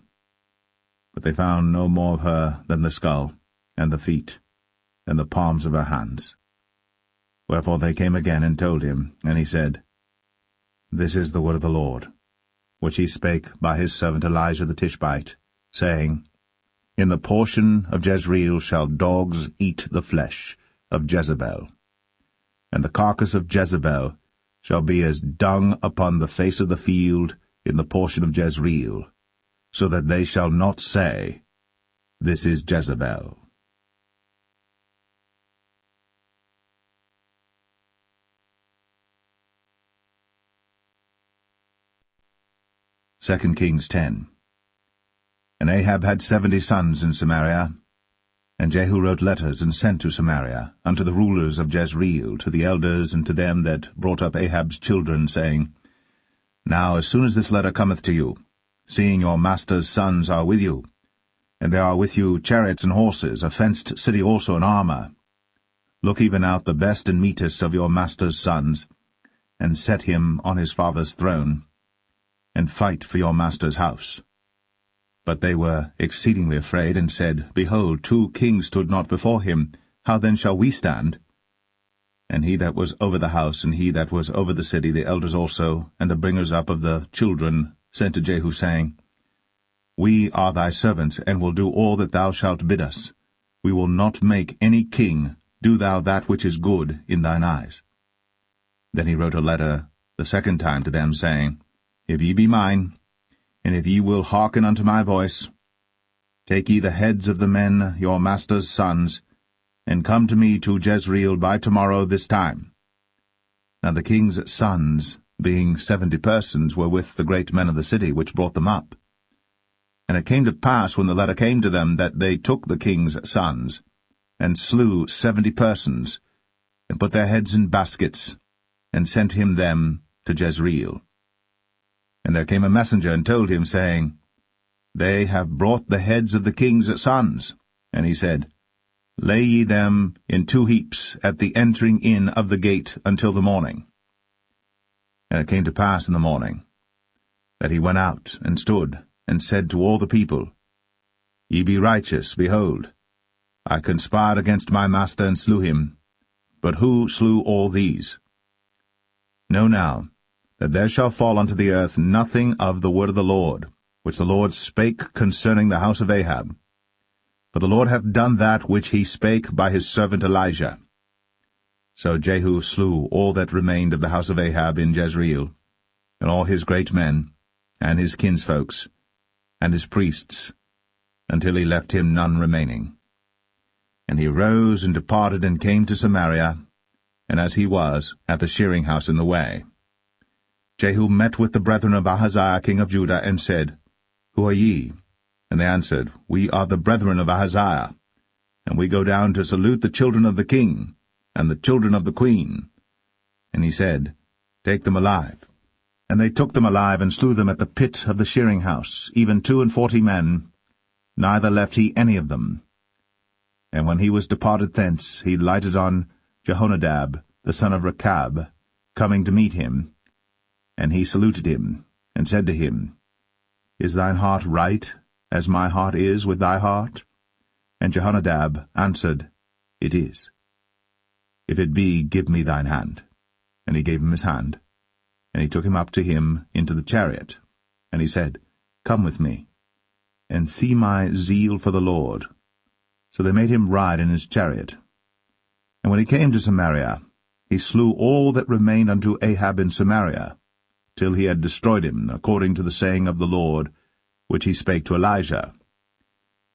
But they found no more of her than the skull, and the feet, and the palms of her hands. Wherefore they came again and told him, and he said, This is the word of the Lord, which he spake by his servant Elijah the Tishbite, saying, In the portion of Jezreel shall dogs eat the flesh of Jezebel, and the carcass of Jezebel shall be as dung upon the face of the field in the portion of Jezreel, so that they shall not say, This is Jezebel. 2 Kings 10. And Ahab had 70 sons in Samaria, And Jehu wrote letters, and sent to Samaria, unto the rulers of Jezreel, to the elders, and to them that brought up Ahab's children, saying, Now as soon as this letter cometh to you, seeing your master's sons are with you, and there are with you chariots and horses, a fenced city also in armor, look even out the best and meetest of your master's sons, and set him on his father's throne, and fight for your master's house. But they were exceedingly afraid, and said, Behold, 2 kings stood not before him. How then shall we stand? And he that was over the house, and he that was over the city, the elders also, and the bringers up of the children, sent to Jehu, saying, We are thy servants, and will do all that thou shalt bid us. We will not make any king. Do thou that which is good in thine eyes. Then he wrote a letter the second time to them, saying, If ye be mine, and if ye will hearken unto my voice, take ye the heads of the men, your master's sons, and come to me to Jezreel by tomorrow this time. Now the king's sons, being 70 persons, were with the great men of the city, which brought them up. And it came to pass, when the letter came to them, that they took the king's sons, and slew 70 persons, and put their heads in baskets, and sent him them to Jezreel. And there came a messenger, and told him, saying, They have brought the heads of the king's sons. And he said, Lay ye them in 2 heaps at the entering in of the gate until the morning. And it came to pass in the morning, that he went out, and stood, and said to all the people, Ye be righteous, behold, I conspired against my master, and slew him. But who slew all these? Know now, that there shall fall unto the earth nothing of the word of the Lord, which the Lord spake concerning the house of Ahab. For the Lord hath done that which he spake by his servant Elijah. So Jehu slew all that remained of the house of Ahab in Jezreel, and all his great men, and his kinsfolks, and his priests, until he left him none remaining. And he rose and departed, and came to Samaria, and as he was, at the shearing house in the way. Jehu met with the brethren of Ahaziah king of Judah, and said, Who are ye? And they answered, We are the brethren of Ahaziah, and we go down to salute the children of the king, and the children of the queen. And he said, Take them alive. And they took them alive, and slew them at the pit of the shearing house, even 42 men, neither left he any of them. And when he was departed thence, he lighted on Jehonadab, the son of Rechab, coming to meet him. And he saluted him, and said to him, Is thine heart right, as my heart is with thy heart? And Jehonadab answered, It is. If it be, give me thine hand. And he gave him his hand. And he took him up to him into the chariot. And he said, Come with me, and see my zeal for the Lord. So they made him ride in his chariot. And when he came to Samaria, he slew all that remained unto Ahab in Samaria, till he had destroyed him, according to the saying of the Lord, which he spake to Elijah.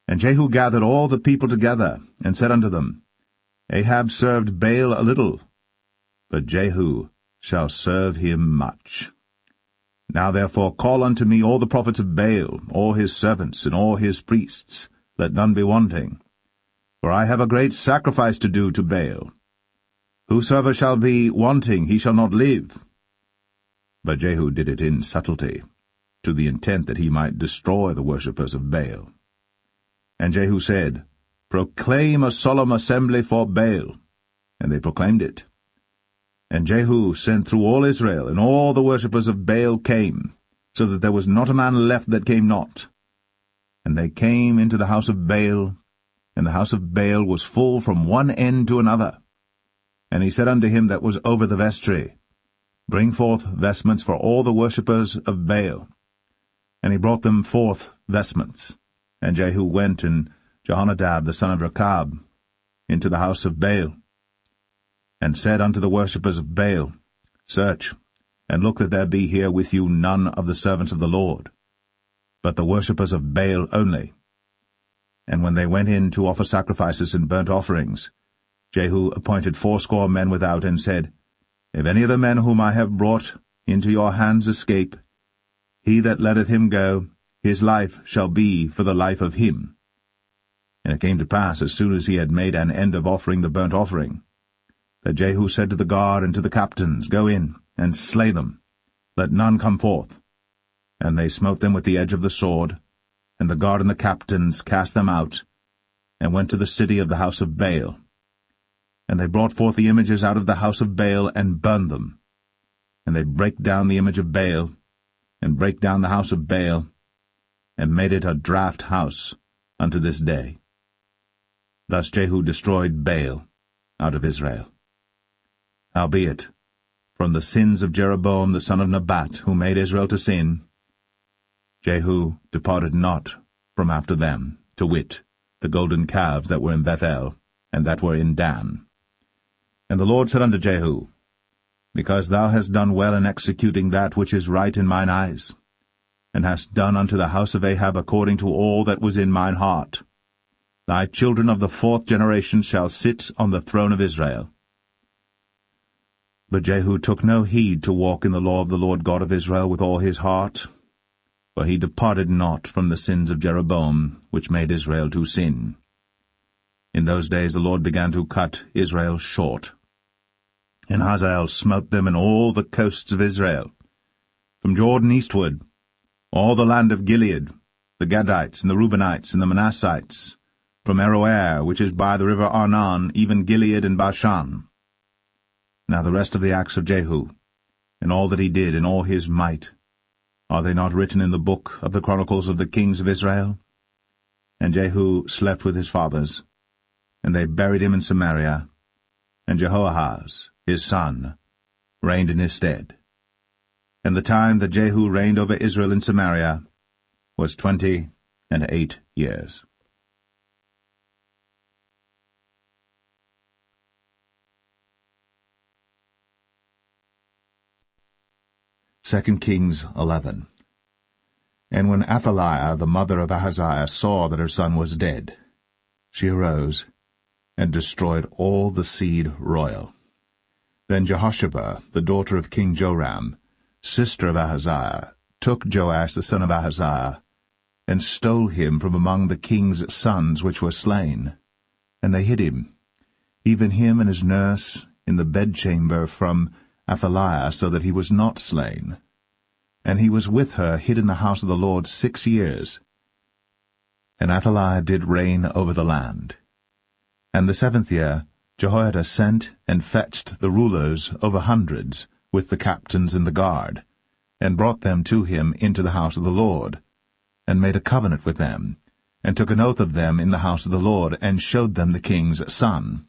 And Jehu gathered all the people together, and said unto them, Ahab served Baal a little, but Jehu shall serve him much. Now therefore call unto me all the prophets of Baal, all his servants, and all his priests, let none be wanting. For I have a great sacrifice to do to Baal. Whosoever shall be wanting, he shall not live. But Jehu did it in subtlety, to the intent that he might destroy the worshippers of Baal. And Jehu said, Proclaim a solemn assembly for Baal. And they proclaimed it. And Jehu sent through all Israel, and all the worshippers of Baal came, so that there was not a man left that came not. And they came into the house of Baal, and the house of Baal was full from one end to another. And he said unto him that was over the vestry, Bring forth vestments for all the worshippers of Baal. And he brought them forth vestments. And Jehu went, and Jehonadab the son of Rechab, into the house of Baal, and said unto the worshippers of Baal, Search, and look that there be here with you none of the servants of the Lord, but the worshippers of Baal only. And when they went in to offer sacrifices and burnt offerings, Jehu appointed 80 men without, and said, If any of the men whom I have brought into your hands escape, he that letteth him go, his life shall be for the life of him. And it came to pass, as soon as he had made an end of offering the burnt offering, that Jehu said to the guard and to the captains, Go in, and slay them, let none come forth. And they smote them with the edge of the sword, and the guard and the captains cast them out, and went to the city of the house of Baal. And they brought forth the images out of the house of Baal, and burned them. And they brake down the image of Baal, and brake down the house of Baal, and made it a draught house unto this day. Thus Jehu destroyed Baal out of Israel. Howbeit, from the sins of Jeroboam the son of Nebat, who made Israel to sin, Jehu departed not from after them, to wit, the golden calves that were in Bethel, and that were in Dan. And the Lord said unto Jehu, Because thou hast done well in executing that which is right in mine eyes, and hast done unto the house of Ahab according to all that was in mine heart, thy children of the 4th generation shall sit on the throne of Israel. But Jehu took no heed to walk in the law of the Lord God of Israel with all his heart, for he departed not from the sins of Jeroboam, which made Israel to sin. In those days the Lord began to cut Israel short. And Hazael smote them in all the coasts of Israel, from Jordan eastward, all the land of Gilead, the Gadites, and the Reubenites, and the Manassites, from Aroer, which is by the river Arnon, even Gilead and Bashan. Now the rest of the acts of Jehu, and all that he did in all his might, are they not written in the book of the chronicles of the kings of Israel? And Jehu slept with his fathers, and they buried him in Samaria, and Jehoahaz, his son, reigned in his stead. And the time that Jehu reigned over Israel in Samaria was 28 years. 2 Kings 11. And when Athaliah, the mother of Ahaziah, saw that her son was dead, she arose and destroyed all the seed royal. Then Jehosheba, the daughter of King Joram, sister of Ahaziah, took Joash the son of Ahaziah, and stole him from among the king's sons which were slain. And they hid him, even him and his nurse, in the bedchamber from Athaliah, so that he was not slain. And he was with her hid in the house of the Lord 6 years. And Athaliah did reign over the land. And the 7th year Jehoiada sent and fetched the rulers over hundreds, with the captains and the guard, and brought them to him into the house of the Lord, and made a covenant with them, and took an oath of them in the house of the Lord, and showed them the king's son.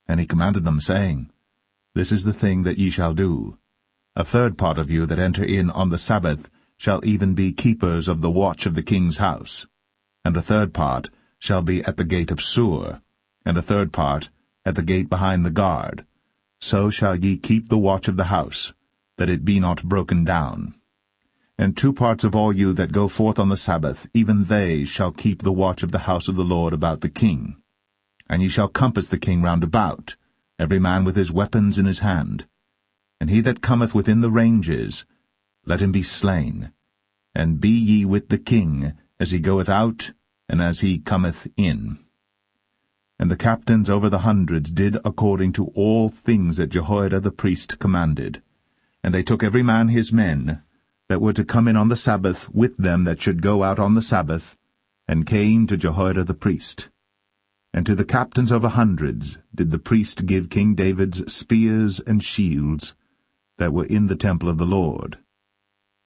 And he commanded them, saying, This is the thing that ye shall do. 1/3 part of you that enter in on the Sabbath shall even be keepers of the watch of the king's house, and 1/3 part shall be at the gate of Sur, and 1/3 part at the gate behind the guard. So shall ye keep the watch of the house, that it be not broken down. And 2 parts of all you that go forth on the Sabbath, even they shall keep the watch of the house of the Lord about the king. And ye shall compass the king round about, every man with his weapons in his hand. And he that cometh within the ranges, let him be slain. And be ye with the king, as he goeth out, and as he cometh in. And the captains over the hundreds did according to all things that Jehoiada the priest commanded. And they took every man his men, that were to come in on the Sabbath, with them that should go out on the Sabbath, and came to Jehoiada the priest. And to the captains over hundreds did the priest give King David's spears and shields, that were in the temple of the Lord.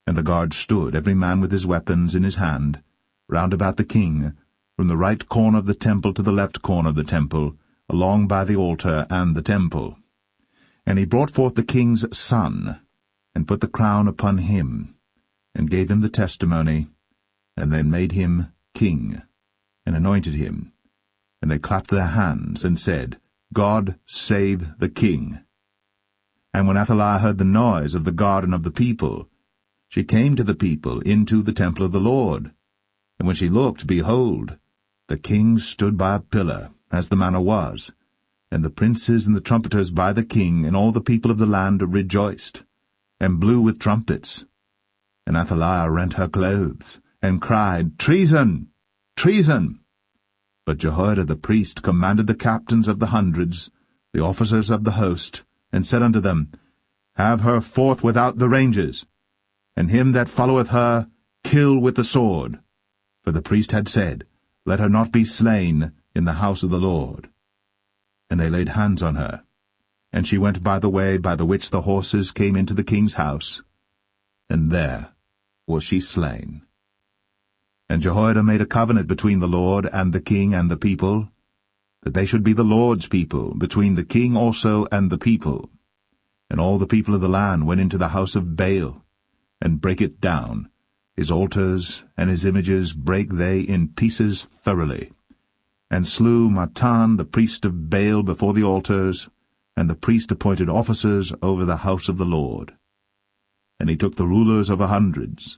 And the guard stood, every man with his weapons in his hand, round about the king, from the right corner of the temple to the left corner of the temple, along by the altar and the temple. And he brought forth the king's son, and put the crown upon him, and gave him the testimony, and then made him king, and anointed him. And they clapped their hands, and said, God save the king. And when Athaliah heard the noise of the guard and of the people, she came to the people into the temple of the Lord. And when she looked, behold, the king stood by a pillar, as the manner was, and the princes and the trumpeters by the king, and all the people of the land rejoiced, and blew with trumpets. And Athaliah rent her clothes, and cried, Treason! Treason! But Jehoiada the priest commanded the captains of the hundreds, the officers of the host, and said unto them, Have her forth without the ranges, and him that followeth her kill with the sword. For the priest had said, Let her not be slain in the house of the Lord. And they laid hands on her, and she went by the way by the which the horses came into the king's house, and there was she slain. And Jehoiada made a covenant between the Lord and the king and the people, that they should be the Lord's people, between the king also and the people. And all the people of the land went into the house of Baal, and brake it down. His altars and his images brake they in pieces thoroughly, and slew Mattan the priest of Baal before the altars, and the priest appointed officers over the house of the Lord. And he took the rulers of 100s,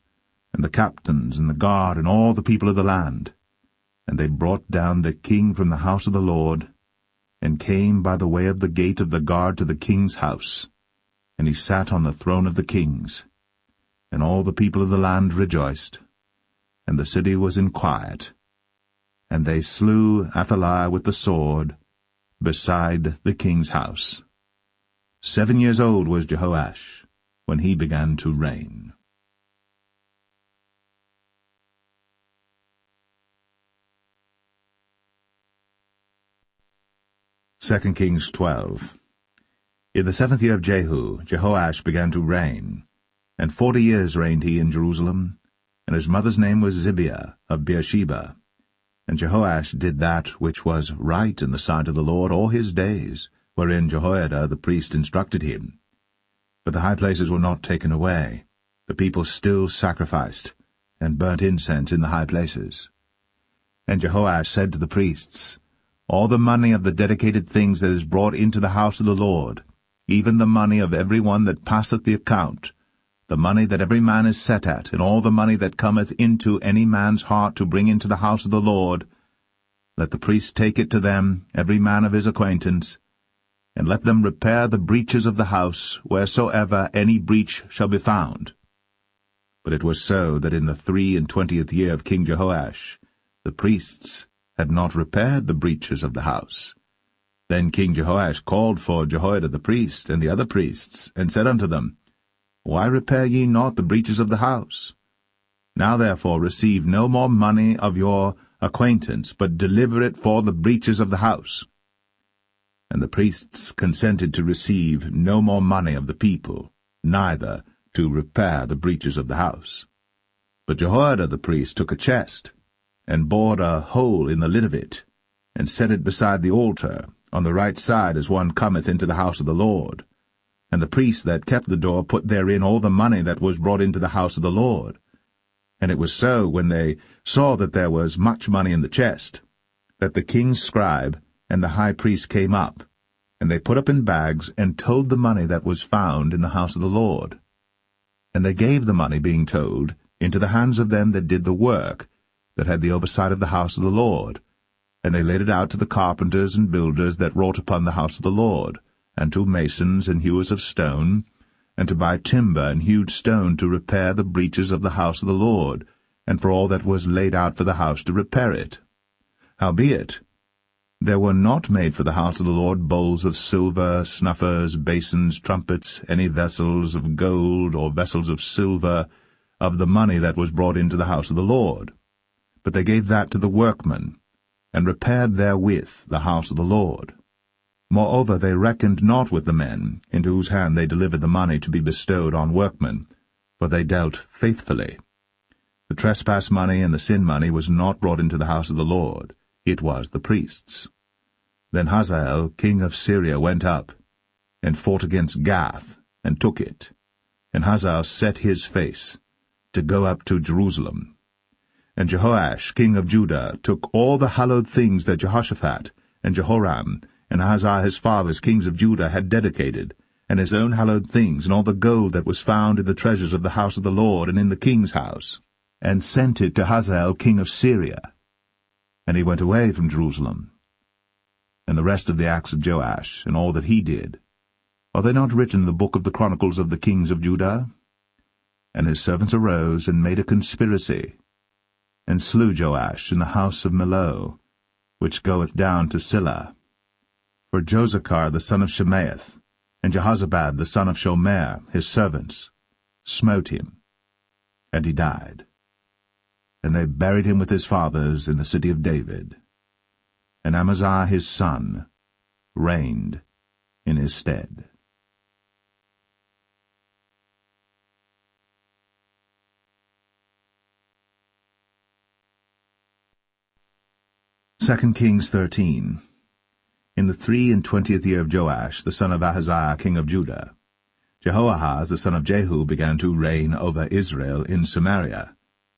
and the captains, and the guard, and all the people of the land. And they brought down the king from the house of the Lord, and came by the way of the gate of the guard to the king's house. And he sat on the throne of the kings. And all the people of the land rejoiced, and the city was in quiet. And they slew Athaliah with the sword, beside the king's house. 7 years old was Jehoash when he began to reign. 2 Kings 12. In the 7th year of Jehu, Jehoash began to reign, and 40 years reigned he in Jerusalem, and his mother's name was Zibiah of Beersheba. And Jehoash did that which was right in the sight of the Lord all his days, wherein Jehoiada the priest instructed him. But the high places were not taken away. The people still sacrificed, and burnt incense in the high places. And Jehoash said to the priests, All the money of the dedicated things that is brought into the house of the Lord, even the money of every one that passeth the account, the money that every man is set at, and all the money that cometh into any man's heart to bring into the house of the Lord, let the priests take it to them, every man of his acquaintance, and let them repair the breaches of the house, wheresoever any breach shall be found. But it was so that in the 23 year of King Jehoash, the priests had not repaired the breaches of the house. Then King Jehoash called for Jehoiada the priest and the other priests, and said unto them, Why repair ye not the breaches of the house? Now therefore receive no more money of your acquaintance, but deliver it for the breaches of the house. And the priests consented to receive no more money of the people, neither to repair the breaches of the house. But Jehoiada the priest took a chest, and bored a hole in the lid of it, and set it beside the altar, on the right side as one cometh into the house of the Lord. And the priests that kept the door put therein all the money that was brought into the house of the Lord. And it was so, when they saw that there was much money in the chest, that the king's scribe and the high priest came up, and they put up in bags, and told the money that was found in the house of the Lord. And they gave the money, being told, into the hands of them that did the work, that had the oversight of the house of the Lord. And they laid it out to the carpenters and builders that wrought upon the house of the Lord, and to masons and hewers of stone, and to buy timber and hewed stone to repair the breaches of the house of the Lord, and for all that was laid out for the house to repair it. Howbeit, there were not made for the house of the Lord bowls of silver, snuffers, basins, trumpets, any vessels of gold or vessels of silver, of the money that was brought into the house of the Lord. But they gave that to the workmen, and repaired therewith the house of the Lord. Moreover, they reckoned not with the men, into whose hand they delivered the money to be bestowed on workmen, for they dealt faithfully. The trespass money and the sin money was not brought into the house of the Lord, it was the priests. Then Hazael king of Syria went up, and fought against Gath, and took it. And Hazael set his face, to go up to Jerusalem. And Jehoash king of Judah took all the hallowed things that Jehoshaphat, and Jehoram, and Ahaziah his fathers kings of Judah had dedicated, and his own hallowed things, and all the gold that was found in the treasures of the house of the Lord and in the king's house, and sent it to Hazael king of Syria. And he went away from Jerusalem. And the rest of the acts of Joash, and all that he did, are they not written in the book of the chronicles of the kings of Judah? And his servants arose and made a conspiracy, and slew Joash in the house of Millo, which goeth down to Silla. For Josachar the son of Shemaeth, and Jehozabad the son of Shomer, his servants, smote him, and he died. And they buried him with his fathers in the city of David. And Amaziah his son reigned in his stead. 2 Kings 13. In the 23 year of Joash, the son of Ahaziah, king of Judah, Jehoahaz, the son of Jehu, began to reign over Israel in Samaria,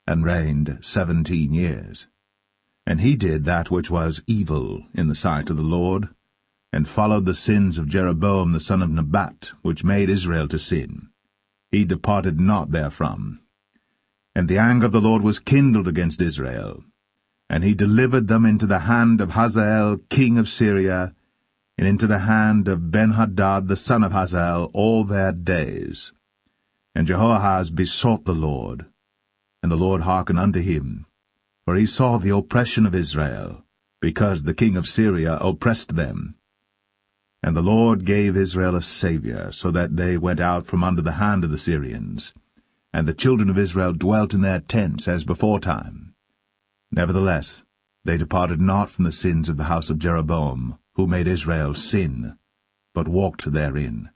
and reigned 17 years. And he did that which was evil in the sight of the Lord, and followed the sins of Jeroboam the son of Nebat, which made Israel to sin. He departed not therefrom. And the anger of the Lord was kindled against Israel, and he delivered them into the hand of Hazael king of Syria, and into the hand of Benhadad the son of Hazael all their days. And Jehoahaz besought the Lord, and the Lord hearkened unto him, for he saw the oppression of Israel, because the king of Syria oppressed them. And the Lord gave Israel a Saviour, so that they went out from under the hand of the Syrians, and the children of Israel dwelt in their tents as beforetime. Nevertheless, they departed not from the sins of the house of Jeroboam, who made Israel sin, but walked therein.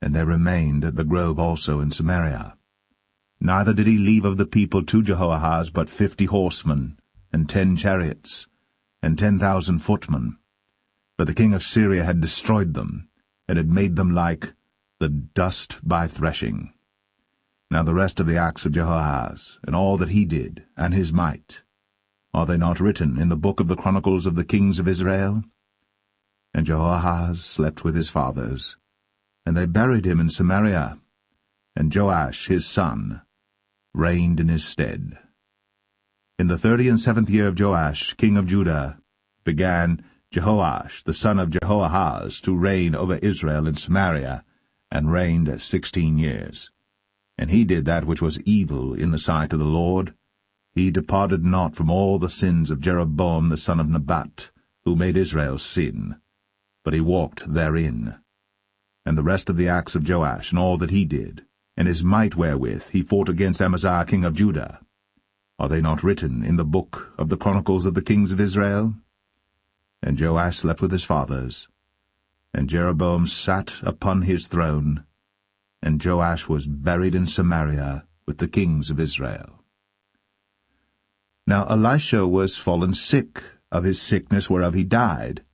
And they remained at the grove also in Samaria. Neither did he leave of the people to Jehoahaz but 50 horsemen, and 10 chariots, and 10,000 footmen. For the king of Syria had destroyed them, and had made them like the dust by threshing. Now the rest of the acts of Jehoahaz, and all that he did, and his might, are they not written in the book of the chronicles of the kings of Israel? And Jehoahaz slept with his fathers, and they buried him in Samaria, and Joash his son reigned in his stead. In the 37th year of Joash, king of Judah, began Jehoash the son of Jehoahaz to reign over Israel in Samaria, and reigned 16 years. And he did that which was evil in the sight of the Lord. He departed not from all the sins of Jeroboam the son of Nebat, who made Israel sin, but he walked therein. And the rest of the acts of Joash, and all that he did, and his might wherewith he fought against Amaziah king of Judah, are they not written in the book of the chronicles of the kings of Israel? And Joash slept with his fathers, and Jeroboam sat upon his throne, and Joash was buried in Samaria with the kings of Israel. Now Elisha was fallen sick of his sickness whereof he died,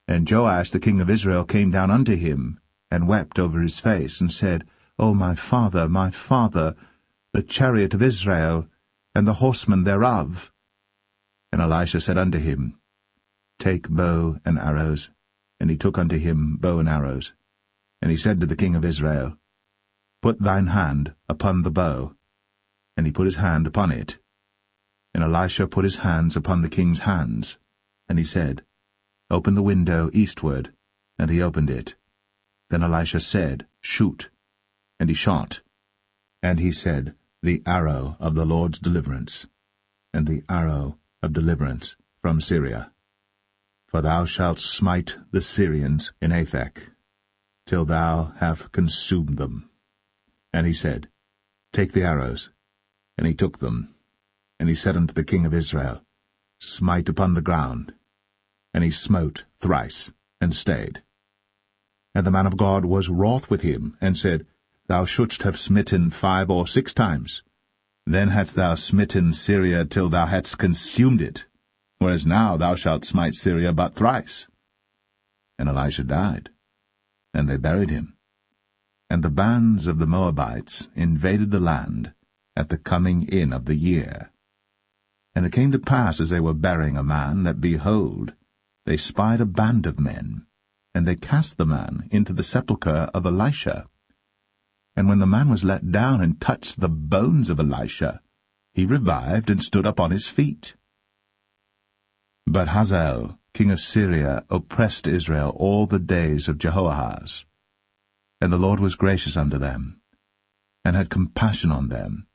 and Joash the king of Israel came down unto him, and wept over his face, and said, O my father, the chariot of Israel, and the horsemen thereof. And Elisha said unto him, Take bow and arrows. And he took unto him bow and arrows. And he said to the king of Israel, Put thine hand upon the bow. And he put his hand upon it. And Elisha put his hands upon the king's hands. And he said, Open the window eastward. And he opened it. Then Elisha said, Shoot. And he shot. And he said, The arrow of the Lord's deliverance, and the arrow of deliverance from Syria. For thou shalt smite the Syrians in Aphek, till thou have consumed them. And he said, Take the arrows. And he took them. And he said unto the king of Israel, Smite upon the ground. And he smote thrice, and stayed. And the man of God was wroth with him, and said, Thou shouldst have smitten 5 or 6 times. Then hadst thou smitten Syria till thou hadst consumed it, whereas now thou shalt smite Syria but thrice. And Elisha died, and they buried him. And the bands of the Moabites invaded the land at the coming in of the year. And it came to pass, as they were burying a man, that, behold, they spied a band of men, and they cast the man into the sepulchre of Elisha. And when the man was let down and touched the bones of Elisha, he revived and stood up on his feet. But Hazael, king of Syria, oppressed Israel all the days of Jehoahaz. And the Lord was gracious unto them, and had compassion on them,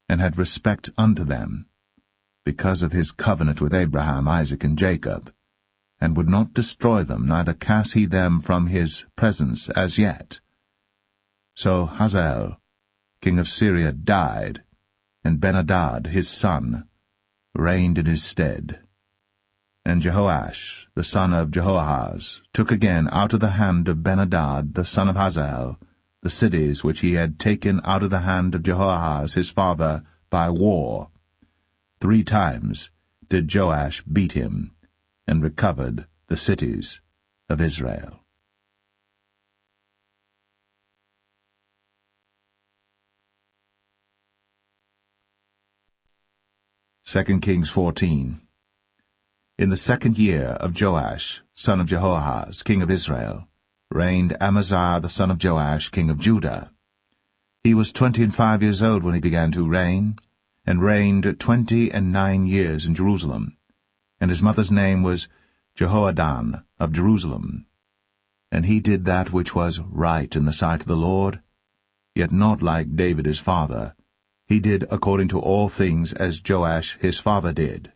and had respect unto them, because of his covenant with Abraham, Isaac, and Jacob, and would not destroy them, neither cast he them from his presence as yet. So Hazael, king of Syria, died, and Ben-Hadad, his son, reigned in his stead. And Jehoash, the son of Jehoahaz, took again out of the hand of Ben-Hadad, the son of Hazael, the cities which he had taken out of the hand of Jehoahaz his father by war. 3 times did Joash beat him, and recovered the cities of Israel. Second Kings 14. In the 2nd year of Joash, son of Jehoahaz, king of Israel, reigned Amaziah the son of Joash, king of Judah. He was 25 years old when he began to reign, and reigned 29 years in Jerusalem. And his mother's name was Jehoadan of Jerusalem. And he did that which was right in the sight of the Lord, yet not like David his father. He did according to all things as Joash his father did.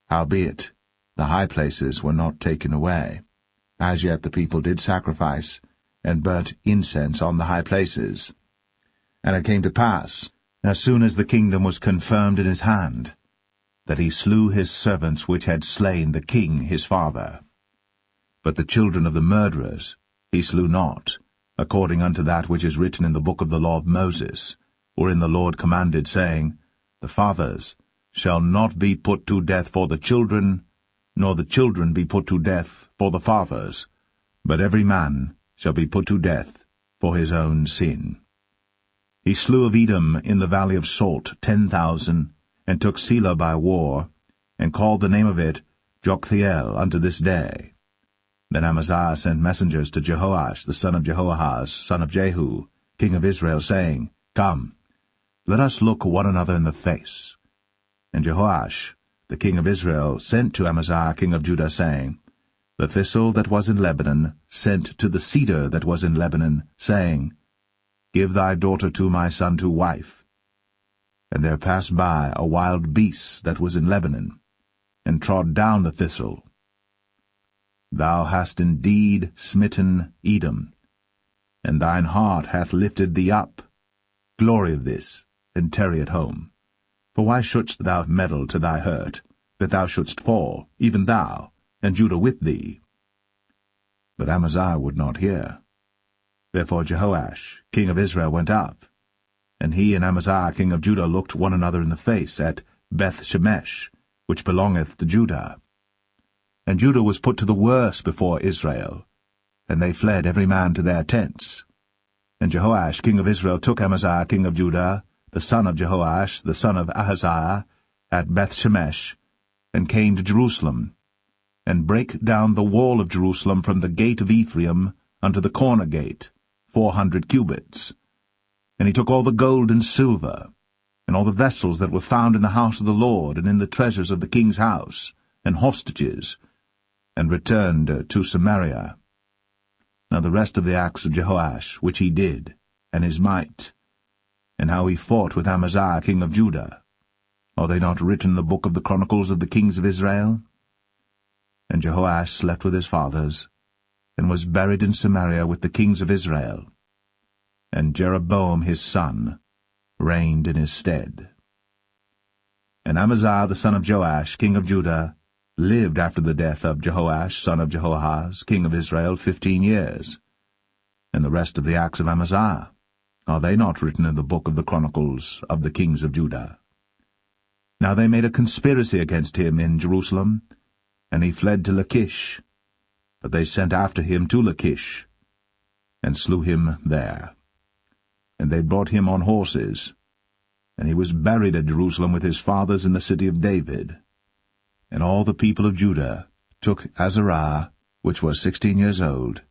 Howbeit, the high places were not taken away. As yet the people did sacrifice, and burnt incense on the high places. And it came to pass, as soon as the kingdom was confirmed in his hand, that he slew his servants which had slain the king his father. But the children of the murderers he slew not, according unto that which is written in the book of the law of Moses, wherein the Lord commanded, saying, The fathers shall not be put to death for the children, nor the children be put to death for the fathers, but every man shall be put to death for his own sin. He slew of Edom in the valley of Salt 10,000, and took Selah by war, and called the name of it Joktheel unto this day. Then Amaziah sent messengers to Jehoash the son of Jehoahaz, son of Jehu, king of Israel, saying, Come, let us look one another in the face. And Jehoash, the king of Israel, sent to Amaziah king of Judah, saying, The thistle that was in Lebanon sent to the cedar that was in Lebanon, saying, Give thy daughter to my son to wife. And there passed by a wild beast that was in Lebanon, and trod down the thistle. Thou hast indeed smitten Edom, and thine heart hath lifted thee up. Glory of this, and tarry at home. For why shouldst thou meddle to thy hurt, that thou shouldst fall, even thou, and Judah with thee? But Amaziah would not hear. Therefore Jehoash, king of Israel, went up, and he and Amaziah king of Judah looked one another in the face at Beth-shemesh, which belongeth to Judah. And Judah was put to the worse before Israel, and they fled every man to their tents. And Jehoash king of Israel took Amaziah king of Judah, the son of Jehoash, the son of Ahaziah, at Beth-shemesh, and came to Jerusalem, and brake down the wall of Jerusalem from the gate of Ephraim unto the corner gate, 400 cubits. And he took all the gold and silver, and all the vessels that were found in the house of the Lord, and in the treasures of the king's house, and hostages, and returned to Samaria. Now the rest of the acts of Jehoash, which he did, and his might, and how he fought with Amaziah king of Judah, are they not written in the book of the chronicles of the kings of Israel? And Jehoash slept with his fathers, and was buried in Samaria with the kings of Israel. And Jeroboam his son reigned in his stead. And Amaziah the son of Joash, king of Judah, lived after the death of Jehoash son of Jehoahaz, king of Israel, 15 years. And the rest of the acts of Amaziah, are they not written in the book of the chronicles of the kings of Judah? Now they made a conspiracy against him in Jerusalem, and he fled to Lachish. But they sent after him to Lachish, and slew him there. And they brought him on horses, and he was buried at Jerusalem with his fathers in the city of David. And all the people of Judah took Azariah, which was 16 years old,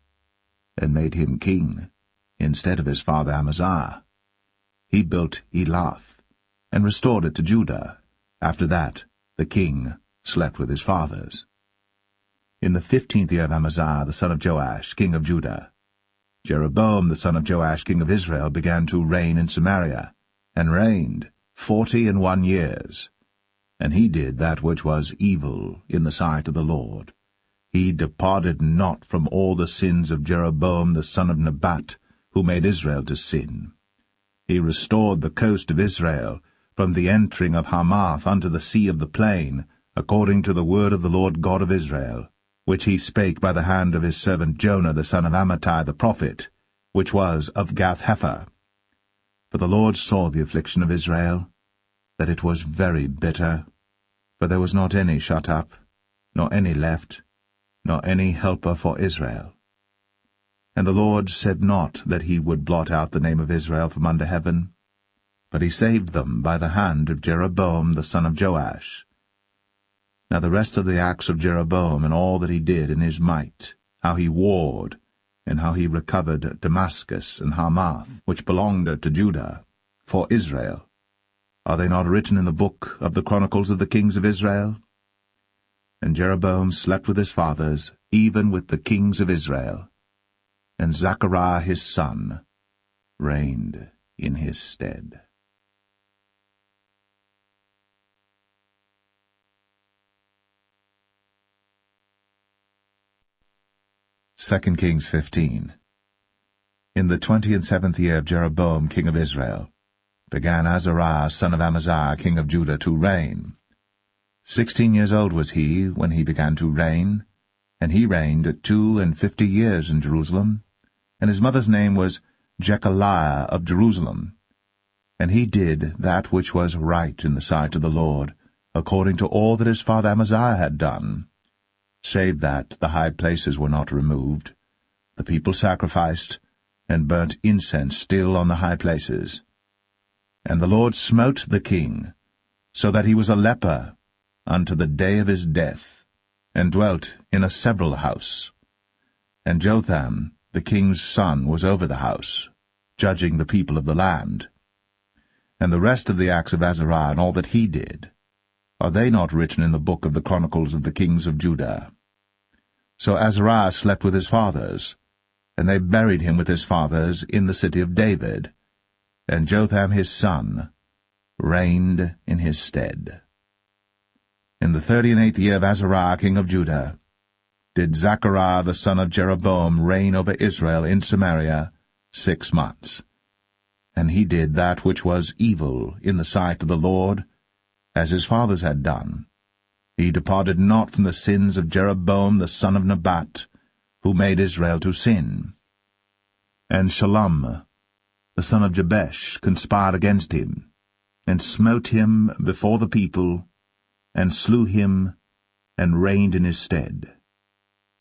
and made him king, instead of his father Amaziah. He built Elath, and restored it to Judah. After that the king slept with his fathers. In the 15th year of Amaziah the son of Joash, king of Judah, Jeroboam the son of Joash, king of Israel, began to reign in Samaria, and reigned 41 years. And he did that which was evil in the sight of the Lord. He departed not from all the sins of Jeroboam the son of Nebat, who made Israel to sin. He restored the coast of Israel, from the entering of Hamath unto the sea of the plain, according to the word of the Lord God of Israel, which he spake by the hand of his servant Jonah the son of Amittai the prophet, which was of Gath-hepher. For the Lord saw the affliction of Israel, that it was very bitter, for there was not any shut up, nor any left, nor any helper for Israel. And the Lord said not that he would blot out the name of Israel from under heaven, but he saved them by the hand of Jeroboam the son of Joash. Now the rest of the acts of Jeroboam, and all that he did in his might, how he warred, and how he recovered Damascus and Hamath, which belonged to Judah, for Israel, are they not written in the book of the Chronicles of the kings of Israel? And Jeroboam slept with his fathers, even with the kings of Israel, and Zechariah his son reigned in his stead. 2 Kings 15. In the 27th year of Jeroboam king of Israel, began Azariah son of Amaziah king of Judah to reign. 16 years old was he when he began to reign, and he reigned 52 years in Jerusalem, and his mother's name was Jechaliah of Jerusalem. And he did that which was right in the sight of the Lord, according to all that his father Amaziah had done, save that the high places were not removed. The people sacrificed, and burnt incense still on the high places. And the Lord smote the king, so that he was a leper unto the day of his death, and dwelt in a several house. And Jotham, the king's son, was over the house, judging the people of the land. And the rest of the acts of Azariah and all that he did, are they not written in the book of the Chronicles of the kings of Judah? So Azariah slept with his fathers, and they buried him with his fathers in the city of David, and Jotham his son reigned in his stead. In the 38th year of Azariah king of Judah did Zechariah the son of Jeroboam reign over Israel in Samaria 6 months. And he did that which was evil in the sight of the Lord, as his fathers had done. He departed not from the sins of Jeroboam the son of Nebat, who made Israel to sin. And Shallum the son of Jabesh conspired against him, and smote him before the people, and slew him, and reigned in his stead.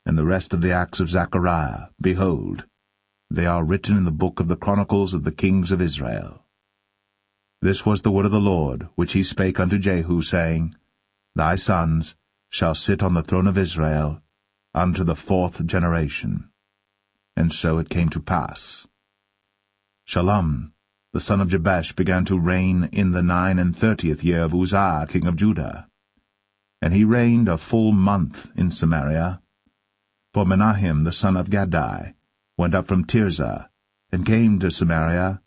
And the rest of the acts of Zechariah, behold, they are written in the book of the Chronicles of the kings of Israel. This was the word of the Lord, which he spake unto Jehu, saying, Thy sons shall sit on the throne of Israel unto the 4th generation. And so it came to pass. Shallum, the son of Jabesh, began to reign in the 39th year of Uzziah king of Judah. And he reigned a full month in Samaria. For Menahem the son of Gadai went up from Tirzah, and came to Samaria,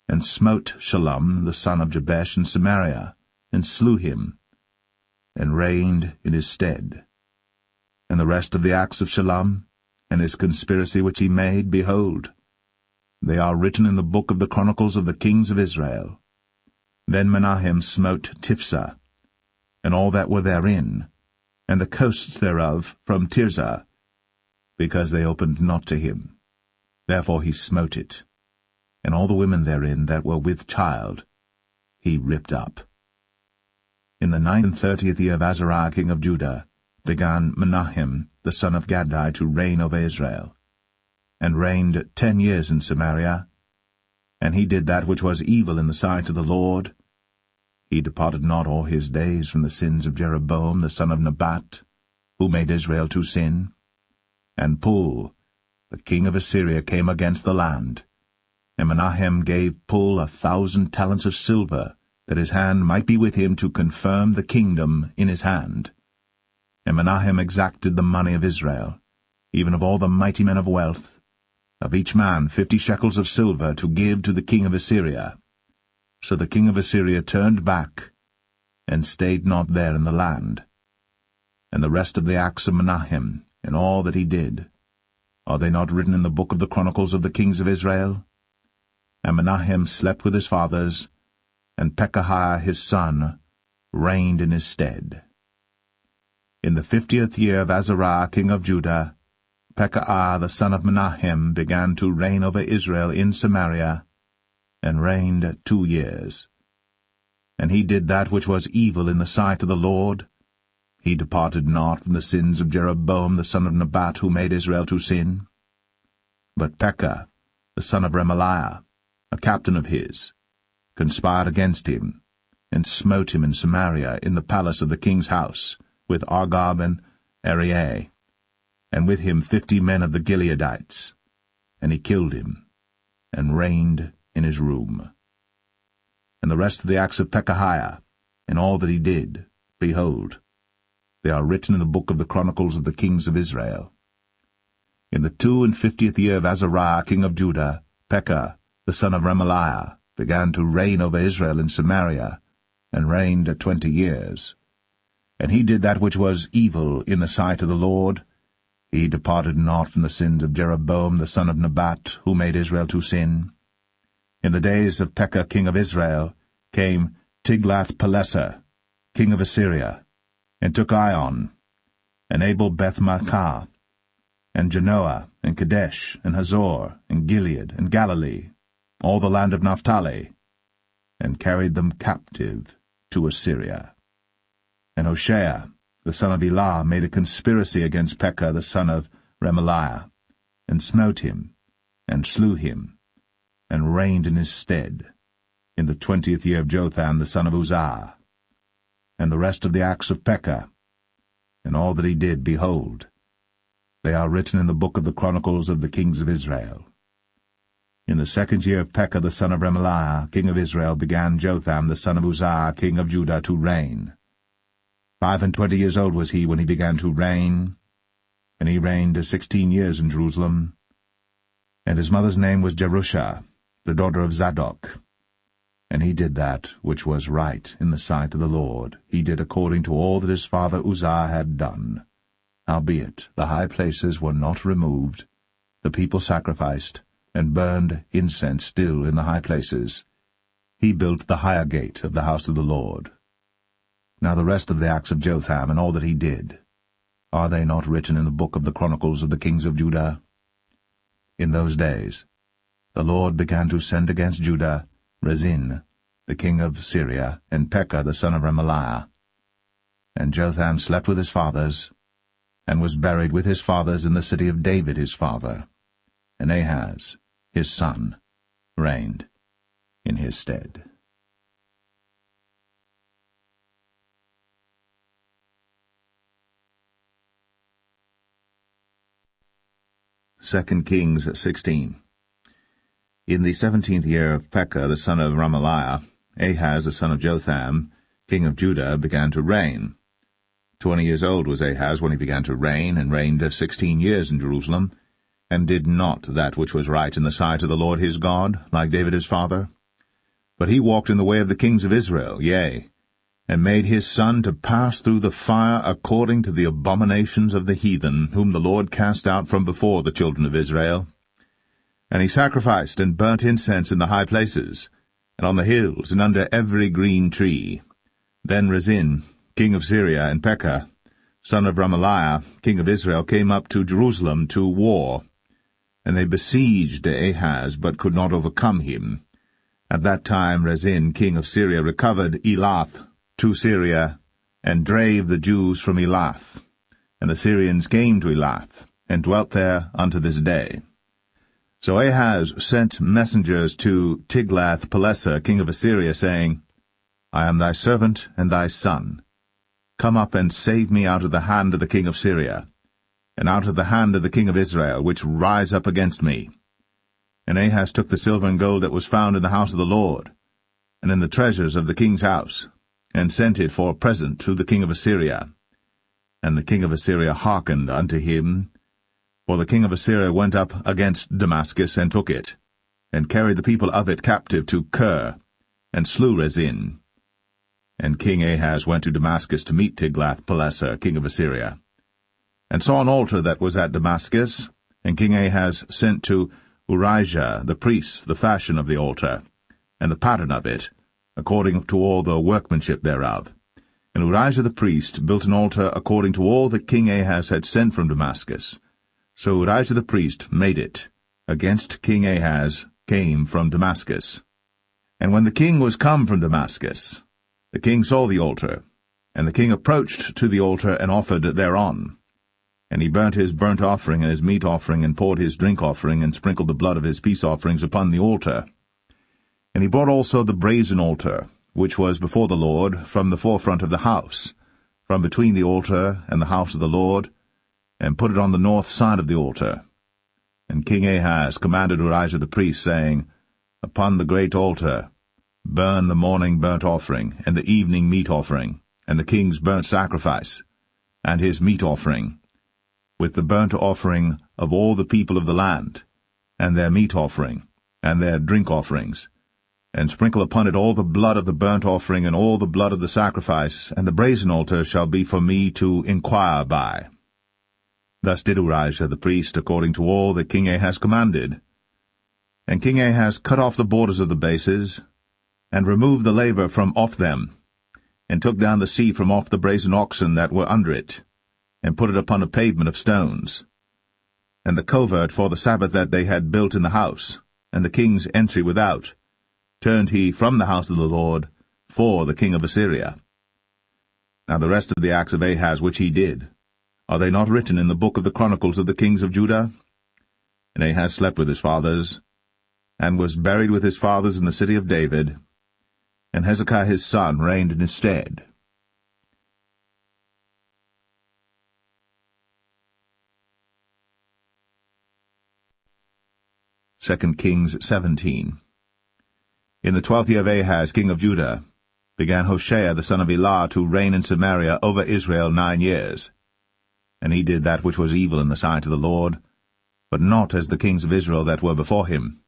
and smote Shallum the son of Jabesh in Samaria, and slew him, and reigned in his stead. And the rest of the acts of Shallum, and his conspiracy which he made, behold, they are written in the book of the Chronicles of the kings of Israel. Then Menahem smote Tiphsah, and all that were therein, and the coasts thereof from Tirzah, because they opened not to him. Therefore he smote it, and all the women therein that were with child he ripped up. In the 39th year of Azariah king of Judah began Menahem the son of Gadai to reign over Israel, and reigned 10 years in Samaria. And he did that which was evil in the sight of the Lord. He departed not all his days from the sins of Jeroboam the son of Nebat, who made Israel to sin. And Pul, the king of Assyria, came against the land. And Menahem gave Pul 1,000 talents of silver, that his hand might be with him to confirm the kingdom in his hand. And Menahem exacted the money of Israel, even of all the mighty men of wealth, of each man 50 shekels of silver, to give to the king of Assyria. So the king of Assyria turned back, and stayed not there in the land. And the rest of the acts of Menahem, and all that he did, are they not written in the book of the Chronicles of the kings of Israel? And Menahem slept with his fathers, and Pekahiah his son reigned in his stead. In the 50th year of Azariah king of Judah, Pekahiah the son of Menahem began to reign over Israel in Samaria, and reigned 2 years. And he did that which was evil in the sight of the Lord. He departed not from the sins of Jeroboam the son of Nebat, who made Israel to sin. But Pekah, the son of Remaliah, a captain of his, conspired against him, and smote him in Samaria in the palace of the king's house, with Argob and Arieh, and with him 50 men of the Gileadites. And he killed him, and reigned in his room. And the rest of the acts of Pekahiah, and all that he did, behold, they are written in the book of the Chronicles of the kings of Israel. In the 52nd year of Azariah king of Judah, Pekah, the son of Remaliah, began to reign over Israel in Samaria, and reigned 20 years. And he did that which was evil in the sight of the Lord. He departed not from the sins of Jeroboam the son of Nebat, who made Israel to sin. In the days of Pekah king of Israel came Tiglath-Pileser, king of Assyria, and took Ion, and Abel-Beth-Maachah, and Genoa, and Kadesh, and Hazor, and Gilead, and Galilee, all the land of Naphtali, and carried them captive to Assyria. And Hoshea, the son of Elah, made a conspiracy against Pekah the son of Remaliah, and smote him, and slew him, and reigned in his stead, in the 20th year of Jotham the son of Uzziah. And the rest of the acts of Pekah, and all that he did, behold, they are written in the book of the Chronicles of the kings of Israel. In the 2nd year of Pekah the son of Remaliah, king of Israel, began Jotham the son of Uzziah, king of Judah, to reign. 25 years old was he when he began to reign, and he reigned 16 years in Jerusalem. And his mother's name was Jerusha, the daughter of Zadok. And he did that which was right in the sight of the Lord. He did according to all that his father Uzziah had done. Howbeit the high places were not removed. The people sacrificed, and burned incense still in the high places. He built the higher gate of the house of the Lord. Now the rest of the acts of Jotham, and all that he did, are they not written in the book of the Chronicles of the kings of Judah? In those days the Lord began to send against Judah Rezin, the king of Syria, and Pekah the son of Remaliah. And Jotham slept with his fathers, and was buried with his fathers in the city of David his father. And Ahaz, his son, reigned in his stead. Second Kings 16. In the 17th year of Pekah the son of Remaliah, Ahaz the son of Jotham, king of Judah, began to reign. 20 years old was Ahaz when he began to reign, and reigned 16 years in Jerusalem, and did not that which was right in the sight of the Lord his God, like David his father. But he walked in the way of the kings of Israel, yea, and made his son to pass through the fire according to the abominations of the heathen, whom the Lord cast out from before the children of Israel. And he sacrificed and burnt incense in the high places, and on the hills, and under every green tree. Then Rezin, king of Syria, and Pekah, son of Remaliah, king of Israel, came up to Jerusalem to war. And they besieged Ahaz, but could not overcome him. At that time Rezin, king of Syria, recovered Elath to Syria, and drave the Jews from Elath. And the Syrians came to Elath, and dwelt there unto this day. So Ahaz sent messengers to Tiglath-Pileser, king of Assyria, saying, I am thy servant and thy son. Come up and save me out of the hand of the king of Syria, and out of the hand of the king of Israel, which rise up against me. And Ahaz took the silver and gold that was found in the house of the Lord, and in the treasures of the king's house, and sent it for a present to the king of Assyria. And the king of Assyria hearkened unto him, for the king of Assyria went up against Damascus, and took it, and carried the people of it captive to Kir, and slew Rezin. And King Ahaz went to Damascus to meet Tiglath-Pileser, king of Assyria, and saw an altar that was at Damascus. And King Ahaz sent to Urijah the priest the fashion of the altar, and the pattern of it, according to all the workmanship thereof. And Urijah the priest built an altar according to all that King Ahaz had sent from Damascus. So Urijah the priest made it, against King Ahaz came from Damascus. And when the king was come from Damascus, the king saw the altar, and the king approached to the altar and offered thereon. And he burnt his burnt offering and his meat offering, and poured his drink offering, and sprinkled the blood of his peace offerings upon the altar. And he brought also the brazen altar, which was before the Lord, from the forefront of the house, from between the altar and the house of the Lord, and put it on the north side of the altar. And King Ahaz commanded Urijah the priest, saying, Upon the great altar burn the morning burnt offering, and the evening meat offering, and the king's burnt sacrifice, and his meat offering, with the burnt offering of all the people of the land, and their meat offering, and their drink offerings, and sprinkle upon it all the blood of the burnt offering, and all the blood of the sacrifice, and the brazen altar shall be for me to inquire by. Thus did Urijah the priest, according to all that King Ahaz commanded. And King Ahaz cut off the borders of the bases, and removed the laver from off them, and took down the seat from off the brazen oxen that were under it, and put it upon a pavement of stones. And the covert for the Sabbath that they had built in the house, and the king's entry without, turned he from the house of the Lord for the king of Assyria. Now the rest of the acts of Ahaz which he did, are they not written in the book of the chronicles of the kings of Judah? And Ahaz slept with his fathers, and was buried with his fathers in the city of David, and Hezekiah his son reigned in his stead. Kings 17. In the 12th year of Ahaz king of Judah began Hoshea the son of Elah to reign in Samaria over Israel 9 years. And he did that which was evil in the sight of the Lord, but not as the kings of Israel that were before him.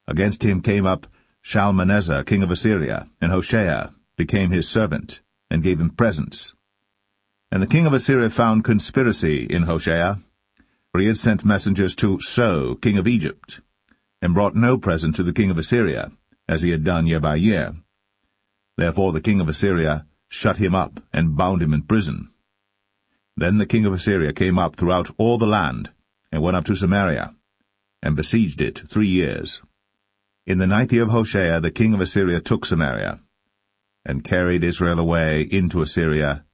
Against him came up Shalmaneser king of Assyria, and Hoshea became his servant, and gave him presents. And the king of Assyria found conspiracy in Hoshea, for he had sent messengers to So king of Egypt, and brought no present to the king of Assyria, as he had done year by year. Therefore the king of Assyria shut him up, and bound him in prison. Then the king of Assyria came up throughout all the land, and went up to Samaria, and besieged it 3 years. In the 9th year of Hoshea the king of Assyria took Samaria, and carried Israel away into Assyria,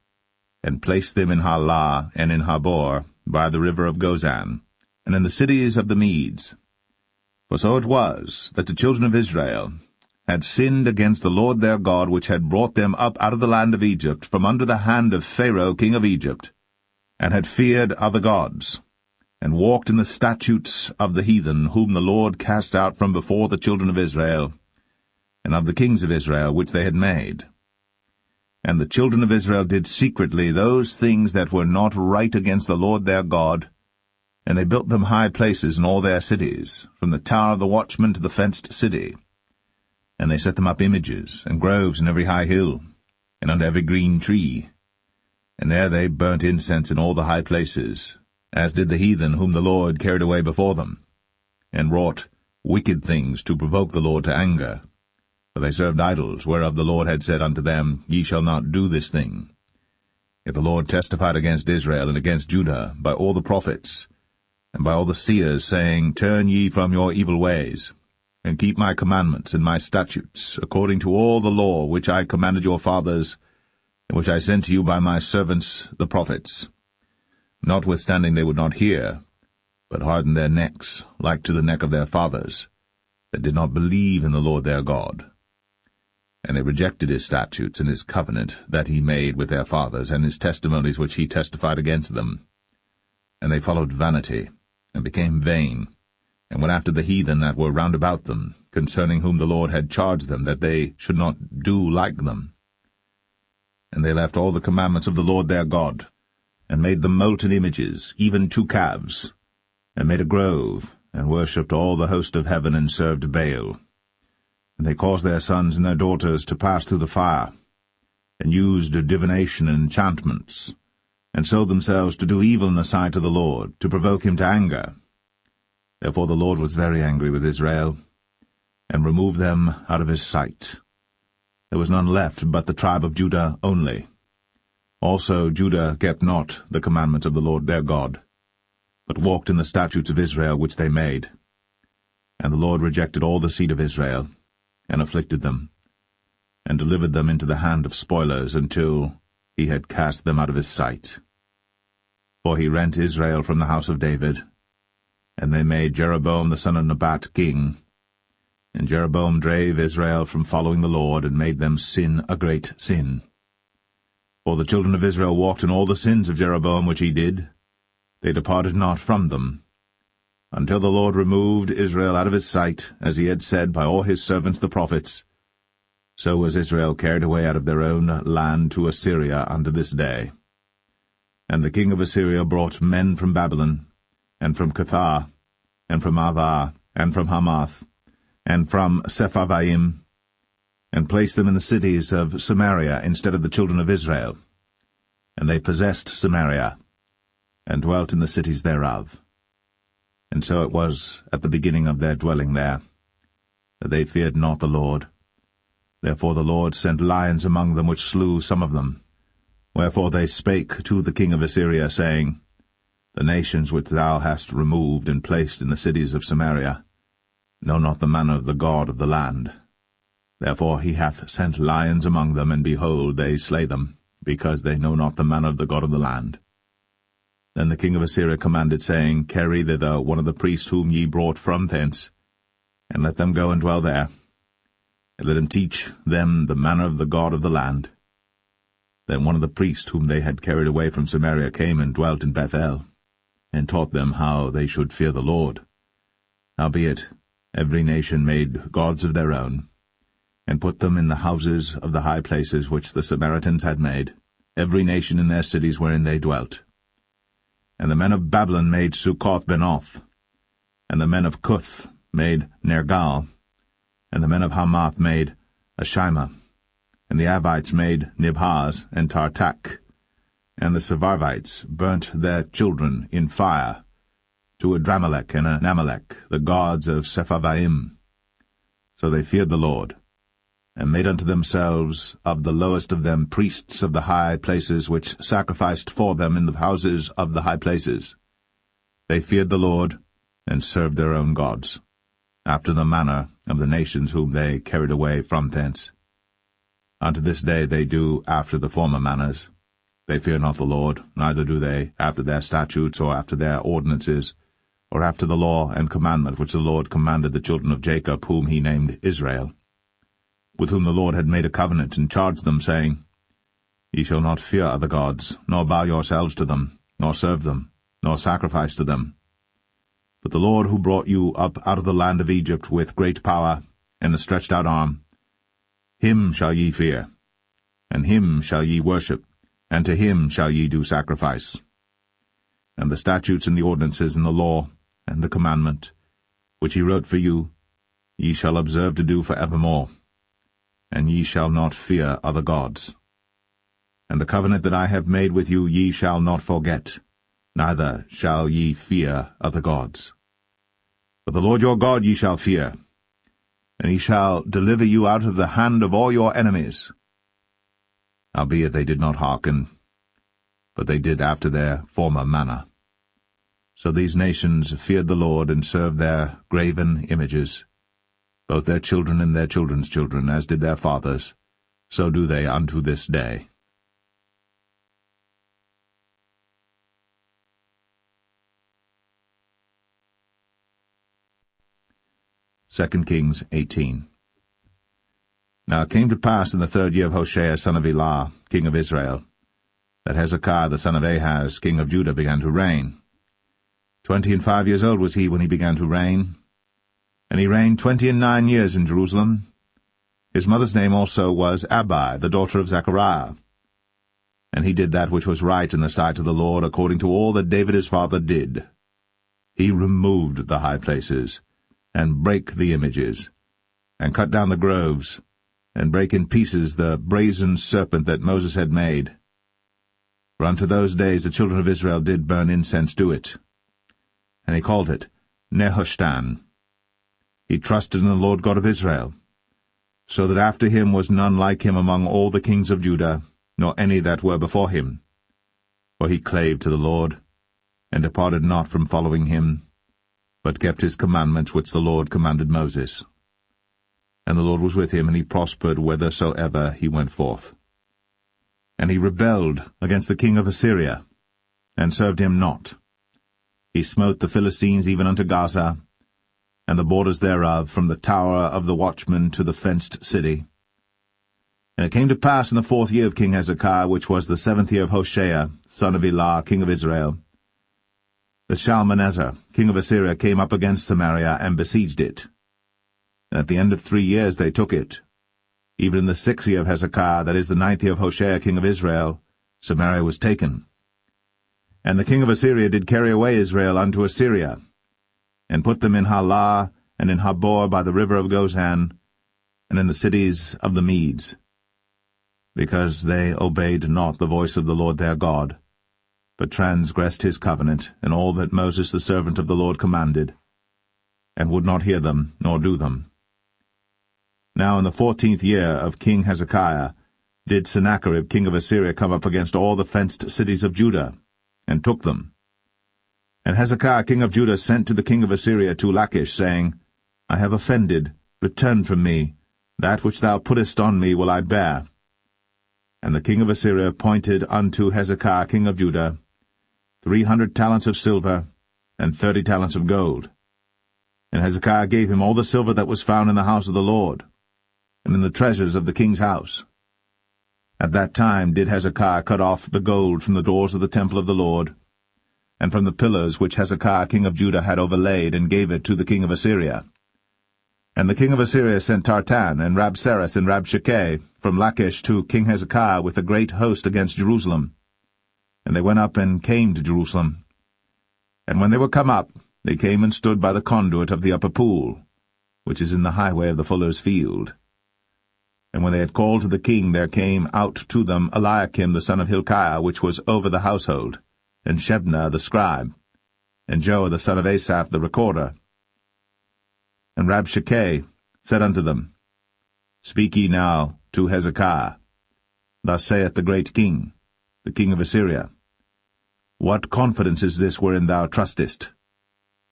and placed them in Halah and in Habor, by the river of Gozan, and in the cities of the Medes. For so it was, that the children of Israel had sinned against the Lord their God, which had brought them up out of the land of Egypt, from under the hand of Pharaoh king of Egypt, and had feared other gods, and walked in the statutes of the heathen, whom the Lord cast out from before the children of Israel, and of the kings of Israel which they had made. And the children of Israel did secretly those things that were not right against the Lord their God, and they built them high places in all their cities, from the tower of the watchman to the fenced city. And they set them up images and groves in every high hill, and under every green tree. And there they burnt incense in all the high places, as did the heathen whom the Lord carried away before them, and wrought wicked things to provoke the Lord to anger. For they served idols, whereof the Lord had said unto them, Ye shall not do this thing. Yet the Lord testified against Israel and against Judah by all the prophets, and by all the seers, saying, Turn ye from your evil ways, and keep my commandments and my statutes, according to all the law which I commanded your fathers, and which I sent to you by my servants the prophets. Notwithstanding they would not hear, but hardened their necks, like to the neck of their fathers, that did not believe in the Lord their God. And they rejected his statutes and his covenant that he made with their fathers, and his testimonies which he testified against them. And they followed vanity, and became vain, and went after the heathen that were round about them, concerning whom the Lord had charged them that they should not do like them. And they left all the commandments of the Lord their God, and made them molten images, even 2 calves, and made a grove, and worshipped all the host of heaven, and served Baal. And they caused their sons and their daughters to pass through the fire, and used divination and enchantments, and sold themselves to do evil in the sight of the Lord, to provoke him to anger. Therefore the Lord was very angry with Israel, and removed them out of his sight. There was none left but the tribe of Judah only. Also Judah kept not the commandments of the Lord their God, but walked in the statutes of Israel which they made. And the Lord rejected all the seed of Israel, and afflicted them, and delivered them into the hand of spoilers, until he had cast them out of his sight. For he rent Israel from the house of David, and they made Jeroboam the son of Nebat king. And Jeroboam drave Israel from following the Lord, and made them sin a great sin. For the children of Israel walked in all the sins of Jeroboam which he did. They departed not from them, until the Lord removed Israel out of his sight, as he had said by all his servants the prophets. So was Israel carried away out of their own land to Assyria unto this day. And the king of Assyria brought men from Babylon, and from Cuthah, and from Avah, and from Hamath, and from Sepharvaim, and placed them in the cities of Samaria instead of the children of Israel. And they possessed Samaria, and dwelt in the cities thereof. And so it was at the beginning of their dwelling there, that they feared not the Lord. Therefore the Lord sent lions among them, which slew some of them. Wherefore they spake to the king of Assyria, saying, The nations which thou hast removed and placed in the cities of Samaria know not the manner of the God of the land. Therefore he hath sent lions among them, and behold, they slay them, because they know not the manner of the God of the land. Then the king of Assyria commanded, saying, Carry thither one of the priests whom ye brought from thence, and let them go and dwell there, and let him teach them the manner of the God of the land. Then one of the priests whom they had carried away from Samaria came and dwelt in Bethel, and taught them how they should fear the Lord. Howbeit every nation made gods of their own, and put them in the houses of the high places which the Samaritans had made, every nation in their cities wherein they dwelt. And the men of Babylon made Succoth-Benoth, and the men of Cuth made Nergal, and the men of Hamath made Ashima, and the Avites made Nibhaz and Tartak, and the Sepharvites burnt their children in fire to Adramelech and Anamelech, the gods of Sepharvaim. So they feared the Lord, and made unto themselves of the lowest of them priests of the high places, which sacrificed for them in the houses of the high places. They feared the Lord, and served their own gods, after the manner of the nations whom they carried away from thence. Unto this day they do after the former manners. They fear not the Lord, neither do they after their statutes, or after their ordinances, or after the law and commandment which the Lord commanded the children of Jacob, whom he named Israel, with whom the Lord had made a covenant, and charged them, saying, Ye shall not fear other gods, nor bow yourselves to them, nor serve them, nor sacrifice to them. But the Lord who brought you up out of the land of Egypt with great power and a stretched out arm, him shall ye fear, and him shall ye worship, and to him shall ye do sacrifice. And the statutes and the ordinances and the law and the commandment, which he wrote for you, ye shall observe to do for evermore, and ye shall not fear other gods. And the covenant that I have made with you ye shall not forget, neither shall ye fear other gods. But the Lord your God ye shall fear, and he shall deliver you out of the hand of all your enemies. Howbeit they did not hearken, but they did after their former manner. So these nations feared the Lord, and served their graven images, both their children and their children's children, as did their fathers, so do they unto this day. 2 Kings 18. Now it came to pass in the 3rd year of Hoshea son of Elah, king of Israel, that Hezekiah the son of Ahaz, king of Judah, began to reign. 25 years old was he when he began to reign, and he reigned 29 years in Jerusalem. His mother's name also was Abi, the daughter of Zechariah. And he did that which was right in the sight of the Lord, according to all that David his father did. He removed the high places, and brake the images, and cut down the groves, and break in pieces the brazen serpent that Moses had made. For unto those days the children of Israel did burn incense to it. And he called it Nehushtan. He trusted in the Lord God of Israel, so that after him was none like him among all the kings of Judah, nor any that were before him. For he clave to the Lord, and departed not from following him, but kept his commandments which the Lord commanded Moses. And the Lord was with him, and he prospered whithersoever he went forth. And he rebelled against the king of Assyria, and served him not. He smote the Philistines even unto Gaza, and the borders thereof, from the tower of the watchman to the fenced city. And it came to pass in the 4th year of King Hezekiah, which was the 7th year of Hoshea, son of Elah, king of Israel, that Shalmaneser, king of Assyria, came up against Samaria, and besieged it. And at the end of 3 years they took it. Even in the 6th year of Hezekiah, that is the 9th year of Hoshea, king of Israel, Samaria was taken. And the king of Assyria did carry away Israel unto Assyria, and put them in Halah, and in Habor by the river of Gozan, and in the cities of the Medes, because they obeyed not the voice of the Lord their God, but transgressed his covenant, and all that Moses the servant of the Lord commanded, and would not hear them, nor do them. Now in the 14th year of King Hezekiah did Sennacherib king of Assyria come up against all the fenced cities of Judah, and took them. And Hezekiah king of Judah sent to the king of Assyria to Lachish, saying, I have offended, return from me, that which thou puttest on me will I bear. And the king of Assyria appointed unto Hezekiah king of Judah 300 talents of silver, and 30 talents of gold. And Hezekiah gave him all the silver that was found in the house of the Lord, and in the treasures of the king's house. At that time did Hezekiah cut off the gold from the doors of the temple of the Lord, and from the pillars which Hezekiah king of Judah had overlaid, and gave it to the king of Assyria. And the king of Assyria sent Tartan, and Rabsaris, and Rabshakeh from Lachish to King Hezekiah with a great host against Jerusalem. And they went up and came to Jerusalem. And when they were come up, they came and stood by the conduit of the upper pool, which is in the highway of the fuller's field. And when they had called to the king, there came out to them Eliakim the son of Hilkiah, which was over the household, and Shebna the scribe, and Joah the son of Asaph the recorder. And Rabshakeh said unto them, Speak ye now to Hezekiah. Thus saith the great king, the king of Assyria, What confidence is this wherein thou trustest?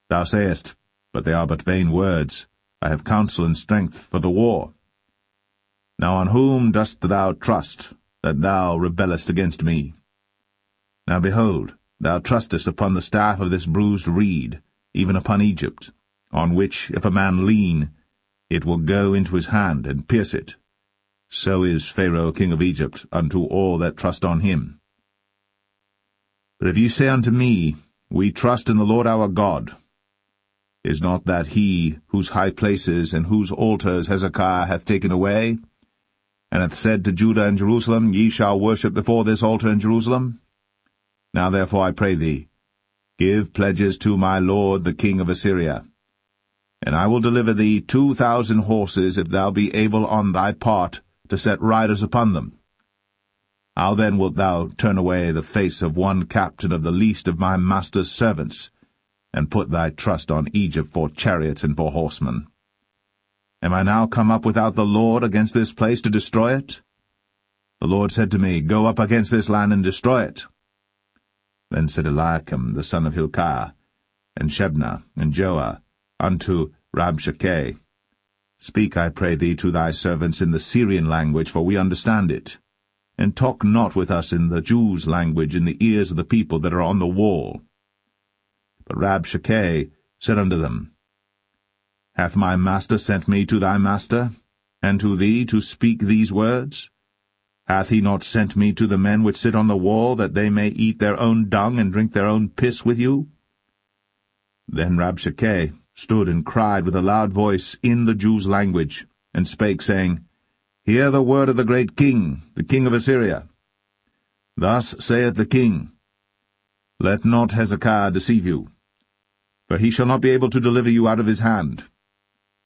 Thou sayest, But they are but vain words. I have counsel and strength for the war. Now on whom dost thou trust, that thou rebellest against me? Now behold, thou trustest upon the staff of this bruised reed, even upon Egypt, on which, if a man lean, it will go into his hand, and pierce it. So is Pharaoh king of Egypt unto all that trust on him. But if ye say unto me, We trust in the Lord our God, is not that he whose high places and whose altars Hezekiah hath taken away, and hath said to Judah and Jerusalem, Ye shall worship before this altar in Jerusalem? Now therefore I pray thee, give pledges to my lord the king of Assyria, and I will deliver thee 2,000 horses, if thou be able on thy part to set riders upon them. How then wilt thou turn away the face of one captain of the least of my master's servants, and put thy trust on Egypt for chariots and for horsemen? Am I now come up without the Lord against this place to destroy it? The Lord said to me, Go up against this land and destroy it. Then said Eliakim the son of Hilkiah, and Shebna, and Joah, unto Rabshakeh, Speak, I pray thee, to thy servants in the Syrian language, for we understand it, and talk not with us in the Jews' language in the ears of the people that are on the wall. But Rabshakeh said unto them, Hath my master sent me to thy master, and to thee to speak these words? Hath he not sent me to the men which sit on the wall, that they may eat their own dung and drink their own piss with you? Then Rabshakeh stood and cried with a loud voice in the Jews' language, and spake, saying, Hear the word of the great king, the king of Assyria. Thus saith the king, Let not Hezekiah deceive you, for he shall not be able to deliver you out of his hand.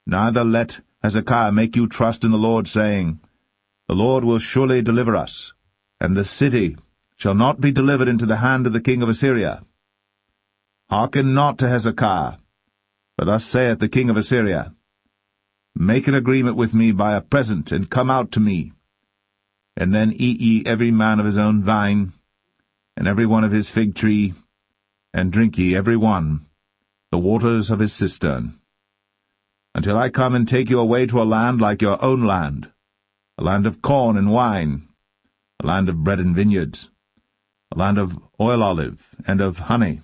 Neither let Hezekiah make you trust in the Lord, saying, The Lord will surely deliver us, and the city shall not be delivered into the hand of the king of Assyria. Hearken not to Hezekiah, for thus saith the king of Assyria, Make an agreement with me by a present, and come out to me. And then eat ye every man of his own vine, and every one of his fig tree, and drink ye every one the waters of his cistern, until I come and take you away to a land like your own land, a land of corn and wine, a land of bread and vineyards, a land of oil olive and of honey,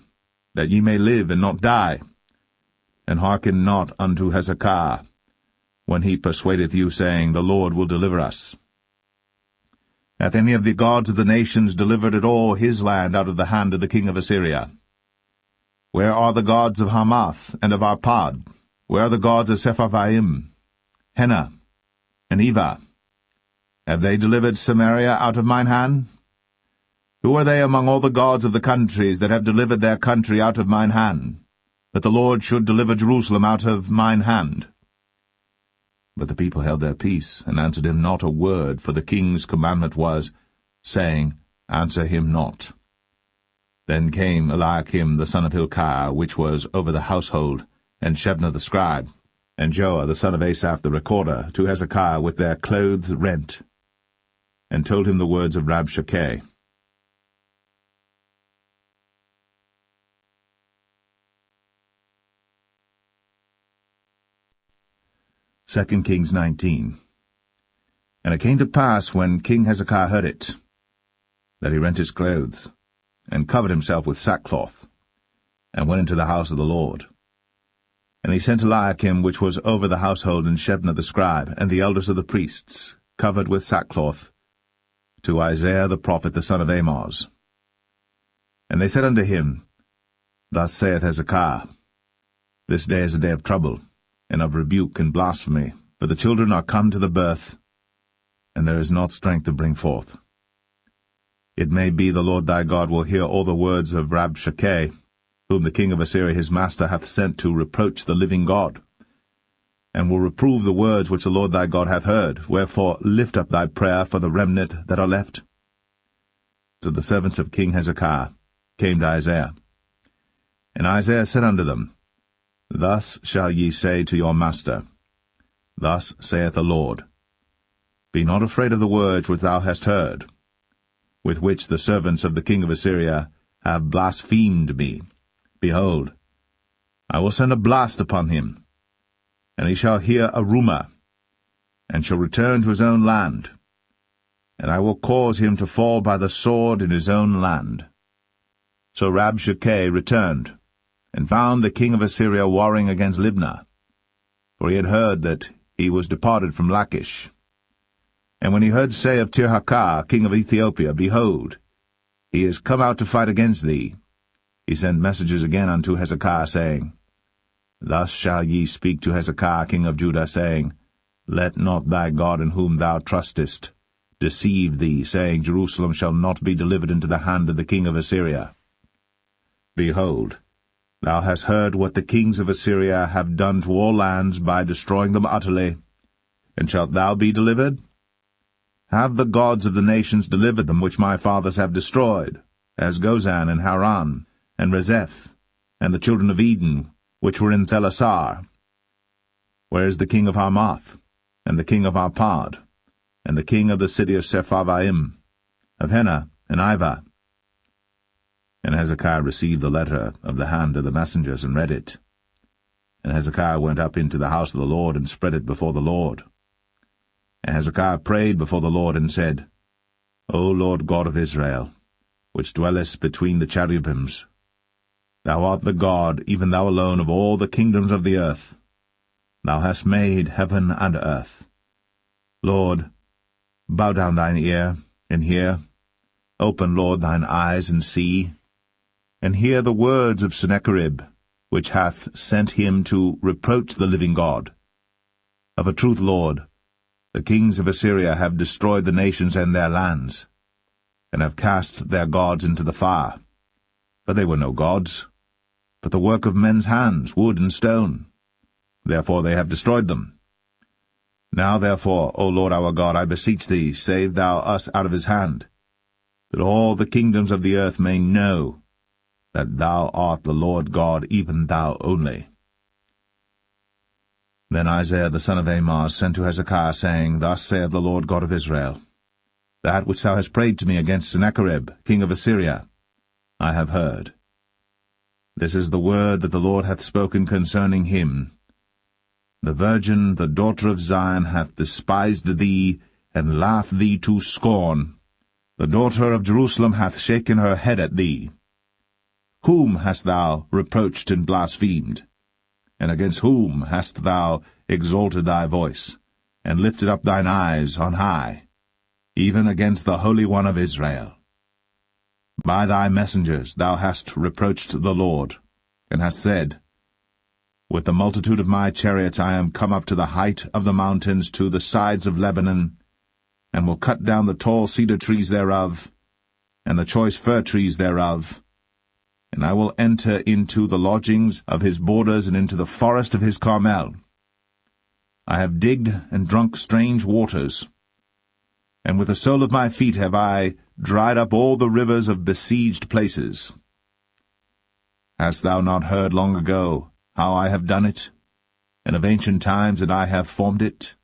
that ye may live and not die. And hearken not unto Hezekiah, when he persuadeth you, saying, The Lord will deliver us. Hath any of the gods of the nations delivered at all his land out of the hand of the king of Assyria? Where are the gods of Hamath and of Arpad? Where are the gods of Sepharvaim, Hena, and Eva? Have they delivered Samaria out of mine hand? Who are they among all the gods of the countries that have delivered their country out of mine hand, that the Lord should deliver Jerusalem out of mine hand? But the people held their peace, and answered him not a word, for the king's commandment was, saying, Answer him not. Then came Eliakim the son of Hilkiah, which was over the household, and Shebna the scribe, and Joah the son of Asaph the recorder, to Hezekiah with their clothes rent, and told him the words of Rabshakeh. 2 Kings 19. And it came to pass, when King Hezekiah heard it, that he rent his clothes, and covered himself with sackcloth, and went into the house of the Lord. And he sent Eliakim, which was over the household, and Shebna the scribe, and the elders of the priests, covered with sackcloth, to Isaiah the prophet, the son of Amoz. And they said unto him, Thus saith Hezekiah, This day is a day of trouble, and of rebuke and blasphemy, for the children are come to the birth, and there is not strength to bring forth. It may be the Lord thy God will hear all the words of Rabshakeh, whom the king of Assyria his master hath sent to reproach the living God, and will reprove the words which the Lord thy God hath heard. Wherefore lift up thy prayer for the remnant that are left. So the servants of King Hezekiah came to Isaiah. And Isaiah said unto them, Thus shall ye say to your master, Thus saith the Lord, Be not afraid of the words which thou hast heard, with which the servants of the king of Assyria have blasphemed me. Behold, I will send a blast upon him, and he shall hear a rumour, and shall return to his own land, and I will cause him to fall by the sword in his own land. So Rabshakeh returned, and found the king of Assyria warring against Libnah, for he had heard that he was departed from Lachish. And when he heard say of Tirhakah, king of Ethiopia, Behold, he is come out to fight against thee, he sent messages again unto Hezekiah, saying, Thus shall ye speak to Hezekiah king of Judah, saying, Let not thy God in whom thou trustest deceive thee, saying, Jerusalem shall not be delivered into the hand of the king of Assyria. Behold, thou hast heard what the kings of Assyria have done to all lands by destroying them utterly, and shalt thou be delivered? Have the gods of the nations delivered them which my fathers have destroyed, as Gozan and Haran, and Rezeph, and the children of Eden, which were in Thelasar? Where is the king of Hamath, and the king of Arpad, and the king of the city of Sepharvaim, of Hena and Ivah? And Hezekiah received the letter of the hand of the messengers, and read it. And Hezekiah went up into the house of the Lord, and spread it before the Lord. And Hezekiah prayed before the Lord, and said, O Lord God of Israel, which dwellest between the cherubims, thou art the God, even thou alone, of all the kingdoms of the earth. Thou hast made heaven and earth. Lord, bow down thine ear, and hear. Open, Lord, thine eyes, and see. And hear the words of Sennacherib, which hath sent him to reproach the living God. Of a truth, Lord, the kings of Assyria have destroyed the nations and their lands, and have cast their gods into the fire. For they were no gods, but the work of men's hands, wood and stone. Therefore they have destroyed them. Now therefore, O Lord our God, I beseech thee, save thou us out of his hand, that all the kingdoms of the earth may know that thou art the Lord God, even thou only. Then Isaiah the son of Amoz sent to Hezekiah, saying, Thus saith the Lord God of Israel, That which thou hast prayed to me against Sennacherib, king of Assyria, I have heard. This is the word that the Lord hath spoken concerning him. The virgin, the daughter of Zion, hath despised thee, and laughed thee to scorn. The daughter of Jerusalem hath shaken her head at thee. Whom hast thou reproached and blasphemed? And against whom hast thou exalted thy voice, and lifted up thine eyes on high? Even against the Holy One of Israel. By thy messengers thou hast reproached the Lord, and hast said, With the multitude of my chariots I am come up to the height of the mountains, to the sides of Lebanon, and will cut down the tall cedar trees thereof, and the choice fir trees thereof, and I will enter into the lodgings of his borders, and into the forest of his Carmel. I have digged and drunk strange waters, and with the sole of my feet have I dried up all the rivers of besieged places. Hast thou not heard long ago how I have done it, and of ancient times that I have formed it?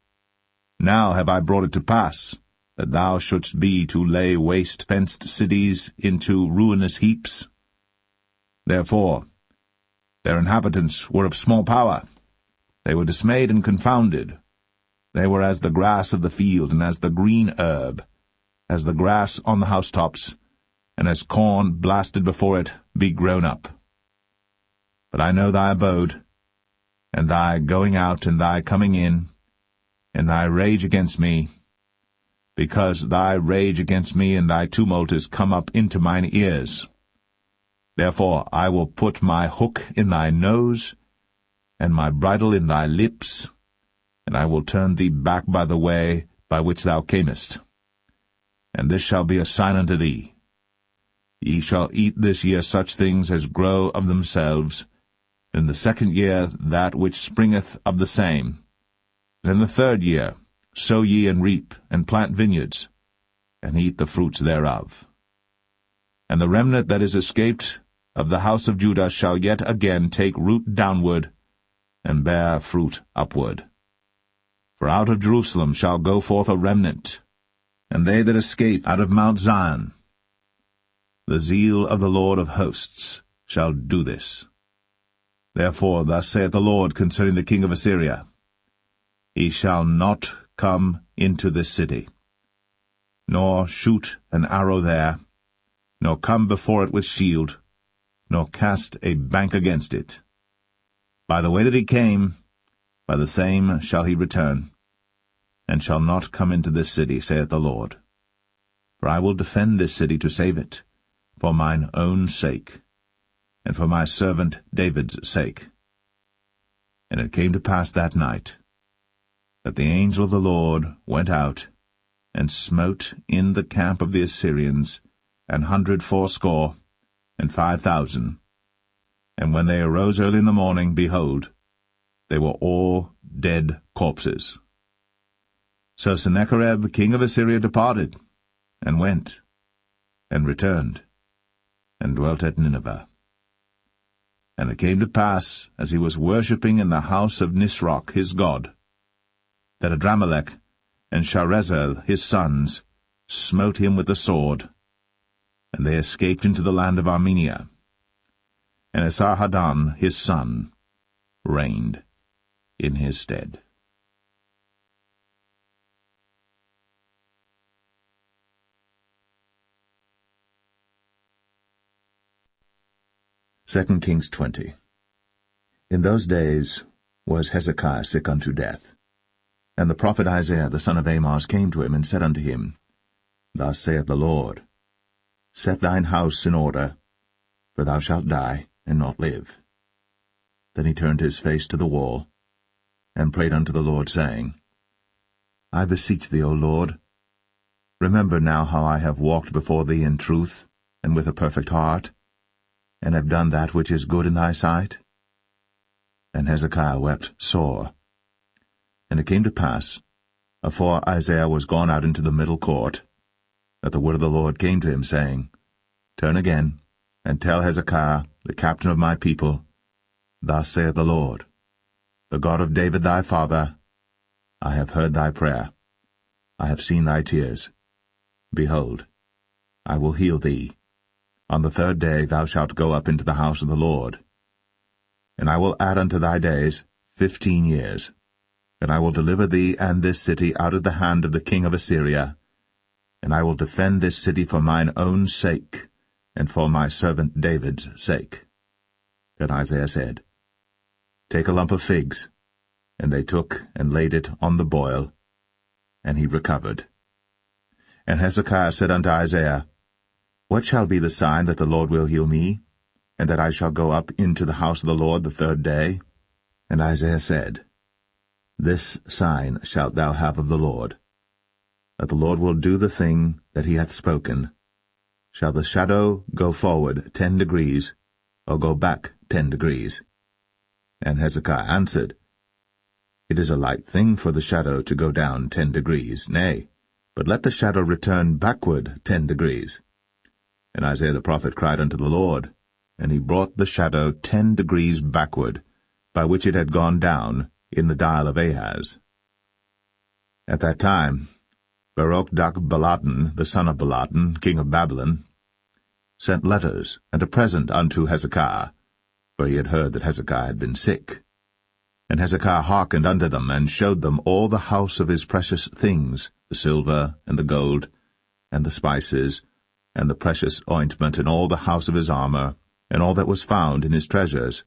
Now have I brought it to pass, that thou shouldst be to lay waste fenced cities into ruinous heaps. Therefore their inhabitants were of small power. They were dismayed and confounded. They were as the grass of the field, and as the green herb, as the grass on the housetops, and as corn blasted before it be grown up. But I know thy abode, and thy going out and thy coming in, and thy rage against me, because thy rage against me and thy tumult is come up into mine ears. Therefore I will put my hook in thy nose, and my bridle in thy lips, and I will turn thee back by the way by which thou camest. And this shall be a sign unto thee. Ye shall eat this year such things as grow of themselves, and in the second year that which springeth of the same. And in the third year sow ye and reap, and plant vineyards, and eat the fruits thereof. And the remnant that is escaped of the house of Judah shall yet again take root downward, and bear fruit upward. For out of Jerusalem shall go forth a remnant, and they that escape out of Mount Zion. The zeal of the Lord of hosts shall do this. Therefore thus saith the Lord concerning the king of Assyria, He shall not come into this city, nor shoot an arrow there, nor come before it with shield, nor cast a bank against it. By the way that he came, by the same shall he return, and shall not come into this city, saith the Lord. For I will defend this city to save it, for mine own sake, and for my servant David's sake. And it came to pass that night, that the angel of the Lord went out, and smote in the camp of the Assyrians 180 and 5,000. And when they arose early in the morning, behold, they were all dead corpses. So Sennacherib king of Assyria departed, and went, and returned, and dwelt at Nineveh. And it came to pass, as he was worshipping in the house of Nisroch his god, that Adramelech and Sharezer his sons smote him with the sword, and they escaped into the land of Armenia. And Esarhaddon his son reigned in his stead. Second Kings 20. In those days was Hezekiah sick unto death. And the prophet Isaiah the son of Amoz came to him, and said unto him, Thus saith the Lord, Set thine house in order, for thou shalt die, and not live. Then he turned his face to the wall, and prayed unto the Lord, saying, I beseech thee, O Lord, remember now how I have walked before thee in truth, and with a perfect heart, and have done that which is good in thy sight. And Hezekiah wept sore. And it came to pass, afore Isaiah was gone out into the middle court, that the word of the Lord came to him, saying, Turn again, and tell Hezekiah, the captain of my people, Thus saith the Lord, the God of David thy father, I have heard thy prayer, I have seen thy tears. Behold, I will heal thee. On the 3rd day thou shalt go up into the house of the Lord. And I will add unto thy days 15 years. And I will deliver thee and this city out of the hand of the king of Assyria. And I will defend this city for mine own sake, and for my servant David's sake. Then Isaiah said, Take a lump of figs. And they took and laid it on the boil, and he recovered. And Hezekiah said unto Isaiah, What shall be the sign that the Lord will heal me, and that I shall go up into the house of the Lord the 3rd day? And Isaiah said, This sign shalt thou have of the Lord, that the Lord will do the thing that he hath spoken. Shall the shadow go forward 10 degrees, or go back 10 degrees? And Hezekiah answered, It is a light thing for the shadow to go down 10 degrees, nay, but let the shadow return backward 10 degrees. And Isaiah the prophet cried unto the Lord, and he brought the shadow 10 degrees backward, by which it had gone down in the dial of Ahaz. At that time Berodach-Baladan, the son of Baladan, king of Babylon, sent letters and a present unto Hezekiah, for he had heard that Hezekiah had been sick. And Hezekiah hearkened unto them, and showed them all the house of his precious things, the silver, and the gold, and the spices, and the precious ointment, and all the house of his armor, and all that was found in his treasures.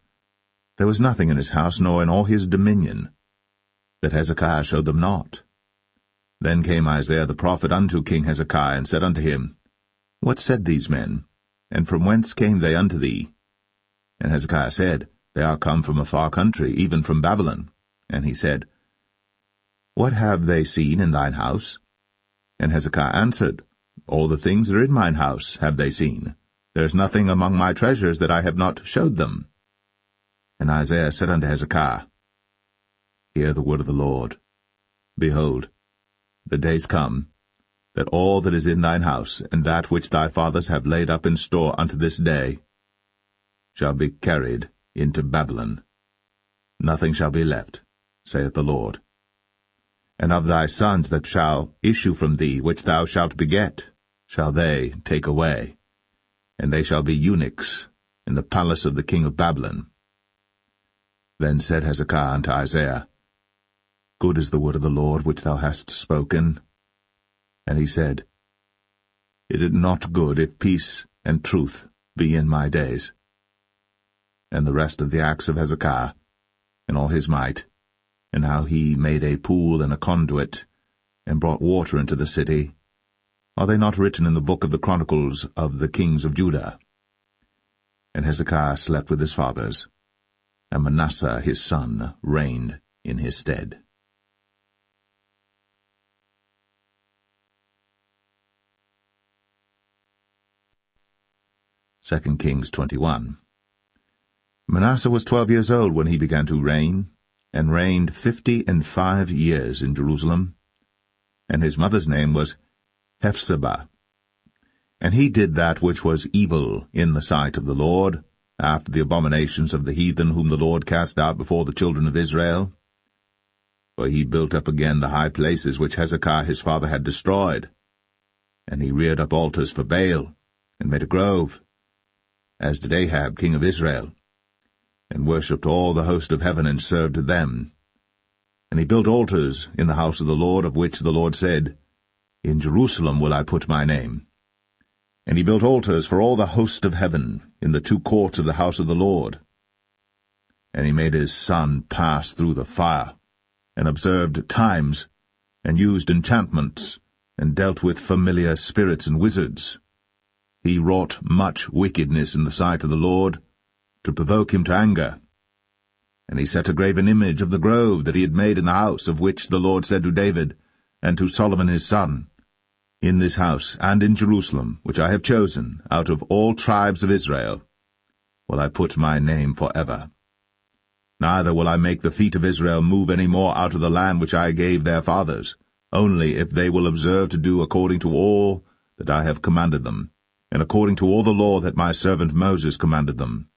There was nothing in his house, nor in all his dominion, that Hezekiah showed them not. Then came Isaiah the prophet unto King Hezekiah, and said unto him, What said these men, and from whence came they unto thee? And Hezekiah said, They are come from a far country, even from Babylon. And he said, What have they seen in thine house? And Hezekiah answered, All the things that are in mine house have they seen. There is nothing among my treasures that I have not showed them. And Isaiah said unto Hezekiah, Hear the word of the Lord. Behold, the days come, that all that is in thine house, and that which thy fathers have laid up in store unto this day, shall be carried into Babylon. Nothing shall be left, saith the Lord. And of thy sons that shall issue from thee, which thou shalt beget, shall they take away, and they shall be eunuchs in the palace of the king of Babylon. Then said Hezekiah unto Isaiah, Good is the word of the Lord which thou hast spoken. And he said, Is it not good if peace and truth be in my days? And the rest of the acts of Hezekiah, and all his might, and how he made a pool and a conduit, and brought water into the city, are they not written in the book of the chronicles of the kings of Judah? And Hezekiah slept with his fathers, and Manasseh his son reigned in his stead. 2 Kings 21. Manasseh was 12 years old when he began to reign, and reigned 55 years in Jerusalem. And his mother's name was Hephzibah. And he did that which was evil in the sight of the Lord, after the abominations of the heathen whom the Lord cast out before the children of Israel. For he built up again the high places which Hezekiah his father had destroyed. And he reared up altars for Baal, and made a grove, as did Ahab king of Israel, and worshipped all the host of heaven, and served them. And he built altars in the house of the Lord, of which the Lord said, In Jerusalem will I put my name. And he built altars for all the host of heaven in the 2 courts of the house of the Lord. And he made his son pass through the fire, and observed times, and used enchantments, and dealt with familiar spirits and wizards. He wrought much wickedness in the sight of the Lord, to provoke him to anger. And he set a graven image of the grove that he had made in the house, of which the Lord said to David, and to Solomon his son, In this house, and in Jerusalem, which I have chosen, out of all tribes of Israel, will I put my name for ever. Neither will I make the feet of Israel move any more out of the land which I gave their fathers, only if they will observe to do according to all that I have commanded them, and according to all the law that my servant Moses commanded them.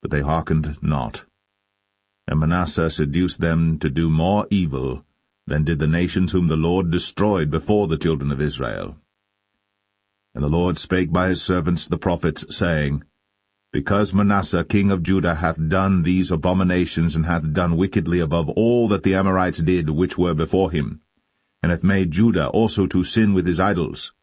But they hearkened not. And Manasseh seduced them to do more evil than did the nations whom the Lord destroyed before the children of Israel. And the Lord spake by his servants the prophets, saying, Because Manasseh king of Judah hath done these abominations, and hath done wickedly above all that the Amorites did which were before him, and hath made Judah also to sin with his idols.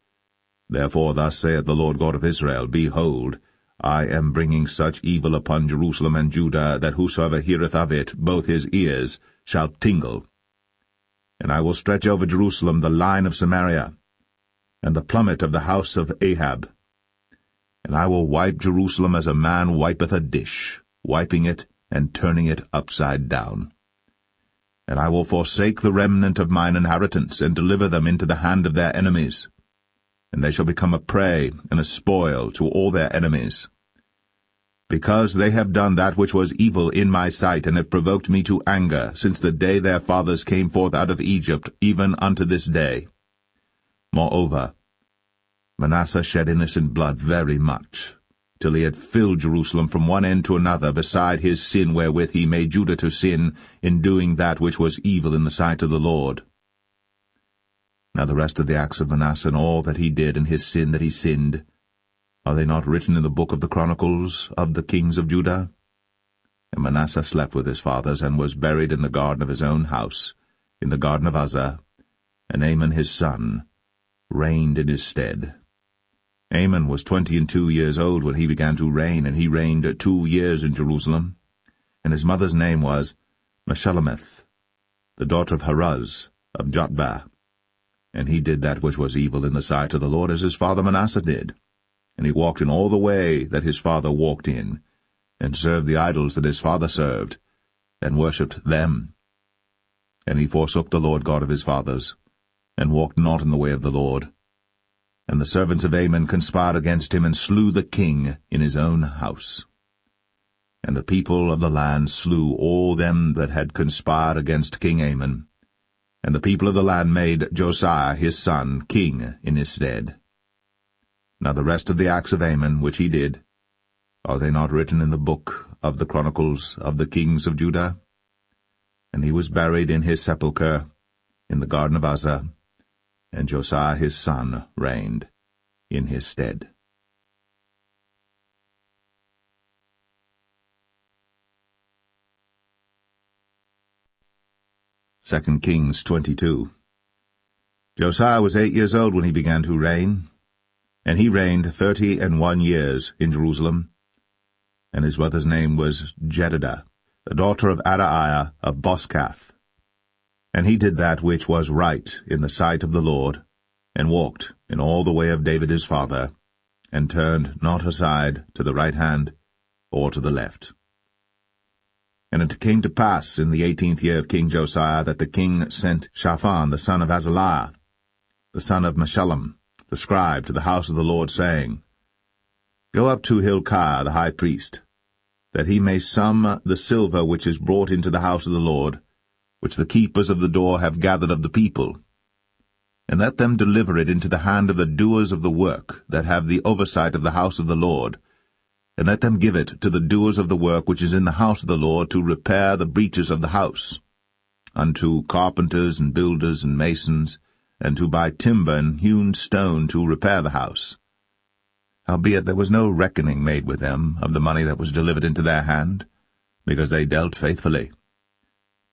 Therefore thus saith the Lord God of Israel, Behold, I am bringing such evil upon Jerusalem and Judah, that whosoever heareth of it, both his ears shall tingle. And I will stretch over Jerusalem the line of Samaria, and the plummet of the house of Ahab. And I will wipe Jerusalem as a man wipeth a dish, wiping it and turning it upside down. And I will forsake the remnant of mine inheritance, and deliver them into the hand of their enemies. And they shall become a prey and a spoil to all their enemies. Because they have done that which was evil in my sight, and have provoked me to anger, since the day their fathers came forth out of Egypt, even unto this day. Moreover, Manasseh shed innocent blood very much, till he had filled Jerusalem from one end to another, beside his sin wherewith he made Judah to sin, in doing that which was evil in the sight of the Lord. Now the rest of the acts of Manasseh, and all that he did, and his sin that he sinned, are they not written in the book of the Chronicles of the kings of Judah? And Manasseh slept with his fathers, and was buried in the garden of his own house, in the garden of Uzzah, and Amon his son reigned in his stead. Amon was 22 years old when he began to reign, and he reigned 2 years in Jerusalem. And his mother's name was Meshullemeth, the daughter of Haruz of Jotbah. And he did that which was evil in the sight of the Lord, as his father Manasseh did. And he walked in all the way that his father walked in, and served the idols that his father served, and worshipped them. And he forsook the Lord God of his fathers, and walked not in the way of the Lord. And the servants of Amon conspired against him, and slew the king in his own house. And the people of the land slew all them that had conspired against King Amon. And the people of the land made Josiah his son king in his stead. Now the rest of the acts of Amon which he did, are they not written in the book of the Chronicles of the kings of Judah? And he was buried in his sepulchre in the garden of Uzzah, and Josiah his son reigned in his stead. 2 Kings 22. Josiah was 8 years old when he began to reign, and he reigned 31 years in Jerusalem. And his mother's name was Jedidah, the daughter of Adaiah of Boscath. And he did that which was right in the sight of the Lord, and walked in all the way of David his father, and turned not aside to the right hand or to the left. And it came to pass in the 18th year of King Josiah that the king sent Shaphan the son of Azaliah, the son of Meshullam, the scribe, to the house of the Lord, saying, Go up to Hilkiah the high priest, that he may sum the silver which is brought into the house of the Lord, which the keepers of the door have gathered of the people, and let them deliver it into the hand of the doers of the work that have the oversight of the house of the Lord, and let them give it to the doers of the work which is in the house of the Lord, to repair the breaches of the house, unto carpenters and builders and masons, and to buy timber and hewn stone to repair the house. Howbeit there was no reckoning made with them of the money that was delivered into their hand, because they dealt faithfully.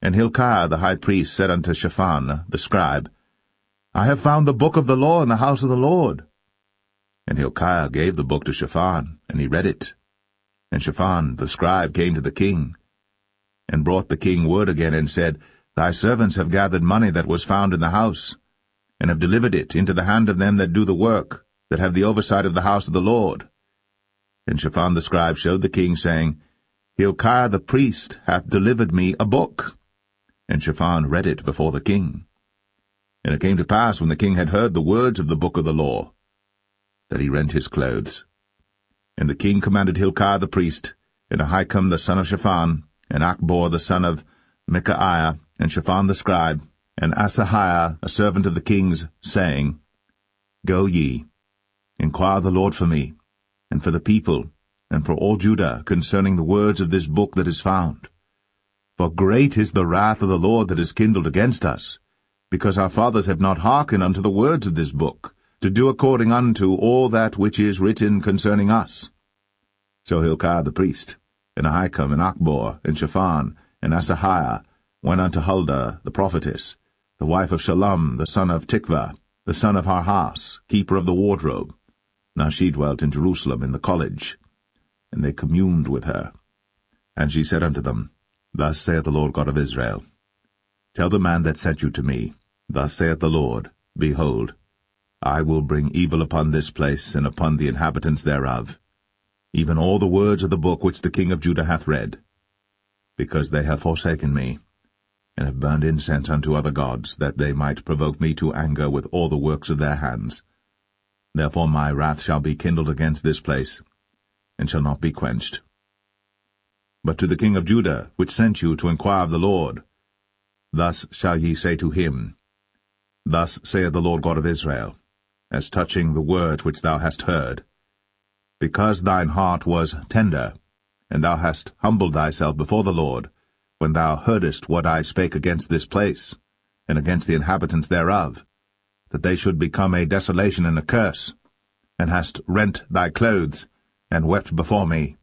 And Hilkiah the high priest said unto Shaphan the scribe, I have found the book of the law in the house of the Lord. And Hilkiah gave the book to Shaphan, and he read it. And Shaphan the scribe came to the king, and brought the king word again, and said, Thy servants have gathered money that was found in the house, and have delivered it into the hand of them that do the work, that have the oversight of the house of the Lord. And Shaphan the scribe showed the king, saying, Hilkiah the priest hath delivered me a book. And Shaphan read it before the king. And it came to pass, when the king had heard the words of the book of the law, that he rent his clothes. And the king commanded Hilkiah the priest, and Ahikam the son of Shaphan, and Achbor the son of Micaiah, and Shaphan the scribe, And Asahiah, a servant of the king's, saying, Go ye, inquire the Lord for me, and for the people, and for all Judah, concerning the words of this book that is found. For great is the wrath of the Lord that is kindled against us, because our fathers have not hearkened unto the words of this book, to do according unto all that which is written concerning us. So Hilkiah the priest, and Ahikam, and Achbor, and Shaphan, and Asahiah went unto Huldah the prophetess, the wife of Shallum the son of Tikvah, the son of Harhas, keeper of the wardrobe. Now she dwelt in Jerusalem in the college, and they communed with her. And she said unto them, Thus saith the Lord God of Israel, Tell the man that sent you to me, Thus saith the Lord, Behold, I will bring evil upon this place, and upon the inhabitants thereof, even all the words of the book which the king of Judah hath read, because they have forsaken me, and have burned incense unto other gods, that they might provoke me to anger with all the works of their hands. Therefore my wrath shall be kindled against this place, and shall not be quenched. But to the king of Judah, which sent you to inquire of the Lord, thus shall ye say to him, Thus saith the Lord God of Israel, as touching the words which thou hast heard, because thine heart was tender, and thou hast humbled thyself before the Lord, when thou heardest what I spake against this place, and against the inhabitants thereof, that they should become a desolation and a curse, and hast rent thy clothes, and wept before me.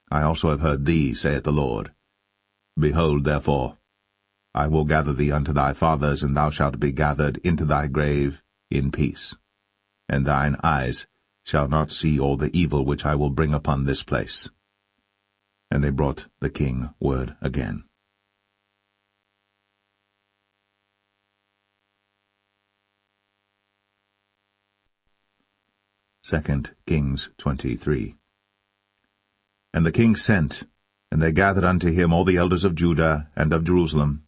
I also have heard thee, saith the Lord. Behold, therefore, I will gather thee unto thy fathers, and thou shalt be gathered into thy grave in peace. And thine eyes shall not see all the evil which I will bring upon this place. And they brought the king word again. 2 Kings 23. And the king sent, and they gathered unto him all the elders of Judah and of Jerusalem.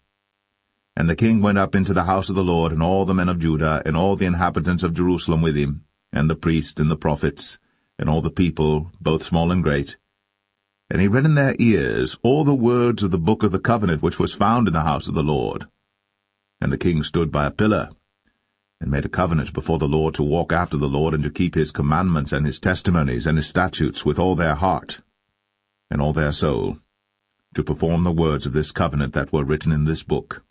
And the king went up into the house of the Lord, and all the men of Judah, and all the inhabitants of Jerusalem with him, and the priests and the prophets, and all the people, both small and great. And he read in their ears all the words of the book of the covenant which was found in the house of the Lord. And the king stood by a pillar, and made a covenant before the Lord to walk after the Lord, and to keep his commandments and his testimonies and his statutes with all their heart and all their soul, to perform the words of this covenant that were written in this book.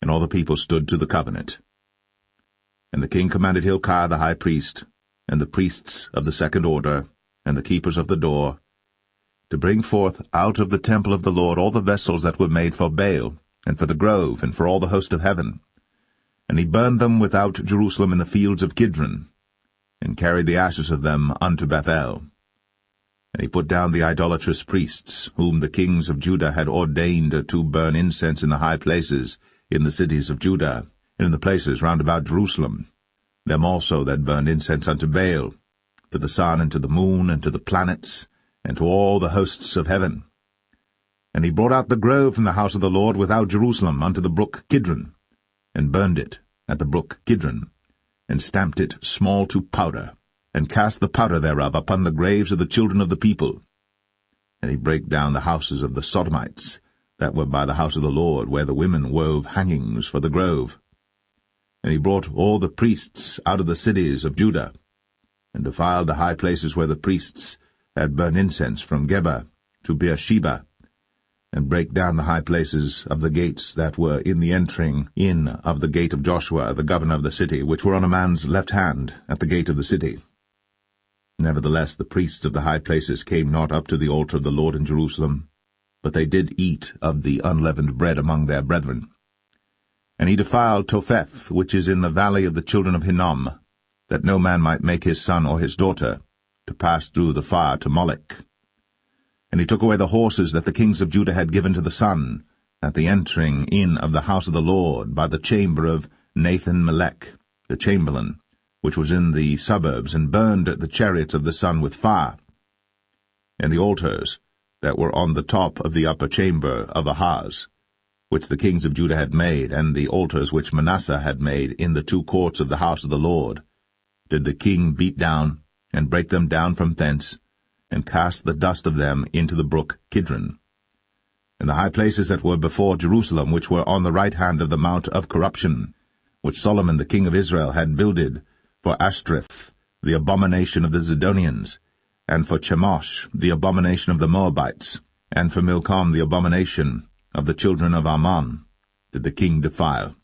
And all the people stood to the covenant. And the king commanded Hilkiah the high priest, and the priests of the second order, and the keepers of the door, to bring forth out of the temple of the Lord all the vessels that were made for Baal, and for the grove, and for all the host of heaven. And he burned them without Jerusalem in the fields of Kidron, and carried the ashes of them unto Bethel. And he put down the idolatrous priests, whom the kings of Judah had ordained to burn incense in the high places, in the cities of Judah, and in the places round about Jerusalem, them also that burned incense unto Baal, to the sun, and to the moon, and to the planets, and to all the hosts of heaven. And he brought out the grove from the house of the Lord without Jerusalem unto the brook Kidron, and burned it at the brook Kidron, and stamped it small to powder, and cast the powder thereof upon the graves of the children of the people. And he brake down the houses of the Sodomites, that were by the house of the Lord, where the women wove hangings for the grove. And he brought all the priests out of the cities of Judah, and defiled the high places where the priests had burned incense, from Geba to Beersheba, and brake down the high places of the gates that were in the entering in of the gate of Joshua, the governor of the city, which were on a man's left hand at the gate of the city. Nevertheless the priests of the high places came not up to the altar of the Lord in Jerusalem, but they did eat of the unleavened bread among their brethren. And he defiled Topheth, which is in the valley of the children of Hinnom, that no man might make his son or his daughter to pass through the fire to Molech. And he took away the horses that the kings of Judah had given to the sun, at the entering in of the house of the Lord, by the chamber of Nathan-Melech, the chamberlain, which was in the suburbs, and burned the chariots of the sun with fire. And the altars that were on the top of the upper chamber of Ahaz, which the kings of Judah had made, and the altars which Manasseh had made in the two courts of the house of the Lord, did the king beat down, and break them down from thence, and cast the dust of them into the brook Kidron. and the high places that were before Jerusalem, which were on the right hand of the mount of corruption, which Solomon the king of Israel had builded for Ashtoreth, the abomination of the Zidonians, and for Chemosh, the abomination of the Moabites, and for Milcom, the abomination of the children of Ammon, did the king defile.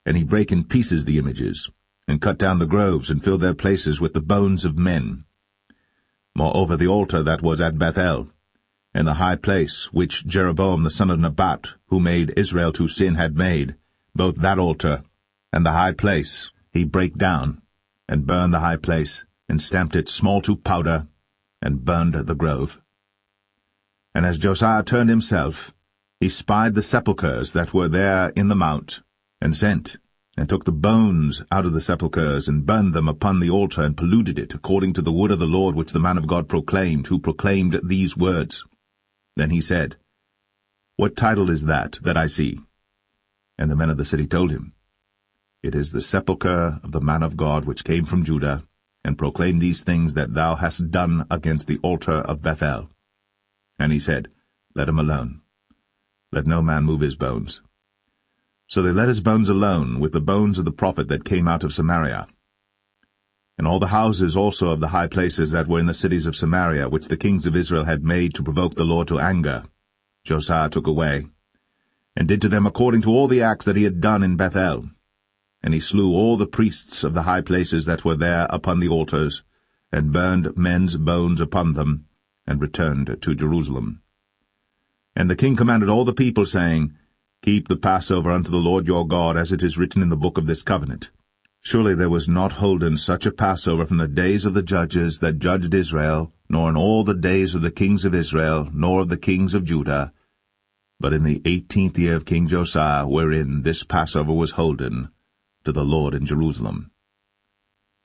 And he brake in pieces the images, and cut down the groves, and filled their places with the bones of men. Moreover, the altar that was at Bethel, and the high place which Jeroboam the son of Nebat, who made Israel to sin, had made, both that altar and the high place he brake down, and burned the high place, and stamped it small to powder, and burned the grove. And as Josiah turned himself, he spied the sepulchres that were there in the mount, and sent, and took the bones out of the sepulchres, and burned them upon the altar, and polluted it, according to the word of the Lord which the man of God proclaimed, who proclaimed these words. Then he said, What title is that I see? And the men of the city told him, It is the sepulchre of the man of God which came from Judah, and proclaimed these things that thou hast done against the altar of Bethel. And he said, Let him alone. Let no man move his bones. So they let his bones alone, with the bones of the prophet that came out of Samaria. And all the houses also of the high places that were in the cities of Samaria, which the kings of Israel had made to provoke the Lord to anger, Josiah took away, and did to them according to all the acts that he had done in Bethel. And he slew all the priests of the high places that were there upon the altars, and burned men's bones upon them, and returned to Jerusalem. And the king commanded all the people, saying, Keep the Passover unto the Lord your God, as it is written in the book of this covenant. Surely there was not holden such a Passover from the days of the judges that judged Israel, nor in all the days of the kings of Israel, nor of the kings of Judah, but in the 18th year of King Josiah, wherein this Passover was holden to the Lord in Jerusalem.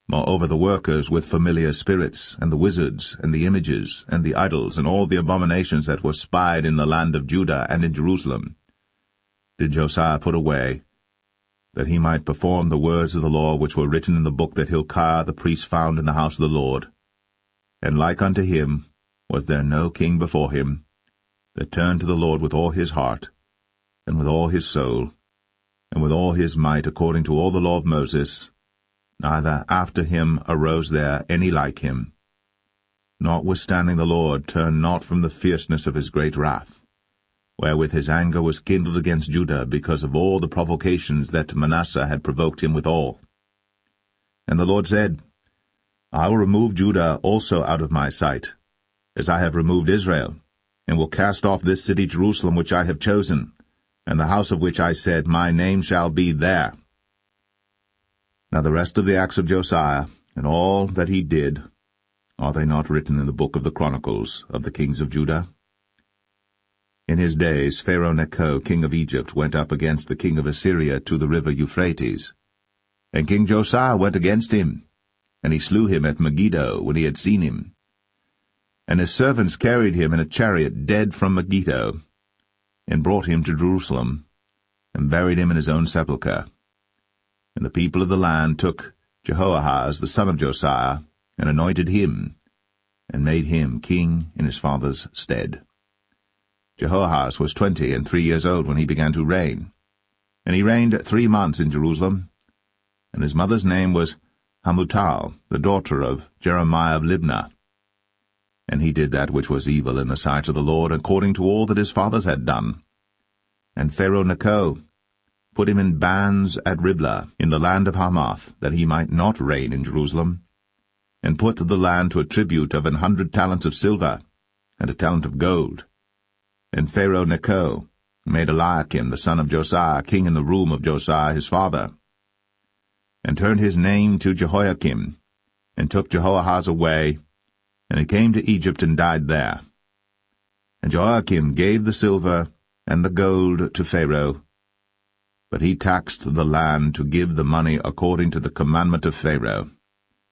Moreover, the workers with familiar spirits, and the wizards, and the images, and the idols, and all the abominations that were spied in the land of Judah and in Jerusalem, did Josiah put away, that he might perform the words of the law which were written in the book that Hilkiah the priest found in the house of the Lord. And like unto him was there no king before him, that turned to the Lord with all his heart, and with all his soul, and with all his might, according to all the law of Moses, neither after him arose there any like him. Notwithstanding the Lord turned not from the fierceness of his great wrath, wherewith his anger was kindled against Judah, because of all the provocations that Manasseh had provoked him withal. And the Lord said, I will remove Judah also out of my sight, as I have removed Israel, and will cast off this city Jerusalem which I have chosen, and the house of which I said, My name shall be there. Now the rest of the acts of Josiah, and all that he did, are they not written in the book of the Chronicles of the kings of Judah? In his days Pharaoh Necho, king of Egypt, went up against the king of Assyria to the river Euphrates. And King Josiah went against him, and he slew him at Megiddo when he had seen him. And his servants carried him in a chariot dead from Megiddo, and brought him to Jerusalem, and buried him in his own sepulchre. And the people of the land took Jehoahaz the son of Josiah, and anointed him, and made him king in his father's stead. Jehoahaz was 23 years old when he began to reign, and he reigned 3 months in Jerusalem. And his mother's name was Hamutal, the daughter of Jeremiah of Libnah. And he did that which was evil in the sight of the Lord, according to all that his fathers had done. And Pharaoh Necho put him in bands at Riblah, in the land of Hamath, that he might not reign in Jerusalem, and put the land to a tribute of 100 talents of silver, and a talent of gold. And Pharaoh Necho made Eliakim the son of Josiah king in the room of Josiah his father, and turned his name to Jehoiakim, and took Jehoahaz away, and he came to Egypt and died there. And Jehoiakim gave the silver and the gold to Pharaoh, but he taxed the land to give the money according to the commandment of Pharaoh.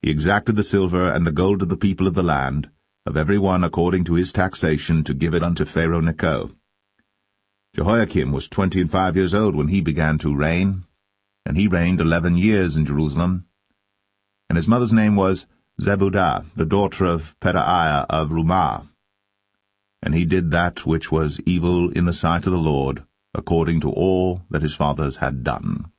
He exacted the silver and the gold of the people of the land, of every one according to his taxation, to give it unto Pharaoh Necho. Jehoiakim was 25 years old when he began to reign, and he reigned 11 years in Jerusalem. And his mother's name was Zebudah, the daughter of Pedaiah of Rumah. And he did that which was evil in the sight of the Lord, according to all that his fathers had done.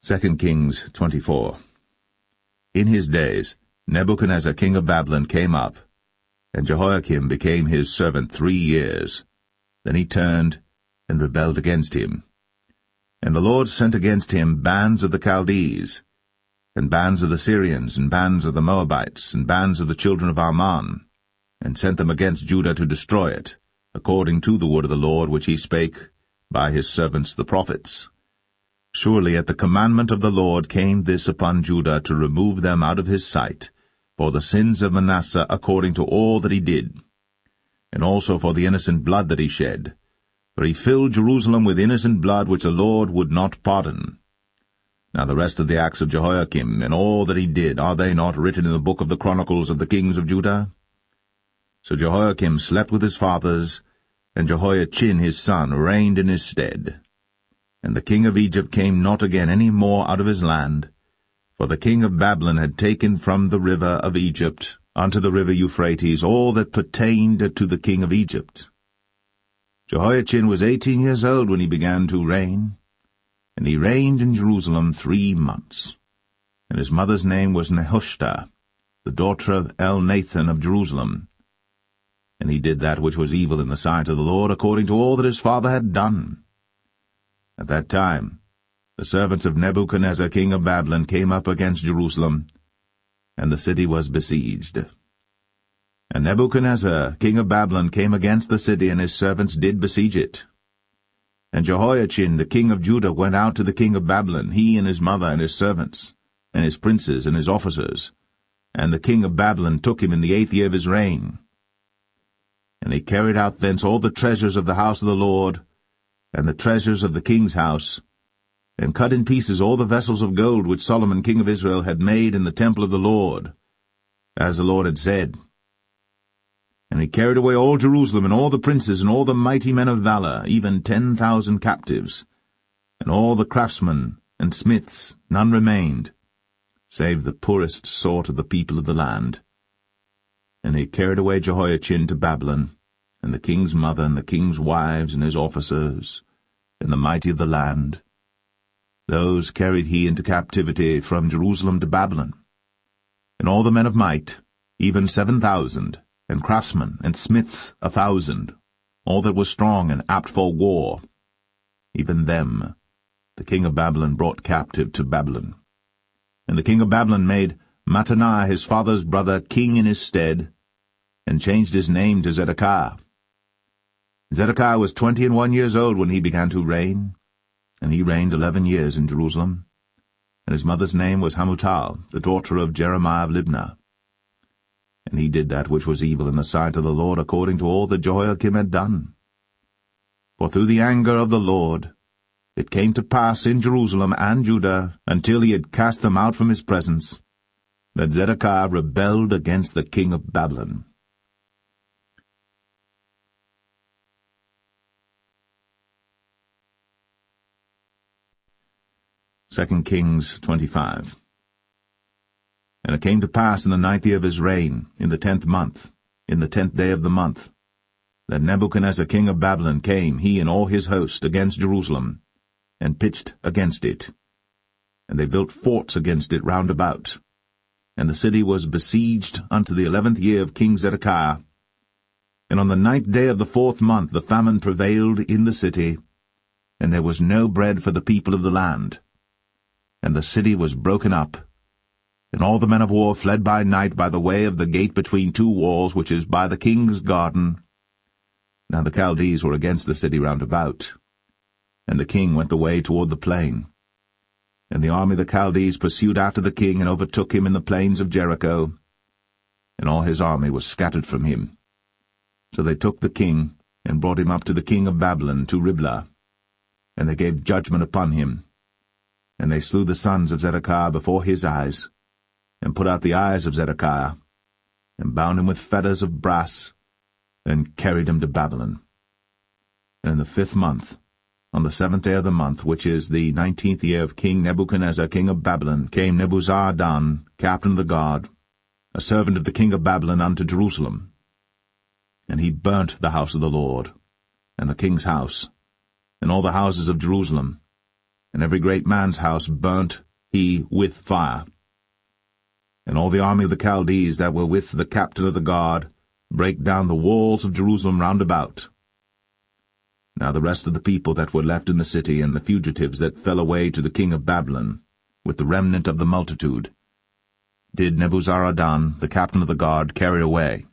2 Kings 24. In his days Nebuchadnezzar king of Babylon came up, and Jehoiakim became his servant 3 years. Then he turned and rebelled against him. And the Lord sent against him bands of the Chaldees, and bands of the Syrians, and bands of the Moabites, and bands of the children of Ammon, and sent them against Judah to destroy it, according to the word of the Lord which he spake by his servants the prophets. Surely at the commandment of the Lord came this upon Judah to remove them out of his sight, for the sins of Manasseh according to all that he did, and also for the innocent blood that he shed. For he filled Jerusalem with innocent blood which the Lord would not pardon. Now the rest of the acts of Jehoiakim, and all that he did, are they not written in the book of the Chronicles of the kings of Judah? So Jehoiakim slept with his fathers, and Jehoiachin his son reigned in his stead. And the king of Egypt came not again any more out of his land, for the king of Babylon had taken from the river of Egypt unto the river Euphrates all that pertained to the king of Egypt. Jehoiachin was 18 years old when he began to reign, and he reigned in Jerusalem 3 months. And his mother's name was Nehushta, the daughter of Elnathan of Jerusalem. And he did that which was evil in the sight of the Lord, according to all that his father had done. At that time the servants of Nebuchadnezzar king of Babylon came up against Jerusalem, and the city was besieged. And Nebuchadnezzar king of Babylon came against the city, and his servants did besiege it. And Jehoiachin the king of Judah went out to the king of Babylon, he and his mother and his servants, and his princes and his officers. And the king of Babylon took him in the 8th year of his reign. And he carried out thence all the treasures of the house of the Lord, and the treasures of the king's house, and cut in pieces all the vessels of gold which Solomon king of Israel had made in the temple of the Lord, as the Lord had said. And he carried away all Jerusalem, and all the princes, and all the mighty men of valor, even 10,000 captives, and all the craftsmen and smiths, none remained, save the poorest sort of the people of the land. And he carried away Jehoiachin to Babylon, and the king's mother, and the king's wives, and his officers, and the mighty of the land. Those carried he into captivity from Jerusalem to Babylon. And all the men of might, even 7,000, and craftsmen and smiths 1,000, all that was strong and apt for war, even them the king of Babylon brought captive to Babylon. And the king of Babylon made Mattaniah his father's brother king in his stead, and changed his name to Zedekiah. Zedekiah was 21 years old when he began to reign, and he reigned 11 years in Jerusalem. And his mother's name was Hamutal, the daughter of Jeremiah of Libnah. And he did that which was evil in the sight of the Lord, according to all that Jehoiakim had done. For through the anger of the Lord it came to pass in Jerusalem and Judah, until he had cast them out from his presence, that Zedekiah rebelled against the king of Babylon. 2 Kings 25. And it came to pass in the 9th year of his reign, in the 10th month, in the 10th day of the month, that Nebuchadnezzar king of Babylon came, he and all his host, against Jerusalem, and pitched against it. And they built forts against it round about. And the city was besieged unto the 11th year of King Zedekiah. And on the 9th day of the 4th month the famine prevailed in the city, and there was no bread for the people of the land. And the city was broken up, and all the men of war fled by night by the way of the gate between 2 walls, which is by the king's garden. Now the Chaldees were against the city round about, and the king went the way toward the plain. And the army of the Chaldees pursued after the king, and overtook him in the plains of Jericho, and all his army was scattered from him. So they took the king, and brought him up to the king of Babylon, to Riblah, and they gave judgment upon him. And they slew the sons of Zedekiah before his eyes, and put out the eyes of Zedekiah, and bound him with fetters of brass, and carried him to Babylon. And in the 5th month On the 7th day of the month, which is the 19th year of King Nebuchadnezzar, king of Babylon, came Nebuzaradan, captain of the guard, a servant of the king of Babylon, unto Jerusalem. And he burnt the house of the Lord, and the king's house, and all the houses of Jerusalem, and every great man's house burnt he with fire. And all the army of the Chaldees that were with the captain of the guard brake down the walls of Jerusalem round about. Now the rest of the people that were left in the city, and the fugitives that fell away to the king of Babylon, with the remnant of the multitude, did Nebuzaradan, the captain of the guard, carry away.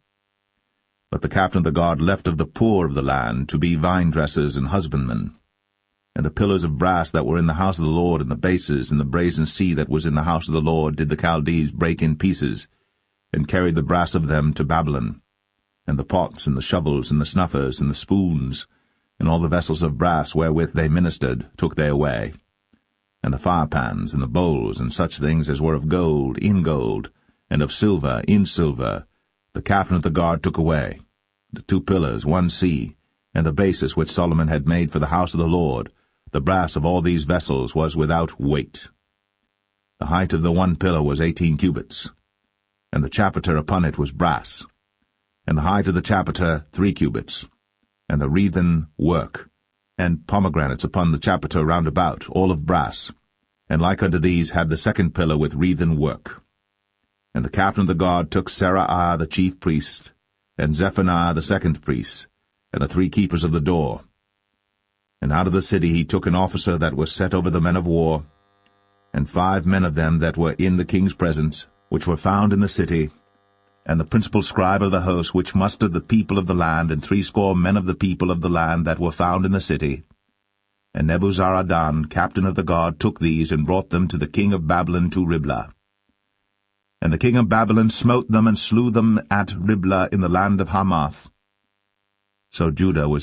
But the captain of the guard left of the poor of the land to be vine-dressers and husbandmen. And the pillars of brass that were in the house of the Lord, and the bases, and the brazen sea that was in the house of the Lord, did the Chaldees break in pieces, and carried the brass of them to Babylon. And the pots, and the shovels, and the snuffers, and the spoons, and all the vessels of brass wherewith they ministered, took they away. And the firepans, and the bowls, and such things as were of gold, in gold, and of silver, in silver, the captain of the guard took away. The 2 pillars, 1 sea, and the bases which Solomon had made for the house of the Lord, the brass of all these vessels was without weight. The height of the 1 pillar was 18 cubits, and the chapiter upon it was brass, and the height of the chapiter 3 cubits, and the wreathen work, and pomegranates upon the chapiter round about, all of brass, and like unto these had the 2nd pillar with wreathen work. And the captain of the guard took Seraiah the chief priest, and Zephaniah the 2nd priest, and the 3 keepers of the door. And out of the city he took an officer that was set over the men of war, and 5 men of them that were in the king's presence, which were found in the city, and the principal scribe of the host, which mustered the people of the land, and 60 men of the people of the land that were found in the city. And Nebuzaradan, captain of the guard, took these, and brought them to the king of Babylon to Riblah. And the king of Babylon smote them, and slew them at Riblah in the land of Hamath. So Judah was